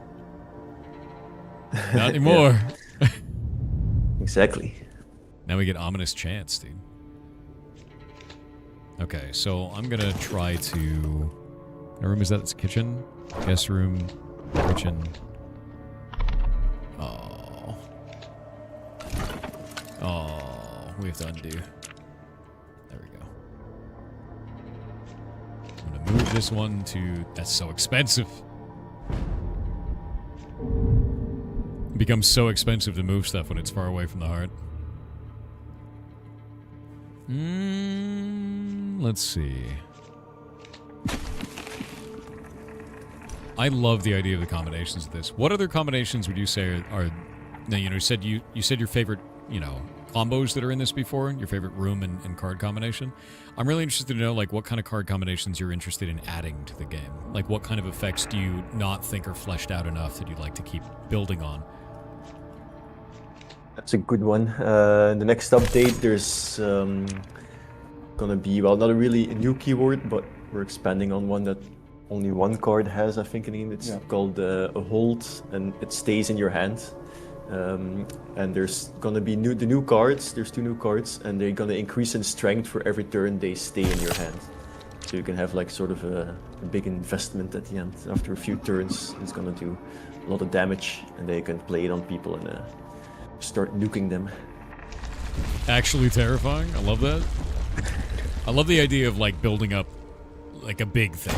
Not anymore. Exactly. Now we get Ominous Chance, dude. Okay, so I'm gonna try to... What room is that? It's kitchen? Guest room, kitchen. Oh. Oh, we have to undo. There we go. I'm gonna move this one to... That's so expensive. It becomes so expensive to move stuff when it's far away from the heart. Let's see. I love the idea of the combinations of this. What other combinations would you say are now, you said you said your favorite, combos that are in this before, your favorite room and card combination. I'm really interested to know, like, what kind of card combinations you're interested in adding to the game. Like, what kind of effects do you not think are fleshed out enough that you'd like to keep building on? That's a good one. The next update, there's gonna be, well, not really a new keyword, but we're expanding on one that only one card has, I think, in the game. It's called a hold, and it stays in your hand. And there's gonna be the new cards. There's 2 new cards, and they're gonna increase in strength for every turn they stay in your hand. So you can have like sort of a big investment at the end. After a few turns, it's gonna do a lot of damage, and they can play it on people and start nuking them. Actually terrifying. I love that. I love the idea of, like, building up like a big thing,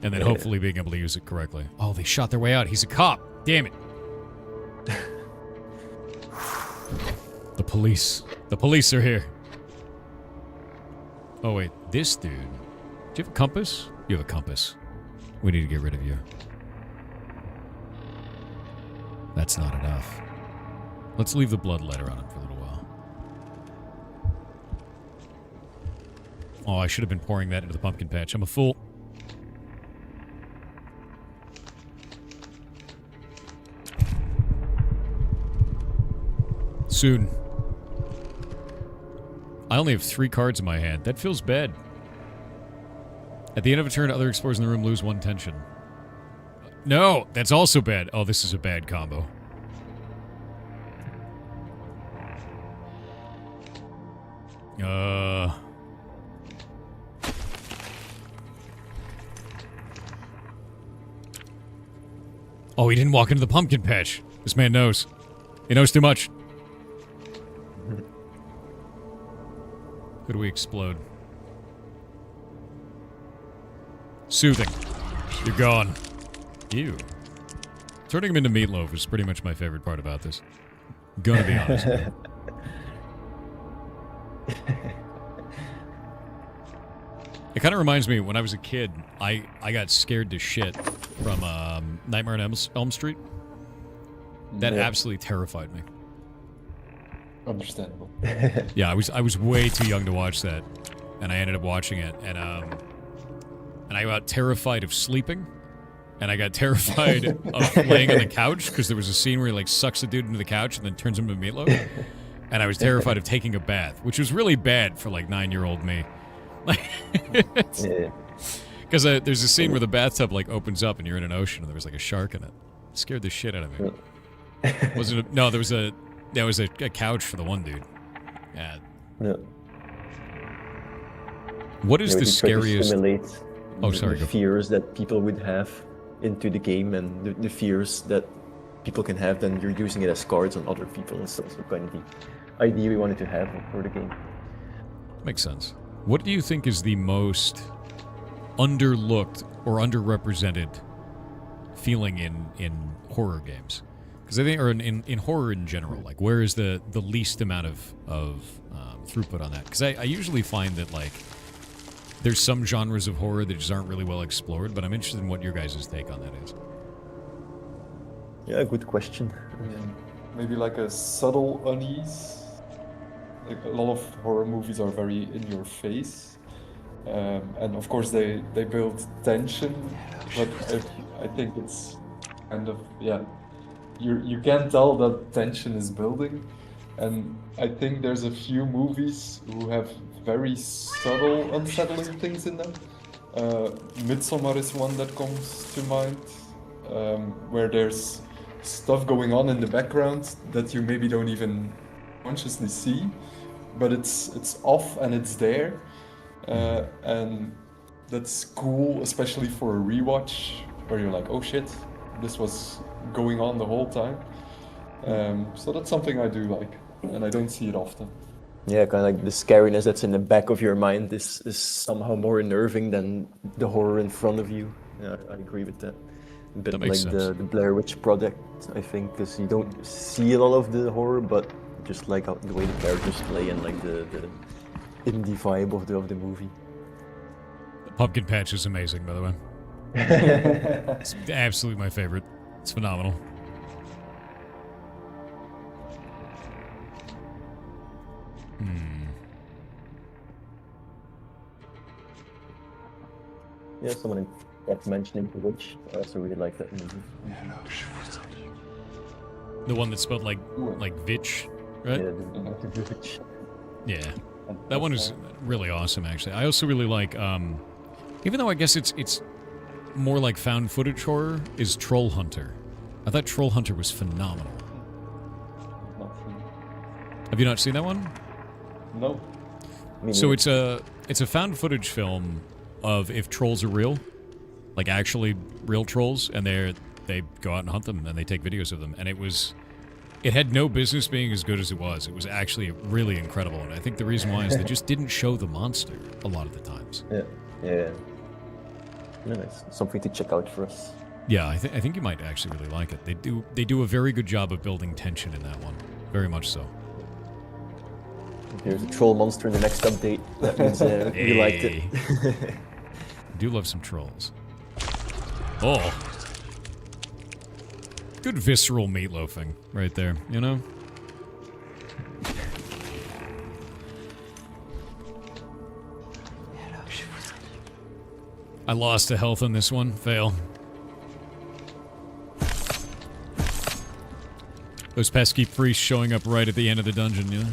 and then hopefully being able to use it correctly. Oh, they shot their way out. He's a cop. Damn it. The police. The police are here. Oh, wait. This dude. Do you have a compass? You have a compass. We need to get rid of you. That's not enough. Let's leave the bloodletter on him for a little while. Oh, I should have been pouring that into the pumpkin patch. I'm a fool. Soon. I only have 3 cards in my hand. That feels bad. At the end of a turn, other explorers in the room lose 1 tension. No, that's also bad. Oh, this is a bad combo. Oh, he didn't walk into the pumpkin patch. This man knows. He knows too much. Who do we explode? Soothing. You're gone. Ew. Turning him into meatloaf is pretty much my favorite part about this. Gonna be honest. It kind of reminds me, when I was a kid, I got scared to shit from Nightmare on Elm Street. That absolutely terrified me. Understandable. Yeah, I was way too young to watch that, and I ended up watching it, and I got terrified of sleeping, and I got terrified of laying on the couch, because there was a scene where he, like, sucks a dude into the couch and then turns him into meatloaf, and I was terrified of taking a bath, which was really bad for, like, 9-year-old me. Because there's a scene where the bathtub, like, opens up and you're in an ocean and there was, like, a shark in it. It scared the shit out of me. No, there was a couch for the one dude. Yeah. What is the scariest? Oh, sorry. The fears that people would have into the game, and the fears that people can have, then you're using it as cards on other people. It's also kind of the idea we wanted to have for the game. Makes sense. What do you think is the most underlooked or underrepresented feeling in horror games? Because I think, or in horror in general, like, where is the least amount of throughput on that? Because I usually find that, like, there's some genres of horror that just aren't really well explored, but I'm interested in what your guys' take on that is. Yeah, good question. Maybe like a subtle unease. Like, a lot of horror movies are very in your face, and of course they build tension, but I think it's kind of, yeah, you can tell that tension is building, and I think there's a few movies who have very subtle unsettling things in them. Midsommar is one that comes to mind, where there's stuff going on in the background that you maybe don't even consciously see, but it's off and it's there, and that's cool, especially for a rewatch where you're like, oh shit, this was going on the whole time. So that's something I do like, and I don't see it often. Yeah, kind of like the scariness that's in the back of your mind is somehow more unnerving than the horror in front of you. Yeah, I agree with that. A bit That like makes sense. the Blair Witch Project, I think, because you don't see a lot of the horror, but just like the way the characters play and like the indie vibe of the movie. The pumpkin patch is amazing, by the way. It's absolutely my favorite. It's phenomenal. Yeah, someone kept mentioning The Witch. I also really like that movie. The one that spelled like Vitch, right? Yeah, the Witch. Yeah. That one is really awesome, actually. I also really like, even though I guess it's more like found footage horror, is Troll Hunter. I thought Troll Hunter was phenomenal. Have you not seen that one? No. So it's a found footage film of if trolls are real, like actually real trolls, and they go out and hunt them, and then they take videos of them. And it had no business being as good as it was. It was actually really incredible, and I think the reason why is they just didn't show the monster a lot of the times. Yeah, it's something to check out for us. Yeah, I think you might actually really like it. They do a very good job of building tension in that one, very much so. There's a troll monster in the next update. That means we liked it. I do love some trolls. Oh. Good visceral meatloafing right there, you know? I lost a health on this one. Fail. Those pesky priests showing up right at the end of the dungeon, you know?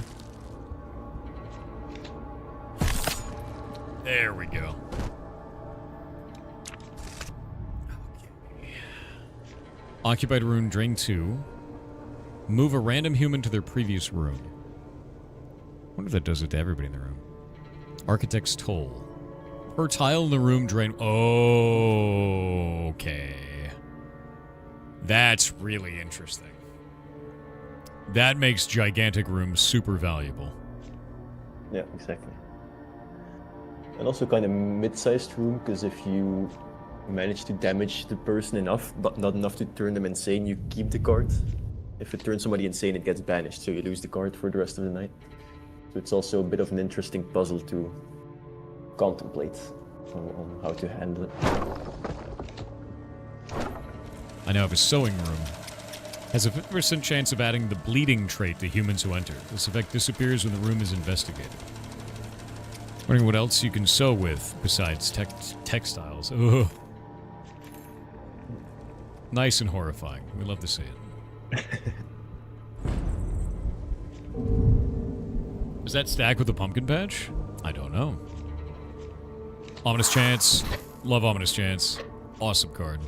There we go. Occupied room, drain 2. Move a random human to their previous room. I wonder if that does it to everybody in the room. Architect's toll. Per tile in the room, drain... Oh, okay. That's really interesting. That makes gigantic rooms super valuable. Yeah, exactly. And also kind of mid-sized room, because if you manage to damage the person enough, but not enough to turn them insane, you keep the card. If it turns somebody insane, it gets banished, so you lose the card for the rest of the night. So it's also a bit of an interesting puzzle to contemplate on how to handle it. I now have a sewing room. Has a 50% chance of adding the bleeding trait to humans who enter. This effect disappears when the room is investigated. Wondering what else you can sew with besides textiles. Ugh. Nice and horrifying. We love to see it. Is that stacked with a pumpkin patch? I don't know. Ominous Chance. Love Ominous Chance. Awesome card.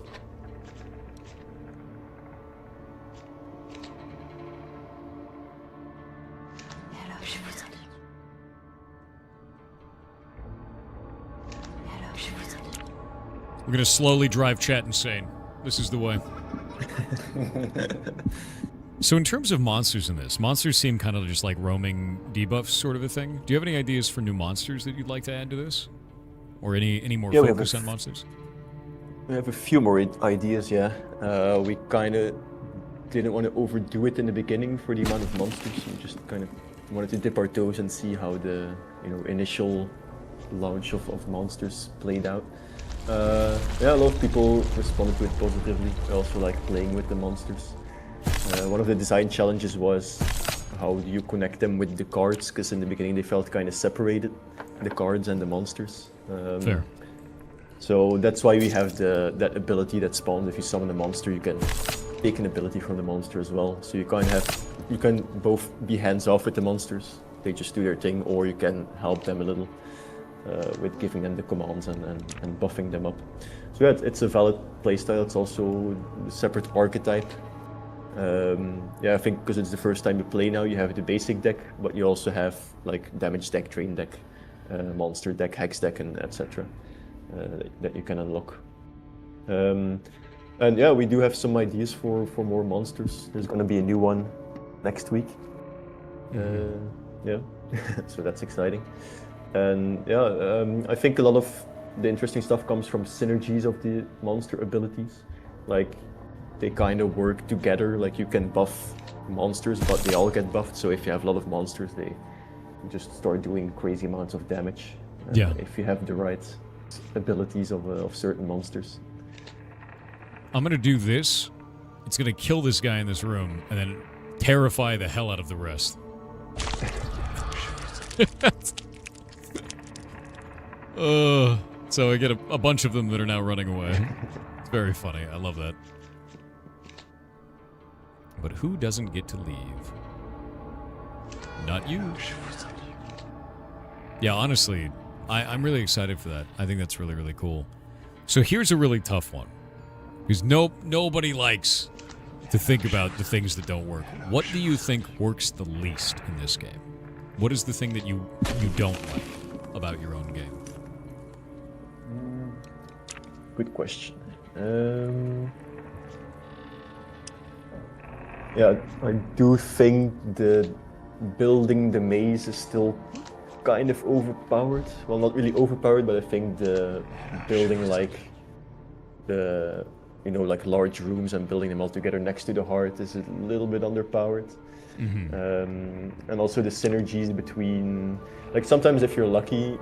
We're gonna slowly drive chat insane. This is the way. So in terms of monsters in this, monsters seem kind of just like roaming debuffs sort of a thing. Do you have any ideas for new monsters that you'd like to add to this? Or any more focus on monsters? We have a few more ideas, yeah. We kind of didn't want to overdo it in the beginning for the amount of monsters. We just kind of wanted to dip our toes and see how the initial launch of monsters played out. Yeah, a lot of people responded to it positively. I also like playing with the monsters. One of the design challenges was how do you connect them with the cards, because in the beginning they felt kind of separated, the cards and the monsters. Fair. So that's why we have that ability that spawns. If you summon a monster, you can take an ability from the monster as well. So you can both be hands off with the monsters, they just do their thing, or you can help them a little with giving them the commands and buffing them up. So yeah, it's a valid playstyle. It's also a separate archetype. Yeah, I think because it's the first time you play now, you have the basic deck, but you also have like damage deck, drain deck, monster deck, hex deck, and etc. That you can unlock. And yeah, we do have some ideas for more monsters. There's going to be a new one next week. Yeah, so that's exciting. And yeah, I think a lot of the interesting stuff comes from synergies of the monster abilities. Like, they kind of work together. Like, you can buff monsters, but they all get buffed. So if you have a lot of monsters, they just start doing crazy amounts of damage. Yeah. If you have the right abilities of certain monsters. I'm gonna do this. It's gonna kill this guy in this room, and then terrify the hell out of the rest. So I get a bunch of them that are now running away. It's very funny. I love that. But who doesn't get to leave? Not you. Yeah, honestly, I'm really excited for that. I think that's really, really cool. So here's a really tough one. Because nobody likes to think about the things that don't work. What do you think works the least in this game? What is the thing that you don't like about your own game? Good question. Yeah, I do think the building the maze is still kind of overpowered. Well, not really overpowered, but I think the building like the like large rooms and building them all together next to the heart is a little bit underpowered. Mm-hmm. And also the synergies between, like, sometimes if you're lucky,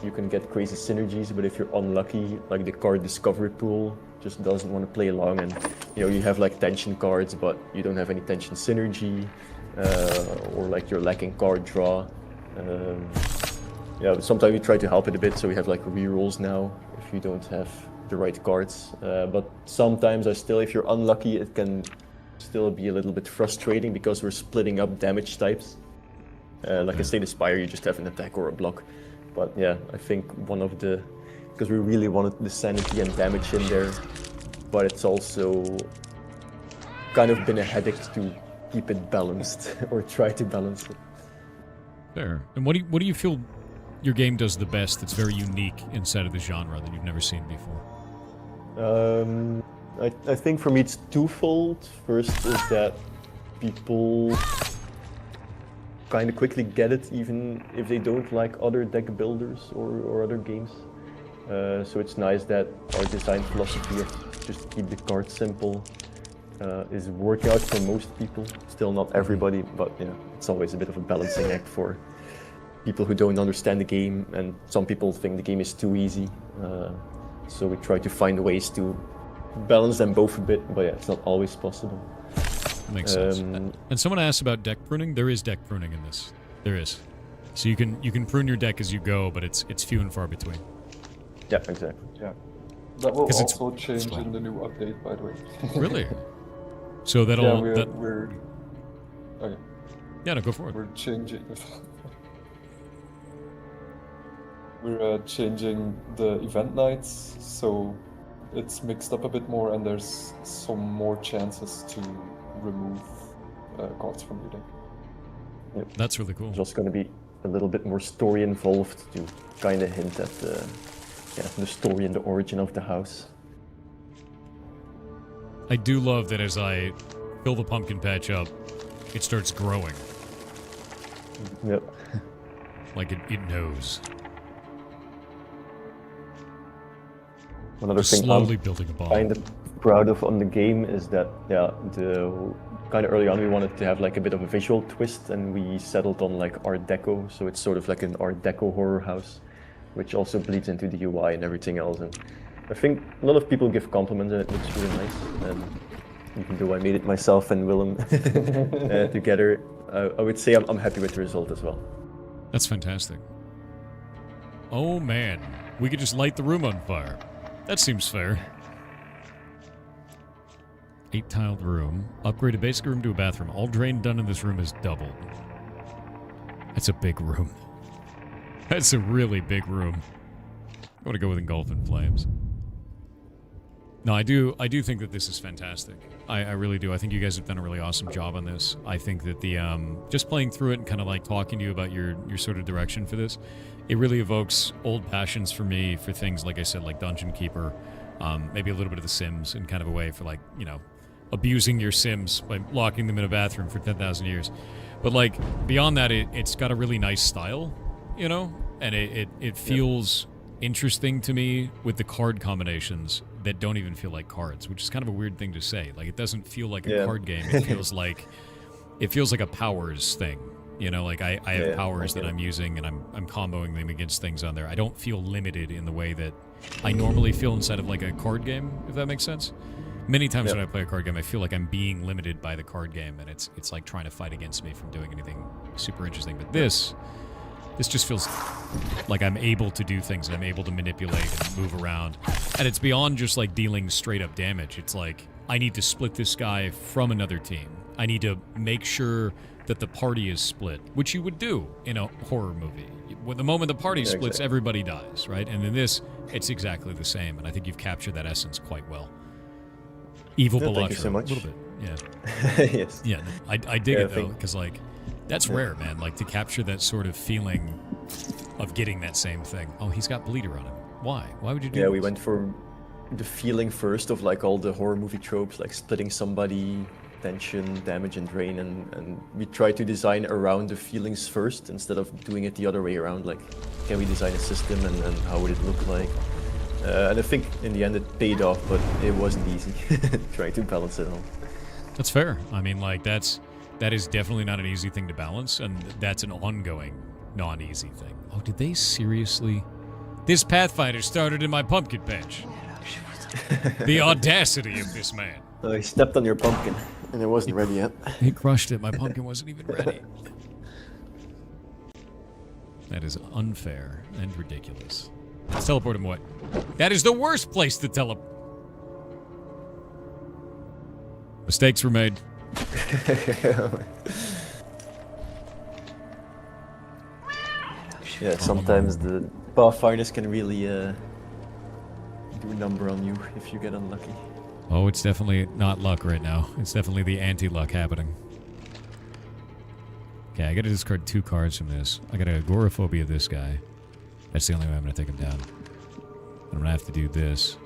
you can get crazy synergies, but if you're unlucky, like the card discovery pool just doesn't want to play along, and you have like tension cards, but you don't have any tension synergy, or like you're lacking card draw. Yeah, sometimes we try to help it a bit, so we have like rerolls now if you don't have the right cards. But sometimes if you're unlucky, it can still be a little bit frustrating because we're splitting up damage types. Like I say, the Spire, you just have an attack or a block. But yeah, I think because we really wanted the sanity and damage in there, but it's also kind of been a headache to keep it balanced or try to balance it. Fair. And what do you feel your game does the best that's very unique inside of the genre that you've never seen before? I think for me it's twofold. First is that people kind of quickly get it, even if they don't like other deck builders or other games. So it's nice that our design philosophy of just keep the cards simple is working out for most people. Still not everybody, but you know, it's always a bit of a balancing act for people who don't understand the game, and some people think the game is too easy. So we try to find ways to balance them both a bit, but yeah, it's not always possible. Makes sense. And someone asked about deck pruning. There is deck pruning in this. There is. So you can prune your deck as you go, but it's few and far between. Yeah, exactly. Yeah. That will 'Cause it's- also change in the new update, by the way. Really? So that'll... Yeah, that, we're okay. yeah, no, go for it. We're changing. We're changing the event nights, so it's mixed up a bit more, and there's some more chances to remove cards from your deck. That's really cool. There's also going to be a little bit more story involved to kind of hint at the story and the origin of the house. I do love that as I fill the pumpkin patch up, it starts growing. Yep. Like it knows. Another Just thing slowly I'm building a bomb. kind of proud of on the game is that the kind of early on we wanted to have like a bit of a visual twist, and we settled on like Art Deco, so it's sort of like an Art Deco horror house, which also bleeds into the UI and everything else. And I think a lot of people give compliments, and it looks really nice. And even though I made it myself and Willem together, I would say I'm happy with the result as well. That's fantastic. Oh man, we could just light the room on fire. That seems fair. 8-tiled room. Upgrade a basic room to a bathroom. All drain done in this room is doubled. That's a big room. That's a really big room. I want to go with Engulf in Flames. No, I do think that this is fantastic. I really do. I think you guys have done a really awesome job on this. I think that the just playing through it and kind of like talking to you about your sort of direction for this, it really evokes old passions for me for things like I said, like Dungeon Keeper, maybe a little bit of The Sims in kind of a way for like, you know, abusing your Sims by locking them in a bathroom for 10,000 years. But like beyond that, it's got a really nice style, you know, and it feels interesting to me with the card combinations that don't even feel like cards, which is kind of a weird thing to say. Like it doesn't feel like a card game. It feels like a powers thing. You know, like I have powers that I'm using and I'm comboing them against things on there. I don't feel limited in the way that I normally feel inside of like a card game, if that makes sense. Many times when I play a card game, I feel like I'm being limited by the card game, and it's like trying to fight against me from doing anything super interesting. But this just feels like I'm able to do things, and I'm able to manipulate and move around. And it's beyond just like dealing straight up damage. It's like, I need to split this guy from another team. I need to make sure that the party is split, which you would do in a horror movie. When the moment the party splits, everybody dies, right? And in this, it's exactly the same, and I think you've captured that essence quite well. Evil Bellatra, thank you so much. A little bit, yeah. Yes. Yeah, I dig it though, because like, that's rare, man. Like to capture that sort of feeling of getting that same thing. Oh, he's got bleeder on him. Why? Why would you do Yeah, this? we went for the feeling first of like all the horror movie tropes, like splitting somebody, tension, damage, and drain, and we tried to design around the feelings first instead of doing it the other way around. Like, can we design a system and how would it look like? And I think in the end it paid off, but it wasn't easy trying to balance it all. That's fair. I mean, like that is definitely not an easy thing to balance, and that's an ongoing, non-easy thing. Oh, did they seriously? This Pathfinder started in my pumpkin patch. The audacity of this man. I stepped on your pumpkin, and it wasn't ready yet. He crushed it. My pumpkin wasn't even ready. That is unfair and ridiculous. Let's teleport him away. That is the worst place to teleport. Mistakes were made. Yeah, sometimes the Pathfinders can really do a number on you if you get unlucky. Oh, it's definitely not luck right now. It's definitely the anti-luck happening. Okay, I gotta discard 2 cards from this. I got agoraphobia this guy. That's the only way I'm gonna take him down. I'm gonna have to do this.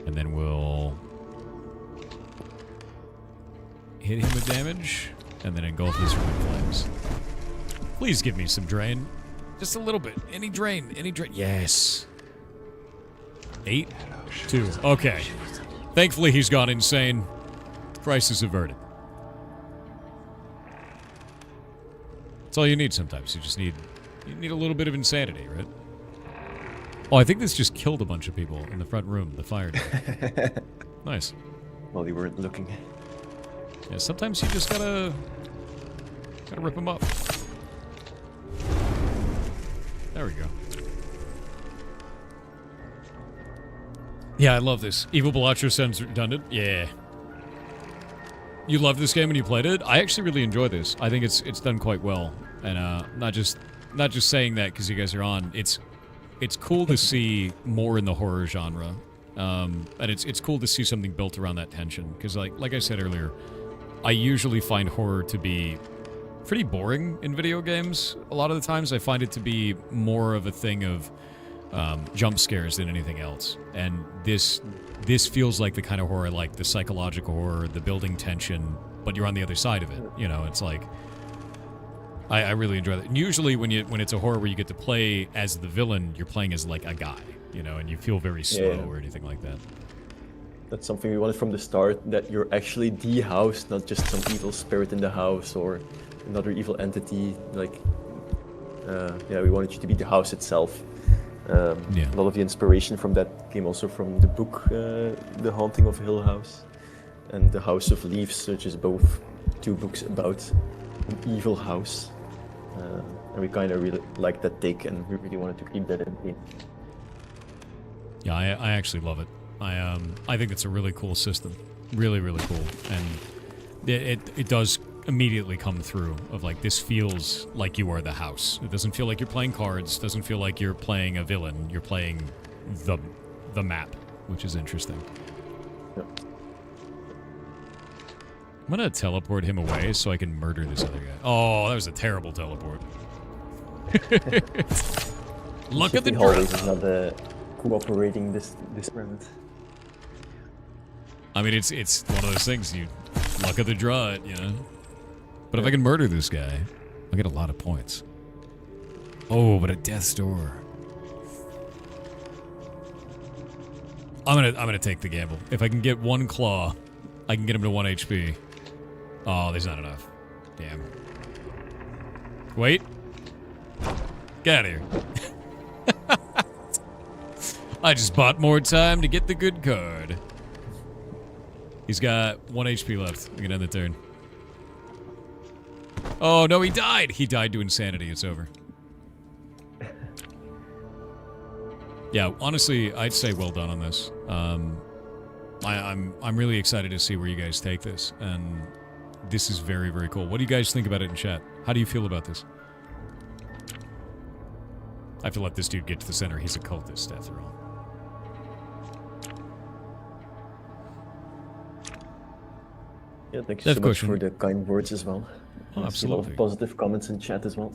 And then we'll hit him with damage, and then engulf this room in flames. Please give me some drain. Just a little bit. Any drain. Yes. 8? 2. Okay. Thankfully, he's gone insane. Crisis averted. That's all you need sometimes. You need a little bit of insanity, right? Oh, I think this just killed a bunch of people in the front room. The fire did. Nice. Well, you weren't looking. Yeah, sometimes you just gotta rip them up. There we go. Yeah, I love this. Evil Balacho sounds redundant. Yeah. You loved this game when you played it? I actually really enjoy this. I think it's done quite well. And not just saying that because you guys are on. It's cool to see more in the horror genre. And it's cool to see something built around that tension. Because like I said earlier, I usually find horror to be pretty boring in video games. A lot of the times I find it to be more of a thing of jump scares than anything else. And this feels like the kind of horror, like the psychological horror, the building tension, but you're on the other side of it. You know, it's like I really enjoy that. And usually when it's a horror where you get to play as the villain, you're playing as like a guy, you know, and you feel very slow or anything like that. That's something we wanted from the start, that you're actually the house, not just some evil spirit in the house or another evil entity. Like, we wanted you to be the house itself. A lot of the inspiration from that came also from the book, The Haunting of Hill House, and The House of Leaves, which is both 2 books about an evil house. And we kind of really liked that take, and we really wanted to keep that in the game. Yeah, I actually love it. I think it's a really cool system. Really, really cool. And it does immediately come through of like, this feels like you are the house. It doesn't feel like you're playing cards. It doesn't feel like you're playing a villain. You're playing the map, which is interesting. Yep. I'm gonna teleport him away so I can murder this other guy. Oh, that was a terrible teleport. Look at the hallways is not cooperating this round. I mean, it's one of those things, you luck of the draw it, you know? But if I can murder this guy, I'll get a lot of points. Oh, but a death's door. I'm gonna take the gamble. If I can get 1 claw, I can get him to 1 HP. Oh, there's not enough. Damn. Wait. Get out of here. I just bought more time to get the good card. He's got 1 HP left. We can end the turn. Oh, no, he died! He died to insanity. It's over. Yeah, honestly, I'd say well done on this. I'm really excited to see where you guys take this, and this is very, very cool. What do you guys think about it in chat? How do you feel about this? I have to let this dude get to the center. He's a cultist, after all. Yeah, thank you so much for the kind words as well. Oh, absolutely. A lot of positive comments in chat as well.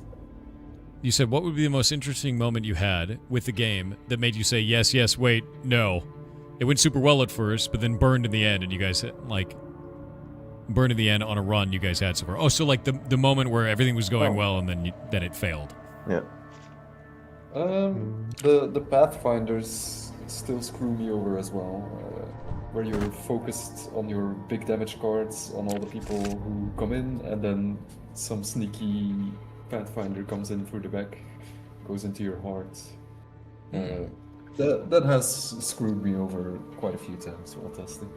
You said, what would be the most interesting moment you had with the game that made you say, yes, yes, wait, no? It went super well at first, but then burned in the end, and you guys, like, burned in the end on a run you guys had so far. Oh, so, like, the moment where everything was going well, and then it failed. Yeah. The Pathfinders still screw me over as well. Where you're focused on your big damage cards, on all the people who come in, and then some sneaky Pathfinder comes in through the back, goes into your heart. That has screwed me over quite a few times while testing.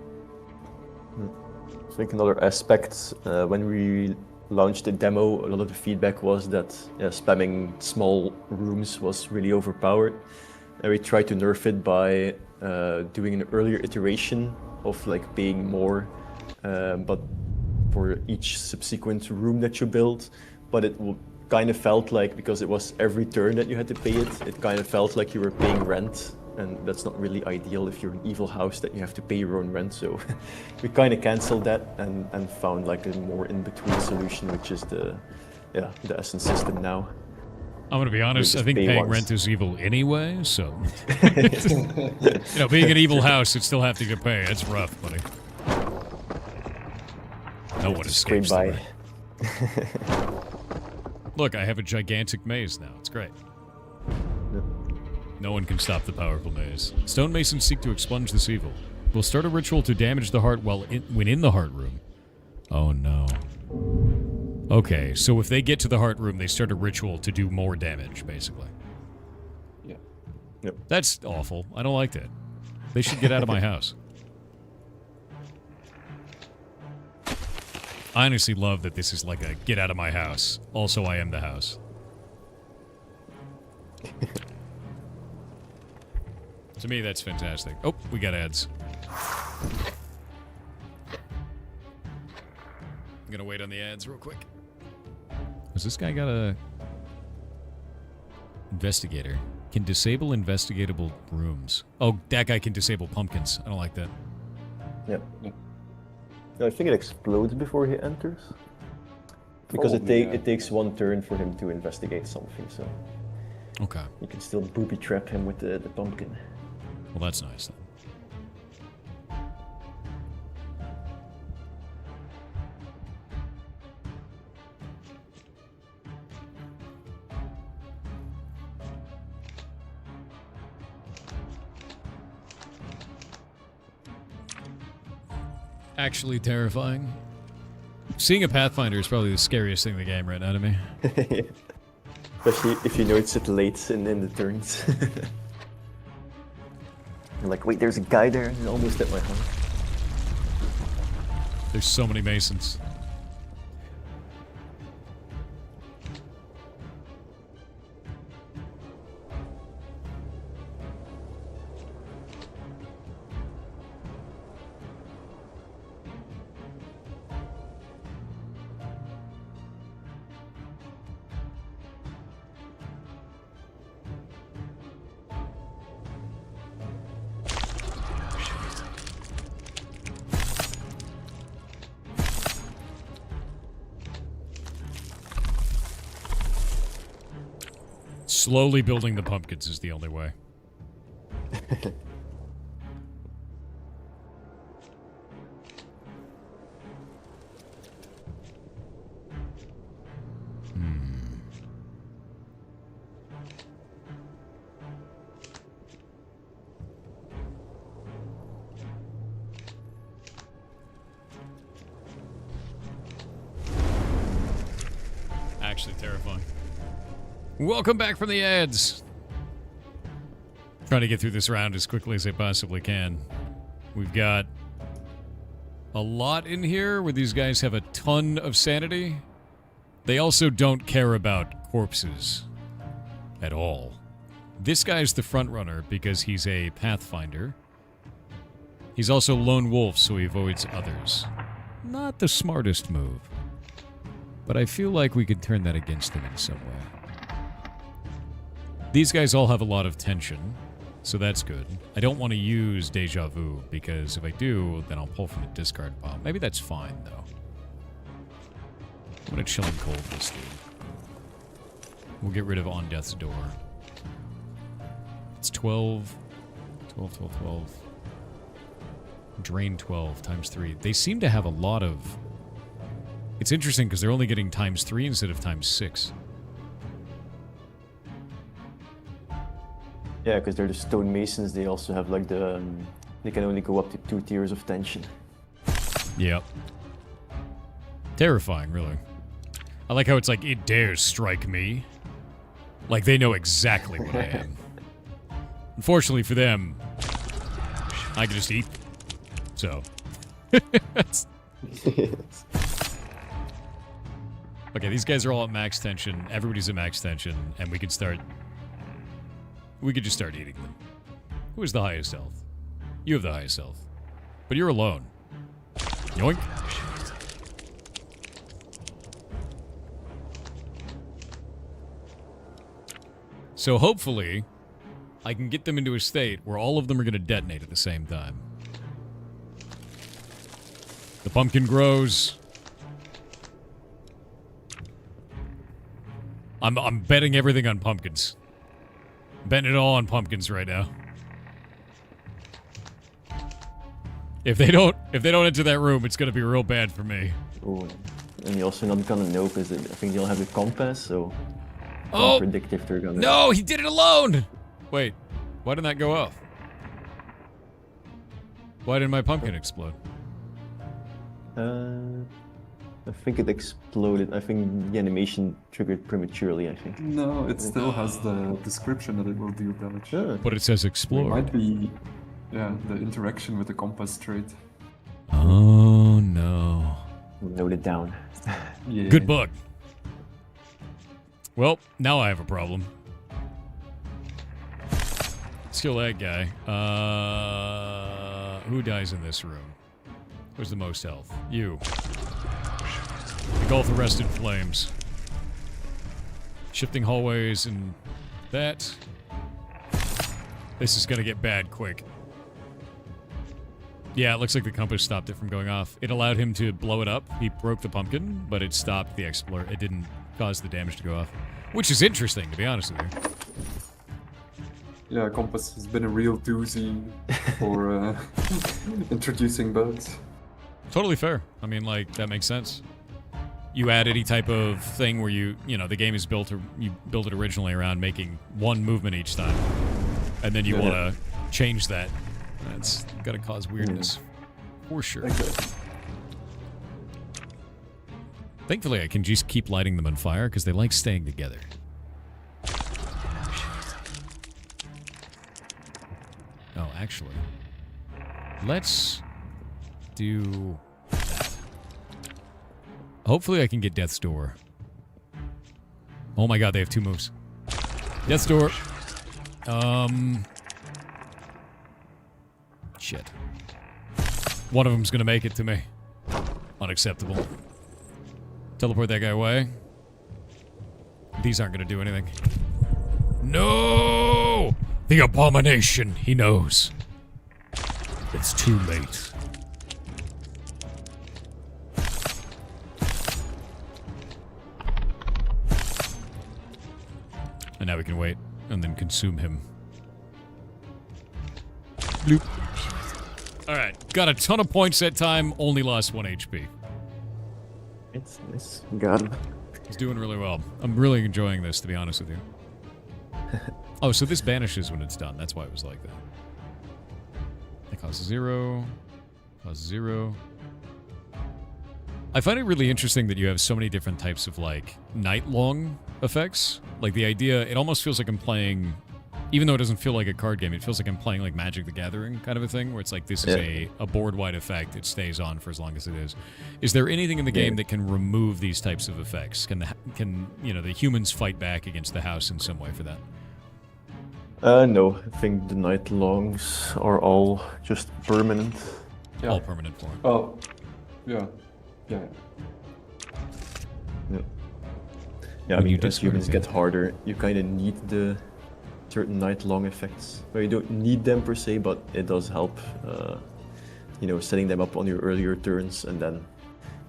I think another aspect, when we launched the demo, a lot of the feedback was that spamming small rooms was really overpowered. And we tried to nerf it by doing an earlier iteration of like paying more, but for each subsequent room that you build. But it kind of felt like, because it was every turn that you had to pay it kind of felt like you were paying rent. And that's not really ideal if you're an evil house that you have to pay your own rent. So we kind of canceled that and found like a more in-between solution, which is the Essence system now. I'm gonna be honest, I think paying rent is evil anyway, so... You know, being an evil house, you'd still have to get paid. It's rough, buddy. No one escapes by. Look, I have a gigantic maze now. It's great. No one can stop the powerful maze. Stonemasons seek to expunge this evil. We'll start a ritual to damage the heart when in the heart room. Oh no. Okay, so if they get to the heart room, they start a ritual to do more damage, basically. Yeah. Yep. That's awful. I don't like that. They should get out of my house. I honestly love that this is like a get out of my house. Also, I am the house. To me, that's fantastic. Oh, we got ads. I'm gonna wait on the ads real quick. Has this guy got a... Investigator. Can disable investigatable rooms. Oh, that guy can disable pumpkins. I don't like that. Yep. I think it explodes before he enters. Because Probably, it takes one turn for him to investigate something, so Okay. you can still booby trap him with the pumpkin. Well, that's nice then. Actually terrifying. Seeing a Pathfinder is probably the scariest thing in the game right now to me. Especially if you know it's at late in the turns. You're like, wait, there's a guy there, he's almost at my house. There's so many Masons. Slowly building the pumpkins is the only way. Actually terrifying. Welcome back from the ads. Trying to get through this round as quickly as I possibly can. We've got a lot in here where these guys have a ton of sanity. They also don't care about corpses at all. This guy's the front runner because he's a Pathfinder. He's also lone wolf, so he avoids others. Not the smartest move. But I feel like we could turn that against him in some way. These guys all have a lot of tension, so that's good. I don't want to use Deja Vu, because if I do, then I'll pull from the discard pile. Maybe that's fine, though. I'm going to chill and cold this dude. We'll get rid of On Death's Door. It's 12. 12, 12, 12. Drain 12 times 3. They seem to have a lot of... It's interesting, because they're only getting times 3 instead of times 6. Yeah, because they're the stonemasons, they also have like the... they can only go up to 2 tiers of tension. Yep. Terrifying, really. I like how it's like, it dares strike me. Like, they know exactly what I am. Unfortunately for them, I can just eat. So. Okay, these guys are all at max tension. Everybody's at max tension, and we can start... We could just start eating them. Who is the highest health? You have the highest health. But you're alone. Yoink. So hopefully, I can get them into a state where all of them are going to detonate at the same time. The pumpkin grows. I'm betting everything on pumpkins. Betting it all on pumpkins right now. If they don't enter that room, it's gonna be real bad for me. Oh, and you're also not gonna know because I think they'll have a compass, so Oh! predict if they're gonna. No, he did it alone. Wait, Why didn't that go off? Why didn't my pumpkin explode? I think it exploded. I think the animation triggered prematurely, I think. No, it still has the description that it will deal damage. Yeah. But it says It explode. might be, yeah, the interaction with the compass trait. Oh no. Note it down. Yeah. Good bug. Well, now I have a problem. Let's kill that guy. Who dies in this room? Who's the most health? You. Engulf the rest in flames. Shifting hallways and that. This is gonna get bad quick. Yeah, it looks like the compass stopped it from going off. It allowed him to blow it up. He broke the pumpkin, but it stopped the explorer. It didn't cause the damage to go off. Which is interesting, to be honest with you. Yeah, compass has been a real doozy for introducing bugs. Totally fair. I mean, like, that makes sense. You add any type of thing where you know, the game is built, or you built it originally around making one movement each time. And then you want to change that. That's got to cause weirdness. For sure. Okay. Thankfully, I can just keep lighting them on fire because they like staying together. Oh, actually, let's do that. Hopefully I can get Death's Door. Oh my god, they have 2 moves. Death's Door. Shit. One of them's gonna make it to me. Unacceptable. Teleport that guy away. These aren't gonna do anything. No! The abomination, he knows. It's too late. And now we can wait and then consume him. Bloop. Alright, got a ton of points that time, only lost 1 HP. It's nice. Got him. He's doing really well. I'm really enjoying this, to be honest with you. Oh, so this vanishes when it's done. That's why it was like that. It costs 0. Costs 0. I find it really interesting that you have so many different types of, like, night-long effects. Like, the idea, it almost feels like I'm playing... Even though it doesn't feel like a card game, it feels like I'm playing, like, Magic the Gathering kind of a thing, where it's like, this is a board-wide effect. It stays on for as long as it is. Is there anything in the game that can remove these types of effects? Can you know, the humans fight back against the house in some way for that? No, I think the night longs are all just permanent. Yeah. All permanent form. Oh, yeah. Yeah. Yeah, I When mean, you as discard humans it. get harder, you kind of need the certain night-long effects. Well, you don't need them per se, but it does help, you know, setting them up on your earlier turns, and then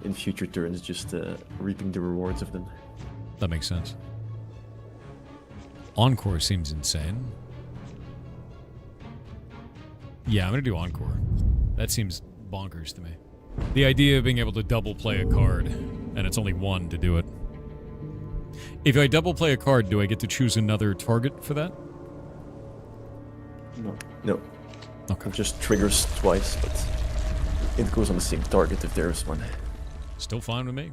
in future turns just reaping the rewards of them. That makes sense. Encore seems insane. Yeah, I'm gonna do Encore. That seems bonkers to me. The idea of being able to double play a card, and it's only one to do it. If I double play a card, do I get to choose another target for that? No, Okay. it just triggers twice, but it goes on the same target if there's one. Still fine with me.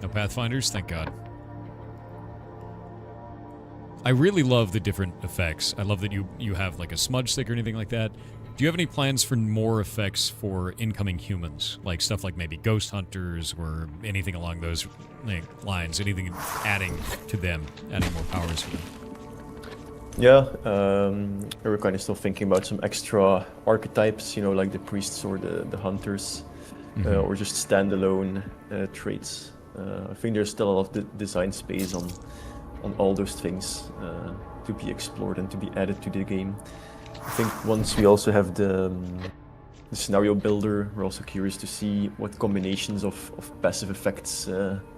No Pathfinders, thank God. I really love the different effects. I love that you have like a smudge stick or anything like that. Do you have any plans for more effects for incoming humans? Like stuff like maybe ghost hunters or anything along those lines? Anything adding to them, adding more powers for them? Yeah, we were kind of still thinking about some extra archetypes, you know, like the priests or the hunters, or just standalone traits. I think there's still a lot of design space on all those things to be explored and to be added to the game. I think once we also have the scenario builder, we're also curious to see what combinations of passive effects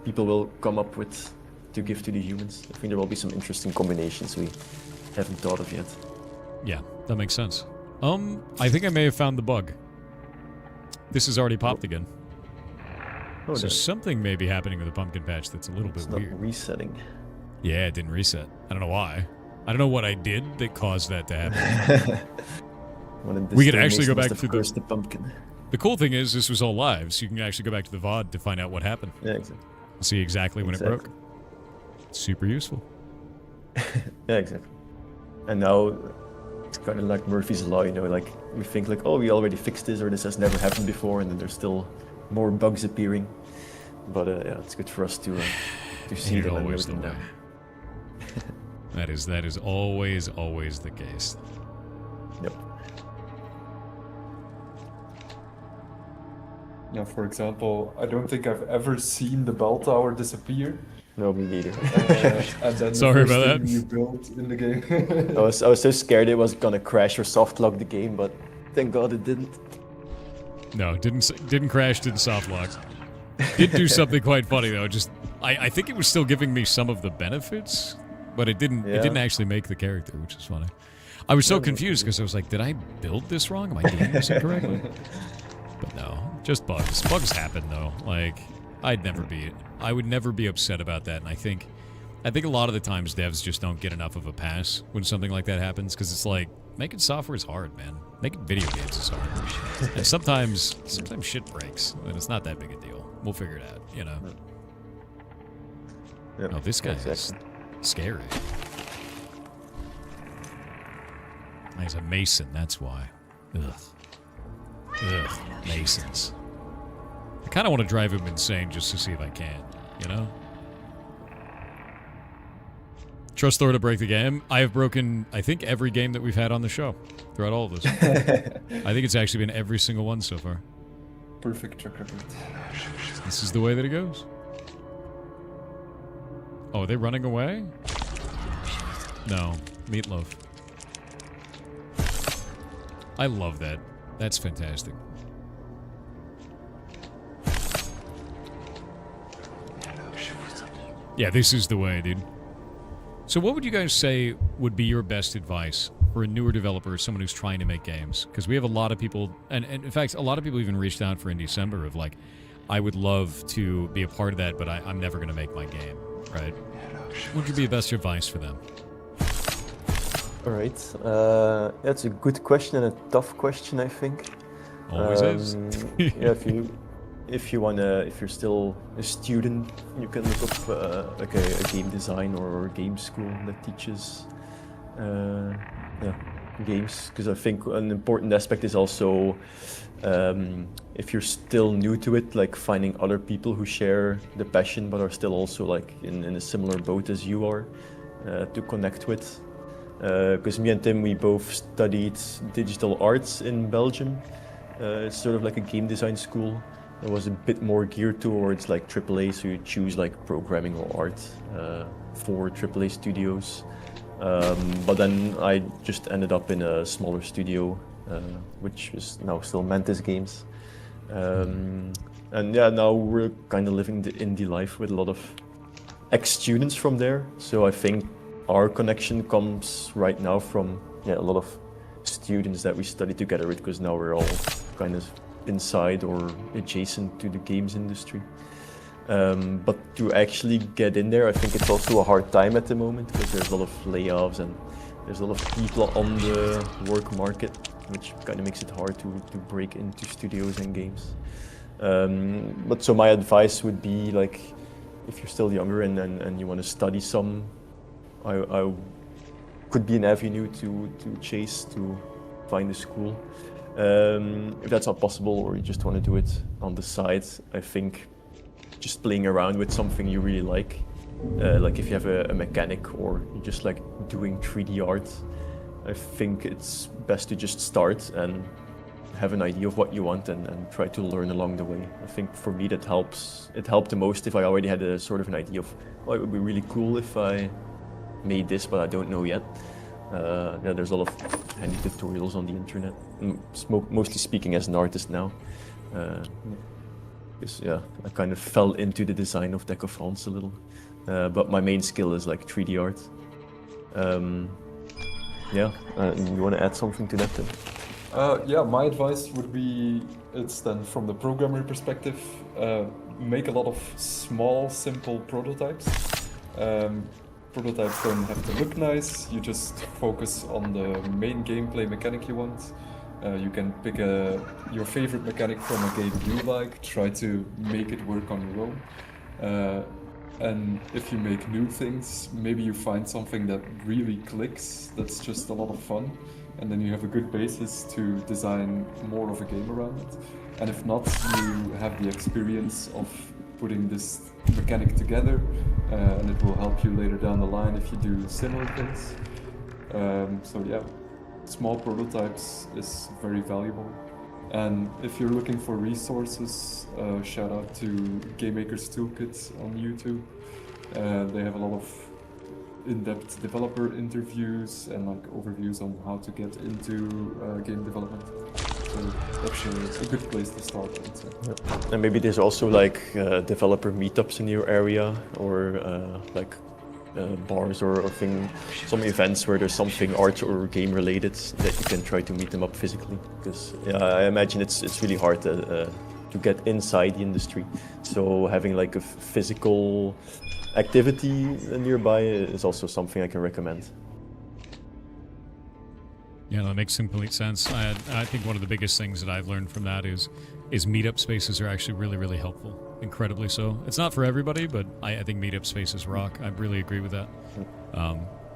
people will come up with to give to the humans. I think there will be some interesting combinations we haven't thought of yet. Yeah, that makes sense. I think I may have found the bug. This has already popped again. Oh, So something may be happening with the pumpkin patch that's a little bit it's not weird. resetting. Yeah, it didn't reset. I don't know why. I don't know what I did that caused that to happen. We could actually go back to the pumpkin. The cool thing is this was all live, so you can actually go back to the VOD to find out what happened. Yeah, exactly. See exactly when it broke. Super useful. Yeah, exactly. And now it's kind of like Murphy's Law, you know, like we think like, oh, we already fixed this or this has never happened before, and then there's still more bugs appearing. But yeah, it's good for us to see them and note them down. That is always the case. Yep. Yeah, for example, I don't think I've ever seen the bell tower disappear. No, me neither. And then Sorry the first about thing that. you built in the game. I was so scared it was gonna crash or soft lock the game, but thank God it didn't. No, didn't crash, didn't soft lock. Did do something quite funny though. Just I think it was still giving me some of the benefits, but it didn't actually make the character, which is funny. I was so confused because I was like, did I build this wrong? Am I doing this incorrectly? But no, just bugs. Bugs happen though. Like I would never be upset about that. And I think a lot of the times devs just don't get enough of a pass when something like that happens because it's like making software is hard, man. Making video games is hard. And sometimes shit breaks, and it's not that big a deal. We'll figure it out, you know. Yep. Oh, this guy is scary. He's a mason, that's why. Ugh, masons. I kind of want to drive him insane just to see if I can, you know? Trust Thor to break the game. I have broken, I think, every game that we've had on the show throughout all of this. I think it's actually been every single one so far. Perfect track record. This is the way that it goes. Oh, are they running away? No. Meatloaf. I love that. That's fantastic. Yeah, this is the way, dude. So what would you guys say would be your best advice for a newer developer, someone who's trying to make games? Because we have a lot of people, and in fact, a lot of people even reached out for Indiecember of like, I would love to be a part of that, but I'm never going to make my game, right? What would be the best advice for them? All right, that's a good question and a tough question, I think. Always is. Yeah, if you're still a student, you can look up like a game design or a game school that teaches games. Because I think an important aspect is also if you're still new to it, like finding other people who share the passion but are still also like in a similar boat as you are to connect with. Because me and Tim, we both studied digital arts in Belgium. It's sort of like a game design school. It was a bit more geared towards like AAA, so you choose like programming or art for AAA studios. But then I just ended up in a smaller studio, which is now still Mantis Games. And yeah, now we're kind of living the indie life with a lot of ex-students from there. So I think our connection comes right now from a lot of students that we study together with, because now we're all kind of inside or adjacent to the games industry. But to actually get in there, I think it's also a hard time at the moment because there's a lot of layoffs and there's a lot of people on the work market, which kind of makes it hard to break into studios and games. But so my advice would be like, if you're still younger and you want to study some, I could be an avenue to chase to find a school. If that's not possible or you just want to do it on the side, I think just playing around with something you really like if you have a mechanic or you just like doing 3D art, I think it's best to just start and have an idea of what you want and try to learn along the way. I think for me that helps. It helped the most if I already had a sort of an idea of, oh, it would be really cool if I made this, but I don't know yet. Yeah, there's a lot of handy tutorials on the internet. Mostly speaking as an artist now. Because yeah, I kind of fell into the design of Deck of France a little. But my main skill is like 3D art. Yeah, you want to add something to that then? Yeah, my advice would be, it's then from the programmer perspective, make a lot of small, simple prototypes. prototypes don't have to look nice. You just focus on the main gameplay mechanic you want. You can pick your favorite mechanic from a game you like, try to make it work on your own. And if you make new things, maybe you find something that really clicks, that's just a lot of fun, and then you have a good basis to design more of a game around it. And if not, you have the experience of putting this mechanic together, and it will help you later down the line if you do similar things. So yeah, small prototypes is very valuable. And if you're looking for resources, shout out to Game Maker's Toolkit on YouTube. They have a lot of in-depth developer interviews and like overviews on how to get into game development. So that's a good place to start, I would say. Yep. And maybe there's also like developer meetups in your area, or like bars or some events where there's something art or game related that you can try to meet them up physically. Because I imagine it's really hard to get inside the industry. So having like a physical activity nearby is also something I can recommend. Yeah, that makes complete sense. I think one of the biggest things that I've learned from that is meetup spaces are actually really, really helpful. Incredibly so. It's not for everybody, but I think meetup spaces rock. I really agree with that.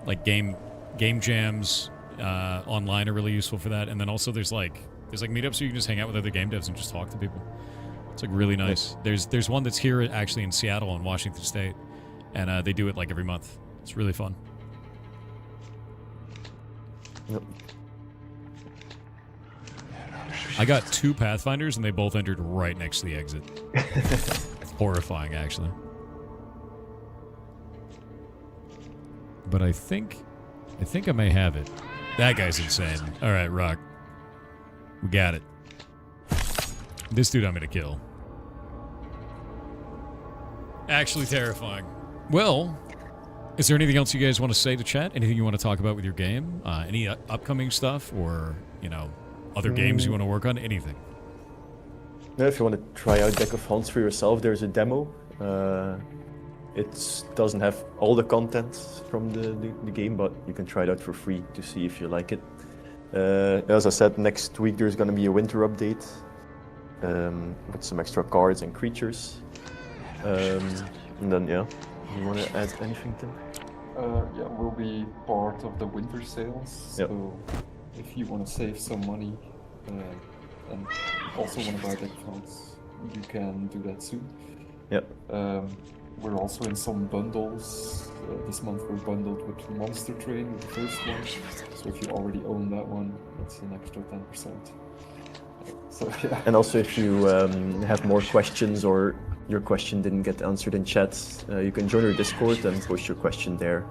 Like game jams online are really useful for that. And then also there's like meetups where you can just hang out with other game devs and just talk to people. It's like really nice. There's one that's here actually in Seattle in Washington State, and they do it like every month. It's really fun. Yep. I got 2 Pathfinders, and they both entered right next to the exit. It's horrifying, actually. But I think I may have it. That guy's insane. All right, Rock. We got it. This dude I'm gonna kill. Actually terrifying. Well, is there anything else you guys want to say to chat? Anything you want to talk about with your game? Any upcoming stuff, or other games you want to work on? Anything? Yeah, if you want to try out Deck of Hunts for yourself, there's a demo. It doesn't have all the content from the game, but you can try it out for free to see if you like it. As I said, next week there's going to be a winter update with some extra cards and creatures. And then, yeah, you want to add anything, Tim? Yeah, we'll be part of the winter sales. Yep. So if you want to save some money and also want to buy Deck of Hunts, you can do that soon. Yep. We're also in some bundles. This month we're bundled with Monster Train, with the first one. So if you already own that one, it's an extra 10%. So yeah. And also, if you have more questions or your question didn't get answered in chat, you can join our Discord and post your question there.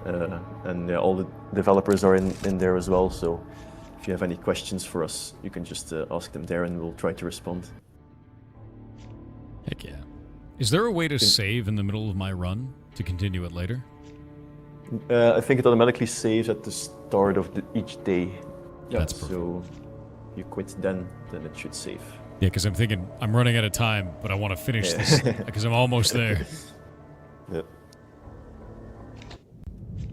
And all the developers are in there as well. So if you have any questions for us, you can just ask them there, and we'll try to respond. Heck yeah. Is there a way to save in the middle of my run to continue it later? I think it automatically saves at the start of each day. Yeah, that's perfect. So if you quit then it should save. Yeah, because I'm thinking I'm running out of time, but I want to finish this because I'm almost there. Yep.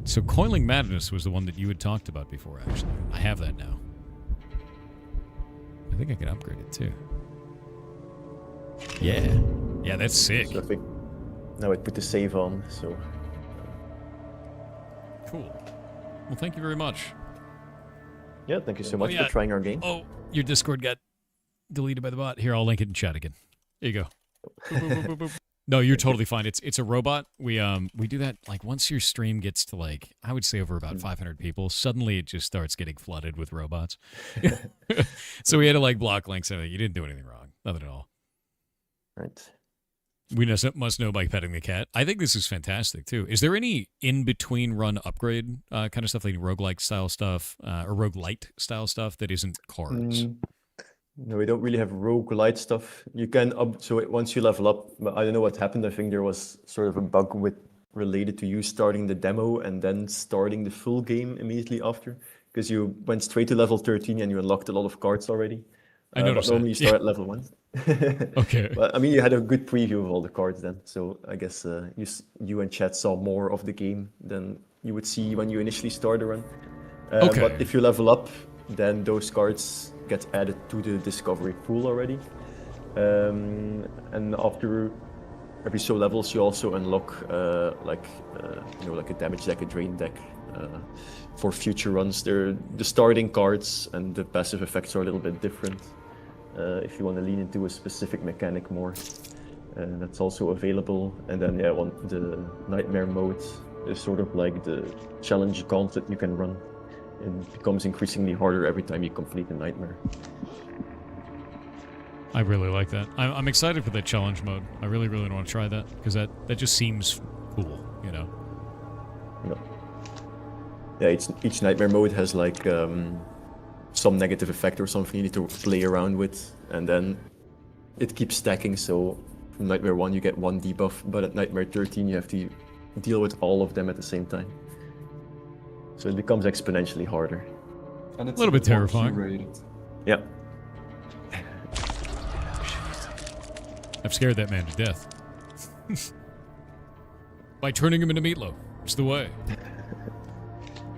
So Coiling Madness was the one that you had talked about before, actually. I have that now. I think I can upgrade it too. Yeah. Yeah, that's sick. So I think now I put the save on, so. Cool. Well, thank you very much. Yeah, thank you so much for trying our game. Oh, your Discord got deleted by the bot. Here, I'll link it in chat again. There you go. Boop, boop, boop, boop. No, you're totally fine. It's a robot. We do that like once your stream gets to like I would say over about 500 people, suddenly it just starts getting flooded with robots. So we had to like block links and everything. You didn't do anything wrong. Nothing at all. Right. We must know by petting the cat. I think this is fantastic too. Is there any in between run upgrade kind of stuff, like roguelike style stuff or roguelite style stuff that isn't cards? No, we don't really have roguelite stuff. You can so once you level up, I don't know what happened. I think there was sort of a bug related to you starting the demo and then starting the full game immediately after, because you went straight to level 13 and you unlocked a lot of cards already. I noticed but normally that. you start at level 1. Okay. But I mean, you had a good preview of all the cards then, so I guess you and Chad saw more of the game than you would see when you initially start a run. Okay. But if you level up, then those cards get added to the discovery pool already. And after every so levels, you also unlock like a damage deck, a drain deck. For future runs, the starting cards and the passive effects are a little bit different. If you want to lean into a specific mechanic more, that's also available. And then the nightmare mode is sort of like the challenge gauntlet you can run. It becomes increasingly harder every time you complete a nightmare. I really like that. I'm excited for that challenge mode. I really, really want to try that because that just seems cool, you know. Yeah, each nightmare mode has like some negative effect or something you need to play around with, and then it keeps stacking. So from nightmare 1 you get 1 debuff, but at nightmare 13 you have to deal with all of them at the same time. So it becomes exponentially harder. And it's A little bit more terrifying. curated. Yeah. I've scared that man to death. By turning him into meatloaf. It's the way.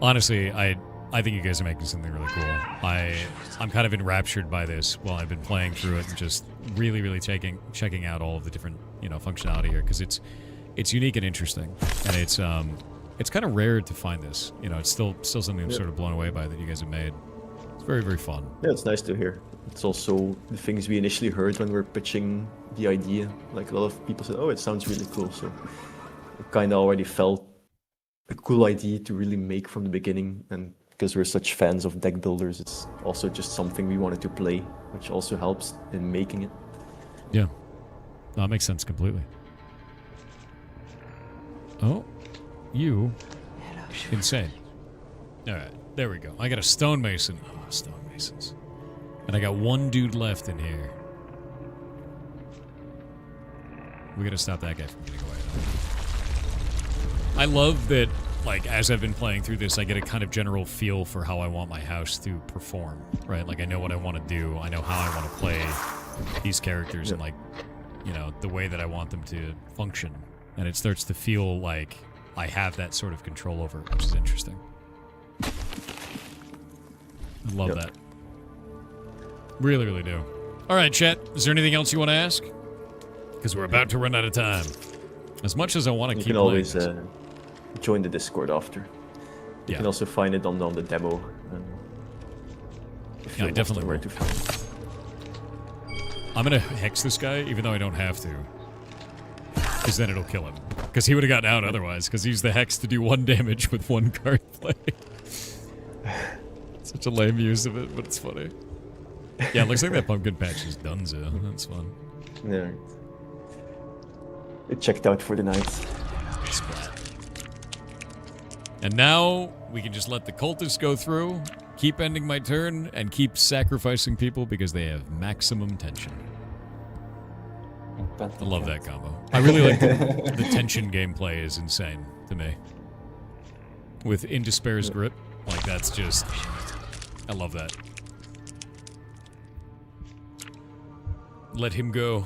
Honestly, I think you guys are making something really cool. I'm kind of enraptured by this while I've been playing through it and just really, really checking out all of the different, functionality here because it's unique and interesting. And it's kind of rare to find this. It's still something I'm sort of blown away by that you guys have made. It's very, very fun. Yeah, it's nice to hear. It's also the things we initially heard when we were pitching the idea. Like a lot of people said, oh, it sounds really cool. So it kind of already felt a cool idea to really make from the beginning. And because we're such fans of deck builders, it's also just something we wanted to play, which also helps in making it. Yeah. That makes sense completely. Oh, you. Insane. All right, there we go. I got a stonemason. Oh, stonemasons. And I got one dude left in here. We gotta stop that guy from getting away. I love that, like, as I've been playing through this, I get a kind of general feel for how I want my house to perform, right? Like, I know what I want to do. I know how I want to play these characters and, like, the way that I want them to function. And it starts to feel like I have that sort of control over it, which is interesting. I love that. Really, really do. All right, chat. Is there anything else you want to ask? Because we're about to run out of time. As much as I want to keep playing. You can always join the Discord after. You can also find it on the demo. If I definitely where will. to find it. I'm going to hex this guy, even though I don't have to. Because then it'll kill him. Because he would have gotten out otherwise, because he used the hex to do 1 damage with 1 card play. Such a lame use of it, but it's funny. Yeah, it looks like that pumpkin patch is donezo. That's fun. Yeah. It checked out for the night. Splat. And now we can just let the cultists go through, keep ending my turn, and keep sacrificing people because they have maximum tension. I love that combo. I really like the tension gameplay is insane to me. With In Despair's Grip, like that's just... I love that. Let him go.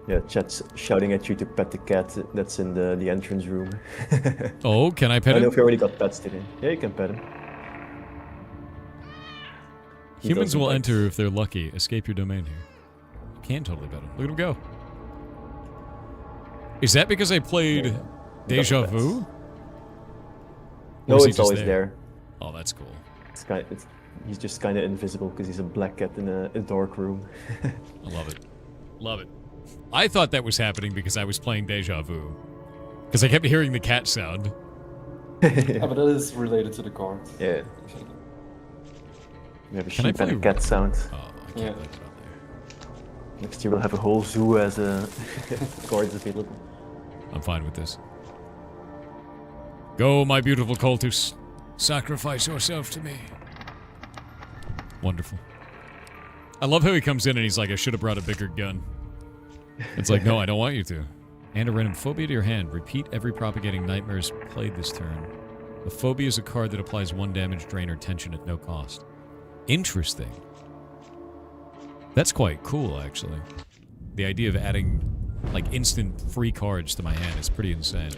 Yeah, chat's shouting at you to pet the cat that's in the entrance room. Oh, can I pet I him? don't know if you already got pets today. Yeah, you can pet him. Humans will enter if they're lucky. Escape your domain here. You can totally pet him. Look at him go. Is that because I played Deja Vu? No, it's always there. Oh, that's cool. He's just kind of invisible because he's a black cat in a dark room. I love it. Love it. I thought that was happening because I was playing Deja Vu. Because I kept hearing the cat sound. Yeah, but that is related to the card. Yeah. We have a sheep and a cat sound. Oh, I can't leave it on there. Next year we'll have a whole zoo as cards available. I'm fine with this. Go, my beautiful cultists. Sacrifice yourself to me. Wonderful. I love how he comes in and he's like, I should have brought a bigger gun. It's like, no, I don't want you to. Add a random phobia to your hand. Repeat every propagating nightmares played this turn. A phobia is a card that applies 1 damage, drain, or tension at no cost. Interesting. That's quite cool, actually. The idea of adding, like, instant free cards to my hand is pretty insane.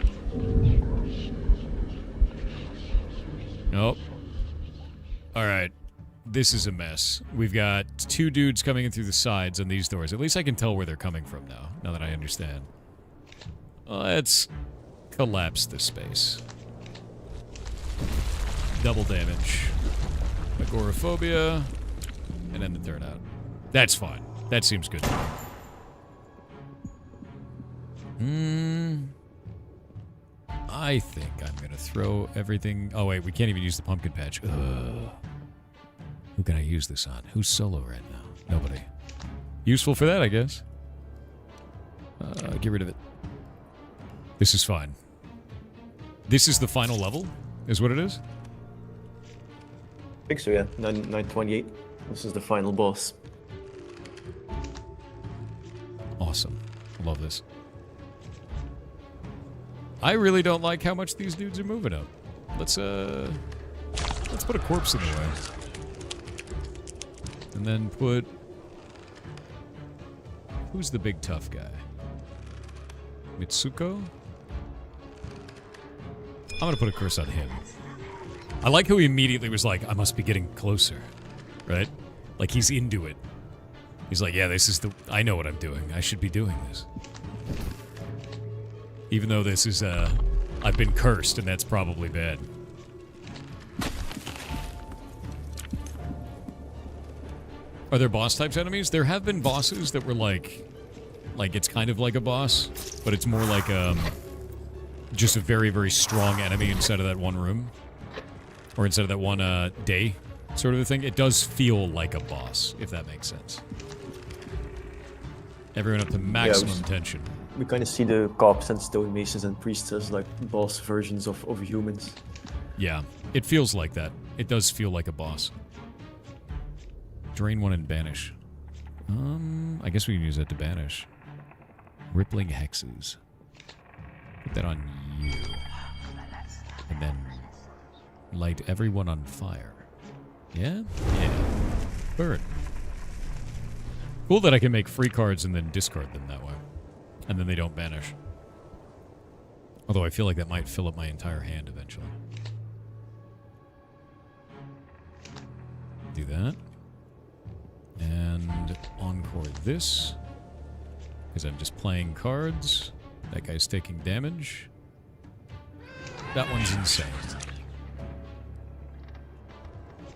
Nope. Alright. This is a mess. We've got 2 dudes coming in through the sides on these doors. At least I can tell where they're coming from now that I understand. Let's collapse this space. Double damage. Agoraphobia. And end the turn out. That's fine. That seems good to me. I think I'm gonna throw everything... Oh wait, we can't even use the pumpkin patch. Who can I use this on? Who's solo right now? Nobody. Useful for that, I guess. Get rid of it. This is fine. This is the final level? Is what it is? I think so, yeah. 928. This is the final boss. Awesome. Love this. I really don't like how much these dudes are moving up. Let's put a corpse in the way. And then put... Who's the big tough guy? Mitsuko? I'm gonna put a curse on him. I like how he immediately was like, I must be getting closer. Right? Like, he's into it. He's like, yeah, this is the... I know what I'm doing. I should be doing this. Even though this is, I've been cursed, and that's probably bad. Are there boss types enemies? There have been bosses that were like it's kind of like a boss, but it's more like, just a very, very strong enemy inside of that one room. Or inside of that one, day sort of a thing. It does feel like a boss, if that makes sense. Everyone up to maximum tension. We kind of see the cops and stonemasons and priests as like boss versions of humans. Yeah, it feels like that. It does feel like a boss. Drain 1 and banish. I guess we can use that to banish. Rippling hexes. Put that on you. And then light everyone on fire. Yeah? Yeah. Burn. Cool that I can make free cards and then discard them that way. And then they don't banish. Although I feel like that might fill up my entire hand eventually. Do that. And encore this. Because I'm just playing cards. That guy's taking damage. That one's insane.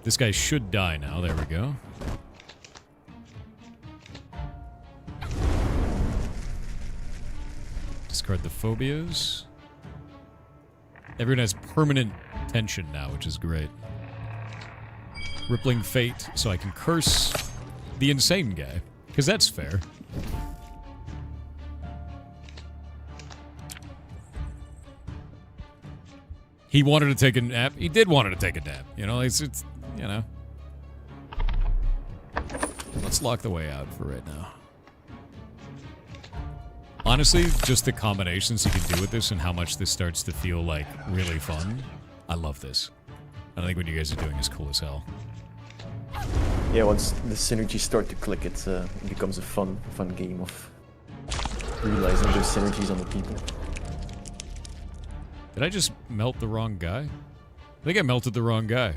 This guy should die now. There we go. Discard the phobias. Everyone has permanent tension now, which is great. Rippling Fate, so I can curse the insane guy. Because that's fair. He wanted to take a nap. He did want to take a nap. You know, it's you know. Let's lock the way out for right now. Honestly, just the combinations you can do with this and how much this starts to feel like really fun. I love this. I think what you guys are doing is cool as hell. Yeah, once the synergies start to click, it becomes a fun game of realizing those synergies on the people. Did I just melt the wrong guy? I think I melted the wrong guy.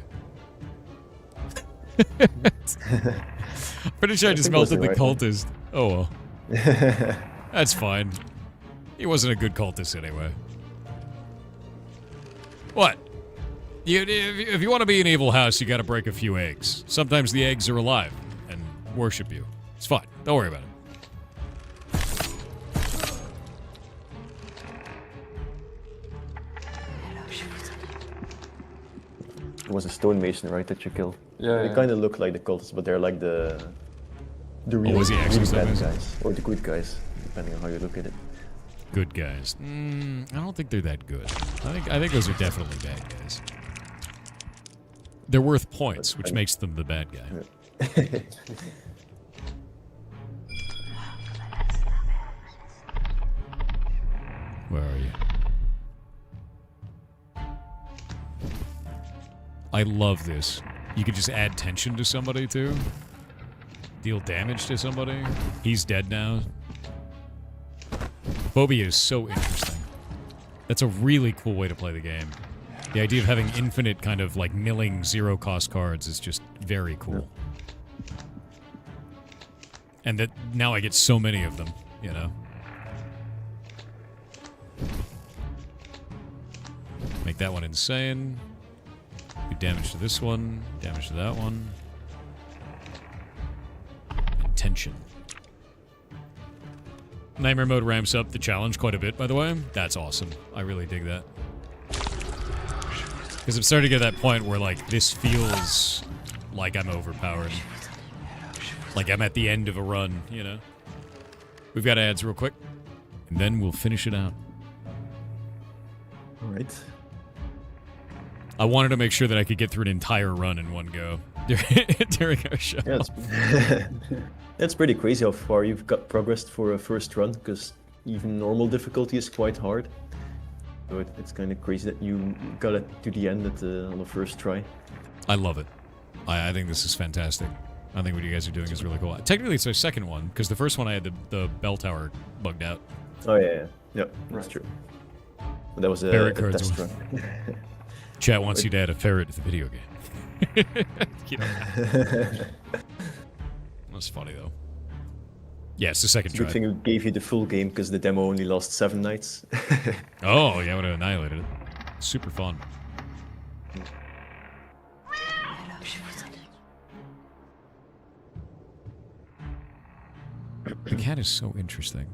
Pretty sure I just melted the cultist. Oh well. That's fine. He wasn't a good cultist anyway. What? If you want to be an evil house, you gotta break a few eggs. Sometimes the eggs are alive and worship you. It's fine. Don't worry about it. It was a stonemason, right, that you killed? Yeah. They kind of look like the cultists, but they're like the real, was he actually really bad stonemason? guys, or the good guys, depending on how you look at it. Good guys. I don't think they're that good. I think those are definitely bad guys. They're worth points, which makes them the bad guy. Where are you? I love this. You could just add tension to somebody, too. deal damage to somebody. He's dead now. Phobia is so interesting. That's a really cool way to play the game. The idea of having infinite kind of like milling zero-cost cards is just very cool. And that now I get so many of them, you know? Make that one insane. Do damage to this one, damage to that one. Intention. Nightmare mode ramps up the challenge quite a bit, by the way. That's awesome. I really dig that. Because I'm starting to get to that point where, like, this feels like I'm overpowered. Like I'm at the end of a run, you know? We've got ads real quick, and then we'll finish it out. Alright. I wanted to make sure that I could get through an entire run in one go during our show. Yeah, that's pretty crazy how far you've got progressed for a first run, because even normal difficulty is quite hard. So it's kind of crazy that you got it to the end on the first try. I love it. I think this is fantastic. I think what you guys are doing is really cool. Technically, it's our second one, because the first one I had the bell tower bugged out. Oh, yeah. That's true. But that was a test run. Chat wants you to add a ferret to the video game. You know. That's funny, though. Yeah, it's the second try. Good thing we gave you the full game, because the demo only lost 7 nights. Oh, yeah, I would have annihilated it. Super fun. The cat is so interesting.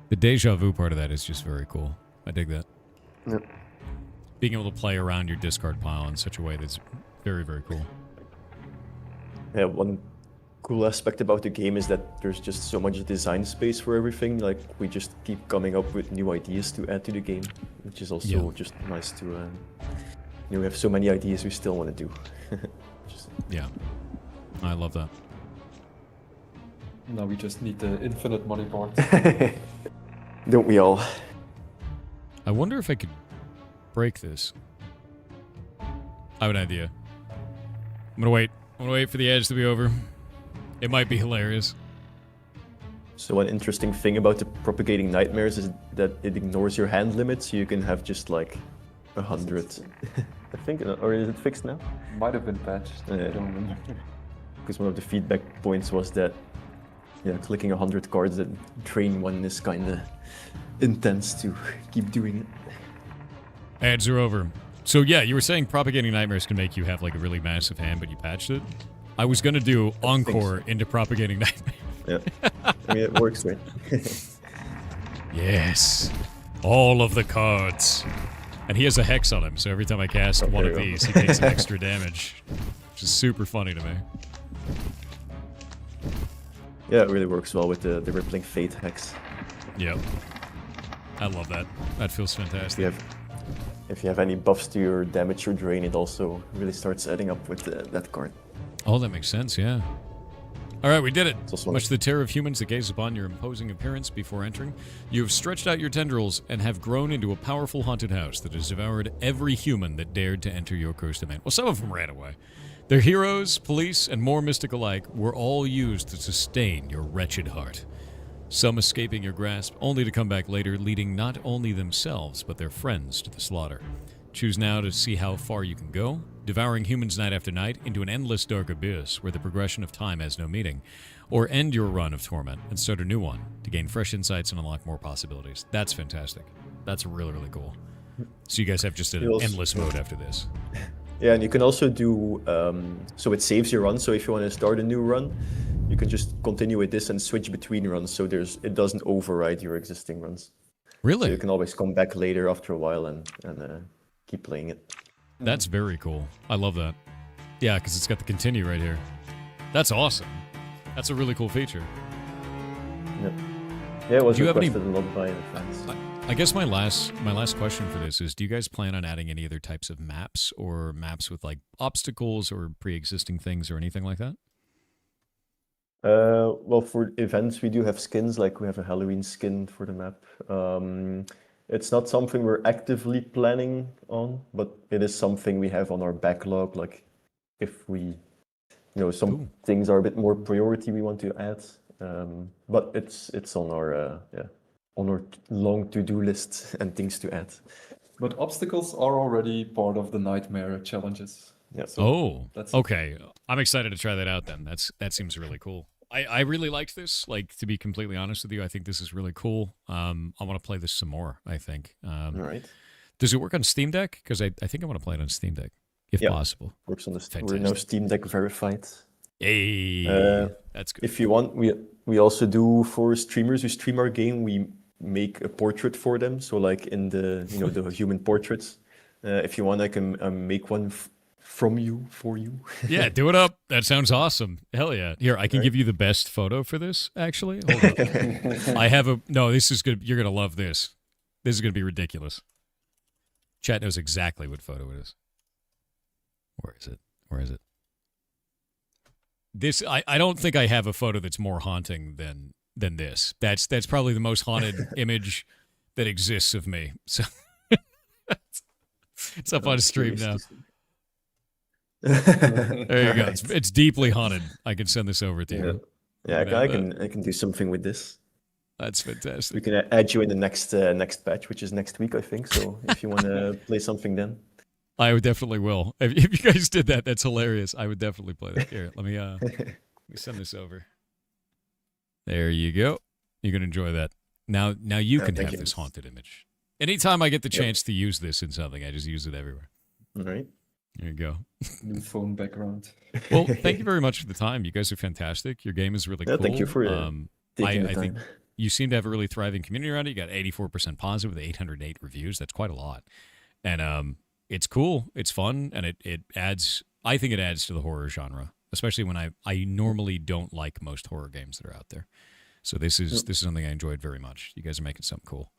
The deja vu part of that is just very cool. I dig that. Yep. Being able to play around your discard pile in such a way that's very, very cool. Yeah, one cool aspect about the game is that there's just so much design space for everything. Like, we just keep coming up with new ideas to add to the game, which is also just nice to... we have so many ideas we still want to do. Yeah. I love that. Now we just need the infinite money board. Don't we all? I wonder if I could break this. I have an idea. I'm gonna wait. I'm gonna wait for the edge to be over. It might be hilarious. So one interesting thing about the propagating nightmares is that it ignores your hand limit, so you can have just like 100. I think, or is it fixed now? Might have been patched. I don't remember. Because one of the feedback points was that, yeah, clicking 100 cards that drain one is kind of intense to keep doing it. Ads are over. So yeah, you were saying propagating nightmares can make you have like a really massive hand, but you patched it. I was gonna do encore into propagating nightmares. Yeah, I mean it works, right? Yes, all of the cards, and he has a hex on him. So every time I cast one of these, he takes an extra damage, which is super funny to me. Yeah, it really works well with the Rippling Fate hex. Yep. I love that. That feels fantastic. If you have any buffs to your damage or drain, it also really starts adding up with that card. Oh, that makes sense, yeah. All right, we did it. Also Much to the terror of humans that gaze upon your imposing appearance before entering, you have stretched out your tendrils and have grown into a powerful haunted house that has devoured every human that dared to enter your cursed domain. Well, some of them ran away. Their heroes, police, and more mystic alike were all used to sustain your wretched heart. Some escaping your grasp, only to come back later, leading not only themselves, but their friends to the slaughter. Choose now to see how far you can go, devouring humans night after night into an endless dark abyss where the progression of time has no meaning, or end your run of torment and start a new one to gain fresh insights and unlock more possibilities. That's fantastic. That's really, really cool. So you guys have just an endless mode after this. Yeah, and you can also do, so it saves your run, so if you want to start a new run, you can just continue with this and switch between runs, so it doesn't override your existing runs. Really? So you can always come back later after a while and keep playing it. That's very cool. I love that. Yeah, because it's got the continue right here. That's awesome. That's a really cool feature. Yeah, it was Do you have any- requested a lot by the fans. I guess my last question for this is, do you guys plan on adding any other types of maps or maps with like obstacles or pre-existing things or anything like that? Well, for events, we do have skins, like we have a Halloween skin for the map. It's not something we're actively planning on, but it is something we have on our backlog. Like, if we some Cool. things are a bit more priority we want to add, but it's on our long to-do list and things to add. But obstacles are already part of the nightmare challenges. Yeah. Oh, that's okay. I'm excited to try that out then. That seems really cool. I really liked this. Like, to be completely honest with you, I think this is really cool. I want to play this some more, I think. All right. Does it work on Steam Deck? Because I think I want to play it on Steam Deck, if Yeah. possible. Works on the we're now Fantastic. Steam Deck verified. Hey, Uh, that's good. If you want, we also do for streamers who stream our game, we make a portrait for them. So like in the the human portraits. If you want, I can make one from you for you. Yeah, do it up. That sounds awesome. Hell yeah. Here, I can give you the best photo for this, actually. Hold up. I have no, this is good. You're going to love this. This is going to be ridiculous. Chat knows exactly what photo it is. Where is it? Where is it? This, I don't think I have a photo that's more haunting than this. That's probably the most haunted image that exists of me. So it's up on stream now. There you go. It's deeply haunted. I can send this over to you. Yeah, You can have I can do something with this. That's We fantastic. can add you in the next batch, which is next week, I think. So if you want to play something, then I would definitely will. If you guys did that, that's hilarious. I would definitely play that. Here, let me send this over. There you go. You can enjoy that. Now you can thank have you. this haunted image. Anytime I get the chance to use this in something, I just use it everywhere. all right. There you go. new phone background. Well, thank you very much for the time. You guys are fantastic. Your game is really Yeah, cool. thank you for taking the I think time. you seem to have a really thriving community around it. You got 84% positive with 808 reviews. That's quite a lot. And it's cool. It's fun. And it adds, I think it adds to the horror genre, especially when I normally don't like most horror games that are out there. So this is something I enjoyed very much. You guys are making something cool.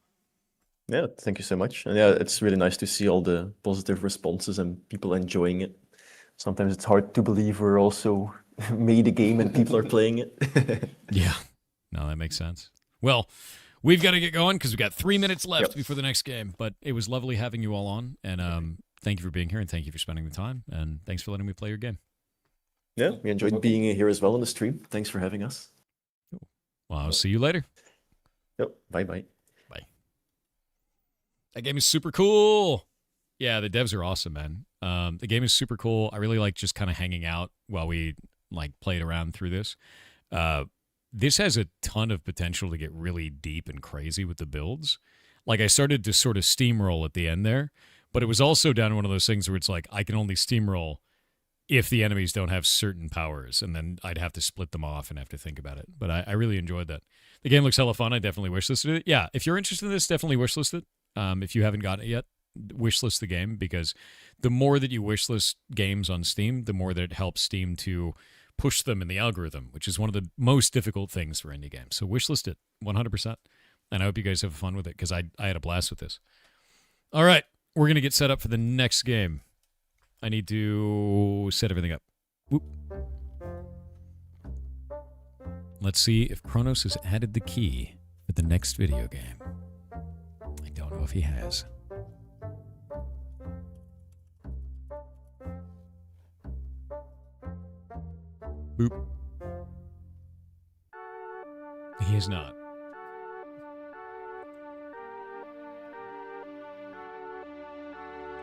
Yeah, thank you so much. And yeah, it's really nice to see all the positive responses and people enjoying it. Sometimes it's hard to believe we're also made a game and people are playing it. Yeah. No, that makes sense. Well, we've got to get going because we've got 3 minutes left Yep. before the next game. But it was lovely having you all on. And thank you for being here and thank you for spending the time. And thanks for letting me play your game. Yeah, we enjoyed being here as well on the stream. Thanks for having us. Well, I'll see you later. Yep, bye-bye. That game is super cool. Yeah, the devs are awesome, man. The game is super cool. I really like just kind of hanging out while we like played around through this. This has a ton of potential to get really deep and crazy with the builds. Like I started to sort of steamroll at the end there, but it was also down to one of those things where it's like I can only steamroll if the enemies don't have certain powers, and then I'd have to split them off and have to think about it. But I really enjoyed that. The game looks hella fun. I definitely wishlisted it. Yeah, if you're interested in this, definitely wishlist it. If you haven't gotten it yet, wishlist the game because the more that you wishlist games on Steam, the more that it helps Steam to push them in the algorithm, which is one of the most difficult things for indie games. So wishlist it 100%. And I hope you guys have fun with it because I had a blast with this. All right, we're going to get set up for the next game. I need to set everything up. Whoop. Let's see if Kronos has added the key for the next video game. I don't know if he has. Boop. He is not.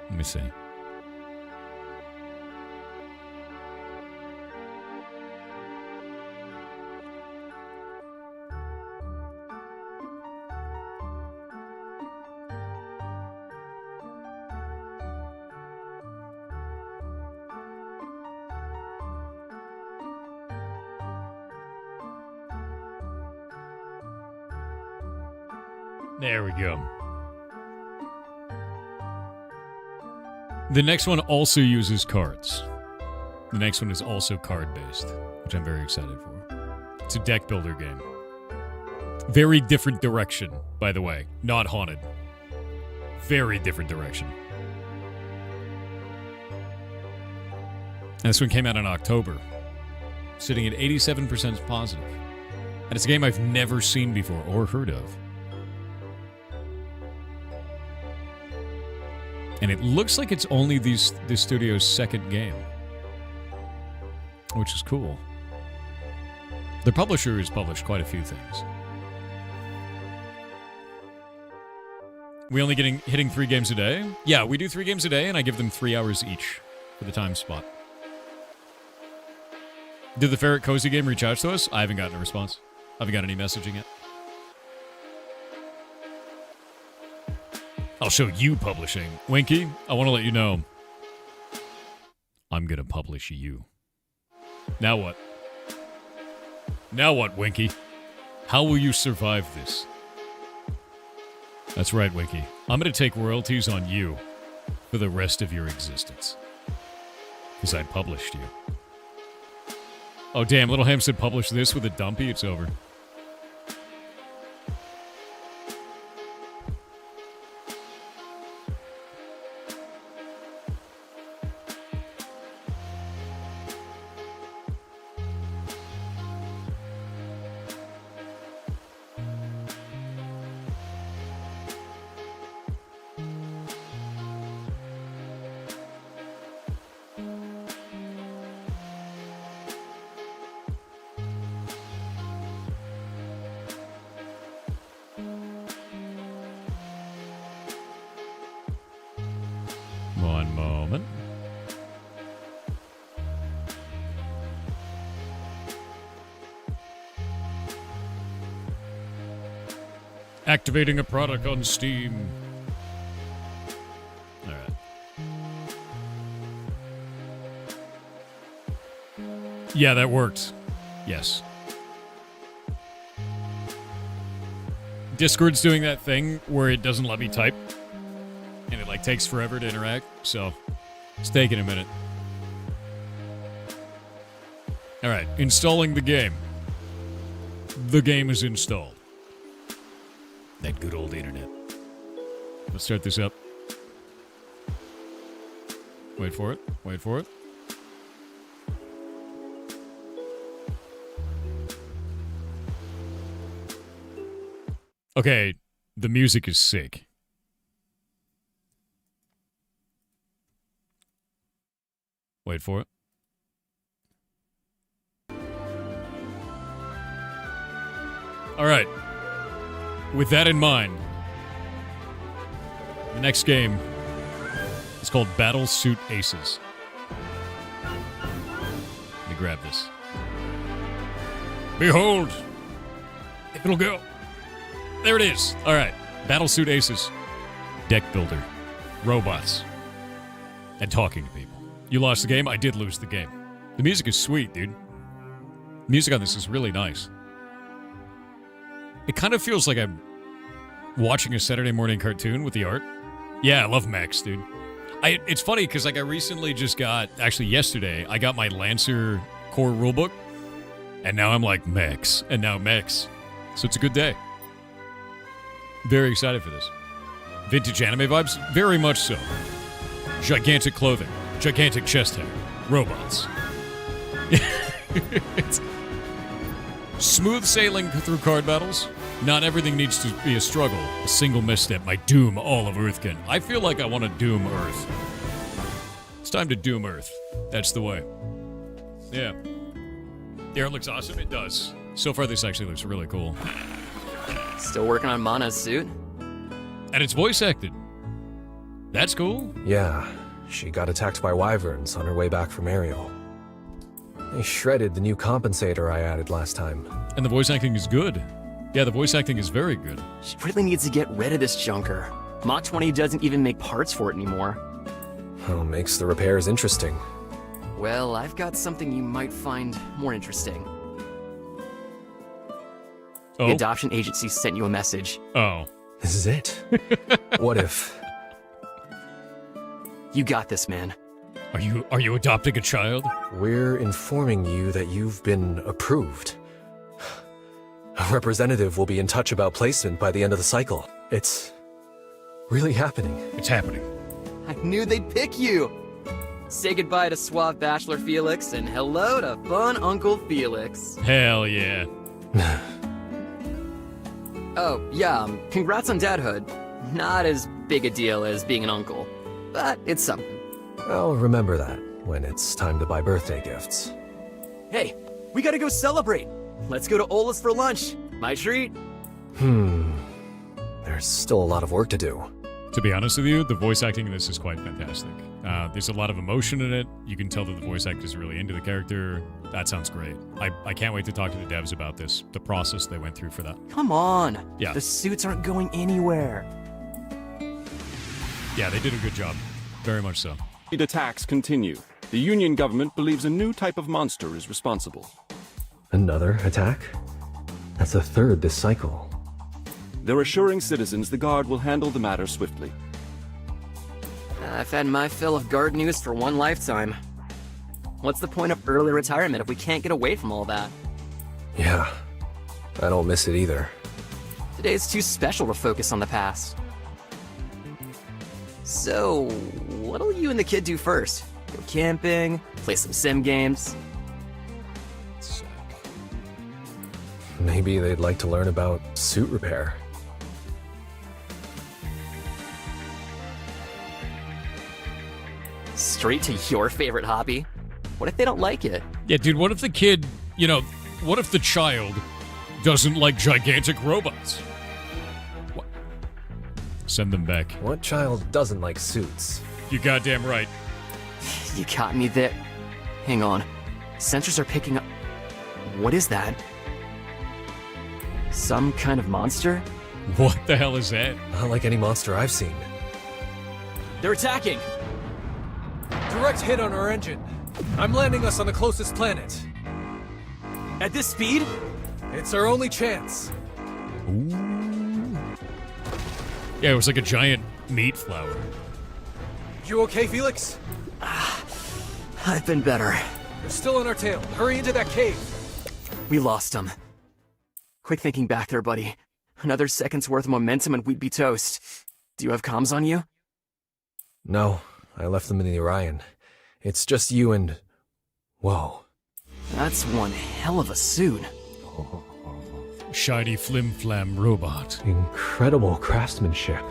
Let me see. There we go. The next one also uses cards. The next one is also card-based, which I'm very excited for. It's a deck builder game. Very different direction, by the way. Not haunted. Very different direction. And this one came out in October, sitting at 87% positive. And it's a game I've never seen before or heard of. And it looks like it's only this studio's second game. which is cool. The publisher has published quite a few things. We only hitting 3 games a day? Yeah, we do 3 games a day, and I give them 3 hours each for the time spot. Did the Ferret Cozy game reach out to us? I haven't gotten a response. I haven't got any messaging yet. I'll show you publishing. Winky, I want to let you know. I'm going to publish you. Now what? Now what, Winky? How will you survive this? That's right, Winky. I'm going to take royalties on you for the rest of your existence. Because I published you. Oh, damn. Little Ham said publish this with a dumpy. It's over. One moment. Activating a product on Steam. All right. Yeah, that worked. Yes. Discord's doing that thing where it doesn't let me type. And it like takes forever to interact, so it's taking a minute. Alright, installing the game. The game is installed. That good old internet. Let's start this up. Wait for it. Wait for it. Okay, the music is sick. Wait for it. All right. With that in mind, the next game is called Battle Suit Aces. Let me grab this. Behold! It'll go. There it is. All right. Battle Suit Aces. Deck builder. Robots. And talking to people. You lost the game? I did lose the game. The music is sweet, dude. The music on this is really nice. It kind of feels like I'm watching a Saturday morning cartoon with the art. Yeah, I love mechs, dude. It's funny because like I recently just got, actually yesterday, I got my Lancer core rulebook. And now I'm like mechs. And now mechs. So it's a good day. Very excited for this. Vintage anime vibes? Very much so. Gigantic clothing. Gigantic chest hair. Robots. It's smooth sailing through card battles. Not everything needs to be a struggle. A single misstep might doom all of Earthkin. I feel like I want to doom Earth. It's time to doom Earth. That's the way. Yeah. The art looks awesome. It does. So far, this actually looks really cool. Still working on Mana's suit? And it's voice acted. That's cool. Yeah, she got attacked by wyverns on her way back from Ariel. They shredded the new compensator I added last time. And the voice acting is good. Yeah, the voice acting is very good. She really needs to get rid of this junker. Mach 20 doesn't even make parts for it anymore. Well, makes the repairs interesting. Well, I've got something you might find more interesting. Oh? The adoption agency sent you a message. Oh. This is it? What if? You got this, man. Are you adopting a child? We're informing you that you've been approved. A representative will be in touch about placement by the end of the cycle. It's really happening. It's happening. I knew they'd pick you! Say goodbye to suave Bachelor Felix and hello to fun Uncle Felix. Hell yeah. Oh, yeah, congrats on dadhood. Not as big a deal as being an uncle, but it's something. I'll remember that when it's time to buy birthday gifts. Hey, we gotta go celebrate. Let's go to Ola's for lunch. My treat. There's still a lot of work to do. To be honest with you, the voice acting in this is quite fantastic. There's a lot of emotion in it. You can tell that the voice actor is really into the character. That sounds great. I can't wait to talk to the devs about this, the process they went through for that. Come on. Yeah. The suits aren't going anywhere. Yeah, they did a good job. Very much so. The attacks continue. The Union government believes a new type of monster is responsible. Another attack? That's the third this cycle. They're assuring citizens the Guard will handle the matter swiftly. I've had my fill of guard news for one lifetime. What's the point of early retirement if we can't get away from all that? Yeah, I don't miss it either. Today's too special to focus on the past. So, what'll you and the kid do first? Go camping? Play some sim games? Maybe they'd like to learn about suit repair. Straight to your favorite hobby? What if they don't like it? Yeah, dude, what if the kid, what if the child doesn't like gigantic robots? What? Send them back. What child doesn't like suits? You goddamn right. You got me there. Hang on. Sensors are picking up... What is that? Some kind of monster? What the hell is that? Not like any monster I've seen. They're attacking! Direct hit on our engine. I'm landing us on the closest planet. At this speed? It's our only chance. Ooh. Yeah, it was like a giant meat flower. You okay, Felix? I've been better. They're still on our tail. Hurry into that cave. We lost them. Quick thinking back there, buddy. Another second's worth of momentum and we'd be toast. Do you have comms on you? No, I left them in the Orion. It's just you and... Whoa. That's one hell of a suit. Shiny flim-flam robot. Incredible craftsmanship.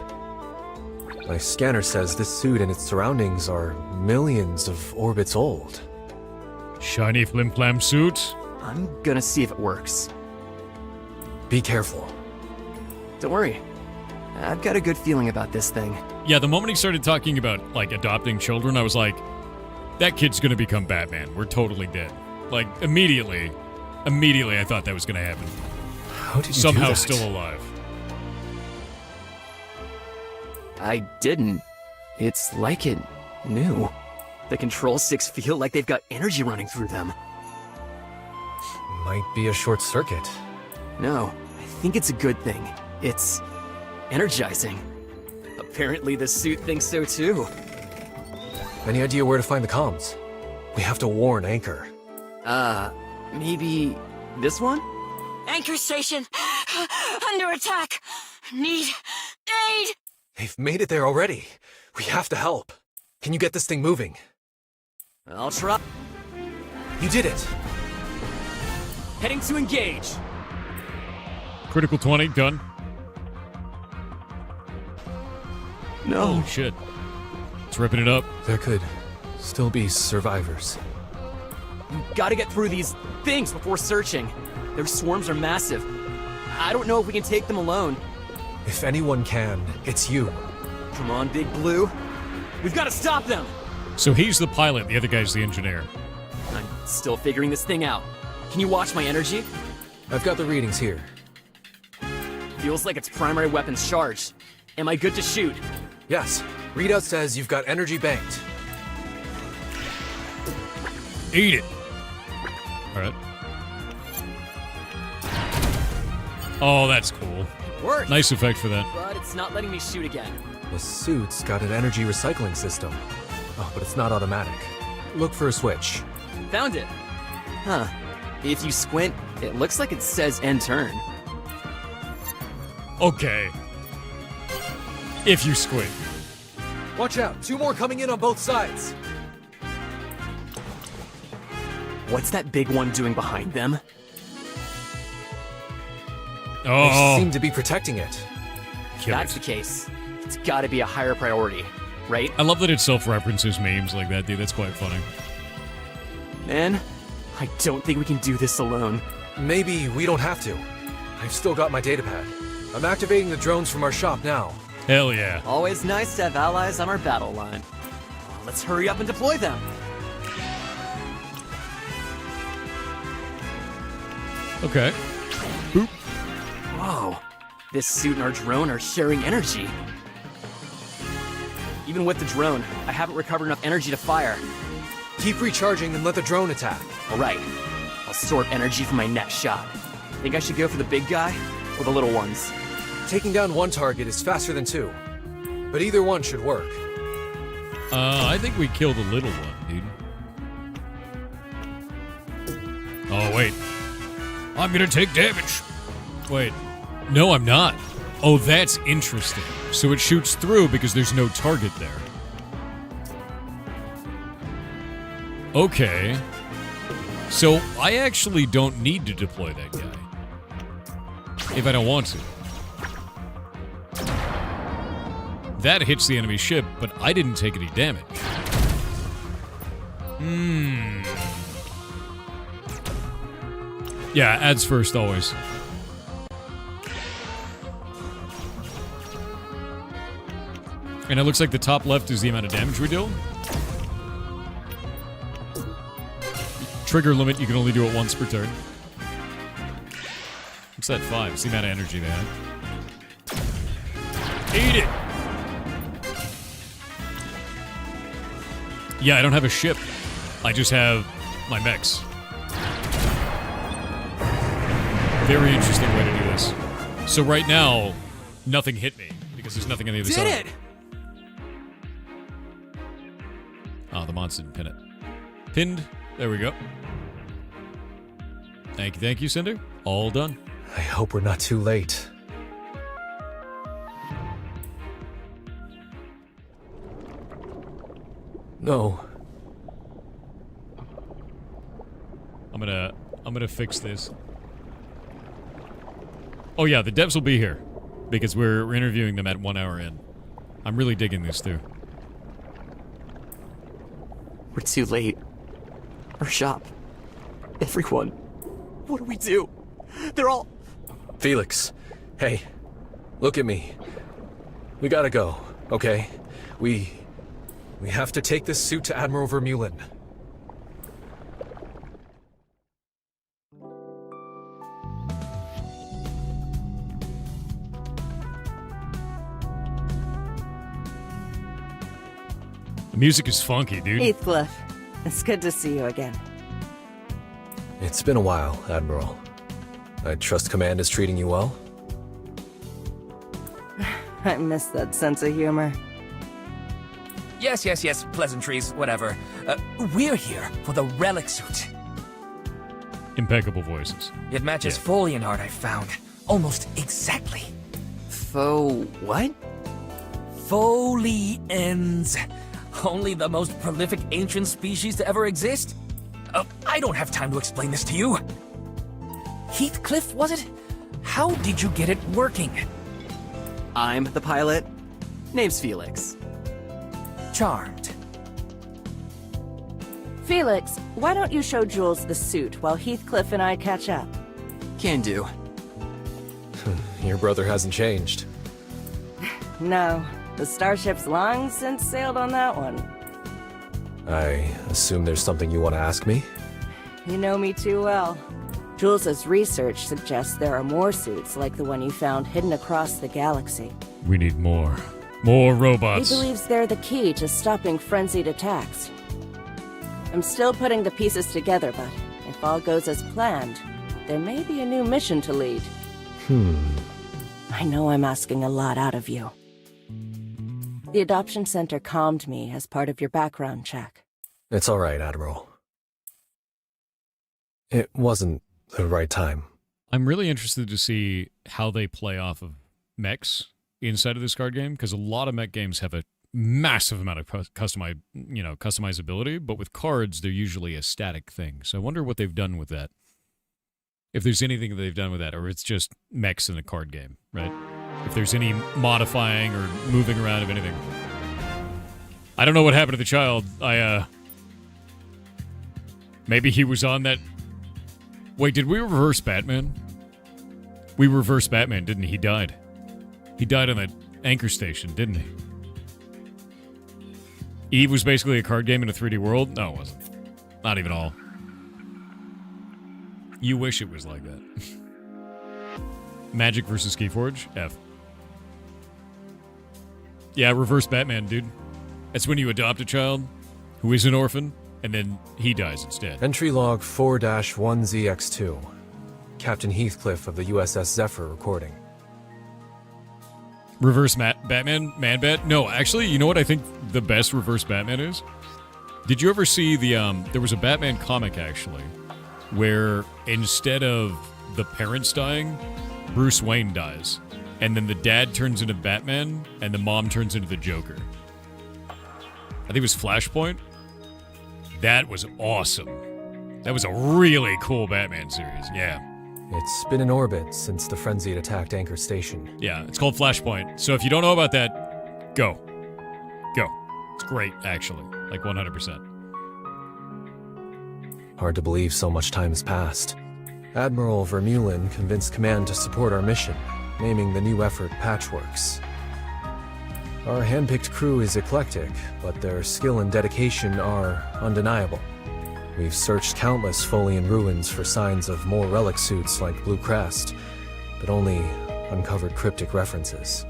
My scanner says this suit and its surroundings are millions of orbits old. Shiny flim-flam suit? I'm gonna see if it works. Be careful. Don't worry. I've got a good feeling about this thing. Yeah, the moment he started talking about, adopting children, I was like, that kid's gonna become Batman. We're totally dead. Immediately I thought that was gonna happen. How did you Somehow do that? still alive. I didn't. It's like it knew. The control sticks feel like they've got energy running through them. Might be a short circuit. No, I think it's a good thing. It's energizing. Apparently the suit thinks so too. Any idea where to find the comms? We have to warn Anchor. Maybe this one? Anchor station! Under attack! Need aid! They've made it there already. We have to help. Can you get this thing moving? I'll try. You did it! Heading to engage. Critical 20, done. No. Holy shit. It's ripping it up. There could still be survivors. You gotta get through these things before searching. Their swarms are massive. I don't know if we can take them alone. If anyone can, it's you. Come on, Big Blue. We've gotta stop them! So he's the pilot, the other guy's the engineer. I'm still figuring this thing out. Can you watch my energy? I've got the readings here. Feels like its primary weapon's charged. Am I good to shoot? Yes. Readout says you've got energy banked. Eat it. Alright. Oh, that's cool. Worked! Nice effect for that. But it's not letting me shoot again. The suit's got an energy recycling system. Oh, but it's not automatic. Look for a switch. Found it. Huh. If you squint, it looks like it says end turn. Okay. If you squint. Watch out, 2 more coming in on both sides. What's that big one doing behind them? They Oh, seem to be protecting it. If kill that's it. the case, it's gotta be a higher priority, right? I love that it self-references memes like that, dude. That's quite funny. Man, I don't think we can do this alone. Maybe we don't have to. I've still got my datapad. I'm activating the drones from our shop now. Hell yeah. Always nice to have allies on our battle line. Let's hurry up and deploy them. Okay. Boop. Whoa. This suit and our drone are sharing energy. Even with the drone, I haven't recovered enough energy to fire. Keep recharging and let the drone attack. Alright. I'll store up energy for my next shot. Think I should go for the big guy or the little ones? Taking down one target is faster than two. But either one should work. I think we killed the little one, dude. Oh, wait. I'm gonna take damage. Wait. No, I'm not. Oh, that's interesting. So it shoots through because there's no target there. Okay. So I actually don't need to deploy that guy. If I don't want to. That hits the enemy ship, but I didn't take any damage. Yeah, ads first always. And it looks like the top left is the amount of damage we deal. Trigger limit, you can only do it once per turn. What's that 5? It's the amount of energy they have. Eat it! Yeah, I don't have a ship. I just have my mechs. Very interesting way to do this. So right now, nothing hit me, because there's nothing on the other side. Did it! Oh, the monster didn't pin it. Pinned. There we go. Thank you, Cinder. All done. I hope we're not too late. No. I'm gonna fix this. Oh yeah, the devs will be here because we're interviewing them at 1 hour in. I'm really digging this too. We're too late. Our shop. Everyone. What do we do? They're all... Felix, hey, look at me. We gotta go, okay? We have to take this suit to Admiral Vermeulen. The music is funky, dude. Heathcliff, it's good to see you again. It's been a while, Admiral. I trust Command is treating you well? I miss that sense of humor. Yes, pleasantries, whatever. We're here for the relic suit. Impeccable voices. It matches Folian art I found. Almost exactly. Faux... what? Folians. Only the most prolific ancient species to ever exist? I don't have time to explain this to you. Heathcliff, was it? How did you get it working? I'm the pilot. Name's Felix. Charmed. Felix, why don't you show Jules the suit while Heathcliff and I catch up? Can do. Your brother hasn't changed. No, the starship's long since sailed on that one. I assume there's something you want to ask me? You know me too well. Jules's research suggests there are more suits like the one you found hidden across the galaxy. We need more. More robots. He believes they're the key to stopping frenzied attacks. I'm still putting the pieces together, but if all goes as planned, there may be a new mission to lead. I know I'm asking a lot out of you. The Adoption Center calmed me as part of your background check. It's all right, Admiral. It wasn't the right time. I'm really interested to see how they play off of mechs inside of this card game, because a lot of mech games have a massive amount of customizability, but with cards, they're usually a static thing. So I wonder what they've done with that. If there's anything that they've done with that, or it's just mechs in a card game, right? If there's any modifying or moving around of anything. I don't know what happened to the child. Maybe he was on that... Wait, did we reverse Batman? We reversed Batman, didn't he? He died. He died on that anchor station, didn't he? Eve was basically a card game in a 3D world? No, it wasn't. Not even all. You wish it was like that. Magic versus Keyforge? F. Yeah, reverse Batman, dude. That's when you adopt a child who is an orphan, and then he dies instead. Entry log 4-1ZX2. Captain Heathcliff of the USS Zephyr recording. Reverse Batman? Man-Bat? No, actually, you know what I think the best reverse Batman is? Did you ever see the, there was a Batman comic, actually, where instead of the parents dying, Bruce Wayne dies. And then the dad turns into Batman, and the mom turns into the Joker. I think it was Flashpoint. That was awesome. That was a really cool Batman series, yeah. It's been in orbit since the frenzied attacked anchor station. Yeah, it's called Flashpoint. So if you don't know about that, go. Go. It's great, actually. Like 100%. Hard to believe so much time has passed. Admiral Vermeulen convinced Command to support our mission, naming the new effort Patchworks. Our hand-picked crew is eclectic, but their skill and dedication are undeniable. We've searched countless Folian ruins for signs of more relic suits like Blue Crest, but only uncovered cryptic references.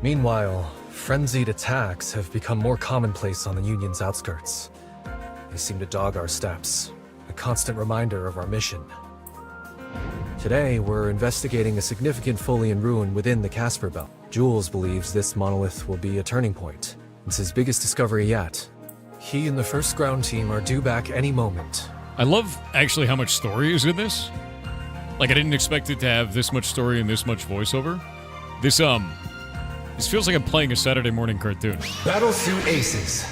Meanwhile, frenzied attacks have become more commonplace on the Union's outskirts. They seem to dog our steps, a constant reminder of our mission. Today, we're investigating a significant Folian ruin within the Casper Belt. Jules believes this monolith will be a turning point. It's his biggest discovery yet. He and the first ground team are due back any moment. I love, actually, how much story is in this. Like, I didn't expect it to have this much story and this much voiceover. This feels like I'm playing a Saturday morning cartoon. Battlesuit Aces.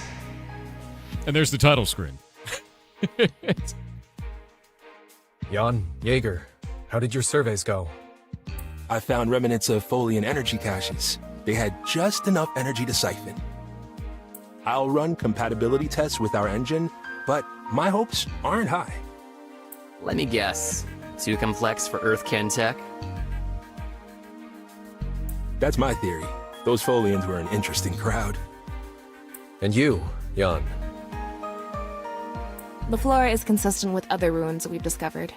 And there's the title screen. Jan, Jaeger, how did your surveys go? I found remnants of Folian energy caches. They had just enough energy to siphon. I'll run compatibility tests with our engine, but my hopes aren't high. Let me guess. Too complex for Earth-kin tech? That's my theory. Those Folians were an interesting crowd. And you, Jan? The flora is consistent with other ruins we've discovered.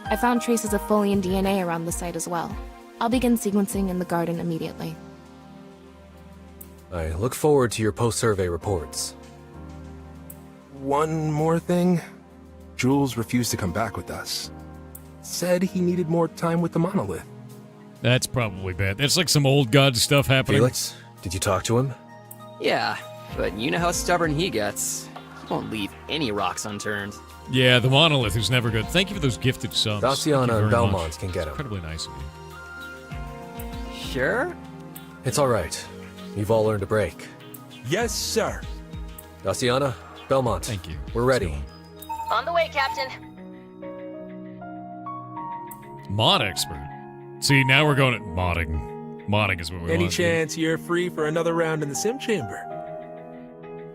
I found traces of Folian DNA around the site as well. I'll begin sequencing in the garden immediately. I look forward to your post-survey reports. One more thing. Jules refused to come back with us. Said he needed more time with the monolith. That's probably bad. That's like some old god stuff happening. Felix, did you talk to him? Yeah, but you know how stubborn he gets. He won't leave any rocks unturned. Yeah, the monolith is never good. Thank you for those gifted subs. Daciana and Belmont can get him. Incredibly nice of you. Sure? It's all right. You've all earned a break. Yes, sir. Daciana, Belmont. Thank you. We're ready. On the way, Captain. Mod expert. See, now we're going at modding. Modding is what we Any want. chance you're free for another round in the sim chamber?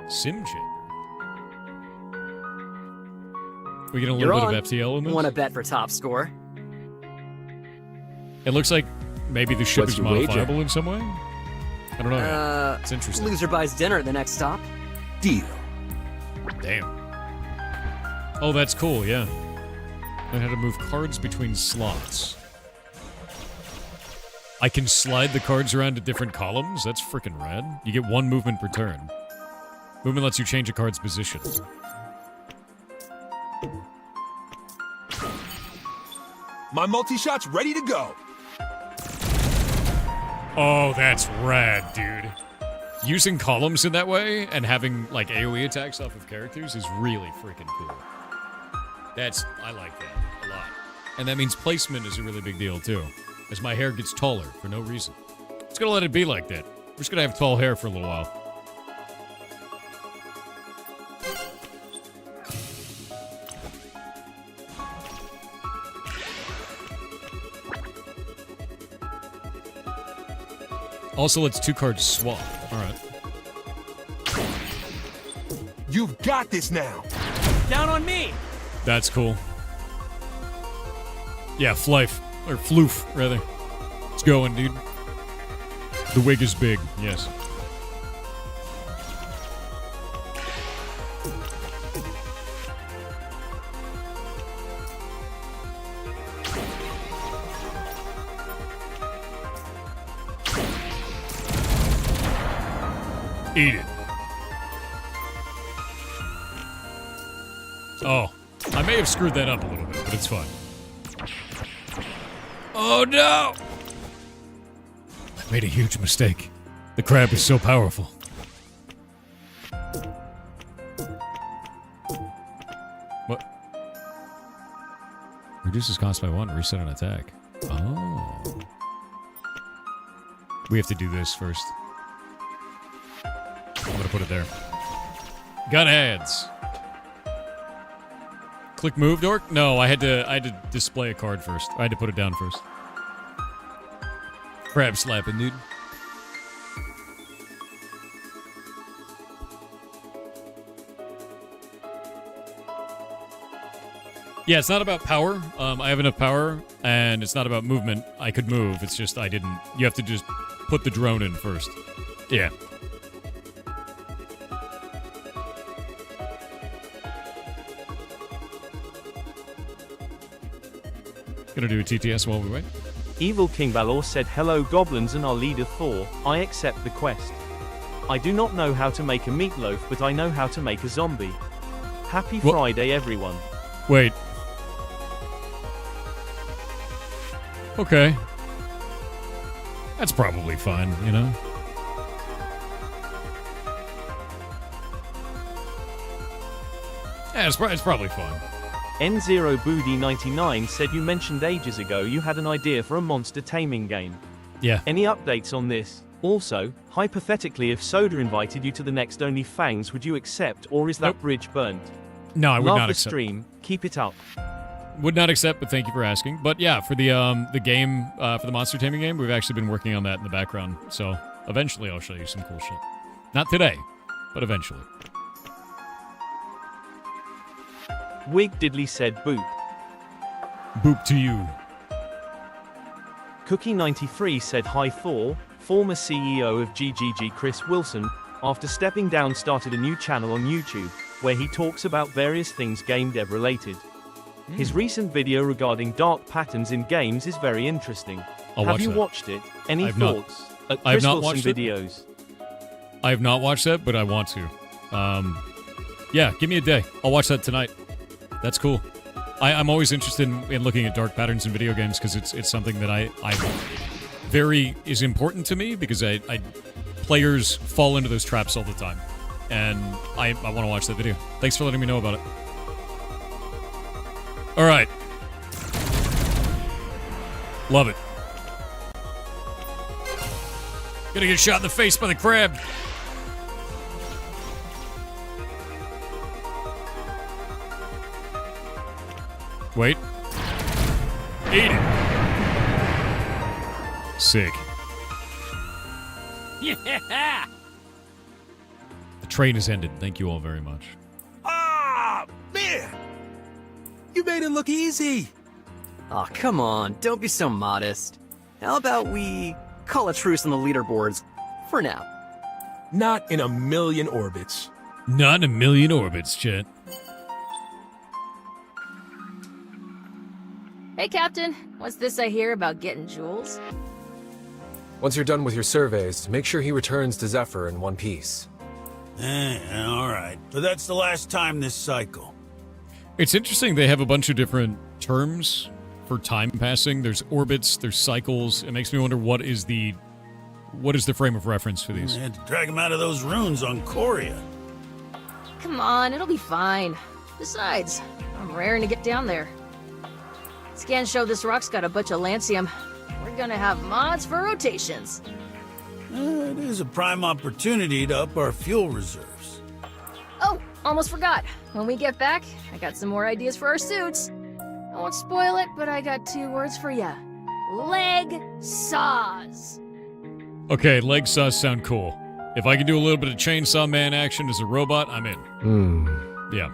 Sim chamber. We get a You're little on. bit of FTL in this? Want to bet for top score? It looks like maybe the ship What's is your wager? modifiable in some way. I don't know. It's interesting. Loser buys dinner at the next stop. Deal. Damn. Oh, that's cool, yeah. I had to move cards between slots. I can slide the cards around to different columns? That's freaking rad. You get one movement per turn. Movement lets you change a card's position. My multi-shot's ready to go. Oh, that's rad, dude. Using columns in that way and having, like, AoE attacks off of characters is really freaking cool. I like that a lot. And that means placement is a really big deal, too. As my hair gets taller for no reason. Just gonna let it be like that. We're just gonna have tall hair for a little while. Also, let's 2 cards swap. All right. You've got this now. Down on me! That's cool. Yeah, Flife. Or Floof, rather. It's going, dude. The wig is big, yes. Eat it. Oh, I may have screwed that up a little bit, but it's fine. Oh no! I made a huge mistake. The crab is so powerful. What? Reduces cost by 1, reset an attack. Oh. We have to do this first. I'm gonna put it there. Gun heads. Click move, Dork? No, I had to display a card first. I had to put it down first. Crab slapping, dude. Yeah, it's not about power. I have enough power, and it's not about movement. I could move. It's just I didn't. You have to just put the drone in first. Yeah. Gonna do a TTS while we wait. Evil King Balor said, hello goblins and our leader Thor, I accept the quest. I do not know how to make a meatloaf, but I know how to make a zombie. Happy Friday, everyone. Wait. Okay. That's probably fine, you know? Yeah, it's probably fine. N0Booty99 said you mentioned ages ago you had an idea for a monster taming game. Yeah. Any updates on this? Also, hypothetically, if Soda invited you to the next Only Fangs, would you accept, or is that bridge burnt? No, I would Love not the accept. stream. Keep it up. Would not accept, but thank you for asking. But yeah, for the game, for the monster taming game, we've actually been working on that in the background. So eventually I'll show you some cool shit. Not today, but eventually. Wig Diddley said boop. Boop to you. Cookie93 said hi Thor, former CEO of GGG Chris Wilson, after stepping down started a new channel on YouTube, where he talks about various things game dev related. His recent video regarding dark patterns in games is very interesting. Have you watched it? Any thoughts? At Chris Wilson videos. I have not watched that, but I want to. Yeah, give me a day. I'll watch that tonight. That's cool. I'm always interested in looking at dark patterns in video games because it's something that I is important to me because I players fall into those traps all the time, and I want to watch that video. Thanks for letting me know about it. All right, love it. Gonna get shot in the face by the crab. Wait. Eat it. Sick. Yeah! The train has ended. Thank you all very much. Ah, man! You made it look easy. Oh, come on. Don't be so modest. How about we call a truce on the leaderboards for now? Not in a million orbits. Not in a million orbits, Chet. Hey, Captain. What's this I hear about getting jewels? Once you're done with your surveys, make sure he returns to Zephyr in one piece. All right. But that's the last time this cycle. It's interesting they have a bunch of different terms for time passing. There's orbits, there's cycles. It makes me wonder what is the frame of reference for these. I had to drag him out of those ruins on Korea. Come on, it'll be fine. Besides, I'm raring to get down there. Scans show this rock's got a bunch of lancium. We're gonna have mods for rotations. It is a prime opportunity to up our fuel reserves. Oh, almost forgot. When we get back, I got some more ideas for our suits. I won't spoil it, but I got 2 words for ya. Leg saws. Okay, leg saws sound cool. If I can do a little bit of Chainsaw Man action as a robot, I'm in. Yeah.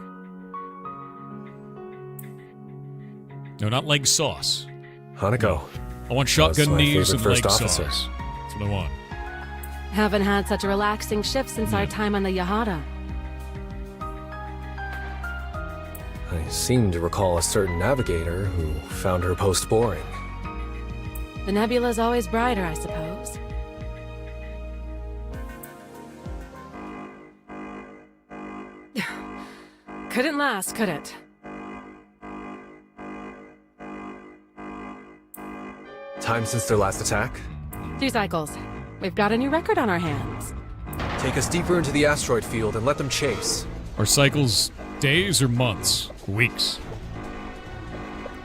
No, not leg sauce. Hanako. I want That's shotgun my knees favorite and first leg officer. sauce. That's what I want. Haven't had such a relaxing shift since our time on the Yahada. I seem to recall a certain navigator who found her post boring. The nebula's always brighter, I suppose. Couldn't last, could it? Time since their last attack? 2 cycles. We've got a new record on our hands. Take us deeper into the asteroid field and let them chase. Are cycles days or months? Weeks.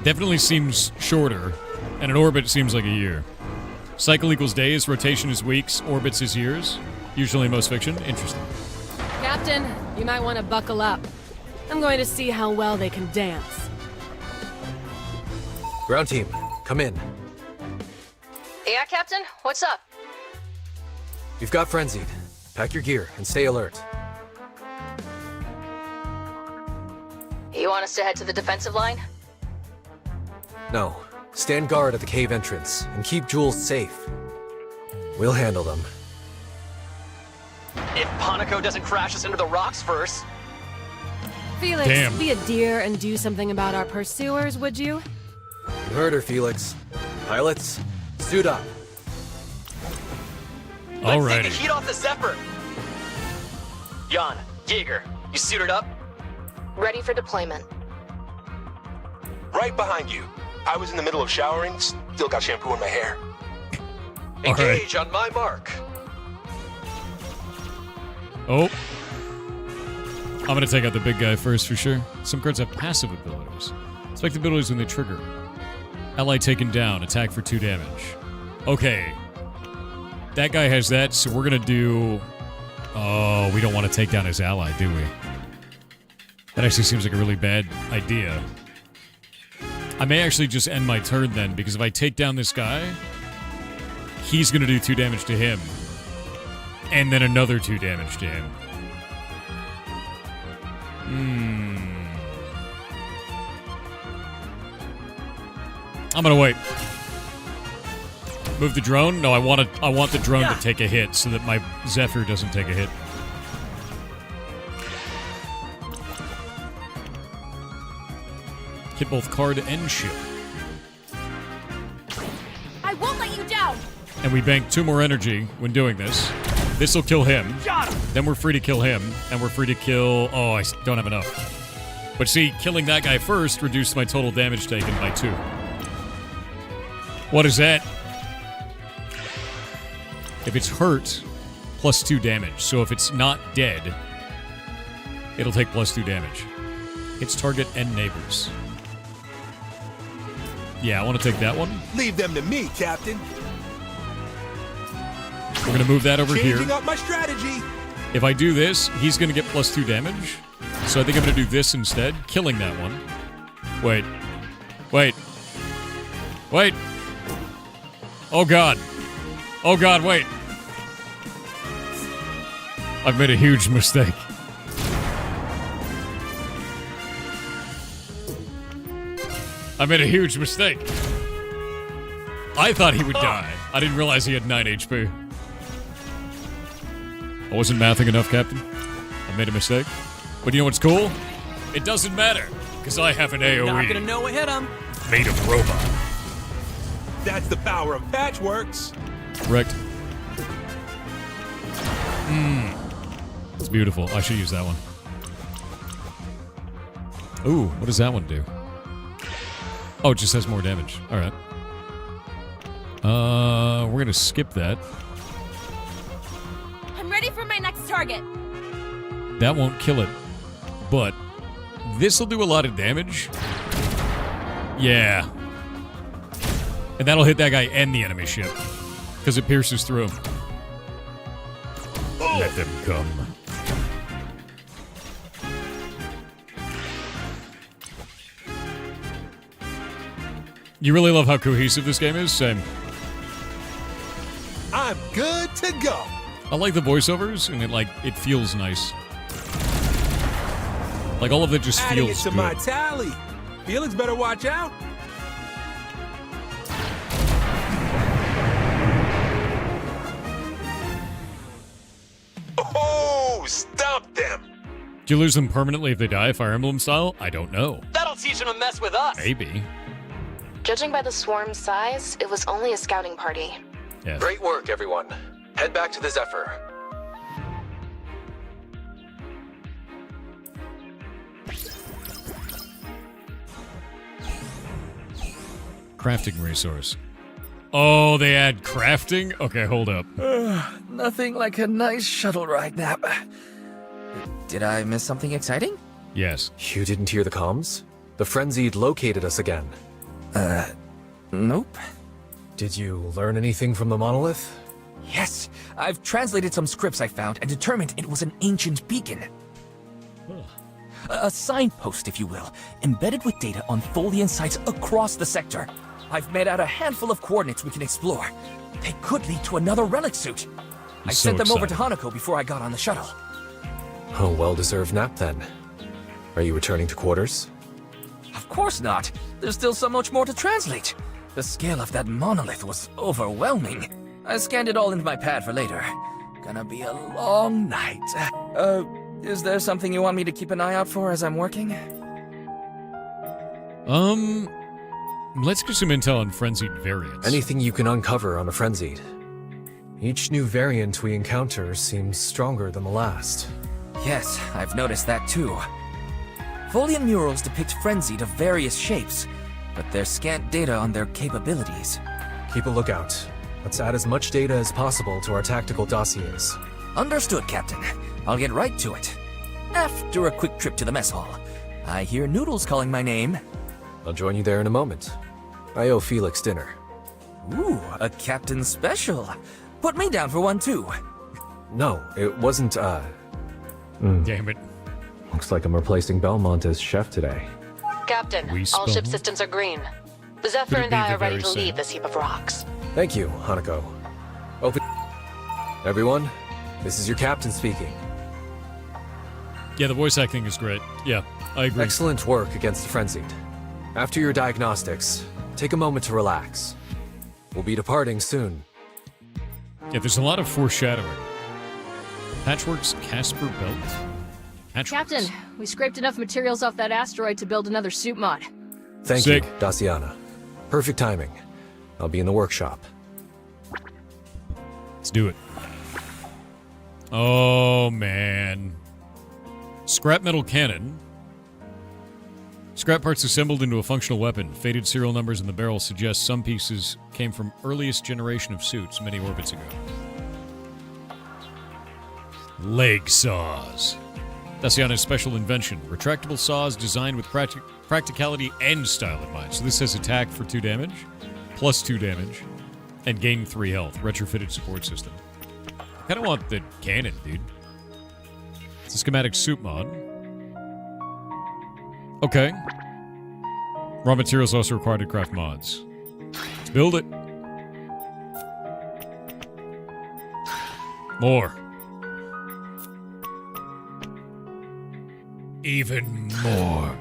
Definitely seems shorter, and an orbit seems like a year. Cycle equals days, rotation is weeks, orbits is years. Usually in most fiction. Interesting. Captain, you might want to buckle up. I'm going to see how well they can dance. Ground team, come in. Yeah, Captain? What's up? We've got frenzied. Pack your gear and stay alert. You want us to head to the defensive line? No. Stand guard at the cave entrance and keep Jules safe. We'll handle them. If Hanako doesn't crash us into the rocks first. Felix, Damn. be a dear and do something about our pursuers, would you? You heard her, Felix. Pilots, suit up. Let's Alrighty. take the heat off the Zephyr. Jan, Jaeger, you suited up? Ready for deployment. Right behind you. I was in the middle of showering, still got shampoo in my hair. All right. Engage on my mark. Oh. I'm gonna take out the big guy first for sure. Some cards have passive abilities. Select abilities when they trigger. Ally taken down, attack for 2 damage. Okay. That guy has that, so we're gonna do... Oh, we don't want to take down his ally, do we? That actually seems like a really bad idea. I may actually just end my turn then, because if I take down this guy, he's gonna do 2 damage to him. And then another 2 damage to him. I'm gonna wait. Move the drone? No, I want the drone to take a hit so that my Zephyr doesn't take a hit. Hit both card and ship. I won't let you down! And we bank 2 more energy when doing this. This'll kill him. Then we're free to kill him. And we're free to kill... Oh, I don't have enough. But see, killing that guy first reduced my total damage taken by 2. What is that? If it's hurt, plus 2 damage. So if it's not dead, it'll take plus 2 damage. Hits target and neighbors. Yeah, I want to take that one. Leave them to me, Captain. We're going to move that over here. Changing up my strategy. If I do this, he's going to get plus 2 damage. So I think I'm going to do this instead, killing that one. Wait. Wait. Wait. Oh, God. Oh, God, wait. I've made a huge mistake. I made a huge mistake. I thought he would die. I didn't realize he had 9 HP. I wasn't mathing enough, Captain. I made a mistake. But you know what's cool? It doesn't matter, because I have an AoE. Not gonna know what hit him. Made of robot. That's the power of Patchworks. Correct. It's beautiful. I should use that one. Ooh, what does that one do? Oh, it just has more damage. Alright. We're gonna skip that. I'm ready for my next target. That won't kill it. But this'll do a lot of damage. Yeah. And that'll hit that guy and the enemy ship. Because it pierces through. Let them come. You really love how cohesive this game is? Same. I'm good to go. I like the voiceovers, and it feels nice. Like, all of it just Adding feels it to good. my tally. Felix better watch out. Do you lose them permanently if they die, Fire Emblem style? I don't know. That'll teach them to mess with us! Maybe. Judging by the swarm's size, it was only a scouting party. Yeah. Great work, everyone. Head back to the Zephyr. Crafting resource. Oh, they add crafting? Okay, hold up. Nothing like a nice shuttle ride nap. Did I miss something exciting? Yes. You didn't hear the comms? The Frenzied located us again. Nope. Did you learn anything from the monolith? Yes, I've translated some scripts I found and determined it was an ancient beacon. A signpost, if you will, embedded with data on Folian sites across the sector. I've made out a handful of coordinates we can explore. They could lead to another relic suit. I so sent them over to excited. Hanako before I got on the shuttle. A well-deserved nap, then. Are you returning to quarters? Of course not. There's still so much more to translate. The scale of that monolith was overwhelming. I scanned it all into my pad for later. Gonna be a long night. Is there something you want me to keep an eye out for as I'm working? Let's get some intel on Frenzied variants. Anything you can uncover on a Frenzied. Each new variant we encounter seems stronger than the last. Yes, I've noticed that too. Folian murals depict Frenzied of various shapes, but there's scant data on their capabilities. Keep a lookout. Let's add as much data as possible to our tactical dossiers. Understood, Captain. I'll get right to it. After a quick trip to the mess hall. I hear Noodle's calling my name. I'll join you there in a moment. I owe Felix dinner. Ooh, a captain special. Put me down for one too. No, it wasn't, Damn it. Looks like I'm replacing Belmont as chef today. Captain, We all spell- ship systems are green. The Zephyr Could it and be I the are ready very to same? leave this heap of rocks. Thank you, Hanako. Open. Everyone, this is your captain speaking. Yeah, the voice acting is great. Yeah, I agree. Excellent work against the Frenzied. After your diagnostics, take a moment to relax. We'll be departing soon. Yeah, there's a lot of foreshadowing. Patchwork's Casper Belt? Patchworks. Captain, we scraped enough materials off that asteroid to build another suit mod. Thank Sick. you, Daciana. Perfect timing. I'll be in the workshop. Let's do it. Oh, man. Scrap metal cannon. Scrap parts assembled into a functional weapon. Faded serial numbers in the barrel suggest some pieces came from earliest generation of suits many orbits ago. Leg saws. Daciana's special invention. Retractable saws designed with practicality and style in mind. So this has attack for 2 damage, plus 2 damage, and gain 3 health. Retrofitted support system. I kind of want the cannon, dude. It's a schematic suit mod. Okay. Raw materials also required to craft mods. Let's build it. More. Even more.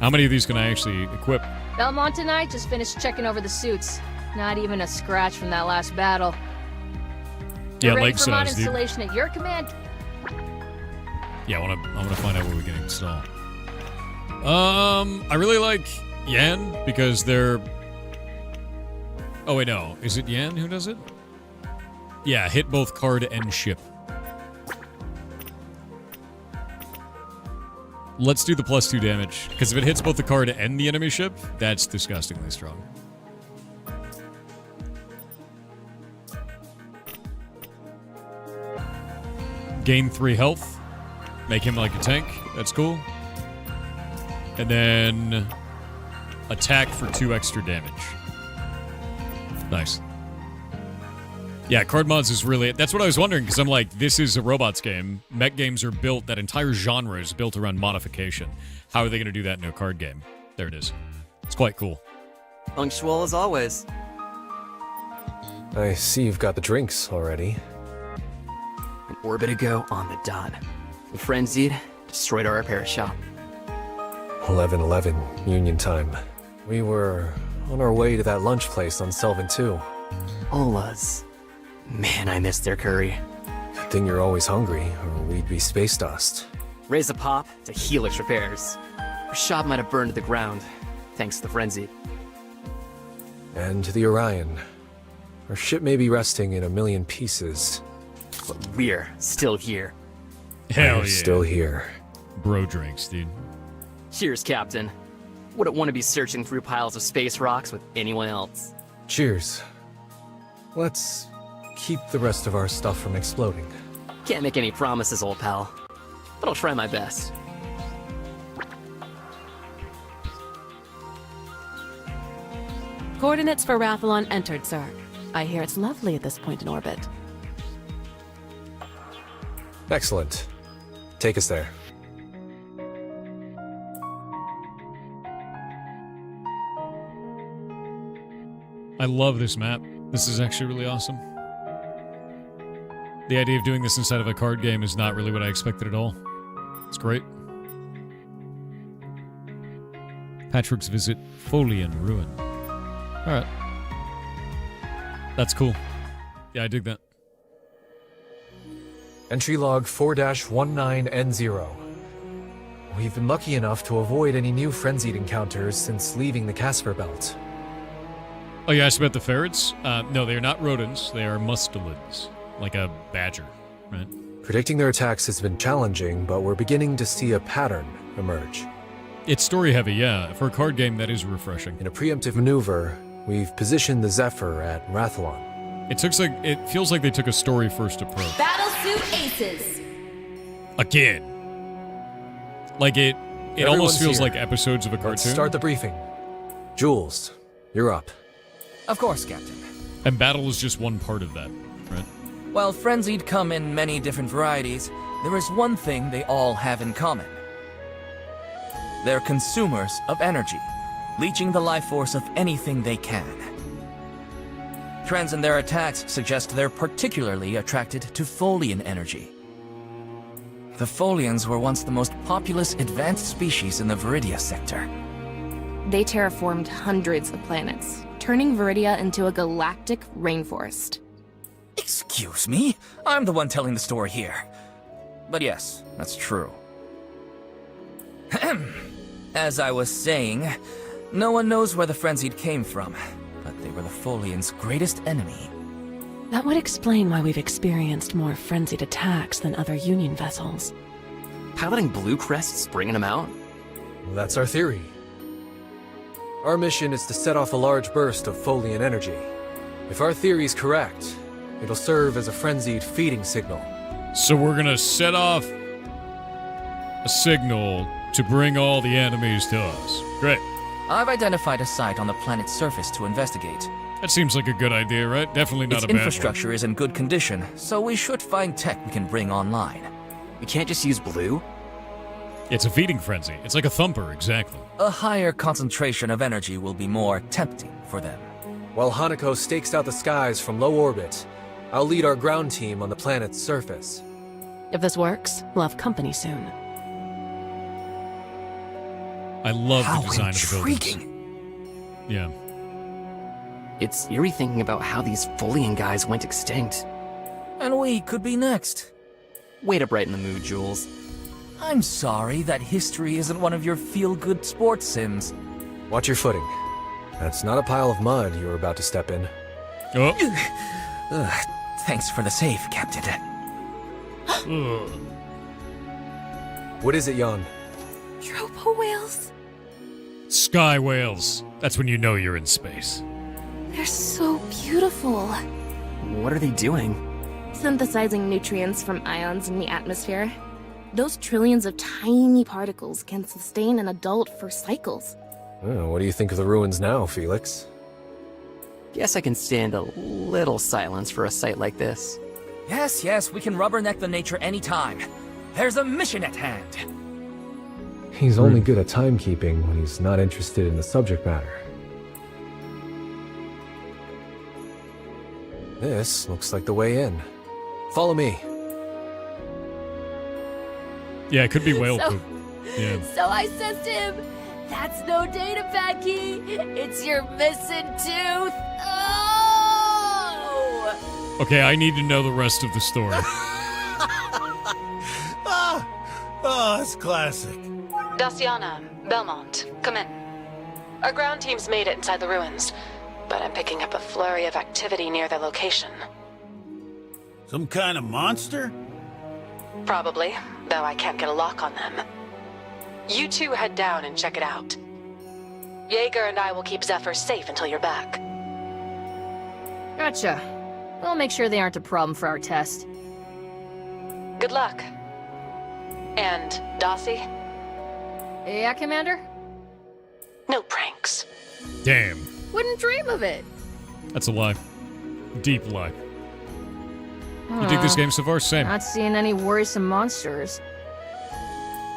How many of these can I actually equip? Belmont and I just finished checking over the suits. Not even a scratch from that last battle. Yeah, We're ready leg for mod size, dude. installation at your command. Yeah, I want to find out what we can install. I really like Yan because they're. Oh wait, no, is it Yan who does it? Yeah, hit both card and ship. Let's do the plus 2 damage because if it hits both the card and the enemy ship, that's disgustingly strong. Gain 3 health. Make him like a tank. That's cool. And then attack for 2 extra damage. Nice. Yeah, card mods is really... That's what I was wondering, because I'm like, this is a robots game. Mech games are built... That entire genre is built around modification. How are they going to do that in a card game? There it is. It's quite cool. Punctual as always. I see you've got the drinks already. An orbit ago on the dot. The Frenzied destroyed our repair shop. 11:11 Union time. We were on our way to that lunch place on Selvin 2. Ola's. Man, I missed their curry. thing you're always hungry, or we'd be space dust. Raise a pop to helix repairs. Our shop might have burned to the ground, thanks to the frenzy. And to the Orion. Our ship may be resting in a million pieces. But we're still here. Hell We're yeah. still here. Bro drinks, dude. Cheers, Captain. Wouldn't want to be searching through piles of space rocks with anyone else. Cheers. Let's keep the rest of our stuff from exploding. Can't make any promises, old pal. But I'll try my best. Coordinates for Rathlon entered, sir. I hear it's lovely at this point in orbit. Excellent. Take us there. I love this map. This is actually really awesome. The idea of doing this inside of a card game is not really what I expected at all. It's great. Patchwork's visit, Folian Ruin. Alright. That's cool. Yeah, I dig that. Entry log 4-19N0. We've been lucky enough to avoid any new frenzied encounters since leaving the Casper Belt. Oh, you asked about the ferrets? No, they are not rodents. They are mustelids. Like a badger, right? Predicting their attacks has been challenging, but we're beginning to see a pattern emerge. It's story-heavy, yeah. For a card game, that is refreshing. In a preemptive maneuver, we've positioned the Zephyr at Rathlon. It feels like they took a story-first approach. Battlesuit Aces. Again. Like it Everyone's almost feels here. like episodes of a cartoon. Let's start the briefing. Jules, you're up. Of course, Captain. And battle is just one part of that, right? While frenzied come in many different varieties, there is one thing they all have in common. They're consumers of energy, leeching the life force of anything they can. Trends in their attacks suggest they're particularly attracted to Folian energy. The Folians were once the most populous advanced species in the Viridia sector. They terraformed hundreds of planets, turning Viridia into a galactic rainforest. Excuse me? I'm the one telling the story here. But yes, that's true. As I was saying, no one knows where the frenzied came from, but they were the Folians' greatest enemy. That would explain why we've experienced more frenzied attacks than other Union vessels. Piloting Blue Crests bringing them out? That's our theory. Our mission is to set off a large burst of Folian energy. If our theory's correct, it'll serve as a frenzied feeding signal. So we're gonna set off a signal to bring all the enemies to us. Great. I've identified a site on the planet's surface to investigate. That seems like a good idea, right? Definitely not Its a bad infrastructure is in good condition, so we should find tech we can bring online. We can't just use blue? It's a feeding frenzy. It's like a thumper, exactly. A higher concentration of energy will be more tempting for them. While Hanako stakes out the skies from low orbit, I'll lead our ground team on the planet's surface. If this works, we'll have company soon. I love How the design of the intriguing. buildings. Yeah. It's eerie thinking about how these Folian guys went extinct. And we could be next. Way to brighten the mood, Jules. I'm sorry that history isn't one of your feel-good sports sims. Watch your footing. That's not a pile of mud you're about to step in. Oh. Thanks for the save, Captain. What is it, Jan? Tropo whales? Sky whales. That's when you know you're in space. They're so beautiful. What are they doing? Synthesizing nutrients from ions in the atmosphere. Those trillions of tiny particles can sustain an adult for cycles. Oh, what do you think of the ruins now, Felix? Guess I can stand a little silence for a sight like this. Yes, we can rubberneck the nature anytime. There's a mission at hand. He's only good at timekeeping when he's not interested in the subject matter. This looks like the way in. Follow me. Yeah, it could be whale So- poop. Yeah. So I says to him, "That's no data pad key. It's your missing tooth." Oh! Okay, I need to know the rest of the story. That's classic. Daciana, Belmont, come in. Our ground team's made it inside the ruins, but I'm picking up a flurry of activity near their location. Some kind of monster? Probably, though I can't get a lock on them. You two head down and check it out. Jaeger and I will keep Zephyr safe until you're back. Gotcha. We'll make sure they aren't a problem for our test. Good luck. And Dossie? Yeah, Commander? No pranks. Damn. Wouldn't dream of it. That's a lie. Deep lie. You dig this game so far? Same. Not seeing any worrisome monsters.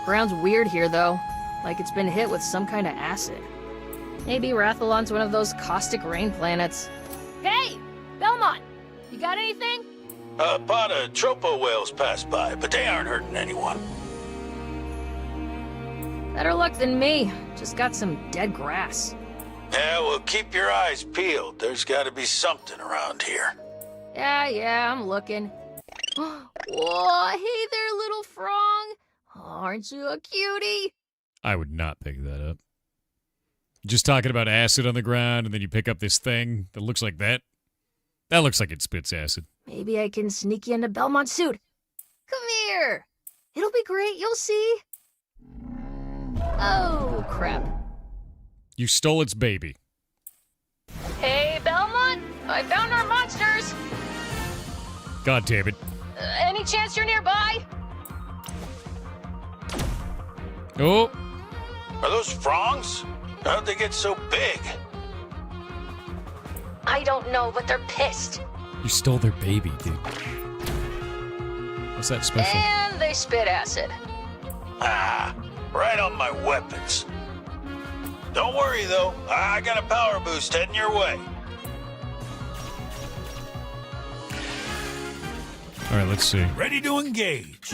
Ground's weird here, though. Like it's been hit with some kind of acid. Maybe Rathalon's one of those caustic rain planets. Hey! Belmont! You got anything? A pot of tropo whales passed by, but they aren't hurting anyone. Better luck than me. Just got some dead grass. Yeah, well, keep your eyes peeled. There's gotta be something around here. Yeah, I'm looking. Whoa, hey there, little frog. Aren't you a cutie? I would not pick that up. Just talking about acid on the ground, and then you pick up this thing that looks like that. That looks like it spits acid. Maybe I can sneak you into Belmont's suit. Come here. It'll be great, you'll see. Oh, crap. You stole its baby. Hey, Belmont. I found our monsters. God damn it. Any chance you're nearby? Oh. Are those frongs? How'd they get so big? I don't know, but they're pissed. You stole their baby, dude. What's that special? And they spit acid. Ah, right on my weapons. Don't worry, though. I got a power boost heading your way. All right, let's see. Ready to engage.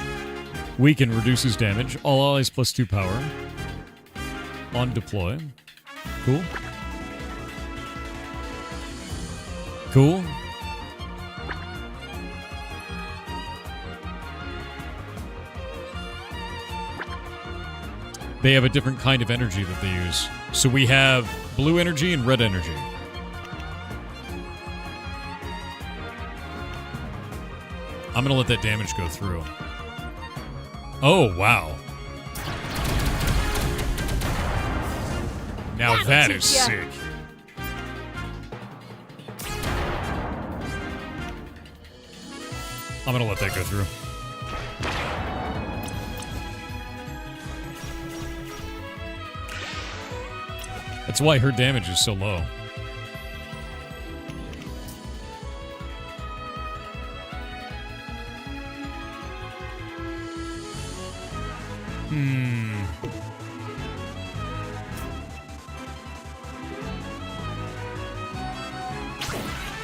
Weaken reduces damage. All allies plus 2 power. On deploy. Cool. Cool. They have a different kind of energy that they use. So we have blue energy and red energy. I'm gonna let that damage go through. Oh, wow. Now that is sick. I'm gonna let that go through. That's why her damage is so low.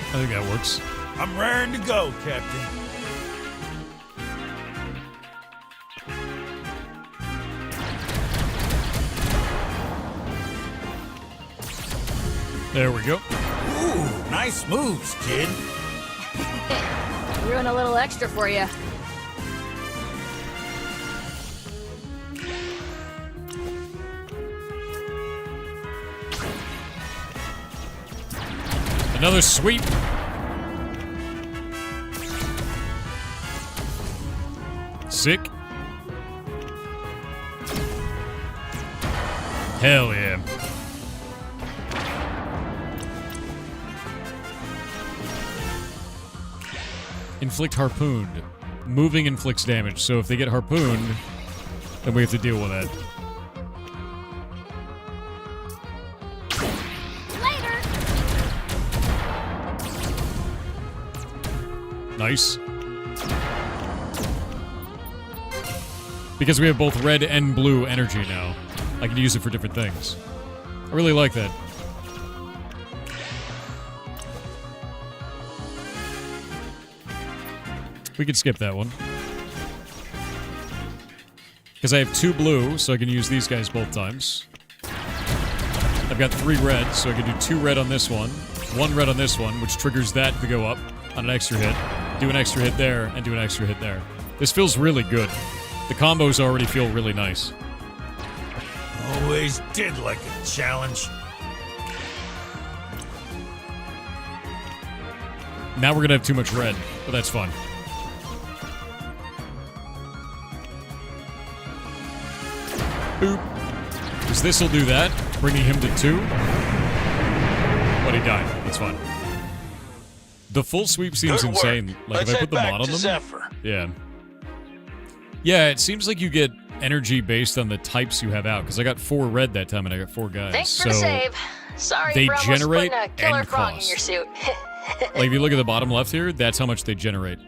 I think that works. I'm raring to go, Captain. There we go. Ooh, nice moves, kid. Threw in a little extra for you. Another sweep. Sick. Hell yeah. Inflict harpooned. Moving inflicts damage, so if they get harpooned, then we have to deal with that. Nice. Because we have both red and blue energy now, I can use it for different things. I really like that. We can skip that one. Because I have 2 blue, so I can use these guys both times. I've got 3 red, so I can do 2 red on this one, 1 red on this one, which triggers that to go up on an extra hit. Do an extra hit there, and do an extra hit there. This feels really good. The combos already feel really nice. Always did like a challenge. Now we're gonna have too much red, but that's fun. Boop. Because this'll do that, bringing him to 2. But he died. That's fine. The full sweep seems Good work. insane. Like, Let's if I head put the back mod on to them. Zephyr. Yeah. Yeah, it seems like you get energy based on the types you have out. Because I got 4 red that time and I got 4 guys. Thanks for the save. Sorry they for almost generate putting a killer and frog cost. in your suit. Like, if you look at the bottom left here, that's how much they generate.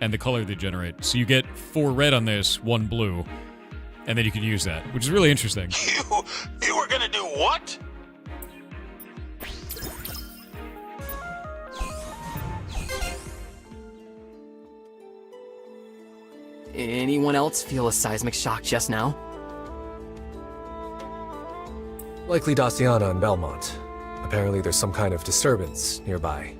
And the color they generate. So you get 4 red on this, 1 blue. And then you can use that, which is really interesting. You were gonna do what? Anyone else feel a seismic shock just now? Likely Daciana and Belmont. Apparently there's some kind of disturbance nearby.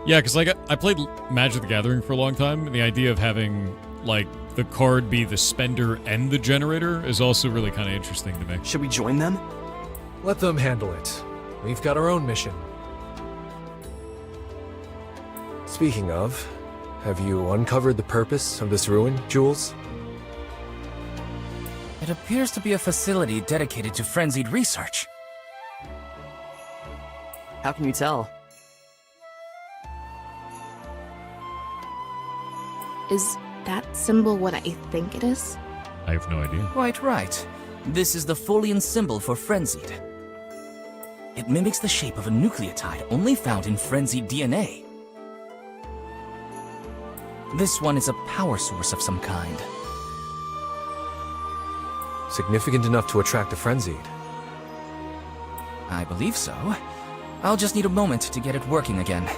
Yeah, because like I played Magic the Gathering for a long time, and the idea of having like the card be the spender and the generator is also really kind of interesting to me. Should we join them? Let them handle it. We've got our own mission. Speaking of, have you uncovered the purpose of this ruin, Jules? It appears to be a facility dedicated to frenzied research. How can you tell? Is that symbol what I think it is? I have no idea. Quite right. This is the Folian symbol for frenzied. It mimics the shape of a nucleotide only found in frenzied DNA. This one is a power source of some kind. Significant enough to attract a frenzied. I believe so. I'll just need a moment to get it working again.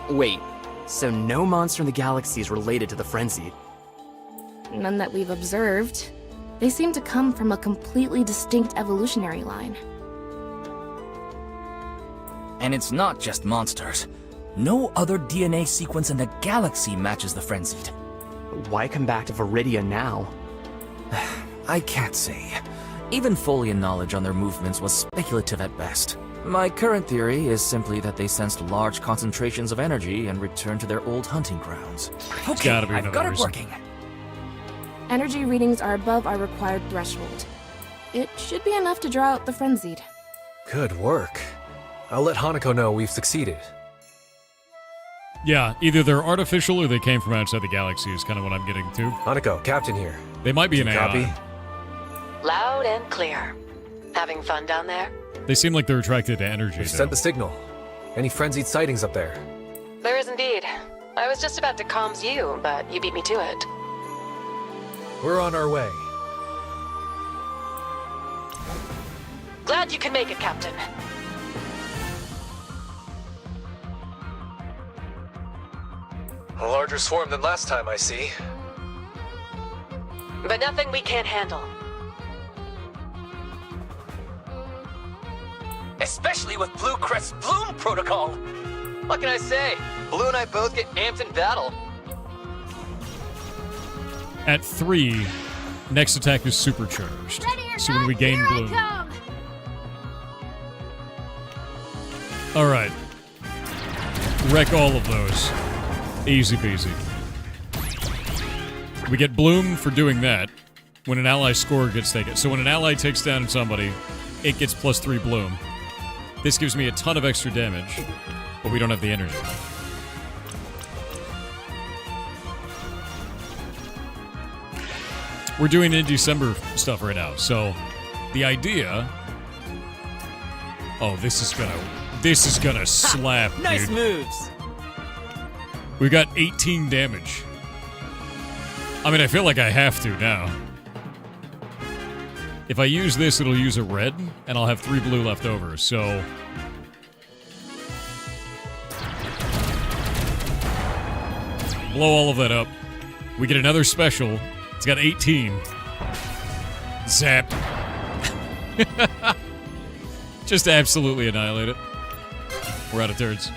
Wait, so no monster in the galaxy is related to the frenzied? None that we've observed. They seem to come from a completely distinct evolutionary line. And it's not just monsters. No other DNA sequence in the galaxy matches the frenzied. Why come back to Viridia now? I can't say. Even Folian knowledge on their movements was speculative at best. My current theory is simply that they sensed large concentrations of energy and returned to their old hunting grounds. Okay, I've got it working. Energy readings are above our required threshold. It should be enough to draw out the frenzied. Good work. I'll let Hanako know we've succeeded. Yeah, either they're artificial or they came from outside the galaxy is kind of what I'm getting to. Hanako, Captain here. They might be an AI. Copy? Loud and clear. Having fun down there? They seem like they're attracted to energy. We've sent the signal. Any frenzied sightings up there? There is indeed. I was just about to comms you, but you beat me to it. We're on our way. Glad you can make it, Captain. A larger swarm than last time, I see. But nothing we can't handle. Especially with Blue Crest's Bloom Protocol! What can I say? Blue and I both get amped in battle. At 3, next attack is supercharged. So when we gain Bloom. Alright. Wreck all of those. Easy peasy. We get Bloom for doing that when an ally score gets taken. So when an ally takes down somebody, it gets +3 Bloom. This gives me a ton of extra damage, but we don't have the energy. We're doing Indiecember stuff right now, so the idea... Oh, this is gonna slap, Nice dude. moves! We got 18 damage. I mean, I feel like I have to now. If I use this, it'll use a red, and I'll have 3 blue left over, so... Blow all of that up. We get another special. It's got 18. Zap. Just absolutely annihilate it. We're out of turns.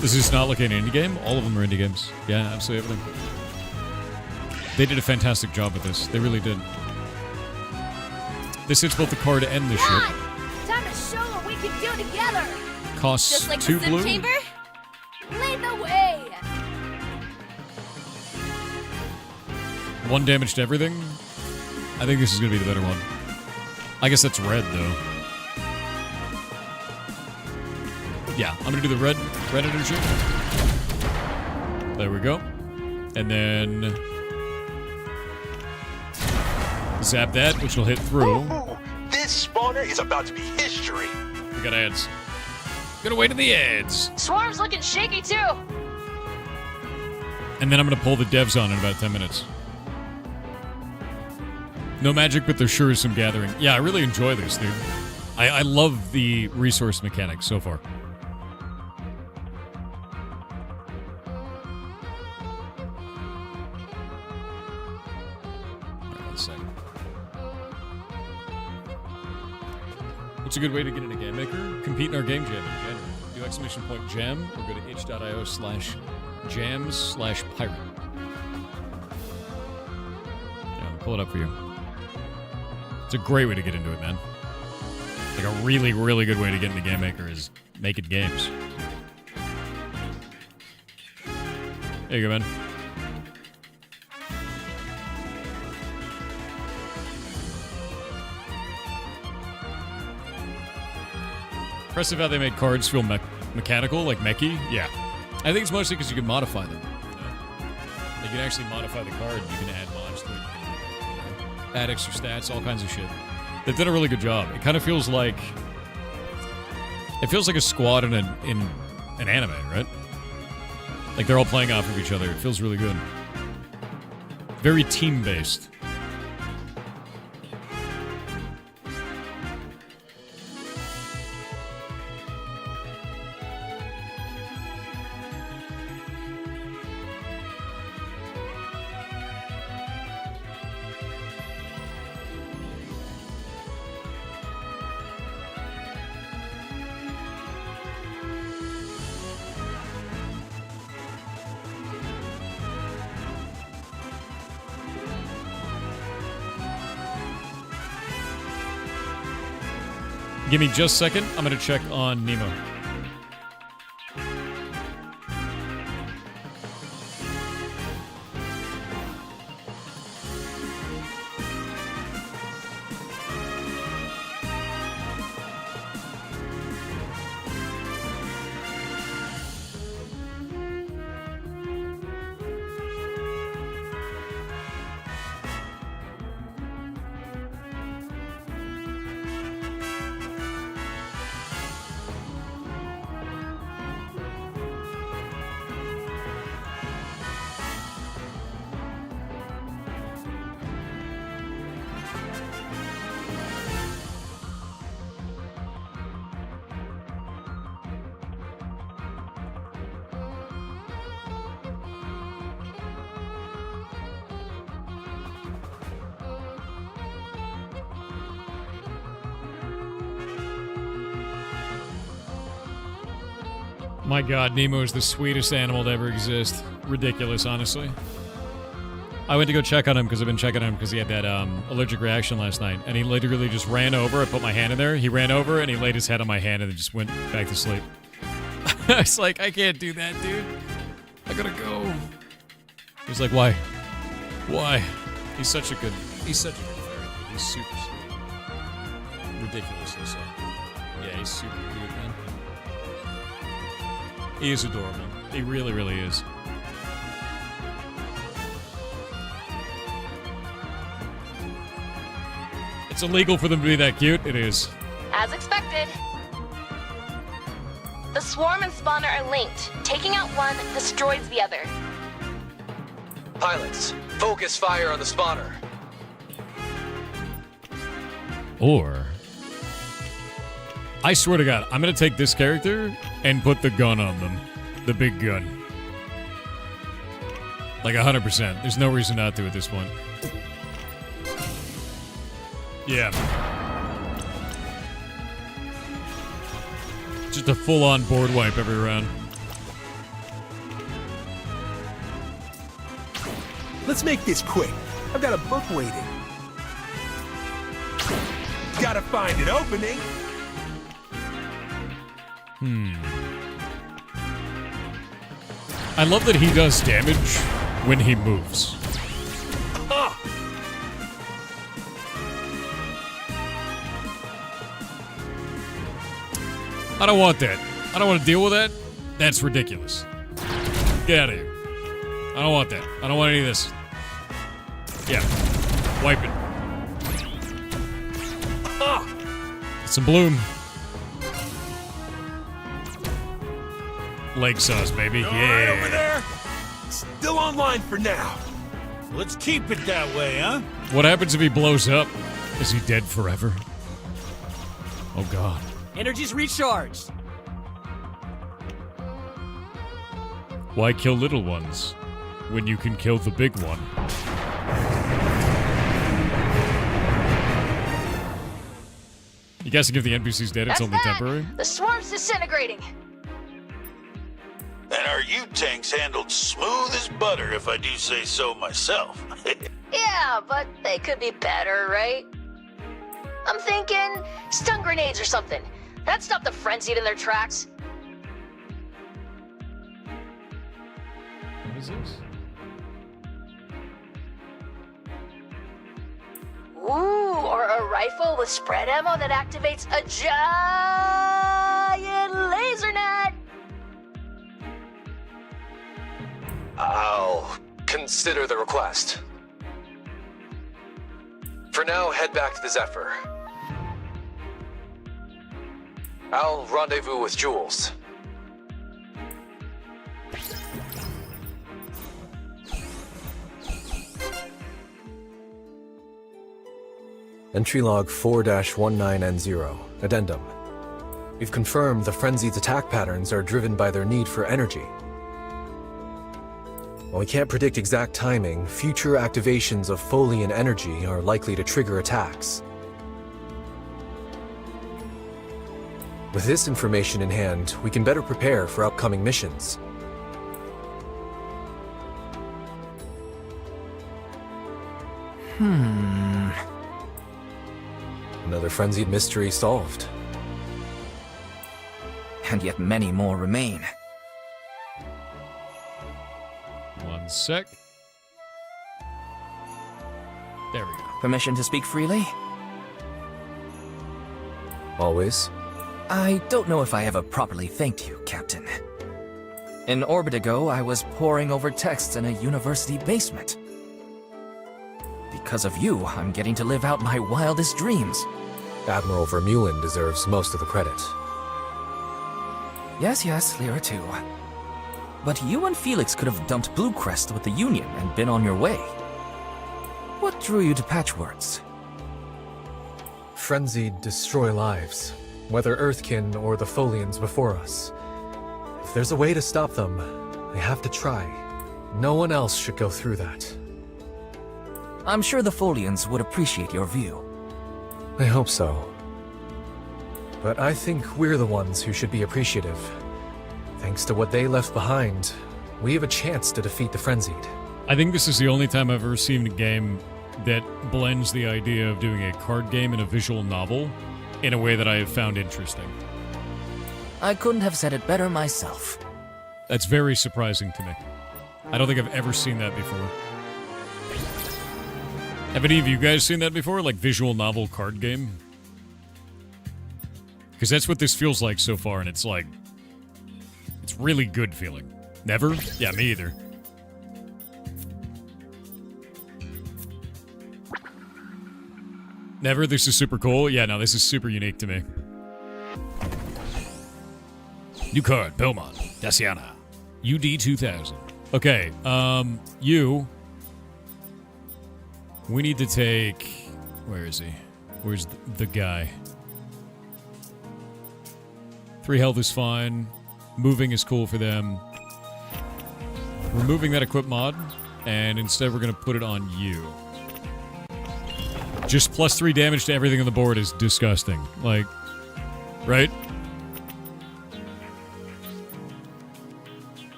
Does this not look like an indie game? All of them are indie games. Yeah, absolutely everything. They did a fantastic job with this. They really did. This hits both the card and the ship. Time to show what we can do together. Costs Just like 2 the sim blue. chamber. Lead the way. 1 damage to everything. I think this is going to be the better one. I guess that's red, though. Yeah, I'm going to do the red energy. There we go. And then zap that, which will hit through. Ooh, this spawner is about to be history. We got ads. Gonna wait to the ads. Swarm's looking shaky too. And then I'm gonna pull the devs on in about 10 minutes. No magic, but there sure is some gathering. Yeah, I really enjoy this, dude. I love the resource mechanics so far. What's a good way to get into Game Maker? Compete in our game jam in January. Do !jam or go to itch.io/jams/pirate. Yeah, I'll pull it up for you. It's a great way to get into it, man. Like a really, really good way to get into Game Maker is making games. There you go, man. Impressive how they made cards feel mechanical, like mechy. Yeah. I think it's mostly because you can modify them. You know? You can actually modify the card. You can add mods to it. Add extra stats, all kinds of shit. They've done a really good job. It kind of feels like... It feels like a squad in an anime, right? Like they're all playing off of each other. It feels really good. Very team-based. Give me just a second. I'm going to check on Nemo. My god, Nemo is the sweetest animal to ever exist. Ridiculous, honestly. I went to go check on him because I've been checking on him because he had that allergic reaction last night. And he literally just ran over. I put my hand in there. He ran over and he laid his head on my hand and then just went back to sleep. I was like, I can't do that, dude. I gotta go. He's like, why? Why? He's such a good ferret. He's super sweet. Ridiculously so. Yeah, he's super cute, man. He is adorable. He really, really is. It's illegal for them to be that cute. It is. As expected. The swarm and spawner are linked. Taking out one destroys the other. Pilots, focus fire on the spawner. Or... I swear to God, I'm going to take this character and put the gun on them. The big gun. Like 100%. There's no reason not to at this point. Yeah. Just a full-on board wipe every round. Let's make this quick. I've got a book waiting. Gotta find an opening. I love that he does damage when he moves. I don't want that. I don't want to deal with that. That's ridiculous. Get out of here. I don't want that. I don't want any of this. Yeah. Wipe it. Get some bloom. Leg sauce, baby. Right over Yeah. there. Still online for now. Let's keep it that way, huh? What happens if he blows up? Is he dead forever? Oh, God. Energy's recharged. Why kill little ones when you can kill the big one? You guys give the NPCs dead, it's only temporary? The swarm's disintegrating. And our U-tanks handled smooth as butter, if I do say so myself. Yeah, but they could be better, right? I'm thinking stun grenades or something. That stopped the frenzied in their tracks. What is this? Ooh, or a rifle with spread ammo that activates a giant laser net. I'll consider the request. For now, head back to the Zephyr. I'll rendezvous with Jules. Entry log 4-19N0. Addendum. We've confirmed the Frenzied's attack patterns are driven by their need for energy. While we can't predict exact timing, future activations of Folian energy are likely to trigger attacks. With this information in hand, we can better prepare for upcoming missions. Another Frenzied mystery solved. And yet many more remain. One sec. There we go. Permission to speak freely? Always. I don't know if I ever properly thanked you, Captain. An orbit ago, I was poring over texts in a university basement. Because of you, I'm getting to live out my wildest dreams. Admiral Vermeulen deserves most of the credit. Yes, Lyra too. But you and Felix could have dumped Blue Crest with the Union and been on your way. What drew you to Patchworks? Frenzied destroy lives, whether Earthkin or the Folians before us. If there's a way to stop them, they have to try. No one else should go through that. I'm sure the Folians would appreciate your view. I hope so. But I think we're the ones who should be appreciative. Thanks to what they left behind, we have a chance to defeat the Frenzied. I think this is the only time I've ever seen a game that blends the idea of doing a card game and a visual novel in a way that I have found interesting. I couldn't have said it better myself. That's very surprising to me. I don't think I've ever seen that before. Have any of you guys seen that before? Like visual novel card game? Because that's what this feels like so far, and it's like... it's really good feeling. Never? Yeah, me either. Never? This is super cool? Yeah, no, this is super unique to me. New card, Belmont, Daciana, UD 2000. Okay, you... we need to take... where is he? Where's the guy? 3 health is fine. Moving is cool for them. Removing that equip mod, and instead we're going to put it on you. Just +3 damage to everything on the board is disgusting. Like, right?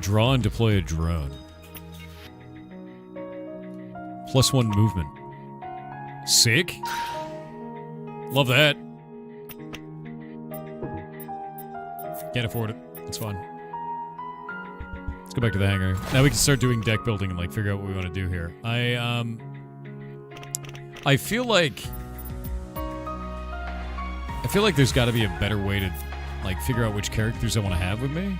Draw and deploy a drone. +1 movement. Sick. Love that. Can't afford it. It's fun. Let's go back to the hangar. Now we can start doing deck building and like figure out what we want to do here. I feel like there's got to be a better way to like figure out which characters I want to have with me.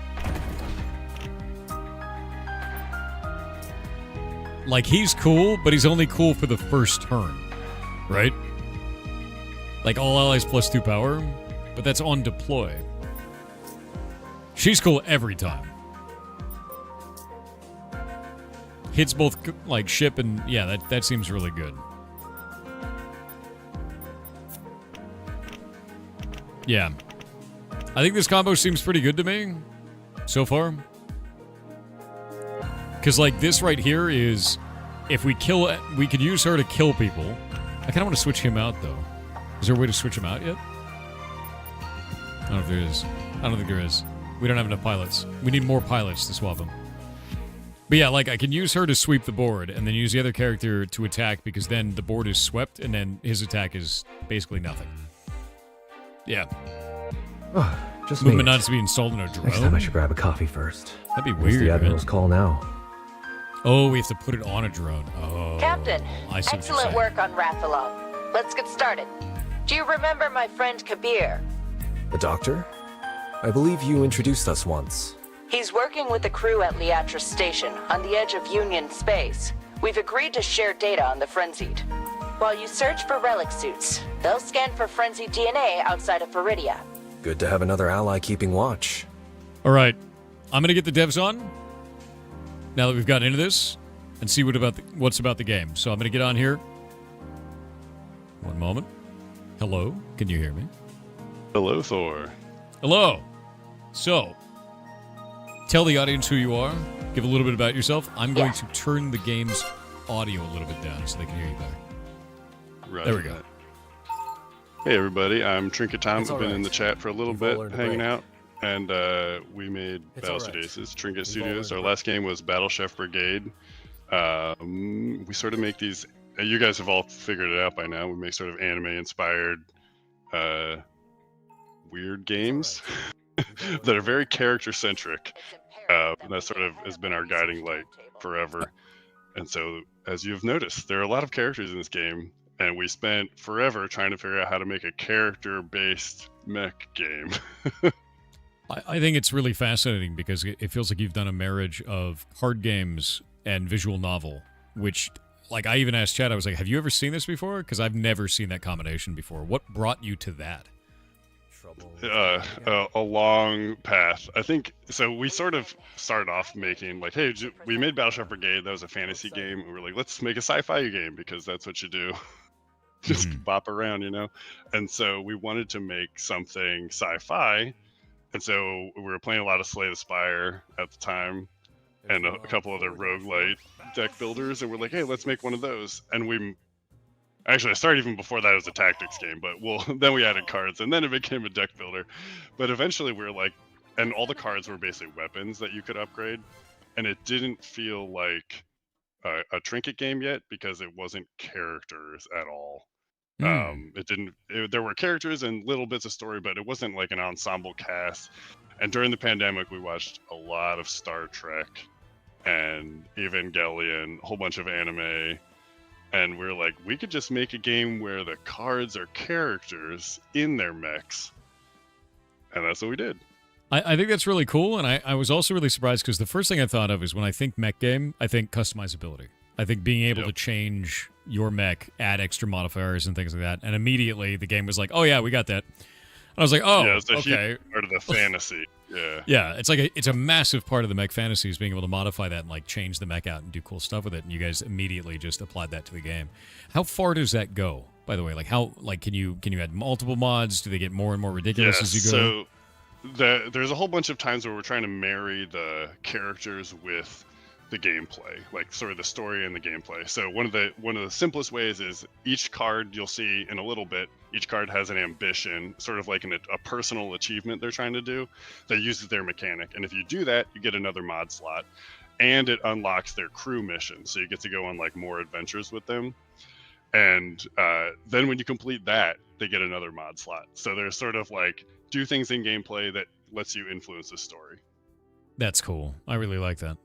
Like he's cool, but he's only cool for the first turn, right? Like all allies +2 power, but that's on deploy. She's cool every time. Hits both like ship and yeah, that seems really good. Yeah. I think this combo seems pretty good to me so far. Because like this right here is, if we kill it, we could use her to kill people. I kind of want to switch him out though. Is there a way to switch him out yet? I don't know if there is. I don't think there is. We don't have enough pilots. We need more pilots to swap them. But yeah, like I can use her to sweep the board and then use the other character to attack because then the board is swept and then his attack is basically nothing. Yeah. Oh, just movement not to be installed in a drone. Next time I should grab a coffee first. That'd be Here's weird. the Admiral's call now. Oh, we have to put it on a drone. Oh, Captain, I see what you're excellent saying. work on Rathalon. Let's get started. Do you remember my friend Kabir? The doctor? I believe you introduced us once. He's working with the crew at Liatra Station on the edge of Union space. We've agreed to share data on the Frenzied. While you search for relic suits, they'll scan for Frenzied DNA outside of Viridia. Good to have another ally keeping watch. All right, I'm gonna get the devs on now that we've gotten into this and see what's about the game. So I'm gonna get on here. One moment. Hello, can you hear me? Hello, Thor. Hello. So, tell the audience who you are. Give a little bit about yourself. I'm going to turn the game's audio a little bit down so they can hear you better. Right. There we go. Hey, everybody. I'm Trinket Tom. It's I've been all in the right. chat for a little You've all bit, learned to hanging break. out. And we made It's all Battlestate right. Aces, Trinket You've all Studios. Our learned to last game was Battle Chef Brigade. We sort of make these... you guys have all figured it out by now. We make sort of anime-inspired weird games that are very character-centric. That sort of has been our guiding light forever. And so, as you've noticed, there are a lot of characters in this game, and we spent forever trying to figure out how to make a character-based mech game. I think it's really fascinating because it feels like you've done a marriage of card games and visual novel, which, like, I even asked Chad, I was like, have you ever seen this before? Because I've never seen that combination before. What brought you to that? A long path. I think, so we sort of started off making, like, hey, we made Battle Chef Brigade, that was a fantasy game, and we were like, let's make a sci-fi game, because that's what you do. Just bop around, you know? And so we wanted to make something sci-fi, and so we were playing a lot of Slay the Spire at the time, and a couple other roguelite deck builders, and we're like, hey, let's make one of those. And we... Actually, I started even before that as a tactics game, but then we added cards, and then it became a deck builder. But eventually we were like, and all the cards were basically weapons that you could upgrade, and it didn't feel like a trinket game yet because it wasn't characters at all. There were characters and little bits of story, but it wasn't like an ensemble cast. And during the pandemic, we watched a lot of Star Trek and Evangelion, a whole bunch of anime. And we're like, we could just make a game where the cards are characters in their mechs. And that's what we did. I think that's really cool, and I was also really surprised because the first thing I thought of is when I think mech game, I think customizability. I think being able to change your mech, add extra modifiers and things like that. And immediately the game was like, oh yeah, we got that. And I was like, oh, yeah, it's a okay. huge part of the fantasy. Yeah. Yeah, it's like it's a massive part of the mech fantasy is being able to modify that and like change the mech out and do cool stuff with it. And you guys immediately just applied that to the game. How far does that go? By the way, like how can you add multiple mods? Do they get more and more ridiculous as you go? So there's a whole bunch of times where we're trying to marry the characters with the gameplay, like sort of the story and the gameplay. So one of the simplest ways is each card you'll see in a little bit, each card has an ambition, sort of like a personal achievement they're trying to do that uses their mechanic. And if you do that, you get another mod slot, and it unlocks their crew mission. So you get to go on like more adventures with them. And then when you complete that, they get another mod slot. So there's sort of like do things in gameplay that lets you influence the story. That's cool. I really like that.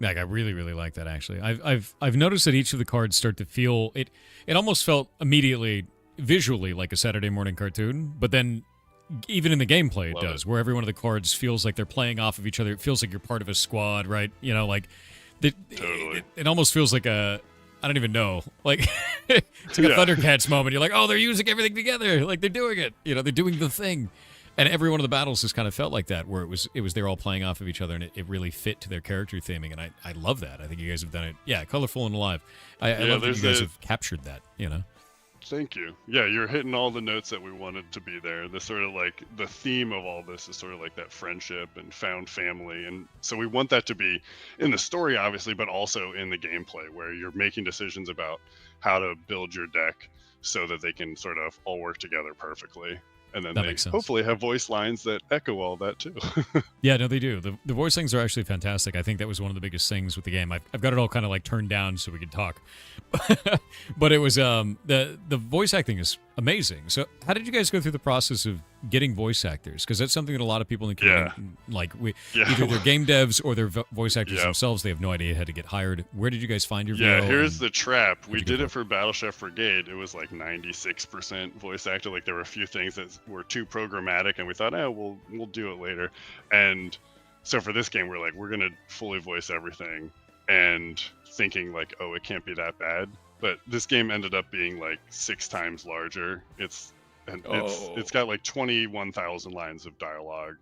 Like, I really, really like that, actually. I've noticed that each of the cards start to feel... It almost felt immediately, visually, like a Saturday morning cartoon, but then even in the gameplay it does, where every one of the cards feels like they're playing off of each other. It feels like you're part of a squad, right? You know, like... It almost feels like a... I don't even know. Like, it's like a Thundercats moment. You're like, oh, they're using everything together. Like, they're doing it. You know, they're doing the thing. And every one of the battles has kind of felt like that, where it was they're all playing off of each other, and it really fit to their character theming, and I love that. I think you guys have done it, colorful and alive. I love that you guys have captured that, you know? Thank you. Yeah, you're hitting all the notes that we wanted to be there. The sort of like, the theme of all this is sort of like that friendship and found family, and so we want that to be in the story, obviously, but also in the gameplay, where you're making decisions about how to build your deck so that they can sort of all work together perfectly. And then they hopefully have voice lines that echo all that too. Yeah, no, they do. The voice things are actually fantastic. I think that was one of the biggest things with the game. I've got it all kind of like turned down so we could talk. But it was the voice acting is amazing. So how did you guys go through the process of getting voice actors? Because that's something that a lot of people in the community, either they're game devs or they're voice actors themselves. They have no idea how to get hired. Where did you guys find your VO? Here's the trap. We did it for Battle Chef Brigade. It was like 96% voice actor. Like there were a few things that were too programmatic, and we thought, we'll do it later. And so for this game, we're gonna fully voice everything, and thinking like, oh, it can't be that bad. But this game ended up being like 6 times larger. It's got like 21,000 lines of dialogue,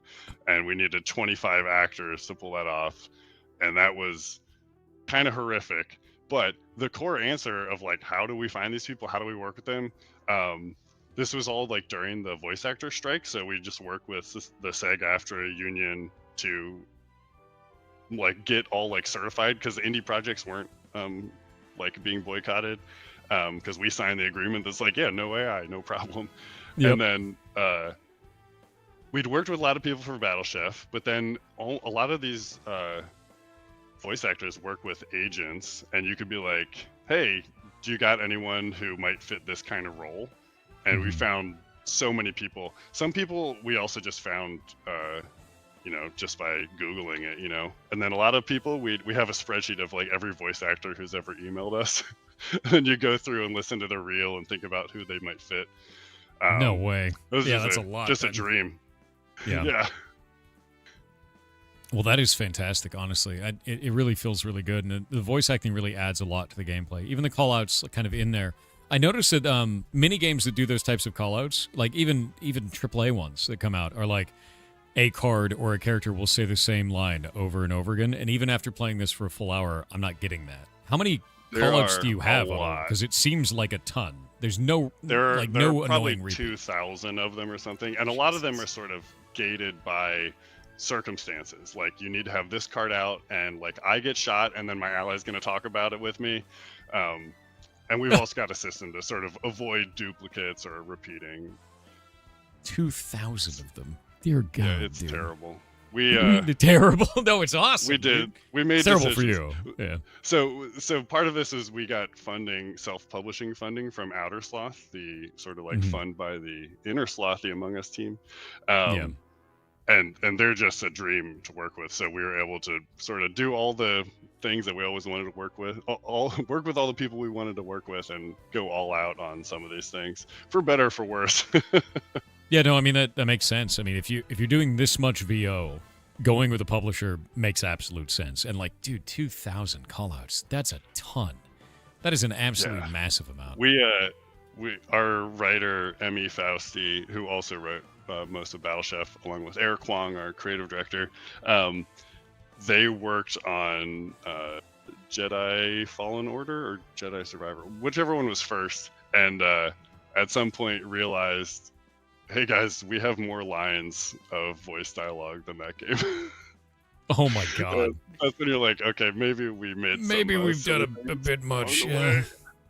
and we needed 25 actors to pull that off, and that was kind of horrific. But the core answer of like, how do we find these people? How do we work with them? This was all like during the voice actor strike, so we just worked with the SAG-AFTRA union to like get all like certified, because the indie projects weren't like being boycotted, because we signed the agreement that's like, no AI, no problem. Yep. And then we'd worked with a lot of people for Battle Chef, but then a lot of these voice actors work with agents, and you could be like, hey, do you got anyone who might fit this kind of role? And we found so many people. Some people we also just found just by Googling it, and then a lot of people, we have a spreadsheet of like every voice actor who's ever emailed us. And you go through and listen to their reel and think about who they might fit. No way. That's a lot. Just a dream. Yeah. Well, that is fantastic, honestly. It really feels really good, and the voice acting really adds a lot to the gameplay. Even the callouts kind of in there. I noticed that mini games that do those types of callouts, like even AAA ones that come out, are like a card or a character will say the same line over and over again. And even after playing this for a full hour, I'm not getting that. How many callouts do you have on them? Because it seems like a ton. There's no there are no probably annoying 2,000 of them or something, and a lot of them are sort of gated by circumstances. Like you need to have this card out, and like I get shot, and then my ally's going to talk about it with me. And we've also got a system to sort of avoid duplicates or repeating. 2,000 of them. Dear God, yeah, it's dude. Terrible. We terrible. No, it's awesome. We did. Dude. We made it's terrible decisions. for you. Yeah. So part of this is we got funding, self-publishing funding from Outer Sloth, the sort of like fund by the Inner Sloth, the Among Us team. And they're just a dream to work with. So we were able to sort of do all the things that we always wanted to work with, work with all the people we wanted to work with, and go all out on some of these things, for better or for worse. Yeah, no, I mean that makes sense. I mean, if you're doing this much VO, going with a publisher makes absolute sense. And like, dude, 2,000 callouts, that's a ton. That is an absolute massive amount. Our writer Emmy Fausti, who also wrote most of Battle Chef, along with Eric Kwong, our creative director, they worked on Jedi Fallen Order or Jedi Survivor, whichever one was first, and at some point realized, hey guys, we have more lines of voice dialogue than that game. Oh my god. That's when you're like, okay, maybe we made. Maybe some, we've done silly a things bit much. along the Yeah. way.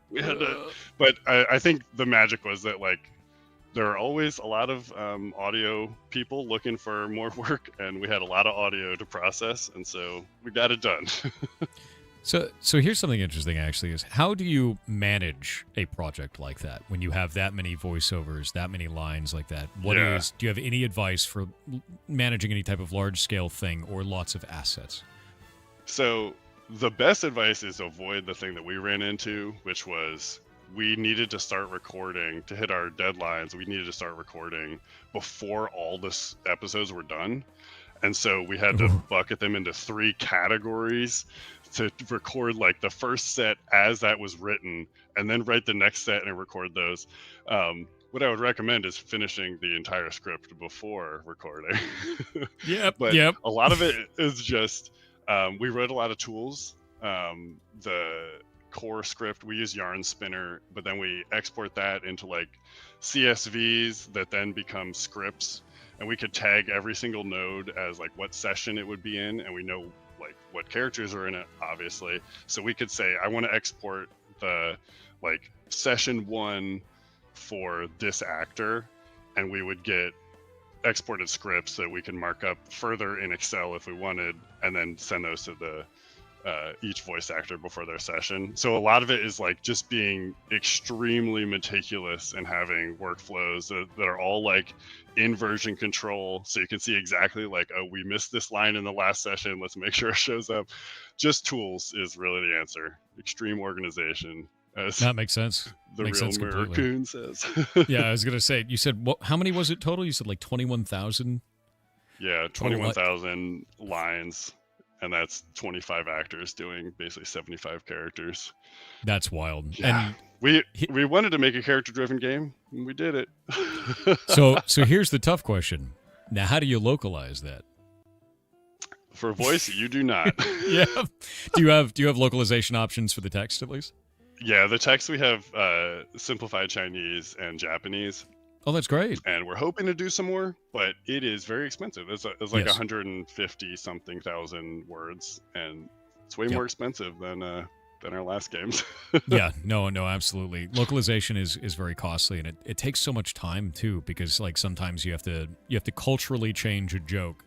We had to, but I think the magic was that like there are always a lot of audio people looking for more work, and we had a lot of audio to process, and so we got it done. So here's something interesting actually is how do you manage a project like that when you have that many voiceovers, that many lines like that? Do you have any advice for managing any type of large scale thing or lots of assets? So the best advice is avoid the thing that we ran into, which was we needed to start recording to hit our deadlines. We needed to start recording before all the episodes were done. And so we had to bucket them into 3 categories to record like the first set as that was written, and then write the next set and record those. What I would recommend is finishing the entire script before recording. But Yep. a lot of it is just, we wrote a lot of tools. The core script, we use Yarn Spinner, but then we export that into like CSVs that then become scripts. And we could tag every single node as like what session it would be in, and we know like what characters are in it, obviously. So we could say, I want to export the like session 1 for this actor, and we would get exported scripts that we can mark up further in Excel if we wanted, and then send those to the each voice actor before their session. So a lot of it is like just being extremely meticulous and having workflows that are all like in version control, so you can see exactly like, oh, we missed this line in the last session, let's make sure it shows up. Just tools is really the answer. Extreme organization, as That makes sense. the Makes real sense Mirror completely. Coon says. Yeah, I was gonna say. You said how many was it total? You said like 21,000. Yeah, 21,000 lines, and that's 25 actors doing basically 75 characters. That's wild. Yeah. And we wanted to make a character-driven game, and we did it. so here's the tough question. Now, how do you localize that? For voice, you do not. Yeah. Do you have localization options for the text at least? Yeah, the text we have simplified Chinese and Japanese. Oh, that's great. And we're hoping to do some more, but it is very expensive. It's like Yes. 150 something thousand words, and it's way more expensive than our last games. Yeah, no, absolutely. Localization is very costly, and it takes so much time too, because like sometimes you have to culturally change a joke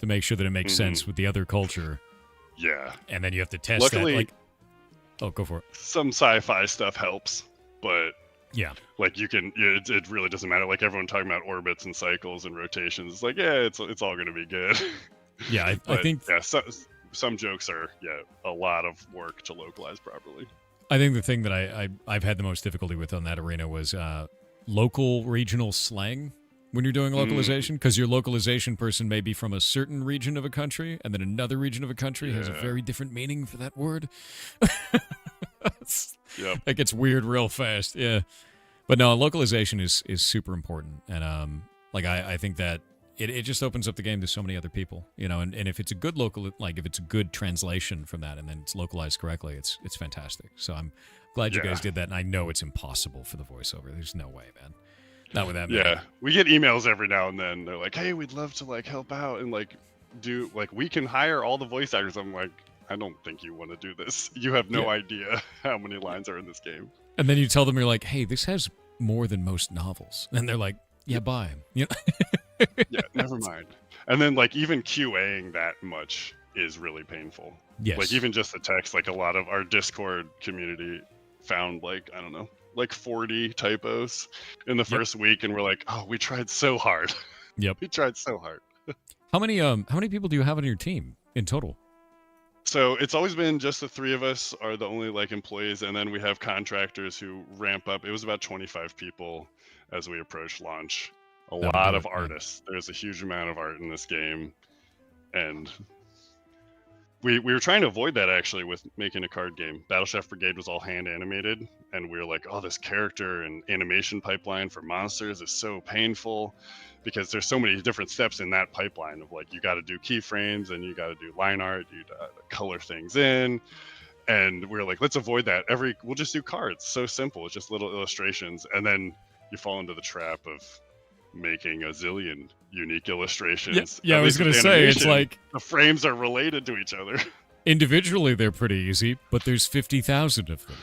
to make sure that it makes sense with the other culture. Yeah. And then you have to test Luckily, that. Like, oh, go for it. some sci-fi stuff helps, but yeah, like you can, it really doesn't matter. Like everyone talking about orbits and cycles and rotations, it's like, yeah, it's all going to be good. Yeah, I But, think yeah, some jokes are a lot of work to localize properly. I think the thing that I've had the most difficulty with on that arena was local regional slang when you're doing localization, because your localization person may be from a certain region of a country, and then another region of a country has a very different meaning for that word. It gets weird real fast. Yeah, but no, localization is super important, and like I think that it just opens up the game to so many other people, you know, and if it's a good if it's a good translation from that and then it's localized correctly, it's fantastic. So I'm glad you guys did that, and I know it's impossible for the voiceover. There's no way, man. Not with that many. Yeah, we get emails every now and then. They're like, "Hey, we'd love to like help out and like do like we can hire all the voice actors." I'm like, I don't think you want to do this. You have no idea how many lines are in this game. And then you tell them, you're like, "Hey, this has more than most novels," and they're like, "Yeah, buy 'em." You know? Yeah, never mind. And then like even QAing that much is really painful. Yes. Like even just the text, like a lot of our Discord community found like, I don't know, like 40 typos in the first week, and we're like, oh, we tried so hard. Yep. We tried so hard. How many people do you have on your team in total? So it's always been just the 3 of us are the only like employees, and then we have contractors who ramp up. It was about 25 people as we approached launch. A lot of artists. There's a huge amount of art in this game, and we were trying to avoid that actually with making a card game. Battle Chef Brigade was all hand animated, and we were like, oh, this character and animation pipeline for monsters is so painful because there's so many different steps in that pipeline of like, you got to do keyframes and you got to do line art, you got to color things in. And we were like, let's avoid that. We'll just do cards. So simple. It's just little illustrations. And then you fall into the trap of making a zillion unique illustrations. Yeah, At I was least with gonna say, it's animation, like the frames are related to each other. individually they're pretty easy, but there's 50,000 of them.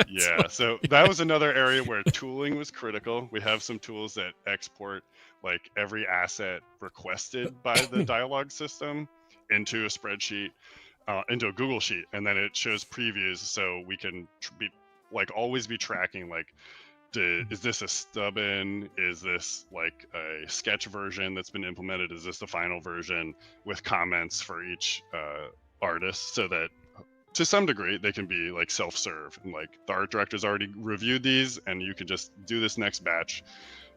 Yeah, so that was another area where tooling was critical. We have some tools that export like every asset requested by the dialogue system into a spreadsheet, into a Google sheet, and then it shows previews, so we can always be tracking like, is this a stub in? Is this like a sketch version that's been implemented? Is this the final version with comments for each artist, so that to some degree they can be like self-serve and like the art director's already reviewed these and you can just do this next batch.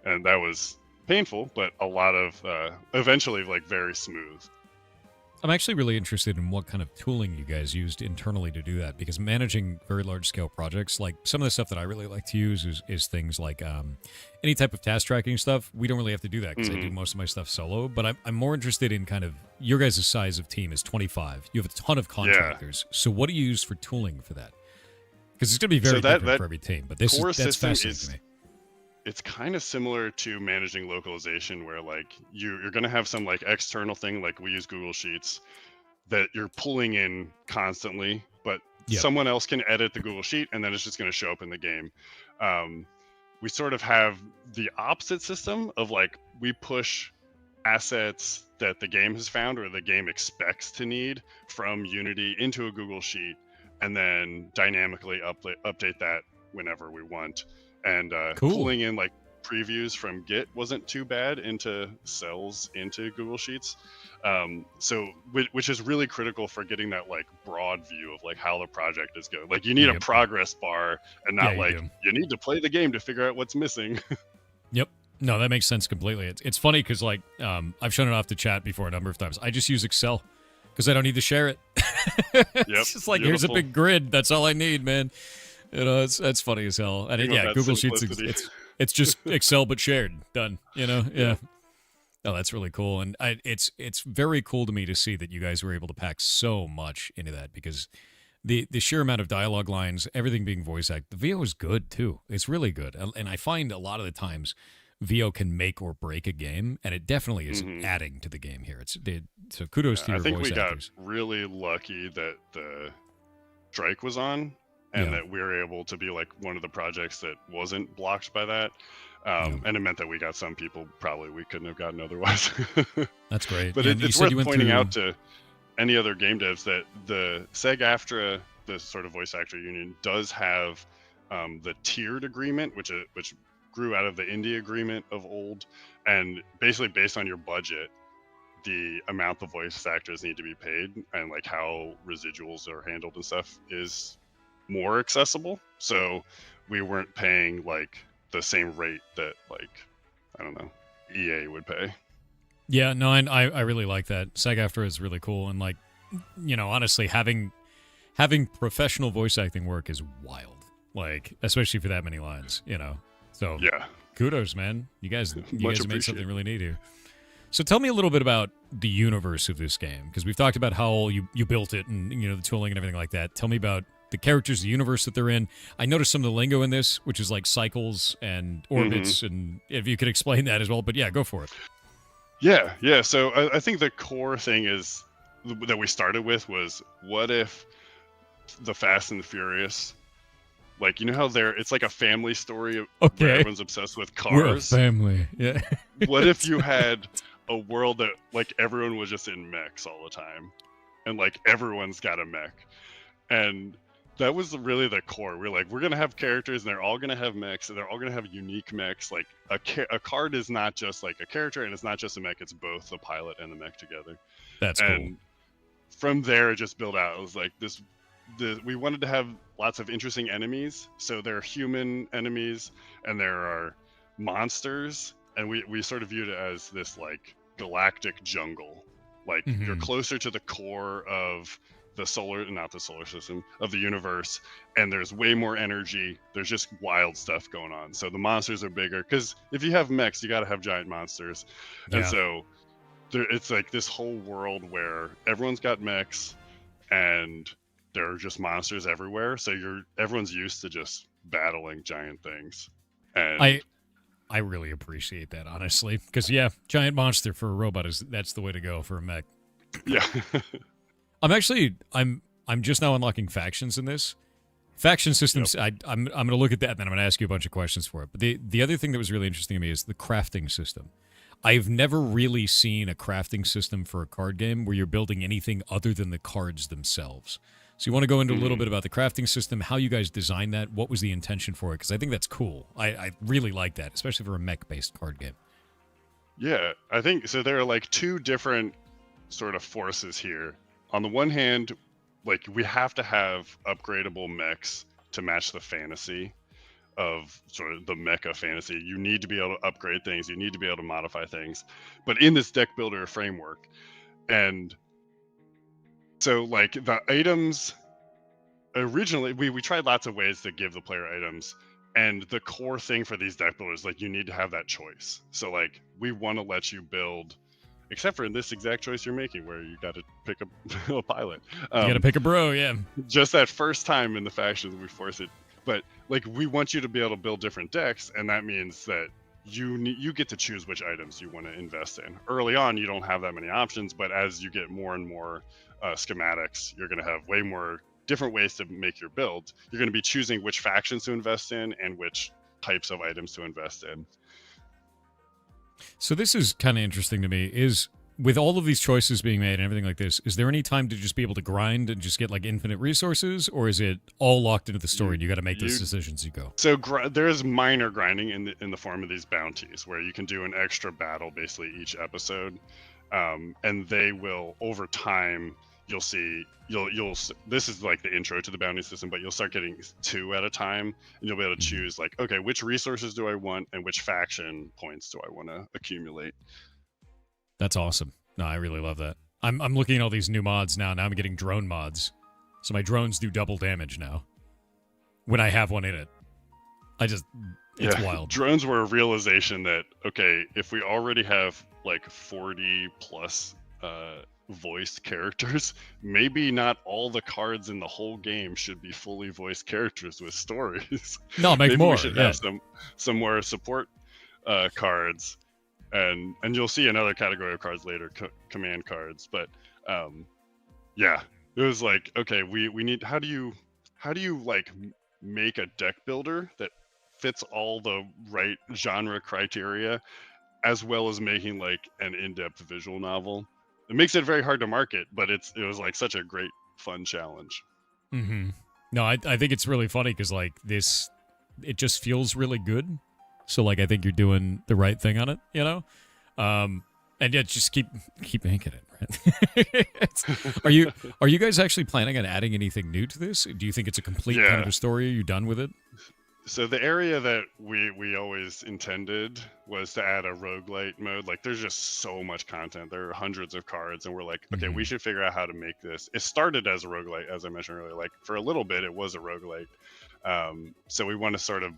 And that was painful, but a lot of eventually like very smooth. I'm actually really interested in what kind of tooling you guys used internally to do that, because managing very large-scale projects, like some of the stuff that I really like to use is things like any type of task tracking stuff. We don't really have to do that because I do most of my stuff solo, but I'm more interested in kind of your guys' size of team is 25. You have a ton of contractors. So what do you use for tooling for that? Because it's going to be very different for every team, but that's fascinating to me. It's kind of similar to managing localization, where like you're going to have some like external thing, like we use Google Sheets, that you're pulling in constantly, but someone else can edit the Google Sheet and then it's just going to show up in the game. We sort of have the opposite system of like we push assets that the game has found or the game expects to need from Unity into a Google Sheet and then dynamically update that whenever we want. And pulling in like previews from Git wasn't too bad into cells into Google Sheets. So which is really critical for getting that like broad view of like how the project is going. Like you need a progress bar and not you need to play the game to figure out what's missing. Yep. No, that makes sense completely. It's funny because like I've shown it off to chat before a number of times. I just use Excel because I don't need to share it. It's just like, here's a big grid. That's all I need, man. You know, that's funny as hell. And Google Sheets, it's just Excel but shared. Done. You know, yeah. Oh, that's really cool. And it's very cool to me to see that you guys were able to pack so much into that, because the sheer amount of dialogue lines, everything being voice acted, the VO is good too. It's really good. And I find a lot of the times VO can make or break a game, and it definitely is adding to the game here. So kudos to your voice actors. I think we got really lucky that the strike was on. And that we were able to be like one of the projects that wasn't blocked by that. And it meant that we got some people probably we couldn't have gotten otherwise. That's great. But it's worth pointing out to any other game devs that the SAG-AFTRA, the sort of voice actor union, does have the tiered agreement, which grew out of the indie agreement of old. And basically based on your budget, the amount the voice actors need to be paid and like how residuals are handled and stuff is more accessible. So we weren't paying like the same rate that like I don't know EA would pay. Yeah, no, and I really like that. SAG-AFTRA is really cool, and like, you know, honestly, having professional voice acting work is wild. Like, especially for that many lines, you know. So yeah, kudos, man. You guys made something really neat here. So tell me a little bit about the universe of this game, because we've talked about how you built it and, you know, the tooling and everything like that. Tell me about the characters, the universe that they're in. I noticed some of the lingo in this, which is like cycles and orbits, and if you could explain that as well. But yeah, go for it. Yeah. So I think the core thing is that we started with was, what if the Fast and the Furious, like, you know how it's like a family story where everyone's obsessed with cars. We're a family, yeah. What if you had a world that like everyone was just in mechs all the time, and like everyone's got a mech, and that was really the core. We're like, we're gonna have characters, and they're all gonna have mechs, and they're all gonna have unique mechs. Like a card is not just like a character, and it's not just a mech. It's both the pilot and the mech together. That's cool. From there, it just built out. It was like we wanted to have lots of interesting enemies. So there are human enemies, and there are monsters, and we sort of viewed it as this like galactic jungle. Like you're closer to the core of not the solar system, of the universe, and there's way more energy. There's just wild stuff going on. So the monsters are bigger, because if you have mechs, you got to have giant monsters. Yeah. And so it's like this whole world where everyone's got mechs, and there are just monsters everywhere. So everyone's used to just battling giant things. And I really appreciate that, honestly. Because, yeah, giant monster for a robot that's the way to go for a mech. Yeah. I'm just now unlocking factions in this. Faction systems, yep. I'm going to look at that, and then I'm going to ask you a bunch of questions for it. But the other thing that was really interesting to me is the crafting system. I've never really seen a crafting system for a card game where you're building anything other than the cards themselves. So you want to go into a little bit about the crafting system, how you guys designed that, what was the intention for it? Because I think that's cool. I really like that, especially for a mech-based card game. Yeah, I think, so there are like two different sort of forces here. On the one hand, like we have to have upgradable mechs to match the fantasy of sort of the mecha fantasy. You need to be able to upgrade things. You need to be able to modify things. But in this deck builder framework, and so like the items, originally we tried lots of ways to give the player items. And the core thing for these deck builders, like you need to have that choice. So like we want to let you build, except for in this exact choice you're making where you got to pick a pilot. You got to pick a bro, yeah. Just that first time in the factions we force it. But like we want you to be able to build different decks, and that means that you get to choose which items you want to invest in. Early on, you don't have that many options, but as you get more and more schematics, you're going to have way more different ways to make your build. You're going to be choosing which factions to invest in and which types of items to invest in. So this is kind of interesting to me, is with all of these choices being made and everything like this, is there any time to just be able to grind and just get like infinite resources, or is it all locked into the story and you got to make those decisions as you go? So there's minor grinding in the form of these bounties where you can do an extra battle basically each episode, and they will over time. You'll see, this is like the intro to the bounty system, but you'll start getting 2 at a time, and you'll be able to choose like, okay, which resources do I want and which faction points do I want to accumulate? That's awesome. No, I really love that. I'm looking at all these new mods now. Now I'm getting drone mods. So my drones do double damage now when I have one in it. It's wild. Drones were a realization that, okay, if we already have like 40 plus voiced characters, maybe not all the cards in the whole game should be fully voiced characters with stories. No, make maybe more. We should have some more support cards, and you'll see another category of cards later, command cards. But yeah, it was like, okay, we need, how do you like make a deck builder that fits all the right genre criteria, as well as making like an in-depth visual novel? It makes it very hard to market, but it was like such a great, fun challenge. Mm-hmm. No, I think it's really funny because like this, it just feels really good. So like I think you're doing the right thing on it, you know. And yeah, just keep making it. Right? Are you guys actually planning on adding anything new to this? Do you think it's a complete kind of a story? Are you done with it? So the area that we always intended was to add a roguelite mode. Like there's just so much content. There are hundreds of cards, and we're like, okay, we should figure out how to make this. It started as a roguelite, as I mentioned earlier. Like for a little bit, it was a roguelite. So we want to sort of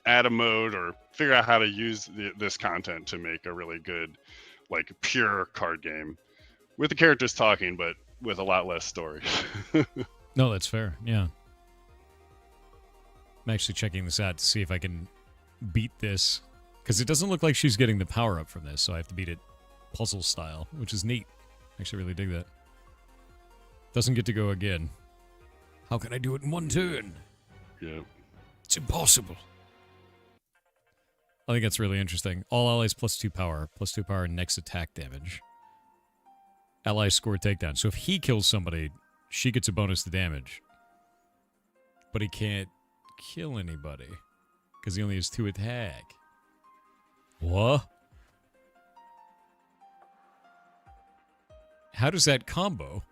add a mode or figure out how to use this content to make a really good, like pure card game with the characters talking, but with a lot less story. No, that's fair. Yeah. I'm actually checking this out to see if I can beat this, because it doesn't look like she's getting the power up from this, so I have to beat it puzzle style, which is neat. I actually really dig that. Doesn't get to go again. How can I do it in one turn? Yeah. It's impossible. I think that's really interesting. All allies +2 power, +2 power next attack damage. Allies score takedown. So if he kills somebody, she gets a bonus to damage. But he can't kill anybody because he only has 2 attack. What? How does that combo?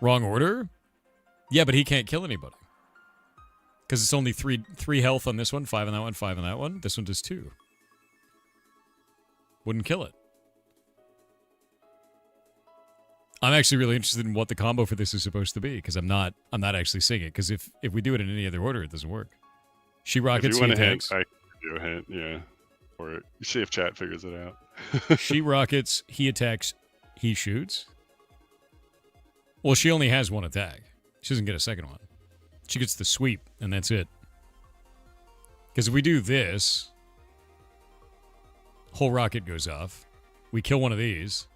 Wrong order? Yeah, but he can't kill anybody because it's only 3 health on this one, 5 on that one, 5 on that one. This one does 2. Wouldn't kill it. I'm actually really interested in what the combo for this is supposed to be, because I'm not actually seeing it, because if we do it in any other order, it doesn't work. She rockets, he attacks. I can do a hint, yeah. Or see if chat figures it out. She rockets, he attacks, he shoots. Well, she only has 1 attack. She doesn't get a second one. She gets the sweep, and that's it. Because if we do this, Whole rocket goes off. We kill one of these.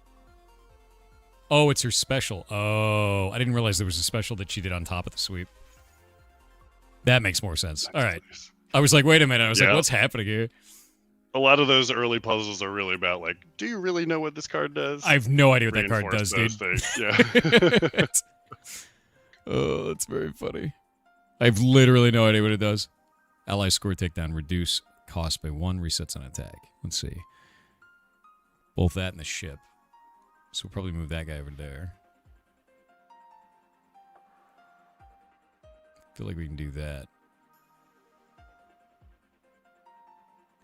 Oh, it's her special. Oh, I didn't realize there was a special that she did on top of the sweep. That makes more sense. All right. I was like, wait a minute. I was like, what's happening here? A lot of those early puzzles are really about, like, do you really know what this card does? I have no idea what that card does, dude. Things. Yeah. Oh, that's very funny. I have literally no idea what it does. Ally score takedown, reduce cost by 1, resets on attack. Let's see. Both that and the ship. So we'll probably move that guy over there. Feel like we can do that.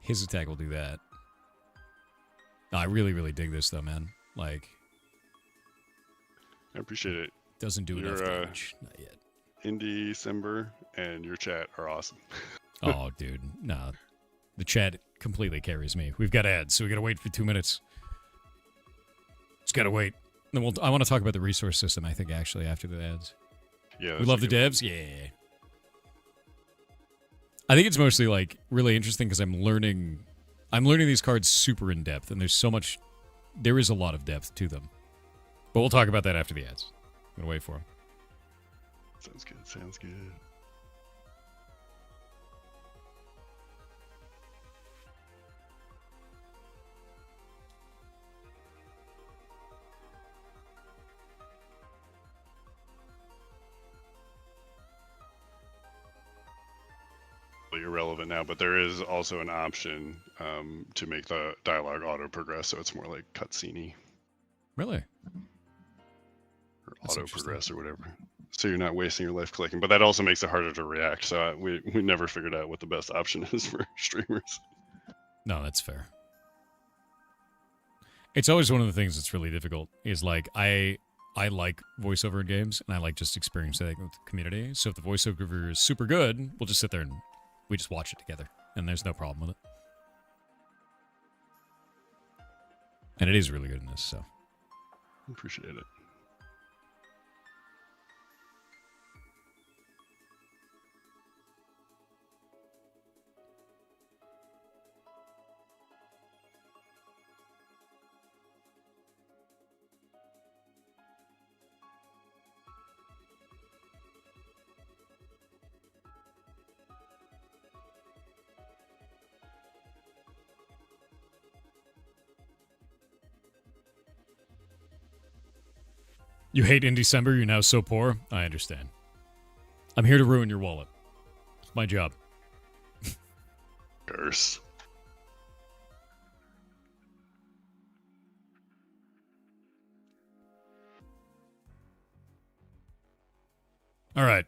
His attack will do that. No, I really, really dig this, though, man. Like, I appreciate it. Doesn't do enough damage. Not yet. Indiecember and your chat are awesome. Oh, dude. No. The chat completely carries me. We've got ads, so we got to wait for 2 minutes. Just got to wait. Then I want to talk about the resource system, I think, actually, after the ads. Yeah. We love the devs? Yeah. I think it's mostly, like, really interesting because I'm learning these cards super in depth, and there is a lot of depth to them. But we'll talk about that after the ads. I'm gonna wait for them. Sounds good. Sounds good. Irrelevant now, but there is also an option to make the dialogue auto progress, so it's more like cutscene-y. Really? Or auto progress or whatever. So you're not wasting your life clicking, but that also makes it harder to react. So we never figured out what the best option is for streamers. No, that's fair. It's always one of the things that's really difficult. Is like I like voiceover in games, and I like just experiencing that with the community. So if the voiceover is super good, we'll just sit there and we just watch it together, and there's no problem with it. And it is really good in this, so. Appreciate it. You hate Indiecember, you're now so poor? I understand. I'm here to ruin your wallet. It's my job. Curse. All right.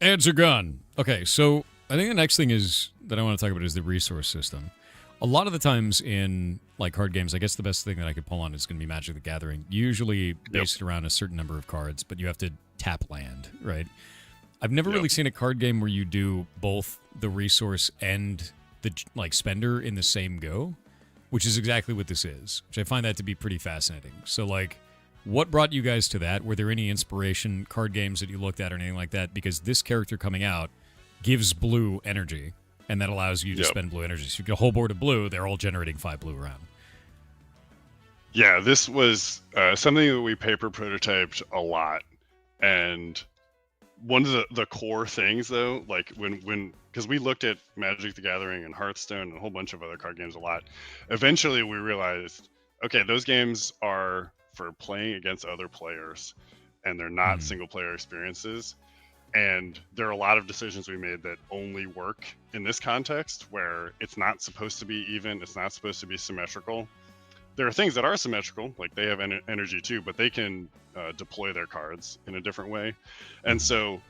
Ads are gone. Okay, so I think the next thing is that I want to talk about is the resource system. A lot of the times in like card games, I guess the best thing that I could pull on is going to be Magic the Gathering. Usually based around a certain number of cards, but you have to tap land, right? I've never really seen a card game where you do both the resource and the like spender in the same go, which is exactly what this is, which I find that to be pretty fascinating. So like, what brought you guys to that? Were there any inspiration card games that you looked at or anything like that? Because this character coming out gives blue energy. And that allows you to spend blue energy. So you get a whole board of blue, they're all generating 5 blue around. Yeah, this was something that we paper prototyped a lot. And one of the core things, though, like when because we looked at Magic the Gathering and Hearthstone and a whole bunch of other card games a lot, eventually we realized, okay, those games are for playing against other players, and they're not single-player experiences. And there are a lot of decisions we made that only work in this context where it's not supposed to be even, it's not supposed to be symmetrical. There are things that are symmetrical, like they have energy too, but they can deploy their cards in a different way. And so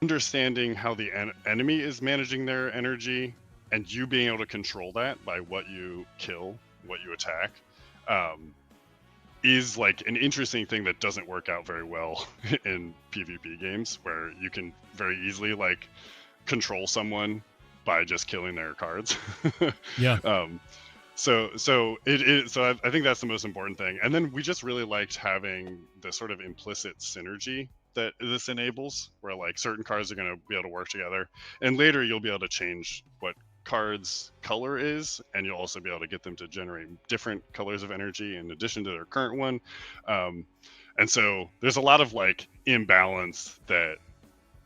understanding how the enemy is managing their energy and you being able to control that by what you kill, what you attack, is like an interesting thing that doesn't work out very well in PvP games, where you can very easily like control someone by just killing their cards. Yeah. So I think that's the most important thing. And then we just really liked having the sort of implicit synergy that this enables, where like certain cards are going to be able to work together, and later you'll be able to change what cards' color is, and you'll also be able to get them to generate different colors of energy in addition to their current one. And so there's a lot of like imbalance that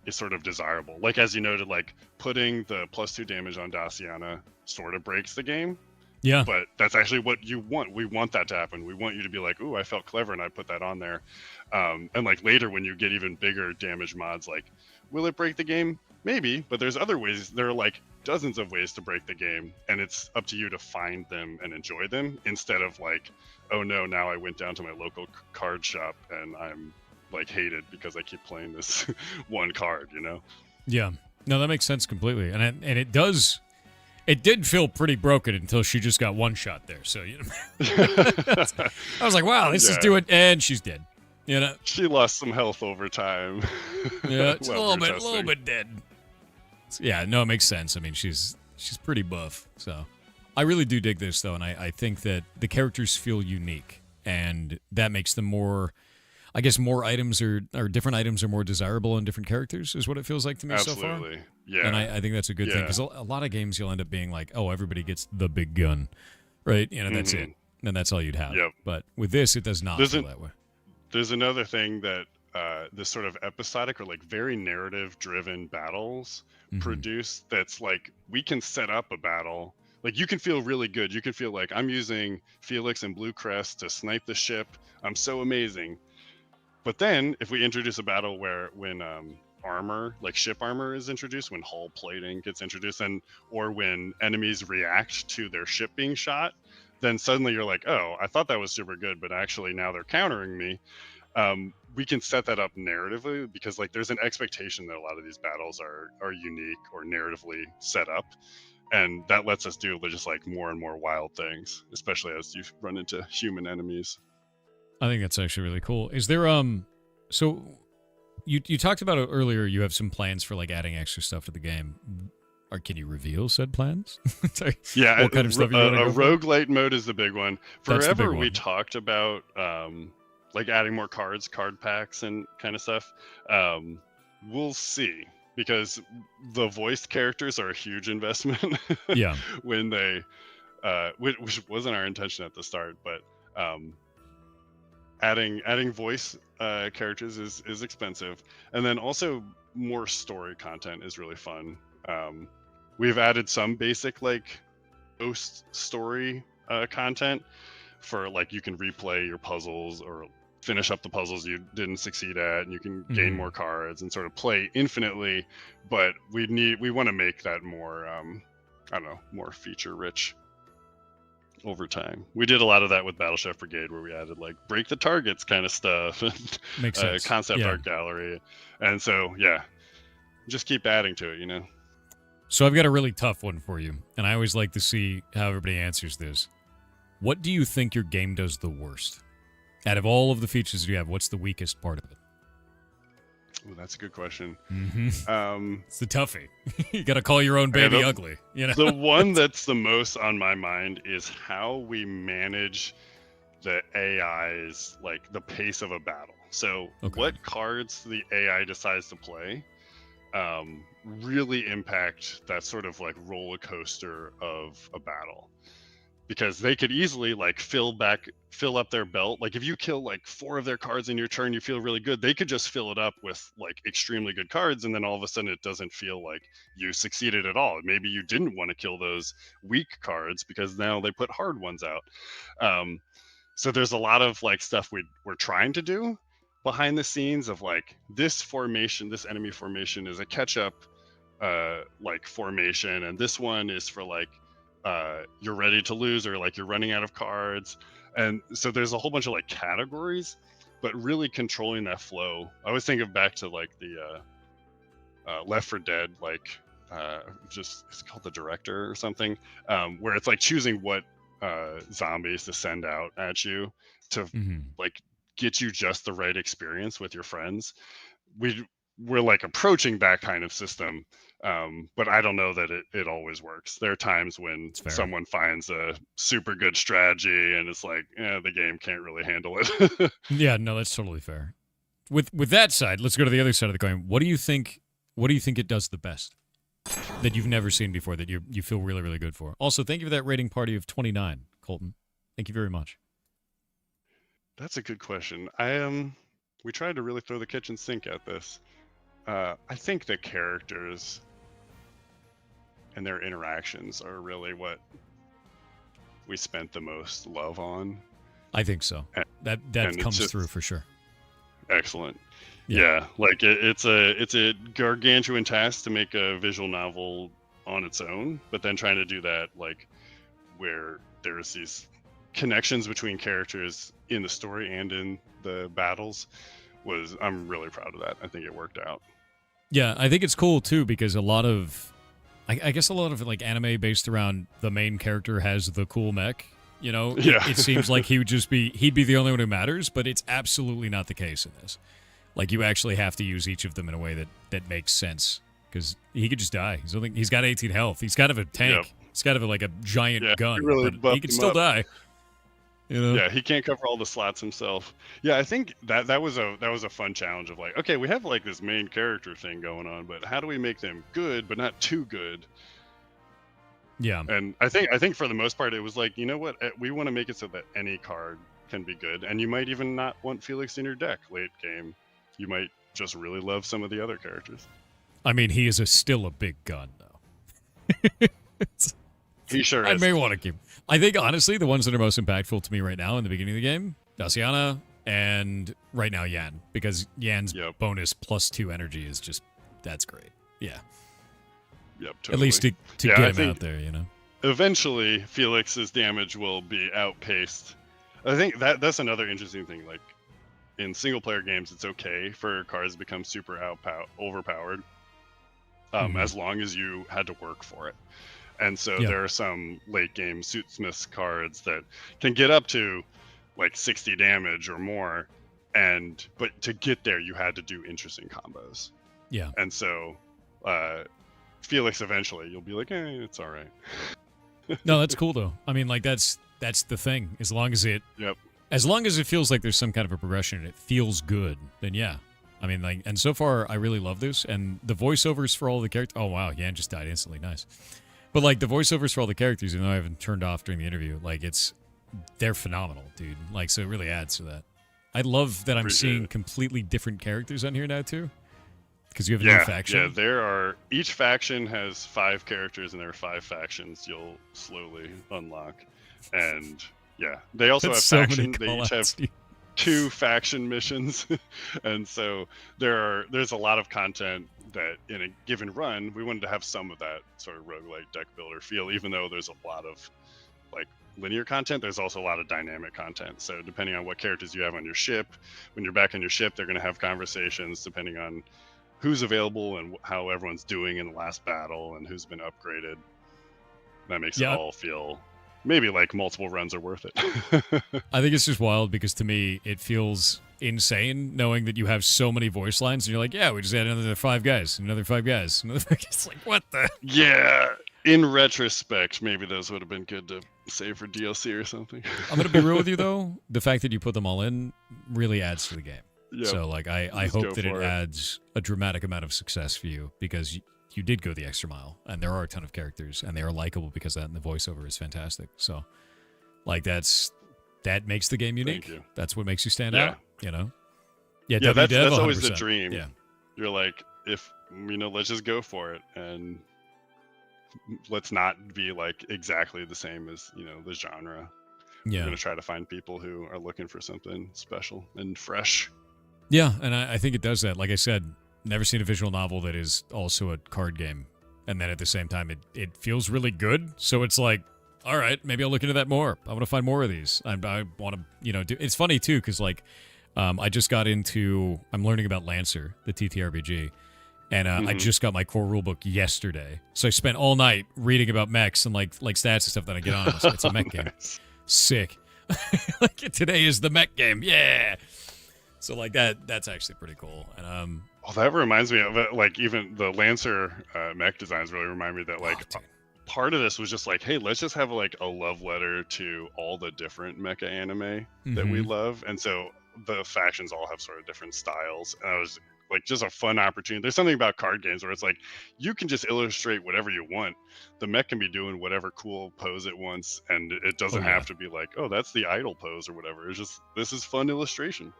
is sort of desirable. Like as you noted, like putting the +2 damage on Daciana sort of breaks the game. Yeah. But that's actually what you want. We want that to happen. We want you to be like, ooh, I felt clever and I put that on there. And like later when you get even bigger damage mods, like, will it break the game? Maybe, but there's other ways. There are like dozens of ways to break the game, and it's up to you to find them and enjoy them instead of like, oh no, now I went down to my local card shop and I'm like hated because I keep playing this one card, you know? Yeah. No, that makes sense completely. And it does. It did feel pretty broken until she just got one shot there. So, you know, I was like, wow, this is doing, and she's dead. You know, she lost some health over time. Yeah, it's a little bit dead. Yeah, no, it makes sense. I mean, she's pretty buff. So I really do dig this though, and I think that the characters feel unique, and that makes them more. I guess more items or different items are more desirable in different characters is what it feels like to me so far. Absolutely. Yeah. And I think that's a good thing because a lot of games you'll end up being like, oh, everybody gets the big gun, right? You know, that's it. And that's all you'd have. Yep. But with this, it does not feel that way. There's another thing that this sort of episodic or like very narrative driven battles produce that's like we can set up a battle. Like you can feel really good. You can feel like I'm using Felix and Blue Crest to snipe the ship. I'm so amazing. But then, if we introduce a battle when armor, like ship armor, is introduced, when hull plating gets introduced, or when enemies react to their ship being shot, then suddenly you're like, oh, I thought that was super good, but actually now they're countering me. We can set that up narratively because like there's an expectation that a lot of these battles are unique or narratively set up, and that lets us do just like more and more wild things, especially as you run into human enemies. I think that's actually really cool. Is there so you talked about it earlier, you have some plans for like adding extra stuff to the game. Or can you reveal said plans? Yeah, what kind of stuff you want to a roguelite mode is the big one. That's the big Forever one. we talked about like adding more cards, card packs and kind of stuff. We'll see, because the voiced characters are a huge investment. Yeah. When they which wasn't our intention at the start, but adding voice characters is expensive, and then also more story content is really fun. We've added some basic like post story content for like you can replay your puzzles or finish up the puzzles you didn't succeed at, and you can gain more cards and sort of play infinitely. But we want to make that more more feature rich over time. We did a lot of that with Battle Chef Brigade, where we added like break the targets kind of stuff, Makes sense. concept Yeah. art gallery, and so just keep adding to it, you know. So I've got a really tough one for you, and I always like to see how everybody answers this. What do you think your game does the worst? Out of all of the features you have, what's the weakest part of it? Ooh, that's a good question. It's the toughie. You got to call your own baby ugly. You know, the one that's the most on my mind is how we manage the AI's, like the pace of a battle. So what cards the AI decides to play really impact that sort of like roller coaster of a battle. Because they could easily like fill up their belt. Like if you kill like 4 of their cards in your turn, you feel really good. They could just fill it up with like extremely good cards, and then all of a sudden it doesn't feel like you succeeded at all. Maybe you didn't want to kill those weak cards because now they put hard ones out. So there's a lot of like stuff we're trying to do behind the scenes of like this enemy formation is a catch-up like formation, and this one is for like you're ready to lose, or like you're running out of cards. And so there's a whole bunch of like categories, but really controlling that flow. I always think of back to like the Left 4 Dead, like it's called the Director or something, where it's like choosing what zombies to send out at you to like get you just the right experience with your friends. We're like approaching that kind of system, but I don't know that it always works. There are times when someone finds a super good strategy and it's like, the game can't really handle it. Yeah, no, that's totally fair. With that side, let's go to the other side of the coin. What do you think it does the best? that you've never seen before that you feel really, really good for. Also, thank you for that rating party of 29, Colton. Thank you very much. That's a good question. We tried to really throw the kitchen sink at this. I think the characters and their interactions are really what we spent the most love on. I think so. That comes through for sure. Excellent. Yeah, like it's a gargantuan task to make a visual novel on its own, but then trying to do that like where there's these connections between characters in the story and in the battles I'm really proud of that. I think it worked out. Yeah, I think it's cool too because a lot of I guess a lot of like anime based around the main character has the cool mech. You know, it seems like he'd be the only one who matters, but it's absolutely not the case in this. Like you actually have to use each of them in a way that makes sense because he could just die. He's got 18 health. He's kind of a tank. Yep. He's kind of like a giant gun, really but he can still die. You know? Yeah, he can't cover all the slots himself. Yeah, I think that was a fun challenge of like, okay, we have like this main character thing going on, but how do we make them good but not too good? Yeah. And I think for the most part it was like, you know what, we want to make it so that any card can be good, and you might even not want Felix in your deck late game. You might just really love some of the other characters. I mean, he is still a big gun though. He sure is. I may want to keep. I think honestly, the ones that are most impactful to me right now in the beginning of the game, Daciana and right now Yan, because Yan's bonus +2 energy is just that's great. Yeah. Yep. Totally. At least to get him out there, you know. Eventually, Felix's damage will be outpaced. I think that's another interesting thing. Like in single player games, it's okay for cards to become super overpowered, as long as you had to work for it. And so there are some late game Suitsmiths cards that can get up to like 60 damage or more, but to get there you had to do interesting combos. Yeah. And so Felix eventually you'll be like, it's all right. No, that's cool though. I mean, like that's the thing. As long as it feels like there's some kind of a progression and it feels good, then yeah. I mean, like, and so far I really love this, and the voiceovers for all the characters. Oh wow, Yan just died instantly. Nice. But like the voiceovers for all the characters, even though I haven't turned off during the interview, like they're phenomenal, dude. Like, so it really adds to that. I love that I'm seeing completely different characters on here now too, because you have a new faction. Yeah, each faction has 5 characters, and there are 5 factions you'll slowly unlock. And yeah, they also have factions. They each have 2 faction missions, and so there's a lot of content that in a given run we wanted to have some of that sort of roguelike deck builder feel. Even though there's a lot of like linear content, there's also a lot of dynamic content. So depending on what characters you have on your ship, when you're back on your ship, they're going to have conversations depending on who's available and how everyone's doing in the last battle and who's been upgraded. That makes it all feel maybe like multiple runs are worth it. I think it's just wild because to me it feels insane knowing that you have so many voice lines and you're like, yeah, we just added another 5 guys, another 5 guys, another 5 guys. It's like, what the? Yeah. In retrospect, maybe those would have been good to save for DLC or something. I'm going to be real with you though. The fact that you put them all in really adds to the game. Yep. So like, I hope that it adds a dramatic amount of success for you because you did go the extra mile, and there are a ton of characters, and they are likable because of that, and the voiceover is fantastic. So, like, that makes the game unique. Thank you. That's what makes you stand out, you know? Yeah, WDev, that's always 100%. the dream. Yeah. You're like, let's just go for it, and let's not be, like, exactly the same as, the genre. Yeah. We're going to try to find people who are looking for something special and fresh. Yeah, and I think it does that. Like I said, never seen a visual novel that is also a card game. And then at the same time, it feels really good. So it's like, all right, maybe I'll look into that more. I want to find more of these. I want to, do. It's funny too, because like, I just got into, I'm learning about Lancer, the TTRPG. And I just got my core rulebook yesterday. So I spent all night reading about mechs and like stats and stuff that I get on. It's a mech game. Sick. Like today is the mech game. Yeah. So like that's actually pretty cool. And that reminds me of it. Like even the Lancer mech designs really remind me that like part of this was just like, hey, let's just have like a love letter to all the different mecha anime that we love. And so the factions all have sort of different styles. And I was like just a fun opportunity. There's something about card games where it's like you can just illustrate whatever you want. The mech can be doing whatever cool pose it wants, and it doesn't have to be like, oh, that's the idle pose or whatever. It's just, this is fun illustration.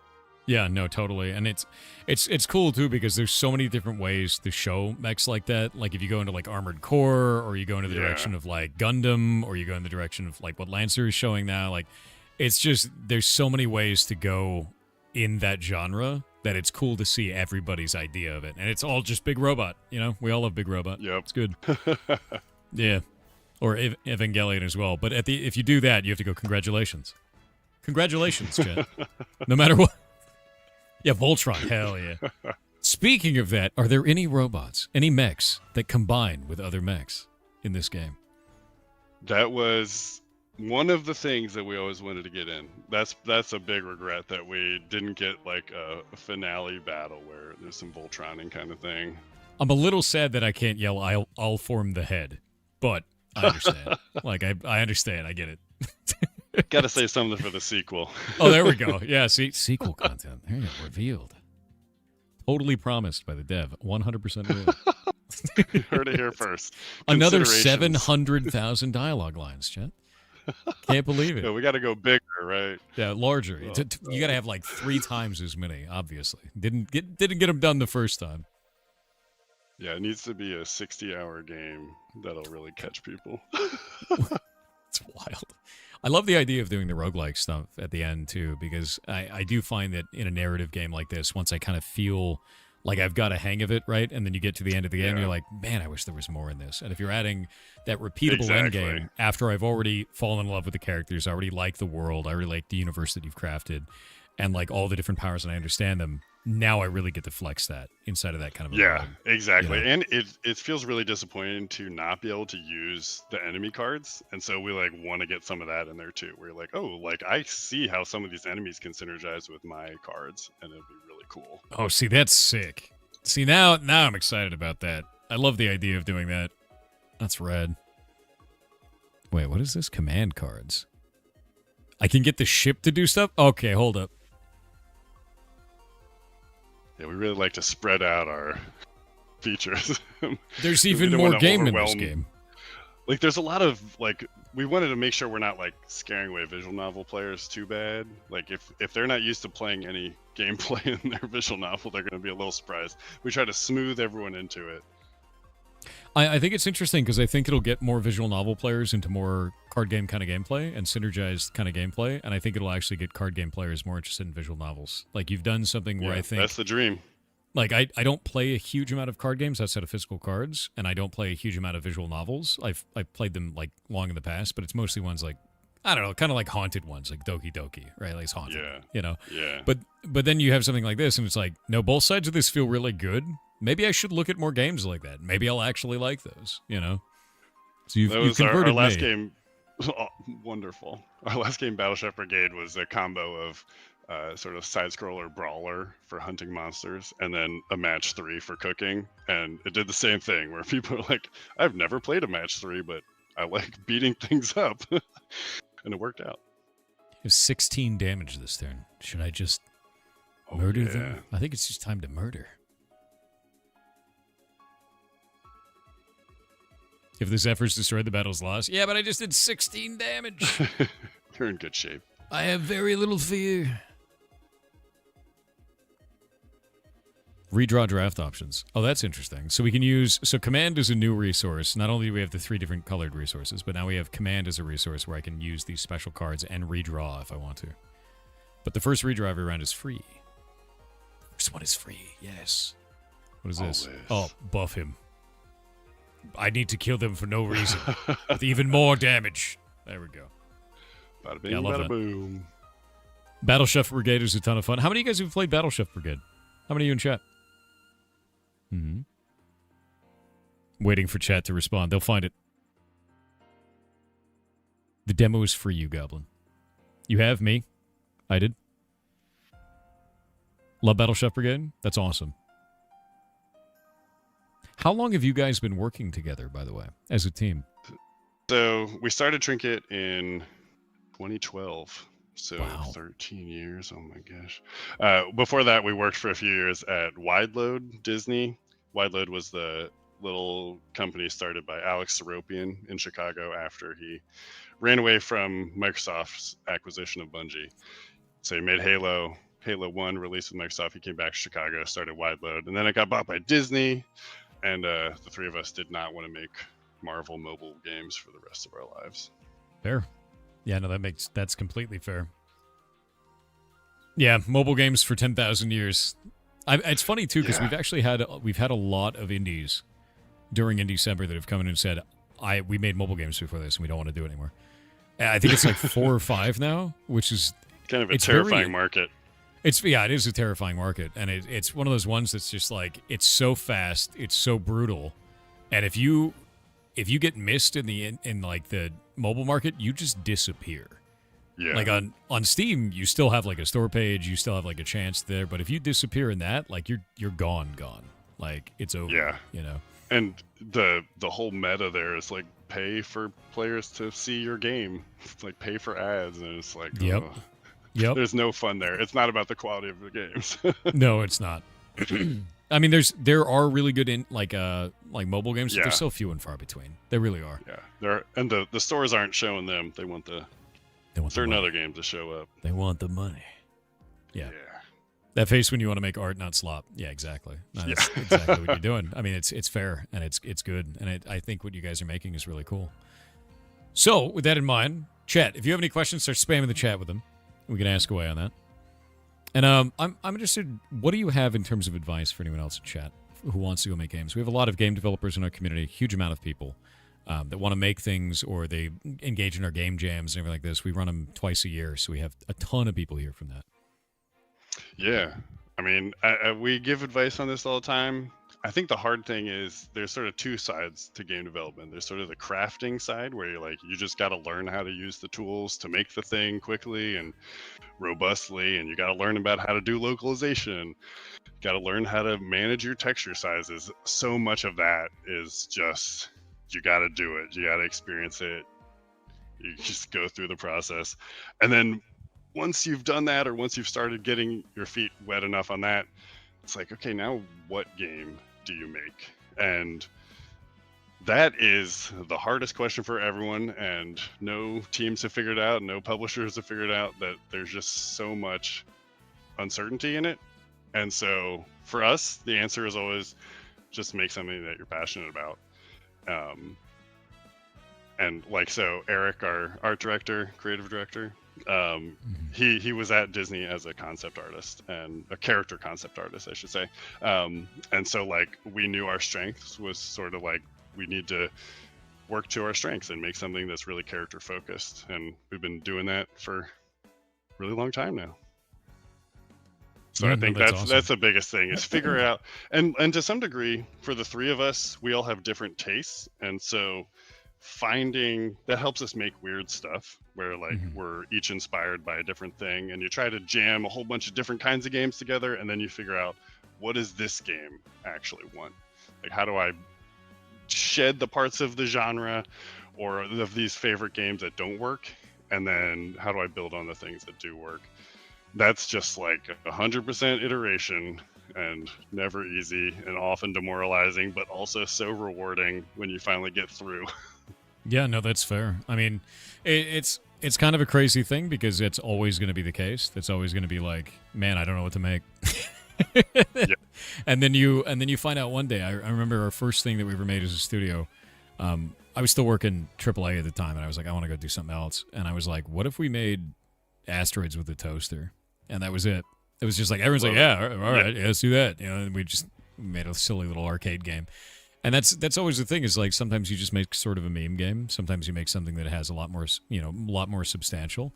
Yeah, no, totally. And it's cool too because there's so many different ways to show mechs like that. Like if you go into like Armored Core, or you go into the direction of like Gundam, or you go in the direction of like what Lancer is showing now, like it's just, there's so many ways to go in that genre that it's cool to see everybody's idea of it. And it's all just big robot, you know? We all love big robot. Yep. It's good. Yeah. Or Evangelion as well. But if you do that, you have to go, congratulations. Congratulations, Chet. No matter what. Yeah, Voltron, hell yeah. Speaking of that, are there any robots, any mechs that combine with other mechs in this game? That was one of the things that we always wanted to get in. That's a big regret that we didn't get like a finale battle where there's some Voltroning kind of thing. I'm a little sad that I can't yell, I'll form the head, but I understand. Like, I understand, I get it. Got to say something for the sequel. Oh, there we go. Yeah, see, sequel content. There you go, revealed. Totally promised by the dev. 100% real. You heard it here first. Another 700,000 dialogue lines, Chet. Can't believe it. Yeah, we got to go bigger, right? Yeah, larger. You got to have like 3 times as many, obviously. Didn't get them done the first time. Yeah, it needs to be a 60-hour game that'll really catch people. It's wild. I love the idea of doing the roguelike stuff at the end, too, because I do find that in a narrative game like this, once I kind of feel like I've got a hang of it, right? And then you get to the end of the game, you're like, man, I wish there was more in this. And if you're adding that repeatable end game after I've already fallen in love with the characters, I already like the world, I already like the universe that you've crafted, and like all the different powers, and I understand them, now I really get to flex that inside of that kind of a mode, exactly. you know? And it feels really disappointing to not be able to use the enemy cards, and so we like want to get some of that in there too. We're like, oh, like I see how some of these enemies can synergize with my cards, and it'd be really cool. Oh, see, that's sick. See, now I'm excited about that. I love the idea of doing that. That's rad. Wait, what is this? Command cards. I can get the ship to do stuff? Okay, hold up. Yeah, we really like to spread out our features. There's even more game in this game. Like, there's a lot of, like, we wanted to make sure we're not, like, scaring away visual novel players too bad. Like, if they're not used to playing any gameplay in their visual novel, they're going to be a little surprised. We try to smooth everyone into it. I think it's interesting because I think it'll get more visual novel players into more card game kind of gameplay and synergized kind of gameplay, and I think it'll actually get card game players more interested in visual novels. Like, you've done something where I think... that's the dream. Like, I don't play a huge amount of card games outside of physical cards, and I don't play a huge amount of visual novels. I've played them, like, long in the past, but it's mostly ones like, I don't know, kind of like haunted ones, like Doki Doki, right? Like, it's haunted, you know? Yeah. But then you have something like this, and it's like, no, both sides of this feel really good. Maybe I should look at more games like that. Maybe I'll actually like those, you know? So you've converted our last me. game. Oh, wonderful. Our last game, Battleship Brigade, was a combo of sort of side-scroller brawler for hunting monsters, and then a match 3 for cooking. And it did the same thing, where people are like, I've never played a match 3, but I like beating things up. And it worked out. You have 16 damage this turn. Should I just murder them? I think it's just time to murder. If this effort's destroyed, the battle's lost. Yeah, but I just did 16 damage. You're in good shape. I have very little fear. Redraw draft options. Oh, that's interesting. So we can use... So command is a new resource. Not only do we have the 3 different colored resources, but now we have command as a resource where I can use these special cards and redraw if I want to. But the first redraw every round is free. First one is free, yes. What is this? Oh, buff him. I need to kill them for no reason. With even more damage. There we go. Bada bing, bada boom. Battleship Brigade is a ton of fun. How many of you guys have played Battleship Brigade? How many of you in chat? Waiting for chat to respond. They'll find it. The demo is free, you goblin. You have me. I did. Love Battleship Brigade? That's awesome. How long have you guys been working together, by the way, as a team? So we started Trinket in 2012, So Wow. 13 years. Oh my gosh. Before that, we worked for a few years at Wideload Disney. Wideload was the little company started by Alex Seropian in Chicago after he ran away from Microsoft's acquisition of Bungie. So he made Halo 1 released with Microsoft. He came back to Chicago, started Wideload, and then it got bought by Disney. And the three of us did not want to make Marvel mobile games for the rest of our lives. Fair. Yeah, no, that's completely fair. Yeah, mobile games for 10,000 years. It's funny too because we've had a lot of indies during Indiecember that have come in and said, we made mobile games before this and we don't want to do it anymore. And I think it's like 4 or 5 now, which is kind of a terrifying market. It is a terrifying market, and it's one of those ones that's just like it's so fast, it's so brutal, and if you get missed in like the mobile market, you just disappear. Yeah. Like on Steam, you still have like a store page, you still have like a chance there, but if you disappear in that, like you're gone. Like it's over. Yeah. You know. And the whole meta there is like pay for players to see your game. It's like pay for ads, and it's like Yep. There's no fun there. It's not about the quality of the games. No, it's not. I mean, there are really good like mobile games, but they're so few and far between. They really are. Yeah, and the stores aren't showing them. They want certain other games to show up. They want the money. Yeah. That face when you want to make art, not slop. Yeah, exactly. That's exactly what you're doing. I mean, it's fair and it's good, and I think what you guys are making is really cool. So, with that in mind, chat. If you have any questions, start spamming the chat with them. We can ask away on that. And I'm interested, what do you have in terms of advice for anyone else in chat who wants to go make games? We have a lot of game developers in our community, a huge amount of people that want to make things or they engage in our game jams and everything like this. We run them twice a year, so we have a ton of people here from that. Yeah. I mean, we give advice on this all the time. I think the hard thing is there's sort of 2 sides to game development. There's sort of the crafting side where you just got to learn how to use the tools to make the thing quickly and robustly, and you got to learn about how to do localization. Got to learn how to manage your texture sizes. So much of that is just you got to do it. You got to experience it. You just go through the process. And then once you've done that, or once you've started getting your feet wet enough on that, it's like, okay, now what game do you make? And that is the hardest question for everyone, and no teams have figured out, no publishers have figured out that there's just so much uncertainty in it. And so for us, the answer is always just make something that you're passionate about. And like, so Eric, our art director, creative director, he was at Disney as a concept artist, and a character concept artist, I should say. And so like we knew our strengths was sort of like we need to work to our strengths and make something that's really character focused, and we've been doing that for a really long time now. So I think that's awesome. That's the biggest thing is figure out, and to some degree for the 3 of us, we all have different tastes, and so finding that helps us make weird stuff where like we're each inspired by a different thing, and you try to jam a whole bunch of different kinds of games together, and then you figure out what does this game actually want? Like, how do I shed the parts of the genre or of these favorite games that don't work, and then how do I build on the things that do work? That's just like 100% iteration, and never easy, and often demoralizing, but also so rewarding when you finally get through. Yeah, no, that's fair. I mean, it's kind of a crazy thing because it's always going to be the case. It's always going to be like, man, I don't know what to make. Yeah. And then you find out one day. I remember our first thing that we ever made as a studio. I was still working AAA at the time, and I was like, I want to go do something else. And I was like, what if we made Asteroids with a toaster? And that was it. It was just like everyone's like, yeah, all right, yeah, let's do that. You know, and we just made a silly little arcade game. And that's always the thing is like sometimes you just make sort of a meme game. Sometimes you make something that has a lot more substantial.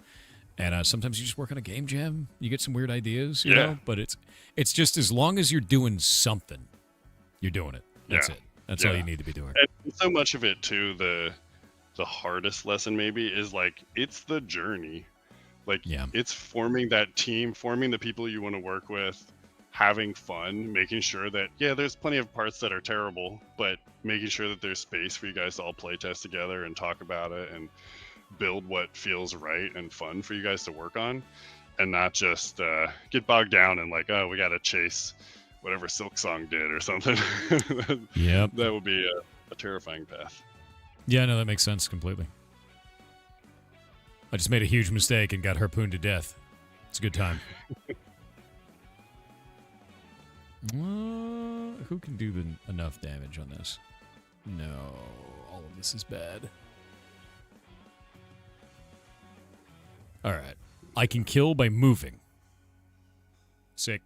And sometimes you just work on a game jam. You get some weird ideas, you know. But it's just as long as you're doing something, you're doing it. That's it. That's all you need to be doing. And so much of it too, the hardest lesson maybe is like it's the journey. Like it's forming that team, forming the people you want to work with, having fun, making sure that there's plenty of parts that are terrible, but making sure that there's space for you guys to all play test together and talk about it, and build what feels right and fun for you guys to work on, and not just get bogged down in like, oh, we got to chase whatever Silk Song did or something. Yep. That would be a terrifying path. Yeah, no, that makes sense completely. I just made a huge mistake and got harpooned to death. It's a good time. Who can do enough damage on this? No, all of this is bad. All right. I can kill by moving. Sick.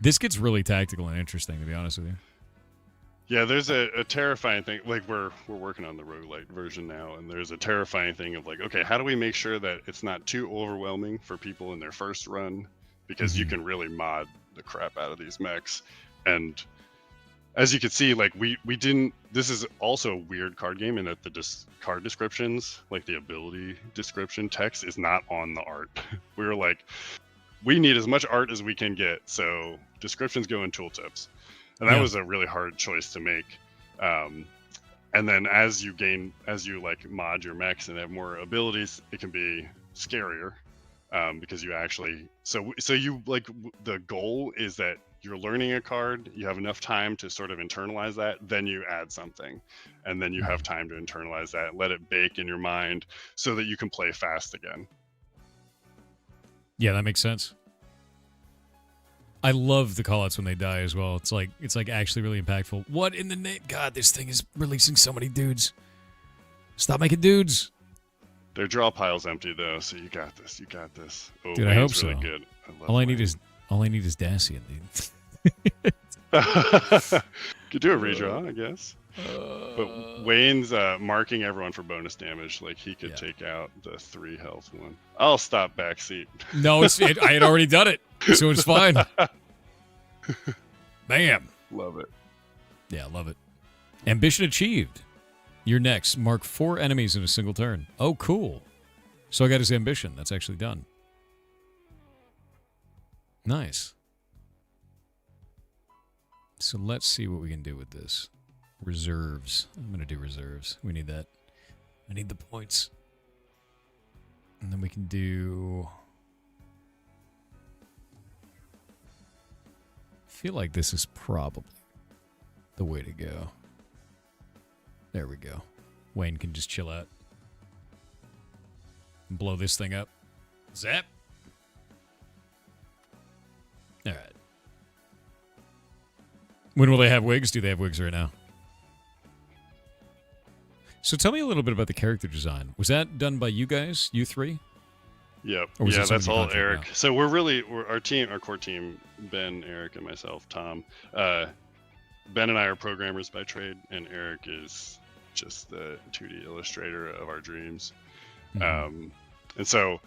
This gets really tactical and interesting, to be honest with you. Yeah, there's a terrifying thing. Like we're working on the roguelite version now, and there's a terrifying thing of like, okay, how do we make sure that it's not too overwhelming for people in their first run? Because you can really mod the crap out of these mechs. And as you can see, like we didn't. This is also a weird card game in that the card descriptions, like the ability description text, is not on the art. We were like, we need as much art as we can get, so descriptions go in tooltips. And that was a really hard choice to make. And then as you like mod your mechs and have more abilities, it can be scarier because you actually so you like the goal is that you're learning a card, you have enough time to sort of internalize that, then you add something, and then you have time to internalize that, let it bake in your mind so that you can play fast again. Yeah, that makes sense. I love the callouts when they die as well. It's like actually really impactful. What in the name? God, this thing is releasing so many dudes. Stop making dudes. Their draw pile's empty though, so you got this. You got this. Oh, dude, I hope really so. Good. All I need is Dacian, dude. Could do a redraw, I guess. But Wayne's marking everyone for bonus damage. Like he could take out the 3 health one. I'll stop backseat. No, I had already done it, so it's fine. Bam. Love it. Yeah, love it. Ambition achieved. You're next. Mark 4 enemies in a single turn. Oh, cool. So I got his ambition. That's actually done. Nice. So let's see what we can do with this. Reserves. I'm going to do reserves. We need that. I need the points. And then we can do... I feel like this is probably the way to go. There we go. Wayne can just chill out. And blow this thing up. Zap. All right. When will they have wigs? Do they have wigs right now? So tell me a little bit about the character design. Was that done by you guys, you three? Yep. Or was Yeah, it that's all somebody Eric. now? So we're our core team, Ben, Eric, and myself, Tom. Ben and I are programmers by trade, and Eric is just the 2D illustrator of our dreams. And so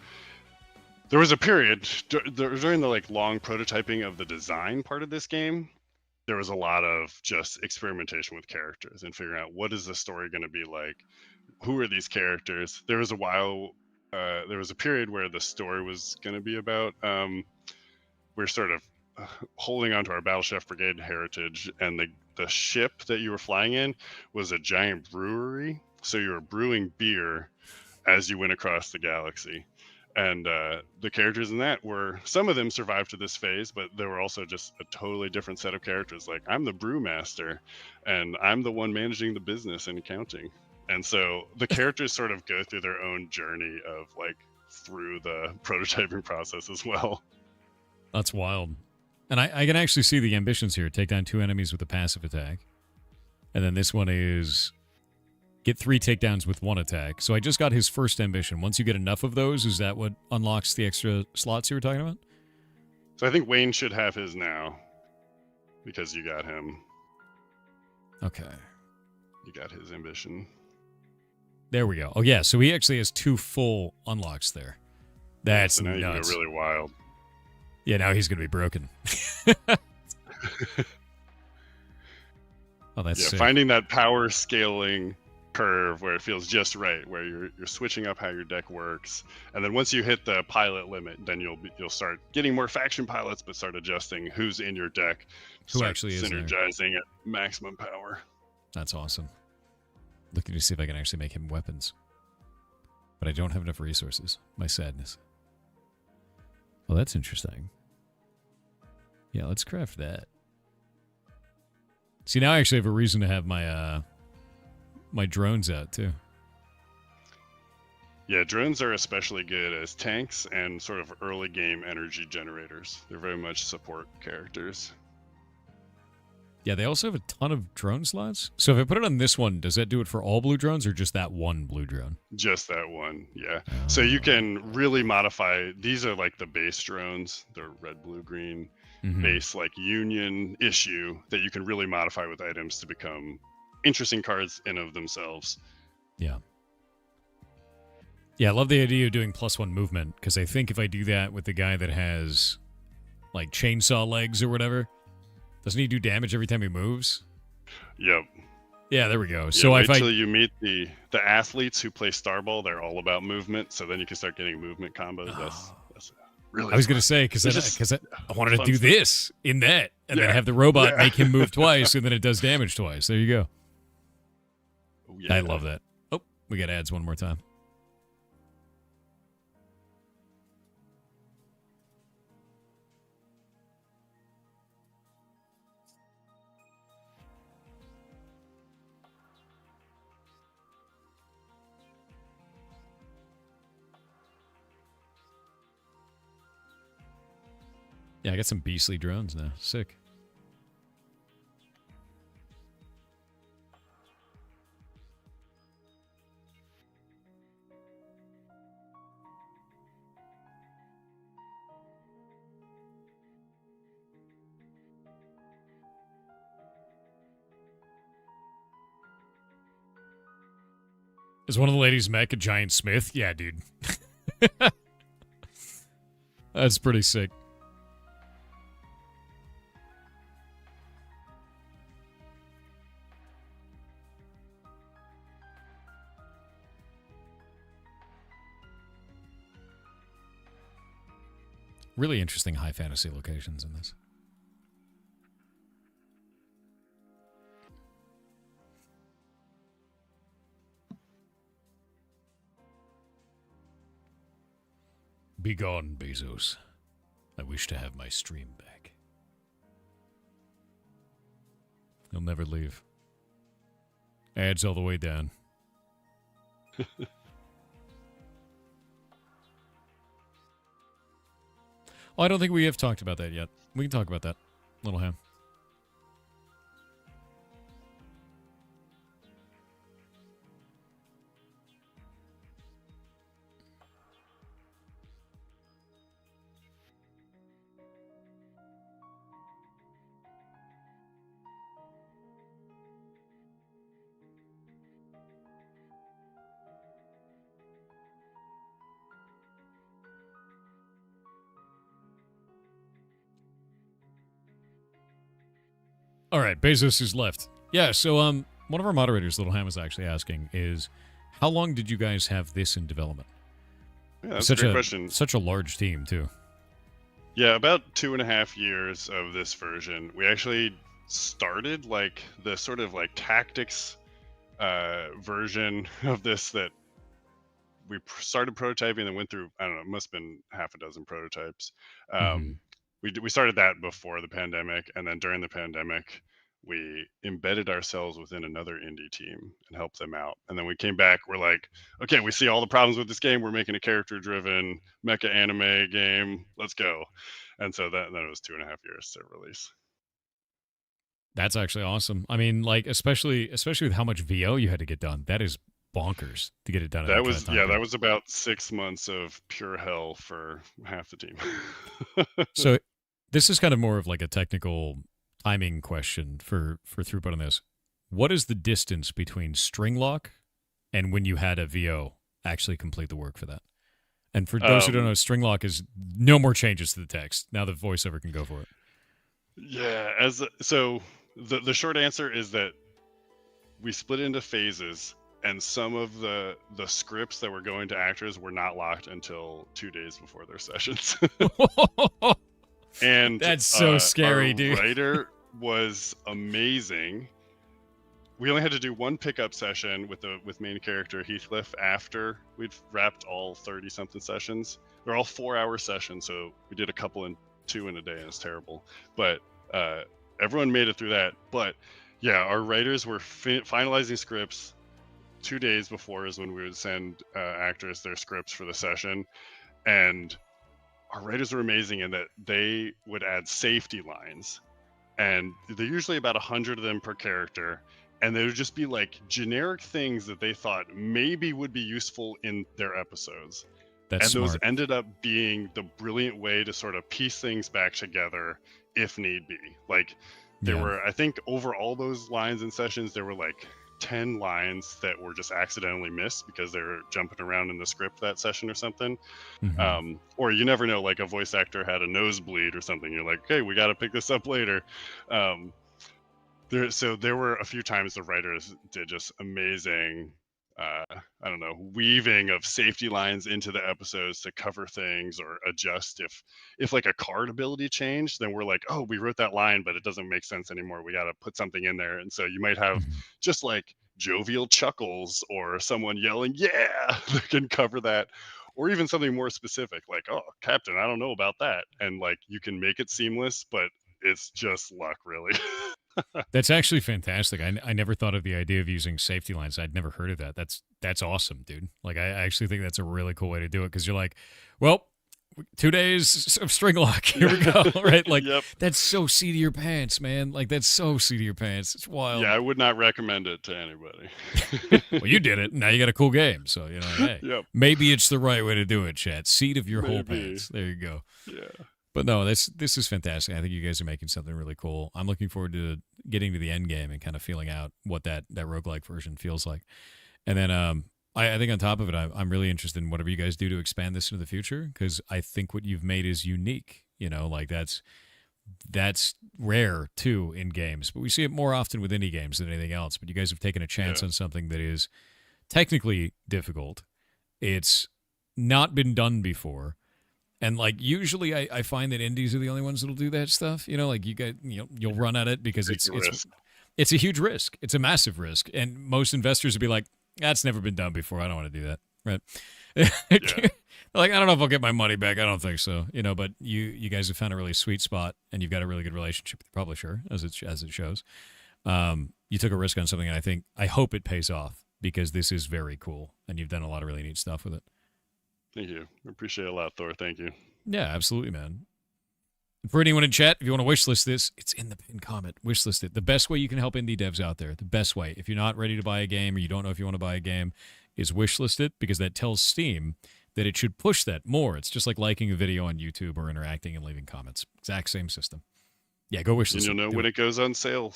there was a period during the like long prototyping of the design part of this game. There was a lot of just experimentation with characters and figuring out what is the story going to be like. Who are these characters? There was a period where the story was going to be about. We're sort of holding on to our Battle Chef Brigade heritage, and the ship that you were flying in was a giant brewery. So you were brewing beer as you went across the galaxy. And the characters in that were, some of them survived to this phase, but there were also just a totally different set of characters. Like, I'm the brewmaster, and I'm the one managing the business and accounting. And so the characters sort of go through their own journey of like through the prototyping process as well. That's wild. And I can actually see the ambitions here. Take down 2 enemies with a passive attack. And then this one is get 3 takedowns with 1 attack. So I just got his first ambition. Once you get enough of those, is that what unlocks the extra slots you were talking about? So I think Wayne should have his now because you got him. Okay. You got his ambition. There we go. Oh, yeah. So he actually has 2 full unlocks there. That's so now nuts. You go really wild. Yeah, now he's going to be broken. Oh, that's sick. Finding that power scaling curve where it feels just right, where you're switching up how your deck works, and then once you hit the pilot limit, then you'll start getting more faction pilots, but start adjusting who's in your deck, Who start actually is there. synergizing at maximum power. That's awesome. Looking to see if I can actually make him weapons. But I don't have enough resources. My sadness. Well, that's interesting. Yeah, let's craft that. See, now I actually have a reason to have my my drones out, too. Yeah, drones are especially good as tanks and sort of early game energy generators. They're very much support characters. Yeah, they also have a ton of drone slots. So if I put it on this one, does that do it for all blue drones or just that one blue drone? Just that one, yeah. So you can really modify. These are like the base drones. They're red, blue, green. Base like Union issue that you can really modify with items to become interesting cards in of themselves. Yeah. Yeah, I love the idea of doing +1 movement, because I think if I do that with the guy that has like chainsaw legs or whatever, doesn't he do damage every time he moves? Yep. Yeah, there we go. Yeah, So wait if till you meet the athletes who play Starball, they're all about movement. So then you can start getting movement combos. That's really. I was going to say, because I wanted to do this in that, and then have the robot make him move twice, and then it does damage twice. There you go. Oh, yeah. I love that. Oh, we got ads one more time. Yeah, I got some beastly drones now. Sick. Is one of the ladies mech a giant smith? Yeah, dude. That's pretty sick. Really interesting high fantasy locations in this. Begone, Bezos. I wish to have my stream back. He'll never leave. Ads all the way down. Oh, I don't think we have talked about that yet. We can talk about that. Little Ham. All right, Bezos is left. Yeah, so one of our moderators, Little Ham, is actually asking is, how long did you guys have this in development? Yeah, that's a great question. Such a large team, too. Yeah, about 2.5 years of this version. We actually started like the sort of like tactics version of this that we started prototyping and went through, I don't know, it must have been half a dozen prototypes. We started that before the pandemic, and then during the pandemic, we embedded ourselves within another indie team and helped them out. And then we came back, we're like, okay, we see all the problems with this game. We're making a character-driven mecha anime game. Let's go. And so then it was 2.5 years to release. That's actually awesome. I mean, like, especially with how much VO you had to get done. That is bonkers to get it done. That was that was about 6 months of pure hell for half the team. So this is kind of more of like a technical timing question for throughput on this. What is the distance between string lock and when you had a VO actually complete the work for that? And for those who don't know, string lock is no more changes to the text. Now the voiceover can go for it. Yeah, so the short answer is that we split into phases, and some of the scripts that were going to actors were not locked until 2 days before their sessions. And that's so scary, our dude. Writer was amazing. we only had to do one pickup session with main character Heathcliff after we'd wrapped all 30 something sessions. They're all 4-hour sessions, so we did a couple in 2 in a day, and it's terrible. But everyone made it through that. But yeah, our writers were finalizing scripts 2 days before is when we would send actors their scripts for the session, and our writers were amazing in that they would add safety lines, and they're usually about 100 of them per character, and they would just be like generic things that they thought maybe would be useful in their episodes. That's and those smart. ended up being the brilliant way to sort of piece things back together if need be. Like there were, I think over all those lines and sessions, there were like 10 lines that were just accidentally missed because they were jumping around in the script that session or something. Or you never know, like a voice actor had a nosebleed or something. You're like, okay, we got to pick this up later. So there were a few times the writers did just amazing, I don't know, weaving of safety lines into the episodes to cover things or adjust if like a card ability changed, then we're like, oh, we wrote that line, but it doesn't make sense anymore. We got to put something in there. And so you might have just like jovial chuckles or someone yelling, yeah, that can cover that. Or even something more specific like, oh, Captain, I don't know about that. And like you can make it seamless, but it's just luck, really. That's actually fantastic. I never thought of the idea of using safety lines. I'd never heard of that. That's awesome, dude. Like I actually think that's a really cool way to do it because you're like, well, 2 days of string lock. Here we go. Right? Like that's so seat of your pants, man. Like that's so seat of your pants. It's wild. Yeah, I would not recommend it to anybody. Well, you did it. Now you got a cool game. So you know, hey, maybe it's the right way to do it, chat. Seat of your whole pants. There you go. Yeah. But no, this is fantastic. I think you guys are making something really cool. I'm looking forward to getting to the end game and kind of feeling out what that roguelike version feels like. And then I think on top of it, I'm really interested in whatever you guys do to expand this into the future because I think what you've made is unique. You know, like that's rare too in games, but we see it more often with indie games than anything else. But you guys have taken a chance on something that is technically difficult. It's not been done before. And like usually, I find that indies are the only ones that'll do that stuff. You know, like you'll run at it because it's a huge risk. It's a massive risk, and most investors would be like, "That's never been done before. I don't want to do that." Right? Like I don't know if I'll get my money back. I don't think so. You know, but you guys have found a really sweet spot, and you've got a really good relationship with the publisher, as it shows. You took a risk on something, and I hope it pays off because this is very cool, and you've done a lot of really neat stuff with it. Thank you. I appreciate it a lot, Thor. Thank you. Yeah, absolutely, man. For anyone in chat, if you want to wishlist this, it's in the pinned comment. Wishlist it. The best way you can help indie devs out there, the best way, if you're not ready to buy a game or you don't know if you want to buy a game, is wishlist it because that tells Steam that it should push that more. It's just like liking a video on YouTube or interacting and leaving comments. Exact same system. Yeah, go wishlist it. And you'll know when it goes on sale.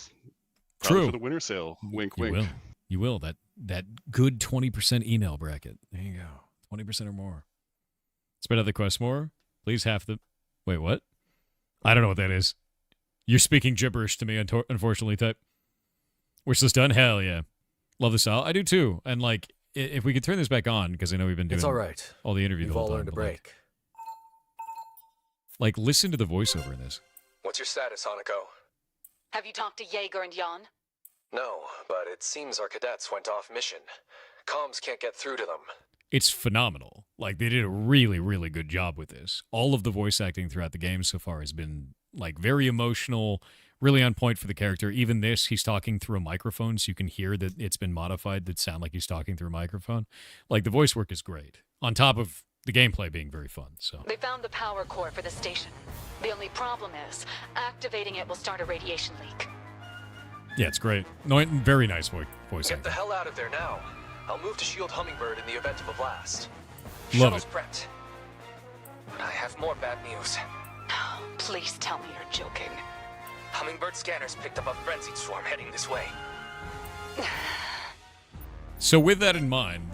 True. For the winter sale. Wink, wink. You will. That good 20% email bracket. There you go. 20% or more. Spread out the quest more. Please half the... Wait, what? I don't know what that is. You're speaking gibberish to me, unfortunately, type. Wish this done? Hell yeah. Love the style. I do too. And like, if we could turn this back on, because I know we've been doing all right. All the interview We've the whole all time. learned a break. Like, listen to the voiceover in this. What's your status, Hanako? Have you talked to Jaeger and Jan? No, but it seems our cadets went off mission. Comms can't get through to them. It's phenomenal. Like, they did a really, really good job with this. All of the voice acting throughout the game so far has been, like, very emotional, really on point for the character. Even this, he's talking through a microphone, so you can hear that it's been modified that sound like he's talking through a microphone. Like, the voice work is great, on top of the gameplay being very fun. So They found the power core for the station. The only problem is, activating it will start a radiation leak. yeah, it's great. No, very nice voice Get acting. the hell out of there now. I'll move to shield Hummingbird in the event of a blast. Love Shuttle's it. prepped. But I have more bad news. Please tell me you're joking. Hummingbird scanners picked up a frenzied swarm heading this way. So with that in mind,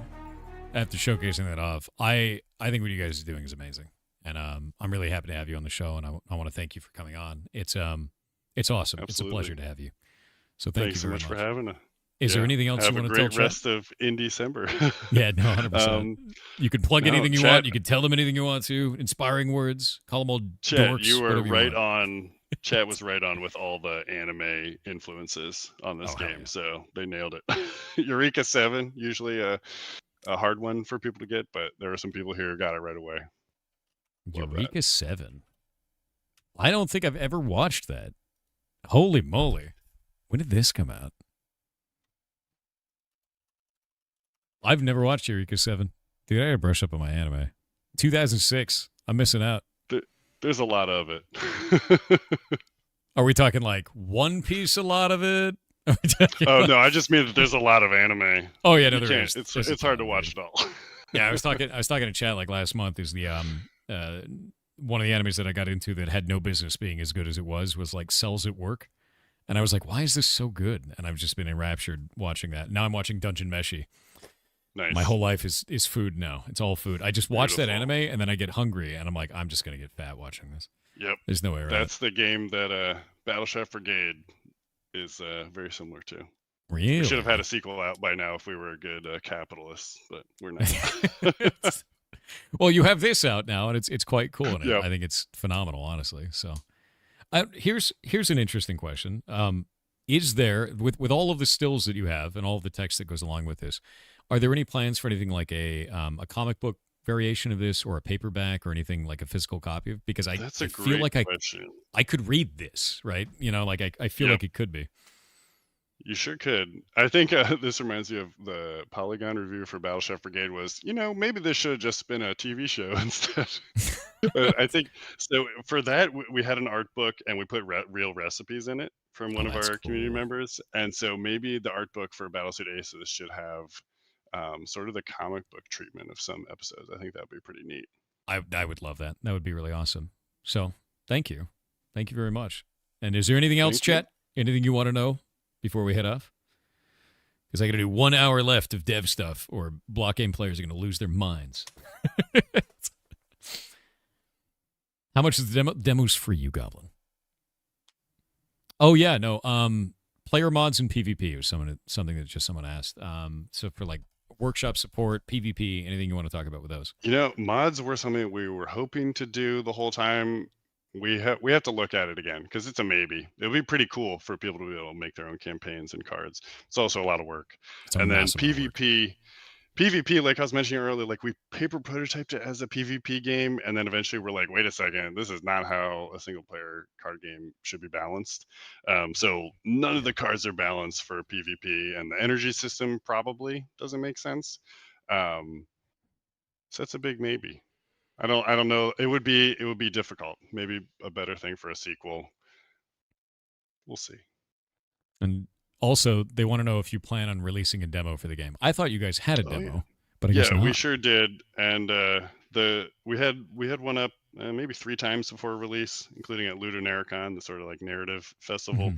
after showcasing that off, I think what you guys are doing is amazing, and I'm really happy to have you on the show, and I want to thank you for coming on. It's awesome. Absolutely. It's a pleasure to have you. So thank Thanks you very so much for having us. Is there anything else you want to tell Have a great rest of Indiecember. Yeah, no, 100%. You can plug anything you chat, want. You can tell them anything you want to. Inspiring words. Call them all Chat, dorks. you were whatever you right want. on. Chat was right on with all the anime influences on this game, so they nailed it. Eureka 7, usually a hard one for people to get, but there were some people here who got it right away. Eureka 7. I don't think I've ever watched that. Holy moly. When did this come out? I've never watched Eureka 7. Dude, I gotta brush up on my anime. 2006. I'm missing out. There's a lot of it. Are we talking like One Piece, a lot of it? Oh, no, I just mean that there's a lot of anime. Oh, yeah, no, You there can't- is. It's hard to watch it all. Yeah, I was talking to chat like last month. Is the one of the animes that I got into that had no business being as good as it was like Cells at Work, and I was like, why is this so good? And I've just been enraptured watching that. Now I'm watching Dungeon Meshi. Nice. My whole life is food now. It's all food. I just watch that anime and then I get hungry and I'm like, I'm just gonna get fat watching this. Yep. There's no way around That's the game that Battle Chef Brigade is very similar to. Really? We should have had a sequel out by now if we were a good capitalists, but we're not. Well, you have this out now, and it's quite cool. And Yep. I think it's phenomenal, honestly. So, here's an interesting question: is there, with all of the stills that you have and all of the text that goes along with this, are there any plans for anything like a comic book variation of this, or a paperback, or anything like a physical copy of? Because I That's a feel great like question. I could read this, right? You know, like I feel Yep. like it could be. You sure could. I think this reminds me of the Polygon review for Battle Chef Brigade was, maybe this should have just been a TV show instead. But I think, so for that, we had an art book and we put real recipes in it from one of our community members. And so maybe the art book for Battlesuit Aces should have sort of the comic book treatment of some episodes. I think that would be pretty neat. I would love that. That would be really awesome. So, thank you. Thank you very much. And is there anything else, Thank you. chat? Anything you want to know before we head off? Because I got to do 1 hour left of dev stuff, or block game players are going to lose their minds. How much is the demo's free, you goblin? Oh yeah, no. Player mods and PvP was something that just someone asked. So for like workshop support, PvP, anything you want to talk about with those? Mods were something we were hoping to do the whole time. We have to look at it again because it's a maybe. It would be pretty cool for people to be able to make their own campaigns and cards. It's also a lot of work. And then PvP, like I was mentioning earlier, like we paper prototyped it as a PvP game, and then eventually we're like, wait a second, this is not how a single player card game should be balanced. So none of the cards are balanced for PvP, and the energy system probably doesn't make sense. So that's a big maybe. I don't know. It would be difficult. Maybe a better thing for a sequel. We'll see. And also, they want to know if you plan on releasing a demo for the game. I thought you guys had a demo, but I guess not. We sure did. And we had one up maybe 3 times before release, including at Ludonarracon, the sort of like narrative festival.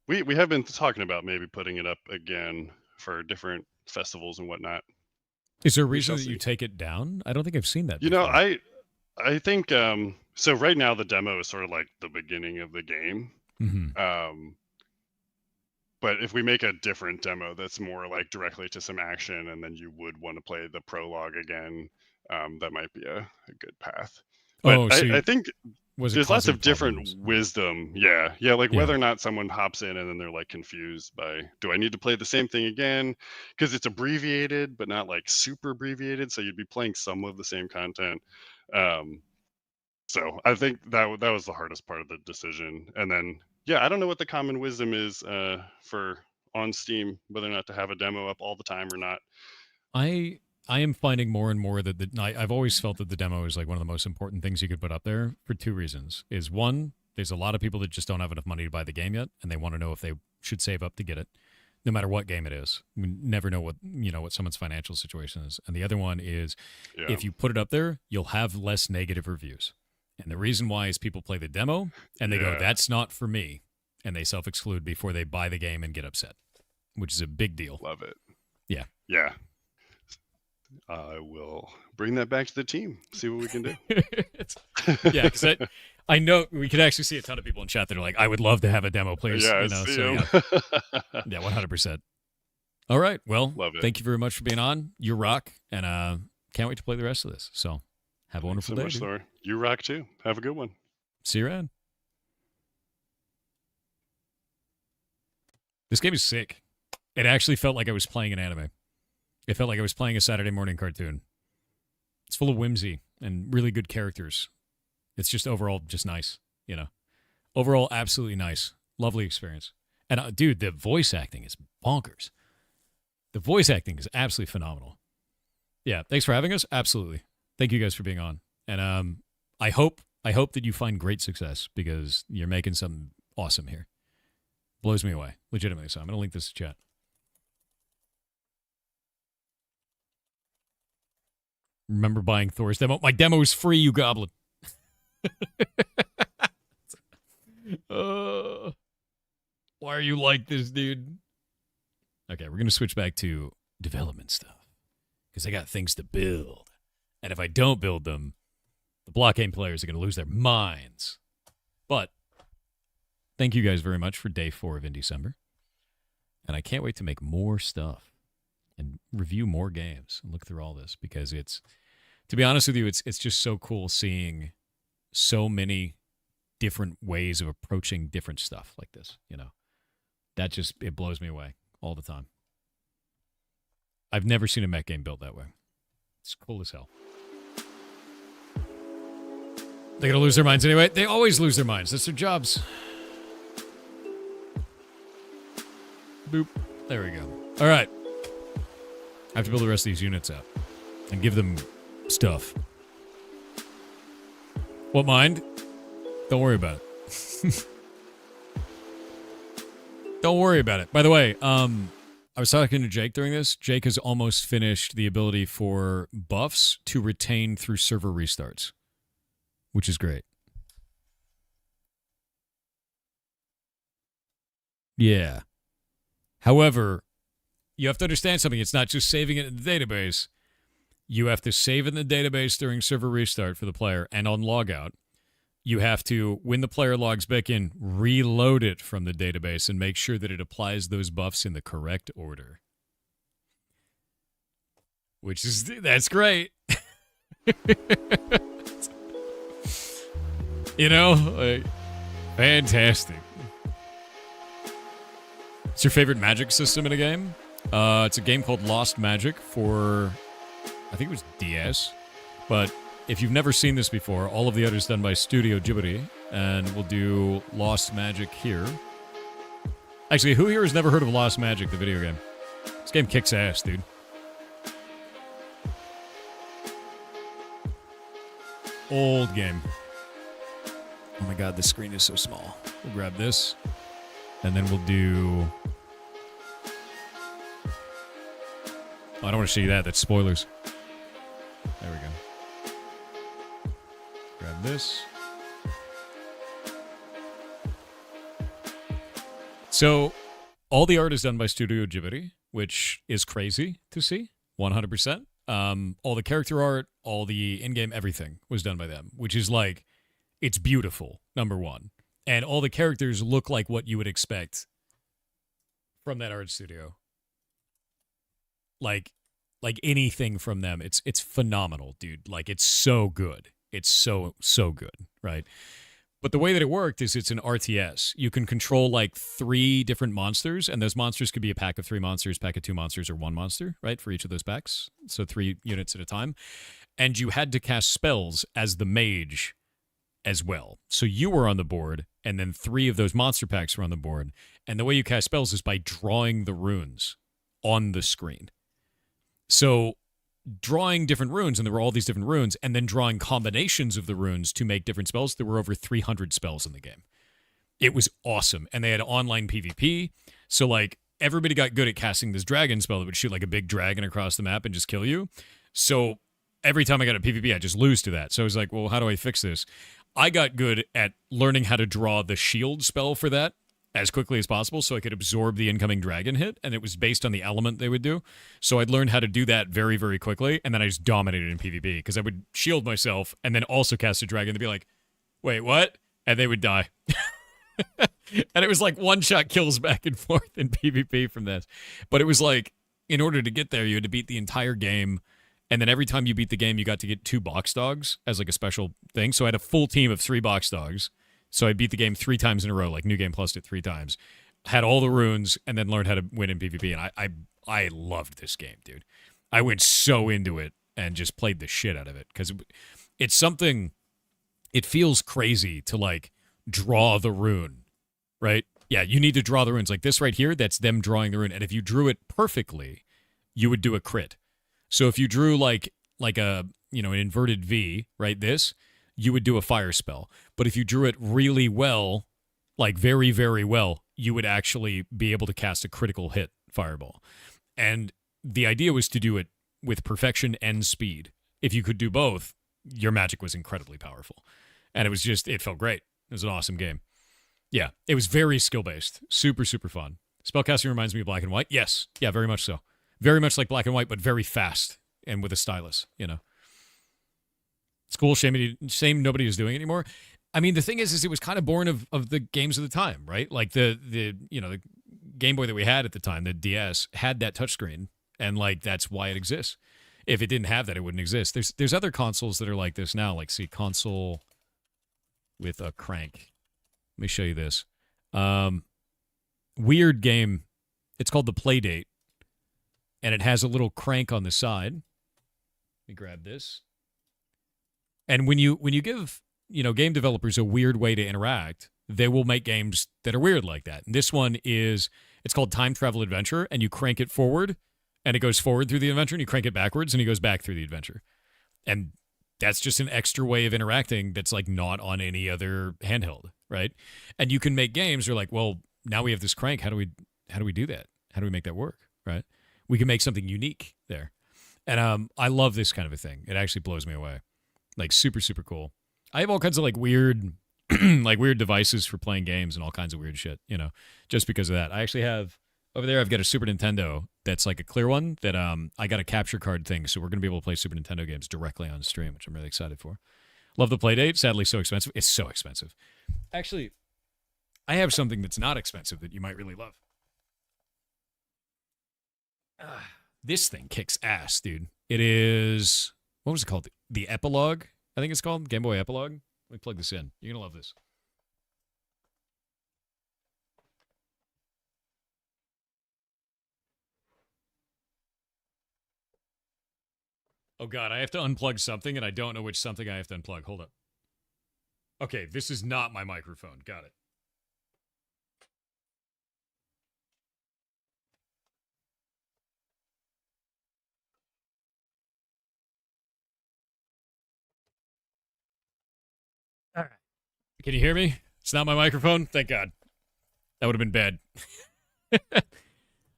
We have been talking about maybe putting it up again for different festivals and whatnot. Is there a reason that you take it down? I don't think I've seen that. I think so. Right now, the demo is sort of like the beginning of the game. But if we make a different demo that's more like directly to some action, and then you would want to play the prologue again, that might be a good path. But I think there's lots of different wisdom. Yeah. Like whether or not someone hops in and then they're like confused by, do I need to play the same thing again? Because it's abbreviated, but not like super abbreviated. So you'd be playing some of the same content. So I think that was the hardest part of the decision. And then, I don't know what the common wisdom is for on Steam, whether or not to have a demo up all the time or not. I am finding more and more that I've always felt that the demo is like one of the most important things you could put up there for 2 reasons. Is one, there's a lot of people that just don't have enough money to buy the game yet, and they want to know if they should save up to get it, no matter what game it is. We never know what someone's financial situation is. And the other one is, if you put it up there, you'll have less negative reviews. And the reason why is people play the demo and they go, that's not for me, and they self-exclude before they buy the game and get upset, which is a big deal. Love it. Yeah. I will bring that back to the team. See what we can do. Yeah, because I know we could actually see a ton of people in chat that are like, I would love to have a demo, please. Yeah, you know, see so 'em. yeah, 100%. All right, well, Love it. thank you very much for being on. You rock, and can't wait to play the rest of this. So have a wonderful so day. much, dude. Thor. You rock too. Have a good one. See you around. This game is sick. It actually felt like I was playing an anime. It felt like I was playing a Saturday morning cartoon. It's full of whimsy and really good characters. It's just overall just nice, you know. Overall, absolutely nice. Lovely experience. And dude, the voice acting is bonkers. The voice acting is absolutely phenomenal. Yeah, thanks for having us. Absolutely. Thank you guys for being on. And I hope that you find great success because you're making something awesome here. Blows me away, legitimately. So I'm going to link this to chat. Remember buying Thor's demo? My demo is free, you goblin. Why are you like this, dude? Okay, we're going to switch back to development stuff because I got things to build. And if I don't build them, the blockade players are going to lose their minds. But thank you guys very much for day 4 of Indiecember. And I can't wait to make more stuff and review more games and look through all this because it's, to be honest with you, it's just so cool seeing so many different ways of approaching different stuff like this, you know. That just, it blows me away all the time. I've never seen a mech game built that way. It's cool as hell. They're going to lose their minds anyway. They always lose their minds. That's their jobs. Boop. There we go. All right. I have to build the rest of these units out and give them stuff. What mind? Don't worry about it. Don't worry about it. By the way, I was talking to Jake during this. Jake has almost finished the ability for buffs to retain through server restarts, which is great. Yeah. However, you have to understand something. It's not just saving it in the database. You have to save in the database during server restart for the player, and on logout, you have to, when the player logs back in, reload it from the database and make sure that it applies those buffs in the correct order. Which is, that's great. You know, like, fantastic. What's your favorite magic system in a game? It's a game called Lost Magic for, I think it was DS. But if you've never seen this before, all of the others done by Studio Ghibli, and we'll do Lost Magic here. Actually, who here has never heard of Lost Magic, the video game? This game kicks ass, dude. Old game. Oh my god, the screen is so small. We'll grab this, and then we'll do... Oh, I don't want to show you that. That's spoilers. There we go. Grab this. So, all the art is done by Studio Ghibli, which is crazy to see, 100%. All the character art, all the in-game everything was done by them, which is like, it's beautiful, number one. And all the characters look like what you would expect from that art studio. Like anything from them, it's phenomenal, dude. Like, it's so good. It's so good, right? But the way that it worked is it's an RTS. You can control like 3 different monsters, and those monsters could be a pack of 3 monsters, pack of 2 monsters, or 1 monster, right, for each of those packs. So 3 units at a time. And you had to cast spells as the mage as well. So you were on the board, and then 3 of those monster packs were on the board. And the way you cast spells is by drawing the runes on the screen. So drawing different runes, and there were all these different runes, and then drawing combinations of the runes to make different spells. There were over 300 spells in the game. It was awesome. And they had online PvP. So, like, everybody got good at casting this dragon spell that would shoot like a big dragon across the map and just kill you. So every time I got a PvP, I just lose to that. So I was like, well, how do I fix this? I got good at learning how to draw the shield spell for that. as quickly as possible so I could absorb the incoming dragon hit, and it was based on the element they would do. So I'd learned how to do that very, very quickly, and then I just dominated in PvP because I would shield myself and then also cast a dragon. They'd be like, wait, what? And they would die. And it was like one-shot kills back and forth in PvP from this. But it was like, in order to get there, you had to beat the entire game, and then every time you beat the game, you got to get 2 box dogs as like a special thing. So I had a full team of 3 box dogs. So I beat the game 3 times in a row, like New Game Plus it 3 times. Had all the runes, and then learned how to win in PvP. And I loved this game, dude. I went so into it and just played the shit out of it. Because it's something, it feels crazy to like draw the rune, right? Yeah, you need to draw the runes. Like this right here, that's them drawing the rune. And if you drew it perfectly, you would do a crit. So if you drew like a, you know, an inverted V, right, this, you would do a fire spell. But if you drew it really well, like very, very well, you would actually be able to cast a critical hit fireball. And the idea was to do it with perfection and speed. If you could do both, your magic was incredibly powerful. And it was just, it felt great. It was an awesome game. Yeah, it was very skill-based. Super, super fun. Spellcasting reminds me of Black and White. Yes, yeah, very much so. Very much like Black and White, but very fast and with a stylus, you know. It's cool. Shame nobody is doing it anymore. I mean, the thing is it was kind of born of the games of the time, right? Like the you know, the Game Boy that we had at the time, the DS, had that touchscreen, and like that's why it exists. If it didn't have that, it wouldn't exist. There's other consoles that are like this now, like see console with a crank. Let me show you this. Weird game. It's called the Playdate, and it has a little crank on the side. Let me grab this. And when you give, you know, game developers a weird way to interact, they will make games that are weird like that. And this one is, it's called Time Travel Adventure, and you crank it forward, and it goes forward through the adventure, and you crank it backwards, and it goes back through the adventure. And that's just an extra way of interacting that's like not on any other handheld, right? And you can make games. You're like, well, now we have this crank. How do we do that? How do we make that work, right? We can make something unique there. And I love this kind of a thing. It actually blows me away. Like super, super cool. I have all kinds of like weird, like weird devices for playing games and all kinds of weird shit, you know, just because of that. I actually have over there, I've got a Super Nintendo that's like a clear one that I got a capture card thing. So we're going to be able to play Super Nintendo games directly on stream, which I'm really excited for. Love the Playdate. Sadly, so expensive. It's so expensive. Actually, I have something that's not expensive that you might really love. This thing kicks ass, dude. It is, what was it called? The Epilogue, I think it's called. Game Boy Epilogue. Let me plug this in. You're going to love this. Oh, God, I have to unplug something, and I don't know which something I have to unplug. Hold up. Okay, this is not my microphone. Got it. All right. Can you hear me? It's not my microphone? Thank God. That would have been bad.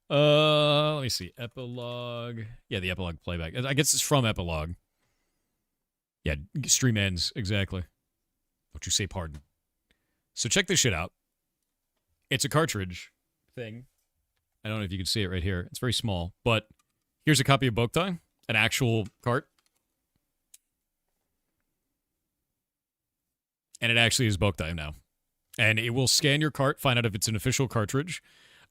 Let me see. Epilogue. Yeah, the Epilogue playback. I guess it's from Epilogue. Yeah, stream ends. Exactly. Don't you say pardon. So check this shit out. It's a cartridge thing. I don't know if you can see it right here. It's very small. But here's a copy of Boktai. An actual cart. And it actually is Boktai now. And it will scan your cart, find out if it's an official cartridge,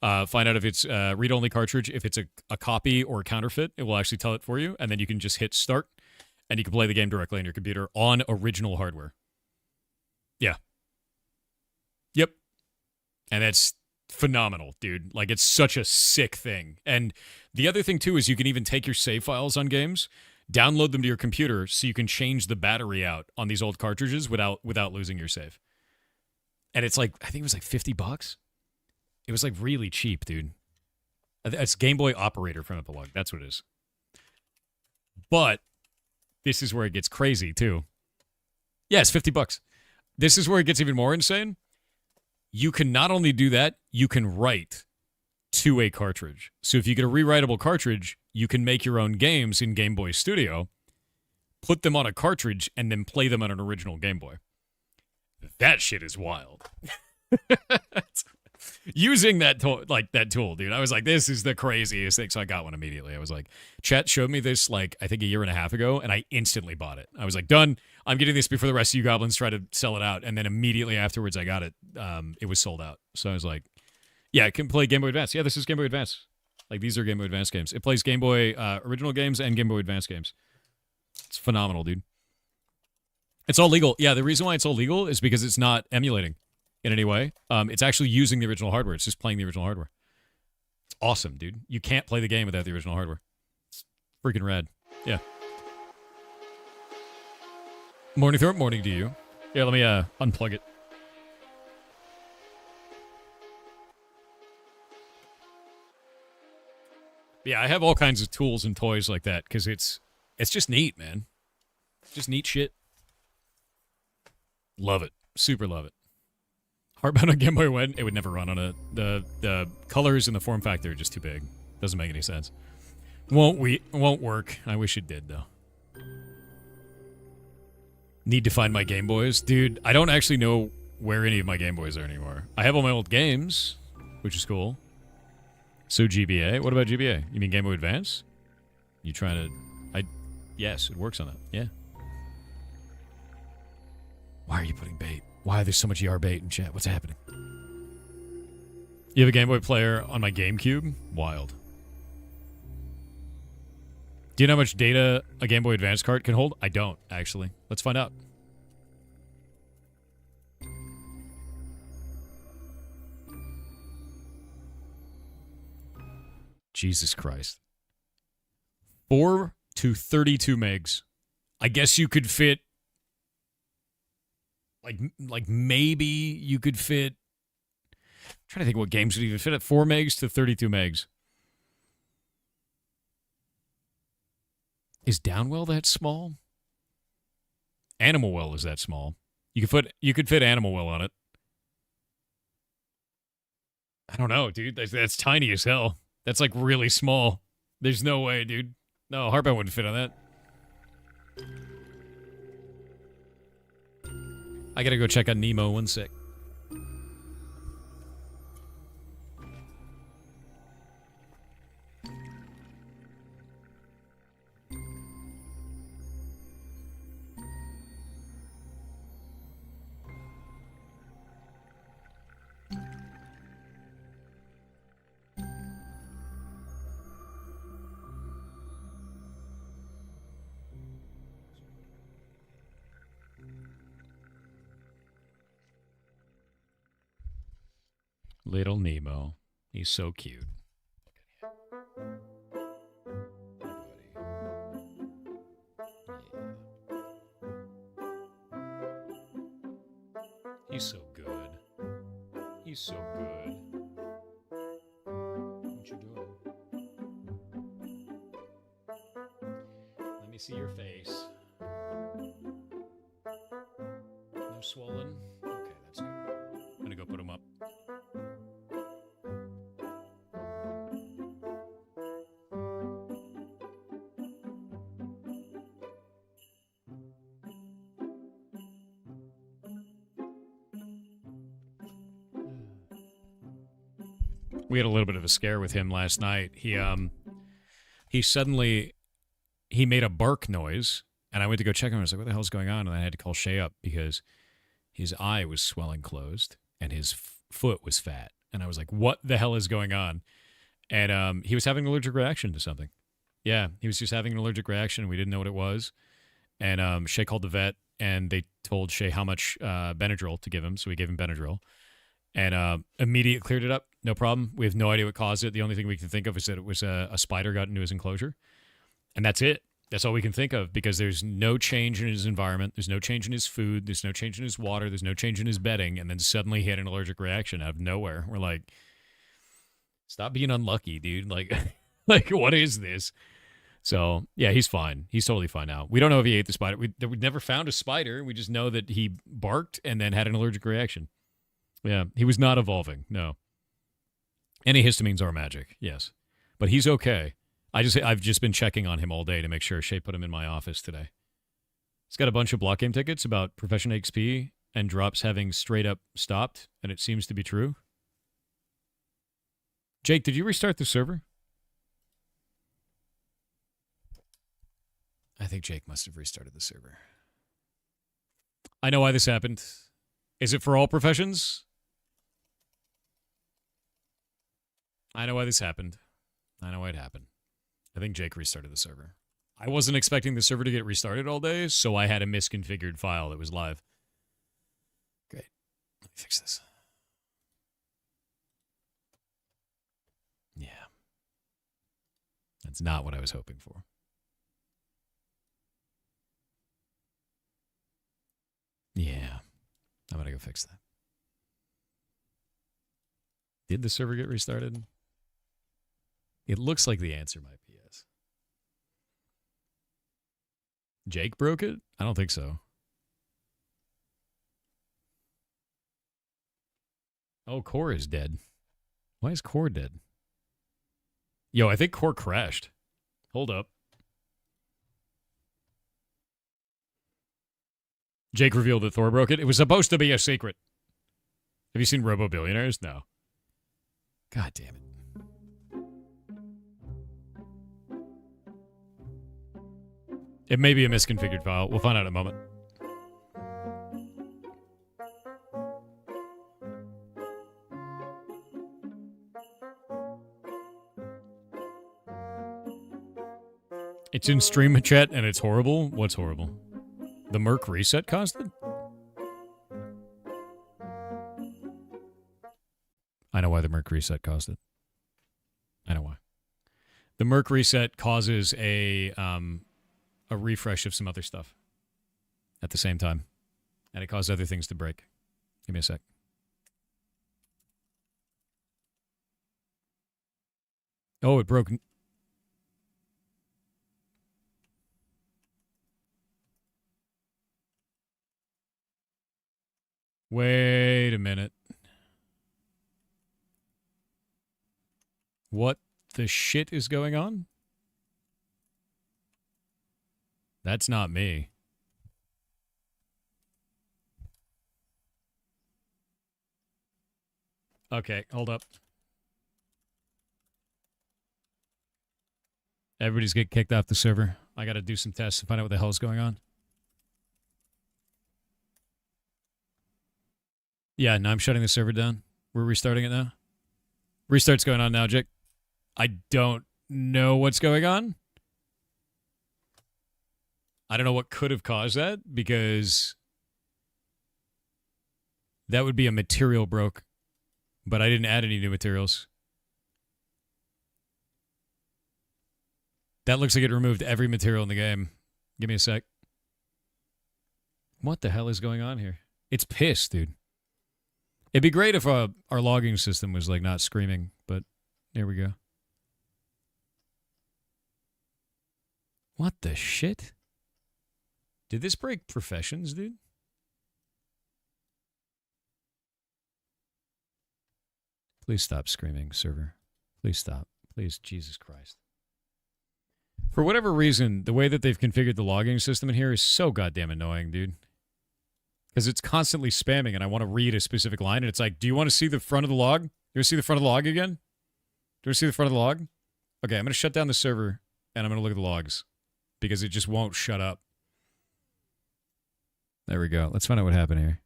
find out if it's a read-only cartridge, if it's a copy or a counterfeit. It will actually tell it for you, and then you can just hit start, and you can play the game directly on your computer on original hardware. Yeah. Yep. And that's phenomenal, dude. Like, it's such a sick thing. And the other thing, too, is you can even take your save files on games, download them to your computer so you can change the battery out on these old cartridges without losing your save. And it's like, I think it was like $50. It was like really cheap, dude. It's Game Boy Operator from Epilogue. That's what it is. But this is where it gets crazy, too. Yeah, it's $50. This is where it gets even more insane. You can not only do that, you can write to a cartridge. So if you get a rewritable cartridge, you can make your own games in Game Boy Studio, put them on a cartridge, and then play them on an original Game Boy. That shit is wild. using that tool, dude. I was like, this is the craziest thing. So I got one immediately. I was like, Chet showed me this like I think a year and a half ago, and I instantly bought it. I was like, done. I'm getting this before the rest of you goblins try to sell it out. And then immediately afterwards, I got it. It was sold out. So I was like, yeah, it can play Game Boy Advance. Yeah, this is Game Boy Advance. Like these are Game Boy Advance games. It plays Game Boy original games and Game Boy Advance games. It's phenomenal, dude. It's all legal. Yeah, the reason why it's all legal is because it's not emulating in any way. It's actually using the original hardware. It's just playing the original hardware. It's awesome, dude. You can't play the game without the original hardware. It's freaking rad. Yeah. Morning, Thor. Morning to you. Yeah, let me unplug it. Yeah, I have all kinds of tools and toys like that because it's just neat, man. Just neat shit. Love it. Super love it. Heartbound on Game Boy when it would never run on it. The colors and the form factor are just too big. Doesn't make any sense. Won't work. I wish it did though. Need to find my Game Boys. Dude, I don't actually know where any of my Game Boys are anymore. I have all my old games, which is cool. So GBA. What about GBA? You mean Game Boy Advance? You trying to... Yes, it works on that. Yeah. Why are you putting bait? Why are there so much ER bait in chat? What's happening? You have a Game Boy player on my GameCube? Wild. Do you know how much data a Game Boy Advance card can hold? I don't, actually. Let's find out. Jesus Christ. 4 to 32 megs. I guess you could fit... Like maybe you could fit... I'm trying to think what games would even fit at 4 megs to 32 megs. Is Downwell that small? Animal Well is that small. You could fit Animal Well on it. I don't know, dude. That's tiny as hell. That's like really small. There's no way, dude. No, Heartbound wouldn't fit on that. I gotta go check on Nemo 1 sec. Little Nemo. He's so cute. He's so good. He's so good. What you doing? Let me see your face. No swollen? Okay, that's good. I'm gonna go put him up. We had a little bit of a scare with him last night. He suddenly made a bark noise, and I went to go check him. I was like, what the hell's going on? And I had to call Shay up because his eye was swelling closed and his foot was fat. And I was like, what the hell is going on? And he was having an allergic reaction to something. Yeah, he was just having an allergic reaction. We didn't know what it was. And Shay called the vet, and they told Shay how much Benadryl to give him. So we gave him Benadryl. And immediately cleared it up. No problem. We have no idea what caused it. The only thing we can think of is that it was a spider got into his enclosure. And that's it. That's all we can think of because there's no change in his environment. There's no change in his food. There's no change in his water. There's no change in his bedding. And then suddenly he had an allergic reaction out of nowhere. We're like, stop being unlucky, dude. Like, what is this? So, yeah, he's fine. He's totally fine now. We don't know if he ate the spider. We never found a spider. We just know that he barked and then had an allergic reaction. Yeah, he was not evolving, no. Antihistamines are magic, yes. But he's okay. I've just been checking on him all day to make sure. Shay put him in my office today. He's got a bunch of block game tickets about Profession XP and drops having straight up stopped, and it seems to be true. Jake, did you restart the server? I think Jake must have restarted the server. I know why this happened. Is it for all professions? I know why this happened. I know why it happened. I think Jake restarted the server. I wasn't expecting the server to get restarted all day, so I had a misconfigured file that was live. Great. Let me fix this. Yeah. That's not what I was hoping for. Yeah. I'm going to go fix that. Did the server get restarted? It looks like the answer might be yes. Jake broke it? I don't think so. Oh, Core is dead. Why is Core dead? Yo, I think Core crashed. Hold up. Jake revealed that Thor broke it. It was supposed to be a secret. Have you seen Robo Billionaires? No. God damn it. It may be a misconfigured file. We'll find out in a moment. It's in stream chat and it's horrible. What's horrible? The Merc reset caused it? I know why the Merc reset caused it. I know why. The Merc reset causes a refresh of some other stuff at the same time. And it caused other things to break. Give me a sec. Oh, it broke. Wait a minute. What the shit is going on? That's not me. Okay, hold up. Everybody's getting kicked off the server. I gotta do some tests to find out what the hell's going on. Yeah, now I'm shutting the server down. We're restarting it now. Restart's going on now, Jake. I don't know what's going on. I don't know what could have caused that, because that would be a material broke. But I didn't add any new materials. That looks like it removed every material in the game. Give me a sec. What the hell is going on here? It's pissed, dude. It'd be great if our logging system was like not screaming, but there we go. What the shit? Did this break professions, dude? Please stop screaming, server. Please stop. Please, Jesus Christ. For whatever reason, the way that they've configured the logging system in here is so goddamn annoying, dude. Because it's constantly spamming, and I want to read a specific line, and it's like, do you want to see the front of the log? Do you want to see the front of the log again? Do you want to see the front of the log? Okay, I'm going to shut down the server, and I'm going to look at the logs. Because it just won't shut up. There we go. Let's find out what happened here.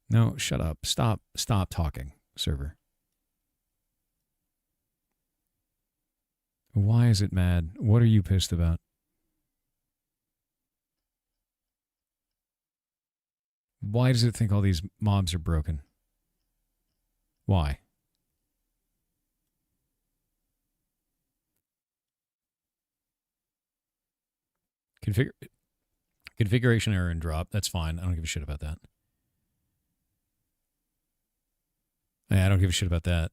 No, shut up. Stop talking, server. Why is it mad? What are you pissed about? Why does it think all these mobs are broken? Why? Configuration error and drop. That's fine. I don't give a shit about that. Yeah, I don't give a shit about that.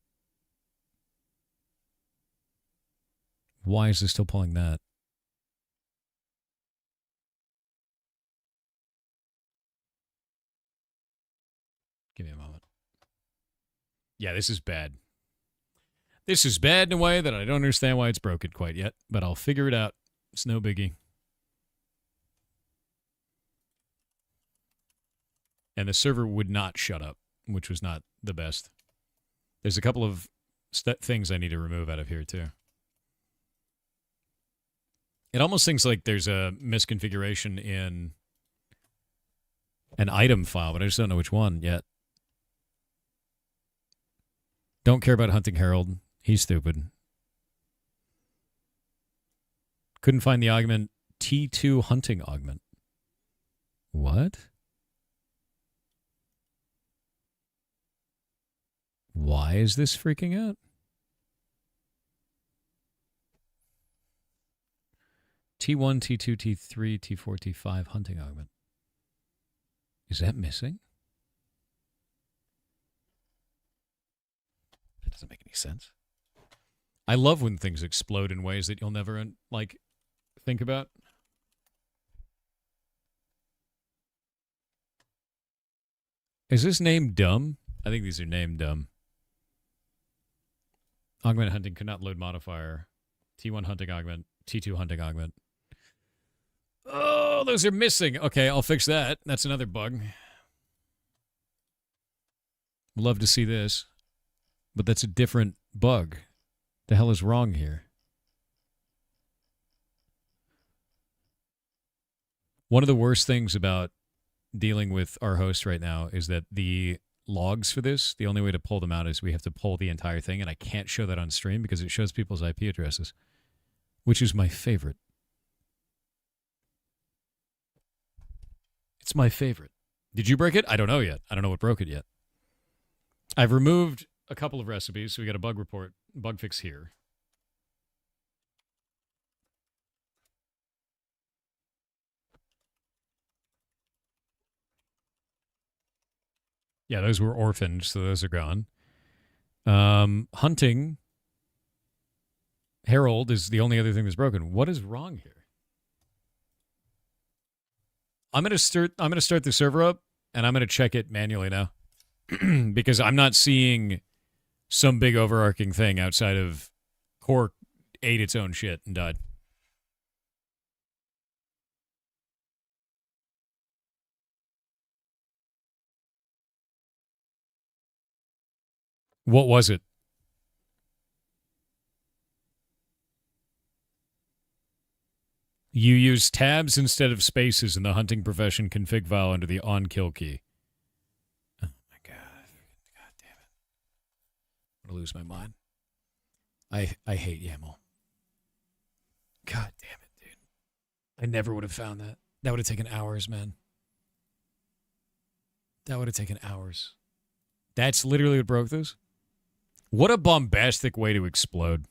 Why is it still pulling that? Give me a moment. Yeah, this is bad. This is bad in a way that I don't understand why it's broken quite yet, but I'll figure it out. It's no biggie. And the server would not shut up, which was not the best. There's a couple of things I need to remove out of here, too. It almost seems like there's a misconfiguration in an item file, but I just don't know which one yet. Don't care about Hunting Herald. He's stupid. Couldn't find the augment T2 hunting augment. What? Why is this freaking out? T1, T2, T3, T4, T5 hunting augment. Is that missing? That doesn't make any sense. I love when things explode in ways that you'll never, like, think about. Is this named dumb? I think these are named dumb. Augment hunting could not load modifier. T1 hunting augment. T2 hunting augment. Oh, those are missing. Okay, I'll fix that. That's another bug. Love to see this. But that's a different bug. The hell is wrong here? One of the worst things about dealing with our host right now is that the logs for this, the only way to pull them out is we have to pull the entire thing, and I can't show that on stream because it shows people's IP addresses, which is my favorite. It's my favorite. Did you break it? I don't know yet. I don't know what broke it yet. I've removed a couple of recipes, so we got a bug report, bug fix here. Yeah, those were orphaned, so those are gone. Hunting Herald is the only other thing that's broken. What is wrong here? I'm gonna start the server up, and I'm gonna check it manually now because I'm not seeing some big overarching thing outside of Core ate its own shit and died. What was it? You use tabs instead of spaces in the hunting profession config file under the on-kill key. Oh my god. God damn it. I'm going to lose my mind. I hate YAML. God damn it, dude. I never would have found that. That would have taken hours, man. That would have taken hours. That's literally what broke this? What a bombastic way to explode.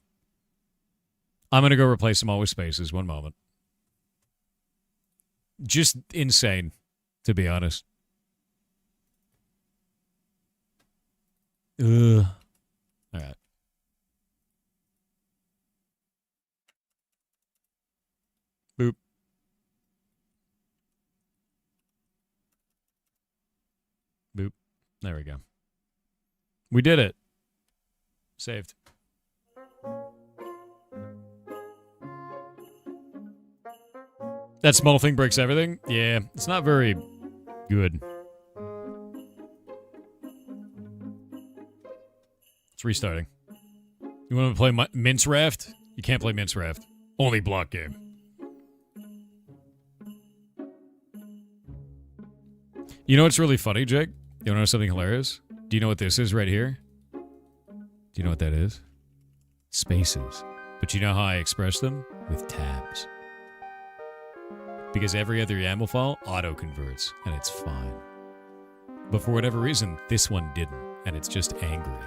I'm going to go replace them all with spaces. One moment. Just insane, to be honest. Ugh. All right. Boop. Boop. There we go. We did it. Saved. That small thing breaks everything? Yeah, it's not very good. It's restarting. You want to play Mince Raft? You can't play Mince Raft. Only block game. You know what's really funny, Jake? You want to know something hilarious? Do you know what this is right here? Do you know what that is? Spaces. But you know how I express them? With tabs. Because every other YAML file auto-converts, and it's fine. But for whatever reason, this one didn't, and it's just angry.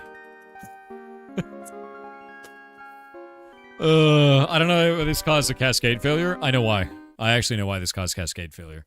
I don't know if this caused a cascade failure. I know why. I actually know why this caused cascade failure.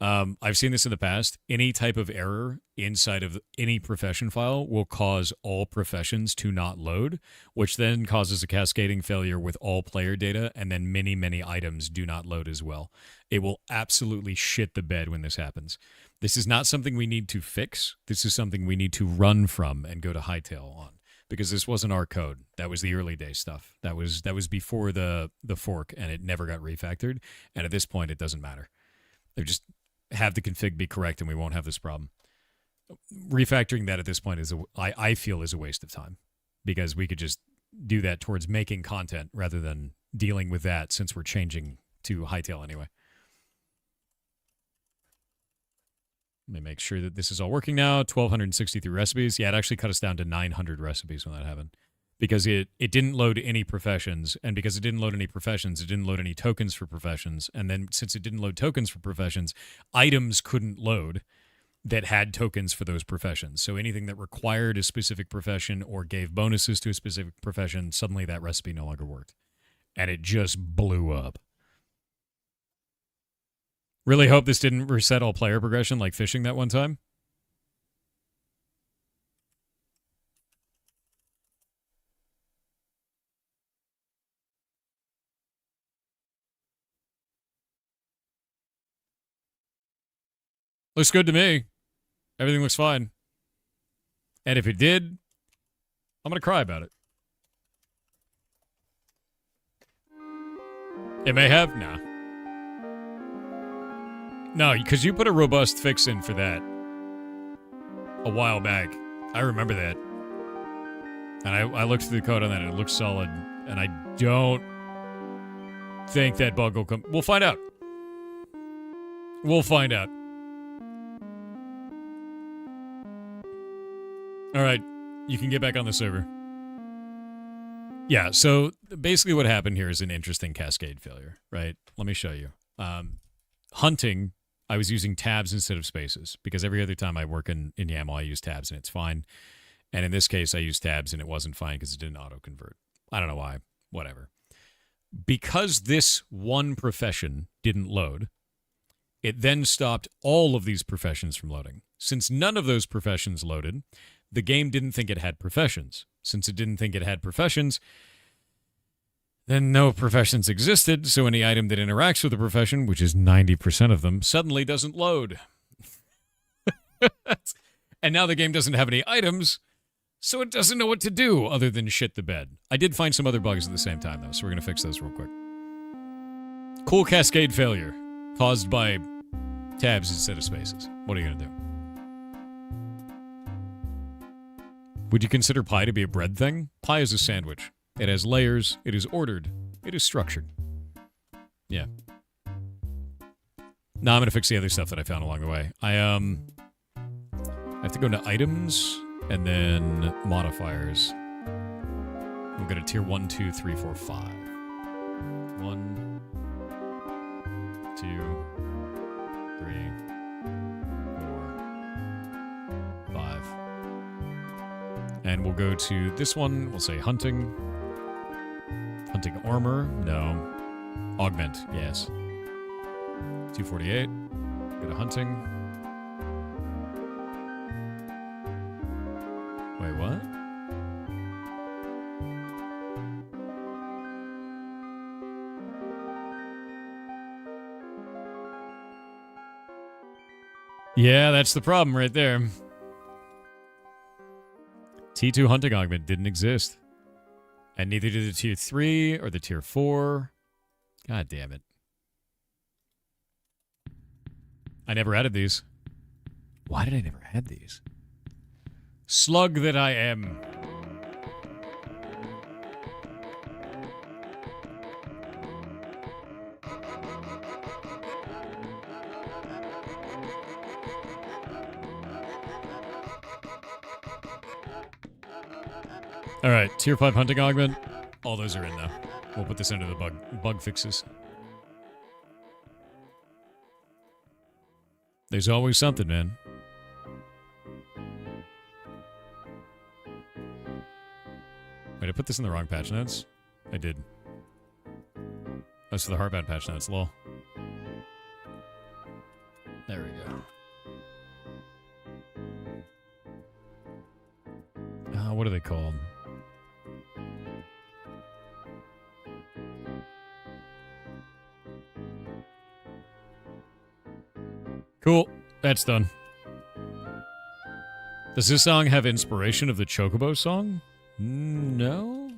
I've seen this in the past. Any type of error inside of any profession file will cause all professions to not load, which then causes a cascading failure with all player data, and then many, many items do not load as well. It will absolutely shit the bed when this happens. This is not something we need to fix. This is something we need to run from and go to hightail on, because this wasn't our code. That was the early day stuff. That was before the fork, and it never got refactored. And at this point, it doesn't matter. They're just have the config be correct, and we won't have this problem. refactoring that at this point is, I feel, is a waste of time because we could just do that towards making content rather than dealing with that since we're changing to Hightail anyway. Let me make sure that this is all working now. 1,263 recipes. Yeah, it actually cut us down to 900 recipes when that happened. Because it didn't load any professions, and because it didn't load any professions, it didn't load any tokens for professions, and then since it didn't load tokens for professions, items couldn't load that had tokens for those professions. So anything that required a specific profession or gave bonuses to a specific profession, suddenly that recipe no longer worked. And it just blew up. Really hope this didn't reset all player progression like fishing that one time. Looks good to me. Everything looks fine. And if it did, I'm going to cry about it. It may have? Nah. No, because you put a robust fix in for that a while back. I remember that. And I looked through the code on that, and it looks solid. And I don't think that bug will come. We'll find out. We'll find out. All right, you can get back on the server. Yeah, so basically what happened here is an interesting cascade failure, right? Let me show you. Hunting, I was using tabs instead of spaces because every other time I work in YAML, I use tabs and it's fine. And in this case, I used tabs and it wasn't fine because it didn't auto-convert. I don't know why. Whatever. Because this one profession didn't load, it then stopped all of these professions from loading. Since none of those professions loaded, the game didn't think it had professions. Since it didn't think it had professions, then no professions existed, so any item that interacts with a profession, which is 90% of them, suddenly doesn't load. And now the game doesn't have any items, so it doesn't know what to do other than shit the bed. I did find some other bugs at the same time, though, so we're going to fix those real quick. Cool cascade failure caused by tabs instead of spaces. What are you going to do? Would you consider pie to be a bread thing? Pie is a sandwich. It has layers. It is ordered. It is structured. Yeah. Now I'm going to fix the other stuff that I found along the way. I have to go into items and then modifiers. We'll go to tier 1, 2, 3, 4, 5. 1, 2, 3, 4, 5. And we'll go to this one. We'll say hunting. Hunting armor. No. Augment. Yes. 248. Go to hunting. Wait, what? Yeah, that's the problem right there. T2 hunting augment didn't exist. And neither did the tier 3 or the tier 4. God damn it. I never added these. Why did I never add these? Slug that I am. All right, tier 5 hunting augment. All those are in now. We'll put this under the bug fixes. There's always something, man. Wait, I put this in the wrong patch notes? I did. That's for the Heartbound patch notes, lol. There we go. What are they called? Cool. That's done. Does this song have inspiration of the Chocobo song? No?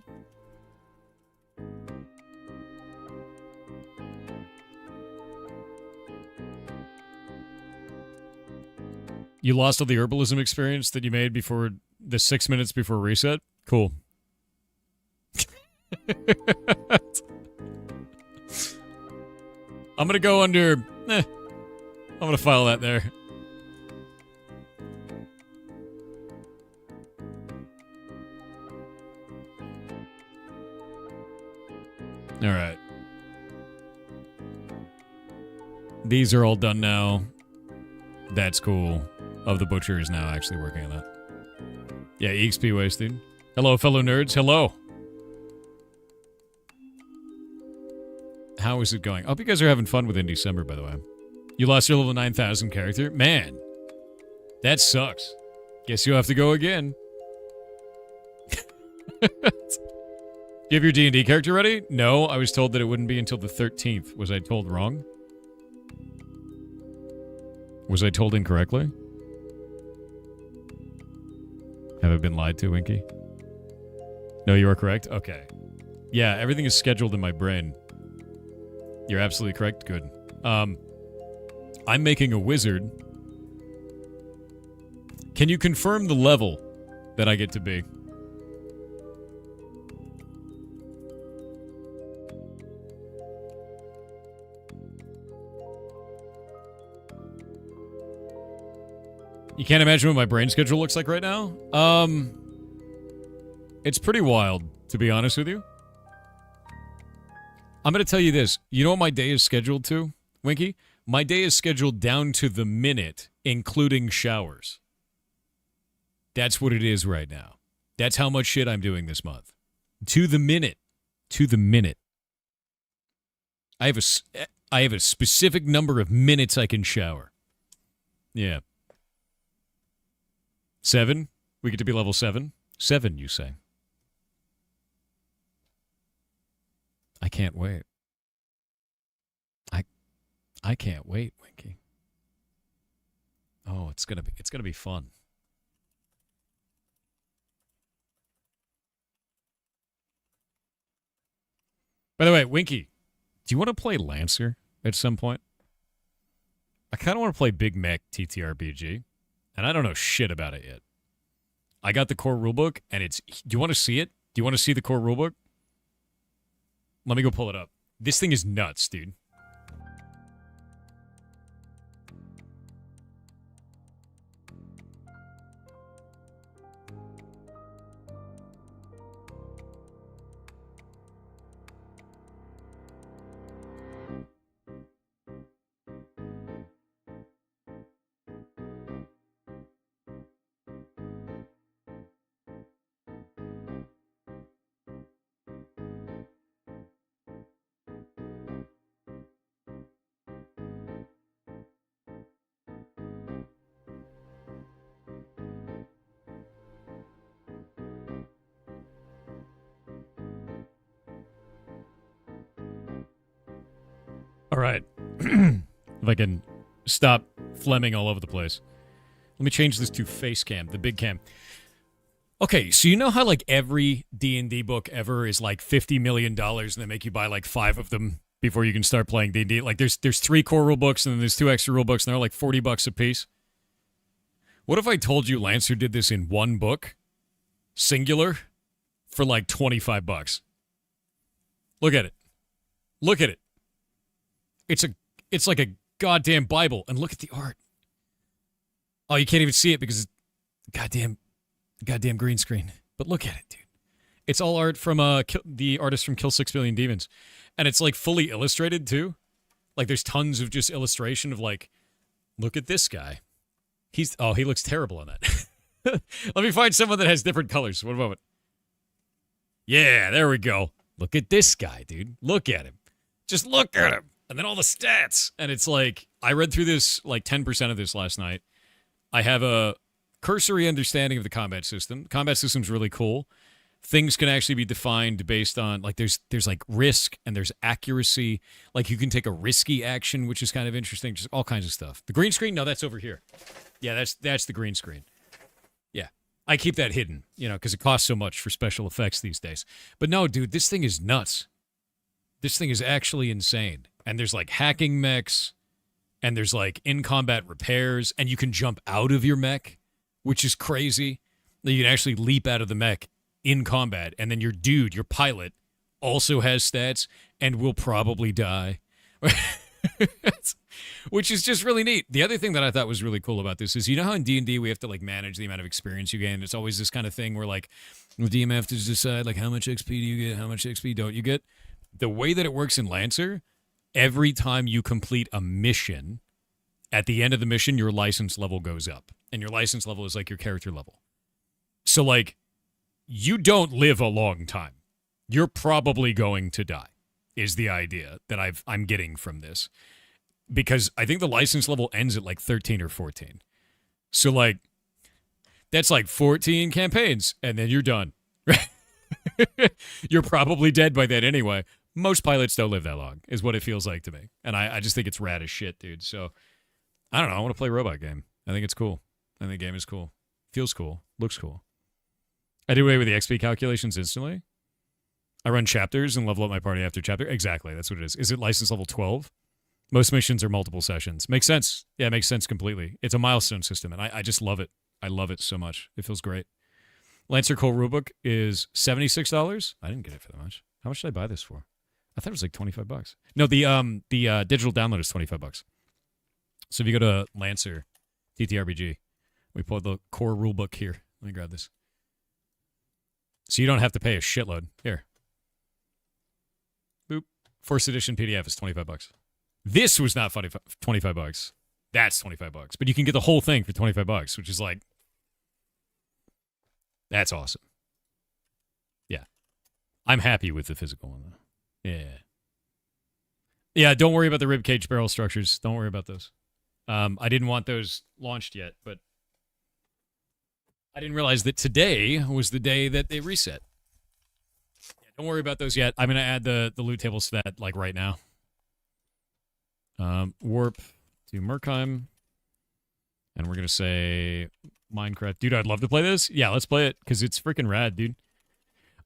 You lost all the herbalism experience that you made before the 6 minutes before reset? Cool. I'm going to go under... I'm going to file that there. All right. These are all done now. That's cool. Oh, the butcher is now actually working on that. Yeah, EXP wasted. Hello, fellow nerds. Hello. How is it going? I hope you guys are having fun with Indiecember, by the way. You lost your level 9,000 character? Man, that sucks. Guess you'll have to go again. You have your D&D character ready? No, I was told that it wouldn't be until the 13th. Was I told wrong? Was I told incorrectly? Have I been lied to, Winky? No, you are correct? Okay. Yeah, everything is scheduled in my brain. You're absolutely correct. Good. I'm making a wizard. Can you confirm the level that I get to be? You can't imagine what my brain schedule looks like right now? It's pretty wild, to be honest with you. I'm going to tell you this. You know what my day is scheduled to, Winky? My day is scheduled down to the minute, including showers. That's what it is right now. That's how much shit I'm doing this month. To the minute. To the minute. I have a specific number of minutes I can shower. Yeah. 7? We get to be level 7? 7, you say? I can't wait. I can't wait, Winky. Oh, it's gonna be fun. By the way, Winky, do you want to play Lancer at some point? I kind of want to play Big Mac TTRPG, and I don't know shit about it yet. I got the core rulebook, and it's... Do you want to see it? Do you want to see the core rulebook? Let me go pull it up. This thing is nuts, dude. All right. If I can stop Fleming all over the place. Let me change this to face cam, the big cam. Okay, so you know how like every D&D book ever is like $50 million and they make you buy like 5 of them before you can start playing D&D? Like there's 3 core rule books and then there's 2 extra rule books and they're like $40 a piece. What if I told you Lancer did this in 1 book, singular, for like $25? Look at it. Look at it. It's like a goddamn Bible, and look at the art. Oh, you can't even see it because it's goddamn green screen. But look at it, dude. It's all art from the artist from Kill 6 Billion Demons, and it's like fully illustrated too. Like there's tons of just illustration of like, look at this guy. He looks terrible on that. Let me find someone that has different colors. One moment. Yeah, there we go. Look at this guy, dude. Look at him. Just look at him. And then all the stats. And it's like, I read through this, like 10% of this last night. I have a cursory understanding of the combat system. The combat system's really cool. Things can actually be defined based on, like, there's like risk and there's accuracy. Like, you can take a risky action, which is kind of interesting. Just all kinds of stuff. The green screen? No, that's over here. Yeah, that's the green screen. Yeah. I keep that hidden, because it costs so much for special effects these days. But no, dude, this thing is nuts. This thing is actually insane. And there's like hacking mechs. and there's like in-combat repairs, and you can jump out of your mech, which is crazy. You can actually leap out of the mech in combat, and then your dude, your pilot, also has stats and will probably die. Which is just really neat. The other thing that I thought was really cool about this is, you know how in D&D we have to like manage the amount of experience you gain? It's always this kind of thing where like the DM have to decide like how much XP do you get, how much XP don't you get. The way that it works in Lancer, every time you complete a mission, at the end of the mission, your license level goes up. And your license level is like your character level. So like, you don't live a long time. You're probably going to die, is the idea that I'm getting from this. Because I think the license level ends at like 13 or 14. So like, that's like 14 campaigns, and then you're done. You're probably dead by then anyway. Most pilots don't live that long, is what it feels like to me. And I just think it's rad as shit, dude. So, I don't know. I want to play a robot game. I think it's cool. I think the game is cool. Feels cool. Looks cool. I do away with the XP calculations instantly. I run chapters and level up my party after chapter. Exactly. That's what it is. Is it license level 12? Most missions are multiple sessions. Makes sense. Yeah, it makes sense completely. It's a milestone system, and I just love it. I love it so much. It feels great. Lancer Core Rulebook is $76. I didn't get it for that much. How much did I buy this for? I thought it was like $25. No, the digital download is $25. So if you go to Lancer, TTRPG, we pull the Core Rulebook here. Let me grab this. So you don't have to pay a shitload. Here. Boop. First edition PDF is $25. This was not $25. That's $25. But you can get the whole thing for $25, which is like, that's awesome. Yeah. I'm happy with the physical one, though. Yeah. Yeah, don't worry about the ribcage barrel structures. Don't worry about those. I didn't want those launched yet, but I didn't realize that today was the day that they reset. Yeah, don't worry about those yet. I'm going to add the loot tables to that, like, right now. Warp to Merkheim. And we're going to say Minecraft. Dude, I'd love to play this. Yeah, let's play it, because it's freaking rad, dude.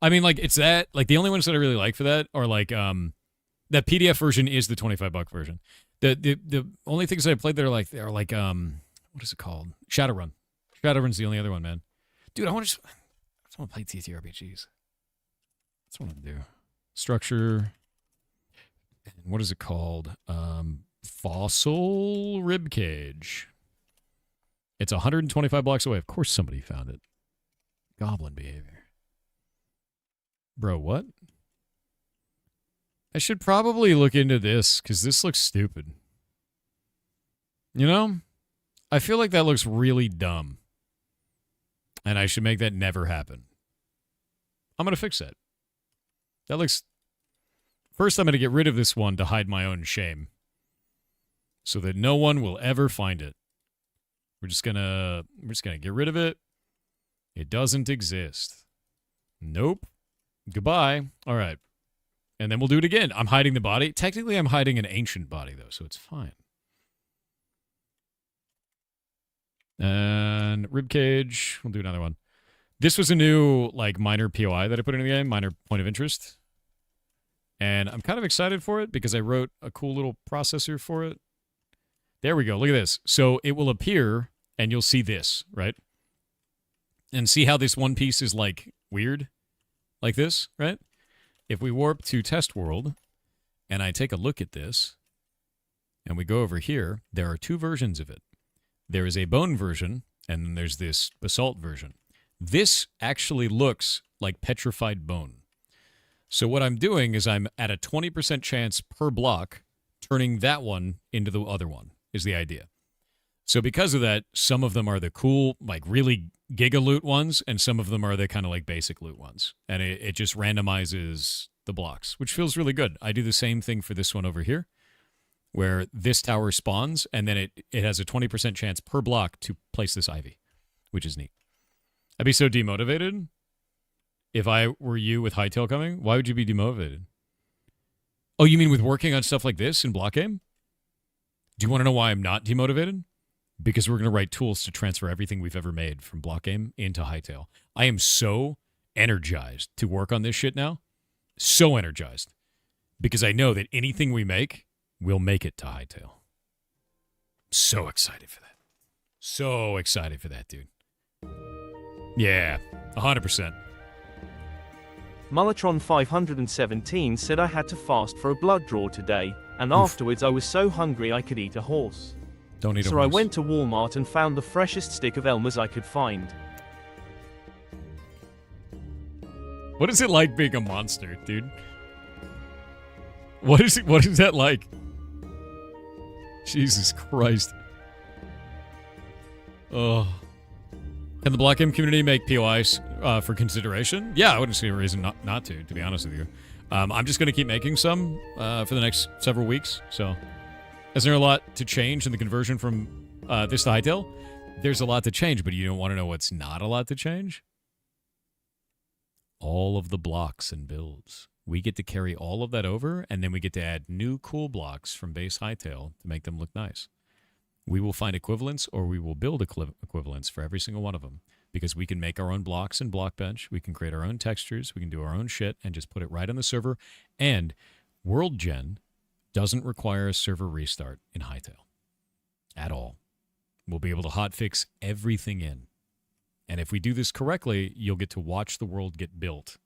I mean, like, it's that. Like, the only ones that I really like for that are, like, that PDF version is the $25 version. The only things I played that are like, what is it called? Shadowrun. Shadowrun's the only other one, man. Dude, I just want to play TTRPGs. That's what I want to do. Structure. What is it called? Fossil Ribcage. It's 125 blocks away. Of course somebody found it. Goblin behavior. Bro, what? I should probably look into this, because this looks stupid. You know? I feel like that looks really dumb. And I should make that never happen. I'm going to fix that. That looks... First, I'm going to get rid of this one to hide my own shame. So that no one will ever find it. We're just gonna get rid of it. It doesn't exist. Nope. Goodbye. All right. And then we'll do it again. I'm hiding the body. Technically, I'm hiding an ancient body, though, so it's fine. And ribcage. We'll do another one. This was a new, like, minor POI that I put in the game, minor point of interest. And I'm kind of excited for it because I wrote a cool little processor for it. There we go. Look at this. So it will appear, and you'll see this, right? And see how this one piece is, like, weird? Like this, right? If we warp to test world, and I take a look at this, and we go over here, there are two versions of it. There is a bone version, and then there's this basalt version. This actually looks like petrified bone. So what I'm doing is I'm at a 20% chance per block turning that one into the other one, is the idea. So because of that, some of them are the cool, like really giga loot ones, and some of them are the kind of like basic loot ones. And it just randomizes the blocks, which feels really good. I do the same thing for this one over here, where this tower spawns, and then it has a 20% chance per block to place this ivy, which is neat. I'd be so demotivated if I were you with Hightail coming. Why would you be demotivated? Oh, you mean with working on stuff like this in block game? Do you want to know why I'm not demotivated? Because we're going to write tools to transfer everything we've ever made from block game into Hightail. I am so energized to work on this shit now. So energized. Because I know that anything we make, we'll make it to Hightail. So excited for that. So excited for that, dude. Yeah, 100%. Mullatron 517 said I had to fast for a blood draw today, and afterwards I was so hungry I could eat a horse. Don't eat a So horse. I went to Walmart and found the freshest stick of Elmer's I could find. What is it like being a monster, dude? What is that like? Jesus Christ. Oh. Can the Block Game community make POIs for consideration? Yeah, I wouldn't see a reason not to be honest with you. I'm just going to keep making some for the next several weeks. So, is there a lot to change in the conversion from this to Hytale? There's a lot to change, but you don't want to know what's not a lot to change? All of the blocks and builds. We get to carry all of that over, and then we get to add new cool blocks from base Hytale to make them look nice. We will find equivalents, or we will build equivalents for every single one of them, because we can make our own blocks in Blockbench, we can create our own textures, we can do our own shit, and just put it right on the server. And World Gen doesn't require a server restart in Hytale at all. We'll be able to hotfix everything in. And if we do this correctly, you'll get to watch the world get built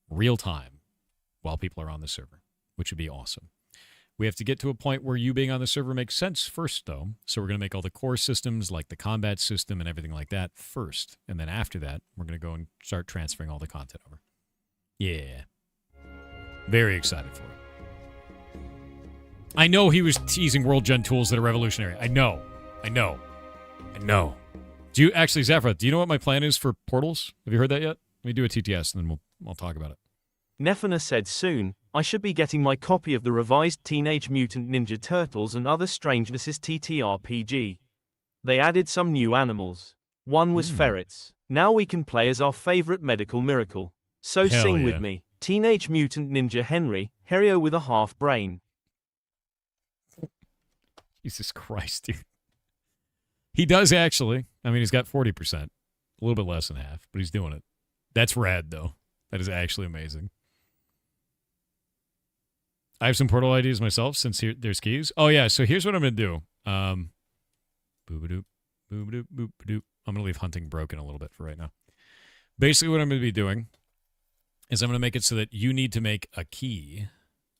real time while people are on the server, which would be awesome. We have to get to a point where you being on the server makes sense first, though. So we're going to make all the core systems, like the combat system and everything like that, first. And then after that, we're going to go and start transferring all the content over. Yeah. Very excited for it. I know he was teasing World Gen tools that are revolutionary. I know. Do you actually, Zafra, do you know what my plan is for portals? Have you heard that yet? Let me do a TTS and then we'll talk about it. Nefana said soon, I should be getting my copy of the revised Teenage Mutant Ninja Turtles and Other Strangenesses TTRPG. They added some new animals. One was ferrets. Now we can play as our favorite medical miracle. So Hell sing yeah. with me. Teenage Mutant Ninja Henry, Herio with a half brain. Jesus Christ, dude. He does actually. I mean, he's got 40%. A little bit less than half, but he's doing it. That's rad, though. That is actually amazing. I have some portal ideas myself since there's keys. Oh, yeah, so here's what I'm going to do. Boop-a-doop, boop-a-doop, boop-a-doop. I'm going to leave hunting broken a little bit for right now. Basically, what I'm going to be doing is I'm going to make it so that you need to make a key,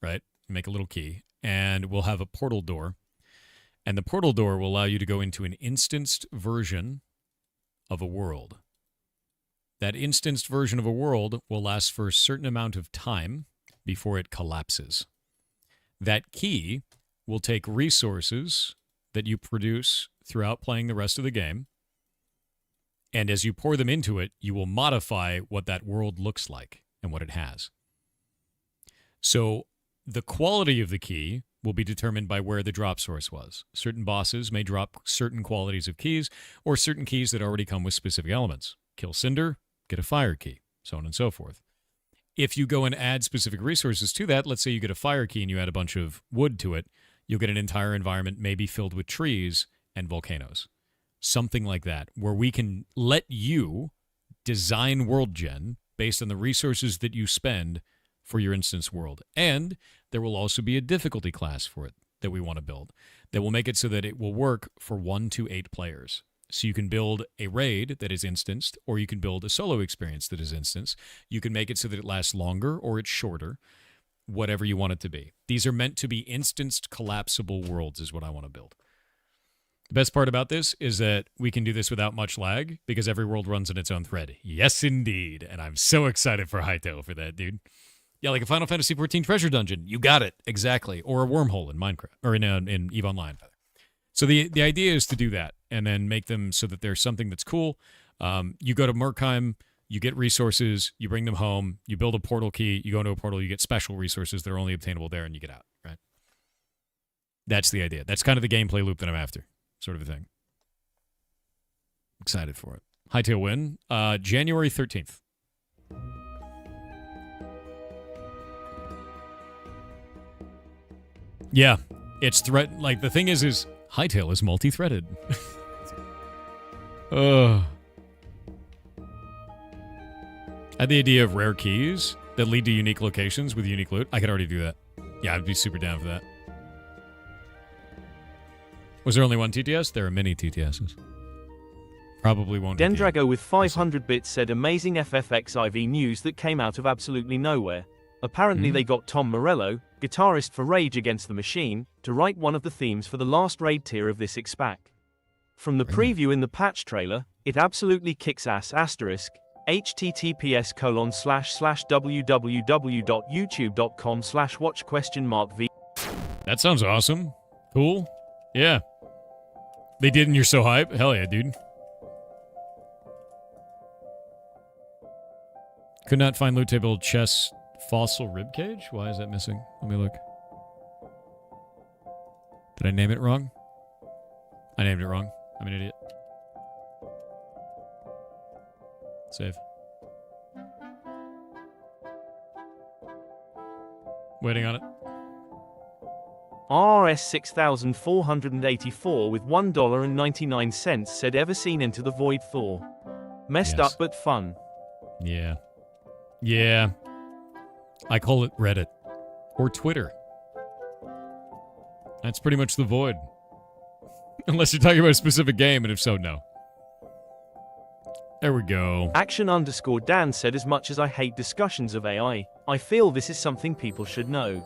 right? Make a little key, and we'll have a portal door. And the portal door will allow you to go into an instanced version of a world. That instanced version of a world will last for a certain amount of time before it collapses. That key will take resources that you produce throughout playing the rest of the game, and as you pour them into it, you will modify what that world looks like and what it has. So the quality of the key will be determined by where the drop source was. Certain bosses may drop certain qualities of keys, or certain keys that already come with specific elements. Kill Cinder, get a fire key, so on and so forth. If you go and add specific resources to that, let's say you get a fire key and you add a bunch of wood to it, you'll get an entire environment maybe filled with trees and volcanoes. Something like that, where we can let you design World Gen based on the resources that you spend for your instance world. And there will also be a difficulty class for it that we want to build that will make it so that it will work for 1 to 8 players. So you can build a raid that is instanced, or you can build a solo experience that is instanced. You can make it so that it lasts longer or it's shorter, whatever you want it to be. These are meant to be instanced collapsible worlds is what I want to build. The best part about this is that we can do this without much lag because every world runs in its own thread. Yes, indeed. And I'm so excited for Hytale for that, dude. Yeah, like a Final Fantasy XIV treasure dungeon. You got it. Exactly. Or a wormhole in Minecraft. Or in EVE Online. So the idea is to do that and then make them so that there's something that's cool. You go to Murkheim, you get resources, you bring them home, you build a portal key, you go into a portal, you get special resources that are only obtainable there, and you get out, right? That's the idea. That's kind of the gameplay loop that I'm after, sort of a thing. Excited for it. Hytale win, January 13th. Yeah, it's like the thing is Hytale is multi-threaded. I had the idea of rare keys that lead to unique locations with unique loot. I could already do that. Yeah, I'd be super down for that. Was there only one TTS? There are many TTSs. Probably won't. Dendrago with 500 bits said amazing FFXIV news that came out of absolutely nowhere. Apparently they got Tom Morello, guitarist for Rage Against the Machine, to write one of the themes for the last raid tier of this expac. From the preview in the patch trailer, it absolutely kicks ass asterisk, https://www.youtube.com/watch?v. That sounds awesome. Cool. Yeah. They did and you're so hype? Hell yeah, dude. Could not find loot table chest fossil ribcage? Why is that missing? Let me look. Did I name it wrong? I named it wrong. I'm an idiot. Save. Waiting on it. RS6484 with $1.99 said ever seen Into the Void Thor. Messed up but fun. Yeah. Yeah. I call it Reddit. Or Twitter. That's pretty much the void. Unless you're talking about a specific game, and if so, no. There we go. Action_Dan said as much as I hate discussions of AI, I feel this is something people should know.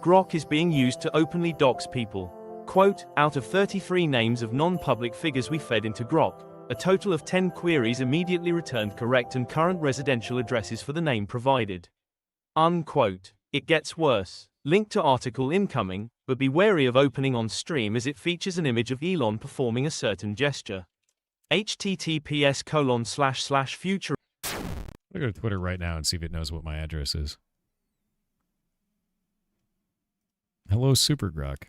Grok is being used to openly dox people. Quote, out of 33 names of non-public figures we fed into Grok, a total of 10 queries immediately returned correct and current residential addresses for the name provided. Unquote. It gets worse. Link to article incoming, but be wary of opening on stream as it features an image of Elon performing a certain gesture. https://future. I'll go to Twitter right now and see if it knows what my address is. Hello, Super Grok.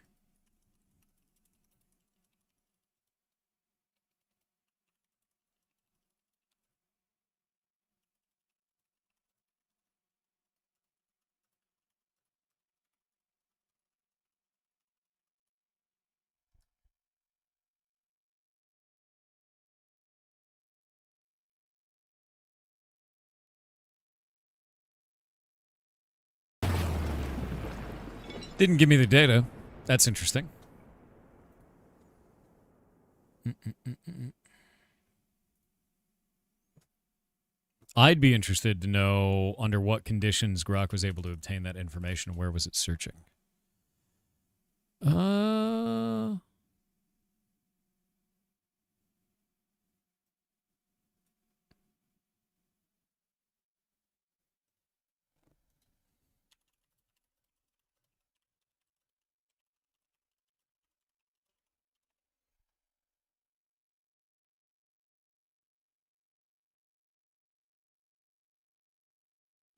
Didn't give me the data. That's interesting. I'd be interested to know under what conditions Grok was able to obtain that information. Where was it searching?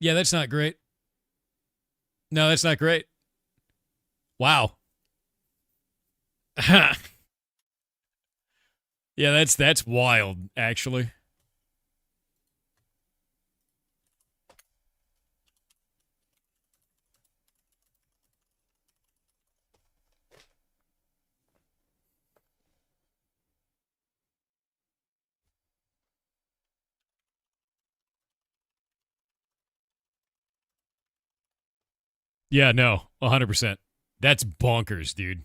Yeah, that's not great. No, that's not great. Wow. Yeah, that's wild, actually. Yeah, no, 100%. That's bonkers, dude.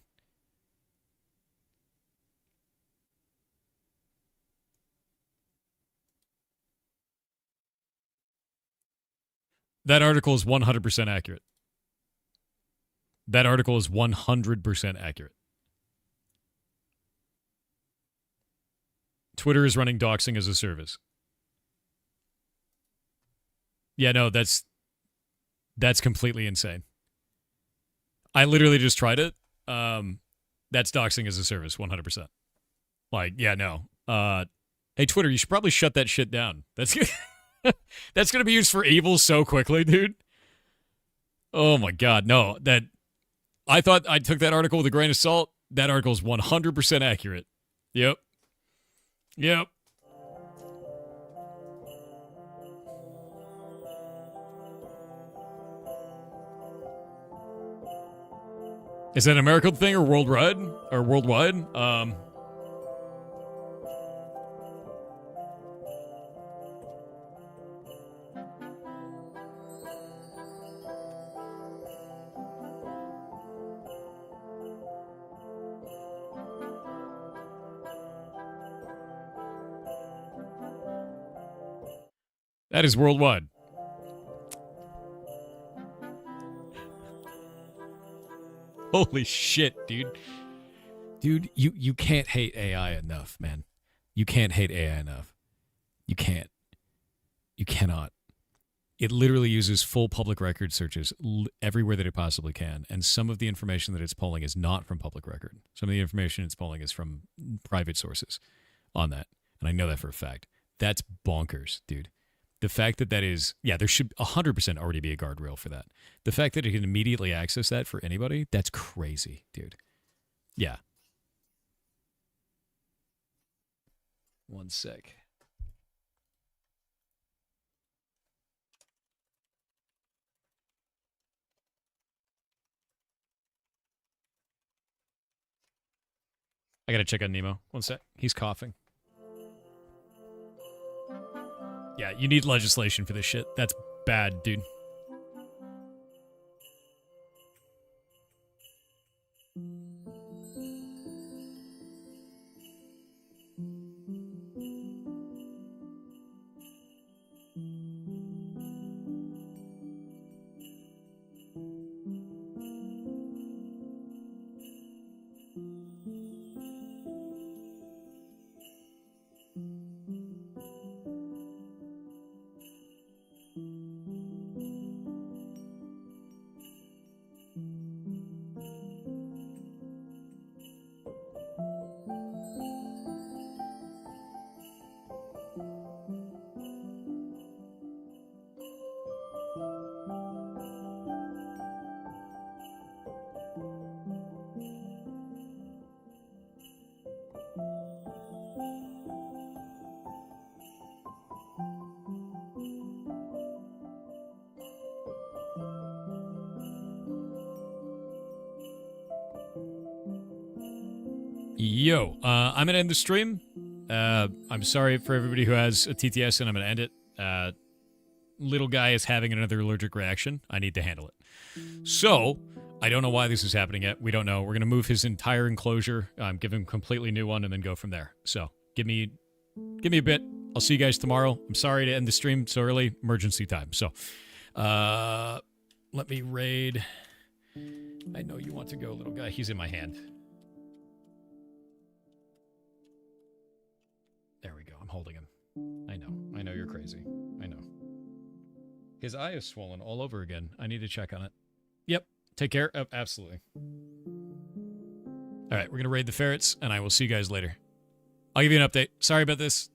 That article is 100% accurate. That article is 100% accurate. Twitter is running doxing as a service. Yeah, no, that's completely insane. I literally just tried it. That's doxing as a service, 100%. Like, yeah, no. Hey, Twitter, you should probably shut that shit down. That's that's going to be used for evil so quickly, dude. Oh, my God. No, I thought I took that article with a grain of salt. That article is 100% accurate. Yep. Yep. Is that an American thing or worldwide? Or worldwide? That is worldwide. Holy shit, dude. Dude, you can't hate AI enough, man. You can't hate AI enough. You can't. You cannot. It literally uses full public record searches everywhere that it possibly can. And some of the information that it's pulling is not from public record. Some of the information it's pulling is from private sources on that. And I know that for a fact. That's bonkers, dude. The fact that that is, yeah, there should 100% already be a guardrail for that. The fact that it can immediately access that for anybody, that's crazy, dude. Yeah. One sec. I gotta check on Nemo. One sec. He's coughing. Yeah, you need legislation for this shit. That's bad, dude. Yo, I'm going to end the stream. I'm sorry for everybody who has a TTS, and I'm going to end it. Little guy is having another allergic reaction. I need to handle it. So, I don't know why this is happening yet. We don't know. We're going to move his entire enclosure, give him a completely new one, and then go from there. So, give me a bit. I'll see you guys tomorrow. I'm sorry to end the stream so early. Emergency time. So, let me raid. I know you want to go, little guy. He's in my hand. There we go. I'm holding him. I know you're crazy. I know. His eye is swollen all over again. I need to check on it. Yep. Take care. Oh, absolutely. All right. We're going to raid the ferrets, and I will see you guys later. I'll give you an update. Sorry about this.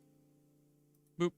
Boop.